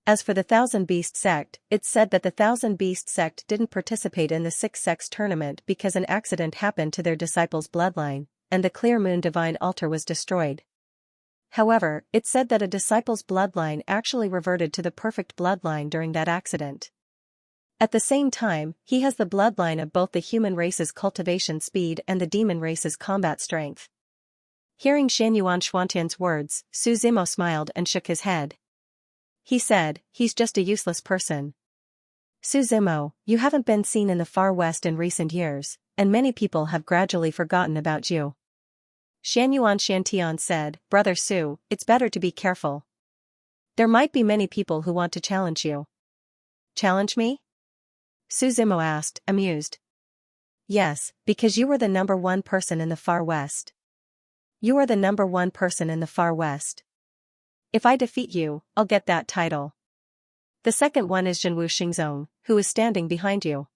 As for the Thousand Beast sect, it's said that the Thousand Beast sect didn't participate in the 6x tournament because an accident happened to their disciples' bloodline, and the Clear Moon Divine Altar was destroyed. However, it's said that a disciple's bloodline actually reverted to the perfect bloodline during that accident. At the same time, he has the bloodline of both the human race's cultivation speed and the demon race's combat strength. Hearing Xuantian's words, Su Zimo smiled and shook his head. He said, "He's just a useless person." "Su Zimo, you haven't been seen in the far west in recent years, and many people have gradually forgotten about you." Xiantian said, "Brother Su, it's better to be careful. There might be many people who want to challenge you." "Challenge me?" Su Zimo asked, amused. "Yes, because you were the #1 person in the far west. You are the #1 person in the far west. If I defeat you, I'll get that title. The second one is Jinwu Xingzong, who is standing behind you.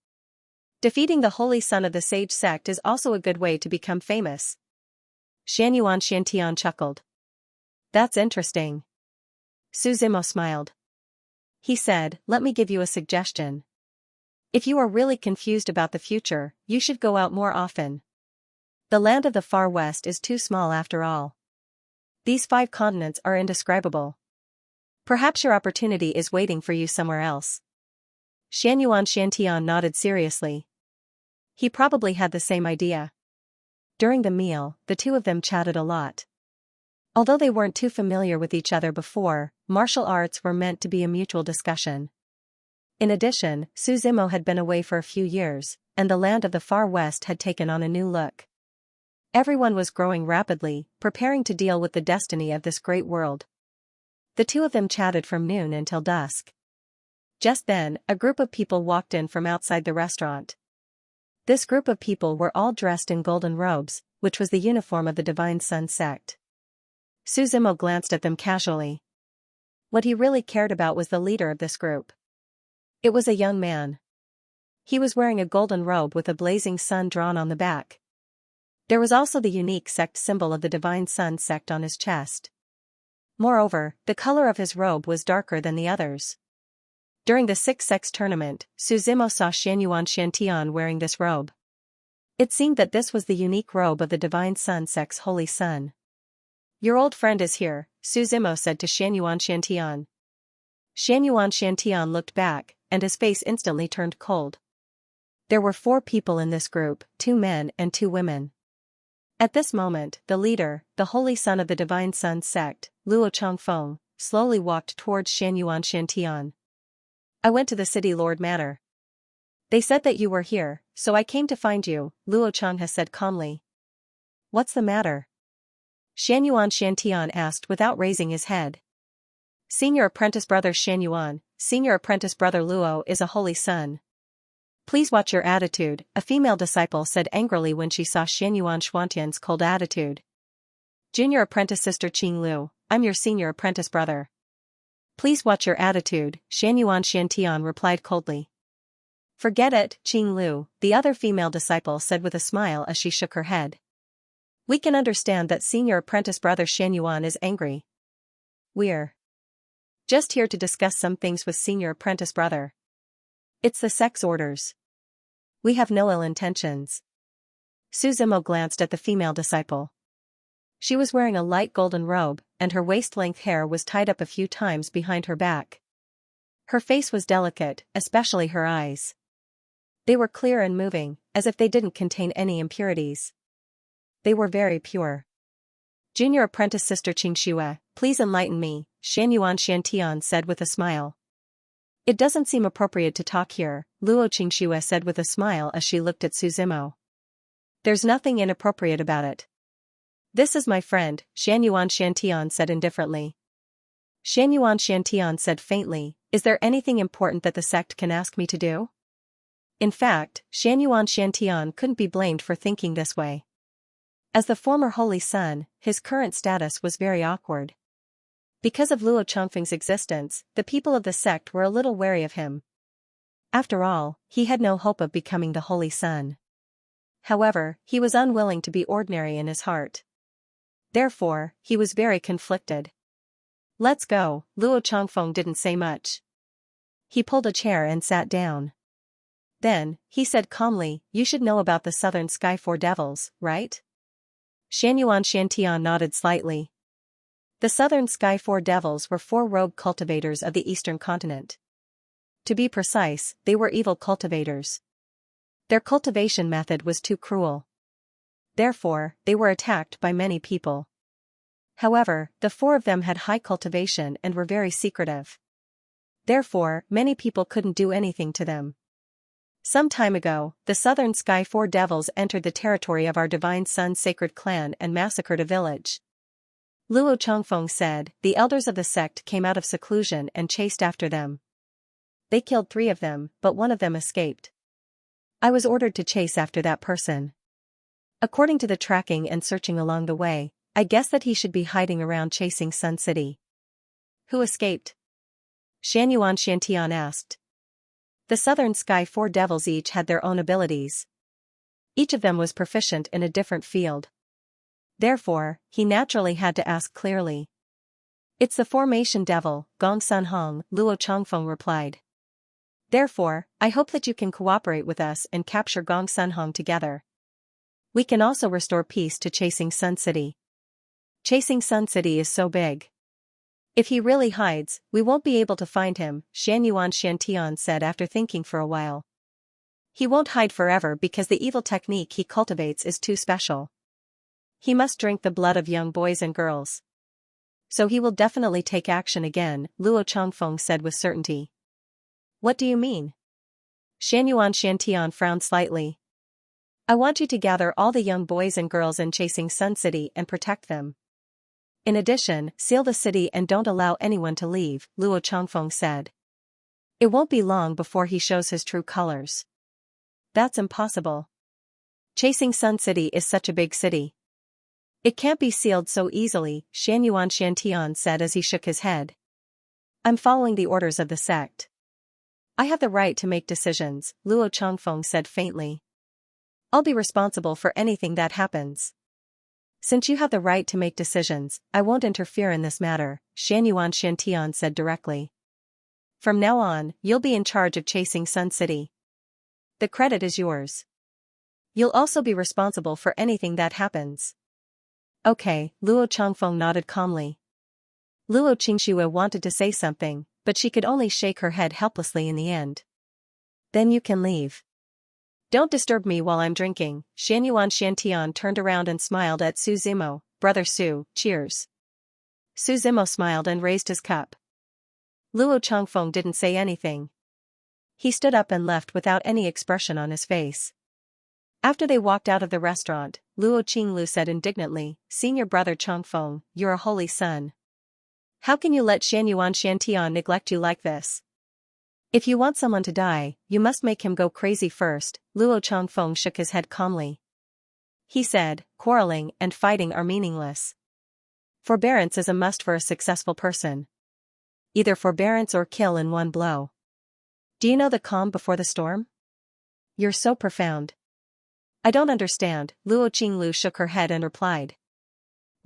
Defeating the holy son of the sage sect is also a good way to become famous." Xiantian chuckled. "That's interesting." Su Zimo smiled. He said, "Let me give you a suggestion. If you are really confused about the future, you should go out more often. The land of the far west is too small after all. These 5 continents are indescribable. Perhaps your opportunity is waiting for you somewhere else." Xiantian nodded seriously. He probably had the same idea. During the meal, the two of them chatted a lot. Although they weren't too familiar with each other before, martial arts were meant to be a mutual discussion. In addition, Suzimo had been away for a few years, and the land of the far west had taken on a new look. Everyone was growing rapidly, preparing to deal with the destiny of this great world. The two of them chatted from noon until dusk. Just then, a group of people walked in from outside the restaurant. This group of people were all dressed in golden robes, which was the uniform of the Divine Sun sect. Suzimo glanced at them casually. What he really cared about was the leader of this group. It was a young man. He was wearing a golden robe with a blazing sun drawn on the back. There was also the unique sect symbol of the Divine Sun sect on his chest. Moreover, the color of his robe was darker than the others. During the Six Sects tournament, Suzimo saw Xiantian wearing this robe. It seemed that this was the unique robe of the Divine Sun sect's holy sun. "Your old friend is here," Suzimo said to Xiantian. Xiantian looked back, and his face instantly turned cold. There were 4 people in this group, 2 men and 2 women. At this moment, the leader, the holy son of the Divine Sun sect, Luo Changfeng, slowly walked towards Xiantian. "I went to the city Lord Manor. They said that you were here, so I came to find you," Luo Chang has said calmly. "What's the matter?" Xiantian asked without raising his head. "Senior apprentice brother Xianyuan, senior apprentice brother Luo is a holy son. Please watch your attitude," a female disciple said angrily when she saw Xianyuan's cold attitude. "Junior apprentice sister Qing Lu, I'm your senior apprentice brother. Please watch your attitude," Xiantian replied coldly. "Forget it, Qing Lu," the other female disciple said with a smile as she shook her head. "We can understand that senior apprentice brother Xianyuan is angry. We're just here to discuss some things with senior apprentice brother. It's the sect's orders. We have no ill intentions." Suzimo glanced at the female disciple. She was wearing a light golden robe, and her waist-length hair was tied up a few times behind her back. Her face was delicate, especially her eyes. They were clear and moving, as if they didn't contain any impurities. They were very pure. "Junior apprentice sister Qingxue, please enlighten me," Xiantian said with a smile. "It doesn't seem appropriate to talk here," Luo Qingxue said with a smile as she looked at Suzimo. "There's nothing inappropriate about it. This is my friend," Xiantian said indifferently. Xiantian said faintly, "Is there anything important that the sect can ask me to do?" In fact, Xiantian couldn't be blamed for thinking this way. As the former holy son, his current status was very awkward. Because of Luo Changfeng's existence, the people of the sect were a little wary of him. After all, he had no hope of becoming the holy son. However, he was unwilling to be ordinary in his heart. Therefore, he was very conflicted. "Let's go," Luo Changfeng didn't say much. He pulled a chair and sat down. Then, he said calmly, "You should know about the Southern Sky Four Devils, right?" Xiantian nodded slightly. The Southern Sky Four Devils were 4 rogue cultivators of the eastern continent. To be precise, they were evil cultivators. Their cultivation method was too cruel. Therefore, they were attacked by many people. However, the 4 of them had high cultivation and were very secretive. Therefore, many people couldn't do anything to them. Some time ago, the Southern Sky Four Devils entered the territory of our Divine Sun sacred clan and massacred a village. Luo Changfeng said, "The elders of the sect came out of seclusion and chased after them. They killed 3 of them, but one of them escaped. I was ordered to chase after that person. According to the tracking and searching along the way, I guess that he should be hiding around chasing Sun City." "Who escaped?" Xiantian asked. The Southern Sky Four Devils each had their own abilities. Each of them was proficient in a different field. Therefore, he naturally had to ask clearly. "It's the Formation Devil, Gong Sun Hong," Luo Changfeng replied. "Therefore, I hope that you can cooperate with us and capture Gong Sun Hong together. We can also restore peace to chasing Sun City. Chasing Sun City is so big. If he really hides, we won't be able to find him, Xiantian said after thinking for a while. He won't hide forever because the evil technique he cultivates is too special. He must drink the blood of young boys and girls. So he will definitely take action again, Luo Changfeng said with certainty. What do you mean? Xiantian frowned slightly. I want you to gather all the young boys and girls in Chasing Sun City and protect them. In addition, seal the city and don't allow anyone to leave, Luo Changfeng said. It won't be long before he shows his true colors. That's impossible. Chasing Sun City is such a big city. It can't be sealed so easily, Xiantian said as he shook his head. I'm following the orders of the sect. I have the right to make decisions, Luo Changfeng said faintly. I'll be responsible for anything that happens. Since you have the right to make decisions, I won't interfere in this matter, Xiantian said directly. From now on, you'll be in charge of Chasing Sun City. The credit is yours. You'll also be responsible for anything that happens. Okay, Luo Changfeng nodded calmly. Luo Qingxue wanted to say something, but she could only shake her head helplessly in the end. Then you can leave. Don't disturb me while I'm drinking, Xiantian turned around and smiled at Su Zimo. Brother Su, cheers. Su Zimo smiled and raised his cup. Luo Changfeng didn't say anything. He stood up and left without any expression on his face. After they walked out of the restaurant, Luo Qinglu said indignantly, Senior Brother Changfeng, you're a holy son. How can you let Xiantian neglect you like this? If you want someone to die, you must make him go crazy first, Luo Changfeng shook his head calmly. He said, quarreling and fighting are meaningless. Forbearance is a must for a successful person. Either forbearance or kill in one blow. Do you know the calm before the storm? You're so profound. I don't understand, Luo Qinglu shook her head and replied.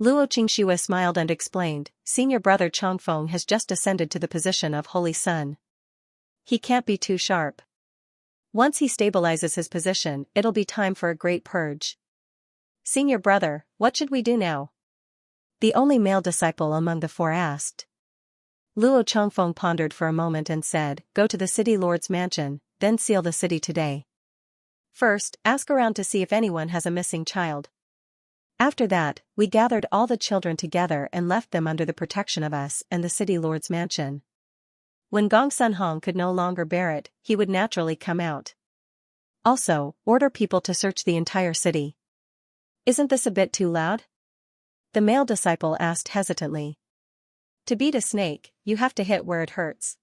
Luo Qingxue smiled and explained, Senior Brother Changfeng has just ascended to the position of Holy Son. He can't be too sharp. Once he stabilizes his position, it'll be time for a great purge. Senior Brother, what should we do now? The only male disciple among the four asked. Luo Changfeng pondered for a moment and said, go to the city lord's mansion, then seal the city today. First, ask around to see if anyone has a missing child. After that, we gathered all the children together and left them under the protection of us and the city lord's mansion. When Gong Sun Hong could no longer bear it, he would naturally come out. Also, order people to search the entire city. Isn't this a bit too loud? The male disciple asked hesitantly. To beat a snake, you have to hit where it hurts.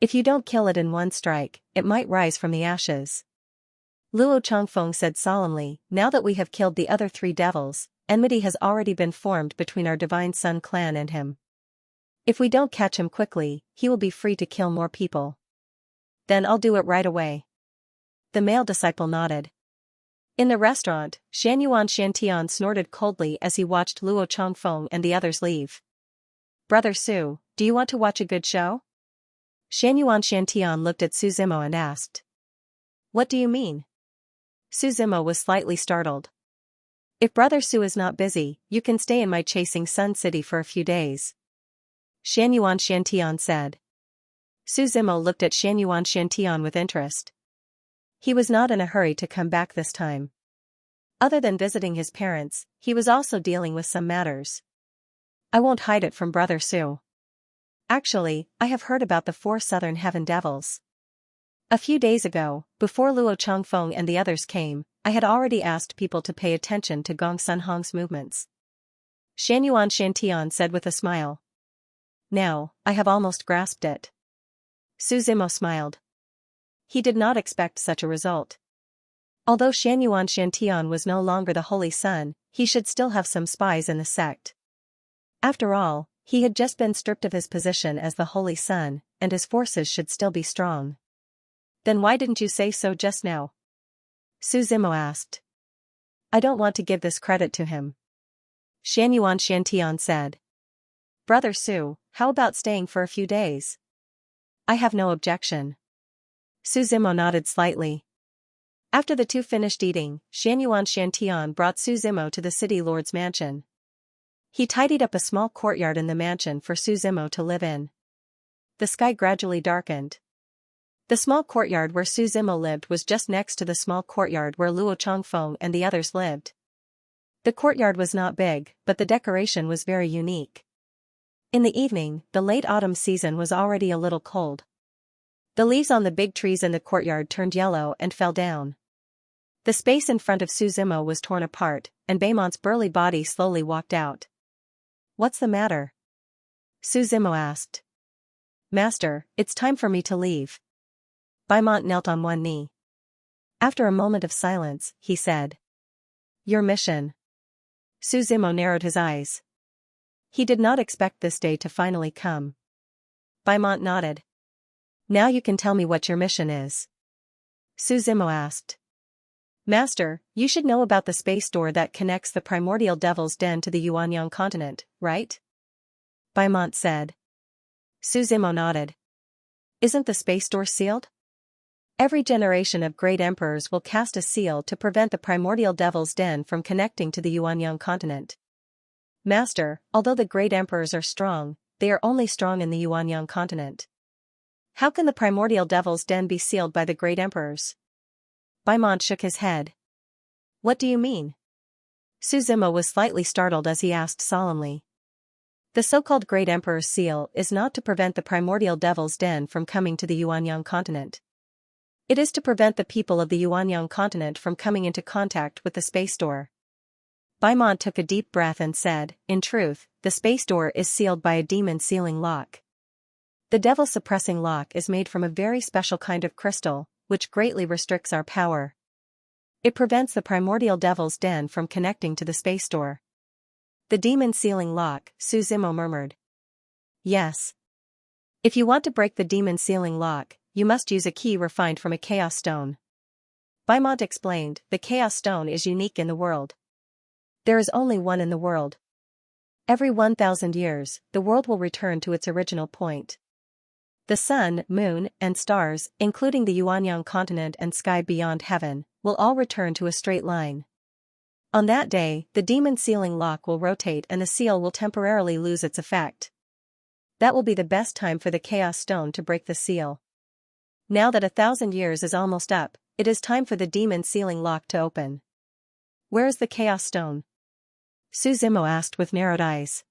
If you don't kill it in one strike, it might rise from the ashes. Luo Changfeng said solemnly, now that we have killed the other 3 devils, enmity has already been formed between our Divine Sun clan and him. If we don't catch him quickly, he will be free to kill more people. Then I'll do it right away. The male disciple nodded. In the restaurant, Xiantian snorted coldly as he watched Luo Changfeng and the others leave. Brother Su, do you want to watch a good show? Xiantian looked at Su Zimo and asked. What do you mean? Su Zimo was slightly startled. If Brother Su is not busy, you can stay in my Chasing Sun City for a few days. Xiantian said. Su Zimo looked at Xiantian with interest. He was not in a hurry to come back this time. Other than visiting his parents, he was also dealing with some matters. I won't hide it from Brother Su. Actually, I have heard about the 4 Southern Heaven Devils. A few days ago, before Luo Changfeng and the others came, I had already asked people to pay attention to Gong Sun Hong's movements. Xiantian said with a smile. Now, I have almost grasped it. Su Zimo smiled. He did not expect such a result. Although Xiantian was no longer the Holy Son, he should still have some spies in the sect. After all, he had just been stripped of his position as the Holy Son, and his forces should still be strong. Then why didn't you say so just now? Su Zimo asked. I don't want to give this credit to him. Xiantian said. Brother Su, how about staying for a few days? I have no objection. Su Zimo nodded slightly. After the 2 finished eating, Xiantian brought Su Zimo to the city lord's mansion. He tidied up a small courtyard in the mansion for Su Zimo to live in. The sky gradually darkened. The small courtyard where Su Zimo lived was just next to the small courtyard where Luo Chongfeng and the others lived. The courtyard was not big, but the decoration was very unique. In the evening, the late autumn season was already a little cold. The leaves on the big trees in the courtyard turned yellow and fell down. The space in front of Su Zimo was torn apart, and Baemont's burly body slowly walked out. "What's the matter?" Su Zimo asked. "Master, it's time for me to leave." Baemont knelt on one knee. After a moment of silence, he said, "Your mission." Su Zimo narrowed his eyes. He did not expect this day to finally come. Baemont nodded. "Now you can tell me what your mission is." Su Zimo asked. "Master, you should know about the space door that connects the primordial devil's den to the Yuanyang continent, right?" Baemont said. Su Zimo nodded. "Isn't the space door sealed?" "Every generation of great emperors will cast a seal to prevent the primordial devil's den from connecting to the Yuanyang continent." "Master, although the great emperors are strong, they are only strong in the Yuanyang continent. How can the primordial devil's den be sealed by the great emperors?" Baemont shook his head. "What do you mean?" Su Zimo was slightly startled as he asked solemnly. "The so-called Great Emperor's seal is not to prevent the primordial devil's den from coming to the Yuanyang continent. It is to prevent the people of the Yuanyang continent from coming into contact with the space door." Baemont took a deep breath and said, "In truth, the space door is sealed by a demon sealing lock. The devil suppressing lock is made from a very special kind of crystal, which greatly restricts our power. It prevents the primordial devil's den from connecting to the space door." "The demon sealing lock," Su Zimo murmured. "Yes. If you want to break the demon sealing lock, you must use a key refined from a chaos stone." Baemont explained, "The chaos stone is unique in the world. There is only one in the world. Every 1,000 years, the world will return to its original point. The sun, moon, and stars, including the Yuanyang continent and sky beyond heaven, will all return to a straight line. On that day, the demon sealing lock will rotate and the seal will temporarily lose its effect. That will be the best time for the chaos stone to break the seal. Now that 1,000 years is almost up, it is time for the demon sealing lock to open." "Where is the chaos stone?" Su Zimo asked with narrowed eyes.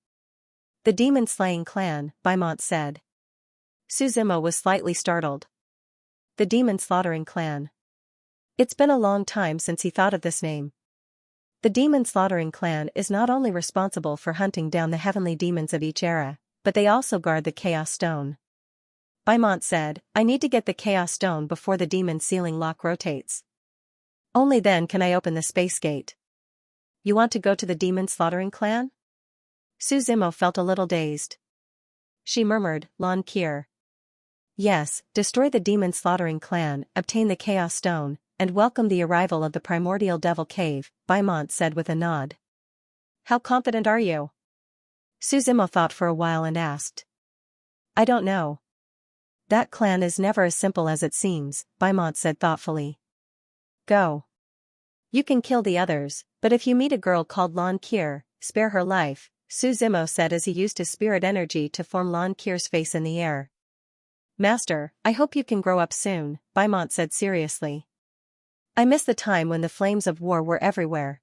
"The demon slaying clan," Baemont said. Su Zimo was slightly startled. The demon slaughtering clan. It's been a long time since he thought of this name. The demon slaughtering clan is not only responsible for hunting down the heavenly demons of each era, but they also guard the chaos stone. Baemont said, "I need to get the chaos stone before the demon sealing lock rotates. Only then can I open the space gate." "You want to go to the demon slaughtering clan?" Su Zimo felt a little dazed. She murmured, "Lan Kier." "Yes, destroy the demon slaughtering clan, obtain the chaos stone, and welcome the arrival of the primordial devil cave," Baemont said with a nod. "How confident are you?" Su Zimo thought for a while and asked. "I don't know. That clan is never as simple as it seems," Baemont said thoughtfully. "Go. You can kill the others, but if you meet a girl called Lan Kier, spare her life," Su Zimo said as he used his spirit energy to form Lan Kier's face in the air. "Master, I hope you can grow up soon," Baemont said seriously. "I miss the time when the flames of war were everywhere.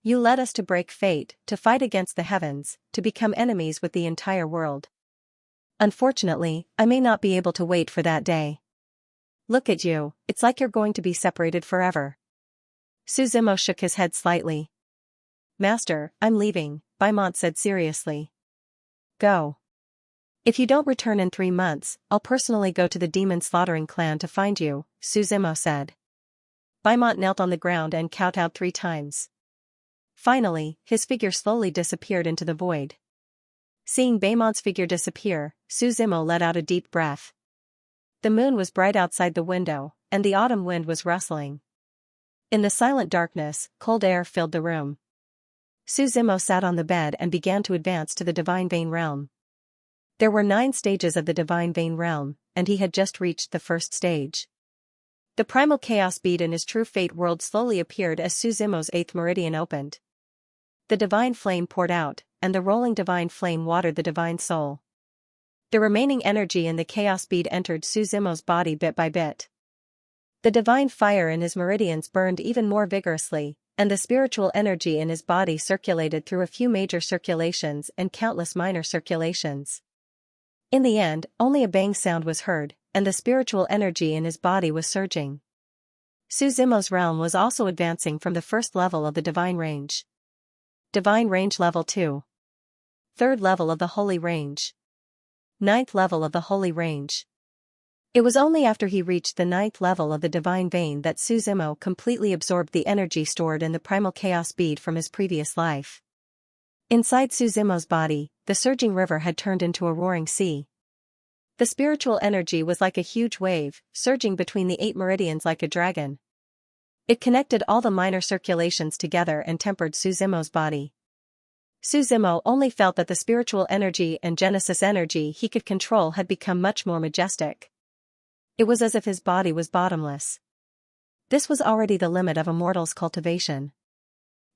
You led us to break fate, to fight against the heavens, to become enemies with the entire world. Unfortunately, I may not be able to wait for that day. Look at you, it's like you're going to be separated forever." Su Zimo shook his head slightly. "Master, I'm leaving," Baemont said seriously. "Go. If you don't return in 3 months, I'll personally go to the demon slaughtering clan to find you," Su Zimo said. Baemont knelt on the ground and kowtowed 3 times. Finally, his figure slowly disappeared into the void. Seeing Baemont's figure disappear, Su Zimo let out a deep breath. The moon was bright outside the window, and the autumn wind was rustling. In the silent darkness, cold air filled the room. Su Zimo sat on the bed and began to advance to the Divine Vein Realm. There were 9 stages of the Divine Vein Realm, and he had just reached the first stage. The primal chaos bead in his true fate world slowly appeared as Su Zimo's 8th meridian opened. The divine flame poured out, and the rolling divine flame watered the divine soul. The remaining energy in the chaos bead entered Su Zimo's body bit by bit. The divine fire in his meridians burned even more vigorously, and the spiritual energy in his body circulated through a few major circulations and countless minor circulations. In the end, only a bang sound was heard, and the spiritual energy in his body was surging. Su Zimo's realm was also advancing from the first level of the divine range. Divine range level 2. Third level of the holy range. Ninth level of the holy range. It was only after he reached the ninth level of the divine vein that Su Zimo completely absorbed the energy stored in the primal chaos bead from his previous life. Inside Su Zimo's body, the surging river had turned into a roaring sea. The spiritual energy was like a huge wave, surging between the 8 meridians like a dragon. It connected all the minor circulations together and tempered Su Zimo's body. Su Zimo only felt that the spiritual energy and Genesis energy he could control had become much more majestic. It was as if his body was bottomless. This was already the limit of a mortal's cultivation.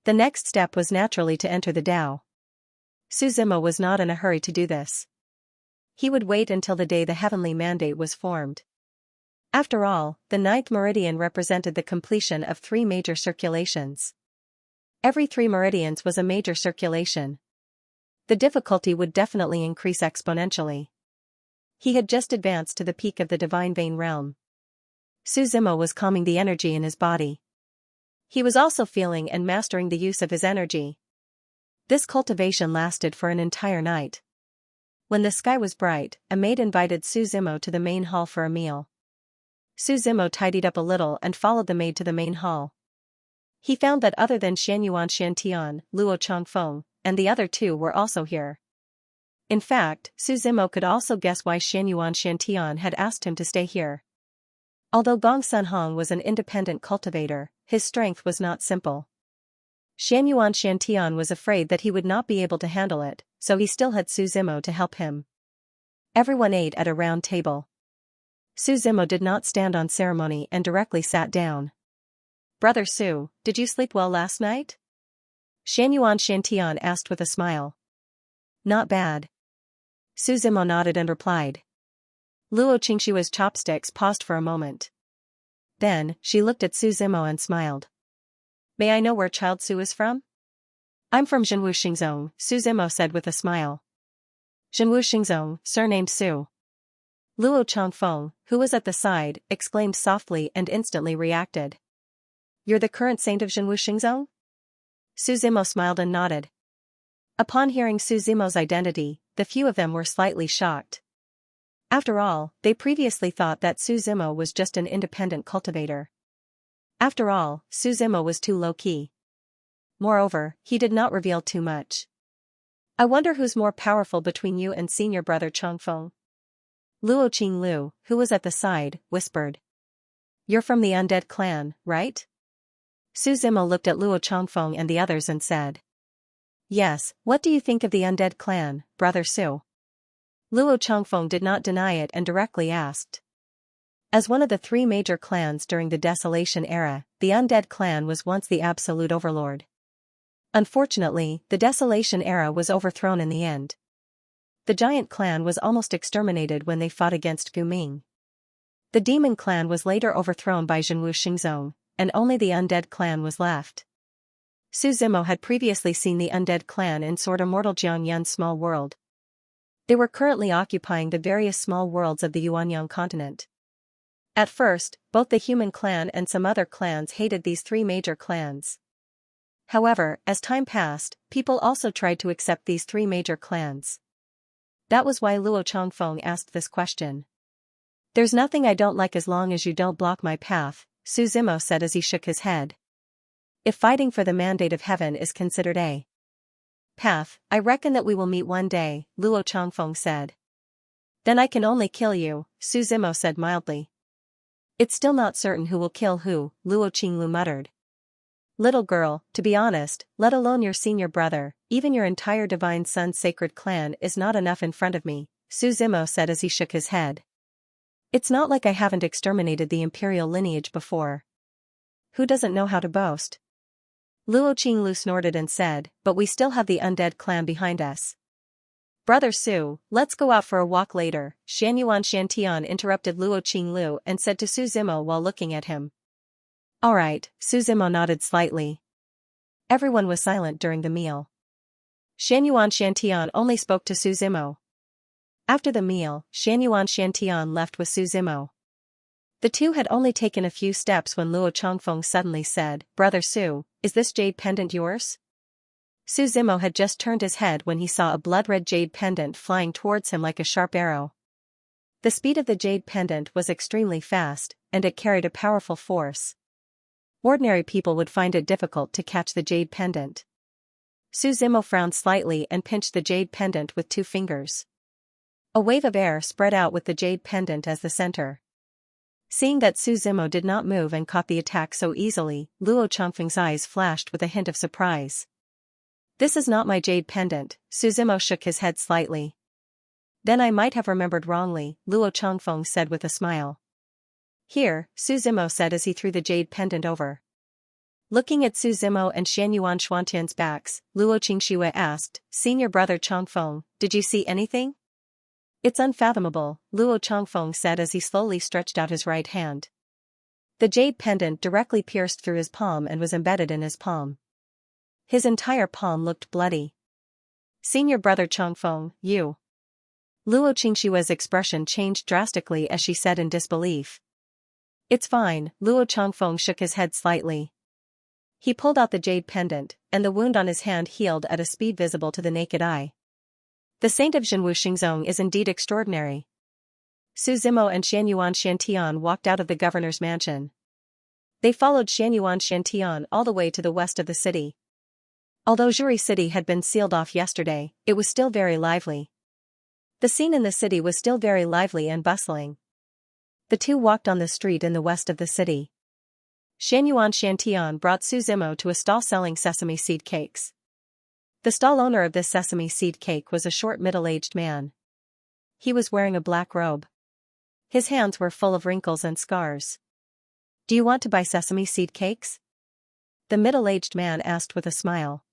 The next step was naturally to enter the Tao. Su Zimo was not in a hurry to do this. He would wait until the day the heavenly mandate was formed. After all, the 9th meridian represented the completion of 3 major circulations. Every 3 meridians was a major circulation. The difficulty would definitely increase exponentially. He had just advanced to the peak of the divine vein realm. Su Zimo was calming the energy in his body. He was also feeling and mastering the use of his energy. This cultivation lasted for an entire night. When the sky was bright, a maid invited Su Zimo to the main hall for a meal. Su Zimo tidied up a little and followed the maid to the main hall. He found that other than Xianxia, Luo Changfeng, and the other 2 were also here. In fact, Su Zimo could also guess why Xianxia had asked him to stay here. Although Gong Sunhong was an independent cultivator, his strength was not simple. Xianxia was afraid that he would not be able to handle it, so he still had Su Zimo to help him. Everyone ate at a round table. Su Zimo did not stand on ceremony and directly sat down. "Brother Su, did you sleep well last night?" Xianxia asked with a smile. "Not bad." Su Zimo nodded and replied. Luo Qingshua's chopsticks paused for a moment. Then, she looked at Su Zimo and smiled. "May I know where child Su is from?" "I'm from Zhenwu Xingzong," Su Zimo said with a smile. "Zhenwu Xingzong, surnamed Su." Luo Changfeng, who was at the side, exclaimed softly and instantly reacted. "You're the current saint of Zhenwu Xingzong?" Su Zimo smiled and nodded. Upon hearing Su Zimo's identity, the few of them were slightly shocked. After all, they previously thought that Su Zimo was just an independent cultivator. After all, Su Zimo was too low-key. Moreover, he did not reveal too much. "I wonder who's more powerful between you and senior brother Changfeng?" Luo Qinglu, who was at the side, whispered. "You're from the undead clan, right?" Su Zimo looked at Luo Changfeng and the others and said. "Yes, what do you think of the undead clan, brother Su?" Luo Changfeng did not deny it and directly asked. As one of the 3 major clans during the Desolation era, the undead clan was once the absolute overlord. Unfortunately, the Desolation era was overthrown in the end. The giant clan was almost exterminated when they fought against Guming. The demon clan was later overthrown by Zhenwu Xingzong, and only the undead clan was left. Su Zimo had previously seen the undead clan in Sword Immortal Jiangyun's small world. They were currently occupying the various small worlds of the Yuanyang continent. At first, both the human clan and some other clans hated these 3 major clans. However, as time passed, people also tried to accept these 3 major clans. That was why Luo Changfeng asked this question. "There's nothing I don't like as long as you don't block my path," Su Zimo said as he shook his head. "If fighting for the mandate of heaven is considered a path, I reckon that we will meet one day," Luo Changfeng said. "Then I can only kill you," Su Zimo said mildly. "It's still not certain who will kill who," Luo Qinglu muttered. "Little girl, to be honest, let alone your senior brother, even your entire Divine Sun's sacred clan is not enough in front of me," Su Zimo said as he shook his head. "It's not like I haven't exterminated the imperial lineage before. Who doesn't know how to boast?" Luo Qinglu snorted and said, but we still have the undead clan behind us. Brother Su, let's go out for a walk later, Xianyuan Shantian interrupted Luo Qinglu and said to Su Zimo while looking at him. Alright, Su Zimo nodded slightly. Everyone was silent during the meal. Xianyuan Shantian only spoke to Su Zimo. After the meal, Xianyuan Shantian left with Su Zimo. The two had only taken a few steps when Luo Chongfeng suddenly said, Brother Su, is this jade pendant yours? Su Zimo had just turned his head when he saw a blood-red jade pendant flying towards him like a sharp arrow. The speed of the jade pendant was extremely fast, and it carried a powerful force. Ordinary people would find it difficult to catch the jade pendant. Su Zimo frowned slightly and pinched the jade pendant with 2 fingers. A wave of air spread out with the jade pendant as the center. Seeing that Su Zimo did not move and caught the attack so easily, Luo Chongfeng's eyes flashed with a hint of surprise. This is not my jade pendant, Su Zimo shook his head slightly. Then I might have remembered wrongly, Luo Chongfeng said with a smile. Here, Su Zimo said as he threw the jade pendant over. Looking at Su Zimo and Xianyuan Xuantian's backs, Luo Qingxue asked, Senior brother Chongfeng, did you see anything? It's unfathomable, Luo Chongfeng said as he slowly stretched out his right hand. The jade pendant directly pierced through his palm and was embedded in his palm. His entire palm looked bloody. Senior brother Chongfeng, you. Luo Qingxue's expression changed drastically as she said in disbelief. It's fine, Luo Chongfeng shook his head slightly. He pulled out the jade pendant, and the wound on his hand healed at a speed visible to the naked eye. The saint of Zhenwu Xingzong is indeed extraordinary. Su Zimo and Xianyuan Shantian walked out of the governor's mansion. They followed Xianyuan Shantian all the way to the west of the city. Although Zhuri City had been sealed off yesterday, it was still very lively. The scene in the city was still very lively and bustling. The two walked on the street in the west of the city. Xianyuan Shantian brought Su Zimo to a stall selling sesame seed cakes. The stall owner of this sesame seed cake was a short middle-aged man. He was wearing a black robe. His hands were full of wrinkles and scars. Do you want to buy sesame seed cakes? The middle-aged man asked with a smile.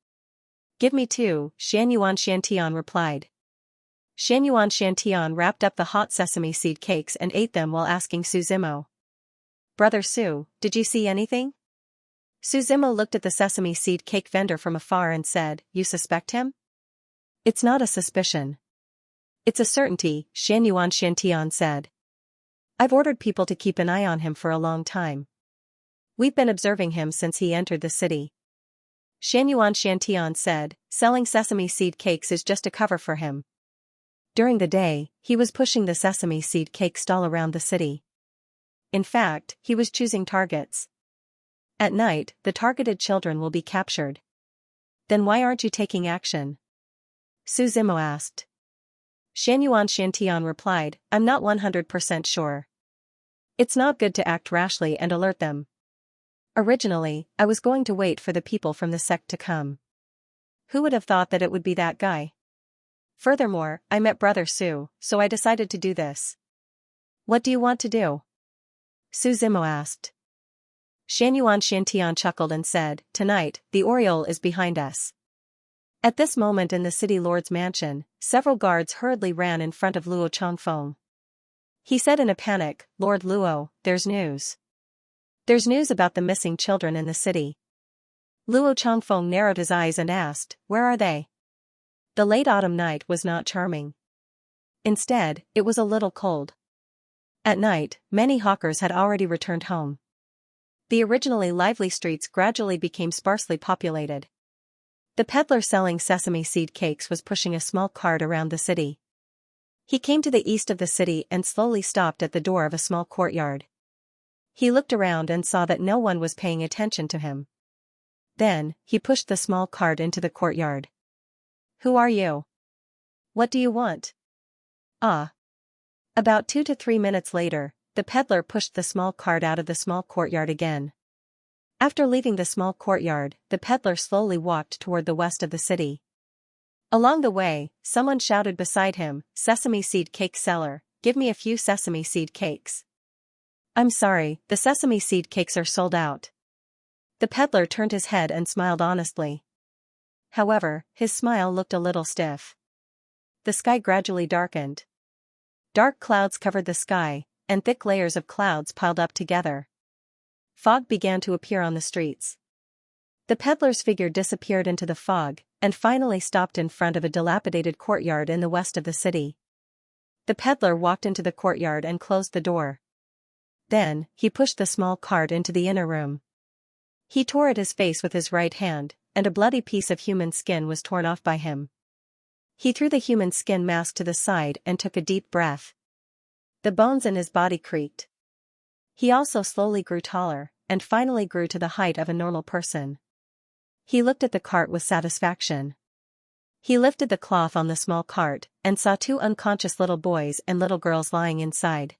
Give me 2, Xianyuan Shantian replied. Xianyuan Shantian wrapped up the hot sesame seed cakes and ate them while asking Su Zimo. Brother Su, did you see anything? Su Zimo looked at the sesame seed cake vendor from afar and said, You suspect him? It's not a suspicion. It's a certainty, Xianyuan Shantian said. I've ordered people to keep an eye on him for a long time. We've been observing him since he entered the city. Xianyuan Shantian said, selling sesame seed cakes is just a cover for him. During the day, he was pushing the sesame seed cake stall around the city. In fact, he was choosing targets. At night, the targeted children will be captured. Then why aren't you taking action? Su Zimo asked. Xianyuan Shantian replied, I'm not 100% sure. It's not good to act rashly and alert them. Originally, I was going to wait for the people from the sect to come. Who would have thought that it would be that guy? Furthermore, I met Brother Su, so I decided to do this. What do you want to do? Su Zimo asked. Xianyuan Shantian chuckled and said, Tonight, the Oriole is behind us. At this moment in the city lord's mansion, several guards hurriedly ran in front of Luo Chongfeng. He said in a panic, Lord Luo, there's news. There's news about the missing children in the city. Luo Chongfeng narrowed his eyes and asked, Where are they? The late autumn night was not charming. Instead, it was a little cold. At night, many hawkers had already returned home. The originally lively streets gradually became sparsely populated. The peddler selling sesame seed cakes was pushing a small cart around the city. He came to the east of the city and slowly stopped at the door of a small courtyard. He looked around and saw that no one was paying attention to him. Then, he pushed the small cart into the courtyard. Who are you? What do you want? Ah. About 2 to 3 minutes later, the peddler pushed the small cart out of the small courtyard again. After leaving the small courtyard, the peddler slowly walked toward the west of the city. Along the way, someone shouted beside him, Sesame seed cake seller, give me a few sesame seed cakes. I'm sorry, the sesame seed cakes are sold out. The peddler turned his head and smiled honestly. However, his smile looked a little stiff. The sky gradually darkened. Dark clouds covered the sky, and thick layers of clouds piled up together. Fog began to appear on the streets. The peddler's figure disappeared into the fog, and finally stopped in front of a dilapidated courtyard in the west of the city. The peddler walked into the courtyard and closed the door. Then, he pushed the small cart into the inner room. He tore at his face with his right hand, and a bloody piece of human skin was torn off by him. He threw the human skin mask to the side and took a deep breath. The bones in his body creaked. He also slowly grew taller, and finally grew to the height of a normal person. He looked at the cart with satisfaction. He lifted the cloth on the small cart, and saw 2 unconscious little boys and little girls lying inside.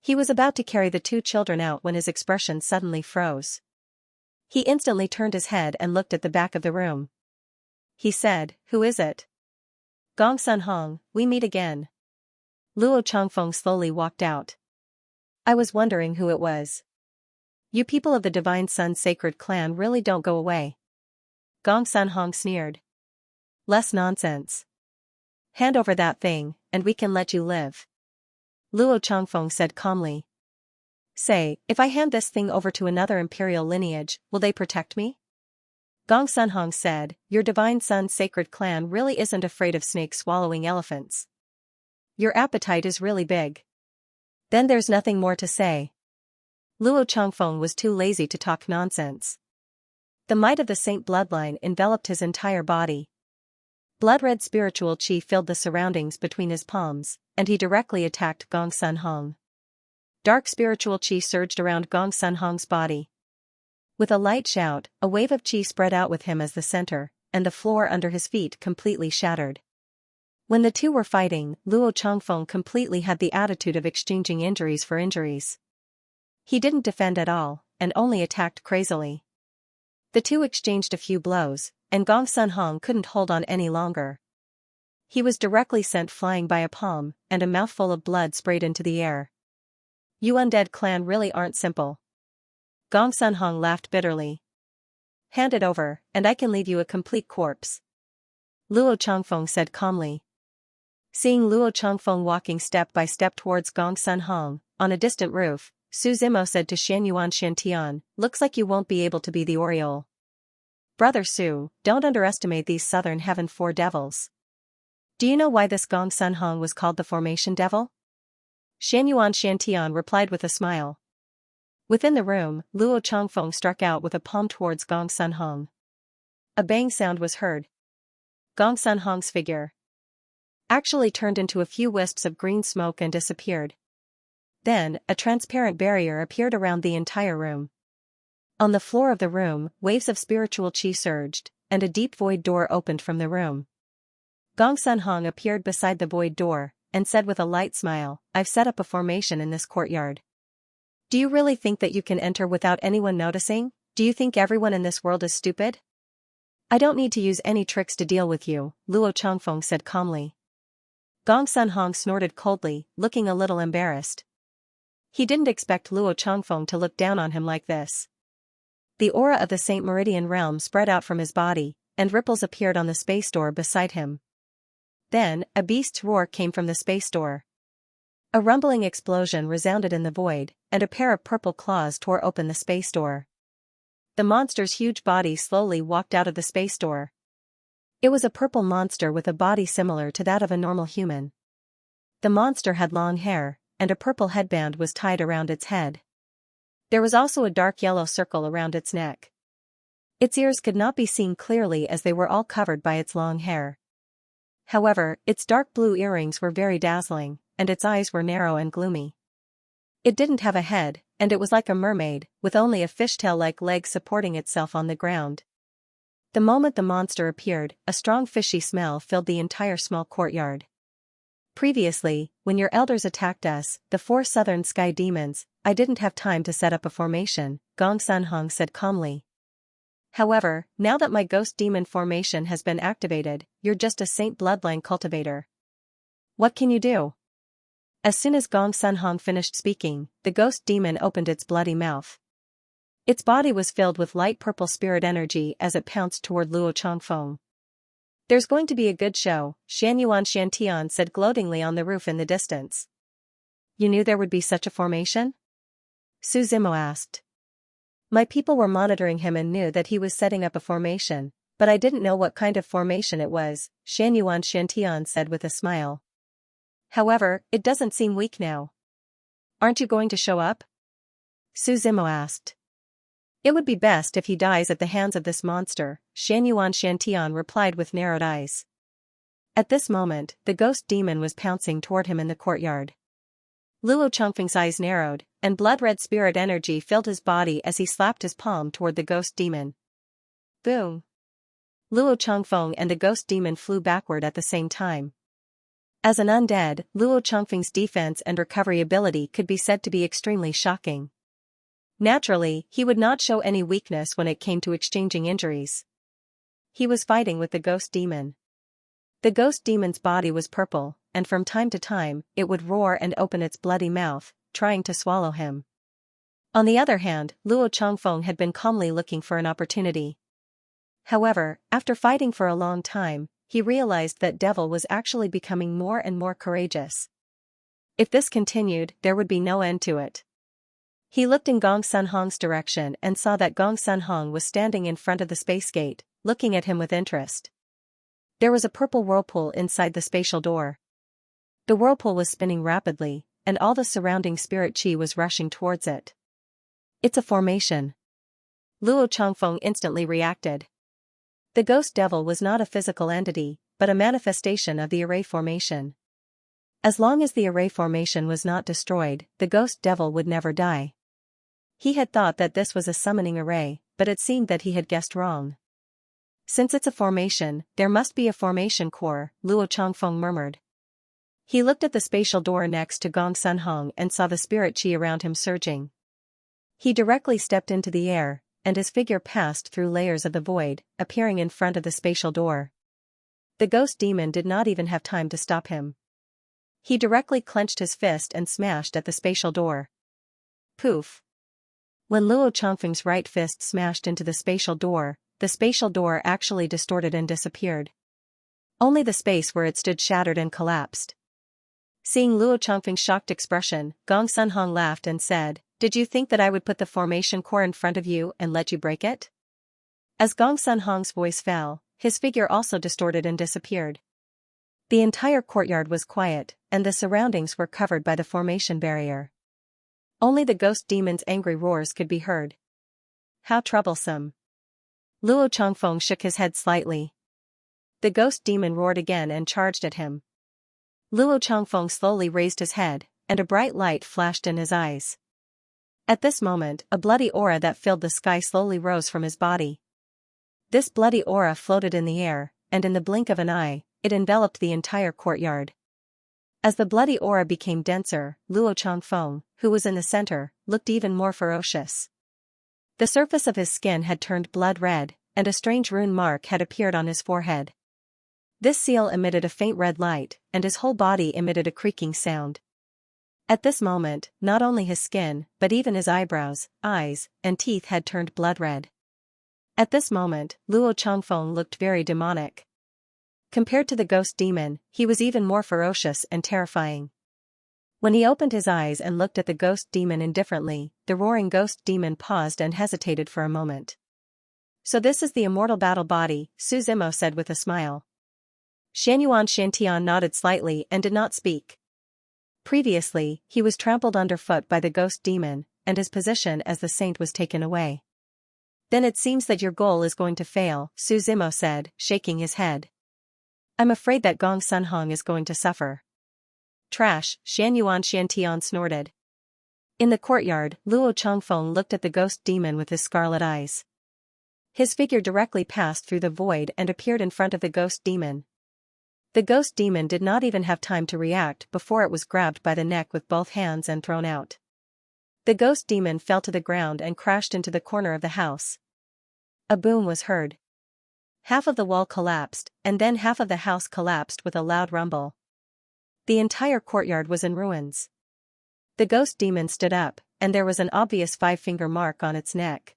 He was about to carry the 2 children out when his expression suddenly froze. He instantly turned his head and looked at the back of the room. He said, "Who is it?" "Gong Sun Hong, we meet again." Luo Changfeng slowly walked out. "I was wondering who it was. You people of the Divine Sun Sacred Clan really don't go away." Gong Sun Hong sneered. "Less nonsense. Hand over that thing, and we can let you live." Luo Changfeng said calmly. "Say, if I hand this thing over to another imperial lineage, will they protect me?" Gong Sun Hong said, "Your Divine Sun Sacred Clan really isn't afraid of snakes swallowing elephants. Your appetite is really big." "Then there's nothing more to say." Luo Changfeng was too lazy to talk nonsense. The might of the saint bloodline enveloped his entire body. Blood-red spiritual qi filled the surroundings between his palms, and he directly attacked Gong Sun Hong. Dark spiritual qi surged around Gong Sun Hong's body. With a light shout, a wave of qi spread out with him as the center, and the floor under his feet completely shattered. When the 2 were fighting, Luo Changfeng completely had the attitude of exchanging injuries for injuries. He didn't defend at all, and only attacked crazily. The 2 exchanged a few blows, and Gong Sun Hong couldn't hold on any longer. He was directly sent flying by a palm, and a mouthful of blood sprayed into the air. "You undead clan really aren't simple." Gong Sun Hong laughed bitterly. "Hand it over, and I can leave you a complete corpse." Luo Changfeng said calmly. Seeing Luo Changfeng walking step by step towards Gong Sun Hong, on a distant roof, Su Zimo said to Xiantian, "Looks like you won't be able to be the Oriole." "Brother Su, don't underestimate these Southern Heaven 4 devils. Do you know why this Gong Sun Hong was called the Formation Devil?" Xiantian replied with a smile. Within the room, Luo Changfeng struck out with a palm towards Gong Sun Hong. A bang sound was heard. Gong Sun Hong's figure actually turned into a few wisps of green smoke and disappeared. Then, a transparent barrier appeared around the entire room. On the floor of the room, waves of spiritual qi surged, and a deep void door opened from the room. Gong Sun Hong appeared beside the void door, and said with a light smile, "I've set up a formation in this courtyard. Do you really think that you can enter without anyone noticing? Do you think everyone in this world is stupid?" "I don't need to use any tricks to deal with you," Luo Changfeng said calmly. Gong Sun Hong snorted coldly, looking a little embarrassed. He didn't expect Luo Changfeng to look down on him like this. The aura of the Saint Meridian realm spread out from his body, and ripples appeared on the space door beside him. Then, a beast's roar came from the space door. A rumbling explosion resounded in the void, and a pair of purple claws tore open the space door. The monster's huge body slowly walked out of the space door. It was a purple monster with a body similar to that of a normal human. The monster had long hair, and a purple headband was tied around its head. There was also a dark yellow circle around its neck. Its ears could not be seen clearly as they were all covered by its long hair. However, its dark blue earrings were very dazzling, and its eyes were narrow and gloomy. It didn't have a head, and it was like a mermaid, with only a fishtail-like leg supporting itself on the ground. The moment the monster appeared, a strong fishy smell filled the entire small courtyard. "Previously, when your elders attacked us, the 4 southern sky demons, I didn't have time to set up a formation," Gong Sun Hong said calmly. "However, now that my ghost demon formation has been activated, you're just a saint bloodline cultivator. What can you do?" As soon as Gong Sun Hong finished speaking, the ghost demon opened its bloody mouth. Its body was filled with light purple spirit energy as it pounced toward Luo Changfeng. "There's going to be a good show," Xiantian said gloatingly on the roof in the distance. "You knew there would be such a formation?" Su Zimo asked. "My people were monitoring him and knew that he was setting up a formation, but I didn't know what kind of formation it was," Xiantian said with a smile. "However, it doesn't seem weak now." "Aren't you going to show up?" Su Zimo asked. "It would be best if he dies at the hands of this monster," Xiantian replied with narrowed eyes. At this moment, the ghost demon was pouncing toward him in the courtyard. Luo Changfeng's eyes narrowed, and blood-red spirit energy filled his body as he slapped his palm toward the ghost demon. Boom! Luo Changfeng and the ghost demon flew backward at the same time. As an undead, Luo Changfeng's defense and recovery ability could be said to be extremely shocking. Naturally, he would not show any weakness when it came to exchanging injuries. He was fighting with the ghost demon. The ghost demon's body was purple, and from time to time, it would roar and open its bloody mouth, trying to swallow him. On the other hand, Luo Changfeng had been calmly looking for an opportunity. However, after fighting for a long time, he realized that Devil was actually becoming more and more courageous. If this continued, there would be no end to it. He looked in Gong Sun Hong's direction and saw that Gong Sun Hong was standing in front of the space gate, looking at him with interest. There was a purple whirlpool inside the spatial door. The whirlpool was spinning rapidly, and all the surrounding spirit chi was rushing towards it. "It's a formation." Luo Changfeng instantly reacted. The ghost devil was not a physical entity, but a manifestation of the array formation. As long as the array formation was not destroyed, the ghost devil would never die. He had thought that this was a summoning array, but it seemed that he had guessed wrong. "Since it's a formation, there must be a formation core," Luo Changfeng murmured. He looked at the spatial door next to Gong Sun Hong and saw the spirit chi around him surging. He directly stepped into the air, and his figure passed through layers of the void, appearing in front of the spatial door. The ghost demon did not even have time to stop him. He directly clenched his fist and smashed at the spatial door. Poof! When Luo Changfeng's right fist smashed into the spatial door actually distorted and disappeared. Only the space where it stood shattered and collapsed. Seeing Luo Changfeng's shocked expression, Gong Sun Hong laughed and said, "Did you think that I would put the formation core in front of you and let you break it?" As Gong Sun Hong's voice fell, his figure also distorted and disappeared. The entire courtyard was quiet, and the surroundings were covered by the formation barrier. Only the ghost demon's angry roars could be heard. "How troublesome." Luo Changfeng shook his head slightly. The ghost demon roared again and charged at him. Luo Changfeng slowly raised his head, and a bright light flashed in his eyes. At this moment, a bloody aura that filled the sky slowly rose from his body. This bloody aura floated in the air, and in the blink of an eye, it enveloped the entire courtyard. As the bloody aura became denser, Luo Changfeng, who was in the center, looked even more ferocious. The surface of his skin had turned blood red, and a strange rune mark had appeared on his forehead. This seal emitted a faint red light, and his whole body emitted a creaking sound. At this moment, not only his skin, but even his eyebrows, eyes, and teeth had turned blood red. At this moment, Luo Changfeng looked very demonic. Compared to the ghost demon, he was even more ferocious and terrifying. When he opened his eyes and looked at the ghost demon indifferently, the roaring ghost demon paused and hesitated for a moment. "So this is the immortal battle body," Su Zimo said with a smile. Xiantian nodded slightly and did not speak. Previously, he was trampled underfoot by the ghost demon, and his position as the saint was taken away. "Then it seems that your goal is going to fail," Su Zimo said, shaking his head. "I'm afraid that Gong Sun Hong is going to suffer." "Trash," Xiantian snorted. In the courtyard, Luo Changfeng looked at the ghost demon with his scarlet eyes. His figure directly passed through the void and appeared in front of the ghost demon. The ghost demon did not even have time to react before it was grabbed by the neck with both hands and thrown out. The ghost demon fell to the ground and crashed into the corner of the house. A boom was heard. Half of the wall collapsed, and then half of the house collapsed with a loud rumble. The entire courtyard was in ruins. The ghost demon stood up, and there was an obvious five-finger mark on its neck.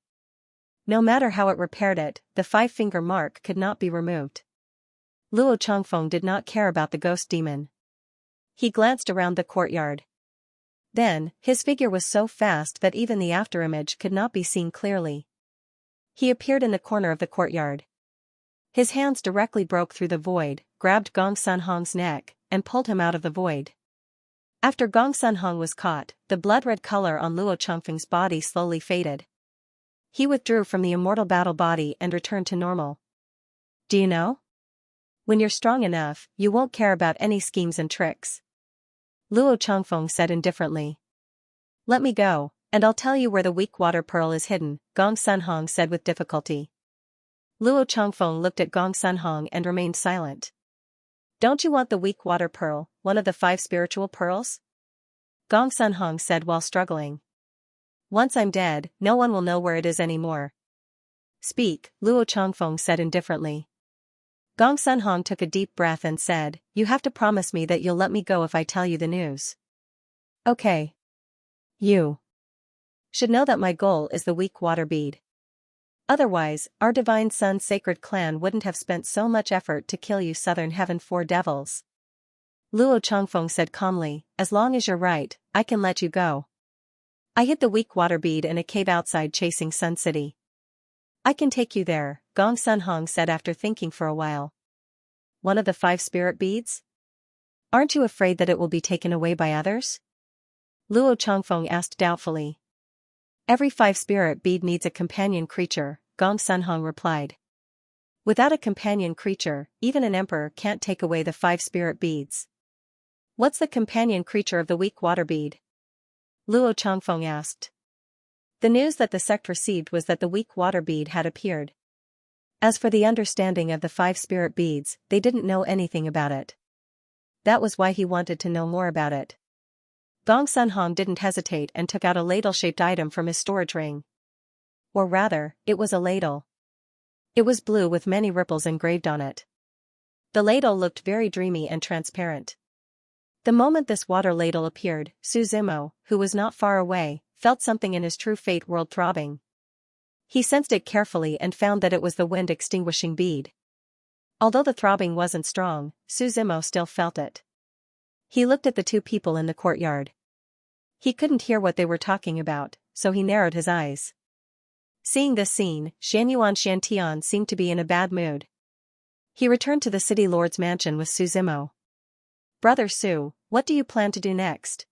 No matter how it repaired it, the five-finger mark could not be removed. Luo Changfeng did not care about the ghost demon. He glanced around the courtyard. Then, his figure was so fast that even the afterimage could not be seen clearly. He appeared in the corner of the courtyard. His hands directly broke through the void, grabbed Gong Sun Hong's neck, and pulled him out of the void. After Gong Sun Hong was caught, the blood-red color on Luo Changfeng's body slowly faded. He withdrew from the immortal battle body and returned to normal. Do you know? When you're strong enough, you won't care about any schemes and tricks. Luo Changfeng said indifferently. Let me go, and I'll tell you where the weak water pearl is hidden, Gong Sun Hong said with difficulty. Luo Changfeng looked at Gong Sun Hong and remained silent. Don't you want the weak water pearl, one of the 5 spiritual pearls? Gong Sun Hong said while struggling. Once I'm dead, no one will know where it is anymore. Speak, Luo Changfeng said indifferently. Gong Sun Hong took a deep breath and said, you have to promise me that you'll let me go if I tell you the news. Okay. You should know that my goal is the weak water bead. Otherwise, our Divine Sun's sacred clan wouldn't have spent so much effort to kill you Southern Heaven 4 devils. Luo Changfeng said calmly, as long as you're right, I can let you go. I hid the weak water bead in a cave outside Chasing Sun City. I can take you there, Gong Sun Hong said after thinking for a while. One of the 5 spirit beads? Aren't you afraid that it will be taken away by others? Luo Changfeng asked doubtfully. Every 5 spirit bead needs a companion creature, Gong Sun Hong replied. Without a companion creature, even an emperor can't take away the 5 spirit beads. What's the companion creature of the weak water bead? Luo Changfeng asked. The news that the sect received was that the weak water bead had appeared. As for the understanding of the 5 spirit beads, they didn't know anything about it. That was why he wanted to know more about it. Gong Sun Hong didn't hesitate and took out a ladle-shaped item from his storage ring. Or rather, it was a ladle. It was blue with many ripples engraved on it. The ladle looked very dreamy and transparent. The moment this water ladle appeared, Su Zimo, who was not far away, felt something in his true fate world throbbing. He sensed it carefully and found that it was the wind-extinguishing bead. Although the throbbing wasn't strong, Su Zimo still felt it. He looked at the 2 people in the courtyard. He couldn't hear what they were talking about, so he narrowed his eyes. Seeing this scene, Xianxia seemed to be in a bad mood. He returned to the city lord's mansion with Su Zimo. Brother Su, what do you plan to do next?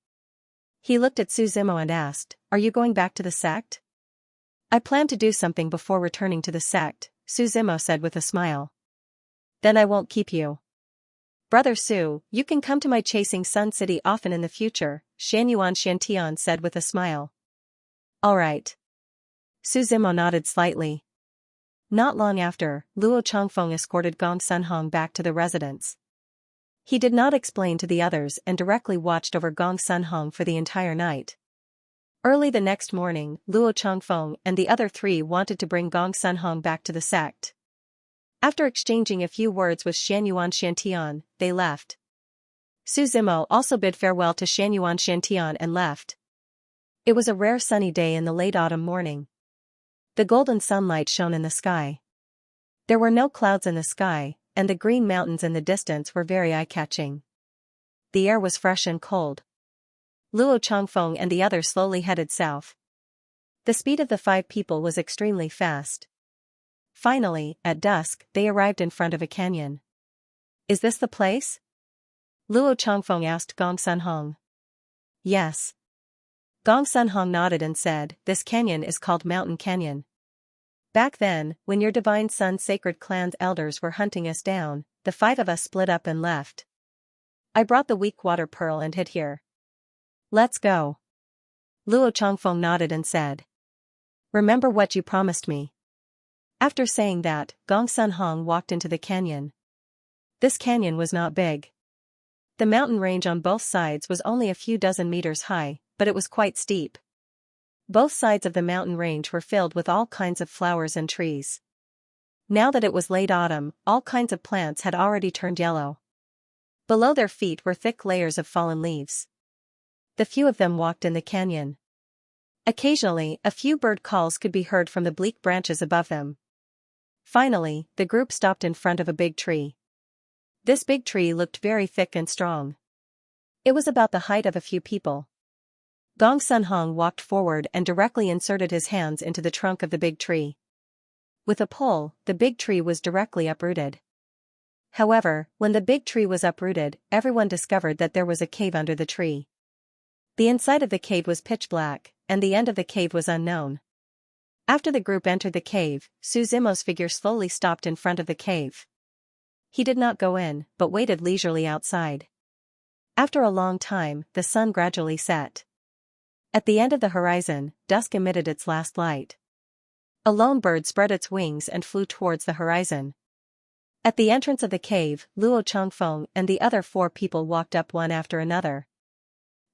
He looked at Su Zimo and asked, are you going back to the sect? I plan to do something before returning to the sect, Su Zimo said with a smile. Then I won't keep you. Brother Su, you can come to my Chasing Sun City often in the future, Xianxia said with a smile. All right. Su Zimo nodded slightly. Not long after, Luo Changfeng escorted Gong Sun Hong back to the residence. He did not explain to the others and directly watched over Gong Sun Hong for the entire night. Early the next morning, Luo Changfeng and the other 3 wanted to bring Gong Sun Hong back to the sect. After exchanging a few words with Xianxia, they left. Su Zimo also bid farewell to Xianxia and left. It was a rare sunny day in the late autumn morning. The golden sunlight shone in the sky. There were no clouds in the sky, and the green mountains in the distance were very eye-catching. The air was fresh and cold. Luo Changfeng and the others slowly headed south. The speed of the 5 people was extremely fast. Finally, at dusk, they arrived in front of a canyon. Is this the place? Luo Changfeng asked Gong Sun Hong. Yes. Gong Sun Hong nodded and said, this canyon is called Mountain Canyon. Back then, when your Divine Sun's sacred clan's elders were hunting us down, the 5 of us split up and left. I brought the weak water pearl and hid here. Let's go. Luo Changfeng nodded and said. Remember what you promised me. After saying that, Gong Sun Hong walked into the canyon. This canyon was not big. The mountain range on both sides was only a few dozen meters high, but it was quite steep. Both sides of the mountain range were filled with all kinds of flowers and trees. Now that it was late autumn, all kinds of plants had already turned yellow. Below their feet were thick layers of fallen leaves. The few of them walked in the canyon. Occasionally, a few bird calls could be heard from the bleak branches above them. Finally, the group stopped in front of a big tree. This big tree looked very thick and strong. It was about the height of a few people. Gong Sun Hong walked forward and directly inserted his hands into the trunk of the big tree. With a pull, the big tree was directly uprooted. However, when the big tree was uprooted, everyone discovered that there was a cave under the tree. The inside of the cave was pitch black, and the end of the cave was unknown. After the group entered the cave, Su Zimo's figure slowly stopped in front of the cave. He did not go in, but waited leisurely outside. After a long time, the sun gradually set. At the end of the horizon, dusk emitted its last light. A lone bird spread its wings and flew towards the horizon. At the entrance of the cave, Luo Changfeng and the other 4 people walked up one after another.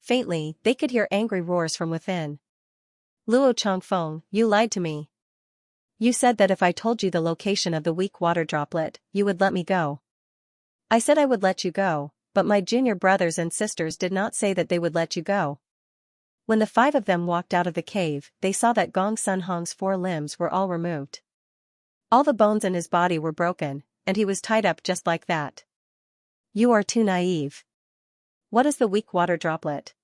Faintly, they could hear angry roars from within. Luo Changfeng, you lied to me. You said that if I told you the location of the weak water droplet, you would let me go. I said I would let you go, but my junior brothers and sisters did not say that they would let you go. When the 5 of them walked out of the cave, they saw that Gong Sun Hong's 4 limbs were all removed. All the bones in his body were broken, and he was tied up just like that. You are too naive. What is the weak water droplet?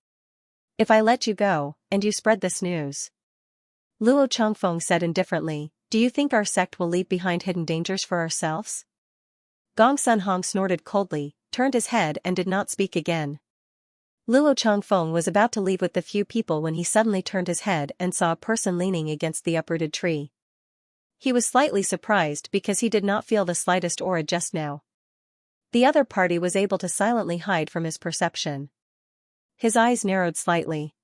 If I let you go, and you spread this news. Luo Changfeng said indifferently, do you think our sect will leave behind hidden dangers for ourselves? Gong Sun Hong snorted coldly, turned his head and did not speak again. Luo Changfeng was about to leave with the few people when he suddenly turned his head and saw a person leaning against the uprooted tree. He was slightly surprised because he did not feel the slightest aura just now. The other party was able to silently hide from his perception. His eyes narrowed slightly.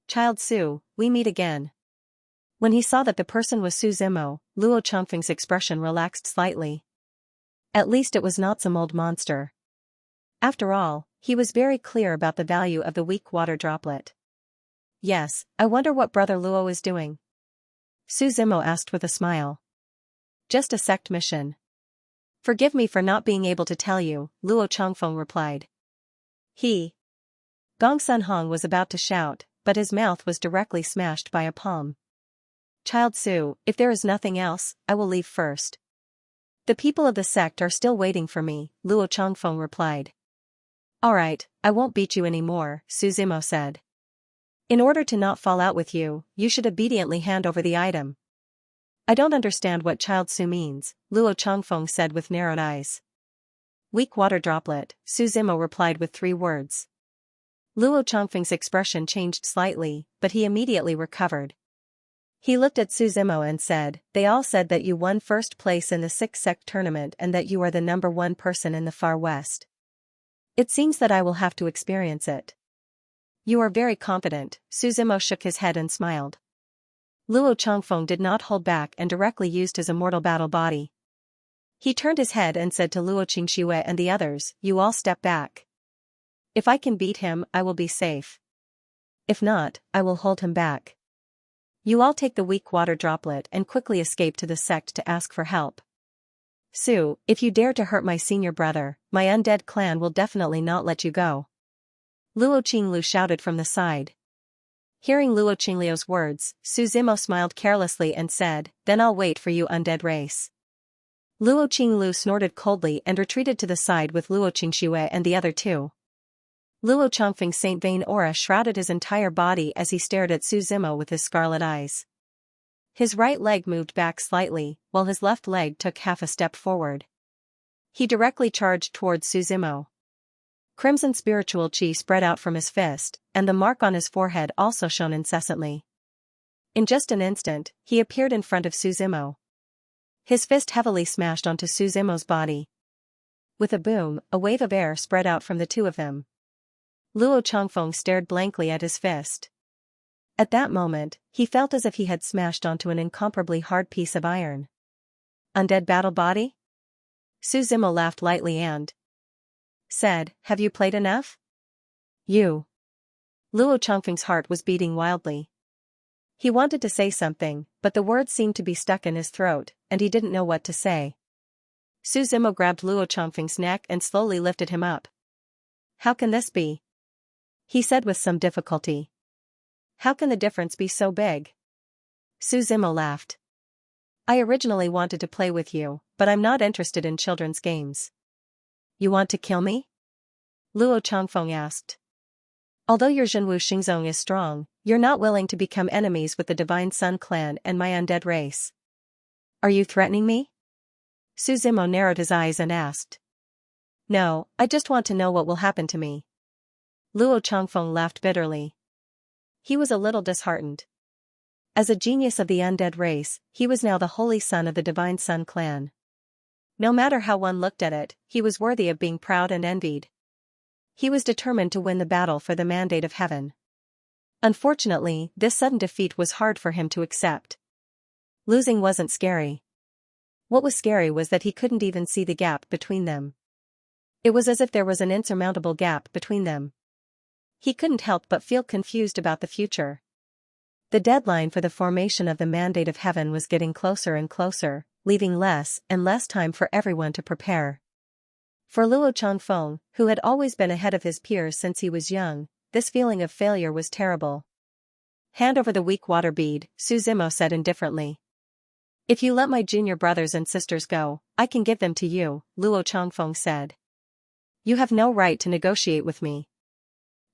Child Su, we meet again. When he saw that the person was Su Zimo, Luo Changfeng's expression relaxed slightly. At least it was not some old monster. After all, he was very clear about the value of the weak water droplet. Yes, I wonder what Brother Luo is doing. Su Zimo asked with a smile. Just a sect mission. Forgive me for not being able to tell you, Luo Changfeng replied. Gong Sun Hong was about to shout, but his mouth was directly smashed by a palm. Child Su, if there is nothing else, I will leave first. The people of the sect are still waiting for me, Luo Changfeng replied. Alright, I won't beat you anymore, Su Zimo said. In order to not fall out with you, you should obediently hand over the item. I don't understand what Child Su means, Luo Changfeng said with narrowed eyes. Weak water droplet, Su Zimo replied with 3 words. Luo Changfeng's expression changed slightly, but he immediately recovered. He looked at Su Zimo and said, they all said that you won first place in the 6 sect tournament and that you are the number 1 person in the far west. It seems that I will have to experience it. You are very confident, Su Zimo shook his head and smiled. Luo Changfeng did not hold back and directly used his immortal battle body. He turned his head and said to Luo Qingxue and the others, you all step back. If I can beat him, I will be safe. If not, I will hold him back. You all take the weak water droplet and quickly escape to the sect to ask for help. Su, if you dare to hurt my senior brother, my undead clan will definitely not let you go. Luo Qinglu shouted from the side. Hearing Luo Qingliu's words, Su Zimo smiled carelessly and said, then I'll wait for you undead race. Luo Qinglu snorted coldly and retreated to the side with Luo Qingxue and the other 2. Luo Changfeng's Saint Vein aura shrouded his entire body as he stared at Su Zimo with his scarlet eyes. His right leg moved back slightly, while his left leg took half a step forward. He directly charged towards Su Zimo. Crimson spiritual chi spread out from his fist, and the mark on his forehead also shone incessantly. In just an instant, he appeared in front of Su Zimo. His fist heavily smashed onto Su Zimo's body. With a boom, a wave of air spread out from the 2 of them. Luo Changfeng stared blankly at his fist. At that moment, he felt as if he had smashed onto an incomparably hard piece of iron. Undead battle body? Su Zimo laughed lightly and said, have you played enough? You. Luo Changfeng's heart was beating wildly. He wanted to say something, but the words seemed to be stuck in his throat, and he didn't know what to say. Su Zimo grabbed Luo Changfeng's neck and slowly lifted him up. How can this be? He said with some difficulty. How can the difference be so big? Su Zimo laughed. I originally wanted to play with you, but I'm not interested in children's games. You want to kill me? Luo Changfeng asked. Although your Zhenwu Xingzong is strong, you're not willing to become enemies with the Divine Sun clan and my undead race. Are you threatening me? Su Zimo narrowed his eyes and asked. No, I just want to know what will happen to me. Luo Changfeng laughed bitterly. He was a little disheartened. As a genius of the undead race, he was now the holy son of the Divine Sun clan. No matter how one looked at it, he was worthy of being proud and envied. He was determined to win the battle for the mandate of heaven. Unfortunately, this sudden defeat was hard for him to accept. Losing wasn't scary. What was scary was that he couldn't even see the gap between them. It was as if there was an insurmountable gap between them. He couldn't help but feel confused about the future. The deadline for the formation of the mandate of heaven was getting closer and closer, leaving less and less time for everyone to prepare. For Luo Changfeng, who had always been ahead of his peers since he was young, this feeling of failure was terrible. Hand over the weak water bead, Su Zimo said indifferently. If you let my junior brothers and sisters go, I can give them to you, Luo Changfeng said. You have no right to negotiate with me.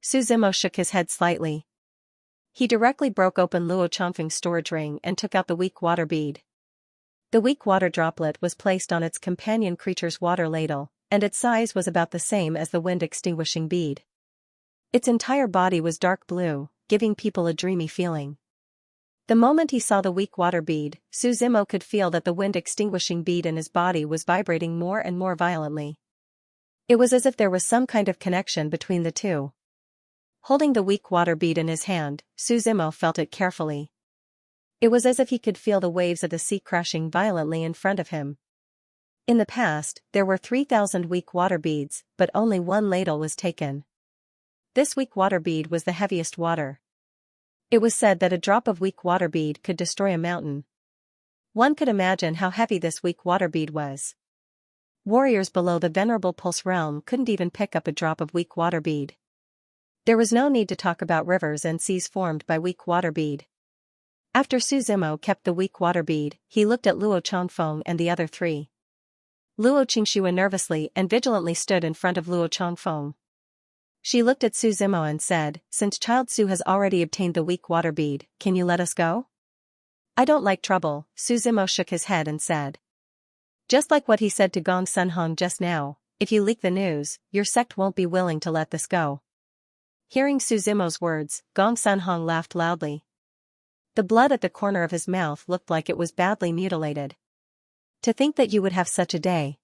Su Zimo shook his head slightly. He directly broke open Luo Changfeng's storage ring and took out the weak water bead. The weak water droplet was placed on its companion creature's water ladle, and its size was about the same as the wind-extinguishing bead. Its entire body was dark blue, giving people a dreamy feeling. The moment he saw the weak water bead, Su Zimo could feel that the wind-extinguishing bead in his body was vibrating more and more violently. It was as if there was some kind of connection between the two. Holding the weak water bead in his hand, Su Zimo felt it carefully. It was as if he could feel the waves of the sea crashing violently in front of him. In the past, there were 3,000 weak water beads, but only one ladle was taken. This weak water bead was the heaviest water. It was said that a drop of weak water bead could destroy a mountain. One could imagine how heavy this weak water bead was. Warriors below the venerable Pulse realm couldn't even pick up a drop of weak water bead. There was no need to talk about rivers and seas formed by weak water bead. After Su Zimo kept the weak water bead, he looked at Luo Changfeng and the other three. Luo Xianxia nervously and vigilantly stood in front of Luo Changfeng. She looked at Su Zimo and said, Since Child Su has already obtained the weak water bead, can you let us go? I don't like trouble, Su Zimo shook his head and said. Just like what he said to Gong Sunhong just now, if you leak the news, your sect won't be willing to let this go. Hearing Su Zimo's words, Gong Sunhong laughed loudly. The blood at the corner of his mouth looked like it was badly mutilated. To think that you would have such a day.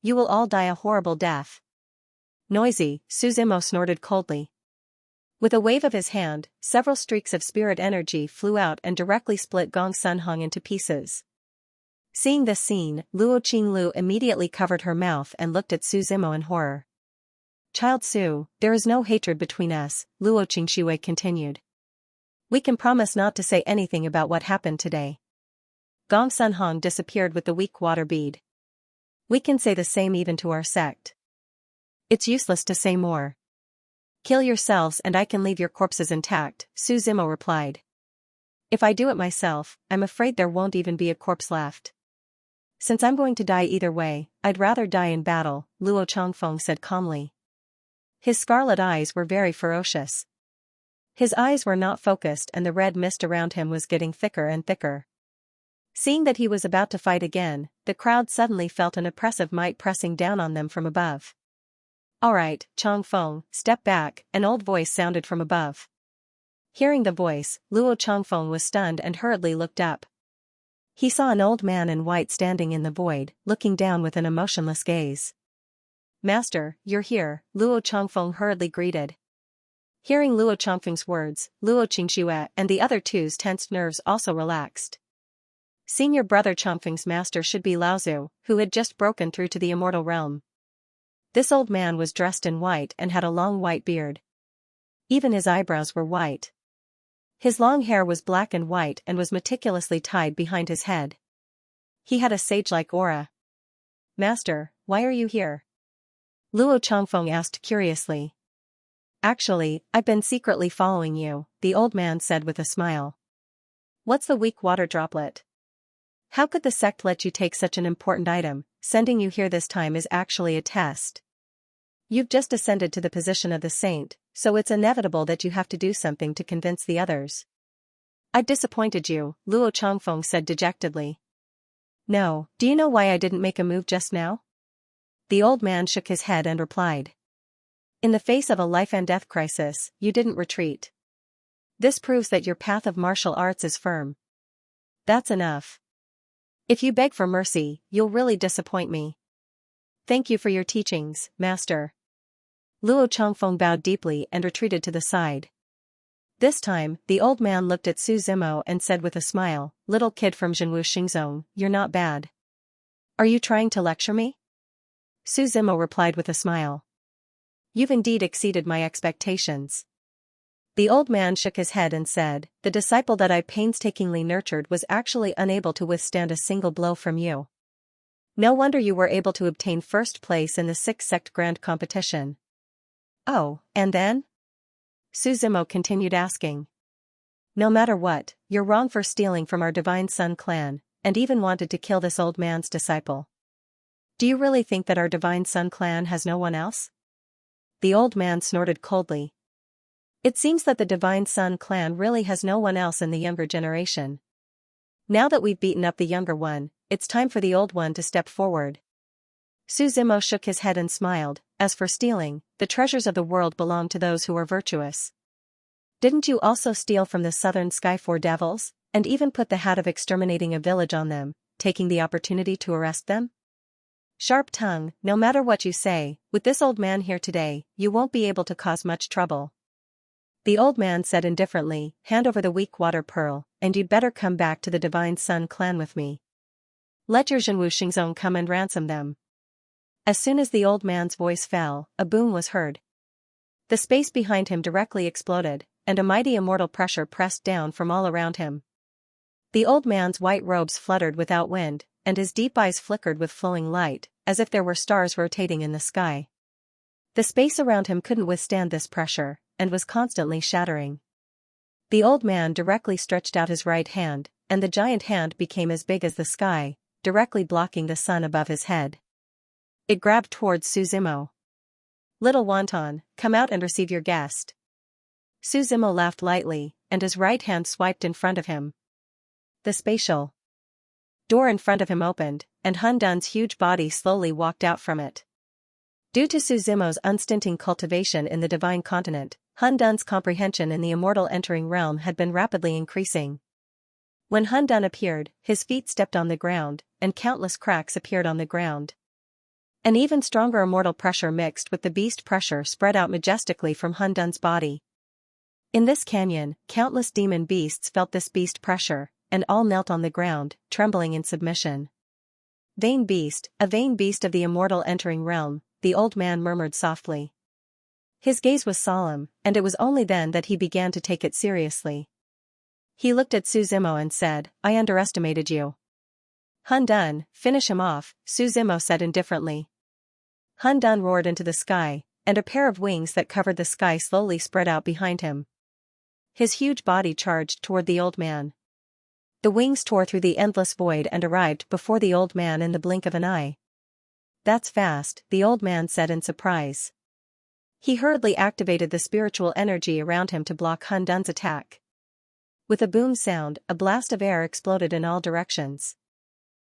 You will all die a horrible death. Noisy, Su Zimo snorted coldly. With a wave of his hand, several streaks of spirit energy flew out and directly split Gong Sunhong into pieces. Seeing this scene, Luo Qinglu immediately covered her mouth and looked at Su Zimo in horror. Child Su, there is no hatred between us, Luo Qingxue continued. We can promise not to say anything about what happened today. Gong Sunhong disappeared with the weak water bead. We can say the same even to our sect. It's useless to say more. Kill yourselves and I can leave your corpses intact, Su Zimo replied. If I do it myself, I'm afraid there won't even be a corpse left. Since I'm going to die either way, I'd rather die in battle, Luo Changfeng said calmly. His scarlet eyes were very ferocious. His eyes were not focused and the red mist around him was getting thicker and thicker. Seeing that he was about to fight again, the crowd suddenly felt an oppressive might pressing down on them from above. All right, Changfeng, step back, an old voice sounded from above. Hearing the voice, Luo Changfeng was stunned and hurriedly looked up. He saw an old man in white standing in the void, looking down with an emotionless gaze. Master, you're here, Luo Changfeng hurriedly greeted. Hearing Luo Changfeng's words, Luo Qingxue and the other two's tensed nerves also relaxed. Senior brother Changfeng's master should be Laozu, who had just broken through to the immortal realm. This old man was dressed in white and had a long white beard. Even his eyebrows were white. His long hair was black and white and was meticulously tied behind his head. He had a sage-like aura. Master, why are you here? Luo Changfeng asked curiously. Actually, I've been secretly following you, the old man said with a smile. What's the weak water droplet? How could the sect let you take such an important item? Sending you here this time is actually a test. You've just ascended to the position of the saint, so it's inevitable that you have to do something to convince the others. I disappointed you, Luo Changfeng said dejectedly. No, do you know why I didn't make a move just now? The old man shook his head and replied. In the face of a life and death crisis, you didn't retreat. This proves that your path of martial arts is firm. That's enough. If you beg for mercy, you'll really disappoint me. Thank you for your teachings, master. Luo Changfeng bowed deeply and retreated to the side. This time, the old man looked at Su Zimo and said with a smile, little kid from Zhenwu Xingzong, you're not bad. Are you trying to lecture me? Su Zimo replied with a smile. You've indeed exceeded my expectations. The old man shook his head and said, the disciple that I painstakingly nurtured was actually unable to withstand a single blow from you. No wonder you were able to obtain first place in the 6th sect grand competition. Oh, and then? Su Zimo continued asking. No matter what, you're wrong for stealing from our Divine Sun clan, and even wanted to kill this old man's disciple. Do you really think that our Divine Sun clan has no one else? The old man snorted coldly. It seems that the Divine Sun clan really has no one else in the younger generation. Now that we've beaten up the younger one, it's time for the old one to step forward. Su Zimo shook his head and smiled. As for stealing, the treasures of the world belong to those who are virtuous. Didn't you also steal from the southern sky 4 devils, and even put the hat of exterminating a village on them, taking the opportunity to arrest them? Sharp tongue, no matter what you say, with this old man here today, you won't be able to cause much trouble. The old man said indifferently, hand over the weak water pearl, and you'd better come back to the Divine Sun clan with me. Let your Zhenwu Xingzong come and ransom them. As soon as the old man's voice fell, a boom was heard. The space behind him directly exploded, and a mighty immortal pressure pressed down from all around him. The old man's white robes fluttered without wind, and his deep eyes flickered with flowing light, as if there were stars rotating in the sky. The space around him couldn't withstand this pressure, and was constantly shattering. The old man directly stretched out his right hand, and the giant hand became as big as the sky, directly blocking the sun above his head. It grabbed towards Su Zimo. Little wonton, come out and receive your guest. Su Zimo laughed lightly, and his right hand swiped in front of him. The spatial door in front of him opened, and Hun Dun's huge body slowly walked out from it. Due to Su Zimo's unstinting cultivation in the divine continent, Hun Dun's comprehension in the immortal entering realm had been rapidly increasing. When Hun Dun appeared, his feet stepped on the ground, and countless cracks appeared on the ground. An even stronger immortal pressure mixed with the beast pressure spread out majestically from Hun Dun's body. In this canyon, countless demon beasts felt this beast pressure, and all knelt on the ground, trembling in submission. Vain beast, a vain beast of the immortal entering realm, the old man murmured softly. His gaze was solemn, and it was only then that he began to take it seriously. He looked at Su Zimo and said, I underestimated you. Hun Dun, finish him off, Su Zimo said indifferently. Hun Dun roared into the sky, and a pair of wings that covered the sky slowly spread out behind him. His huge body charged toward the old man. The wings tore through the endless void and arrived before the old man in the blink of an eye. That's fast, the old man said in surprise. He hurriedly activated the spiritual energy around him to block Hun Dun's attack. With a boom sound, a blast of air exploded in all directions.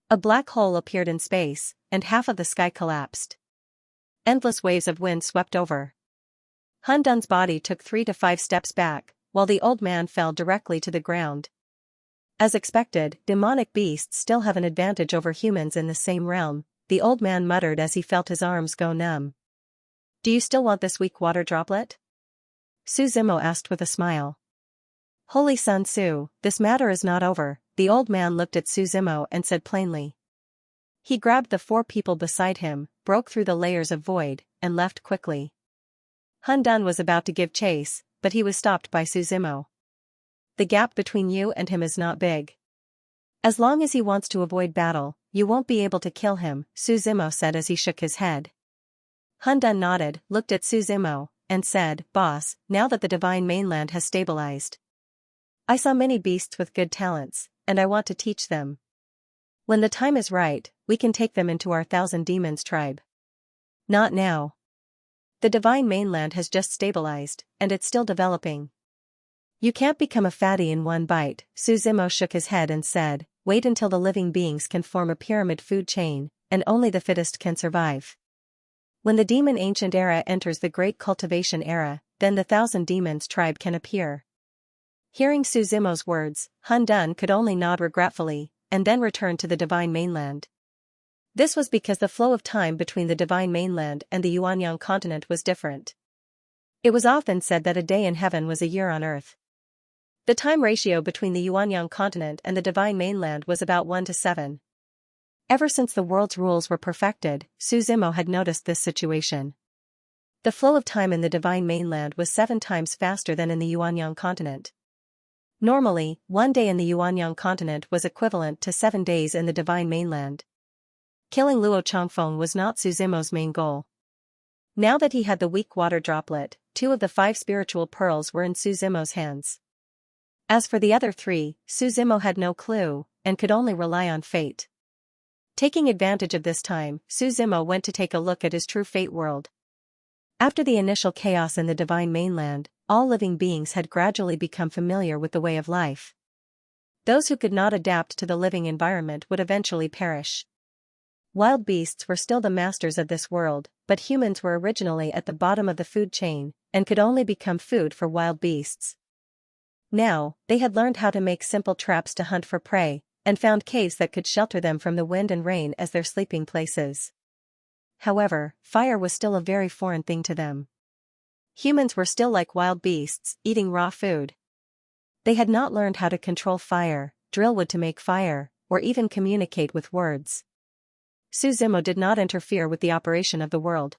A black hole appeared in space, and half of the sky collapsed. Endless waves of wind swept over. Hun Dun's body took 3 to 5 steps back, while the old man fell directly to the ground. As expected, demonic beasts still have an advantage over humans in the same realm, the old man muttered as he felt his arms go numb. Do you still want this weak water droplet? Su Zimo asked with a smile. Holy Sun Su, this matter is not over, the old man looked at Su Zimo and said plainly. He grabbed the 4 people beside him, broke through the layers of void, and left quickly. Hun Dun was about to give chase, but he was stopped by Su Zimo. The gap between you and him is not big. As long as he wants to avoid battle, you won't be able to kill him, Su Zimo said as he shook his head. Hun Dun nodded, looked at Su Zimo, and said, "Boss, now that the divine mainland has stabilized, I saw many beasts with good talents, and I want to teach them. When the time is right, we can take them into our thousand demons tribe." "Not now. The divine mainland has just stabilized, and it's still developing. You can't become a fatty in one bite." Suzimo shook his head and said, "Wait until the living beings can form a pyramid food chain, and only the fittest can survive. When the demon ancient era enters the great cultivation era, then the thousand demons tribe can appear." Hearing Suzimo's words, Hun Dun could only nod regretfully, and then return to the divine mainland. This was because the flow of time between the divine mainland and the Yuanyang continent was different. It was often said that a day in heaven was a year on earth. The time ratio between the Yuanyang continent and the divine mainland was about 1 to 7. Ever since the world's rules were perfected, Suzimo had noticed this situation. The flow of time in the divine mainland was 7 times faster than in the Yuanyang continent. Normally, 1 day in the Yuanyang continent was equivalent to 7 days in the divine mainland. Killing Luo Changfeng was not Suzimo's main goal. Now that he had the weak water droplet, 2 of the 5 spiritual pearls were in Suzimo's hands. As for the other 3, Suzimo had no clue, and could only rely on fate. Taking advantage of this time, Suzimo went to take a look at his true fate world. After the initial chaos in the divine mainland, all living beings had gradually become familiar with the way of life. Those who could not adapt to the living environment would eventually perish. Wild beasts were still the masters of this world, but humans were originally at the bottom of the food chain, and could only become food for wild beasts. Now, they had learned how to make simple traps to hunt for prey, and found caves that could shelter them from the wind and rain as their sleeping places. However, fire was still a very foreign thing to them. Humans were still like wild beasts, eating raw food. They had not learned how to control fire, drill wood to make fire, or even communicate with words. Suzimo did not interfere with the operation of the world.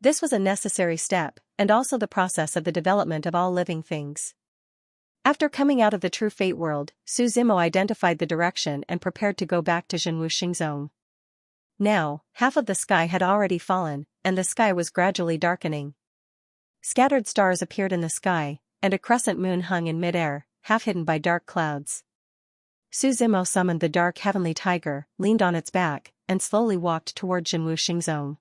This was a necessary step, and also the process of the development of all living things. After coming out of the true fate world, Suzimo identified the direction and prepared to go back to Zhenwu Xingzong. Now, half of the sky had already fallen, and the sky was gradually darkening. Scattered stars appeared in the sky, and a crescent moon hung in midair, half hidden by dark clouds. Suzimo summoned the dark heavenly tiger, leaned on its back, and slowly walked toward Zhenwu Xingzong.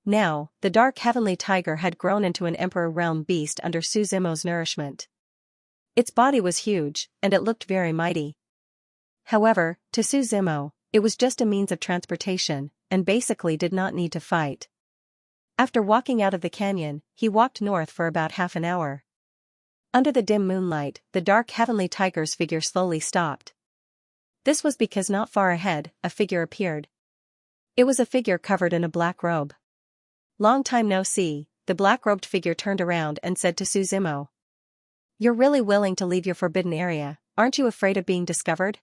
Now, the dark heavenly tiger had grown into an emperor realm beast under Suzimo's nourishment. Its body was huge, and it looked very mighty. However, to Suzimo, it was just a means of transportation, and basically did not need to fight. After walking out of the canyon, he walked north for about half an hour. Under the dim moonlight, the dark heavenly tiger's figure slowly stopped. This was because not far ahead, a figure appeared. It was a figure covered in a black robe. "Long time no see," the black-robed figure turned around and said to Suzimo. "You're really willing to leave your forbidden area, aren't you afraid of being discovered?"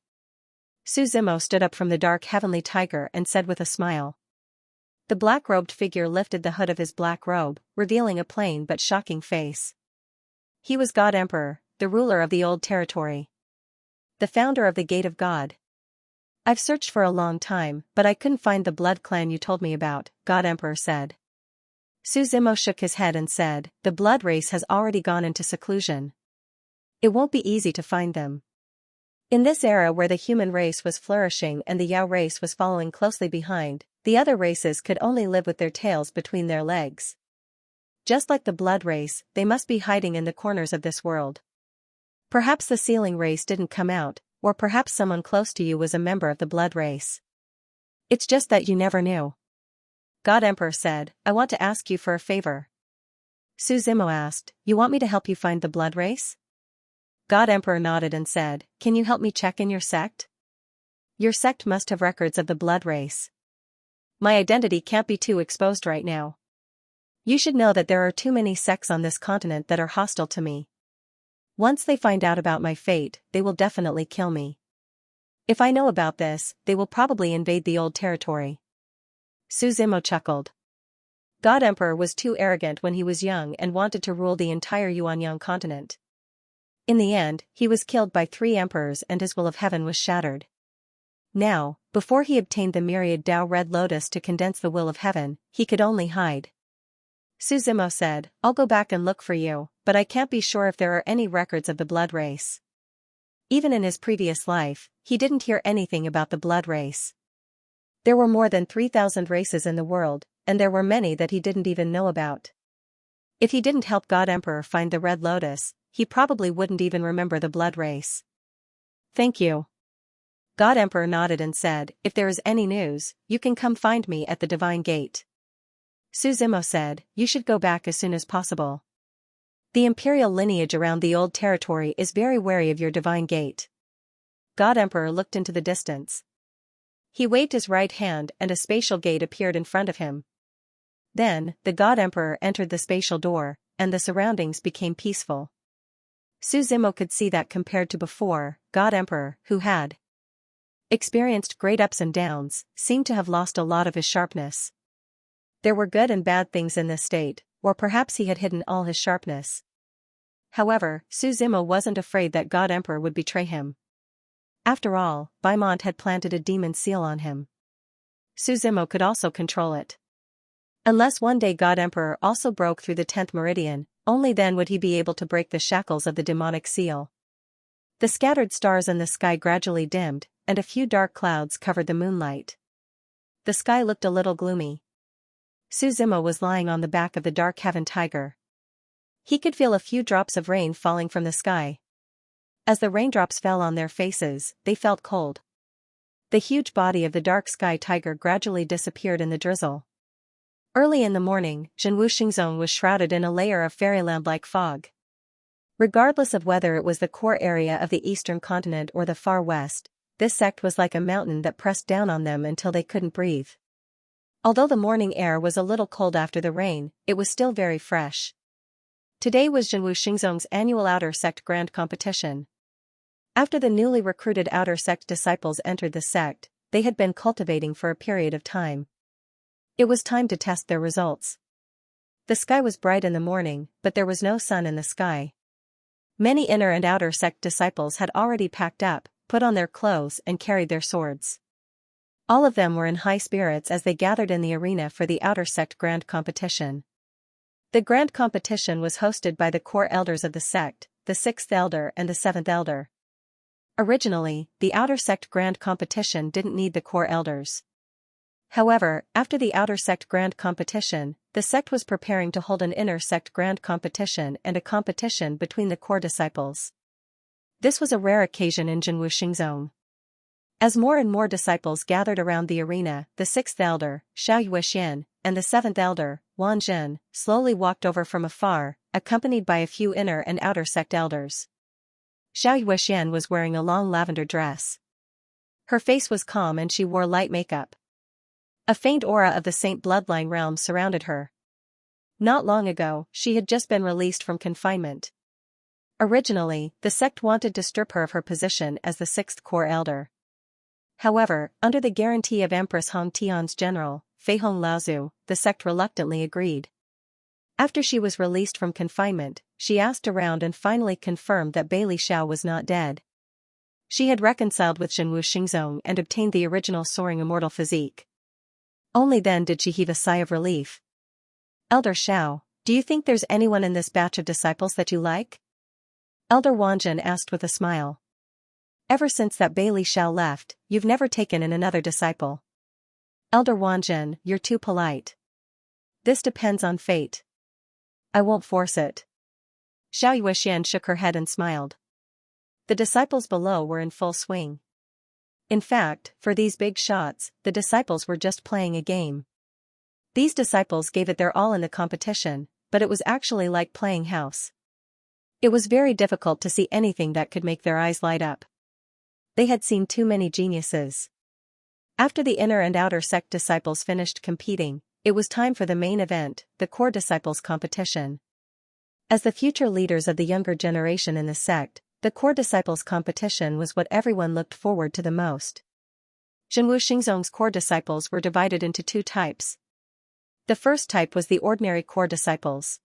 Suzimo stood up from the dark heavenly tiger and said with a smile. The black-robed figure lifted the hood of his black robe, revealing a plain but shocking face. He was God Emperor, the ruler of the old territory. The founder of the Gate of God. "I've searched for a long time, but I couldn't find the blood clan you told me about," God Emperor said. Suzimo shook his head and said, "The blood race has already gone into seclusion. It won't be easy to find them." In this era where the human race was flourishing and the Yao race was following closely behind, the other races could only live with their tails between their legs. Just like the blood race, they must be hiding in the corners of this world. Perhaps the sealing race didn't come out, or perhaps someone close to you was a member of the blood race. It's just that you never knew. God Emperor said, "I want to ask you for a favor." Suzimo asked, "You want me to help you find the blood race?" God Emperor nodded and said, "Can you help me check in your sect? Your sect must have records of the blood race. My identity can't be too exposed right now. You should know that there are too many sects on this continent that are hostile to me. Once they find out about my fate, they will definitely kill me. If I know about this, they will probably invade the old territory." Suzimo chuckled. God Emperor was too arrogant when he was young and wanted to rule the entire Yuanyang continent. In the end, he was killed by 3 emperors and his will of heaven was shattered. Now, before he obtained the myriad Tao Red Lotus to condense the will of heaven, he could only hide. Suzimo said, I'll go back and look for you, but I can't be sure if there are any records of the blood race. Even in his previous life, he didn't hear anything about the blood race. There were more than 3,000 races in the world, and there were many that he didn't even know about. If he didn't help God Emperor find the Red Lotus, he probably wouldn't even remember the blood race. Thank you. God Emperor nodded and said, if there is any news, you can come find me at the Divine Gate. Suzimo said, you should go back as soon as possible. The imperial lineage around the old territory is very wary of your Divine Gate. God Emperor looked into the distance. He waved his right hand and a spatial gate appeared in front of him. Then, the God Emperor entered the spatial door, and the surroundings became peaceful. Suzimo could see that compared to before, God Emperor, who had experienced great ups and downs, seemed to have lost a lot of his sharpness. There were good and bad things in this state, or perhaps he had hidden all his sharpness. However, Suzimo wasn't afraid that God Emperor would betray him. After all, Baimont had planted a demon seal on him. Suzimo could also control it. Unless one day God Emperor also broke through the 10th meridian, only then would he be able to break the shackles of the demonic seal. The scattered stars in the sky gradually dimmed, and a few dark clouds covered the moonlight. The sky looked a little gloomy. Suzimo was lying on the back of the dark heaven tiger. He could feel a few drops of rain falling from the sky. As the raindrops fell on their faces, they felt cold. The huge body of the dark sky tiger gradually disappeared in the drizzle. Early in the morning, Zhenwu Xingzong was shrouded in a layer of fairyland-like fog. Regardless of whether it was the core area of the eastern continent or the far west, this sect was like a mountain that pressed down on them until they couldn't breathe. Although the morning air was a little cold after the rain, it was still very fresh. Today was Zhenwu Xingzong's annual Outer Sect Grand Competition. After the newly recruited Outer Sect disciples entered the sect, they had been cultivating for a period of time. It was time to test their results. The sky was bright in the morning, but there was no sun in the sky. Many inner and outer sect disciples had already packed up, put on their clothes and carried their swords. All of them were in high spirits as they gathered in the arena for the Outer Sect Grand Competition. The Grand Competition was hosted by the core elders of the sect, the 6th Elder and the 7th Elder. Originally, the Outer Sect Grand Competition didn't need the core elders. However, after the Outer Sect Grand Competition, the sect was preparing to hold an Inner Sect Grand Competition and a competition between the core disciples. This was a rare occasion in Zhenwu Xingzong. As more and more disciples gathered around the arena, the 6th Elder, Xianxia, and the 7th Elder, Wan Zhen, slowly walked over from afar, accompanied by a few inner and outer sect elders. Xianxia was wearing a long lavender dress. Her face was calm and she wore light makeup. A faint aura of the Saint bloodline realm surrounded her. Not long ago, she had just been released from confinement. Originally, the sect wanted to strip her of her position as the 6th core elder. However, under the guarantee of Empress Hong Tian's general, Fei Hong Laozu, the sect reluctantly agreed. After she was released from confinement, she asked around and finally confirmed that Bailey Xiao was not dead. She had reconciled with Zhenwu Xingzong and obtained the original soaring immortal physique. Only then did she heave a sigh of relief. Elder Xiao, do you think there's anyone in this batch of disciples that you like? Elder Wanjin asked with a smile. Ever since that Bailey Xiao left, you've never taken in another disciple. Elder Wanjin, you're too polite. This depends on fate. I won't force it. Xiao Yuexian shook her head and smiled. The disciples below were in full swing. In fact, for these big shots, the disciples were just playing a game. These disciples gave it their all in the competition, but it was actually like playing house. It was very difficult to see anything that could make their eyes light up. They had seen too many geniuses. After the inner and outer sect disciples finished competing, it was time for the main event, the core disciples competition. As the future leaders of the younger generation in the sect, the core disciples competition was what everyone looked forward to the most. Zhenwu Xingzong's core disciples were divided into two types. The first type was the ordinary core disciples.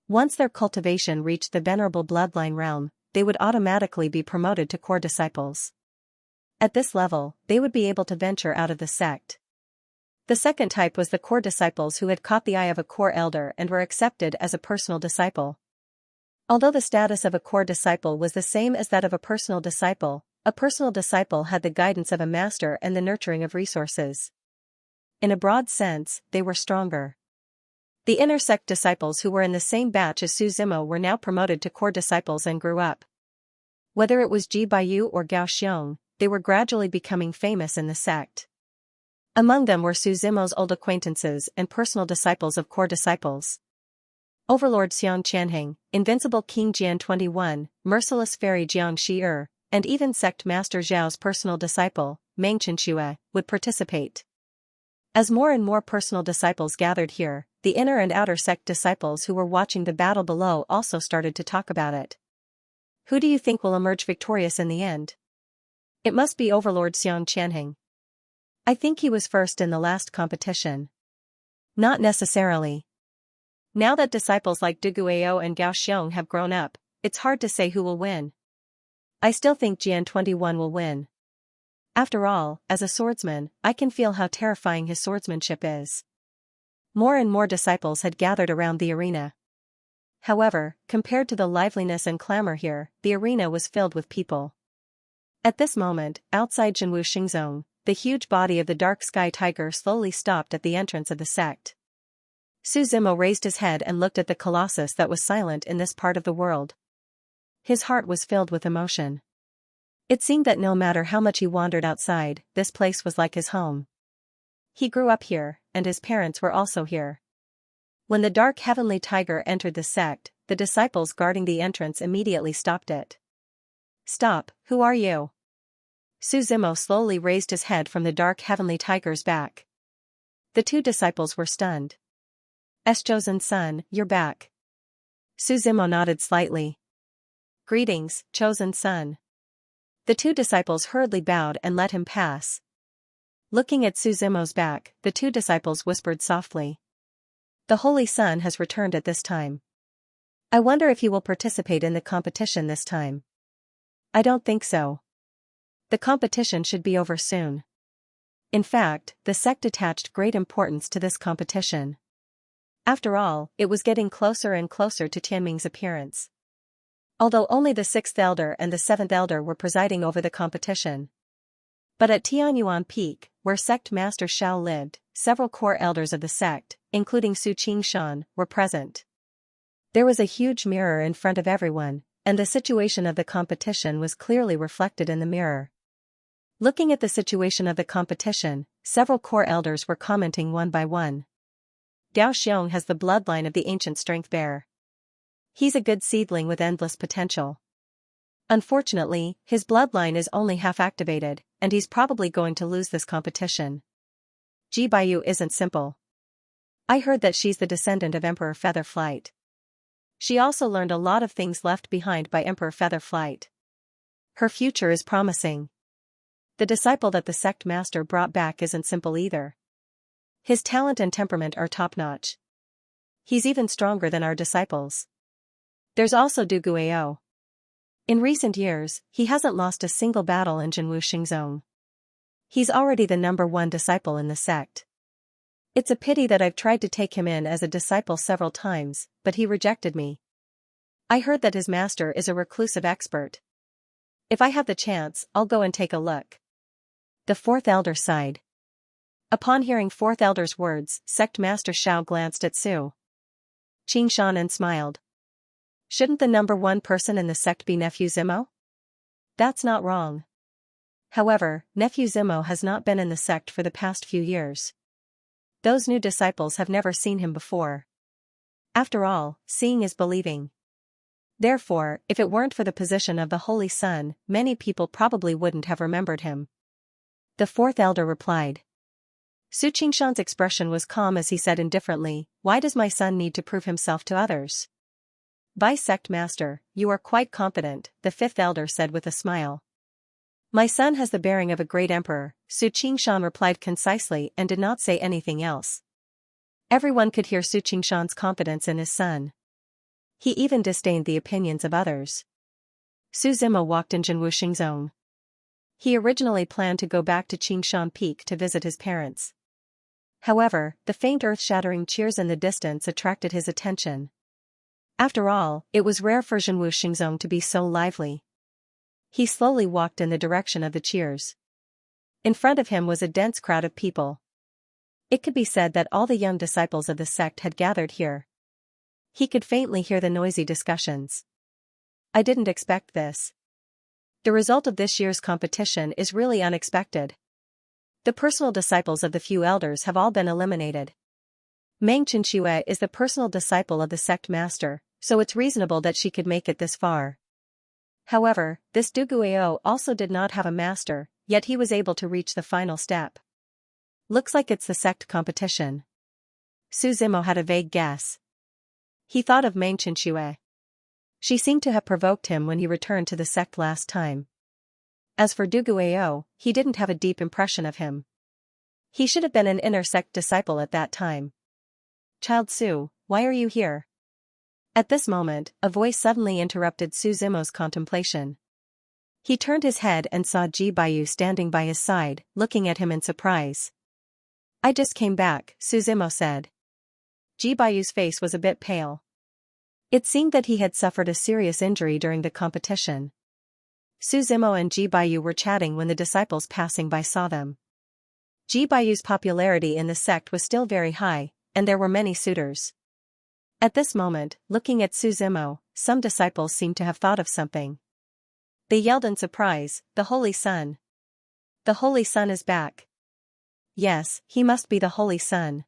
Once their cultivation reached the venerable bloodline realm, they would automatically be promoted to core disciples. At this level, they would be able to venture out of the sect. The second type was the core disciples who had caught the eye of a core elder and were accepted as a personal disciple. Although the status of a core disciple was the same as that of a personal disciple had the guidance of a master and the nurturing of resources. In a broad sense, they were stronger. The inner sect disciples who were in the same batch as Su Zimo were now promoted to core disciples and grew up. Whether it was Ji Baiyu or Gao Xiong, they were gradually becoming famous in the sect. Among them were Su Zimo's old acquaintances and personal disciples of core disciples. Overlord Xiang Qianheng, Invincible King Jian 21, Merciless Fairy Jiang Shi'er, and even Sect Master Zhao's personal disciple, Meng Chenxue, would participate. As more and more personal disciples gathered here, the inner and outer sect disciples who were watching the battle below also started to talk about it. Who do you think will emerge victorious in the end? It must be Overlord Xiang Qianheng. I think he was first in the last competition. Not necessarily. Now that disciples like Du Guiyou and Gao Xiong have grown up, it's hard to say who will win. I still think Jian 21 will win. After all, as a swordsman, I can feel how terrifying his swordsmanship is. More and more disciples had gathered around the arena. However, compared to the liveliness and clamor here, the arena was filled with people. At this moment, outside Zhenwu Xingzong, the huge body of the dark sky tiger slowly stopped at the entrance of the sect. Su Zimo raised his head and looked at the colossus that was silent in this part of the world. His heart was filled with emotion. It seemed that no matter how much he wandered outside, this place was like his home. He grew up here, and his parents were also here. When the dark heavenly tiger entered the sect, the disciples guarding the entrance immediately stopped it. Stop, who are you? Su Zimo slowly raised his head from the dark heavenly tiger's back. The two disciples were stunned. Chosen son, you're back. Su Zimo nodded slightly. Greetings, chosen son. The two disciples hurriedly bowed and let him pass. Looking at Su Zimo's back, the two disciples whispered softly. The Holy Sun has returned at this time. I wonder if he will participate in the competition this time. I don't think so. The competition should be over soon. In fact, the sect attached great importance to this competition. After all, it was getting closer and closer to Tianming's appearance. Although only the 6th elder and the 7th elder were presiding over the competition. But at Tianyuan Peak, where sect master Shao lived, several core elders of the sect, including Su Qingshan, were present. There was a huge mirror in front of everyone, and the situation of the competition was clearly reflected in the mirror. Looking at the situation of the competition, several core elders were commenting one by one. Gao Xiong has the bloodline of the ancient strength bearer. He's a good seedling with endless potential. Unfortunately, his bloodline is only half activated, and he's probably going to lose this competition. Ji Baiyu isn't simple. I heard that she's the descendant of Emperor Featherflight. She also learned a lot of things left behind by Emperor Featherflight. Her future is promising. The disciple that the sect master brought back isn't simple either. His talent and temperament are top-notch. He's even stronger than our disciples. There's also Du Guiyou. In recent years, he hasn't lost a single battle in Zhenwu Xingzong. He's already the #1 disciple in the sect. It's a pity that I've tried to take him in as a disciple several times, but he rejected me. I heard that his master is a reclusive expert. If I have the chance, I'll go and take a look. The 4th elder sighed. Upon hearing 4th elder's words, sect master Shao glanced at Su Qingshan and smiled. Shouldn't the #1 person in the sect be Nephew Zimo? That's not wrong. However, Nephew Zimo has not been in the sect for the past few years. Those new disciples have never seen him before. After all, seeing is believing. Therefore, if it weren't for the position of the Holy Sun, many people probably wouldn't have remembered him. The 4th elder replied. Su Qingshan's expression was calm as he said indifferently, why does my son need to prove himself to others? Vice Sect Master, you are quite confident, the 5th elder said with a smile. My son has the bearing of a great emperor, Su Qingshan replied concisely and did not say anything else. Everyone could hear Su Qingshan's confidence in his son. He even disdained the opinions of others. Su Zimo walked in Zhenwu Xingzong. He originally planned to go back to Qingshan Peak to visit his parents. However, the faint earth-shattering cheers in the distance attracted his attention. After all, it was rare for Zhenwu Xingzong to be so lively. He slowly walked in the direction of the cheers. In front of him was a dense crowd of people. It could be said that all the young disciples of the sect had gathered here. He could faintly hear the noisy discussions. I didn't expect this. The result of this year's competition is really unexpected. The personal disciples of the few elders have all been eliminated. Meng Qinshui is the personal disciple of the sect master, so it's reasonable that she could make it this far. However, this Du Guiyou also did not have a master, yet he was able to reach the final step. Looks like it's the sect competition. Su Zimo had a vague guess. He thought of Meng Qinshui. She seemed to have provoked him when he returned to the sect last time. As for Du Guiyou, he didn't have a deep impression of him. He should have been an inner sect disciple at that time. Child Su, why are you here? At this moment, a voice suddenly interrupted Su Zimo's contemplation. He turned his head and saw Ji Baiyu standing by his side, looking at him in surprise. I just came back, Su Zimo said. Ji Baiyu's face was a bit pale. It seemed that he had suffered a serious injury during the competition. Su Zimo and Ji Baiyu were chatting when the disciples passing by saw them. Ji Baiyu's popularity in the sect was still very high, and there were many suitors. At this moment, looking at Su Zimo, some disciples seemed to have thought of something. They yelled in surprise, "The Holy Sun! The Holy Sun is back!" Yes, he must be the Holy Sun.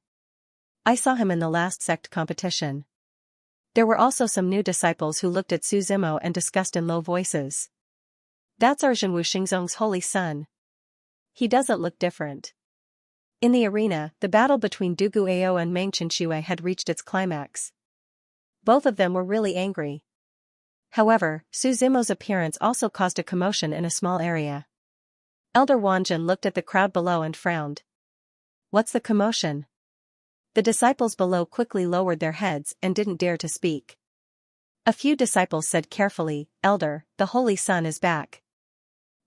I saw him in the last sect competition. There were also some new disciples who looked at Su Zimo and discussed in low voices. That's our Zhenwu Xingzong's Holy Sun. He doesn't look different. In the arena, the battle between Du Guiyou and Meng Qinshui had reached its climax. Both of them were really angry. However, Su Zimo's appearance also caused a commotion in a small area. Elder Wanjin looked at the crowd below and frowned. What's the commotion? The disciples below quickly lowered their heads and didn't dare to speak. A few disciples said carefully, Elder, the Holy Sun is back.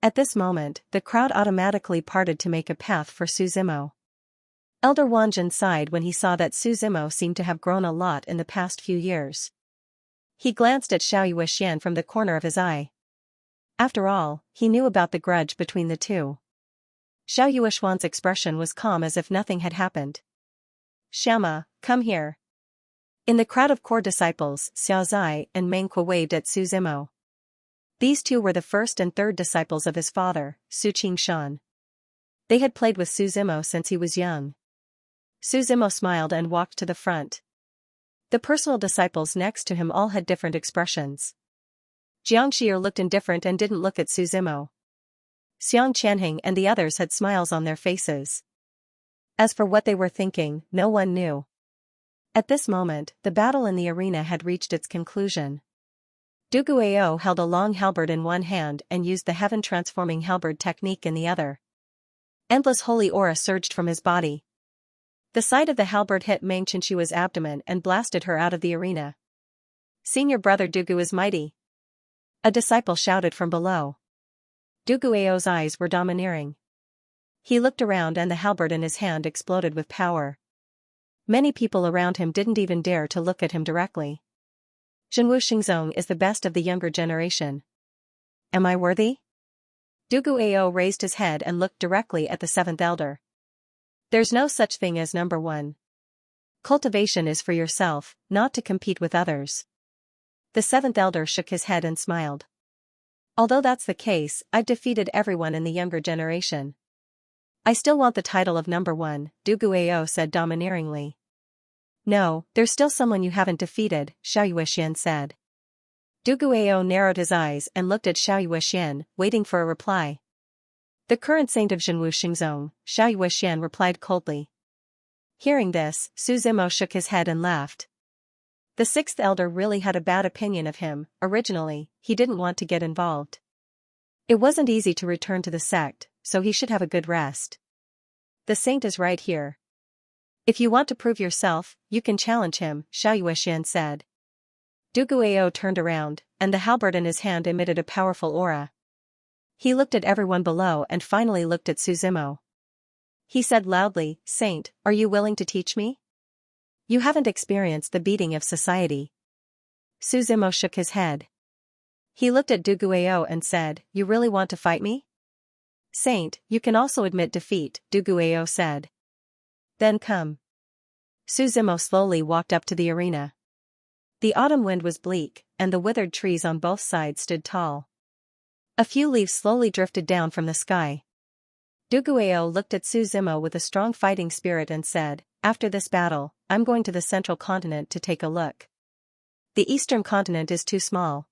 At this moment, the crowd automatically parted to make a path for Su Zimo. Elder Wanjin sighed when he saw that Su Zimo seemed to have grown a lot in the past few years. He glanced at Xiao Yuxian from the corner of his eye. After all, he knew about the grudge between the two. Xiao Yuxian's expression was calm as if nothing had happened. Xiama, come here. In the crowd of core disciples, Xiao Zai and Meng Kuo waved at Su Zimo. These two were the first and third disciples of his father, Su Qingshan. They had played with Su Zimo since he was young. Su Zimo smiled and walked to the front. The personal disciples next to him all had different expressions. Xianxia looked indifferent and didn't look at Su Zimo. Xiang Qianheng and the others had smiles on their faces. As for what they were thinking, no one knew. At this moment, the battle in the arena had reached its conclusion. Du Guiyou held a long halberd in one hand and used the heaven-transforming halberd technique in the other. Endless holy aura surged from his body. The sight of the halberd hit Meng Qinshui's abdomen and blasted her out of the arena. Senior brother Dugu is mighty. A disciple shouted from below. Du Guiyou's eyes were domineering. He looked around and the halberd in his hand exploded with power. Many people around him didn't even dare to look at him directly. Zhenwu Xingzong is the best of the younger generation. Am I worthy? Du Guiyou raised his head and looked directly at the seventh elder. There's no such thing as number one. Cultivation is for yourself, not to compete with others. The seventh elder shook his head and smiled. Although that's the case, I've defeated everyone in the younger generation. I still want the title of number one, Du Guiyou said domineeringly. No, there's still someone you haven't defeated, Xiao Yuxian said. Du Guiyou narrowed his eyes and looked at Xiao Yuxian, waiting for a reply. The current saint of Zhenwu Xingzong, Xiao Yuxian replied coldly. Hearing this, Su Zimo shook his head and laughed. The sixth elder really had a bad opinion of him. Originally, he didn't want to get involved. It wasn't easy to return to the sect, so he should have a good rest. The saint is right here. If you want to prove yourself, you can challenge him, Xiao Yuxian said. Du Guiyou turned around, and the halberd in his hand emitted a powerful aura. He looked at everyone below and finally looked at Su Zimo. He said loudly, "Saint, are you willing to teach me? You haven't experienced the beating of society." Su Zimo shook his head. He looked at Du Guiyou and said, "You really want to fight me?" "Saint, you can also admit defeat," Du Guiyou said. "Then come." Su Zimo slowly walked up to the arena. The autumn wind was bleak, and the withered trees on both sides stood tall. A few leaves slowly drifted down from the sky. Du Guiyou looked at Su Zimo with a strong fighting spirit and said, "After this battle, I'm going to the central continent to take a look. The eastern continent is too small.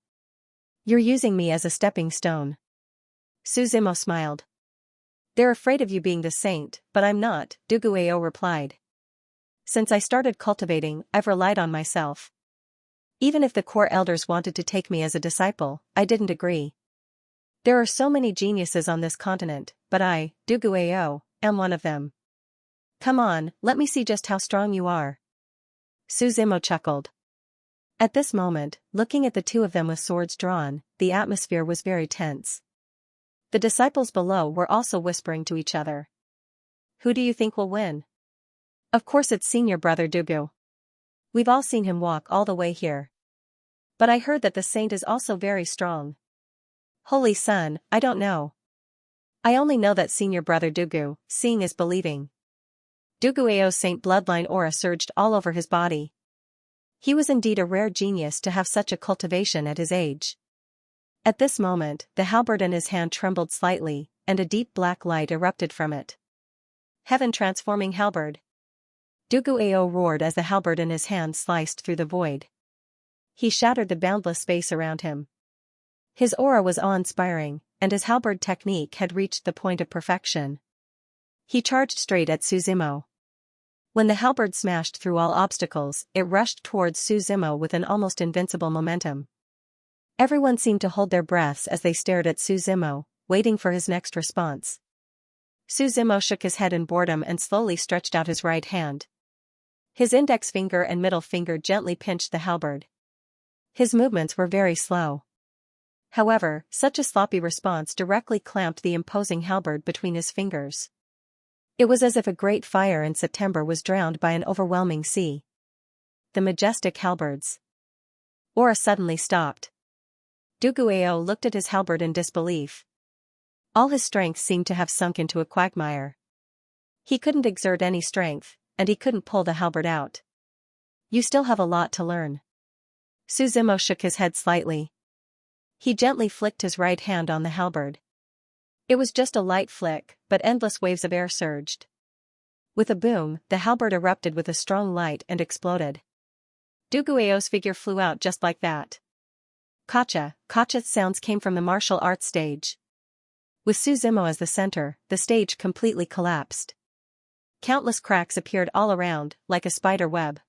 You're using me as a stepping stone." Su Zimo smiled. "They're afraid of you being the saint, but I'm not," Du Guiyou replied. "Since I started cultivating, I've relied on myself. Even if the core elders wanted to take me as a disciple, I didn't agree. There are so many geniuses on this continent, but I, Du Guiyou, am one of them. Come on, let me see just how strong you are." Su Zimo chuckled. At this moment, looking at the two of them with swords drawn, the atmosphere was very tense. The disciples below were also whispering to each other. "Who do you think will win?" "Of course it's senior brother Dugu. We've all seen him walk all the way here. But I heard that the saint is also very strong." "Holy Son, I don't know. I only know that senior brother Dugu, seeing is believing." Du Guiyou's saint bloodline aura surged all over his body. He was indeed a rare genius to have such a cultivation at his age. At this moment, the halberd in his hand trembled slightly, and a deep black light erupted from it. "Heaven-transforming halberd!" Du Guiyou roared as the halberd in his hand sliced through the void. He shattered the boundless space around him. His aura was awe-inspiring, and his halberd technique had reached the point of perfection. He charged straight at Su Zimo. When the halberd smashed through all obstacles, it rushed towards Su Zimo with an almost invincible momentum. Everyone seemed to hold their breaths as they stared at Su Zimo, waiting for his next response. Su Zimo shook his head in boredom and slowly stretched out his right hand. His index finger and middle finger gently pinched the halberd. His movements were very slow. However, such a sloppy response directly clamped the imposing halberd between his fingers. It was as if a great fire in September was drowned by an overwhelming sea. The majestic halberds. Aura suddenly stopped. Du Guiyou looked at his halberd in disbelief. All his strength seemed to have sunk into a quagmire. He couldn't exert any strength, and he couldn't pull the halberd out. "You still have a lot to learn." Su Zimo shook his head slightly. He gently flicked his right hand on the halberd. It was just a light flick, but endless waves of air surged. With a boom, the halberd erupted with a strong light and exploded. Du Guiyou's figure flew out just like that. Kacha sounds came from the martial arts stage. With Su Zimo as the center, the stage completely collapsed. Countless cracks appeared all around, like a spider web.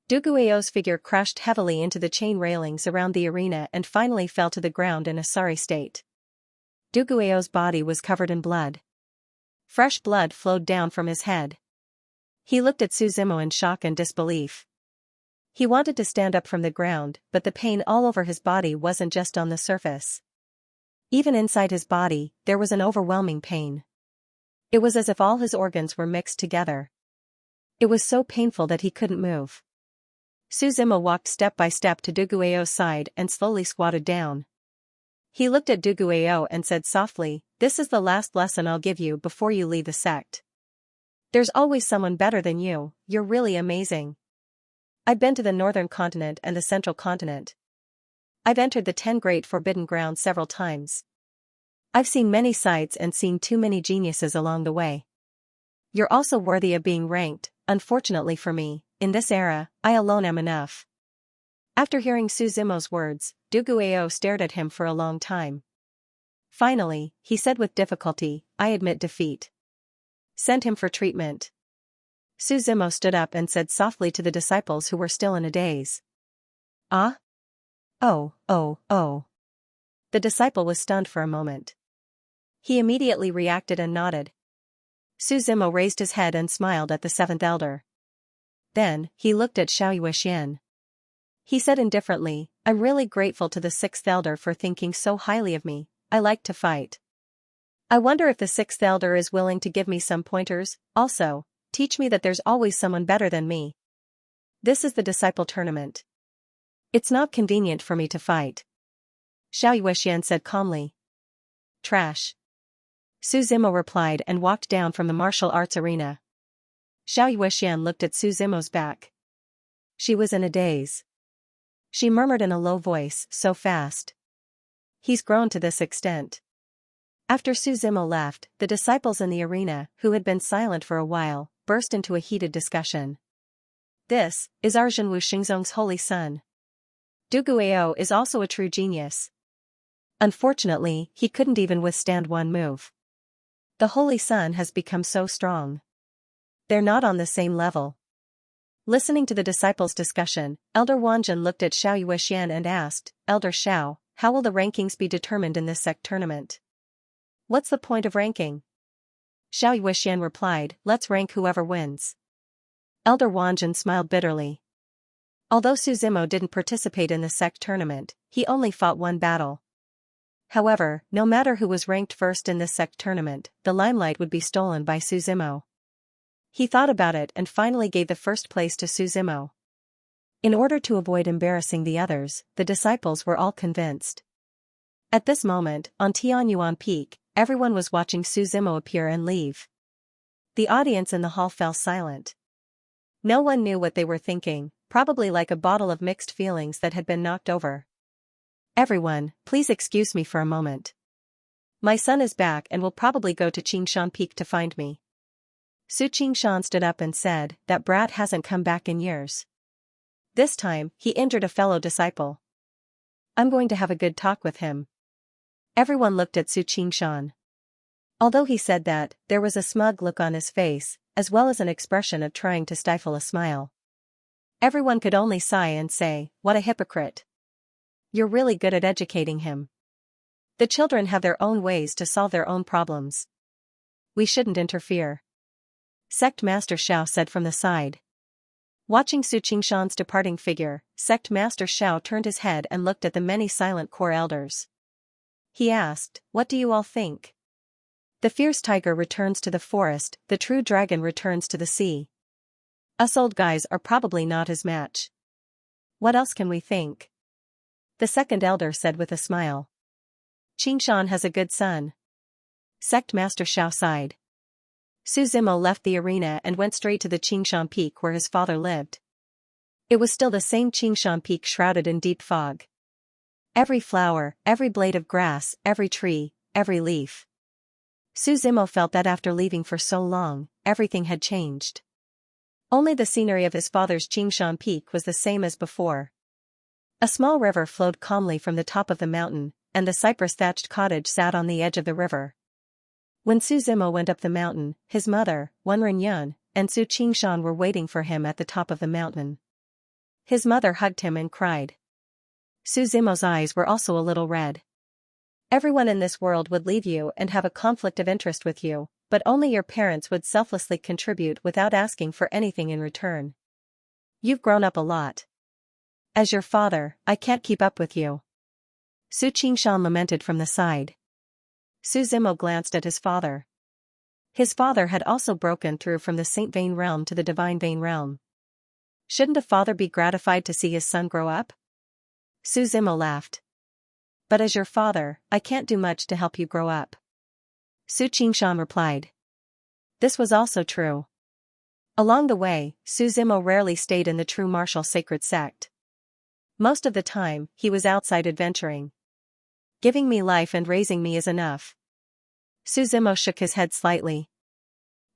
Du Guiyou's figure crashed heavily into the chain railings around the arena and finally fell to the ground in a sorry state. Du Guiyou's body was covered in blood. Fresh blood flowed down from his head. He looked at Su Zimo in shock and disbelief. He wanted to stand up from the ground, but the pain all over his body wasn't just on the surface. Even inside his body, there was an overwhelming pain. It was as if all his organs were mixed together. It was so painful that he couldn't move. Su Zimo walked step by step to Du Guiyou's side and slowly squatted down. He looked at Du Guiyou and said softly, "This is the last lesson I'll give you before you leave the sect. There's always someone better than you, you're really amazing. I've been to the northern continent and the central continent. I've entered the 10 great forbidden grounds several times. I've seen many sights and seen too many geniuses along the way. You're also worthy of being ranked, unfortunately for me, in this era, I alone am enough." After hearing Su Zimo's words, Du Guiyou stared at him for a long time. Finally, he said with difficulty, "I admit defeat. Send him for treatment." Su Zimo stood up and said softly to the disciples who were still in a daze. "Ah? Oh. The disciple was stunned for a moment. He immediately reacted and nodded. Su Zimo raised his head and smiled at the seventh elder. Then, he looked at Xianxia. He said indifferently, "I'm really grateful to the sixth elder for thinking so highly of me. I like to fight. I wonder if the sixth elder is willing to give me some pointers, also, teach me that there's always someone better than me. This is the disciple tournament. It's not convenient for me to fight. Xianxia said calmly. Trash. Su Zimo replied and walked down from the martial arts arena. Xianxia looked at Su Zimo's back. She was in a daze. She murmured in a low voice, so fast. He's grown to this extent. After Su Zimo left, the disciples in the arena, who had been silent for a while, burst into a heated discussion. This is our Zhenwu Xingzong's holy son. Du Guiyou is also a true genius. Unfortunately, he couldn't even withstand one move. The holy son has become so strong. They're not on the same level. Listening to the disciples' discussion, Elder Wanjun looked at Xiao Yuexian and asked, Elder Xiao, how will the rankings be determined in this sect tournament? What's the point of ranking? Xiao Yuexian replied, let's rank whoever wins. Elder Wanjun smiled bitterly. Although Su Zimo didn't participate in the sect tournament, he only fought one battle. However, no matter who was ranked first in this sect tournament, the limelight would be stolen by Su Zimo. He thought about it and finally gave the first place to Su Zimo. In order to avoid embarrassing the others, the disciples were all convinced. At this moment, on Tianyuan Peak, everyone was watching Su Zimo appear and leave. The audience in the hall fell silent. No one knew what they were thinking, probably like a bottle of mixed feelings that had been knocked over. Everyone, please excuse me for a moment. My son is back and will probably go to Qingshan Peak to find me. Su Qingshan stood up and said, that brat hasn't come back in years. This time, he injured a fellow disciple. I'm going to have a good talk with him. Everyone looked at Su Qingshan. Although he said that, there was a smug look on his face, as well as an expression of trying to stifle a smile. Everyone could only sigh and say, what a hypocrite. You're really good at educating him. The children have their own ways to solve their own problems. We shouldn't interfere. Sect Master Xiao said from the side. Watching Su Qingshan's departing figure, Sect Master Xiao turned his head and looked at the many silent core elders. He asked, what do you all think? The fierce tiger returns to the forest, the true dragon returns to the sea. Us old guys are probably not his match. What else can we think? The second elder said with a smile. Qingshan has a good son. Sect Master Xiao sighed. Su Zimo left the arena and went straight to the Qingshan Peak where his father lived. It was still the same Qingshan Peak shrouded in deep fog. Every flower, every blade of grass, every tree, every leaf. Su Zimo felt that after leaving for so long, everything had changed. Only the scenery of his father's Qingshan Peak was the same as before. A small river flowed calmly from the top of the mountain, and the cypress-thatched cottage sat on the edge of the river. When Su Zimo went up the mountain, his mother, Wenren Yun, and Su Qingshan were waiting for him at the top of the mountain. His mother hugged him and cried. Su Zimo's eyes were also a little red. Everyone in this world would leave you and have a conflict of interest with you, but only your parents would selflessly contribute without asking for anything in return. You've grown up a lot. As your father, I can't keep up with you. Su Qingshan lamented from the side. Su Zimo glanced at his father. His father had also broken through from the Saint Vein realm to the Divine Vein realm. Shouldn't a father be gratified to see his son grow up? Su Zimo laughed. But as your father, I can't do much to help you grow up. Su Qingshan replied. This was also true. Along the way, Su Zimo rarely stayed in the true martial sacred sect. Most of the time, he was outside adventuring. Giving me life and raising me is enough. Su Zimo shook his head slightly.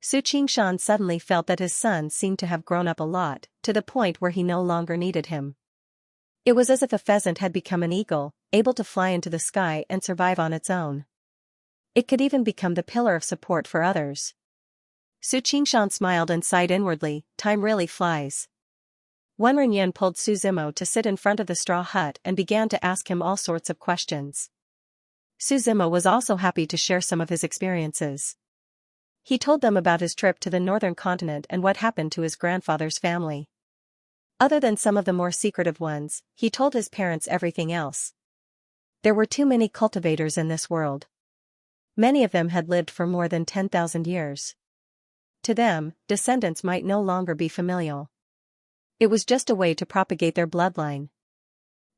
Su Qingshan suddenly felt that his son seemed to have grown up a lot, to the point where he no longer needed him. It was as if a pheasant had become an eagle, able to fly into the sky and survive on its own. It could even become the pillar of support for others. Su Qingshan smiled and sighed inwardly, time really flies. Wenren Yin pulled Su Zimo to sit in front of the straw hut and began to ask him all sorts of questions. Su Zimo was also happy to share some of his experiences. He told them about his trip to the northern continent and what happened to his grandfather's family. Other than some of the more secretive ones, he told his parents everything else. There were too many cultivators in this world. Many of them had lived for more than 10,000 years. To them, descendants might no longer be familial. It was just a way to propagate their bloodline.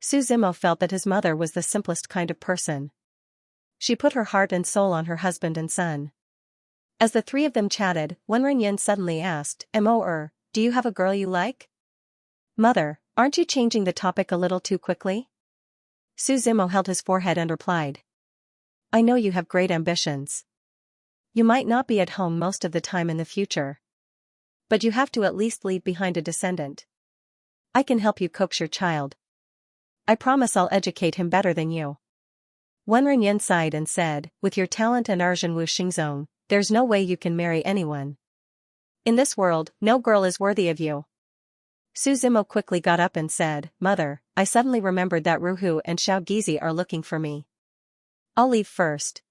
Su Zimo felt that his mother was the simplest kind of person. She put her heart and soul on her husband and son. As the three of them chatted, Wenren suddenly asked, do you have a girl you like? Mother, aren't you changing the topic a little too quickly? Su Zimo held his forehead and replied. I know you have great ambitions. You might not be at home most of the time in the future. But you have to at least leave behind a descendant. I can help you coax your child. I promise I'll educate him better than you. Wenren sighed and said, with your talent and Arjun Wu Xingzong, there's no way you can marry anyone. In this world, no girl is worthy of you. Su Zimo quickly got up and said, Mother, I suddenly remembered that Ruhu and Xiaogizi are looking for me. I'll leave first.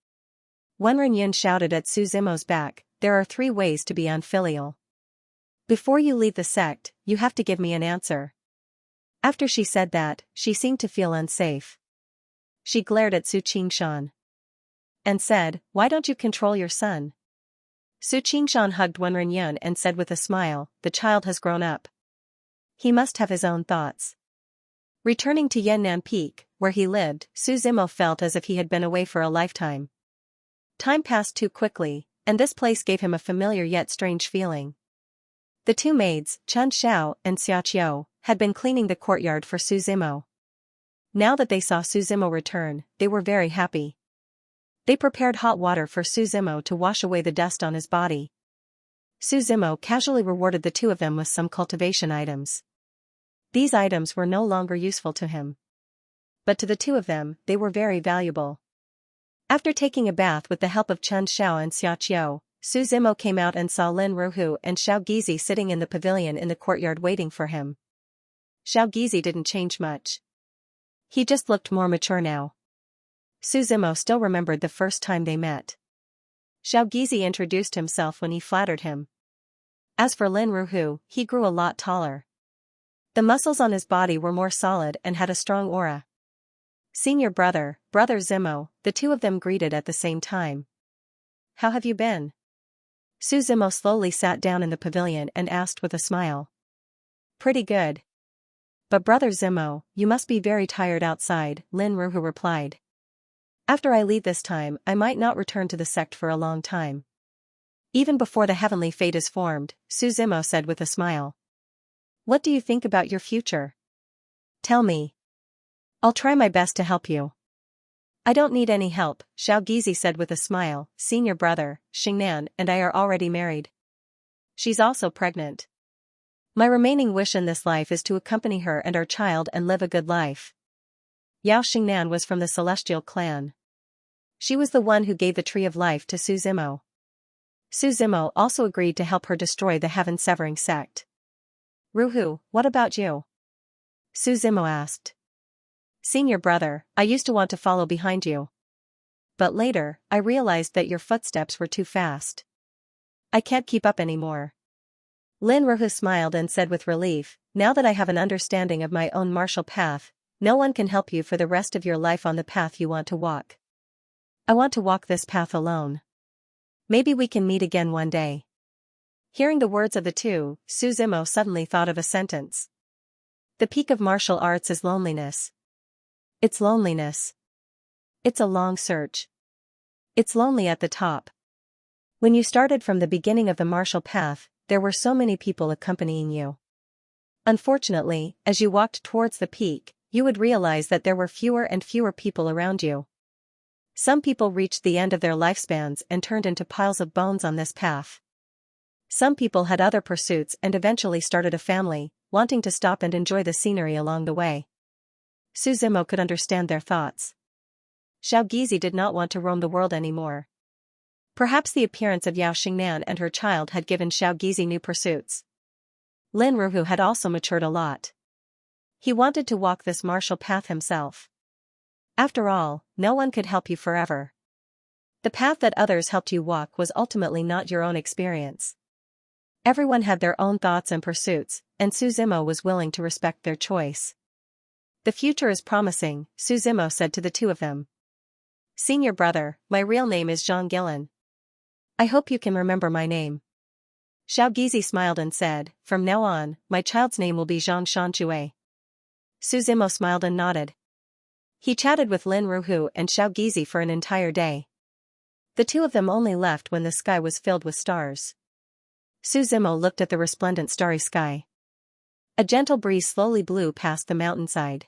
Wenren shouted at Su Zimo's back, there are 3 ways to be unfilial. Before you leave the sect, you have to give me an answer. After she said that, she seemed to feel unsafe. She glared at Su Qingshan and said, why don't you control your son? Su Qingshan hugged Wenren and said with a smile, the child has grown up. He must have his own thoughts. Returning to Yannan Peak, where he lived, Su Zimo felt as if he had been away for a lifetime. Time passed too quickly, and this place gave him a familiar yet strange feeling. The 2 maids, Chen Xiao and Xiaqiu, had been cleaning the courtyard for Su Zimo. Now that they saw Su Zimo return, they were very happy. They prepared hot water for Su Zimo to wash away the dust on his body. Su Zimo casually rewarded the 2 of them with some cultivation items. These items were no longer useful to him. But to the 2 of them, they were very valuable. After taking a bath with the help of Chen Xiao and Xiaqiu, Su Zimo came out and saw Lin Ruhu and Xiaogizi sitting in the pavilion in the courtyard waiting for him. Xiaogizi didn't change much. He just looked more mature now. Su Zimo still remembered the first time they met. Xiaogizi introduced himself when he flattered him. As for Lin Ruhu, he grew a lot taller. The muscles on his body were more solid and had a strong aura. Senior brother, Brother Zimo, the 2 of them greeted at the same time. How have you been? Su Zimo slowly sat down in the pavilion and asked with a smile. Pretty good. But Brother Zimo, you must be very tired outside, Lin Ruhu replied. After I leave this time, I might not return to the sect for a long time. Even before the heavenly fate is formed, Su Zimo said with a smile. What do you think about your future? Tell me. I'll try my best to help you. I don't need any help, Xiaogizi said with a smile. Senior brother, Xingnan, and I are already married. She's also pregnant. My remaining wish in this life is to accompany her and our child and live a good life. Yao Xingnan was from the Celestial clan. She was the one who gave the Tree of Life to Su Zimo. Su Zimo also agreed to help her destroy the heaven-severing sect. Ruhu, what about you? Su Zimo asked. Senior brother, I used to want to follow behind you. But later, I realized that your footsteps were too fast. I can't keep up anymore. Lin Ruhu smiled and said with relief, now that I have an understanding of my own martial path, no one can help you for the rest of your life on the path you want to walk. I want to walk this path alone. Maybe we can meet again one day. Hearing the words of the 2, Su Zimo suddenly thought of a sentence. The peak of martial arts is loneliness. It's loneliness. It's a long search. It's lonely at the top. When you started from the beginning of the martial path, there were so many people accompanying you. Unfortunately, as you walked towards the peak, you would realize that there were fewer and fewer people around you. Some people reached the end of their lifespans and turned into piles of bones on this path. Some people had other pursuits and eventually started a family, wanting to stop and enjoy the scenery along the way. Su Zimo could understand their thoughts. Xiaogizi did not want to roam the world anymore. Perhaps the appearance of Yao Xingnan and her child had given Xiaogizi new pursuits. Lin Ruhu had also matured a lot. He wanted to walk this martial path himself. After all, no one could help you forever. The path that others helped you walk was ultimately not your own experience. Everyone had their own thoughts and pursuits, and Su Zimo was willing to respect their choice. The future is promising, Su Zimo said to the 2 of them. Senior brother, my real name is Zhang Gilin. I hope you can remember my name. Xiaogizi smiled and said, from now on, my child's name will be Zhang Shanjue. Su Zimo smiled and nodded. He chatted with Lin Ruhu and Xiaogizi for an entire day. The two of them only left when the sky was filled with stars. Su Zimo looked at the resplendent starry sky. A gentle breeze slowly blew past the mountainside.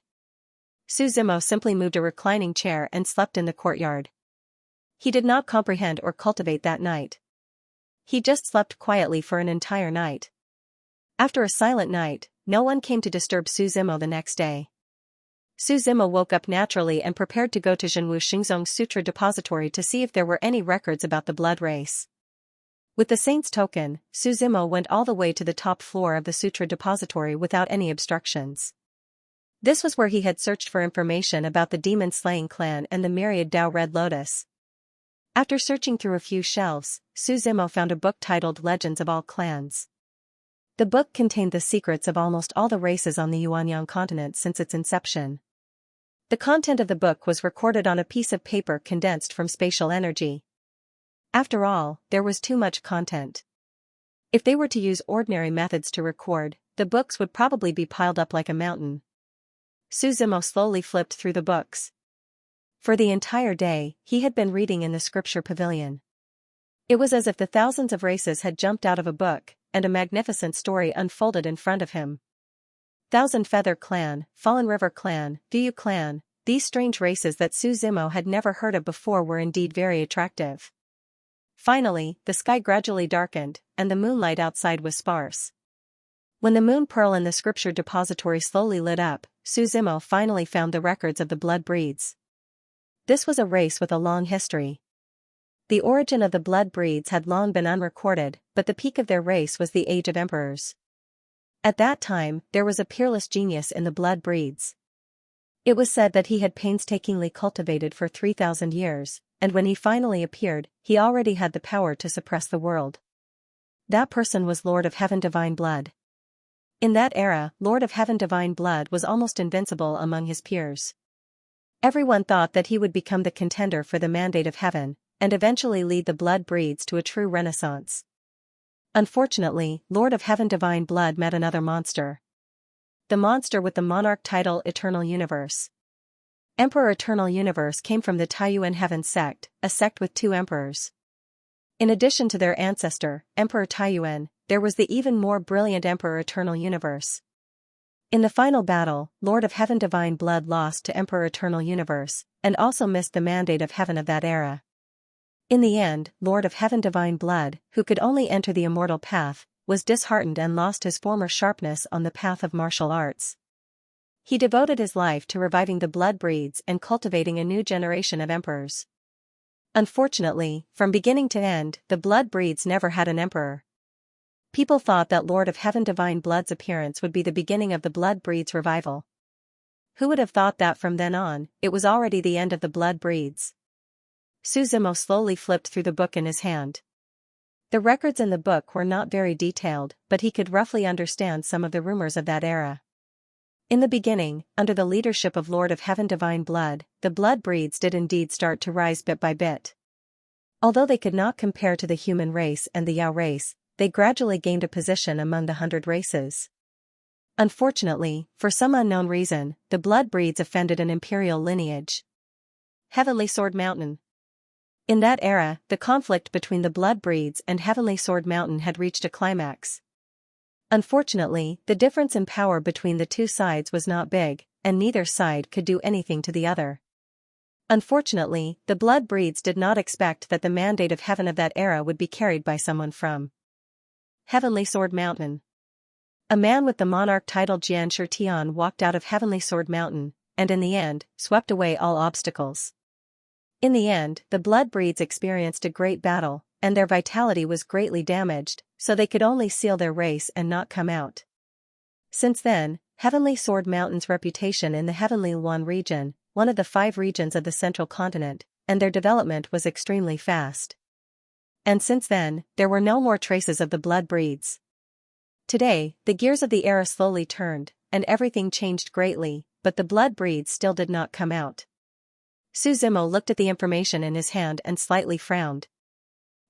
Su Zimo simply moved a reclining chair and slept in the courtyard. He did not comprehend or cultivate that night. He just slept quietly for an entire night. After a silent night, no one came to disturb Su Zimo the next day. Su Zimo woke up naturally and prepared to go to Zhenwu Xingzong Sutra Depository to see if there were any records about the blood race. With the saint's token, Su Zimo went all the way to the top floor of the Sutra Depository without any obstructions. This was where he had searched for information about the demon-slaying clan and the myriad Tao Red Lotus. After searching through a few shelves, Su Zimo found a book titled Legends of All Clans. The book contained the secrets of almost all the races on the Yuanyang continent since its inception. The content of the book was recorded on a piece of paper condensed from spatial energy. After all, there was too much content. If they were to use ordinary methods to record, the books would probably be piled up like a mountain. Su Zimo slowly flipped through the books. For the entire day, he had been reading in the scripture pavilion. It was as if the thousands of races had jumped out of a book, and a magnificent story unfolded in front of him. Thousand Feather Clan, Fallen River Clan, Viyu Clan, these strange races that Su Zimo had never heard of before were indeed very attractive. Finally, the sky gradually darkened, and the moonlight outside was sparse. When the moon pearl in the scripture depository slowly lit up, Su Zimo finally found the records of the blood breeds. This was a race with a long history. The origin of the blood breeds had long been unrecorded, but the peak of their race was the age of emperors. At that time, there was a peerless genius in the blood breeds. It was said that he had painstakingly cultivated for 3,000 years, and when he finally appeared, he already had the power to suppress the world. That person was Lord of Heaven Divine Blood. In that era, Lord of Heaven Divine Blood was almost invincible among his peers. Everyone thought that he would become the contender for the mandate of heaven, and eventually lead the blood breeds to a true renaissance. Unfortunately, Lord of Heaven Divine Blood met another monster. The monster with the monarch title Eternal Universe. Emperor Eternal Universe came from the Taiyuan Heaven sect, a sect with two emperors. In addition to their ancestor, Emperor Taiyuan, there was the even more brilliant Emperor Eternal Universe. In the final battle, Lord of Heaven Divine Blood lost to Emperor Eternal Universe, and also missed the mandate of heaven of that era. In the end, Lord of Heaven Divine Blood, who could only enter the immortal path, was disheartened and lost his former sharpness on the path of martial arts. He devoted his life to reviving the blood breeds and cultivating a new generation of emperors. Unfortunately, from beginning to end, the blood breeds never had an emperor. People thought that Lord of Heaven Divine Blood's appearance would be the beginning of the blood breeds' revival. Who would have thought that from then on, it was already the end of the blood breeds? Su Zimo slowly flipped through the book in his hand. The records in the book were not very detailed, but he could roughly understand some of the rumors of that era. In the beginning, under the leadership of Lord of Heaven Divine Blood, the blood breeds did indeed start to rise bit by bit. Although they could not compare to the human race and the Yao race, they gradually gained a position among the 100 races. Unfortunately, for some unknown reason, the blood breeds offended an imperial lineage. Heavenly Sword Mountain. In that era, the conflict between the blood breeds and Heavenly Sword Mountain had reached a climax. Unfortunately, the difference in power between the two sides was not big, and neither side could do anything to the other. Unfortunately, the blood breeds did not expect that the mandate of heaven of that era would be carried by someone from Heavenly Sword Mountain. A man with the monarch title Xianxia Tian walked out of Heavenly Sword Mountain, and in the end, swept away all obstacles. In the end, the blood breeds experienced a great battle, and their vitality was greatly damaged, so they could only seal their race and not come out. Since then, Heavenly Sword Mountain's reputation in the Heavenly Luan region, one of the 5 regions of the central continent, and their development was extremely fast. And since then, there were no more traces of the blood breeds. Today, the gears of the era slowly turned, and everything changed greatly, but the blood breeds still did not come out. Su Zimo looked at the information in his hand and slightly frowned.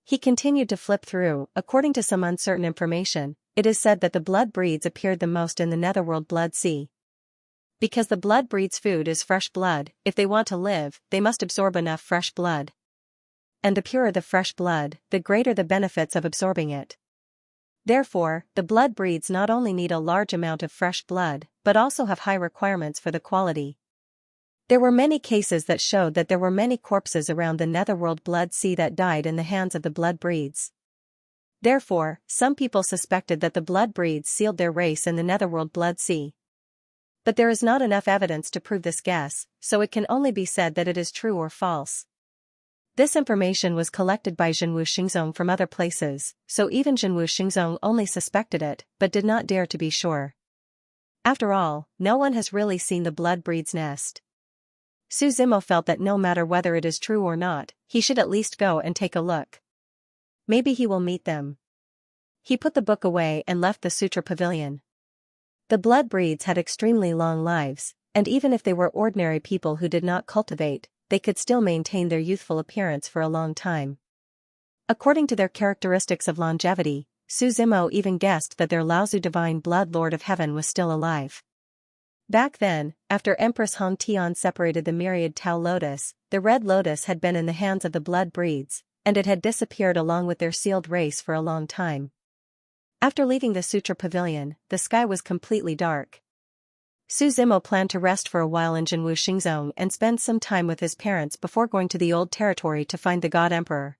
He continued to flip through. According to some uncertain information, it is said that the blood breeds appeared the most in the netherworld blood sea. Because the blood breeds food is fresh blood, if they want to live, they must absorb enough fresh blood. And the purer the fresh blood, the greater the benefits of absorbing it. Therefore, the blood breeds not only need a large amount of fresh blood, but also have high requirements for the quality. There were many cases that showed that there were many corpses around the netherworld blood sea that died in the hands of the blood breeds. Therefore, some people suspected that the blood breeds sealed their race in the netherworld blood sea. But there is not enough evidence to prove this guess, so it can only be said that it is true or false. This information was collected by Zhenwu Xingzong from other places, so even Zhenwu Xingzong only suspected it, but did not dare to be sure. After all, no one has really seen the blood breed's nest. Su Zimo felt that no matter whether it is true or not, he should at least go and take a look. Maybe he will meet them. He put the book away and left the sutra pavilion. The blood breeds had extremely long lives, and even if they were ordinary people who did not cultivate, they could still maintain their youthful appearance for a long time. According to their characteristics of longevity, Su Zimo even guessed that their Laozu divine blood lord of heaven was still alive. Back then, after Empress Hong Tian separated the myriad Tao lotus, the red lotus had been in the hands of the blood breeds, and it had disappeared along with their sealed race for a long time. After leaving the sutra pavilion, the sky was completely dark. Su Zimo planned to rest for a while in Zhenwu Xingzong and spend some time with his parents before going to the old territory to find the god emperor.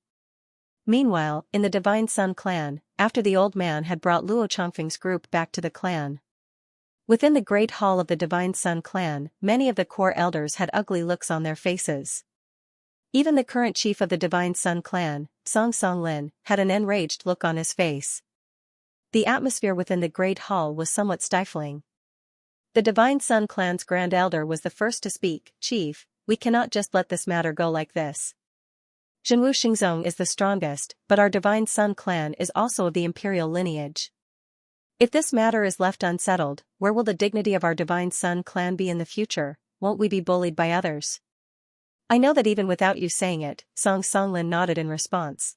Meanwhile, in the Divine Sun clan, after the old man had brought Luo Chongfeng's group back to the clan. Within the great hall of the Divine Sun clan, many of the core elders had ugly looks on their faces. Even the current chief of the Divine Sun clan, Song Songlin, had an enraged look on his face. The atmosphere within the great hall was somewhat stifling. The Divine Sun clan's grand elder was the first to speak. "Chief, we cannot just let this matter go like this. Zhenwu Xingzong is the strongest, but our Divine Sun clan is also of the imperial lineage. If this matter is left unsettled, where will the dignity of our Divine Sun clan be in the future? Won't we be bullied by others?" "I know that even without you saying it," Song Songlin nodded in response.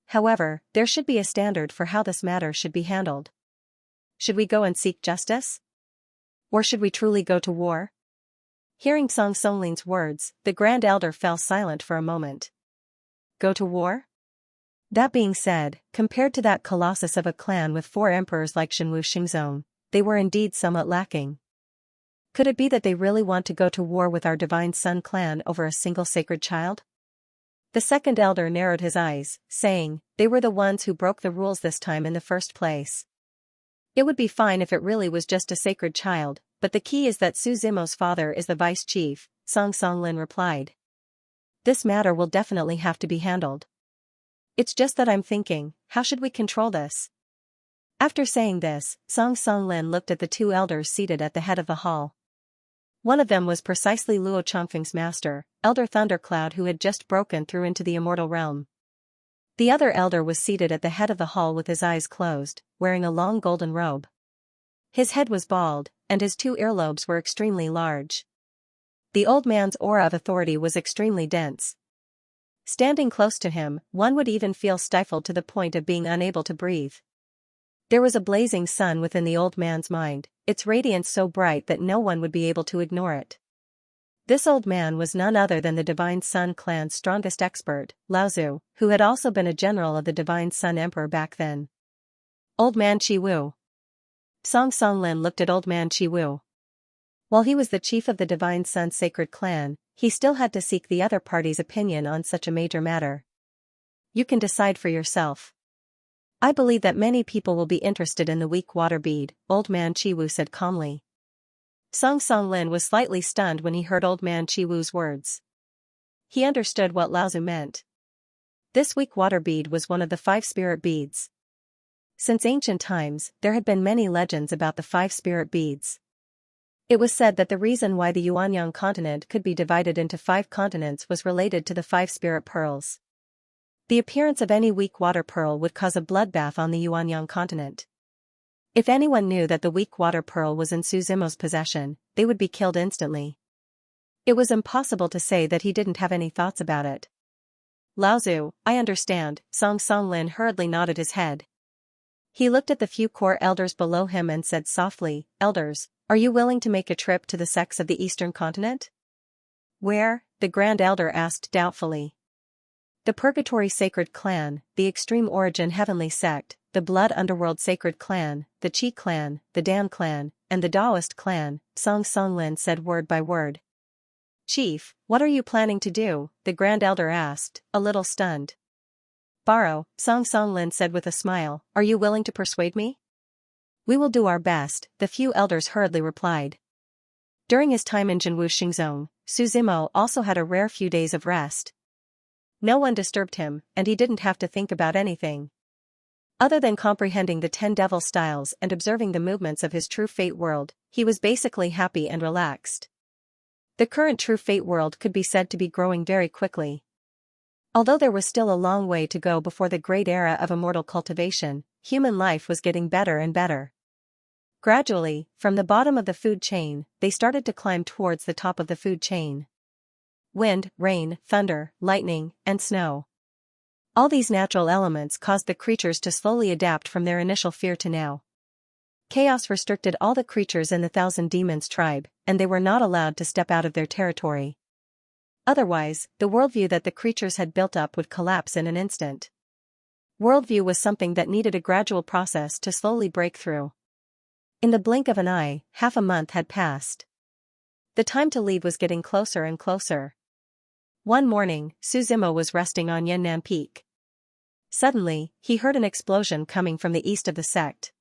"However, there should be a standard for how this matter should be handled. Should we go and seek justice? Or should we truly go to war?" Hearing Song Songlin's words, the Grand Elder fell silent for a moment. Go to war? That being said, compared to that colossus of a clan with 4 emperors like Zhenwu Xingzong, they were indeed somewhat lacking. Could it be that they really want to go to war with our Divine Sun clan over a single sacred child? The second elder narrowed his eyes, saying, "They were the ones who broke the rules this time in the first place. It would be fine if it really was just a sacred child, but the key is that Su Zimo's father is the vice chief," Song Songlin replied. "This matter will definitely have to be handled. It's just that I'm thinking, how should we control this?" After saying this, Song Songlin looked at the 2 elders seated at the head of the hall. One of them was precisely Luo Chongfeng's master, Elder Thundercloud, who had just broken through into the immortal realm. The other elder was seated at the head of the hall with his eyes closed, wearing a long golden robe. His head was bald, and his 2 earlobes were extremely large. The old man's aura of authority was extremely dense. Standing close to him, one would even feel stifled to the point of being unable to breathe. There was a blazing sun within the old man's mind, its radiance so bright that no one would be able to ignore it. This old man was none other than the Divine Sun clan's strongest expert, Laozu, who had also been a general of the Divine Sun Emperor back then. Old Man Chi Wu. Song Songlin looked at Old Man Chi Wu. While he was the chief of the Divine Sun sacred clan, he still had to seek the other party's opinion on such a major matter. "You can decide for yourself. I believe that many people will be interested in the weak water bead," Old Man Chi Wu said calmly. Song Songlin was slightly stunned when he heard Old Man Chi Wu's words. He understood what Laozu meant. This weak water bead was one of the 5 spirit beads. Since ancient times, there had been many legends about the 5 spirit beads. It was said that the reason why the Yuanyang continent could be divided into 5 continents was related to the 5 spirit pearls. The appearance of any weak water pearl would cause a bloodbath on the Yuanyang continent. If anyone knew that the weak water pearl was in Su Zimo's possession, they would be killed instantly. It was impossible to say that he didn't have any thoughts about it. Laozu, I understand, Song Songlin hurriedly nodded his head. He looked at the few core elders below him and said softly, Elders, are you willing to make a trip to the sects of the Eastern Continent? Where? The Grand Elder asked doubtfully. The Purgatory Sacred Clan, the Extreme Origin Heavenly Sect, the Blood Underworld Sacred Clan, the Qi Clan, the Dan Clan, and the Taoist Clan, Song Songlin said word by word. Chief, what are you planning to do? The Grand Elder asked, a little stunned. Borrow, Song Songlin said with a smile, are you willing to persuade me? We will do our best, the few elders hurriedly replied. During his time in Jinwu Xingzong, Su Zimo also had a rare few days of rest. No one disturbed him, and he didn't have to think about anything. Other than comprehending the 10 devil styles and observing the movements of his true fate world, he was basically happy and relaxed. The current true fate world could be said to be growing very quickly. Although there was still a long way to go before the great era of immortal cultivation, human life was getting better and better. Gradually, from the bottom of the food chain, they started to climb towards the top of the food chain. Wind, rain, thunder, lightning, and snow. All these natural elements caused the creatures to slowly adapt from their initial fear to now. Chaos restricted all the creatures in the Thousand Demons tribe, and they were not allowed to step out of their territory. Otherwise, the worldview that the creatures had built up would collapse in an instant. Worldview was something that needed a gradual process to slowly break through. In the blink of an eye, half a month had passed. The time to leave was getting closer and closer. One morning, Su Zimo was resting on Yannan Peak. Suddenly, he heard an explosion coming from the east of the sect.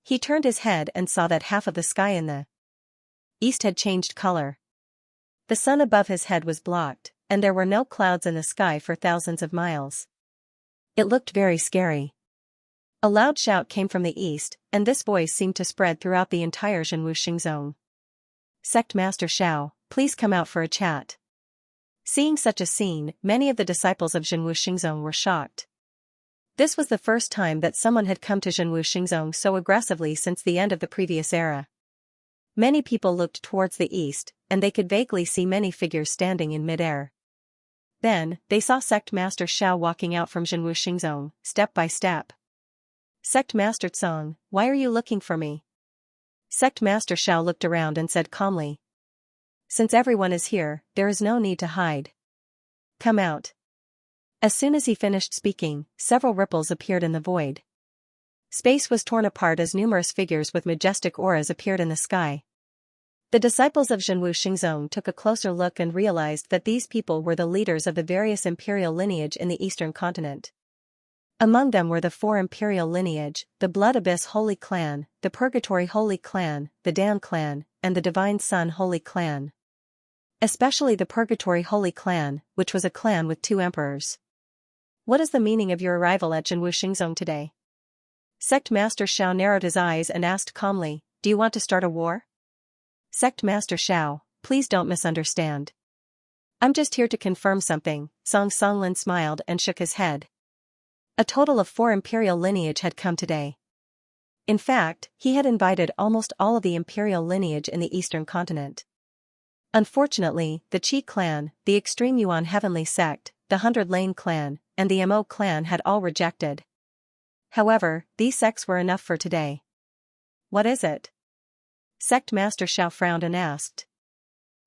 He turned his head and saw that half of the sky in the east had changed color. The sun above his head was blocked, and there were no clouds in the sky for thousands of miles. It looked very scary. A loud shout came from the east, and this voice seemed to spread throughout the entire Jinwu Xingzong. Sect Master Xiao, please come out for a chat. Seeing such a scene, many of the disciples of Jinwu Xingzong were shocked. This was the first time that someone had come to Jinwu Xingzong so aggressively since the end of the previous era. Many people looked towards the east, and they could vaguely see many figures standing in mid-air. Then, they saw Sect Master Xiao walking out from Jinwu Xingzong, step by step. Sect Master Tsong, why are you looking for me? Sect Master Xiao looked around and said calmly. Since everyone is here, there is no need to hide. Come out. As soon as he finished speaking, several ripples appeared in the void. Space was torn apart as numerous figures with majestic auras appeared in the sky. The disciples of Jinwu Xingzong took a closer look and realized that these people were the leaders of the various imperial lineage in the Eastern Continent. Among them were the 4 imperial lineage, the Blood Abyss Holy Clan, the Purgatory Holy Clan, the Dan Clan, and the Divine Sun Holy Clan. Especially the Purgatory Holy Clan, which was a clan with 2 emperors. What is the meaning of your arrival at Jinwu Xingzong today? Sect Master Xiao narrowed his eyes and asked calmly, do you want to start a war? Sect Master Xiao, please don't misunderstand. I'm just here to confirm something, Song Songlin smiled and shook his head. A total of 4 imperial lineage had come today. In fact, he had invited almost all of the imperial lineage in the Eastern Continent. Unfortunately, the Qi clan, the Extreme Yuan Heavenly Sect, the 100 Lane clan, and the Mo clan had all rejected. However, these sects were enough for today. What is it? Sect Master Xiao frowned and asked.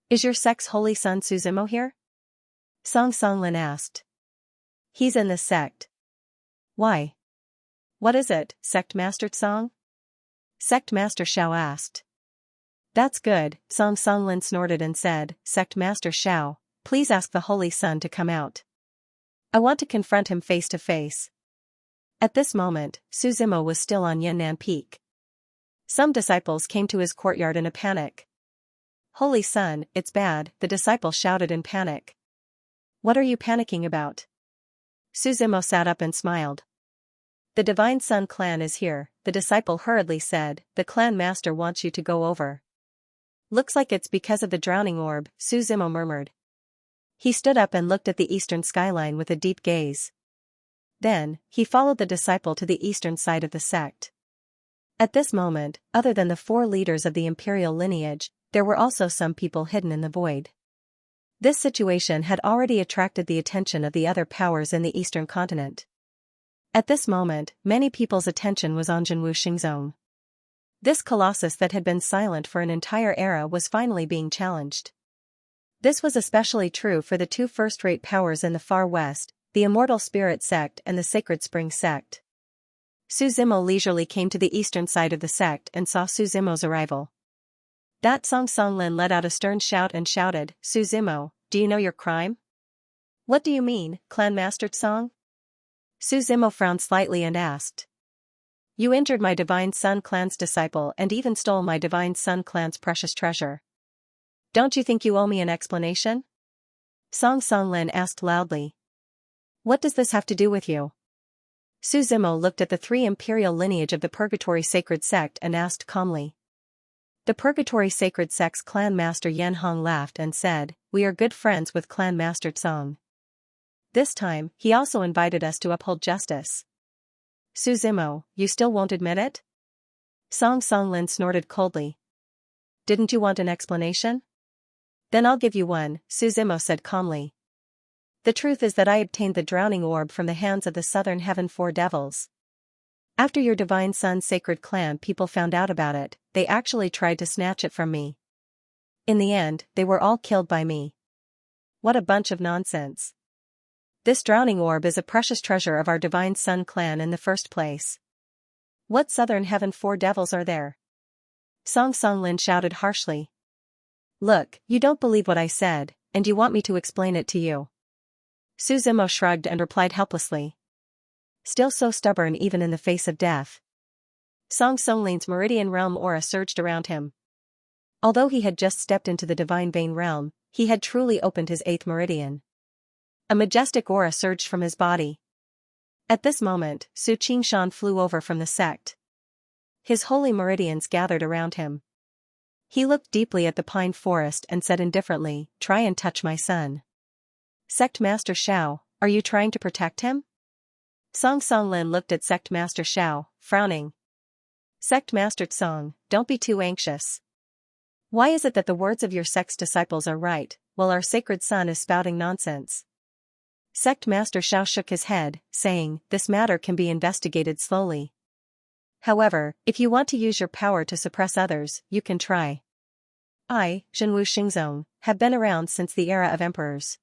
Is your sect's holy son Su Zimo here? Song Songlin asked. He's in this sect. Why? What is it, Sect Master Tsong? Sect Master Xiao asked. That's good, Song Songlin snorted and said, Sect Master Xiao, please ask the Holy Son to come out. I want to confront him face to face. At this moment, Su Zimo was still on Yannan Peak. Some disciples came to his courtyard in a panic. Holy Son, it's bad, the disciple shouted in panic. What are you panicking about? Su Zimo sat up and smiled. The Divine Sun clan is here, the disciple hurriedly said, the clan master wants you to go over. Looks like it's because of the drowning orb, Su Zimo murmured. He stood up and looked at the eastern skyline with a deep gaze. Then, he followed the disciple to the eastern side of the sect. At this moment, other than the 4 leaders of the imperial lineage, there were also some people hidden in the void. This situation had already attracted the attention of the other powers in the eastern continent. At this moment, many people's attention was on Zhenwu Xingzong. This colossus that had been silent for an entire era was finally being challenged. This was especially true for the two first-rate powers in the far west, the Immortal Spirit Sect and the Sacred Spring Sect. Su Zimo leisurely came to the eastern side of the sect and saw Su Zimo's arrival. That Song Songlin let out a stern shout and shouted, "Su Zimo, do you know your crime?" "What do you mean, Clan Master Song?" Su Zimo frowned slightly and asked. "You injured my Divine Sun Clan's disciple and even stole my Divine Sun Clan's precious treasure. Don't you think you owe me an explanation?" Song Songlin asked loudly. "What does this have to do with you?" Su Zimo looked at the three imperial lineage of the Purgatory Sacred Sect and asked calmly. The Purgatory Sacred Sect's Clan Master Yan Hong laughed and said, "We are good friends with Clan Master Song. This time, he also invited us to uphold justice." "Su Zimo, you still won't admit it?" Song Songlin snorted coldly. "Didn't you want an explanation?" "Then I'll give you one," Su Zimo said calmly. "The truth is that I obtained the drowning orb from the hands of the Southern Heaven Four Devils. After your Divine Sun Sacred Clan people found out about it, they actually tried to snatch it from me. In the end, they were all killed by me." "What a bunch of nonsense. This drowning orb is a precious treasure of our Divine Sun Clan in the first place. What Southern Heaven Four Devils are there?" Song Songlin shouted harshly. "Look, you don't believe what I said, and you want me to explain it to you." Su Zimo shrugged and replied helplessly. Still so stubborn even in the face of death. Song Songlin's Meridian Realm aura surged around him. Although he had just stepped into the Divine Vein Realm, he had truly opened his 8th meridian. A majestic aura surged from his body. At this moment, Su Qingshan flew over from the sect. His holy meridians gathered around him. He looked deeply at the pine forest and said indifferently, "Try and touch my son." "Sect Master Xiao, are you trying to protect him?" Song Songlin looked at Sect Master Xiao, frowning. "Sect Master Song, don't be too anxious. Why is it that the words of your sect's disciples are right, while our sacred son is spouting nonsense?" Sect Master Xiao shook his head, saying, "This matter can be investigated slowly. However, if you want to use your power to suppress others, you can try. I, Zhenwu Xingzong, have been around since the era of emperors.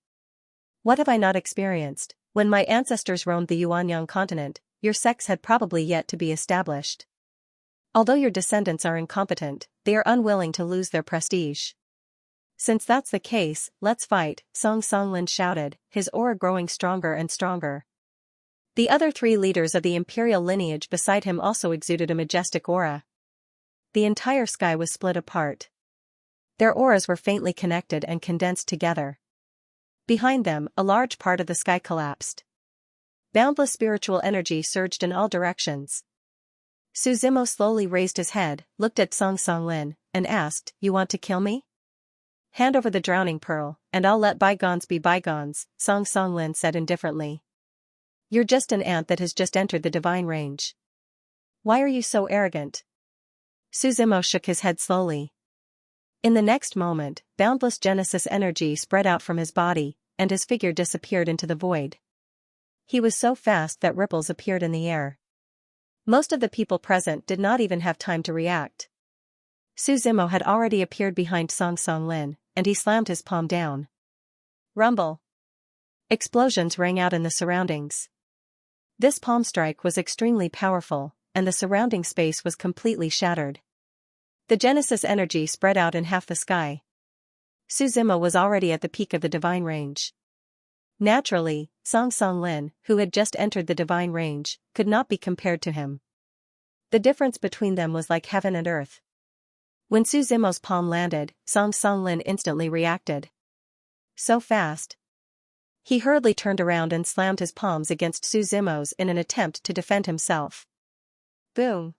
What have I not experienced? When my ancestors roamed the Yuanyang continent, your sects had probably yet to be established. Although your descendants are incompetent, they are unwilling to lose their prestige. Since that's the case, let's fight," Song Songlin shouted, his aura growing stronger and stronger. The other three leaders of the imperial lineage beside him also exuded a majestic aura. The entire sky was split apart. Their auras were faintly connected and condensed together. Behind them, a large part of the sky collapsed. Boundless spiritual energy surged in all directions. Su Zimo slowly raised his head, looked at Song Songlin, and asked, "You want to kill me?" "Hand over the drowning pearl, and I'll let bygones be bygones," Song Songlin said indifferently. "You're just an ant that has just entered the divine range. Why are you so arrogant?" Su Zimo shook his head slowly. In the next moment, boundless Genesis energy spread out from his body, and his figure disappeared into the void. He was so fast that ripples appeared in the air. Most of the people present did not even have time to react. Su Zimo had already appeared behind Song Songlin, and he slammed his palm down. Rumble. Explosions rang out in the surroundings. This palm strike was extremely powerful, and the surrounding space was completely shattered. The Genesis energy spread out in half the sky. Su Zimo was already at the peak of the divine range. Naturally, Song Songlin, who had just entered the divine range, could not be compared to him. The difference between them was like heaven and earth. When Su Zimo's palm landed, Song Songlin instantly reacted. So fast. He hurriedly turned around and slammed his palms against Su Zimo's in an attempt to defend himself. Boom!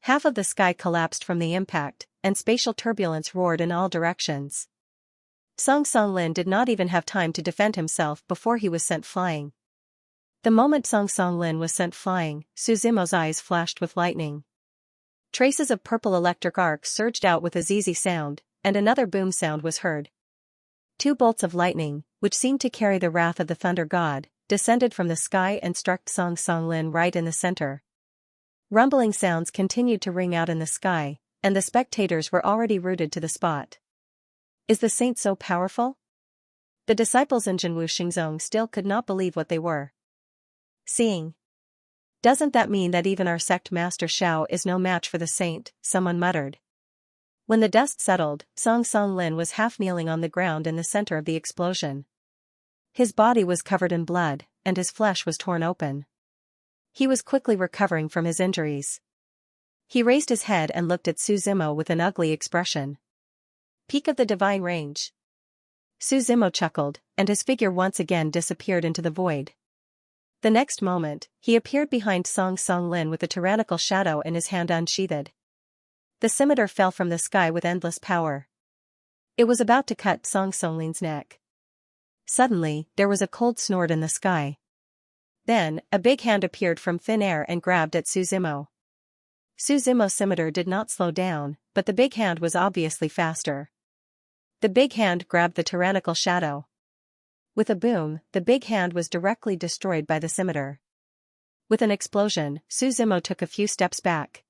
Half of the sky collapsed from the impact, and spatial turbulence roared in all directions. Song Songlin did not even have time to defend himself before he was sent flying. The moment Song Songlin was sent flying, Su Zimo's eyes flashed with lightning. Traces of purple electric arcs surged out with a zizi sound, and another boom sound was heard. 2 bolts of lightning, which seemed to carry the wrath of the thunder god, descended from the sky and struck Song Songlin right in the center. Rumbling sounds continued to ring out in the sky, and the spectators were already rooted to the spot. Is the saint so powerful? The disciples in Jinwu Xingzong still could not believe what they were seeing. Doesn't that mean that even our sect master Xiao is no match for the saint? Someone muttered. When the dust settled, Song Songlin was half kneeling on the ground in the center of the explosion. His body was covered in blood, and his flesh was torn open. He was quickly recovering from his injuries. He raised his head and looked at Su Zimo with an ugly expression. Peak of the divine range. Su Zimo chuckled, and his figure once again disappeared into the void. The next moment, he appeared behind Song Songlin with a tyrannical shadow in his hand unsheathed. The scimitar fell from the sky with endless power. It was about to cut Song Songlin's neck. Suddenly, there was a cold snort in the sky. Then, a big hand appeared from thin air and grabbed at Su Zimo. Su Zimo's scimitar did not slow down, but the big hand was obviously faster. The big hand grabbed the tyrannical shadow. With a boom, the big hand was directly destroyed by the scimitar. With an explosion, Su Zimo took a few steps back.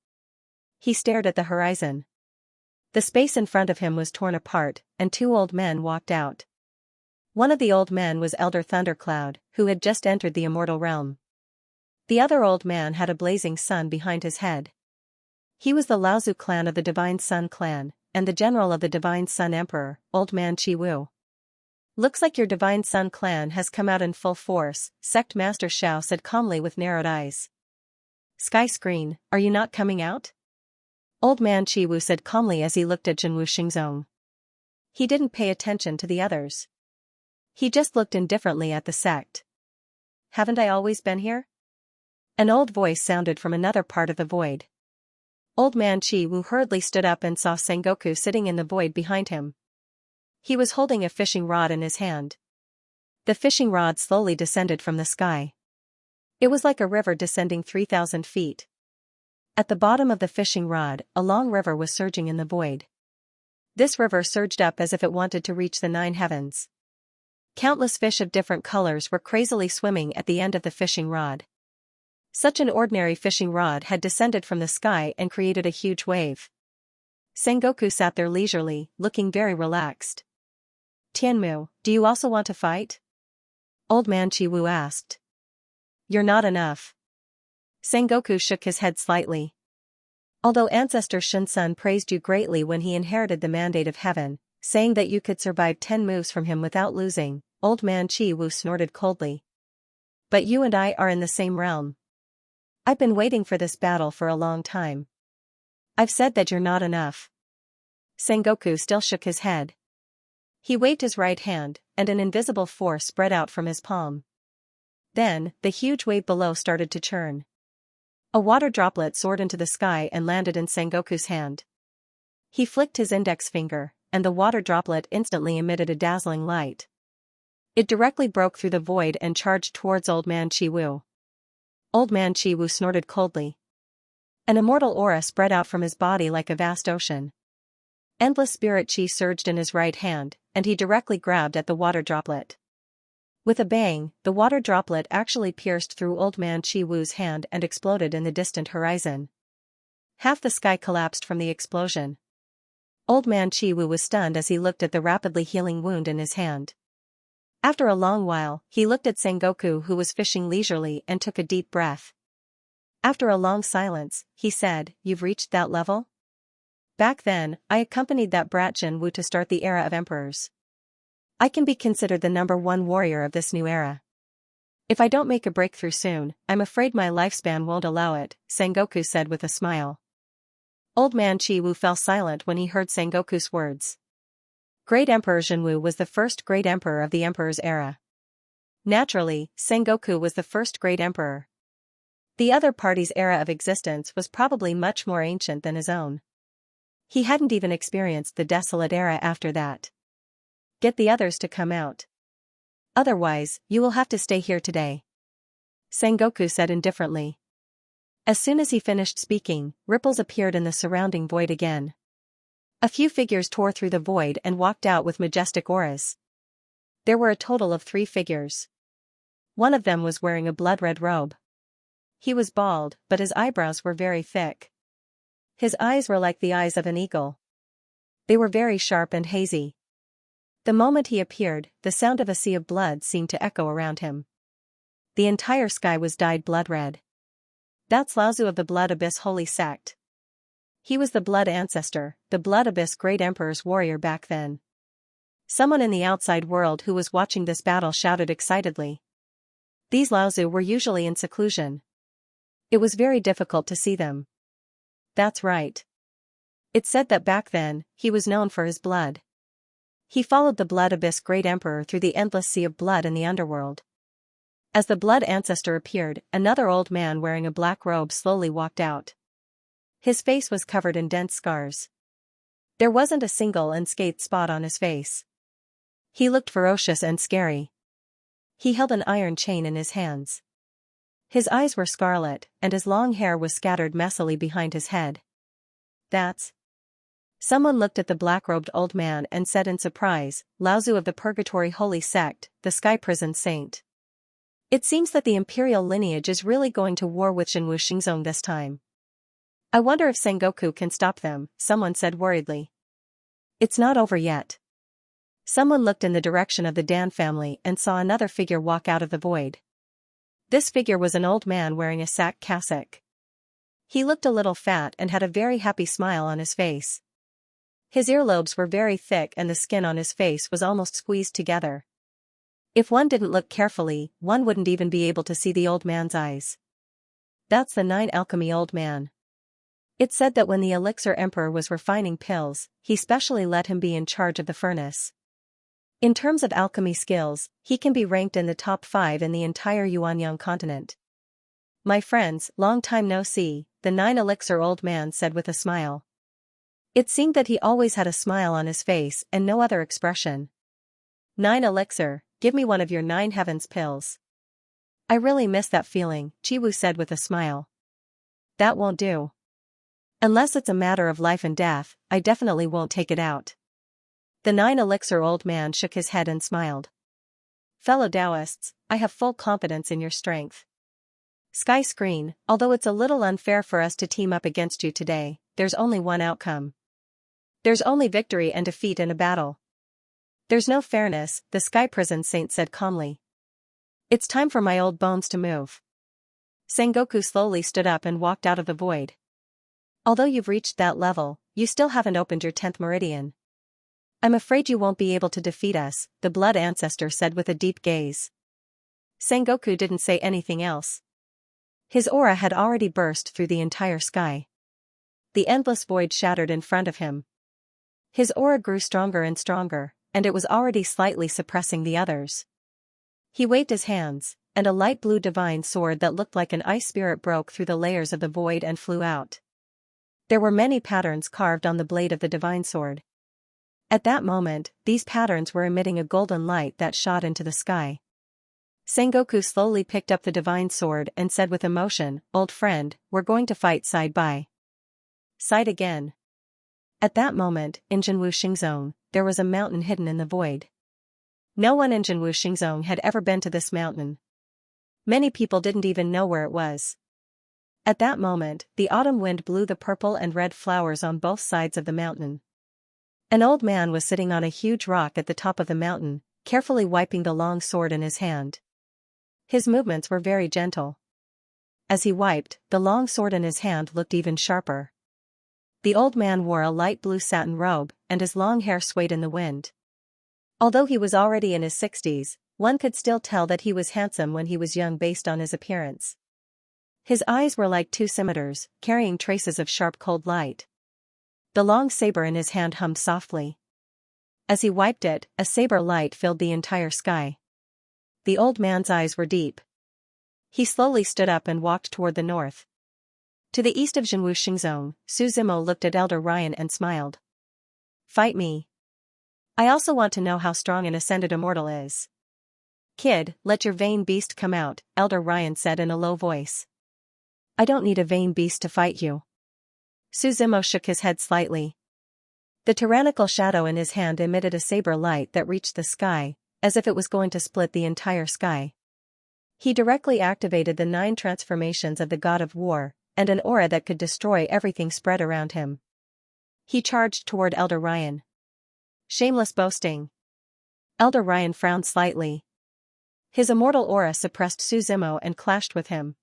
He stared at the horizon. The space in front of him was torn apart, and 2 old men walked out. One of the old men was Elder Thundercloud, who had just entered the immortal realm. The other old man had a blazing sun behind his head. He was the Laozu clan of the Divine Sun clan, and the general of the Divine Sun Emperor, Old Man Chi Wu. Looks like your Divine Sun clan has come out in full force, Sect Master Xiao said calmly with narrowed eyes. Sky Screen, are you not coming out? Old Man Chi Wu said calmly as he looked at Jinwu Xingzong. He didn't pay attention to the others. He just looked indifferently at the sect. Haven't I always been here? An old voice sounded from another part of the void. Old Man Chi Wu hurriedly stood up and saw Sengoku sitting in the void behind him. He was holding a fishing rod in his hand. The fishing rod slowly descended from the sky. It was like a river descending 3,000 feet. At the bottom of the fishing rod, a long river was surging in the void. This river surged up as if it wanted to reach the 9 heavens. Countless fish of different colors were crazily swimming at the end of the fishing rod. Such an ordinary fishing rod had descended from the sky and created a huge wave. Sengoku sat there leisurely, looking very relaxed. Tianmu, do you also want to fight? Old Man Chi Wu asked. You're not enough. Sengoku shook his head slightly. Although Ancestor Shunsun praised you greatly when he inherited the mandate of heaven, saying that you could survive 10 moves from him without losing, Old Man Chi Wu snorted coldly. But you and I are in the same realm. I've been waiting for this battle for a long time. I've said that you're not enough. Sengoku still shook his head. He waved his right hand, and an invisible force spread out from his palm. Then, the huge wave below started to churn. A water droplet soared into the sky and landed in Sengoku's hand. He flicked his index finger, and the water droplet instantly emitted a dazzling light. It directly broke through the void and charged towards Old Man Chi Wu. Old Man Chi Wu snorted coldly. An immortal aura spread out from his body like a vast ocean. Endless spirit chi surged in his right hand, and he directly grabbed at the water droplet. With a bang, the water droplet actually pierced through Old Man Chi Wu's hand and exploded in the distant horizon. Half the sky collapsed from the explosion. Old Man Chi Wu was stunned as he looked at the rapidly healing wound in his hand. After a long while, he looked at Sengoku who was fishing leisurely and took a deep breath. After a long silence, he said, "You've reached that level?" Back then, I accompanied that brat Jin Wu to start the era of emperors. I can be considered the #1 warrior of this new era. If I don't make a breakthrough soon, I'm afraid my lifespan won't allow it, Sengoku said with a smile. Old Man Chi Wu fell silent when he heard Sengoku's words. Great Emperor Jinwu was the first great emperor of the emperor's era. Naturally, Sengoku was the first great emperor. The other party's era of existence was probably much more ancient than his own. He hadn't even experienced the desolate era after that. Get the others to come out. Otherwise, you will have to stay here today, Sengoku said indifferently. As soon as he finished speaking, ripples appeared in the surrounding void again. A few figures tore through the void and walked out with majestic auras. There were a total of 3 figures. One of them was wearing a blood-red robe. He was bald, but his eyebrows were very thick. His eyes were like the eyes of an eagle. They were very sharp and hazy. The moment he appeared, the sound of a sea of blood seemed to echo around him. The entire sky was dyed blood-red. That's Laozu of the Blood Abyss Holy Sect. He was the Blood Ancestor, the Blood Abyss Great Emperor's warrior back then. Someone in the outside world who was watching this battle shouted excitedly. These Laozu were usually in seclusion. It was very difficult to see them. That's right. It said that back then, he was known for his blood. He followed the Blood Abyss Great Emperor through the endless sea of blood in the underworld. As the Blood Ancestor appeared, another old man wearing a black robe slowly walked out. His face was covered in dense scars. There wasn't a single unscathed spot on his face. He looked ferocious and scary. He held an iron chain in his hands. His eyes were scarlet, and his long hair was scattered messily behind his head. That's... Someone looked at the black-robed old man and said in surprise, Laozu of the Purgatory Holy Sect, the Sky Prison Saint. It seems that the imperial lineage is really going to war with Jinwu Xingzong this time. I wonder if Sengoku can stop them, someone said worriedly. It's not over yet. Someone looked in the direction of the Dan family and saw another figure walk out of the void. This figure was an old man wearing a sack cassock. He looked a little fat and had a very happy smile on his face. His earlobes were very thick and the skin on his face was almost squeezed together. If one didn't look carefully, one wouldn't even be able to see the old man's eyes. That's the 9 Alchemy Old Man. It said that when the Elixir Emperor was refining pills, he specially let him be in charge of the furnace. In terms of alchemy skills, he can be ranked in the top 5 in the entire Yuanyang continent. My friends, long time no see, the 9 Elixir Old Man said with a smile. It seemed that he always had a smile on his face and no other expression. 9 Elixir, give me one of your 9 heavens pills. I really miss that feeling, Chiwu said with a smile. That won't do. Unless it's a matter of life and death, I definitely won't take it out. The 9 Elixir Old Man shook his head and smiled. Fellow Taoists, I have full confidence in your strength. Sky Screen, although it's a little unfair for us to team up against you today, there's only one outcome. There's only victory and defeat in a battle. There's no fairness, the Sky Prison Saint said calmly. It's time for my old bones to move. Sengoku slowly stood up and walked out of the void. Although you've reached that level, you still haven't opened your 10th meridian. I'm afraid you won't be able to defeat us, the Blood Ancestor said with a deep gaze. Sengoku didn't say anything else. His aura had already burst through the entire sky. The endless void shattered in front of him. His aura grew stronger and stronger, and it was already slightly suppressing the others. He waved his hands, and a light blue divine sword that looked like an ice spirit broke through the layers of the void and flew out. There were many patterns carved on the blade of the divine sword. At that moment, these patterns were emitting a golden light that shot into the sky. Sengoku slowly picked up the divine sword and said with emotion, "Old friend, we're going to fight side by side again." At that moment, in Jinwu Xingzong, there was a mountain hidden in the void. No one in Jinwu Xingzong had ever been to this mountain. Many people didn't even know where it was. At that moment, the autumn wind blew the purple and red flowers on both sides of the mountain. An old man was sitting on a huge rock at the top of the mountain, carefully wiping the long sword in his hand. His movements were very gentle. As he wiped, the long sword in his hand looked even sharper. The old man wore a light blue satin robe, and his long hair swayed in the wind. Although he was already in his 60s, one could still tell that he was handsome when he was young based on his appearance. His eyes were like 2 scimitars, carrying traces of sharp cold light. The long saber in his hand hummed softly. As he wiped it, a saber light filled the entire sky. The old man's eyes were deep. He slowly stood up and walked toward the north. To the east of Jinwu Xingzong, Su Zimo looked at Elder Ryan and smiled. Fight me. I also want to know how strong an ascended immortal is. Kid, let your vain beast come out, Elder Ryan said in a low voice. I don't need a vain beast to fight you. Su Zimo shook his head slightly. The tyrannical shadow in his hand emitted a saber light that reached the sky, as if it was going to split the entire sky. He directly activated the 9 transformations of the god of war, and an aura that could destroy everything spread around him. He charged toward Elder Ryan. Shameless boasting. Elder Ryan frowned slightly. His immortal aura suppressed Suzumo and clashed with him.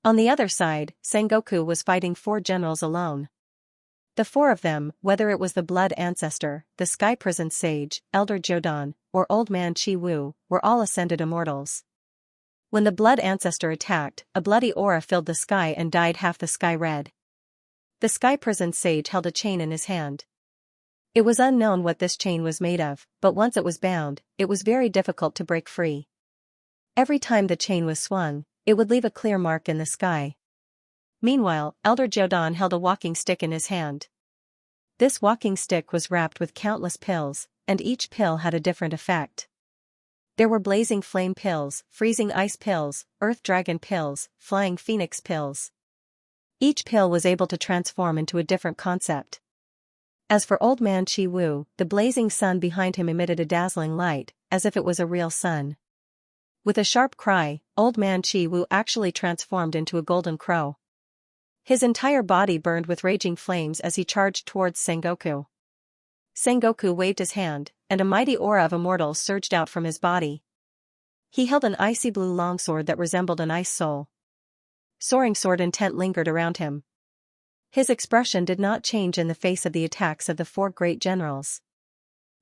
On the other side, Sengoku was fighting 4 generals alone. The 4 of them, whether it was the Blood Ancestor, the Sky Prison Sage, Elder Jodan, or Old Man Chi Wu, were all ascended immortals. When the Blood Ancestor attacked, a bloody aura filled the sky and dyed half the sky red. The Sky Prison Sage held a chain in his hand. It was unknown what this chain was made of, but once it was bound, it was very difficult to break free. Every time the chain was swung, it would leave a clear mark in the sky. Meanwhile, Elder Jodan held a walking stick in his hand. This walking stick was wrapped with countless pills, and each pill had a different effect. There were blazing flame pills, freezing ice pills, earth dragon pills, flying phoenix pills. Each pill was able to transform into a different concept. As for Old Man Chi Wu, the blazing sun behind him emitted a dazzling light, as if it was a real sun. With a sharp cry, Old Man Chi Wu actually transformed into a golden crow. His entire body burned with raging flames as he charged towards Sengoku. Sengoku waved his hand, and a mighty aura of immortals surged out from his body. He held an icy blue longsword that resembled an ice soul. Soaring sword intent lingered around him. His expression did not change in the face of the attacks of the 4 great generals.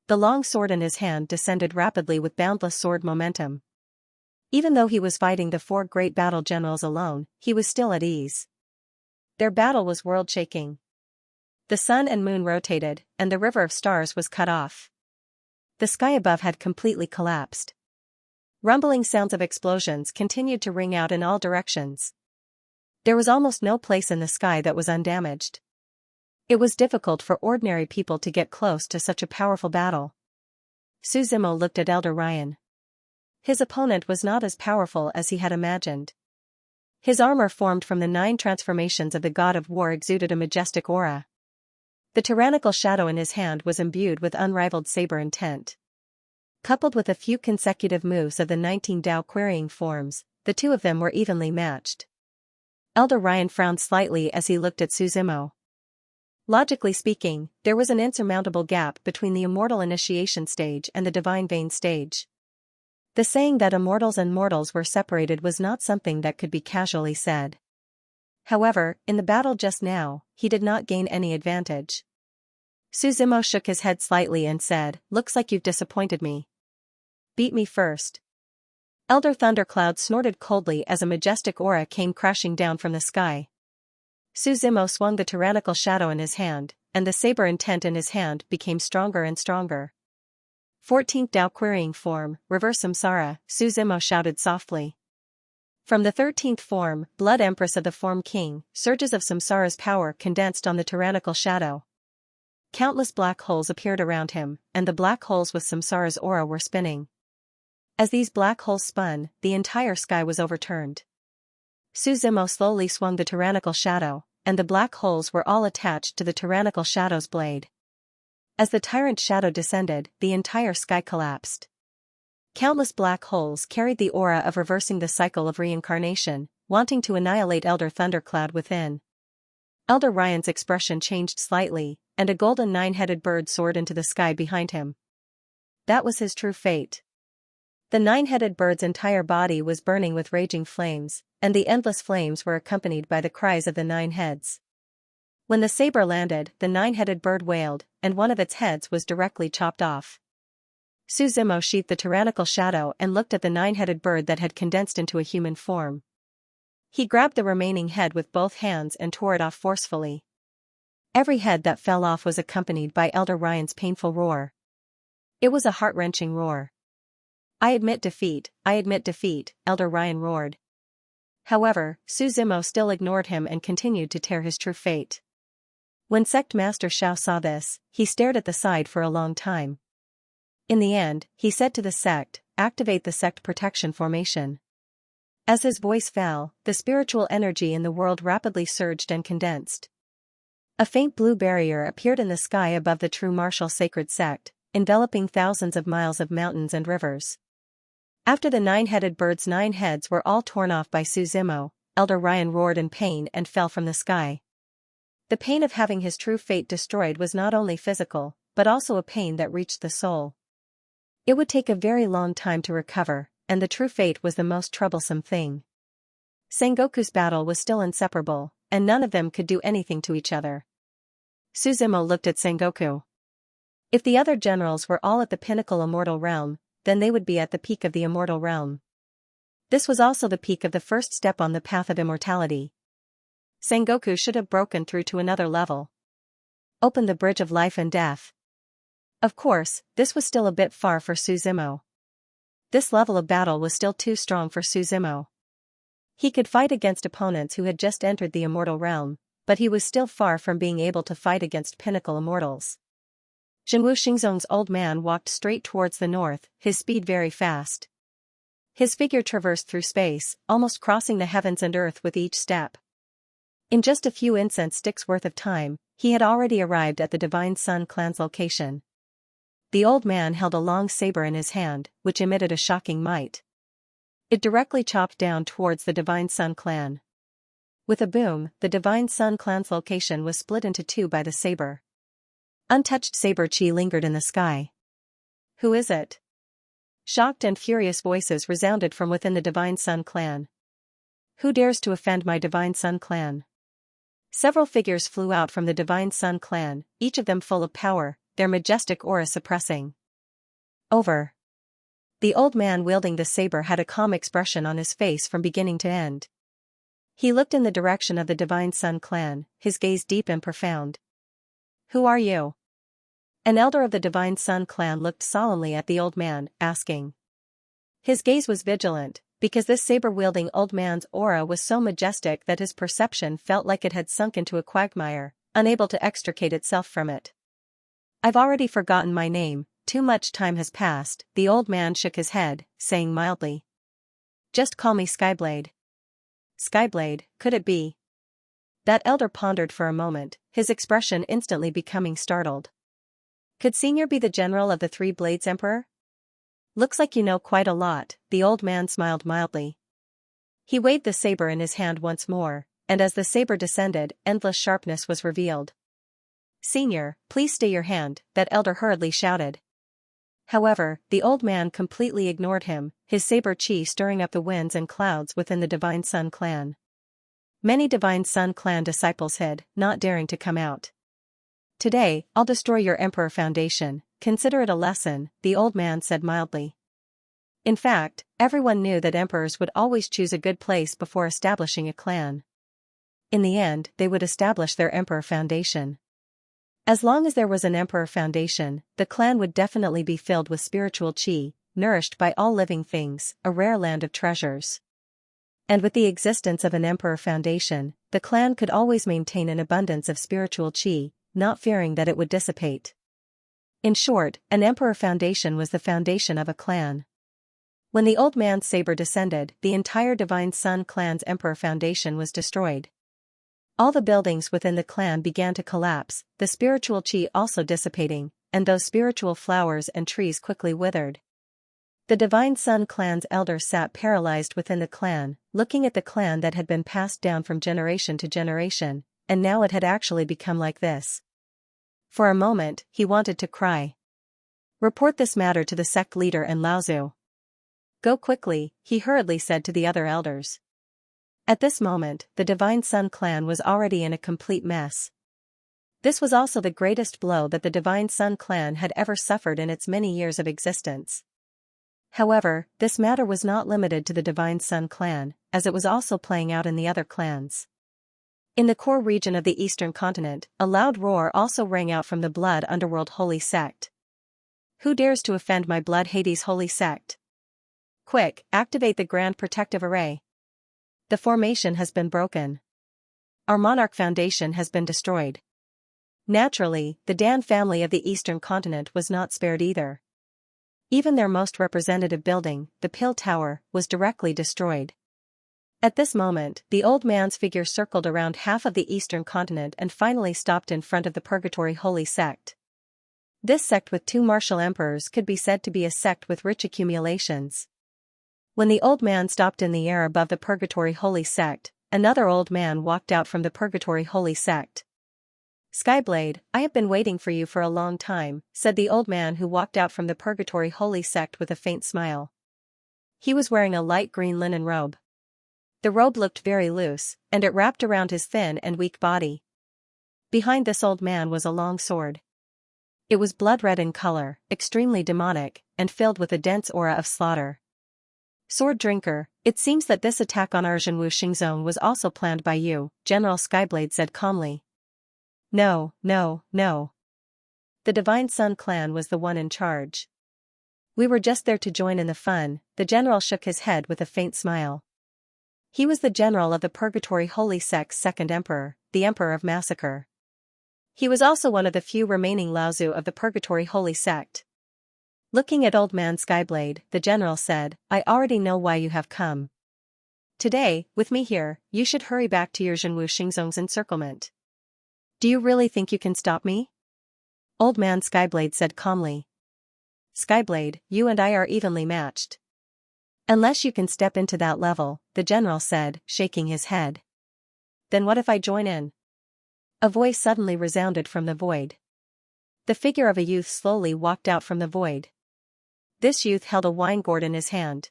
The long sword in his hand descended rapidly with boundless sword momentum. Even though he was fighting the 4 great battle generals alone, he was still at ease. Their battle was world-shaking. The sun and moon rotated, and the river of stars was cut off. The sky above had completely collapsed. Rumbling sounds of explosions continued to ring out in all directions. There was almost no place in the sky that was undamaged. It was difficult for ordinary people to get close to such a powerful battle. Suzumo looked at Elder Ryan. His opponent was not as powerful as he had imagined. His armor formed from the 9 transformations of the god of war exuded a majestic aura. The tyrannical shadow in his hand was imbued with unrivaled saber intent. Coupled with a few consecutive moves of the 19 Dao querying forms, the 2 of them were evenly matched. Elder Ryan frowned slightly as he looked at Suzumo. Logically speaking, there was an insurmountable gap between the immortal initiation stage and the divine vein stage. The saying that immortals and mortals were separated was not something that could be casually said. However, in the battle just now, he did not gain any advantage. Suzumo shook his head slightly and said, "Looks like you've disappointed me. Beat me first." Elder Thundercloud snorted coldly as a majestic aura came crashing down from the sky. Suzumo swung the tyrannical shadow in his hand, and the saber intent in his hand became stronger and stronger. 14th Dao querying form, reverse samsara, Suzumo shouted softly. From the 13th form, Blood Empress of the Form King, surges of samsara's power condensed on the tyrannical shadow. Countless black holes appeared around him, and the black holes with samsara's aura were spinning. As these black holes spun, the entire sky was overturned. Suzumo slowly swung the tyrannical shadow, and the black holes were all attached to the tyrannical shadow's blade. As the tyrant shadow descended, the entire sky collapsed. Countless black holes carried the aura of reversing the cycle of reincarnation, wanting to annihilate Elder Thundercloud within. Elder Ryan's expression changed slightly, and a golden 9-headed bird soared into the sky behind him. That was his true fate. The 9-headed bird's entire body was burning with raging flames, and the endless flames were accompanied by the cries of the 9 heads. When the saber landed, the 9-headed bird wailed, and one of its heads was directly chopped off. Suzumo sheathed the tyrannical shadow and looked at the 9-headed bird that had condensed into a human form. He grabbed the remaining head with both hands and tore it off forcefully. Every head that fell off was accompanied by Elder Ryan's painful roar. It was a heart-wrenching roar. I admit defeat, Elder Ryan roared. However, Suzumo still ignored him and continued to tear his true fate. When Sect Master Xiao saw this, he stared at the side for a long time. In the end, he said to the sect, "Activate the sect protection formation." As his voice fell, the spiritual energy in the world rapidly surged and condensed. A faint blue barrier appeared in the sky above the true martial sacred sect, enveloping thousands of miles of mountains and rivers. After the nine-headed bird's 9 heads were all torn off by Suzimo, Elder Ryan roared in pain and fell from the sky. The pain of having his true fate destroyed was not only physical, but also a pain that reached the soul. It would take a very long time to recover, and the true fate was the most troublesome thing. Sengoku's battle was still inseparable, and none of them could do anything to each other. Suzimo looked at Sengoku. If the other generals were all at the pinnacle immortal realm, then they would be at the peak of the immortal realm. This was also the peak of the first step on the path of immortality. Sengoku should have broken through to another level. Opened the bridge of life and death. Of course, this was still a bit far for Suzimo. This level of battle was still too strong for Suzimo. He could fight against opponents who had just entered the immortal realm, but he was still far from being able to fight against pinnacle immortals. Zhenwu Xingzong's old man walked straight towards the north, his speed very fast. His figure traversed through space, almost crossing the heavens and earth with each step. In just a few incense sticks worth of time, he had already arrived at the Divine Sun clan's location. The old man held a long saber in his hand, which emitted a shocking might. It directly chopped down towards the Divine Sun clan. With a boom, the Divine Sun clan's location was split into two by the saber. Untouched saber chi lingered in the sky. Who is it? Shocked and furious voices resounded from within the Divine Sun clan. Who dares to offend my Divine Sun clan? Several figures flew out from the Divine Sun clan, each of them full of power, their majestic aura suppressing. Over. The old man wielding the saber had a calm expression on his face from beginning to end. He looked in the direction of the Divine Sun clan, his gaze deep and profound. Who are you? An elder of the Divine Sun clan looked solemnly at the old man, asking. His gaze was vigilant, because this saber-wielding old man's aura was so majestic that his perception felt like it had sunk into a quagmire, unable to extricate itself from it. I've already forgotten my name, too much time has passed, the old man shook his head, saying mildly. Just call me Skyblade. Skyblade, could it be? That elder pondered for a moment, his expression instantly becoming startled. Could Senior be the general of the Three Blades Emperor? Looks like you know quite a lot, the old man smiled mildly. He waved the saber in his hand once more, and as the saber descended, endless sharpness was revealed. Senior, please stay your hand, that elder hurriedly shouted. However, the old man completely ignored him, his saber chi stirring up the winds and clouds within the Divine Sun clan. Many Divine Sun clan disciples hid, not daring to come out. Today, I'll destroy your Emperor Foundation, consider it a lesson, the old man said mildly. In fact, everyone knew that emperors would always choose a good place before establishing a clan. In the end, they would establish their Emperor Foundation. As long as there was an Emperor Foundation, the clan would definitely be filled with spiritual chi, nourished by all living things, a rare land of treasures. And with the existence of an Emperor Foundation, the clan could always maintain an abundance of spiritual chi, not fearing that it would dissipate. In short, an Emperor Foundation was the foundation of a clan. When the old man's saber descended, the entire Divine Sun clan's Emperor Foundation was destroyed. All the buildings within the clan began to collapse, the spiritual chi also dissipating, and those spiritual flowers and trees quickly withered. The Divine Sun clan's elders sat paralyzed within the clan, looking at the clan that had been passed down from generation to generation, and now it had actually become like this. For a moment, he wanted to cry. Report this matter to the sect leader and Laozu. Go quickly, he hurriedly said to the other elders. At this moment, the Divine Sun clan was already in a complete mess. This was also the greatest blow that the Divine Sun clan had ever suffered in its many years of existence. However, this matter was not limited to the Divine Sun clan, as it was also playing out in the other clans. In the core region of the eastern continent, a loud roar also rang out from the Blood Underworld Holy Sect. Who dares to offend my Blood Hades Holy Sect? Quick, activate the Grand Protective Array. The formation has been broken. Our Monarch Foundation has been destroyed. Naturally, the Dan family of the eastern continent was not spared either. Even their most representative building, the Pill Tower, was directly destroyed. At this moment, the old man's figure circled around half of the eastern continent and finally stopped in front of the Purgatory Holy Sect. This sect with two martial emperors could be said to be a sect with rich accumulations. When the old man stopped in the air above the Purgatory Holy Sect, another old man walked out from the Purgatory Holy Sect. Skyblade, I have been waiting for you for a long time, said the old man who walked out from the Purgatory Holy Sect with a faint smile. He was wearing a light green linen robe. The robe looked very loose, and it wrapped around his thin and weak body. Behind this old man was a long sword. It was blood-red in color, extremely demonic, and filled with a dense aura of slaughter. Sword Drinker, it seems that this attack on our Zhenwu Xingzong was also planned by you, General Skyblade said calmly. No, no, no. The Divine Sun clan was the one in charge. We were just there to join in the fun, the general shook his head with a faint smile. He was the general of the Purgatory Holy Sect's second emperor, the Emperor of Massacre. He was also one of the few remaining Laozu of the Purgatory Holy Sect. Looking at old man Skyblade, the general said, I already know why you have come. Today, with me here, you should hurry back to your Zhenwu Xingzong's encirclement. Do you really think you can stop me? Old man Skyblade said calmly. Skyblade, you and I are evenly matched. Unless you can step into that level, the general said, shaking his head. Then what if I join in? A voice suddenly resounded from the void. The figure of a youth slowly walked out from the void. This youth held a wine gourd in his hand.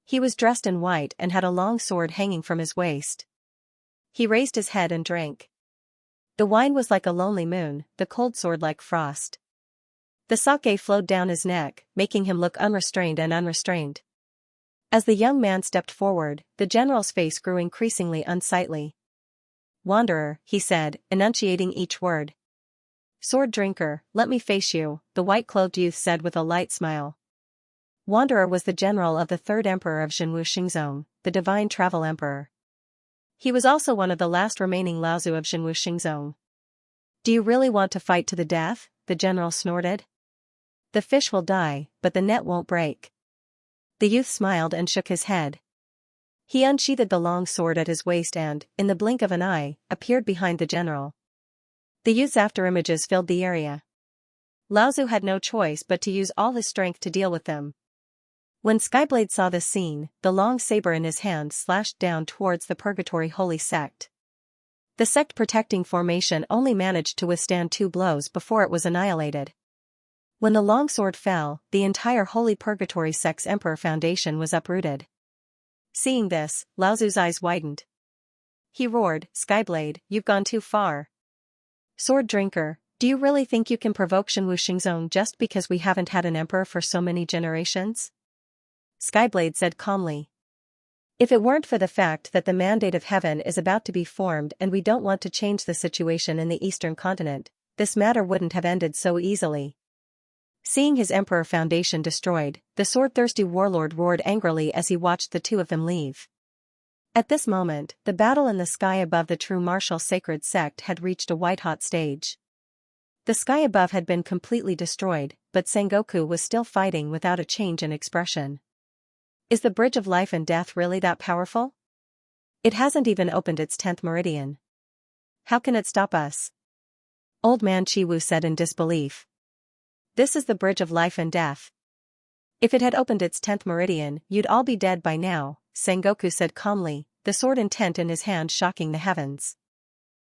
He was dressed in white and had a long sword hanging from his waist. He raised his head and drank. The wine was like a lonely moon, the cold sword like frost. The sake flowed down his neck, making him look unrestrained and unrestrained. As the young man stepped forward, the general's face grew increasingly unsightly. Wanderer, he said, enunciating each word. Sword Drinker, let me face you, the white-clothed youth said with a light smile. Wanderer was the general of the third emperor of Zhenwu Xingzong, the Divine Travel Emperor. He was also one of the last remaining Laozu of Zhenwu Xingzong. Do you really want to fight to the death? The general snorted. The fish will die, but the net won't break. The youth smiled and shook his head. He unsheathed the long sword at his waist and, in the blink of an eye, appeared behind the general. The youth's afterimages filled the area. Laozu had no choice but to use all his strength to deal with them. When Skyblade saw this scene, the long saber in his hand slashed down towards the Purgatory Holy Sect. The sect protecting formation only managed to withstand 2 blows before it was annihilated. When the long sword fell, the entire Holy Purgatory Sect's Emperor Foundation was uprooted. Seeing this, Laozu's eyes widened. He roared, Skyblade, you've gone too far. Sword Drinker, do you really think you can provoke Zhenwu Xingzong just because we haven't had an emperor for so many generations? Skyblade said calmly. If it weren't for the fact that the Mandate of Heaven is about to be formed and we don't want to change the situation in the Eastern continent, this matter wouldn't have ended so easily. Seeing his Emperor Foundation destroyed, the sword-thirsty warlord roared angrily as he watched the two of them leave. At this moment, the battle in the sky above the true martial sacred sect had reached a white-hot stage. The sky above had been completely destroyed, but Sengoku was still fighting without a change in expression. Is the Bridge of Life and Death really that powerful? It hasn't even opened its 10th meridian. How can it stop us? Old man Chiwu said in disbelief. This is the Bridge of Life and Death. If it had opened its 10th meridian, you'd all be dead by now, Sengoku said calmly, the sword intent in his hand shocking the heavens.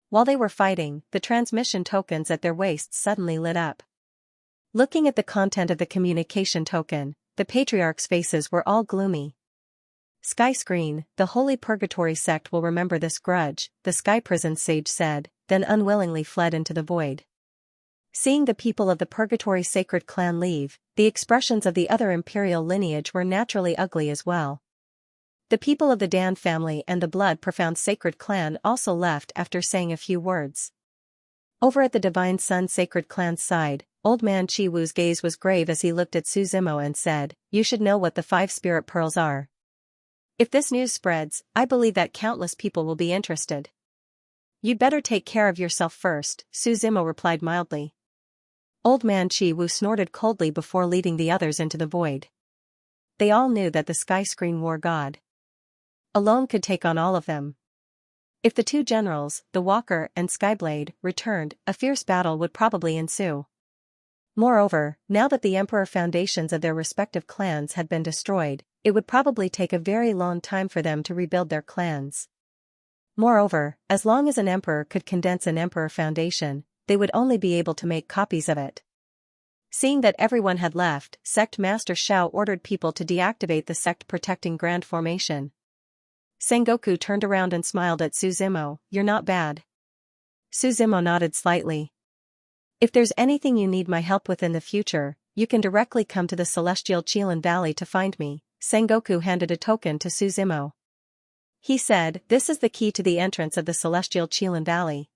While they were fighting, the transmission tokens at their waists suddenly lit up. Looking at the content of the communication token, the patriarchs' faces were all gloomy. Sky Screen, the Holy Purgatory Sect will remember this grudge, the Sky Prison sage said, then unwillingly fled into the void. Seeing the people of the Purgatory Sacred Clan leave, the expressions of the other imperial lineage were naturally ugly as well. The people of the Dan family and the blood-profound Sacred Clan also left after saying a few words. Over at the Divine Sun Sacred Clan's side, Old Man Chiwu's gaze was grave as he looked at Suzumo and said, You should know what the 5 spirit pearls are. If this news spreads, I believe that countless people will be interested. You'd better take care of yourself first, Suzumo replied mildly. Old Man Chiwu snorted coldly before leading the others into the void. They all knew that the Sky Screen War God alone could take on all of them. If the two generals, the Walker and Skyblade, returned, a fierce battle would probably ensue. Moreover, now that the emperor foundations of their respective clans had been destroyed, it would probably take a very long time for them to rebuild their clans. Moreover, as long as an emperor could condense an emperor foundation, they would only be able to make copies of it. Seeing that everyone had left, Sect Master Xiao ordered people to deactivate the sect-protecting Grand Formation. Sengoku turned around and smiled at Suzumo. "You're not bad." Suzumo nodded slightly. "If there's anything you need my help with in the future, you can directly come to the Celestial Qilin Valley to find me." Sengoku handed a token to Suzumo. He said, "This is the key to the entrance of the Celestial Qilin Valley."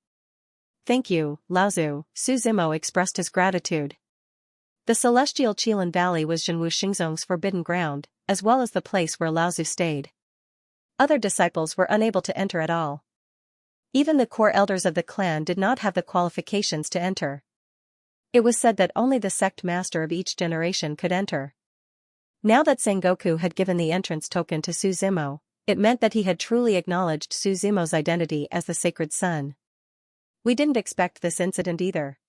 "Thank you, Laozu." Suzumo expressed his gratitude. The Celestial Qilin Valley was Zhenwu Xingzong's forbidden ground, as well as the place where Laozu stayed. Other disciples were unable to enter at all. Even the core elders of the clan did not have the qualifications to enter. It was said that only the sect master of each generation could enter. Now that Sengoku had given the entrance token to Suzumo, it meant that he had truly acknowledged Suzumo's identity as the sacred son. "We didn't expect this incident either.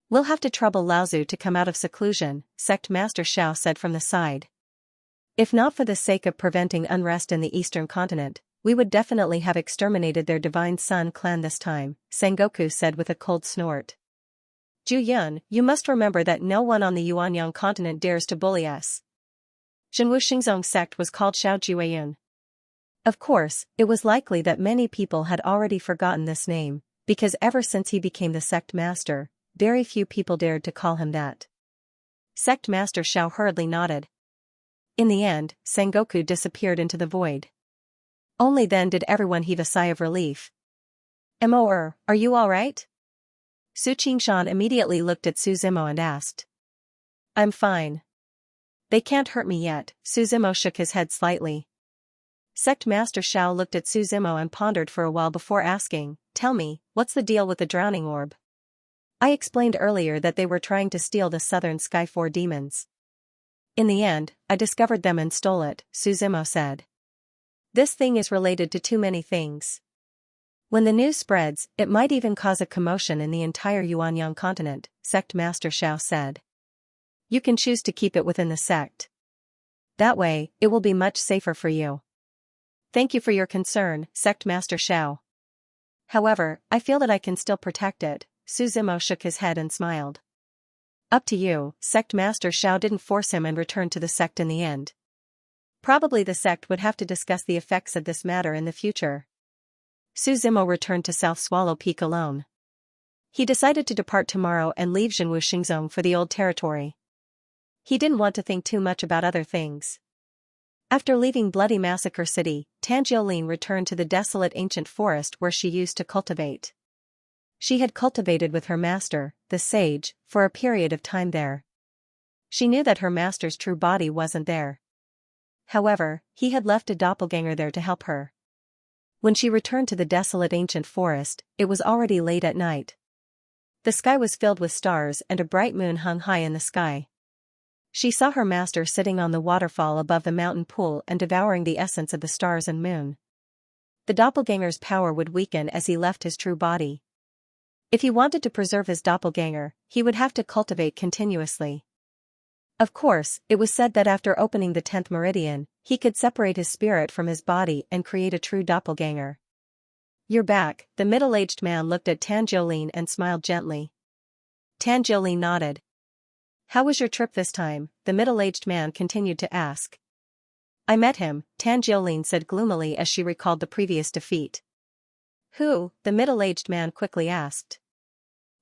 We'll have to trouble Laozu to come out of seclusion," Sect Master Xiao said from the side. "If not for the sake of preventing unrest in the eastern continent, we would definitely have exterminated their divine son clan this time," Sengoku said with a cold snort. "Ju Yun, you must remember that no one on the Yuanyang continent dares to bully us." Zhenwu Xingzong sect was called Xiao Jueyun. Of course, it was likely that many people had already forgotten this name, because ever since he became the sect master, very few people dared to call him that. Sect Master Xiao hurriedly nodded. In the end, Sengoku disappeared into the void. Only then did everyone heave a sigh of relief. "Are you alright?" Su Qingshan immediately looked at Suzumo and asked. "I'm fine. They can't hurt me yet." Suzumo shook his head slightly. Sect Master Xiao looked at Suzumo and pondered for a while before asking, "Tell me, what's the deal with the drowning orb?" "I explained earlier that they were trying to steal the Southern Sky 4 demons. In the end, I discovered them and stole it," Suzumo said. "This thing is related to too many things. When the news spreads, it might even cause a commotion in the entire Yuanyang continent," Sect Master Xiao said. "You can choose to keep it within the sect. That way, it will be much safer for you." "Thank you for your concern, Sect Master Xiao. However, I feel that I can still protect it." Suzumo shook his head and smiled. "Up to you." Sect Master Xiao didn't force him and returned to the sect in the end. Probably the sect would have to discuss the effects of this matter in the future. Suzumo returned to South Swallow Peak alone. He decided to depart tomorrow and leave Zhenwu Xingzong for the old territory. He didn't want to think too much about other things. After leaving Bloody Massacre City, Tanjiolin returned to the desolate ancient forest where she used to cultivate. She had cultivated with her master, the sage, for a period of time there. She knew that her master's true body wasn't there. However, he had left a doppelganger there to help her. When she returned to the desolate ancient forest, it was already late at night. The sky was filled with stars and a bright moon hung high in the sky. She saw her master sitting on the waterfall above the mountain pool and devouring the essence of the stars and moon. The doppelganger's power would weaken as he left his true body. If he wanted to preserve his doppelganger, he would have to cultivate continuously. Of course, it was said that after opening the 10th meridian, he could separate his spirit from his body and create a true doppelganger. "You're back." The middle-aged man looked at Tanjiolin and smiled gently. Tanjiolin nodded. "How was your trip this time?" the middle-aged man continued to ask. "I met him," Tanjiolin said gloomily as she recalled the previous defeat. "Who?" the middle-aged man quickly asked.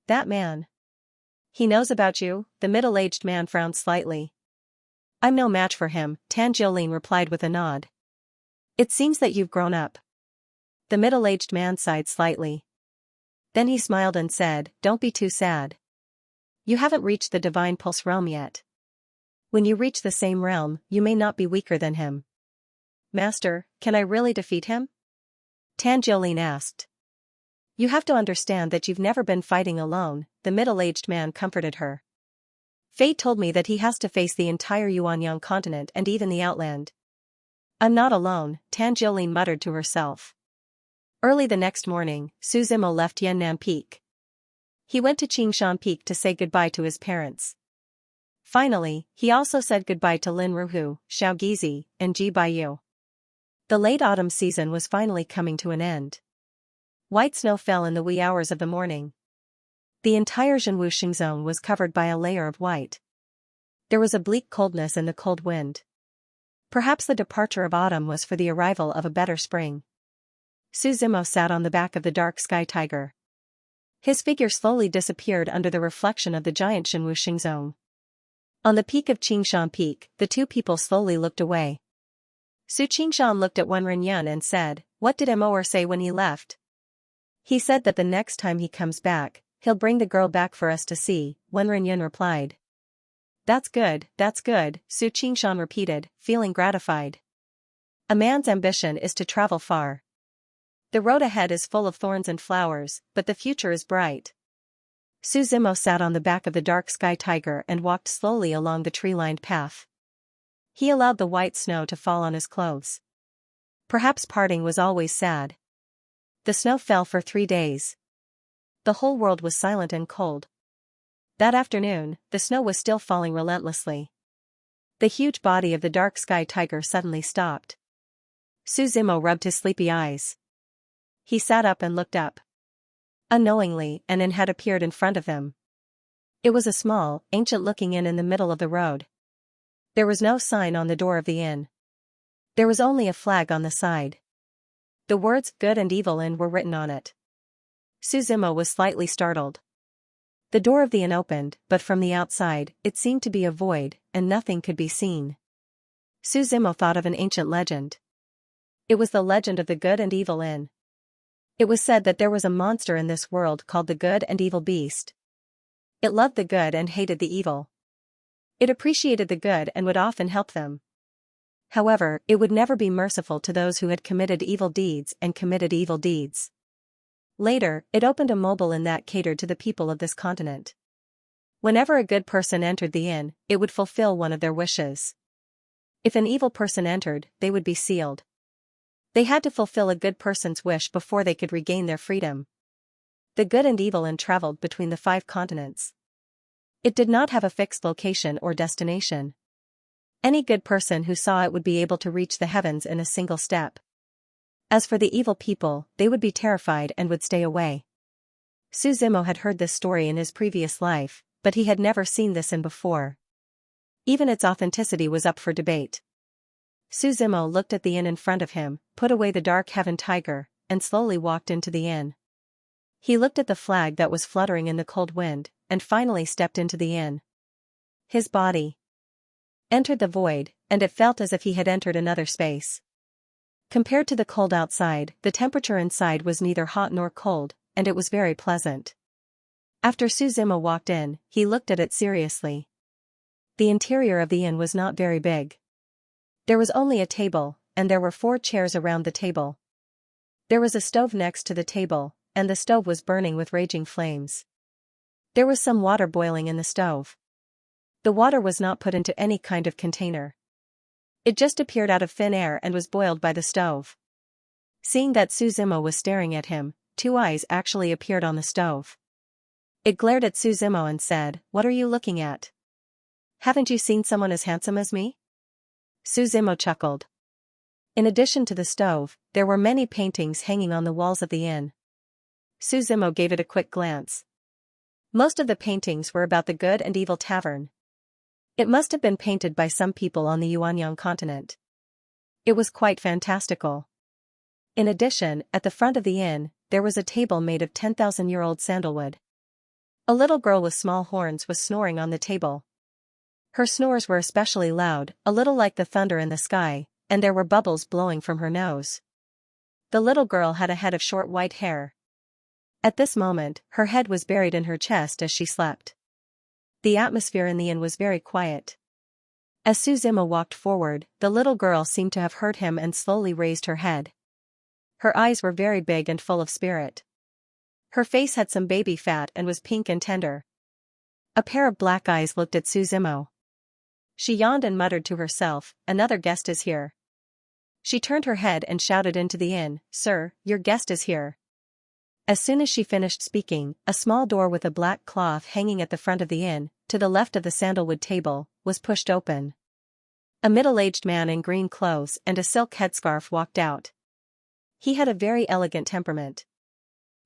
"That man. He knows about you?" The middle-aged man frowned slightly. "I'm no match for him," Tanjiolin replied with a nod. "It seems that you've grown up." The middle-aged man sighed slightly. Then he smiled and said, "Don't be too sad. You haven't reached the divine pulse realm yet. When you reach the same realm, you may not be weaker than him." "Master, can I really defeat him?" Tanjiolin asked. "You have to understand that you've never been fighting alone," the middle-aged man comforted her. "Fate told me that he has to face the entire Yuanyang continent and even the Outland." "I'm not alone," Tanjiolin muttered to herself. Early the next morning, Suzumo left Yannan Peak. He went to Qingshan Peak to say goodbye to his parents. Finally, he also said goodbye to Lin Ruhu, Xiaogizi, and Ji Baiyu. The late autumn season was finally coming to an end. White snow fell in the wee hours of the morning. The entire Zhenwuxing zone was covered by a layer of white. There was a bleak coldness in the cold wind. Perhaps the departure of autumn was for the arrival of a better spring. Su Zimo sat on the back of the dark sky tiger. His figure slowly disappeared under the reflection of the giant Zhenwuxing zone. On the peak of Qingshan Peak, the two people slowly looked away. Su Qingshan looked at Wen Renyun and said, "What did Moer say when he left?" "He said that the next time he comes back, he'll bring the girl back for us to see," Wen Renyun replied. That's good," Su Qingshan repeated, feeling gratified. A man's ambition is to travel far. The road ahead is full of thorns and flowers, but the future is bright. Su Zimo sat on the back of the dark sky tiger and walked slowly along the tree-lined path. He allowed the white snow to fall on his clothes. Perhaps parting was always sad. The snow fell for 3 days. The whole world was silent and cold. That afternoon, the snow was still falling relentlessly. The huge body of the dark sky tiger suddenly stopped. Su Zimo rubbed his sleepy eyes. He sat up and looked up. Unknowingly, an inn had appeared in front of him. It was a small, ancient-looking inn in the middle of the road. There was no sign on the door of the inn. There was only a flag on the side. The words "Good and Evil Inn" were written on it. Su Zimo was slightly startled. The door of the inn opened, but from the outside, it seemed to be a void, and nothing could be seen. Su Zimo thought of an ancient legend. It was the legend of the Good and Evil Inn. It was said that there was a monster in this world called the Good and Evil Beast. It loved the good and hated the evil. It appreciated the good and would often help them. However, it would never be merciful to those who had committed evil deeds and committed evil deeds. Later, it opened a mobile inn that catered to the people of this continent. Whenever a good person entered the inn, it would fulfill one of their wishes. If an evil person entered, they would be sealed. They had to fulfill a good person's wish before they could regain their freedom. The Good and Evil Inn traveled between the 5 continents. It did not have a fixed location or destination. Any good person who saw it would be able to reach the heavens in a single step. As for the evil people, they would be terrified and would stay away. Su Zimo had heard this story in his previous life, but he had never seen this inn before. Even its authenticity was up for debate. Su Zimo looked at the inn in front of him, put away the dark heaven tiger, and slowly walked into the inn. He looked at the flag that was fluttering in the cold wind, and finally stepped into the inn. His body entered the void, and it felt as if he had entered another space. Compared to the cold outside, the temperature inside was neither hot nor cold, and it was very pleasant. After Su Zimo walked in, he looked at it seriously. The interior of the inn was not very big. There was only a table, and there were 4 chairs around the table. There was a stove next to the table, and the stove was burning with raging flames. There was some water boiling in the stove. The water was not put into any kind of container. It just appeared out of thin air and was boiled by the stove. Seeing that Su Zimo was staring at him, 2 eyes actually appeared on the stove. It glared at Su Zimo and said, "What are you looking at? Haven't you seen someone as handsome as me?" Su Zimo chuckled. In addition to the stove, there were many paintings hanging on the walls of the inn. Su Zimo gave it a quick glance. Most of the paintings were about the Good and Evil Tavern. It must have been painted by some people on the Yuanyang continent. It was quite fantastical. In addition, at the front of the inn, there was a table made of 10,000-year-old sandalwood. A little girl with small horns was snoring on the table. Her snores were especially loud, a little like the thunder in the sky, and there were bubbles blowing from her nose. The little girl had a head of short white hair. At this moment, her head was buried in her chest as she slept. The atmosphere in the inn was very quiet. As Su Zimo walked forward, the little girl seemed to have heard him and slowly raised her head. Her eyes were very big and full of spirit. Her face had some baby fat and was pink and tender. A pair of black eyes looked at Su Zimo. She yawned and muttered to herself, "Another guest is here." She turned her head and shouted into the inn, "Sir, your guest is here." As soon as she finished speaking, a small door with a black cloth hanging at the front of the inn, to the left of the sandalwood table, was pushed open. A middle-aged man in green clothes and a silk headscarf walked out. He had a very elegant temperament.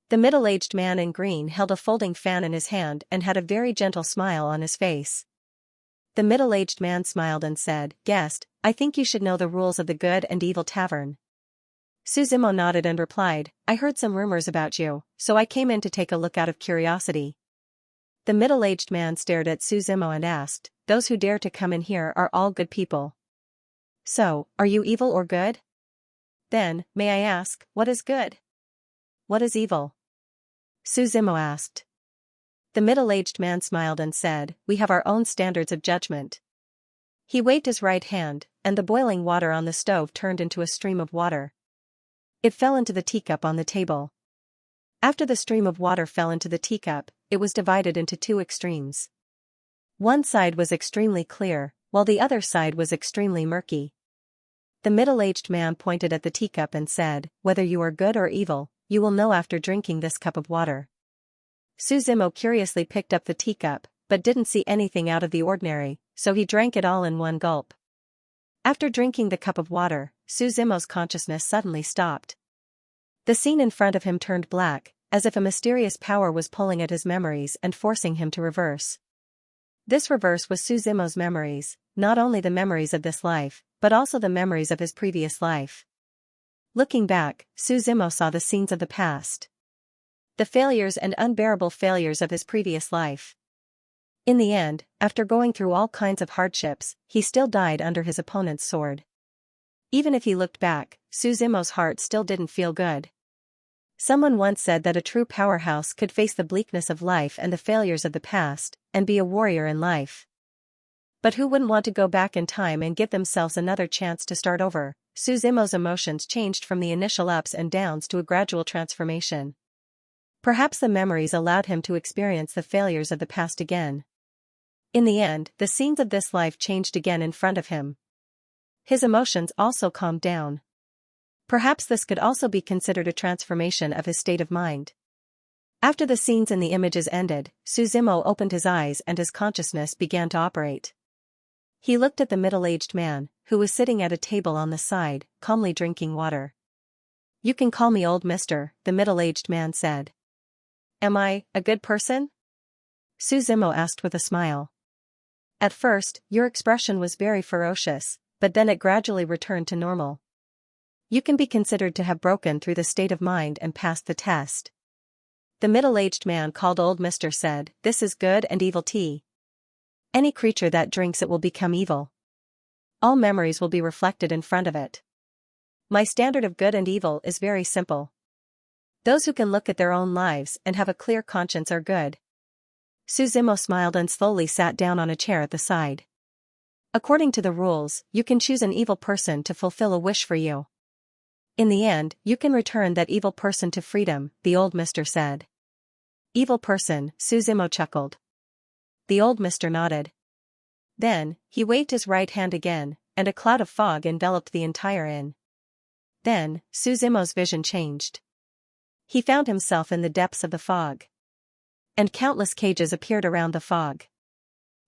The middle-aged man in green held a folding fan in his hand and had a very gentle smile on his face. The middle-aged man smiled and said, "Guest, I think you should know the rules of the Good and Evil Tavern." Suzumo nodded and replied, "I heard some rumors about you, so I came in to take a look out of curiosity." The middle-aged man stared at Suzumo and asked, "Those who dare to come in here are all good people. So, are you evil or good? Then, may I ask, what is good? What is evil?" Suzumo asked. The middle-aged man smiled and said, "We have our own standards of judgment." He waved his right hand, and the boiling water on the stove turned into a stream of water. It fell into the teacup on the table. After the stream of water fell into the teacup, it was divided into two extremes. One side was extremely clear, while the other side was extremely murky. The middle-aged man pointed at the teacup and said, "Whether you are good or evil, you will know after drinking this cup of water." Suzumo curiously picked up the teacup, but didn't see anything out of the ordinary, so he drank it all in one gulp. After drinking the cup of water, Suzumo's consciousness suddenly stopped. The scene in front of him turned black, as if a mysterious power was pulling at his memories and forcing him to reverse. This reverse was Suzumo's memories, not only the memories of this life, but also the memories of his previous life. Looking back, Suzumo saw the scenes of the past. The failures and unbearable failures of his previous life. In the end, after going through all kinds of hardships, he still died under his opponent's sword. Even if he looked back, Suzumo's heart still didn't feel good. Someone once said that a true powerhouse could face the bleakness of life and the failures of the past, and be a warrior in life. But who wouldn't want to go back in time and give themselves another chance to start over? Suzumo's emotions changed from the initial ups and downs to a gradual transformation. Perhaps the memories allowed him to experience the failures of the past again. In the end, the scenes of this life changed again in front of him. His emotions also calmed down. Perhaps this could also be considered a transformation of his state of mind. After the scenes and the images ended, Suzumo opened his eyes and his consciousness began to operate. He looked at the middle-aged man, who was sitting at a table on the side, calmly drinking water. "You can call me old mister," the middle-aged man said. "Am I a good person?" Suzumo asked with a smile. "At first, your expression was very ferocious, but then it gradually returned to normal. You can be considered to have broken through the state of mind and passed the test." The middle-aged man called Old Mister said, "This is good and evil tea. Any creature that drinks it will become evil. All memories will be reflected in front of it. My standard of good and evil is very simple. Those who can look at their own lives and have a clear conscience are good." Suzumo smiled and slowly sat down on a chair at the side. "According to the rules, you can choose an evil person to fulfill a wish for you. In the end, you can return that evil person to freedom," the old mister said. "Evil person," Suzumo chuckled. The old mister nodded. Then, he waved his right hand again, and a cloud of fog enveloped the entire inn. Then, Suzumo's vision changed. He found himself in the depths of the fog. And countless cages appeared around the fog.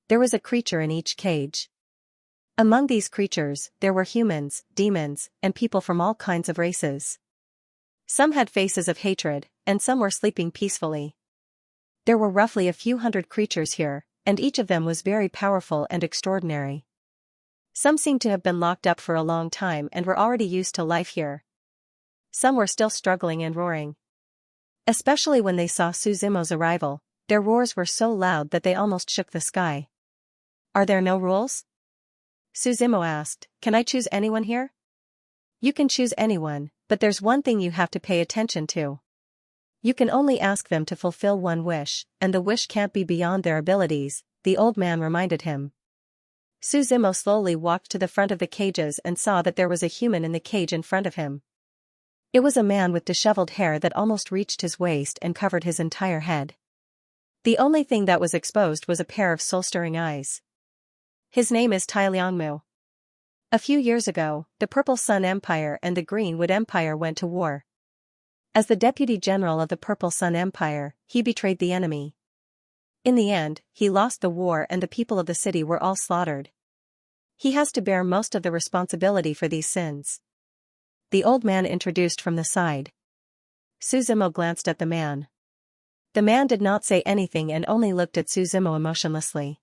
There was a creature in each cage. Among these creatures, there were humans, demons, and people from all kinds of races. Some had faces of hatred, and some were sleeping peacefully. There were roughly a few hundred creatures here, and each of them was very powerful and extraordinary. Some seemed to have been locked up for a long time and were already used to life here. Some were still struggling and roaring. Especially when they saw Suzumo's arrival, their roars were so loud that they almost shook the sky. "Are there no rules?" Suzumo asked. "Can I choose anyone here?" "You can choose anyone, but there's one thing you have to pay attention to. You can only ask them to fulfill one wish, and the wish can't be beyond their abilities," the old man reminded him. Suzumo slowly walked to the front of the cages and saw that there was a human in the cage in front of him. It was a man with disheveled hair that almost reached his waist and covered his entire head. The only thing that was exposed was a pair of soul-stirring eyes. "His name is Tai Liangmu. A few years ago, the Purple Sun Empire and the Greenwood Empire went to war. As the deputy general of the Purple Sun Empire, he betrayed the enemy. In the end, he lost the war and the people of the city were all slaughtered. He has to bear most of the responsibility for these sins. The old man introduced from the side. Suzumo glanced at the man. The man did not say anything and only looked at Suzumo emotionlessly.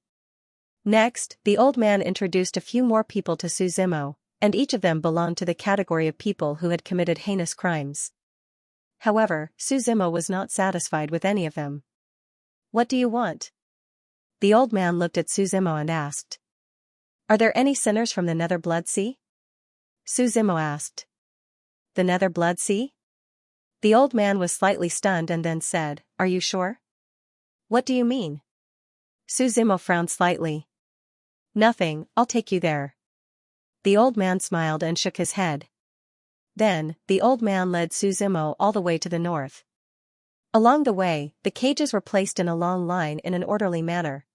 Next, the old man introduced a few more people to Suzumo, and each of them belonged to the category of people who had committed heinous crimes. However, Suzumo was not satisfied with any of them. "What do you want?" The old man looked at Suzumo and asked. "Are there any sinners from the Nether Blood Sea?" Suzumo asked. "The Nether Blood Sea?" The old man was slightly stunned and then said, "Are you sure?" "What do you mean?" Suzumo frowned slightly. "Nothing, I'll take you there." The old man smiled and shook his head. Then, the old man led Suzumo all the way to the north. Along the way, the cages were placed in a long line in an orderly manner.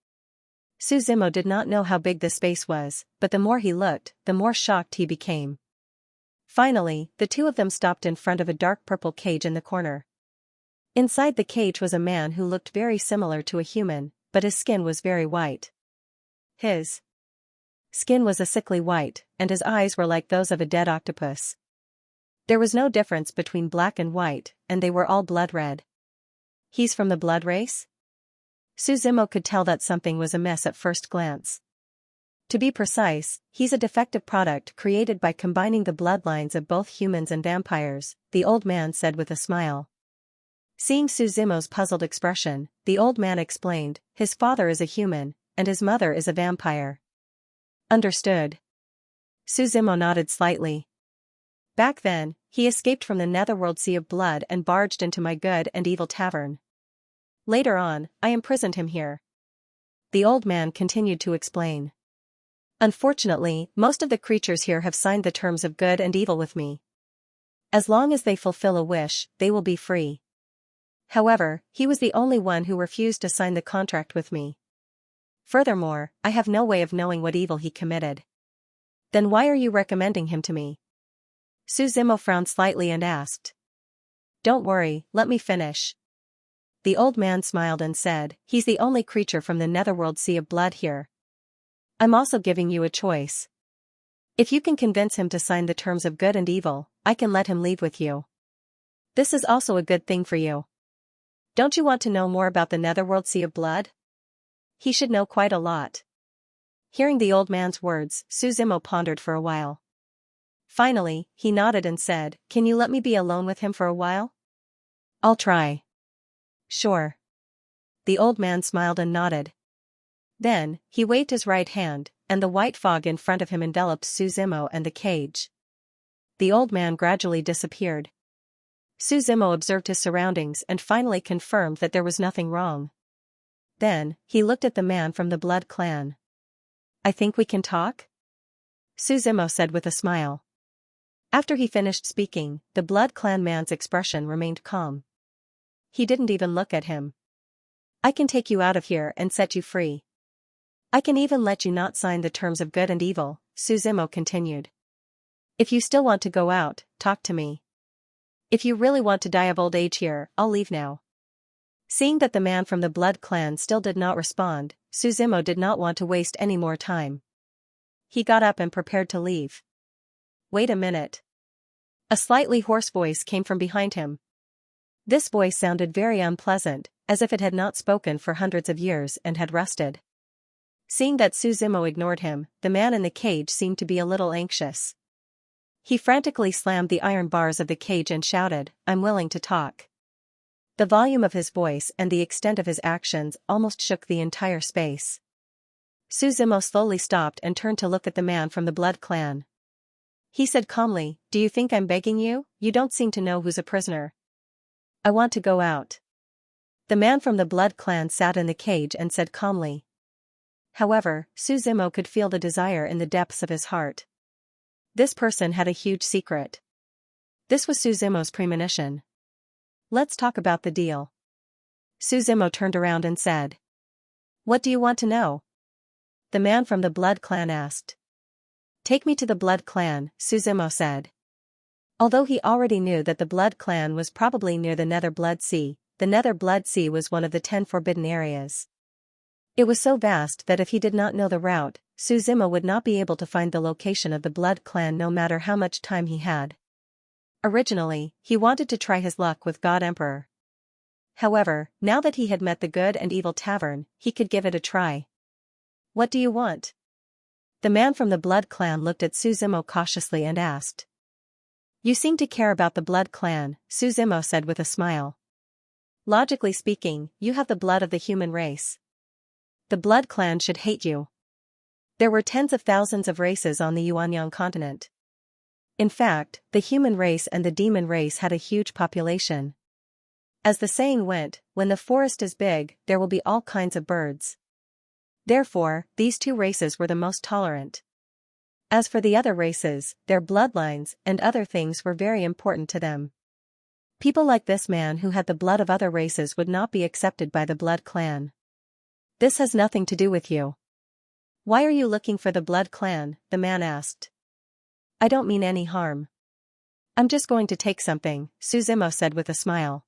Suzumo did not know how big the space was, but the more he looked, the more shocked he became. Finally, the two of them stopped in front of a dark purple cage in the corner. Inside the cage was a man who looked very similar to a human, but his skin was very white. His skin was a sickly white, and his eyes were like those of a dead octopus. There was no difference between black and white, and they were all blood red. "He's from the blood race?" Suzumo could tell that something was amiss at first glance. To be precise, he's a defective product created by combining the bloodlines of both humans and vampires, the old man said with a smile. Seeing Suzumo's puzzled expression, the old man explained, "His father is a human, and his mother is a vampire." "Understood." Suzumo nodded slightly. "Back then, he escaped from the netherworld sea of blood and barged into my good and evil tavern. Later on, I imprisoned him here." The old man continued to explain. "Unfortunately, most of the creatures here have signed the terms of good and evil with me. As long as they fulfill a wish, they will be free. However, he was the only one who refused to sign the contract with me. Furthermore, I have no way of knowing what evil he committed." "Then why are you recommending him to me?" Suzumo frowned slightly and asked. "Don't worry, let me finish." The old man smiled and said, "He's the only creature from the netherworld sea of blood here. I'm also giving you a choice. If you can convince him to sign the terms of good and evil, I can let him leave with you. This is also a good thing for you. Don't you want to know more about the netherworld sea of blood? He should know quite a lot." Hearing the old man's words, Suzumo pondered for a while. Finally, he nodded and said, "Can you let me be alone with him for a while?" "I'll try." "Sure." The old man smiled and nodded. Then, he waved his right hand, and the white fog in front of him enveloped Suzumo and the cage. The old man gradually disappeared. Suzumo observed his surroundings and finally confirmed that there was nothing wrong. Then, he looked at the man from the Blood Clan. "I think we can talk?" Suzumo said with a smile. After he finished speaking, the Blood Clan man's expression remained calm. He didn't even look at him. "I can take you out of here and set you free. I can even let you not sign the terms of good and evil," Suzumo continued. "If you still want to go out, talk to me. If you really want to die of old age here, I'll leave now." Seeing that the man from the Blood Clan still did not respond, Suzumo did not want to waste any more time. He got up and prepared to leave. "Wait a minute." A slightly hoarse voice came from behind him. This voice sounded very unpleasant, as if it had not spoken for hundreds of years and had rested. Seeing that Suzumo ignored him, the man in the cage seemed to be a little anxious. He frantically slammed the iron bars of the cage and shouted, "I'm willing to talk." The volume of his voice and the extent of his actions almost shook the entire space. Suzumo slowly stopped and turned to look at the man from the Blood Clan. He said calmly, "Do you think I'm begging you? You don't seem to know who's a prisoner." "I want to go out." The man from the Blood Clan sat in the cage and said calmly. However, Suzumo could feel the desire in the depths of his heart. This person had a huge secret. This was Suzumo's premonition. "Let's talk about the deal." Suzumo turned around and said. "What do you want to know?" The man from the Blood Clan asked. "Take me to the Blood Clan," Suzumo said. Although he already knew that the Blood Clan was probably near the Nether Blood Sea, the Nether Blood Sea was one of the 10 forbidden areas. It was so vast that if he did not know the route, Suzima would not be able to find the location of the Blood Clan no matter how much time he had. Originally, he wanted to try his luck with God Emperor. However, now that he had met the Good and Evil Tavern, he could give it a try. "What do you want?" The man from the Blood Clan looked at Suzimo cautiously and asked. "You seem to care about the Blood Clan," Suzimo said with a smile. "Logically speaking, you have the blood of the human race. The Blood Clan should hate you." There were tens of thousands of races on the Yuanyang continent. In fact, the human race and the demon race had a huge population. As the saying went, when the forest is big, there will be all kinds of birds. Therefore, these two races were the most tolerant. As for the other races, their bloodlines and other things were very important to them. People like this man who had the blood of other races would not be accepted by the Blood Clan. "This has nothing to do with you." "Why are you looking for the Blood Clan?" the man asked. "I don't mean any harm. I'm just going to take something," Suzimo said with a smile.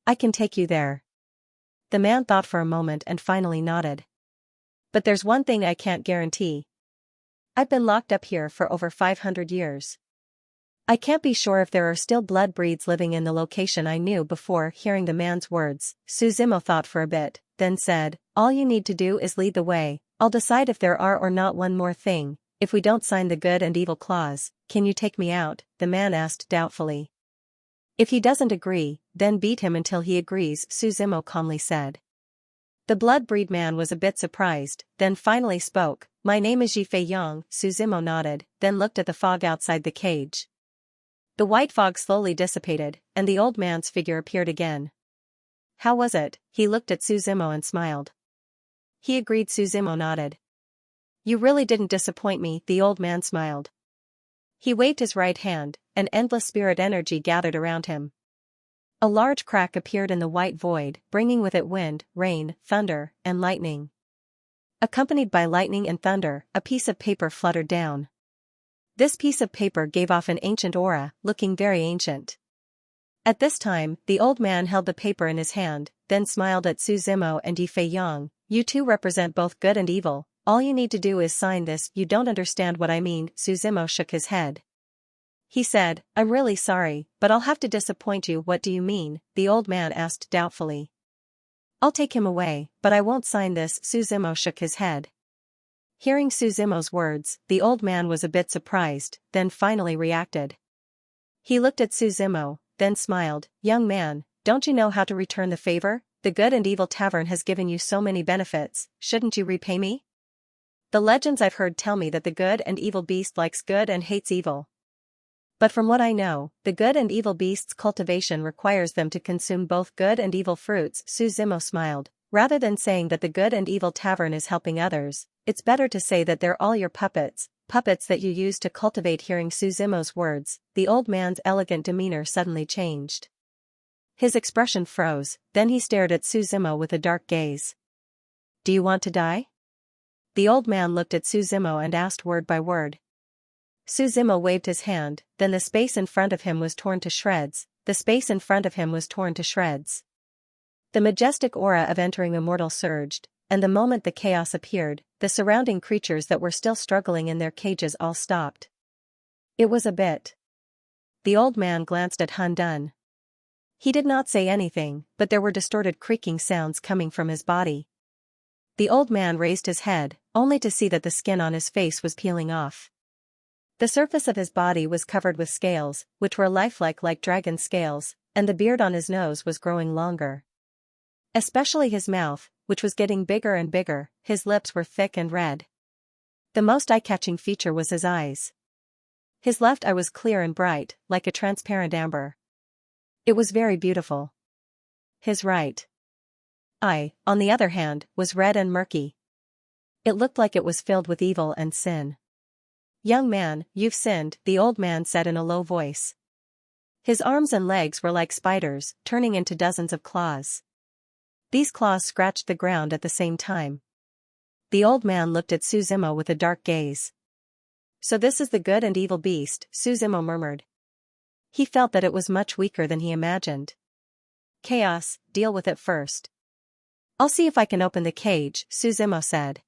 "I can take you there." The man thought for a moment and finally nodded. "But there's one thing I can't guarantee. I've been locked up here for over 500 years. I can't be sure if there are still blood breeds living in the location I knew before." Hearing the man's words, Suzimo thought for a bit, then said, "All you need to do is lead the way. I'll decide if there are or not. One more thing, if we don't sign the Good and Evil clause, can you take me out?" the man asked doubtfully. "If he doesn't agree, then beat him until he agrees," Suzimo calmly said. The blood breed man was a bit surprised, then finally spoke. "My name is Yifei Yang." Suzimo nodded, then looked at the fog outside the cage. The white fog slowly dissipated, and the old man's figure appeared again. "How was it?" He looked at Suzimo and smiled. He agreed. Suzimo nodded. "You really didn't disappoint me." The old man smiled. He waved his right hand, and endless spirit energy gathered around him. A large crack appeared in the white void, bringing with it wind, rain, thunder, and lightning. Accompanied by lightning and thunder, a piece of paper fluttered down. This piece of paper gave off an ancient aura, looking very ancient. At this time, the old man held the paper in his hand, then smiled at Suzimo and Yifei Yang. "You two represent both good and evil. All you need to do is sign this." "You don't understand what I mean." Suzimo shook his head. He said, "I'm really sorry, but I'll have to disappoint you." "What do you mean?" the old man asked doubtfully. "I'll take him away, but I won't sign this." Suzimo shook his head. Hearing Suzimo's words, the old man was a bit surprised, then finally reacted. He looked at Suzimo, then smiled. "Young man, don't you know how to return the favor? The Good and Evil Tavern has given you so many benefits, shouldn't you repay me? The legends I've heard tell me that the Good and Evil Beast likes good and hates evil. But from what I know, the Good and Evil Beast's cultivation requires them to consume both good and evil fruits." Suzimo smiled. "Rather than saying that the Good and Evil Tavern is helping others, it's better to say that they're all your puppets that you use to cultivate." Hearing Suzimo's words, the old man's elegant demeanor suddenly changed. His expression froze, then he stared at Suzimo with a dark gaze. "Do you want to die?" The old man looked at Suzimo and asked word by word. Suzimo waved his hand, then the space in front of him was torn to shreds. The majestic aura of entering immortal surged, and the moment the chaos appeared, the surrounding creatures that were still struggling in their cages all stopped. It was a bit. The old man glanced at Han Dun. He did not say anything, but there were distorted creaking sounds coming from his body. The old man raised his head, only to see that the skin on his face was peeling off. The surface of his body was covered with scales, which were lifelike like dragon scales, and the beard on his nose was growing longer. Especially his mouth, which was getting bigger and bigger. His lips were thick and red. The most eye-catching feature was his eyes. His left eye was clear and bright, like a transparent amber. It was very beautiful. His right eye, on the other hand, was red and murky. It looked like it was filled with evil and sin. "Young man, you've sinned," the old man said in a low voice. His arms and legs were like spiders, turning into dozens of claws. These claws scratched the ground at the same time. The old man looked at Suzimo with a dark gaze. "So this is the Good and Evil Beast," Suzimo murmured. He felt that it was much weaker than he imagined. Chaos, deal with it first. I'll see if I can open the cage, Suzumo said.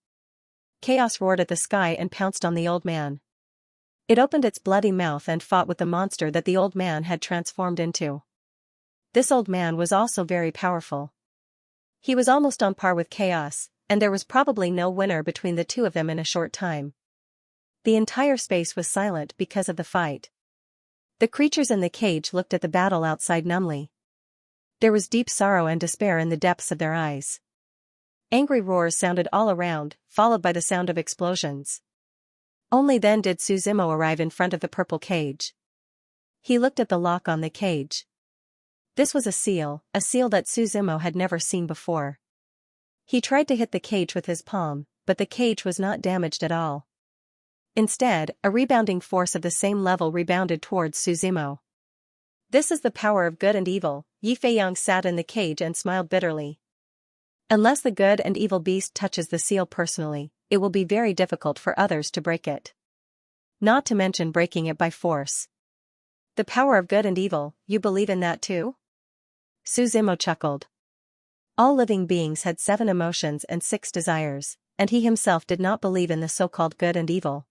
Chaos roared at the sky and pounced on the old man. It opened its bloody mouth and fought with the monster that the old man had transformed into. This old man was also very powerful. He was almost on par with Chaos, and there was probably no winner between the two of them in a short time. The entire space was silent because of the fight. The creatures in the cage looked at the battle outside numbly. There was deep sorrow and despair in the depths of their eyes. Angry roars sounded all around, followed by the sound of explosions. Only then did Suzumo arrive in front of the purple cage. He looked at the lock on the cage. This was a seal that Suzumo had never seen before. He tried to hit the cage with his palm, but the cage was not damaged at all. Instead, a rebounding force of the same level rebounded towards Suzumo. This is the power of good and evil. Yi Feiyang sat in the cage and smiled bitterly. Unless the good and evil beast touches the seal personally, it will be very difficult for others to break it. Not to mention breaking it by force. The power of good and evil, you believe in that too? Suzumo chuckled. All living beings had 7 emotions and 6 desires, and he himself did not believe in the so-called good and evil.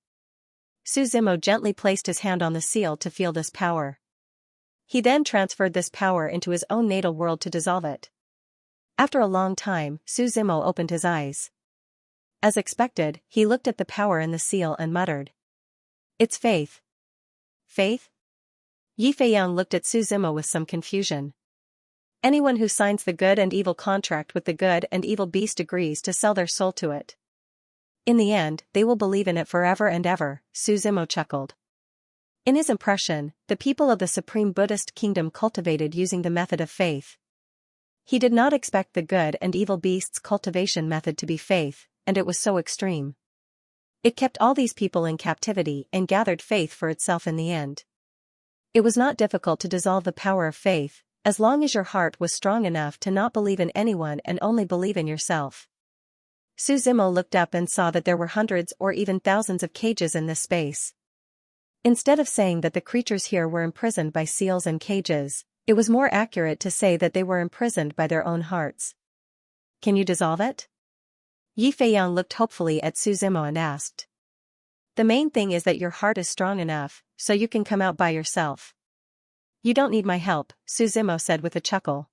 Suzumo gently placed his hand on the seal to feel this power. He then transferred this power into his own natal world to dissolve it. After a long time, Suzumo opened his eyes. As expected, he looked at the power in the seal and muttered. It's faith. Faith? Yi Feiyang looked at Suzumo with some confusion. Anyone who signs the good and evil contract with the good and evil beast agrees to sell their soul to it. In the end, they will believe in it forever and ever, Suzumo chuckled. In his impression, the people of the Supreme Buddhist Kingdom cultivated using the method of faith. He did not expect the good and evil beast's cultivation method to be faith, and it was so extreme. It kept all these people in captivity and gathered faith for itself in the end. It was not difficult to dissolve the power of faith, as long as your heart was strong enough to not believe in anyone and only believe in yourself. Suzumo looked up and saw that there were hundreds or even thousands of cages in this space. Instead of saying that the creatures here were imprisoned by seals and cages, it was more accurate to say that they were imprisoned by their own hearts. Can you dissolve it? Yi Feiyang looked hopefully at Suzumo and asked. The main thing is that your heart is strong enough, so you can come out by yourself. You don't need my help, Suzumo said with a chuckle.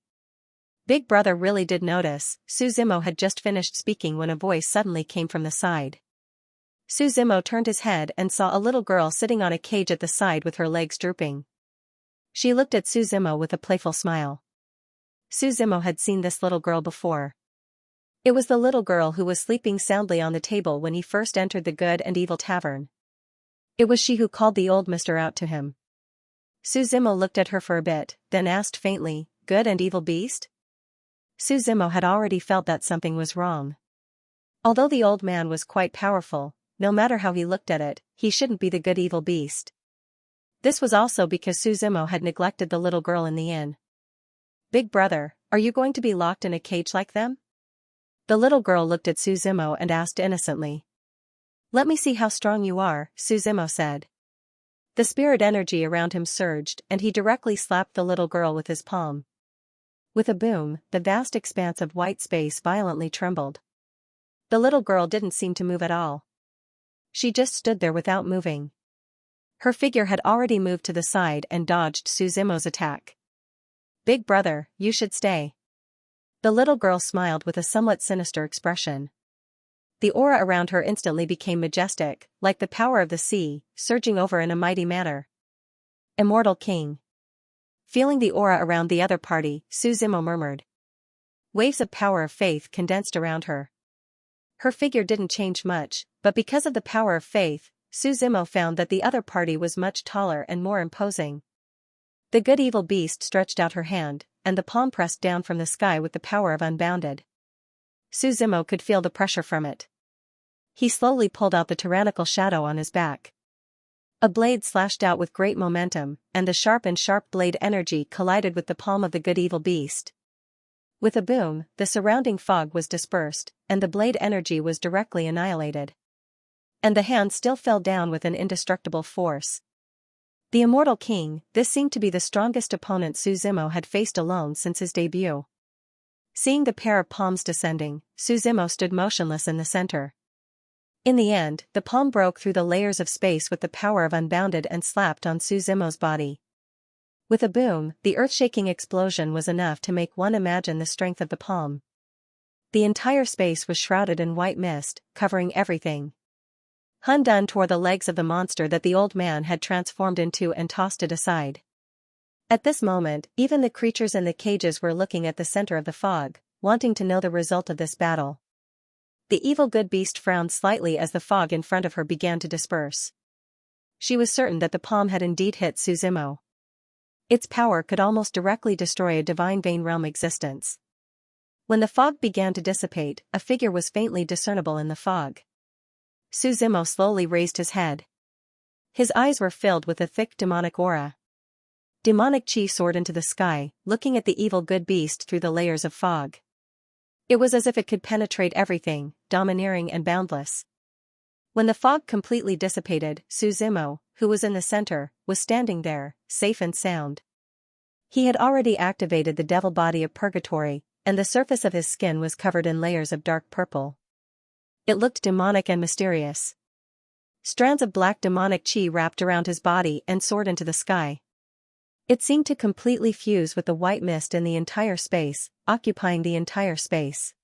Big Brother really did notice. Suzumo had just finished speaking when a voice suddenly came from the side. Suzumo turned his head and saw a little girl sitting on a cage at the side with her legs drooping. She looked at Suzumo with a playful smile. Suzumo had seen this little girl before. It was the little girl who was sleeping soundly on the table when he first entered the Good and Evil Tavern. It was she who called the old mister out to him. Suzumo looked at her for a bit, then asked faintly, Good and Evil Beast? Suzumo had already felt that something was wrong. Although the old man was quite powerful, no matter how he looked at it, he shouldn't be the good evil beast. This was also because Suzumo had neglected the little girl in the inn. Big Brother, are you going to be locked in a cage like them? The little girl looked at Suzumo and asked innocently. Let me see how strong you are, Suzumo said. The spirit energy around him surged and he directly slapped the little girl with his palm. With a boom, the vast expanse of white space violently trembled. The little girl didn't seem to move at all. She just stood there without moving. Her figure had already moved to the side and dodged Suzumo's attack. Big Brother, you should stay. The little girl smiled with a somewhat sinister expression. The aura around her instantly became majestic, like the power of the sea, surging over in a mighty manner. Immortal King. Feeling the aura around the other party, Suzumo murmured. Waves of power of faith condensed around her. Her figure didn't change much, but because of the power of faith, Suzumo found that the other party was much taller and more imposing. The good evil beast stretched out her hand, and the palm pressed down from the sky with the power of unbounded. Suzumo could feel the pressure from it. He slowly pulled out the tyrannical shadow on his back. A blade slashed out with great momentum, and the sharp blade energy collided with the palm of the good evil beast. With a boom, the surrounding fog was dispersed, and the blade energy was directly annihilated. And the hand still fell down with an indestructible force. The Immortal King, this seemed to be the strongest opponent Suzumo had faced alone since his debut. Seeing the pair of palms descending, Suzumo stood motionless in the center. In the end, the palm broke through the layers of space with the power of Unbounded and slapped on Suzumo's body. With a boom, the earth-shaking explosion was enough to make one imagine the strength of the palm. The entire space was shrouded in white mist, covering everything. Hun Dun tore the legs of the monster that the old man had transformed into and tossed it aside. At this moment, even the creatures in the cages were looking at the center of the fog, wanting to know the result of this battle. The evil good beast frowned slightly as the fog in front of her began to disperse. She was certain that the palm had indeed hit Suzumo. Its power could almost directly destroy a divine vein realm existence. When the fog began to dissipate, a figure was faintly discernible in the fog. Suzumo slowly raised his head. His eyes were filled with a thick demonic aura. Demonic chi soared into the sky, looking at the evil good beast through the layers of fog. It was as if it could penetrate everything, domineering and boundless. When the fog completely dissipated, Suzumo, who was in the center, was standing there, safe and sound. He had already activated the devil body of purgatory, and the surface of his skin was covered in layers of dark purple. It looked demonic and mysterious. Strands of black demonic chi wrapped around his body and soared into the sky. It seemed to completely fuse with the white mist in the entire space, occupying the entire space.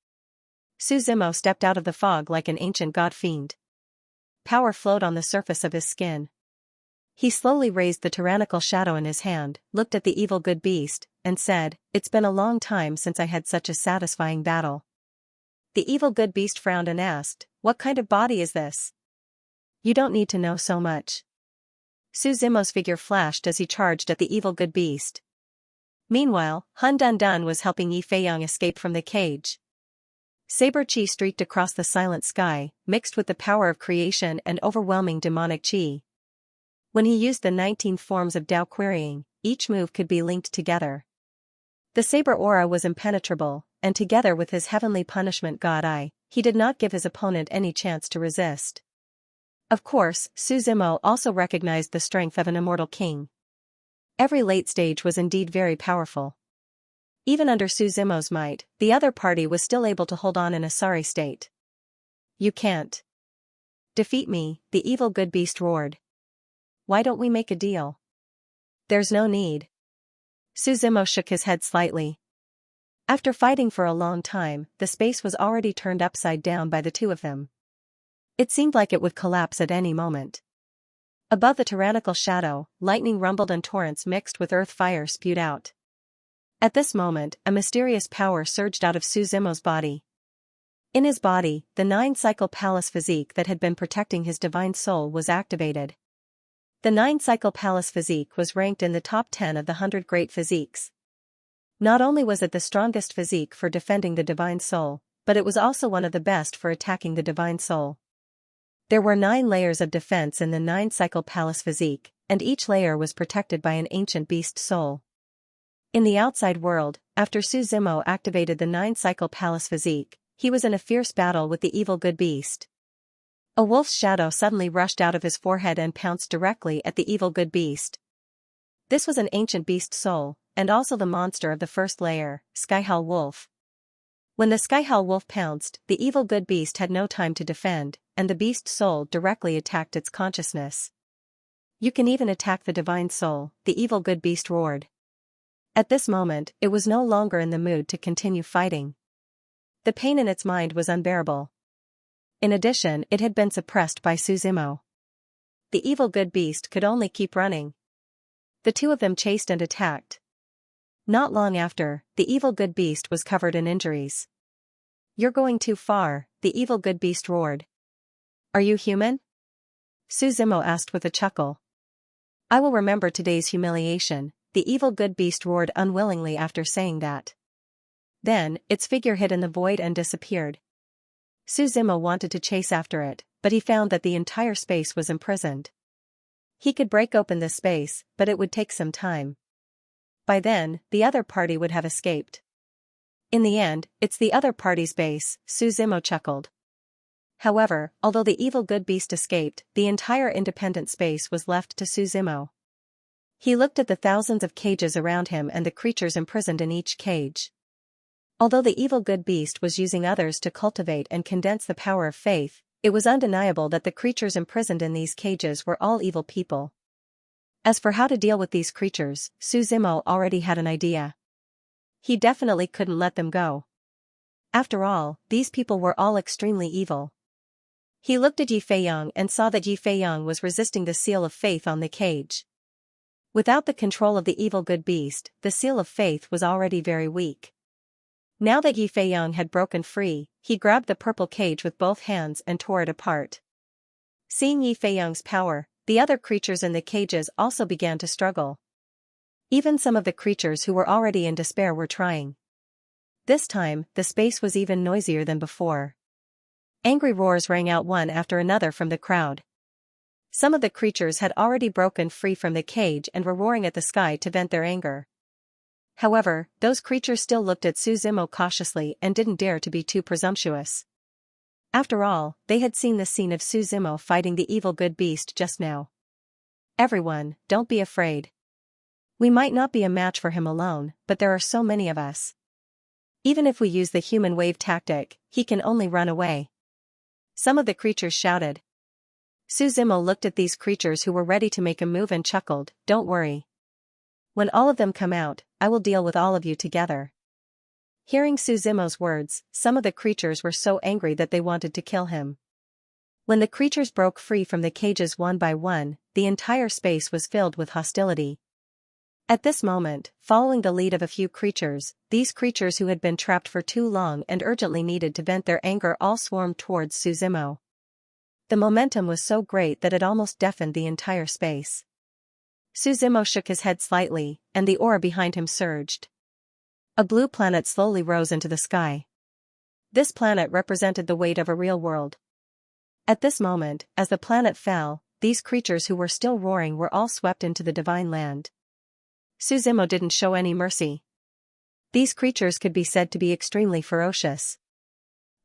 Suzumo stepped out of the fog like an ancient god-fiend. Power flowed on the surface of his skin. He slowly raised the tyrannical shadow in his hand, looked at the evil good beast, and said, "It's been a long time since I had such a satisfying battle." The evil good beast frowned and asked, "What kind of body is this?" "You don't need to know so much." Suzumo's figure flashed as he charged at the evil good beast. Meanwhile, Hun Dun Dun was helping Yi Feiyang escape from the cage. Saber chi streaked across the silent sky, mixed with the power of creation and overwhelming demonic chi. When he used the 19 forms of Dao querying, each move could be linked together. The saber aura was impenetrable, and together with his heavenly punishment god eye, he did not give his opponent any chance to resist. Of course, Suzumo also recognized the strength of an immortal king. Every late stage was indeed very powerful. Even under Suzumo's might, the other party was still able to hold on in a sorry state. "You can't defeat me," the evil good beast roared. "Why don't we make a deal?" "There's no need." Suzumo shook his head slightly. After fighting for a long time, the space was already turned upside down by the two of them. It seemed like it would collapse at any moment. Above the tyrannical shadow, lightning rumbled and torrents mixed with earth fire spewed out. At this moment, a mysterious power surged out of Suzumo's body. In his body, the 9-cycle palace physique that had been protecting his divine soul was activated. The 9-cycle palace physique was ranked in the top 10 of the 100 great physiques. Not only was it the strongest physique for defending the divine soul, but it was also one of the best for attacking the divine soul. There were 9 layers of defense in the 9-cycle palace physique, and each layer was protected by an ancient beast soul. In the outside world, after Suzumo activated the 9-cycle palace physique, he was in a fierce battle with the evil good beast. A wolf's shadow suddenly rushed out of his forehead and pounced directly at the evil good beast. This was an ancient beast soul, and also the monster of the first layer, Skyhowl Wolf. When the Skyhowl Wolf pounced, the evil good beast had no time to defend, and the beast soul directly attacked its consciousness. "You can even attack the divine soul," the evil good beast roared. At this moment, it was no longer in the mood to continue fighting. The pain in its mind was unbearable. In addition, it had been suppressed by Suzumo. The evil good beast could only keep running. The two of them chased and attacked. Not long after, the evil good beast was covered in injuries. "You're going too far," the evil good beast roared. "Are you human?" Suzumo asked with a chuckle. "I will remember today's humiliation," the evil good beast roared unwillingly after saying that. Then, its figure hid in the void and disappeared. Suzumo wanted to chase after it, but he found that the entire space was imprisoned. He could break open this space, but it would take some time. By then, the other party would have escaped. "In the end, it's the other party's base," Suzumo chuckled. However, although the evil good beast escaped, the entire independent space was left to Suzumo. He looked at the thousands of cages around him and the creatures imprisoned in each cage. Although the evil good beast was using others to cultivate and condense the power of faith, it was undeniable that the creatures imprisoned in these cages were all evil people. As for how to deal with these creatures, Su Zimo already had an idea. He definitely couldn't let them go. After all, these people were all extremely evil. He looked at Yi Feiyang and saw that Yi Feiyang was resisting the seal of faith on the cage. Without the control of the evil good beast, the seal of faith was already very weak. Now that Yi Feiyang had broken free, he grabbed the purple cage with both hands and tore it apart. Seeing Yi Feiyang's power, the other creatures in the cages also began to struggle. Even some of the creatures who were already in despair were trying. This time, the space was even noisier than before. Angry roars rang out one after another from the crowd. Some of the creatures had already broken free from the cage and were roaring at the sky to vent their anger. However, those creatures still looked at Su Zimo cautiously and didn't dare to be too presumptuous. After all, they had seen the scene of Su Zimo fighting the evil good beast just now. Everyone, don't be afraid. We might not be a match for him alone, but there are so many of us. Even if we use the human wave tactic, he can only run away. Some of the creatures shouted. Su Zimo looked at these creatures who were ready to make a move and chuckled, "Don't worry. When all of them come out, I will deal with all of you together." Hearing Su Zimo's words, some of the creatures were so angry that they wanted to kill him. When the creatures broke free from the cages one by one, the entire space was filled with hostility. At this moment, following the lead of a few creatures, these creatures who had been trapped for too long and urgently needed to vent their anger all swarmed towards Su Zimo. The momentum was so great that it almost deafened the entire space. Su Zimo shook his head slightly, and the aura behind him surged. A blue planet slowly rose into the sky. This planet represented the weight of a real world. At this moment, as the planet fell, these creatures who were still roaring were all swept into the divine land. Su Zimo didn't show any mercy. These creatures could be said to be extremely ferocious.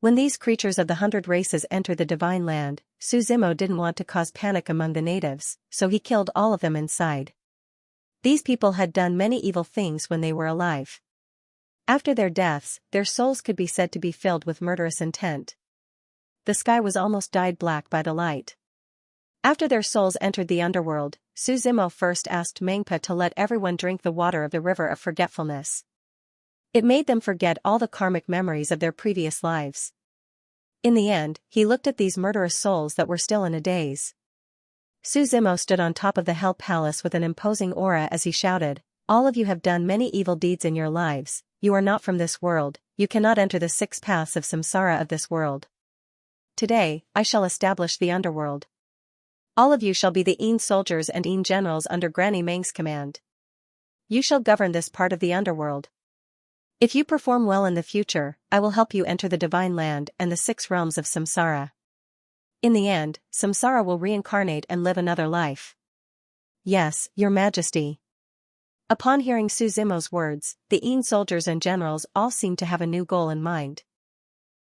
When these creatures of the 100 races entered the divine land, Su Zimo didn't want to cause panic among the natives, so he killed all of them inside. These people had done many evil things when they were alive. After their deaths, their souls could be said to be filled with murderous intent. The sky was almost dyed black by the light. After their souls entered the underworld, Su Zimo first asked Mengpa to let everyone drink the water of the river of forgetfulness. It made them forget all the karmic memories of their previous lives. In the end, he looked at these murderous souls that were still in a daze. Su Zimo stood on top of the Hell Palace with an imposing aura as he shouted, "All of you have done many evil deeds in your lives, you are not from this world, you cannot enter the 6 paths of samsara of this world. Today, I shall establish the underworld. All of you shall be the Een soldiers and Een generals under Granny Meng's command. You shall govern this part of the underworld. If you perform well in the future, I will help you enter the divine land and the 6 realms of samsara. In the end, samsara will reincarnate and live another life." "Yes, your majesty." Upon hearing Su Zimo's words, the Een soldiers and generals all seemed to have a new goal in mind.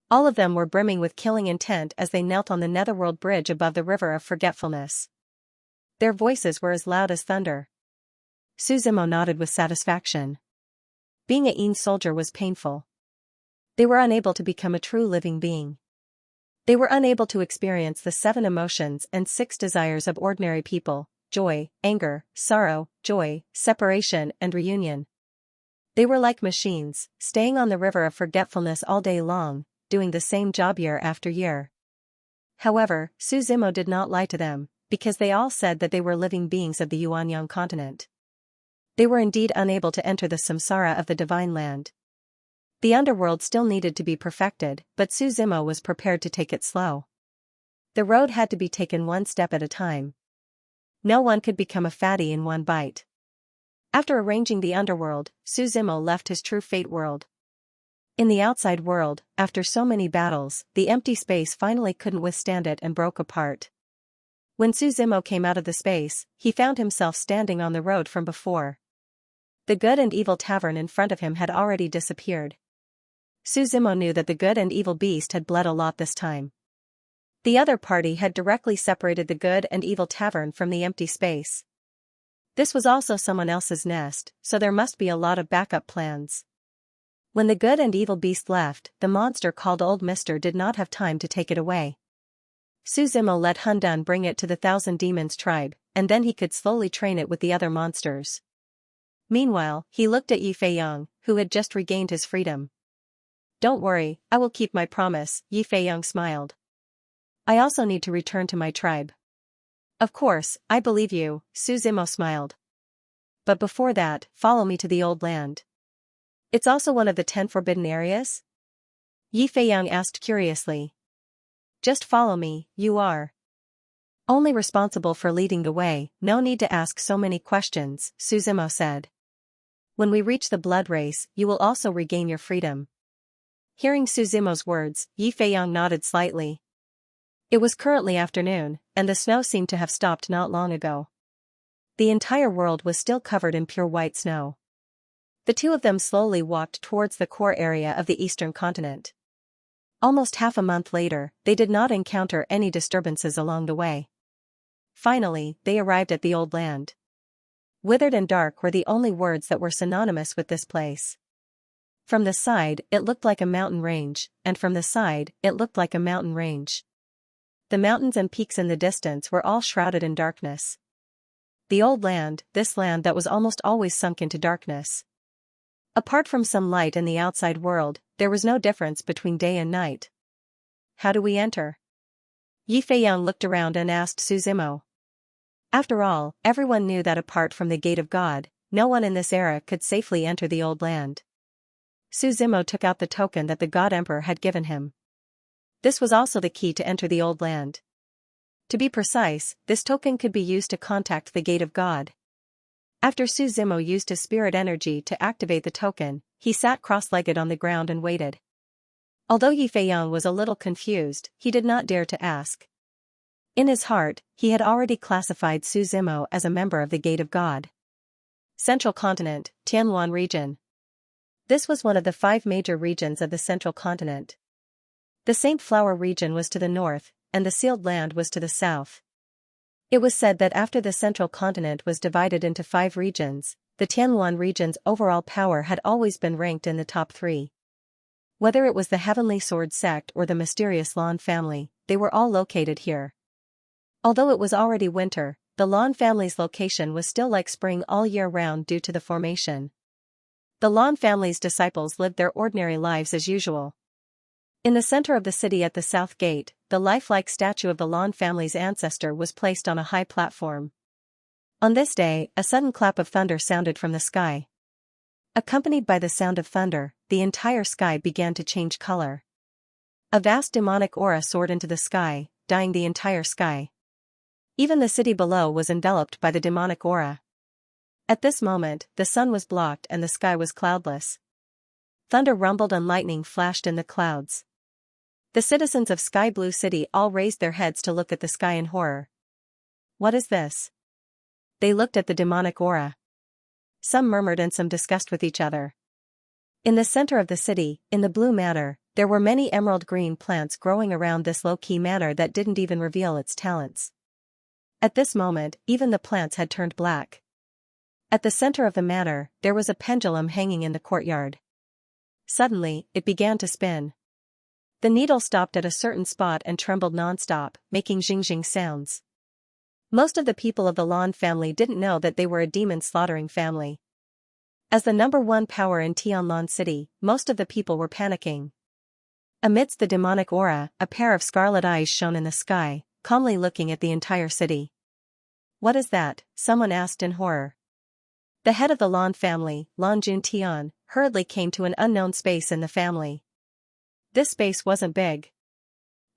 All of them were brimming with killing intent as they knelt on the netherworld bridge above the river of forgetfulness. Their voices were as loud as thunder. Su Zimo nodded with satisfaction. Being a Een soldier was painful. They were unable to become a true living being. They were unable to experience the 7 emotions and 6 desires of ordinary people: joy, anger, sorrow, joy, separation, and reunion. They were like machines, staying on the river of forgetfulness all day long, doing the same job year after year. However, Su Zimo did not lie to them, because they all said that they were living beings of the Yuanyang continent. They were indeed unable to enter the samsara of the divine land. The underworld still needed to be perfected, but Su Zimo was prepared to take it slow. The road had to be taken one step at a time. No one could become a fatty in one bite. After arranging the underworld, Su Zimo left his true fate world. In the outside world, after so many battles, the empty space finally couldn't withstand it and broke apart. When Su Zimo came out of the space, he found himself standing on the road from before. The good and evil tavern in front of him had already disappeared. Su Zimo knew that the good and evil beast had bled a lot this time. The other party had directly separated the good and evil tavern from the empty space. This was also someone else's nest, so there must be a lot of backup plans. When the good and evil beast left, the monster called Old Mister did not have time to take it away. Su Zimo let Hundan bring it to the Thousand Demons tribe, and then he could slowly train it with the other monsters. Meanwhile, he looked at Yi Feiyang, who had just regained his freedom. Don't worry, I will keep my promise, Yi Feiyang smiled. I also need to return to my tribe. Of course, I believe you, Su Zimo smiled. But before that, follow me to the old land. It's also one of the 10 forbidden areas? Yi Feiyang asked curiously. Just follow me, you are only responsible for leading the way, no need to ask so many questions, Su Zimo said. When we reach the blood race, you will also regain your freedom. Hearing Su Zimo's words, Yi Feiyang nodded slightly. It was currently afternoon, and the snow seemed to have stopped not long ago. The entire world was still covered in pure white snow. The two of them slowly walked towards the core area of the eastern continent. Almost half a month later, they did not encounter any disturbances along the way. Finally, they arrived at the old land. Withered and dark were the only words that were synonymous with this place. From the side, it looked like a mountain range, and from the side, it looked like a mountain range. The mountains and peaks in the distance were all shrouded in darkness. The old land, this land that was almost always sunk into darkness. Apart from some light in the outside world, there was no difference between day and night. How do we enter? Yi Feiyang looked around and asked Su Zimo. After all, everyone knew that apart from the Gate of God, no one in this era could safely enter the old land. Su Zimo took out the token that the God Emperor had given him. This was also the key to enter the old land. To be precise, this token could be used to contact the Gate of God. After Su Zimo used his spirit energy to activate the token, he sat cross-legged on the ground and waited. Although Yi Feiyang was a little confused, he did not dare to ask. In his heart, he had already classified Su Zimo as a member of the Gate of God. Central Continent, Tianluan region. This was one of the 5 major regions of the Central Continent. The Saint Flower region was to the north, and the Sealed Land was to the south. It was said that after the Central Continent was divided into 5 regions, the Tianluan region's overall power had always been ranked in the top 3. Whether it was the Heavenly Sword sect or the mysterious Lan family, they were all located here. Although it was already winter, the Lan family's location was still like spring all year round due to the formation. The Lan family's disciples lived their ordinary lives as usual. In the center of the city at the south gate, the lifelike statue of the Lan family's ancestor was placed on a high platform. On this day, a sudden clap of thunder sounded from the sky. Accompanied by the sound of thunder, the entire sky began to change color. A vast demonic aura soared into the sky, dyeing the entire sky. Even the city below was enveloped by the demonic aura. At this moment, the sun was blocked and the sky was cloudless. Thunder rumbled and lightning flashed in the clouds. The citizens of Sky Blue City all raised their heads to look at the sky in horror. What is this? They looked at the demonic aura. Some murmured and some discussed with each other. In the center of the city, in the blue manor, there were many emerald green plants growing around this low-key manor that didn't even reveal its talents. At this moment, even the plants had turned black. At the center of the manor, there was a pendulum hanging in the courtyard. Suddenly, it began to spin. The needle stopped at a certain spot and trembled non-stop, making zing-zing sounds. Most of the people of the Lan family didn't know that they were a demon-slaughtering family. As the number 1 power in Tianlan City, most of the people were panicking. Amidst the demonic aura, a pair of scarlet eyes shone in the sky, calmly looking at the entire city. What is that? Someone asked in horror. The head of the Lan family, Lan Juntian, hurriedly came to an unknown space in the family. This space wasn't big.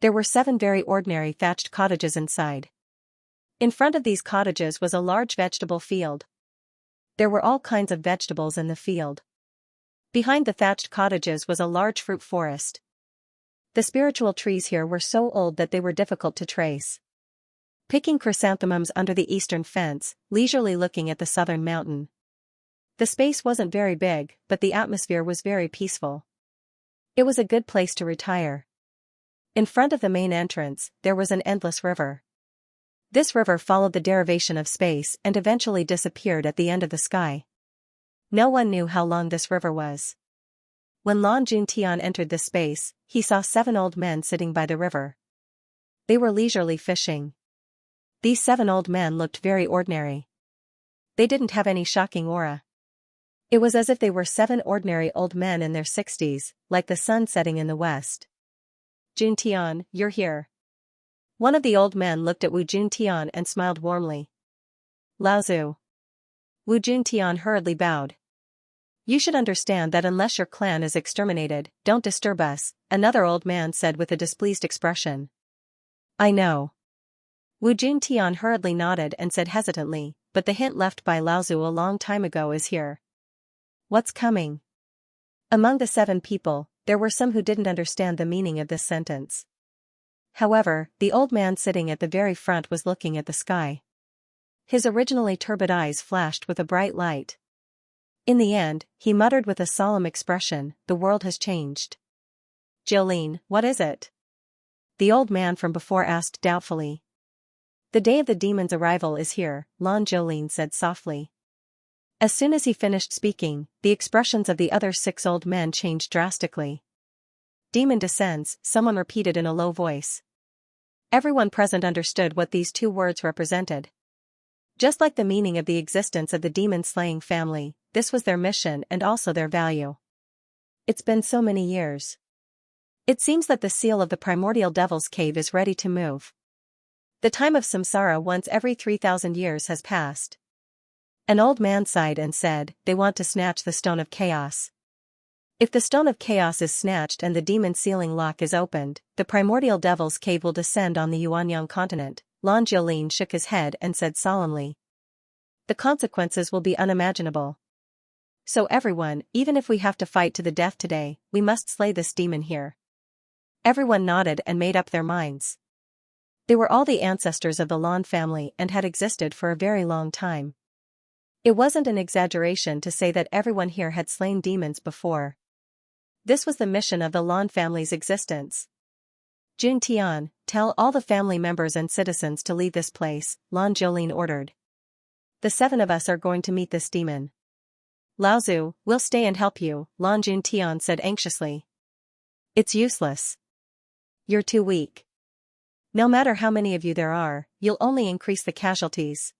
There were 7 very ordinary thatched cottages inside. In front of these cottages was a large vegetable field. There were all kinds of vegetables in the field. Behind the thatched cottages was a large fruit forest. The spiritual trees here were so old that they were difficult to trace. Picking chrysanthemums under the eastern fence, leisurely looking at the southern mountain. The space wasn't very big, but the atmosphere was very peaceful. It was a good place to retire. In front of the main entrance, there was an endless river. This river followed the derivation of space and eventually disappeared at the end of the sky. No one knew how long this river was. When Lan Juntian entered this space, he saw 7 old men sitting by the river. They were leisurely fishing. These 7 old men looked very ordinary. They didn't have any shocking aura. It was as if they were 7 ordinary old men in their 60s, like the sun setting in the west. Juntian, you're here. One of the old men looked at Wu Juntian and smiled warmly. Laozu. Wu Juntian hurriedly bowed. You should understand that unless your clan is exterminated, don't disturb us, another old man said with a displeased expression. I know. Wu Juntian hurriedly nodded and said hesitantly, but the hint left by Laozu a long time ago is here. What's coming? Among the 7 people, there were some who didn't understand the meaning of this sentence. However, the old man sitting at the very front was looking at the sky. His originally turbid eyes flashed with a bright light. In the end, he muttered with a solemn expression, the world has changed. Jolene, what is it? The old man from before asked doubtfully. The day of the demon's arrival is here, Lan Jolene said softly. As soon as he finished speaking, the expressions of the other 6 old men changed drastically. Demon descends, someone repeated in a low voice. Everyone present understood what these 2 words represented. Just like the meaning of the existence of the demon-slaying family, this was their mission and also their value. It's been so many years. It seems that the seal of the primordial devil's cave is ready to move. The time of samsara once every 3,000 years has passed. An old man sighed and said, they want to snatch the stone of chaos. If the stone of chaos is snatched and the demon sealing lock is opened, the primordial devil's cave will descend on the Yuanyang continent. Lan Jiolin shook his head and said solemnly. The consequences will be unimaginable. So everyone, even if we have to fight to the death today, we must slay this demon here. Everyone nodded and made up their minds. They were all the ancestors of the Lan family and had existed for a very long time. It wasn't an exaggeration to say that everyone here had slain demons before. This was the mission of the Lan family's existence. Jun Tian, tell all the family members and citizens to leave this place, Lan Jiolin ordered. The 7 of us are going to meet this demon. Laozu, we'll stay and help you, Lan Jun Tian said anxiously. It's useless. You're too weak. No matter how many of you there are, you'll only increase the casualties.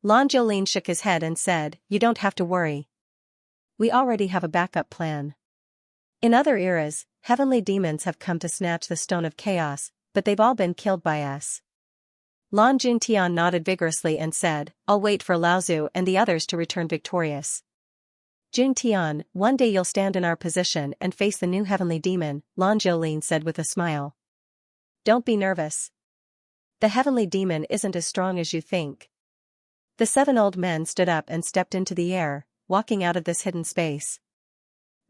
Lan Jiolin shook his head and said, you don't have to worry. We already have a backup plan. In other eras, heavenly demons have come to snatch the stone of chaos, but they've all been killed by us. Lan Juntian nodded vigorously and said, I'll wait for Laozu and the others to return victorious. Juntian, one day you'll stand in our position and face the new heavenly demon, Lan Jiolin said with a smile. Don't be nervous. The heavenly demon isn't as strong as you think. The 7 old men stood up and stepped into the air, walking out of this hidden space.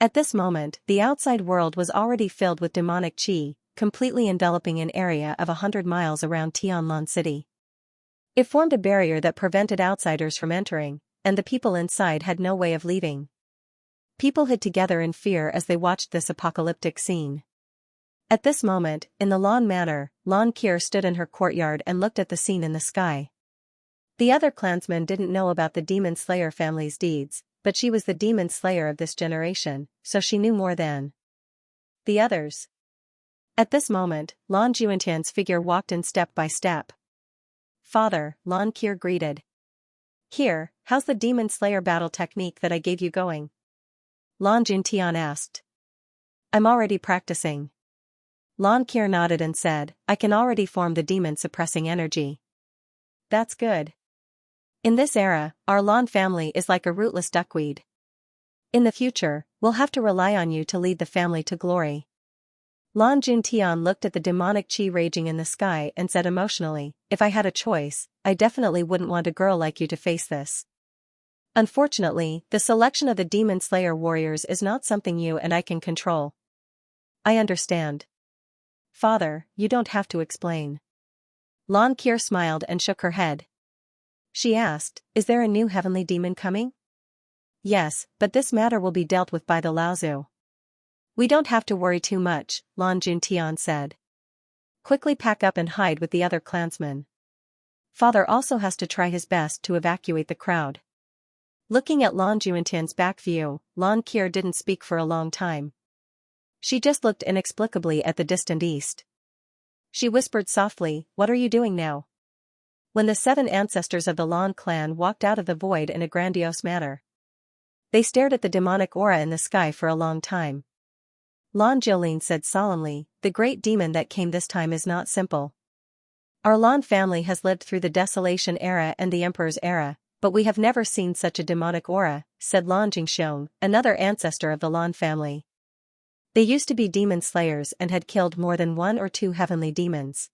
At this moment, the outside world was already filled with demonic qi, completely enveloping an area of 100 miles around Tianlan City. It formed a barrier that prevented outsiders from entering, and the people inside had no way of leaving. People hid together in fear as they watched this apocalyptic scene. At this moment, in the Lan Manor, Lan Kier stood in her courtyard and looked at the scene in the sky. The other clansmen didn't know about the Demon Slayer family's deeds, but she was the Demon Slayer of this generation, so she knew more than the others. At this moment, Lan Juantian's figure walked in step by step. Father, Lan Kier greeted. Here, how's the Demon Slayer battle technique that I gave you going? Lan Juntian asked. I'm already practicing. Lan Kier nodded and said, I can already form the demon-suppressing energy. That's good. In this era, our Lan family is like a rootless duckweed. In the future, we'll have to rely on you to lead the family to glory. Lan Juntian looked at the demonic qi raging in the sky and said emotionally, if I had a choice, I definitely wouldn't want a girl like you to face this. Unfortunately, the selection of the Demon Slayer warriors is not something you and I can control. I understand. Father, you don't have to explain. Lan Kier smiled and shook her head. She asked, is there a new heavenly demon coming? Yes, but this matter will be dealt with by the Laozu. We don't have to worry too much, Lan Juntian said. Quickly pack up and hide with the other clansmen. Father also has to try his best to evacuate the crowd. Looking at Lan Juantian's back view, Lan Qier didn't speak for a long time. She just looked inexplicably at the distant east. She whispered softly, "What are you doing now?" When the 7 ancestors of the Lan clan walked out of the void in a grandiose manner. They stared at the demonic aura in the sky for a long time. Lan Jiulin said solemnly, "The great demon that came this time is not simple. Our Lan family has lived through the Desolation era and the Emperor's era, but we have never seen such a demonic aura," said Lan Jingxiong, another ancestor of the Lan family. They used to be demon slayers and had killed more than 1 or 2 heavenly demons.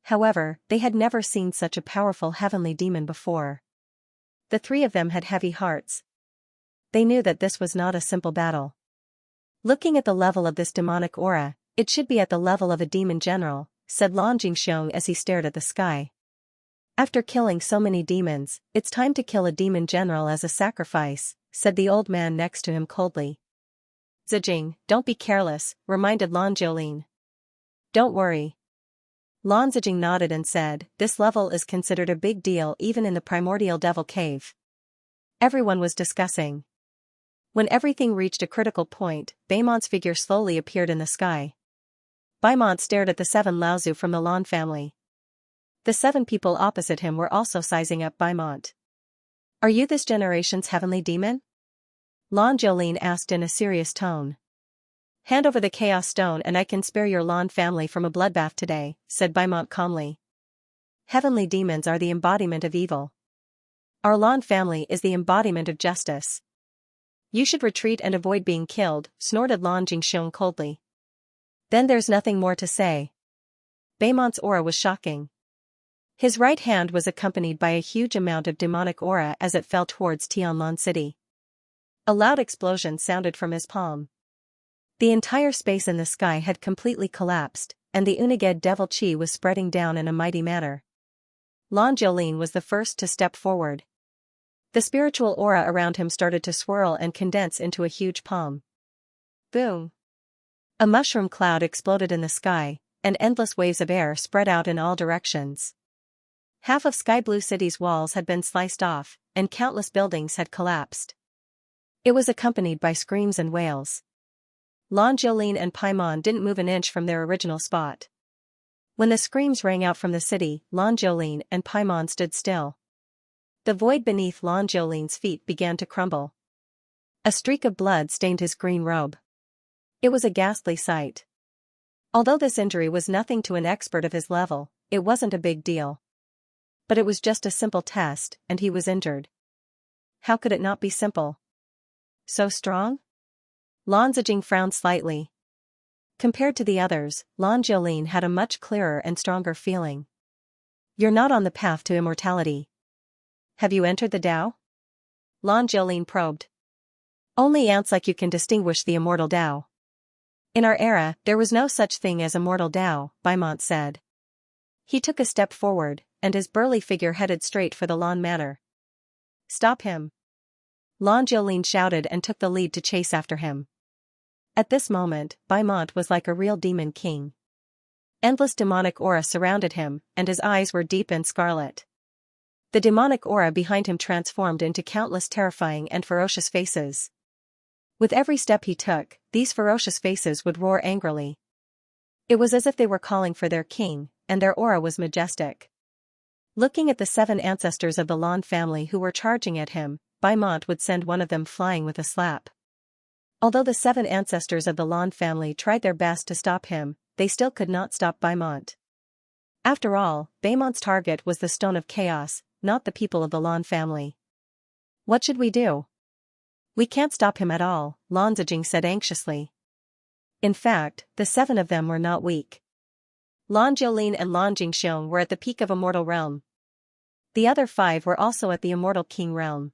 However, they had never seen such a powerful heavenly demon before. The 3 of them had heavy hearts. They knew that this was not a simple battle. Looking at the level of this demonic aura, it should be at the level of a demon general, said Lan Jingxiong as he stared at the sky. After killing so many demons, it's time to kill a demon general as a sacrifice, said the old man next to him coldly. Zijing, don't be careless, reminded Lan Jiulin. Don't worry. Lan Zijing nodded and said, this level is considered a big deal even in the primordial devil cave. Everyone was discussing. When everything reached a critical point, Baimon's figure slowly appeared in the sky. Baimont stared at the 7 Laozu from the Lan family. The 7 people opposite him were also sizing up Baimont. Are you this generation's heavenly demon? Lan Jiulin asked in a serious tone. Hand over the Chaos Stone and I can spare your Lan family from a bloodbath today, said Baimont calmly. Heavenly demons are the embodiment of evil. Our Lan family is the embodiment of justice. You should retreat and avoid being killed, snorted Lan Jingxiong coldly. Then there's nothing more to say. Baimont's aura was shocking. His right hand was accompanied by a huge amount of demonic aura as it fell towards Tianlan City. A loud explosion sounded from his palm. The entire space in the sky had completely collapsed, and the Unaged devil chi was spreading down in a mighty manner. Lan Jiulin was the first to step forward. The spiritual aura around him started to swirl and condense into a huge palm. Boom! A mushroom cloud exploded in the sky, and endless waves of air spread out in all directions. Half of Sky Blue City's walls had been sliced off, and countless buildings had collapsed. It was accompanied by screams and wails. Lan Jiulin and Paimon didn't move an inch from their original spot. When the screams rang out from the city, Lan Jiulin and Paimon stood still. The void beneath Lan Jiolin's feet began to crumble. A streak of blood stained his green robe. It was a ghastly sight. Although this injury was nothing to an expert of his level, it wasn't a big deal. But it was just a simple test, and he was injured. How could it not be simple? So strong? Lan Zijing frowned slightly. Compared to the others, Lan Jiulin had a much clearer and stronger feeling. You're not on the path to immortality. Have you entered the Tao? Lan Jiulin probed. Only ants like you can distinguish the immortal Tao. In our era, there was no such thing as immortal Tao, Baimont said. He took a step forward, and his burly figure headed straight for the Lan Manor. Stop him! Lan Jiulin shouted and took the lead to chase after him. At this moment, Baimont was like a real demon king. Endless demonic aura surrounded him, and his eyes were deep and scarlet. The demonic aura behind him transformed into countless terrifying and ferocious faces. With every step he took, these ferocious faces would roar angrily. It was as if they were calling for their king, and their aura was majestic. Looking at the 7 ancestors of the Lan family who were charging at him, Baimont would send one of them flying with a slap. Although the 7 ancestors of the Lan family tried their best to stop him, they still could not stop Baimont. After all, Baimont's target was the Stone of Chaos, not the people of the Lan family. What should we do? We can't stop him at all, Lan Zijing said anxiously. In fact, the 7 of them were not weak. Lan Jiulin and Lan Jingxiong were at the peak of Immortal Realm. The other 5 were also at the Immortal King Realm.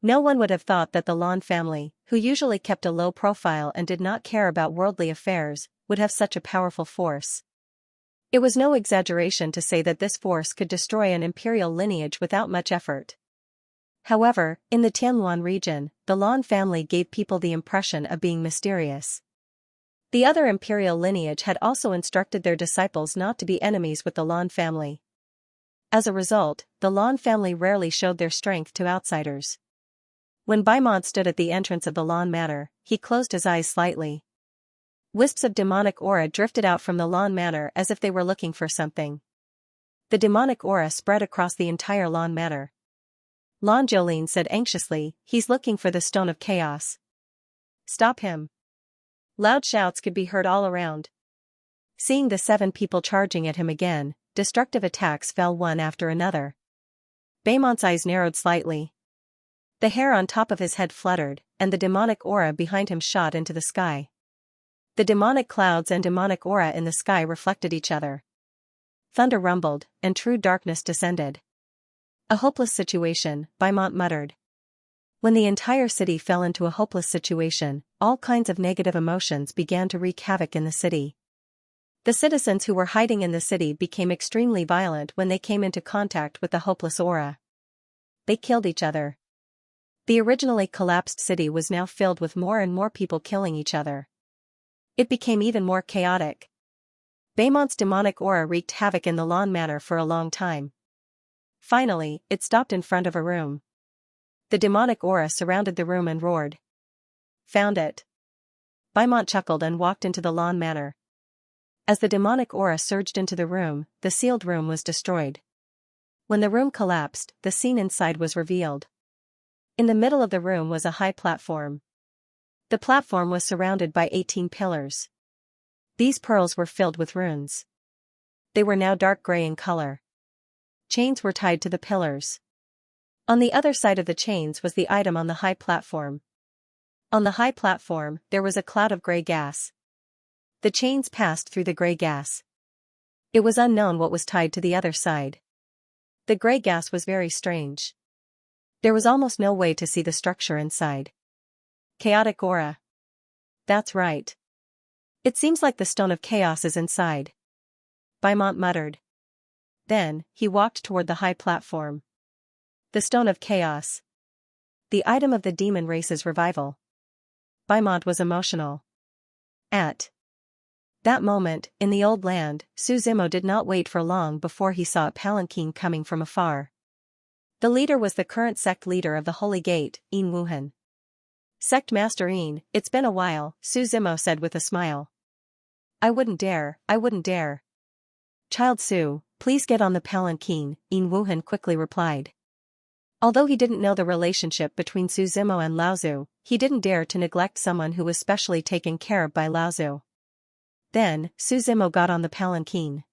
No one would have thought that the Lan family, who usually kept a low profile and did not care about worldly affairs, would have such a powerful force. It was no exaggeration to say that this force could destroy an imperial lineage without much effort. However, in the Tianluan region, the Lan family gave people the impression of being mysterious. The other imperial lineage had also instructed their disciples not to be enemies with the Lan family. As a result, the Lan family rarely showed their strength to outsiders. When Baimont stood at the entrance of the Lan Manor, he closed his eyes slightly. Wisps of demonic aura drifted out from the Lan Manor as if they were looking for something. The demonic aura spread across the entire Lan Manor. Lan Jolene said anxiously, "He's looking for the Stone of Chaos. Stop him." Loud shouts could be heard all around. Seeing the 7 people charging at him again, destructive attacks fell one after another. Baimont's eyes narrowed slightly. The hair on top of his head fluttered, and the demonic aura behind him shot into the sky. The demonic clouds and demonic aura in the sky reflected each other. Thunder rumbled, and true darkness descended. A hopeless situation, Baimont muttered. When the entire city fell into a hopeless situation, all kinds of negative emotions began to wreak havoc in the city. The citizens who were hiding in the city became extremely violent when they came into contact with the hopeless aura. They killed each other. The originally collapsed city was now filled with more and more people killing each other. It became even more chaotic. Baimont's demonic aura wreaked havoc in the Lan Manor for a long time. Finally, it stopped in front of a room. The demonic aura surrounded the room and roared. "Found it." Baimont chuckled and walked into the Lan Manor. As the demonic aura surged into the room, the sealed room was destroyed. When the room collapsed, the scene inside was revealed. In the middle of the room was a high platform. The platform was surrounded by 18 pillars. These pearls were filled with runes. They were now dark gray in color. Chains were tied to the pillars. On the other side of the chains was the item on the high platform. On the high platform, there was a cloud of gray gas. The chains passed through the gray gas. It was unknown what was tied to the other side. The gray gas was very strange. There was almost no way to see the structure inside. Chaotic aura. That's right. It seems like the Stone of Chaos is inside. Baimont muttered. Then, he walked toward the high platform. The Stone of Chaos. The item of the demon race's revival. Baimont was emotional. At that moment, in the old land, Su Zimo did not wait for long before he saw a palanquin coming from afar. The leader was the current sect leader of the Holy Gate, Yin Wuhan. "Sect Master Yin, it's been a while," Su Zimo said with a smile. I wouldn't dare." "Child Su, please get on the palanquin," Yin Wuhan quickly replied. Although he didn't know the relationship between Su Zimo and Laozu, he didn't dare to neglect someone who was specially taken care of by Laozu. Then, Su Zimo got on the palanquin.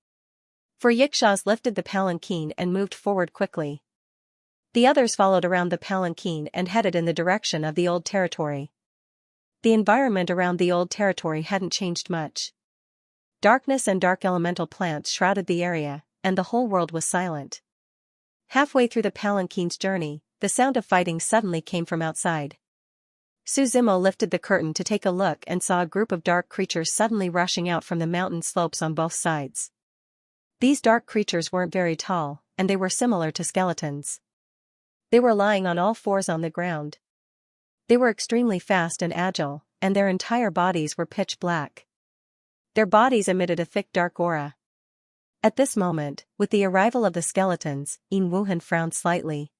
For Yikshaws lifted the palanquin and moved forward quickly. The others followed around the palanquin and headed in the direction of the old territory. The environment around the old territory hadn't changed much. Darkness and dark elemental plants shrouded the area, and the whole world was silent. Halfway through the palanquin's journey, the sound of fighting suddenly came from outside. Su Zimo lifted the curtain to take a look and saw a group of dark creatures suddenly rushing out from the mountain slopes on both sides. These dark creatures weren't very tall, and they were similar to skeletons. They were lying on all fours on the ground. They were extremely fast and agile, and their entire bodies were pitch black. Their bodies emitted a thick dark aura. At this moment, with the arrival of the skeletons, Yin Wuhan frowned slightly.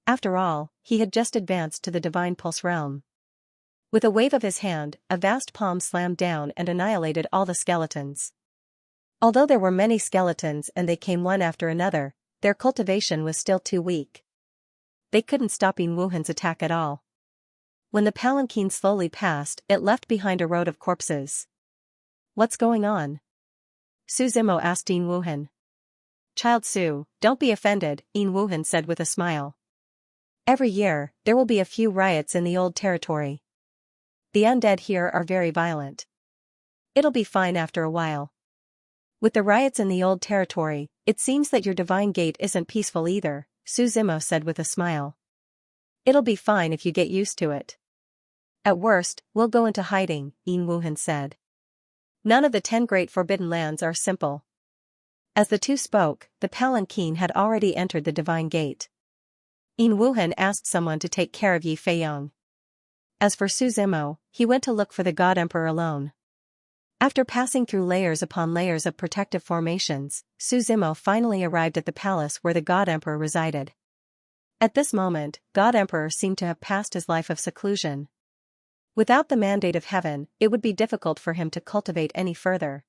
After all, he had just advanced to the Divine Pulse realm. With a wave of his hand, a vast palm slammed down and annihilated all the skeletons. Although there were many skeletons and they came one after another, their cultivation was still too weak. They couldn't stop Yin Wuhan's attack at all. When the palanquin slowly passed, it left behind a road of corpses. "What's going on?" Su Zimo asked Yin Wuhan. "Child Su, don't be offended," Yin Wuhan said with a smile. "Every year, there will be a few riots in the old territory. The undead here are very violent. It'll be fine after a while. With the riots in the old territory, it seems that your divine gate isn't peaceful either," Su Zimo said with a smile. "It'll be fine if you get used to it. At worst, we'll go into hiding," Yin Wuhan said. "None of the 10 great forbidden lands are simple." As the two spoke, the palanquin had already entered the divine gate. Yin Wuhan asked someone to take care of Yi Feiyong. As for Su Zimo, he went to look for the God Emperor alone. After passing through layers upon layers of protective formations, Su Zimo finally arrived at the palace where the God Emperor resided. At this moment, God Emperor seemed to have passed his life of seclusion. Without the mandate of heaven, it would be difficult for him to cultivate any further.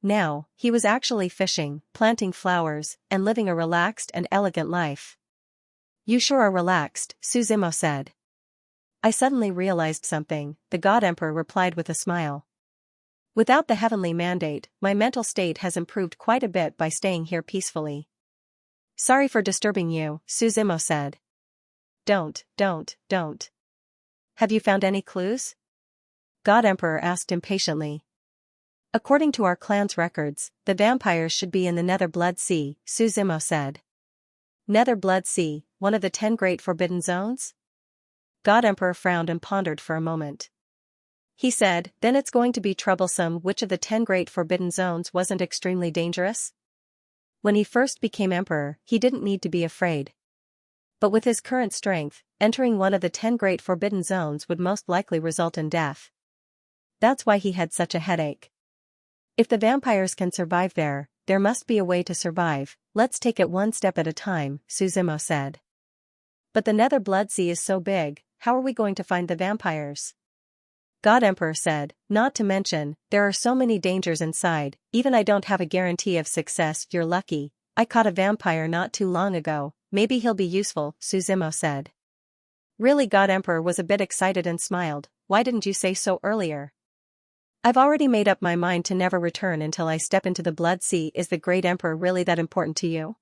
Now, he was actually fishing, planting flowers, and living a relaxed and elegant life. "You sure are relaxed," Su Zimo said. "I suddenly realized something," the God Emperor replied with a smile. "Without the heavenly mandate, my mental state has improved quite a bit by staying here peacefully." "Sorry for disturbing you," Su Zimo said. Don't. "Have you found any clues?" God Emperor asked impatiently. "According to our clan's records, the vampires should be in the Nether Blood Sea," Su Zimo said. "Nether Blood Sea, one of the 10 great forbidden zones?" God Emperor frowned and pondered for a moment. He said, "Then it's going to be troublesome. Which of the 10 great forbidden zones wasn't extremely dangerous? When he first became emperor, he didn't need to be afraid. But with his current strength, entering one of the 10 great forbidden zones would most likely result in death. That's why he had such a headache. If the vampires can survive there must be a way to survive. Let's take it one step at a time," Su Zimo said. "But the Nether Blood Sea is so big, how are we going to find the vampires?" God Emperor said, "Not to mention, there are so many dangers inside, even I don't have a guarantee of success. You're lucky, I caught a vampire not too long ago, maybe he'll be useful," Su Zimo said. Really, God Emperor was a bit excited and smiled. "Why didn't you say so earlier?" "I've already made up my mind to never return until I step into the Blood Sea." "Is the Great Emperor really that important to you?"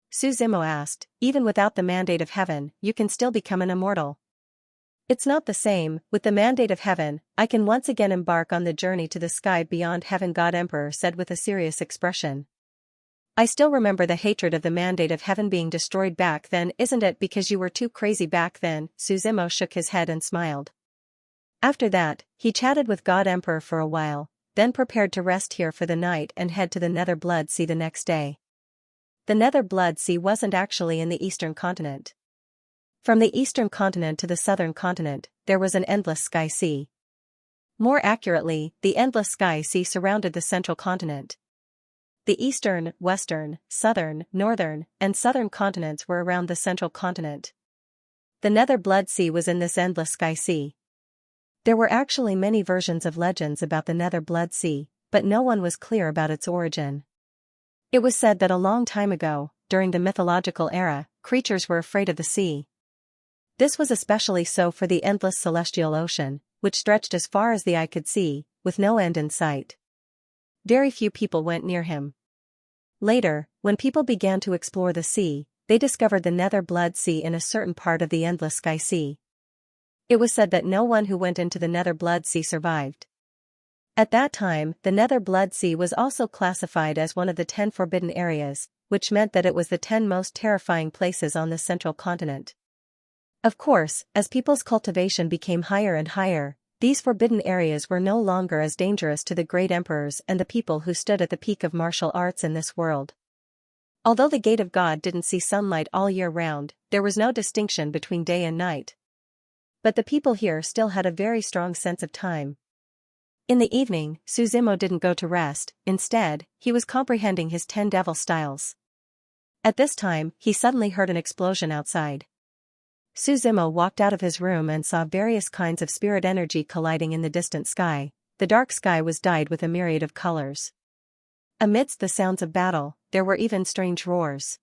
Su Zimo asked. "Even without the mandate of heaven, you can still become an immortal." "It's not the same. With the mandate of heaven, I can once again embark on the journey to the sky beyond heaven," God Emperor said with a serious expression. "I still remember the hatred of the mandate of heaven being destroyed back then. Isn't it because you were too crazy back then?" Su Zimo shook his head and smiled. After that, he chatted with God Emperor for a while, then prepared to rest here for the night and head to the Nether Blood Sea the next day. The Nether Blood Sea wasn't actually in the eastern continent. From the eastern continent to the southern continent, there was an endless sky sea. More accurately, the endless sky sea surrounded the central continent. The eastern, western, southern, northern, and southern continents were around the central continent. The Nether Blood Sea was in this endless sky sea. There were actually many versions of legends about the Nether Blood Sea, but no one was clear about its origin. It was said that a long time ago, during the mythological era, creatures were afraid of the sea. This was especially so for the endless celestial ocean, which stretched as far as the eye could see, with no end in sight. Very few people went near him. Later, when people began to explore the sea, they discovered the Nether Blood Sea in a certain part of the endless sky sea. It was said that no one who went into the Nether Blood Sea survived. At that time, the Nether Blood Sea was also classified as one of the 10 forbidden areas, which meant that it was the 10 most terrifying places on the central continent. Of course, as people's cultivation became higher and higher, these forbidden areas were no longer as dangerous to the great emperors and the people who stood at the peak of martial arts in this world. Although the Gate of God didn't see sunlight all year round, there was no distinction between day and night. But the people here still had a very strong sense of time. In the evening, Su Zimo didn't go to rest. Instead, he was comprehending his 10 devil styles. At this time, he suddenly heard an explosion outside. Su Zimo walked out of his room and saw various kinds of spirit energy colliding in the distant sky. The dark sky was dyed with a myriad of colors. Amidst the sounds of battle, there were even strange roars.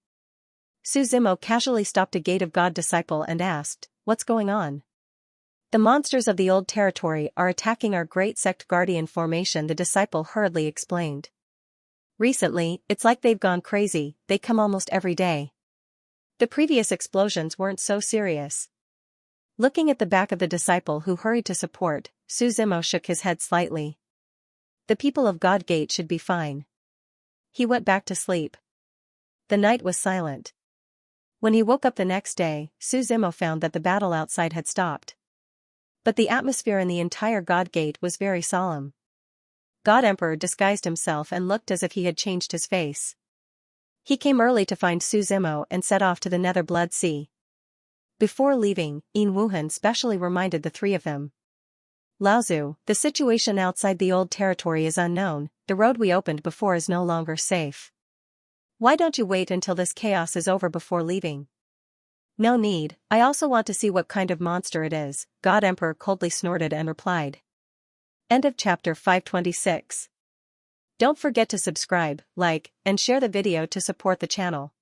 Su Zimo casually stopped a Gate of God disciple and asked, "What's going on?" "The monsters of the old territory are attacking our great sect guardian formation," the disciple hurriedly explained. "Recently, it's like they've gone crazy. They come almost every day. The previous explosions weren't so serious." Looking at the back of the disciple who hurried to support, Su Zimo shook his head slightly. The people of God Gate should be fine. He went back to sleep. The night was silent. When he woke up the next day, Su Zimo found that the battle outside had stopped. But the atmosphere in the entire God Gate was very solemn. God Emperor disguised himself and looked as if he had changed his face. He came early to find Su Zimo and set off to the Nether Blood Sea. Before leaving, Yin Wuhan specially reminded the three of them. Laozu, the situation outside the old territory is unknown, the road we opened before is no longer safe. Why don't you wait until this chaos is over before leaving? No need, I also want to see what kind of monster it is, God Emperor coldly snorted and replied. End of chapter 526. Don't forget to subscribe, like, and share the video to support the channel.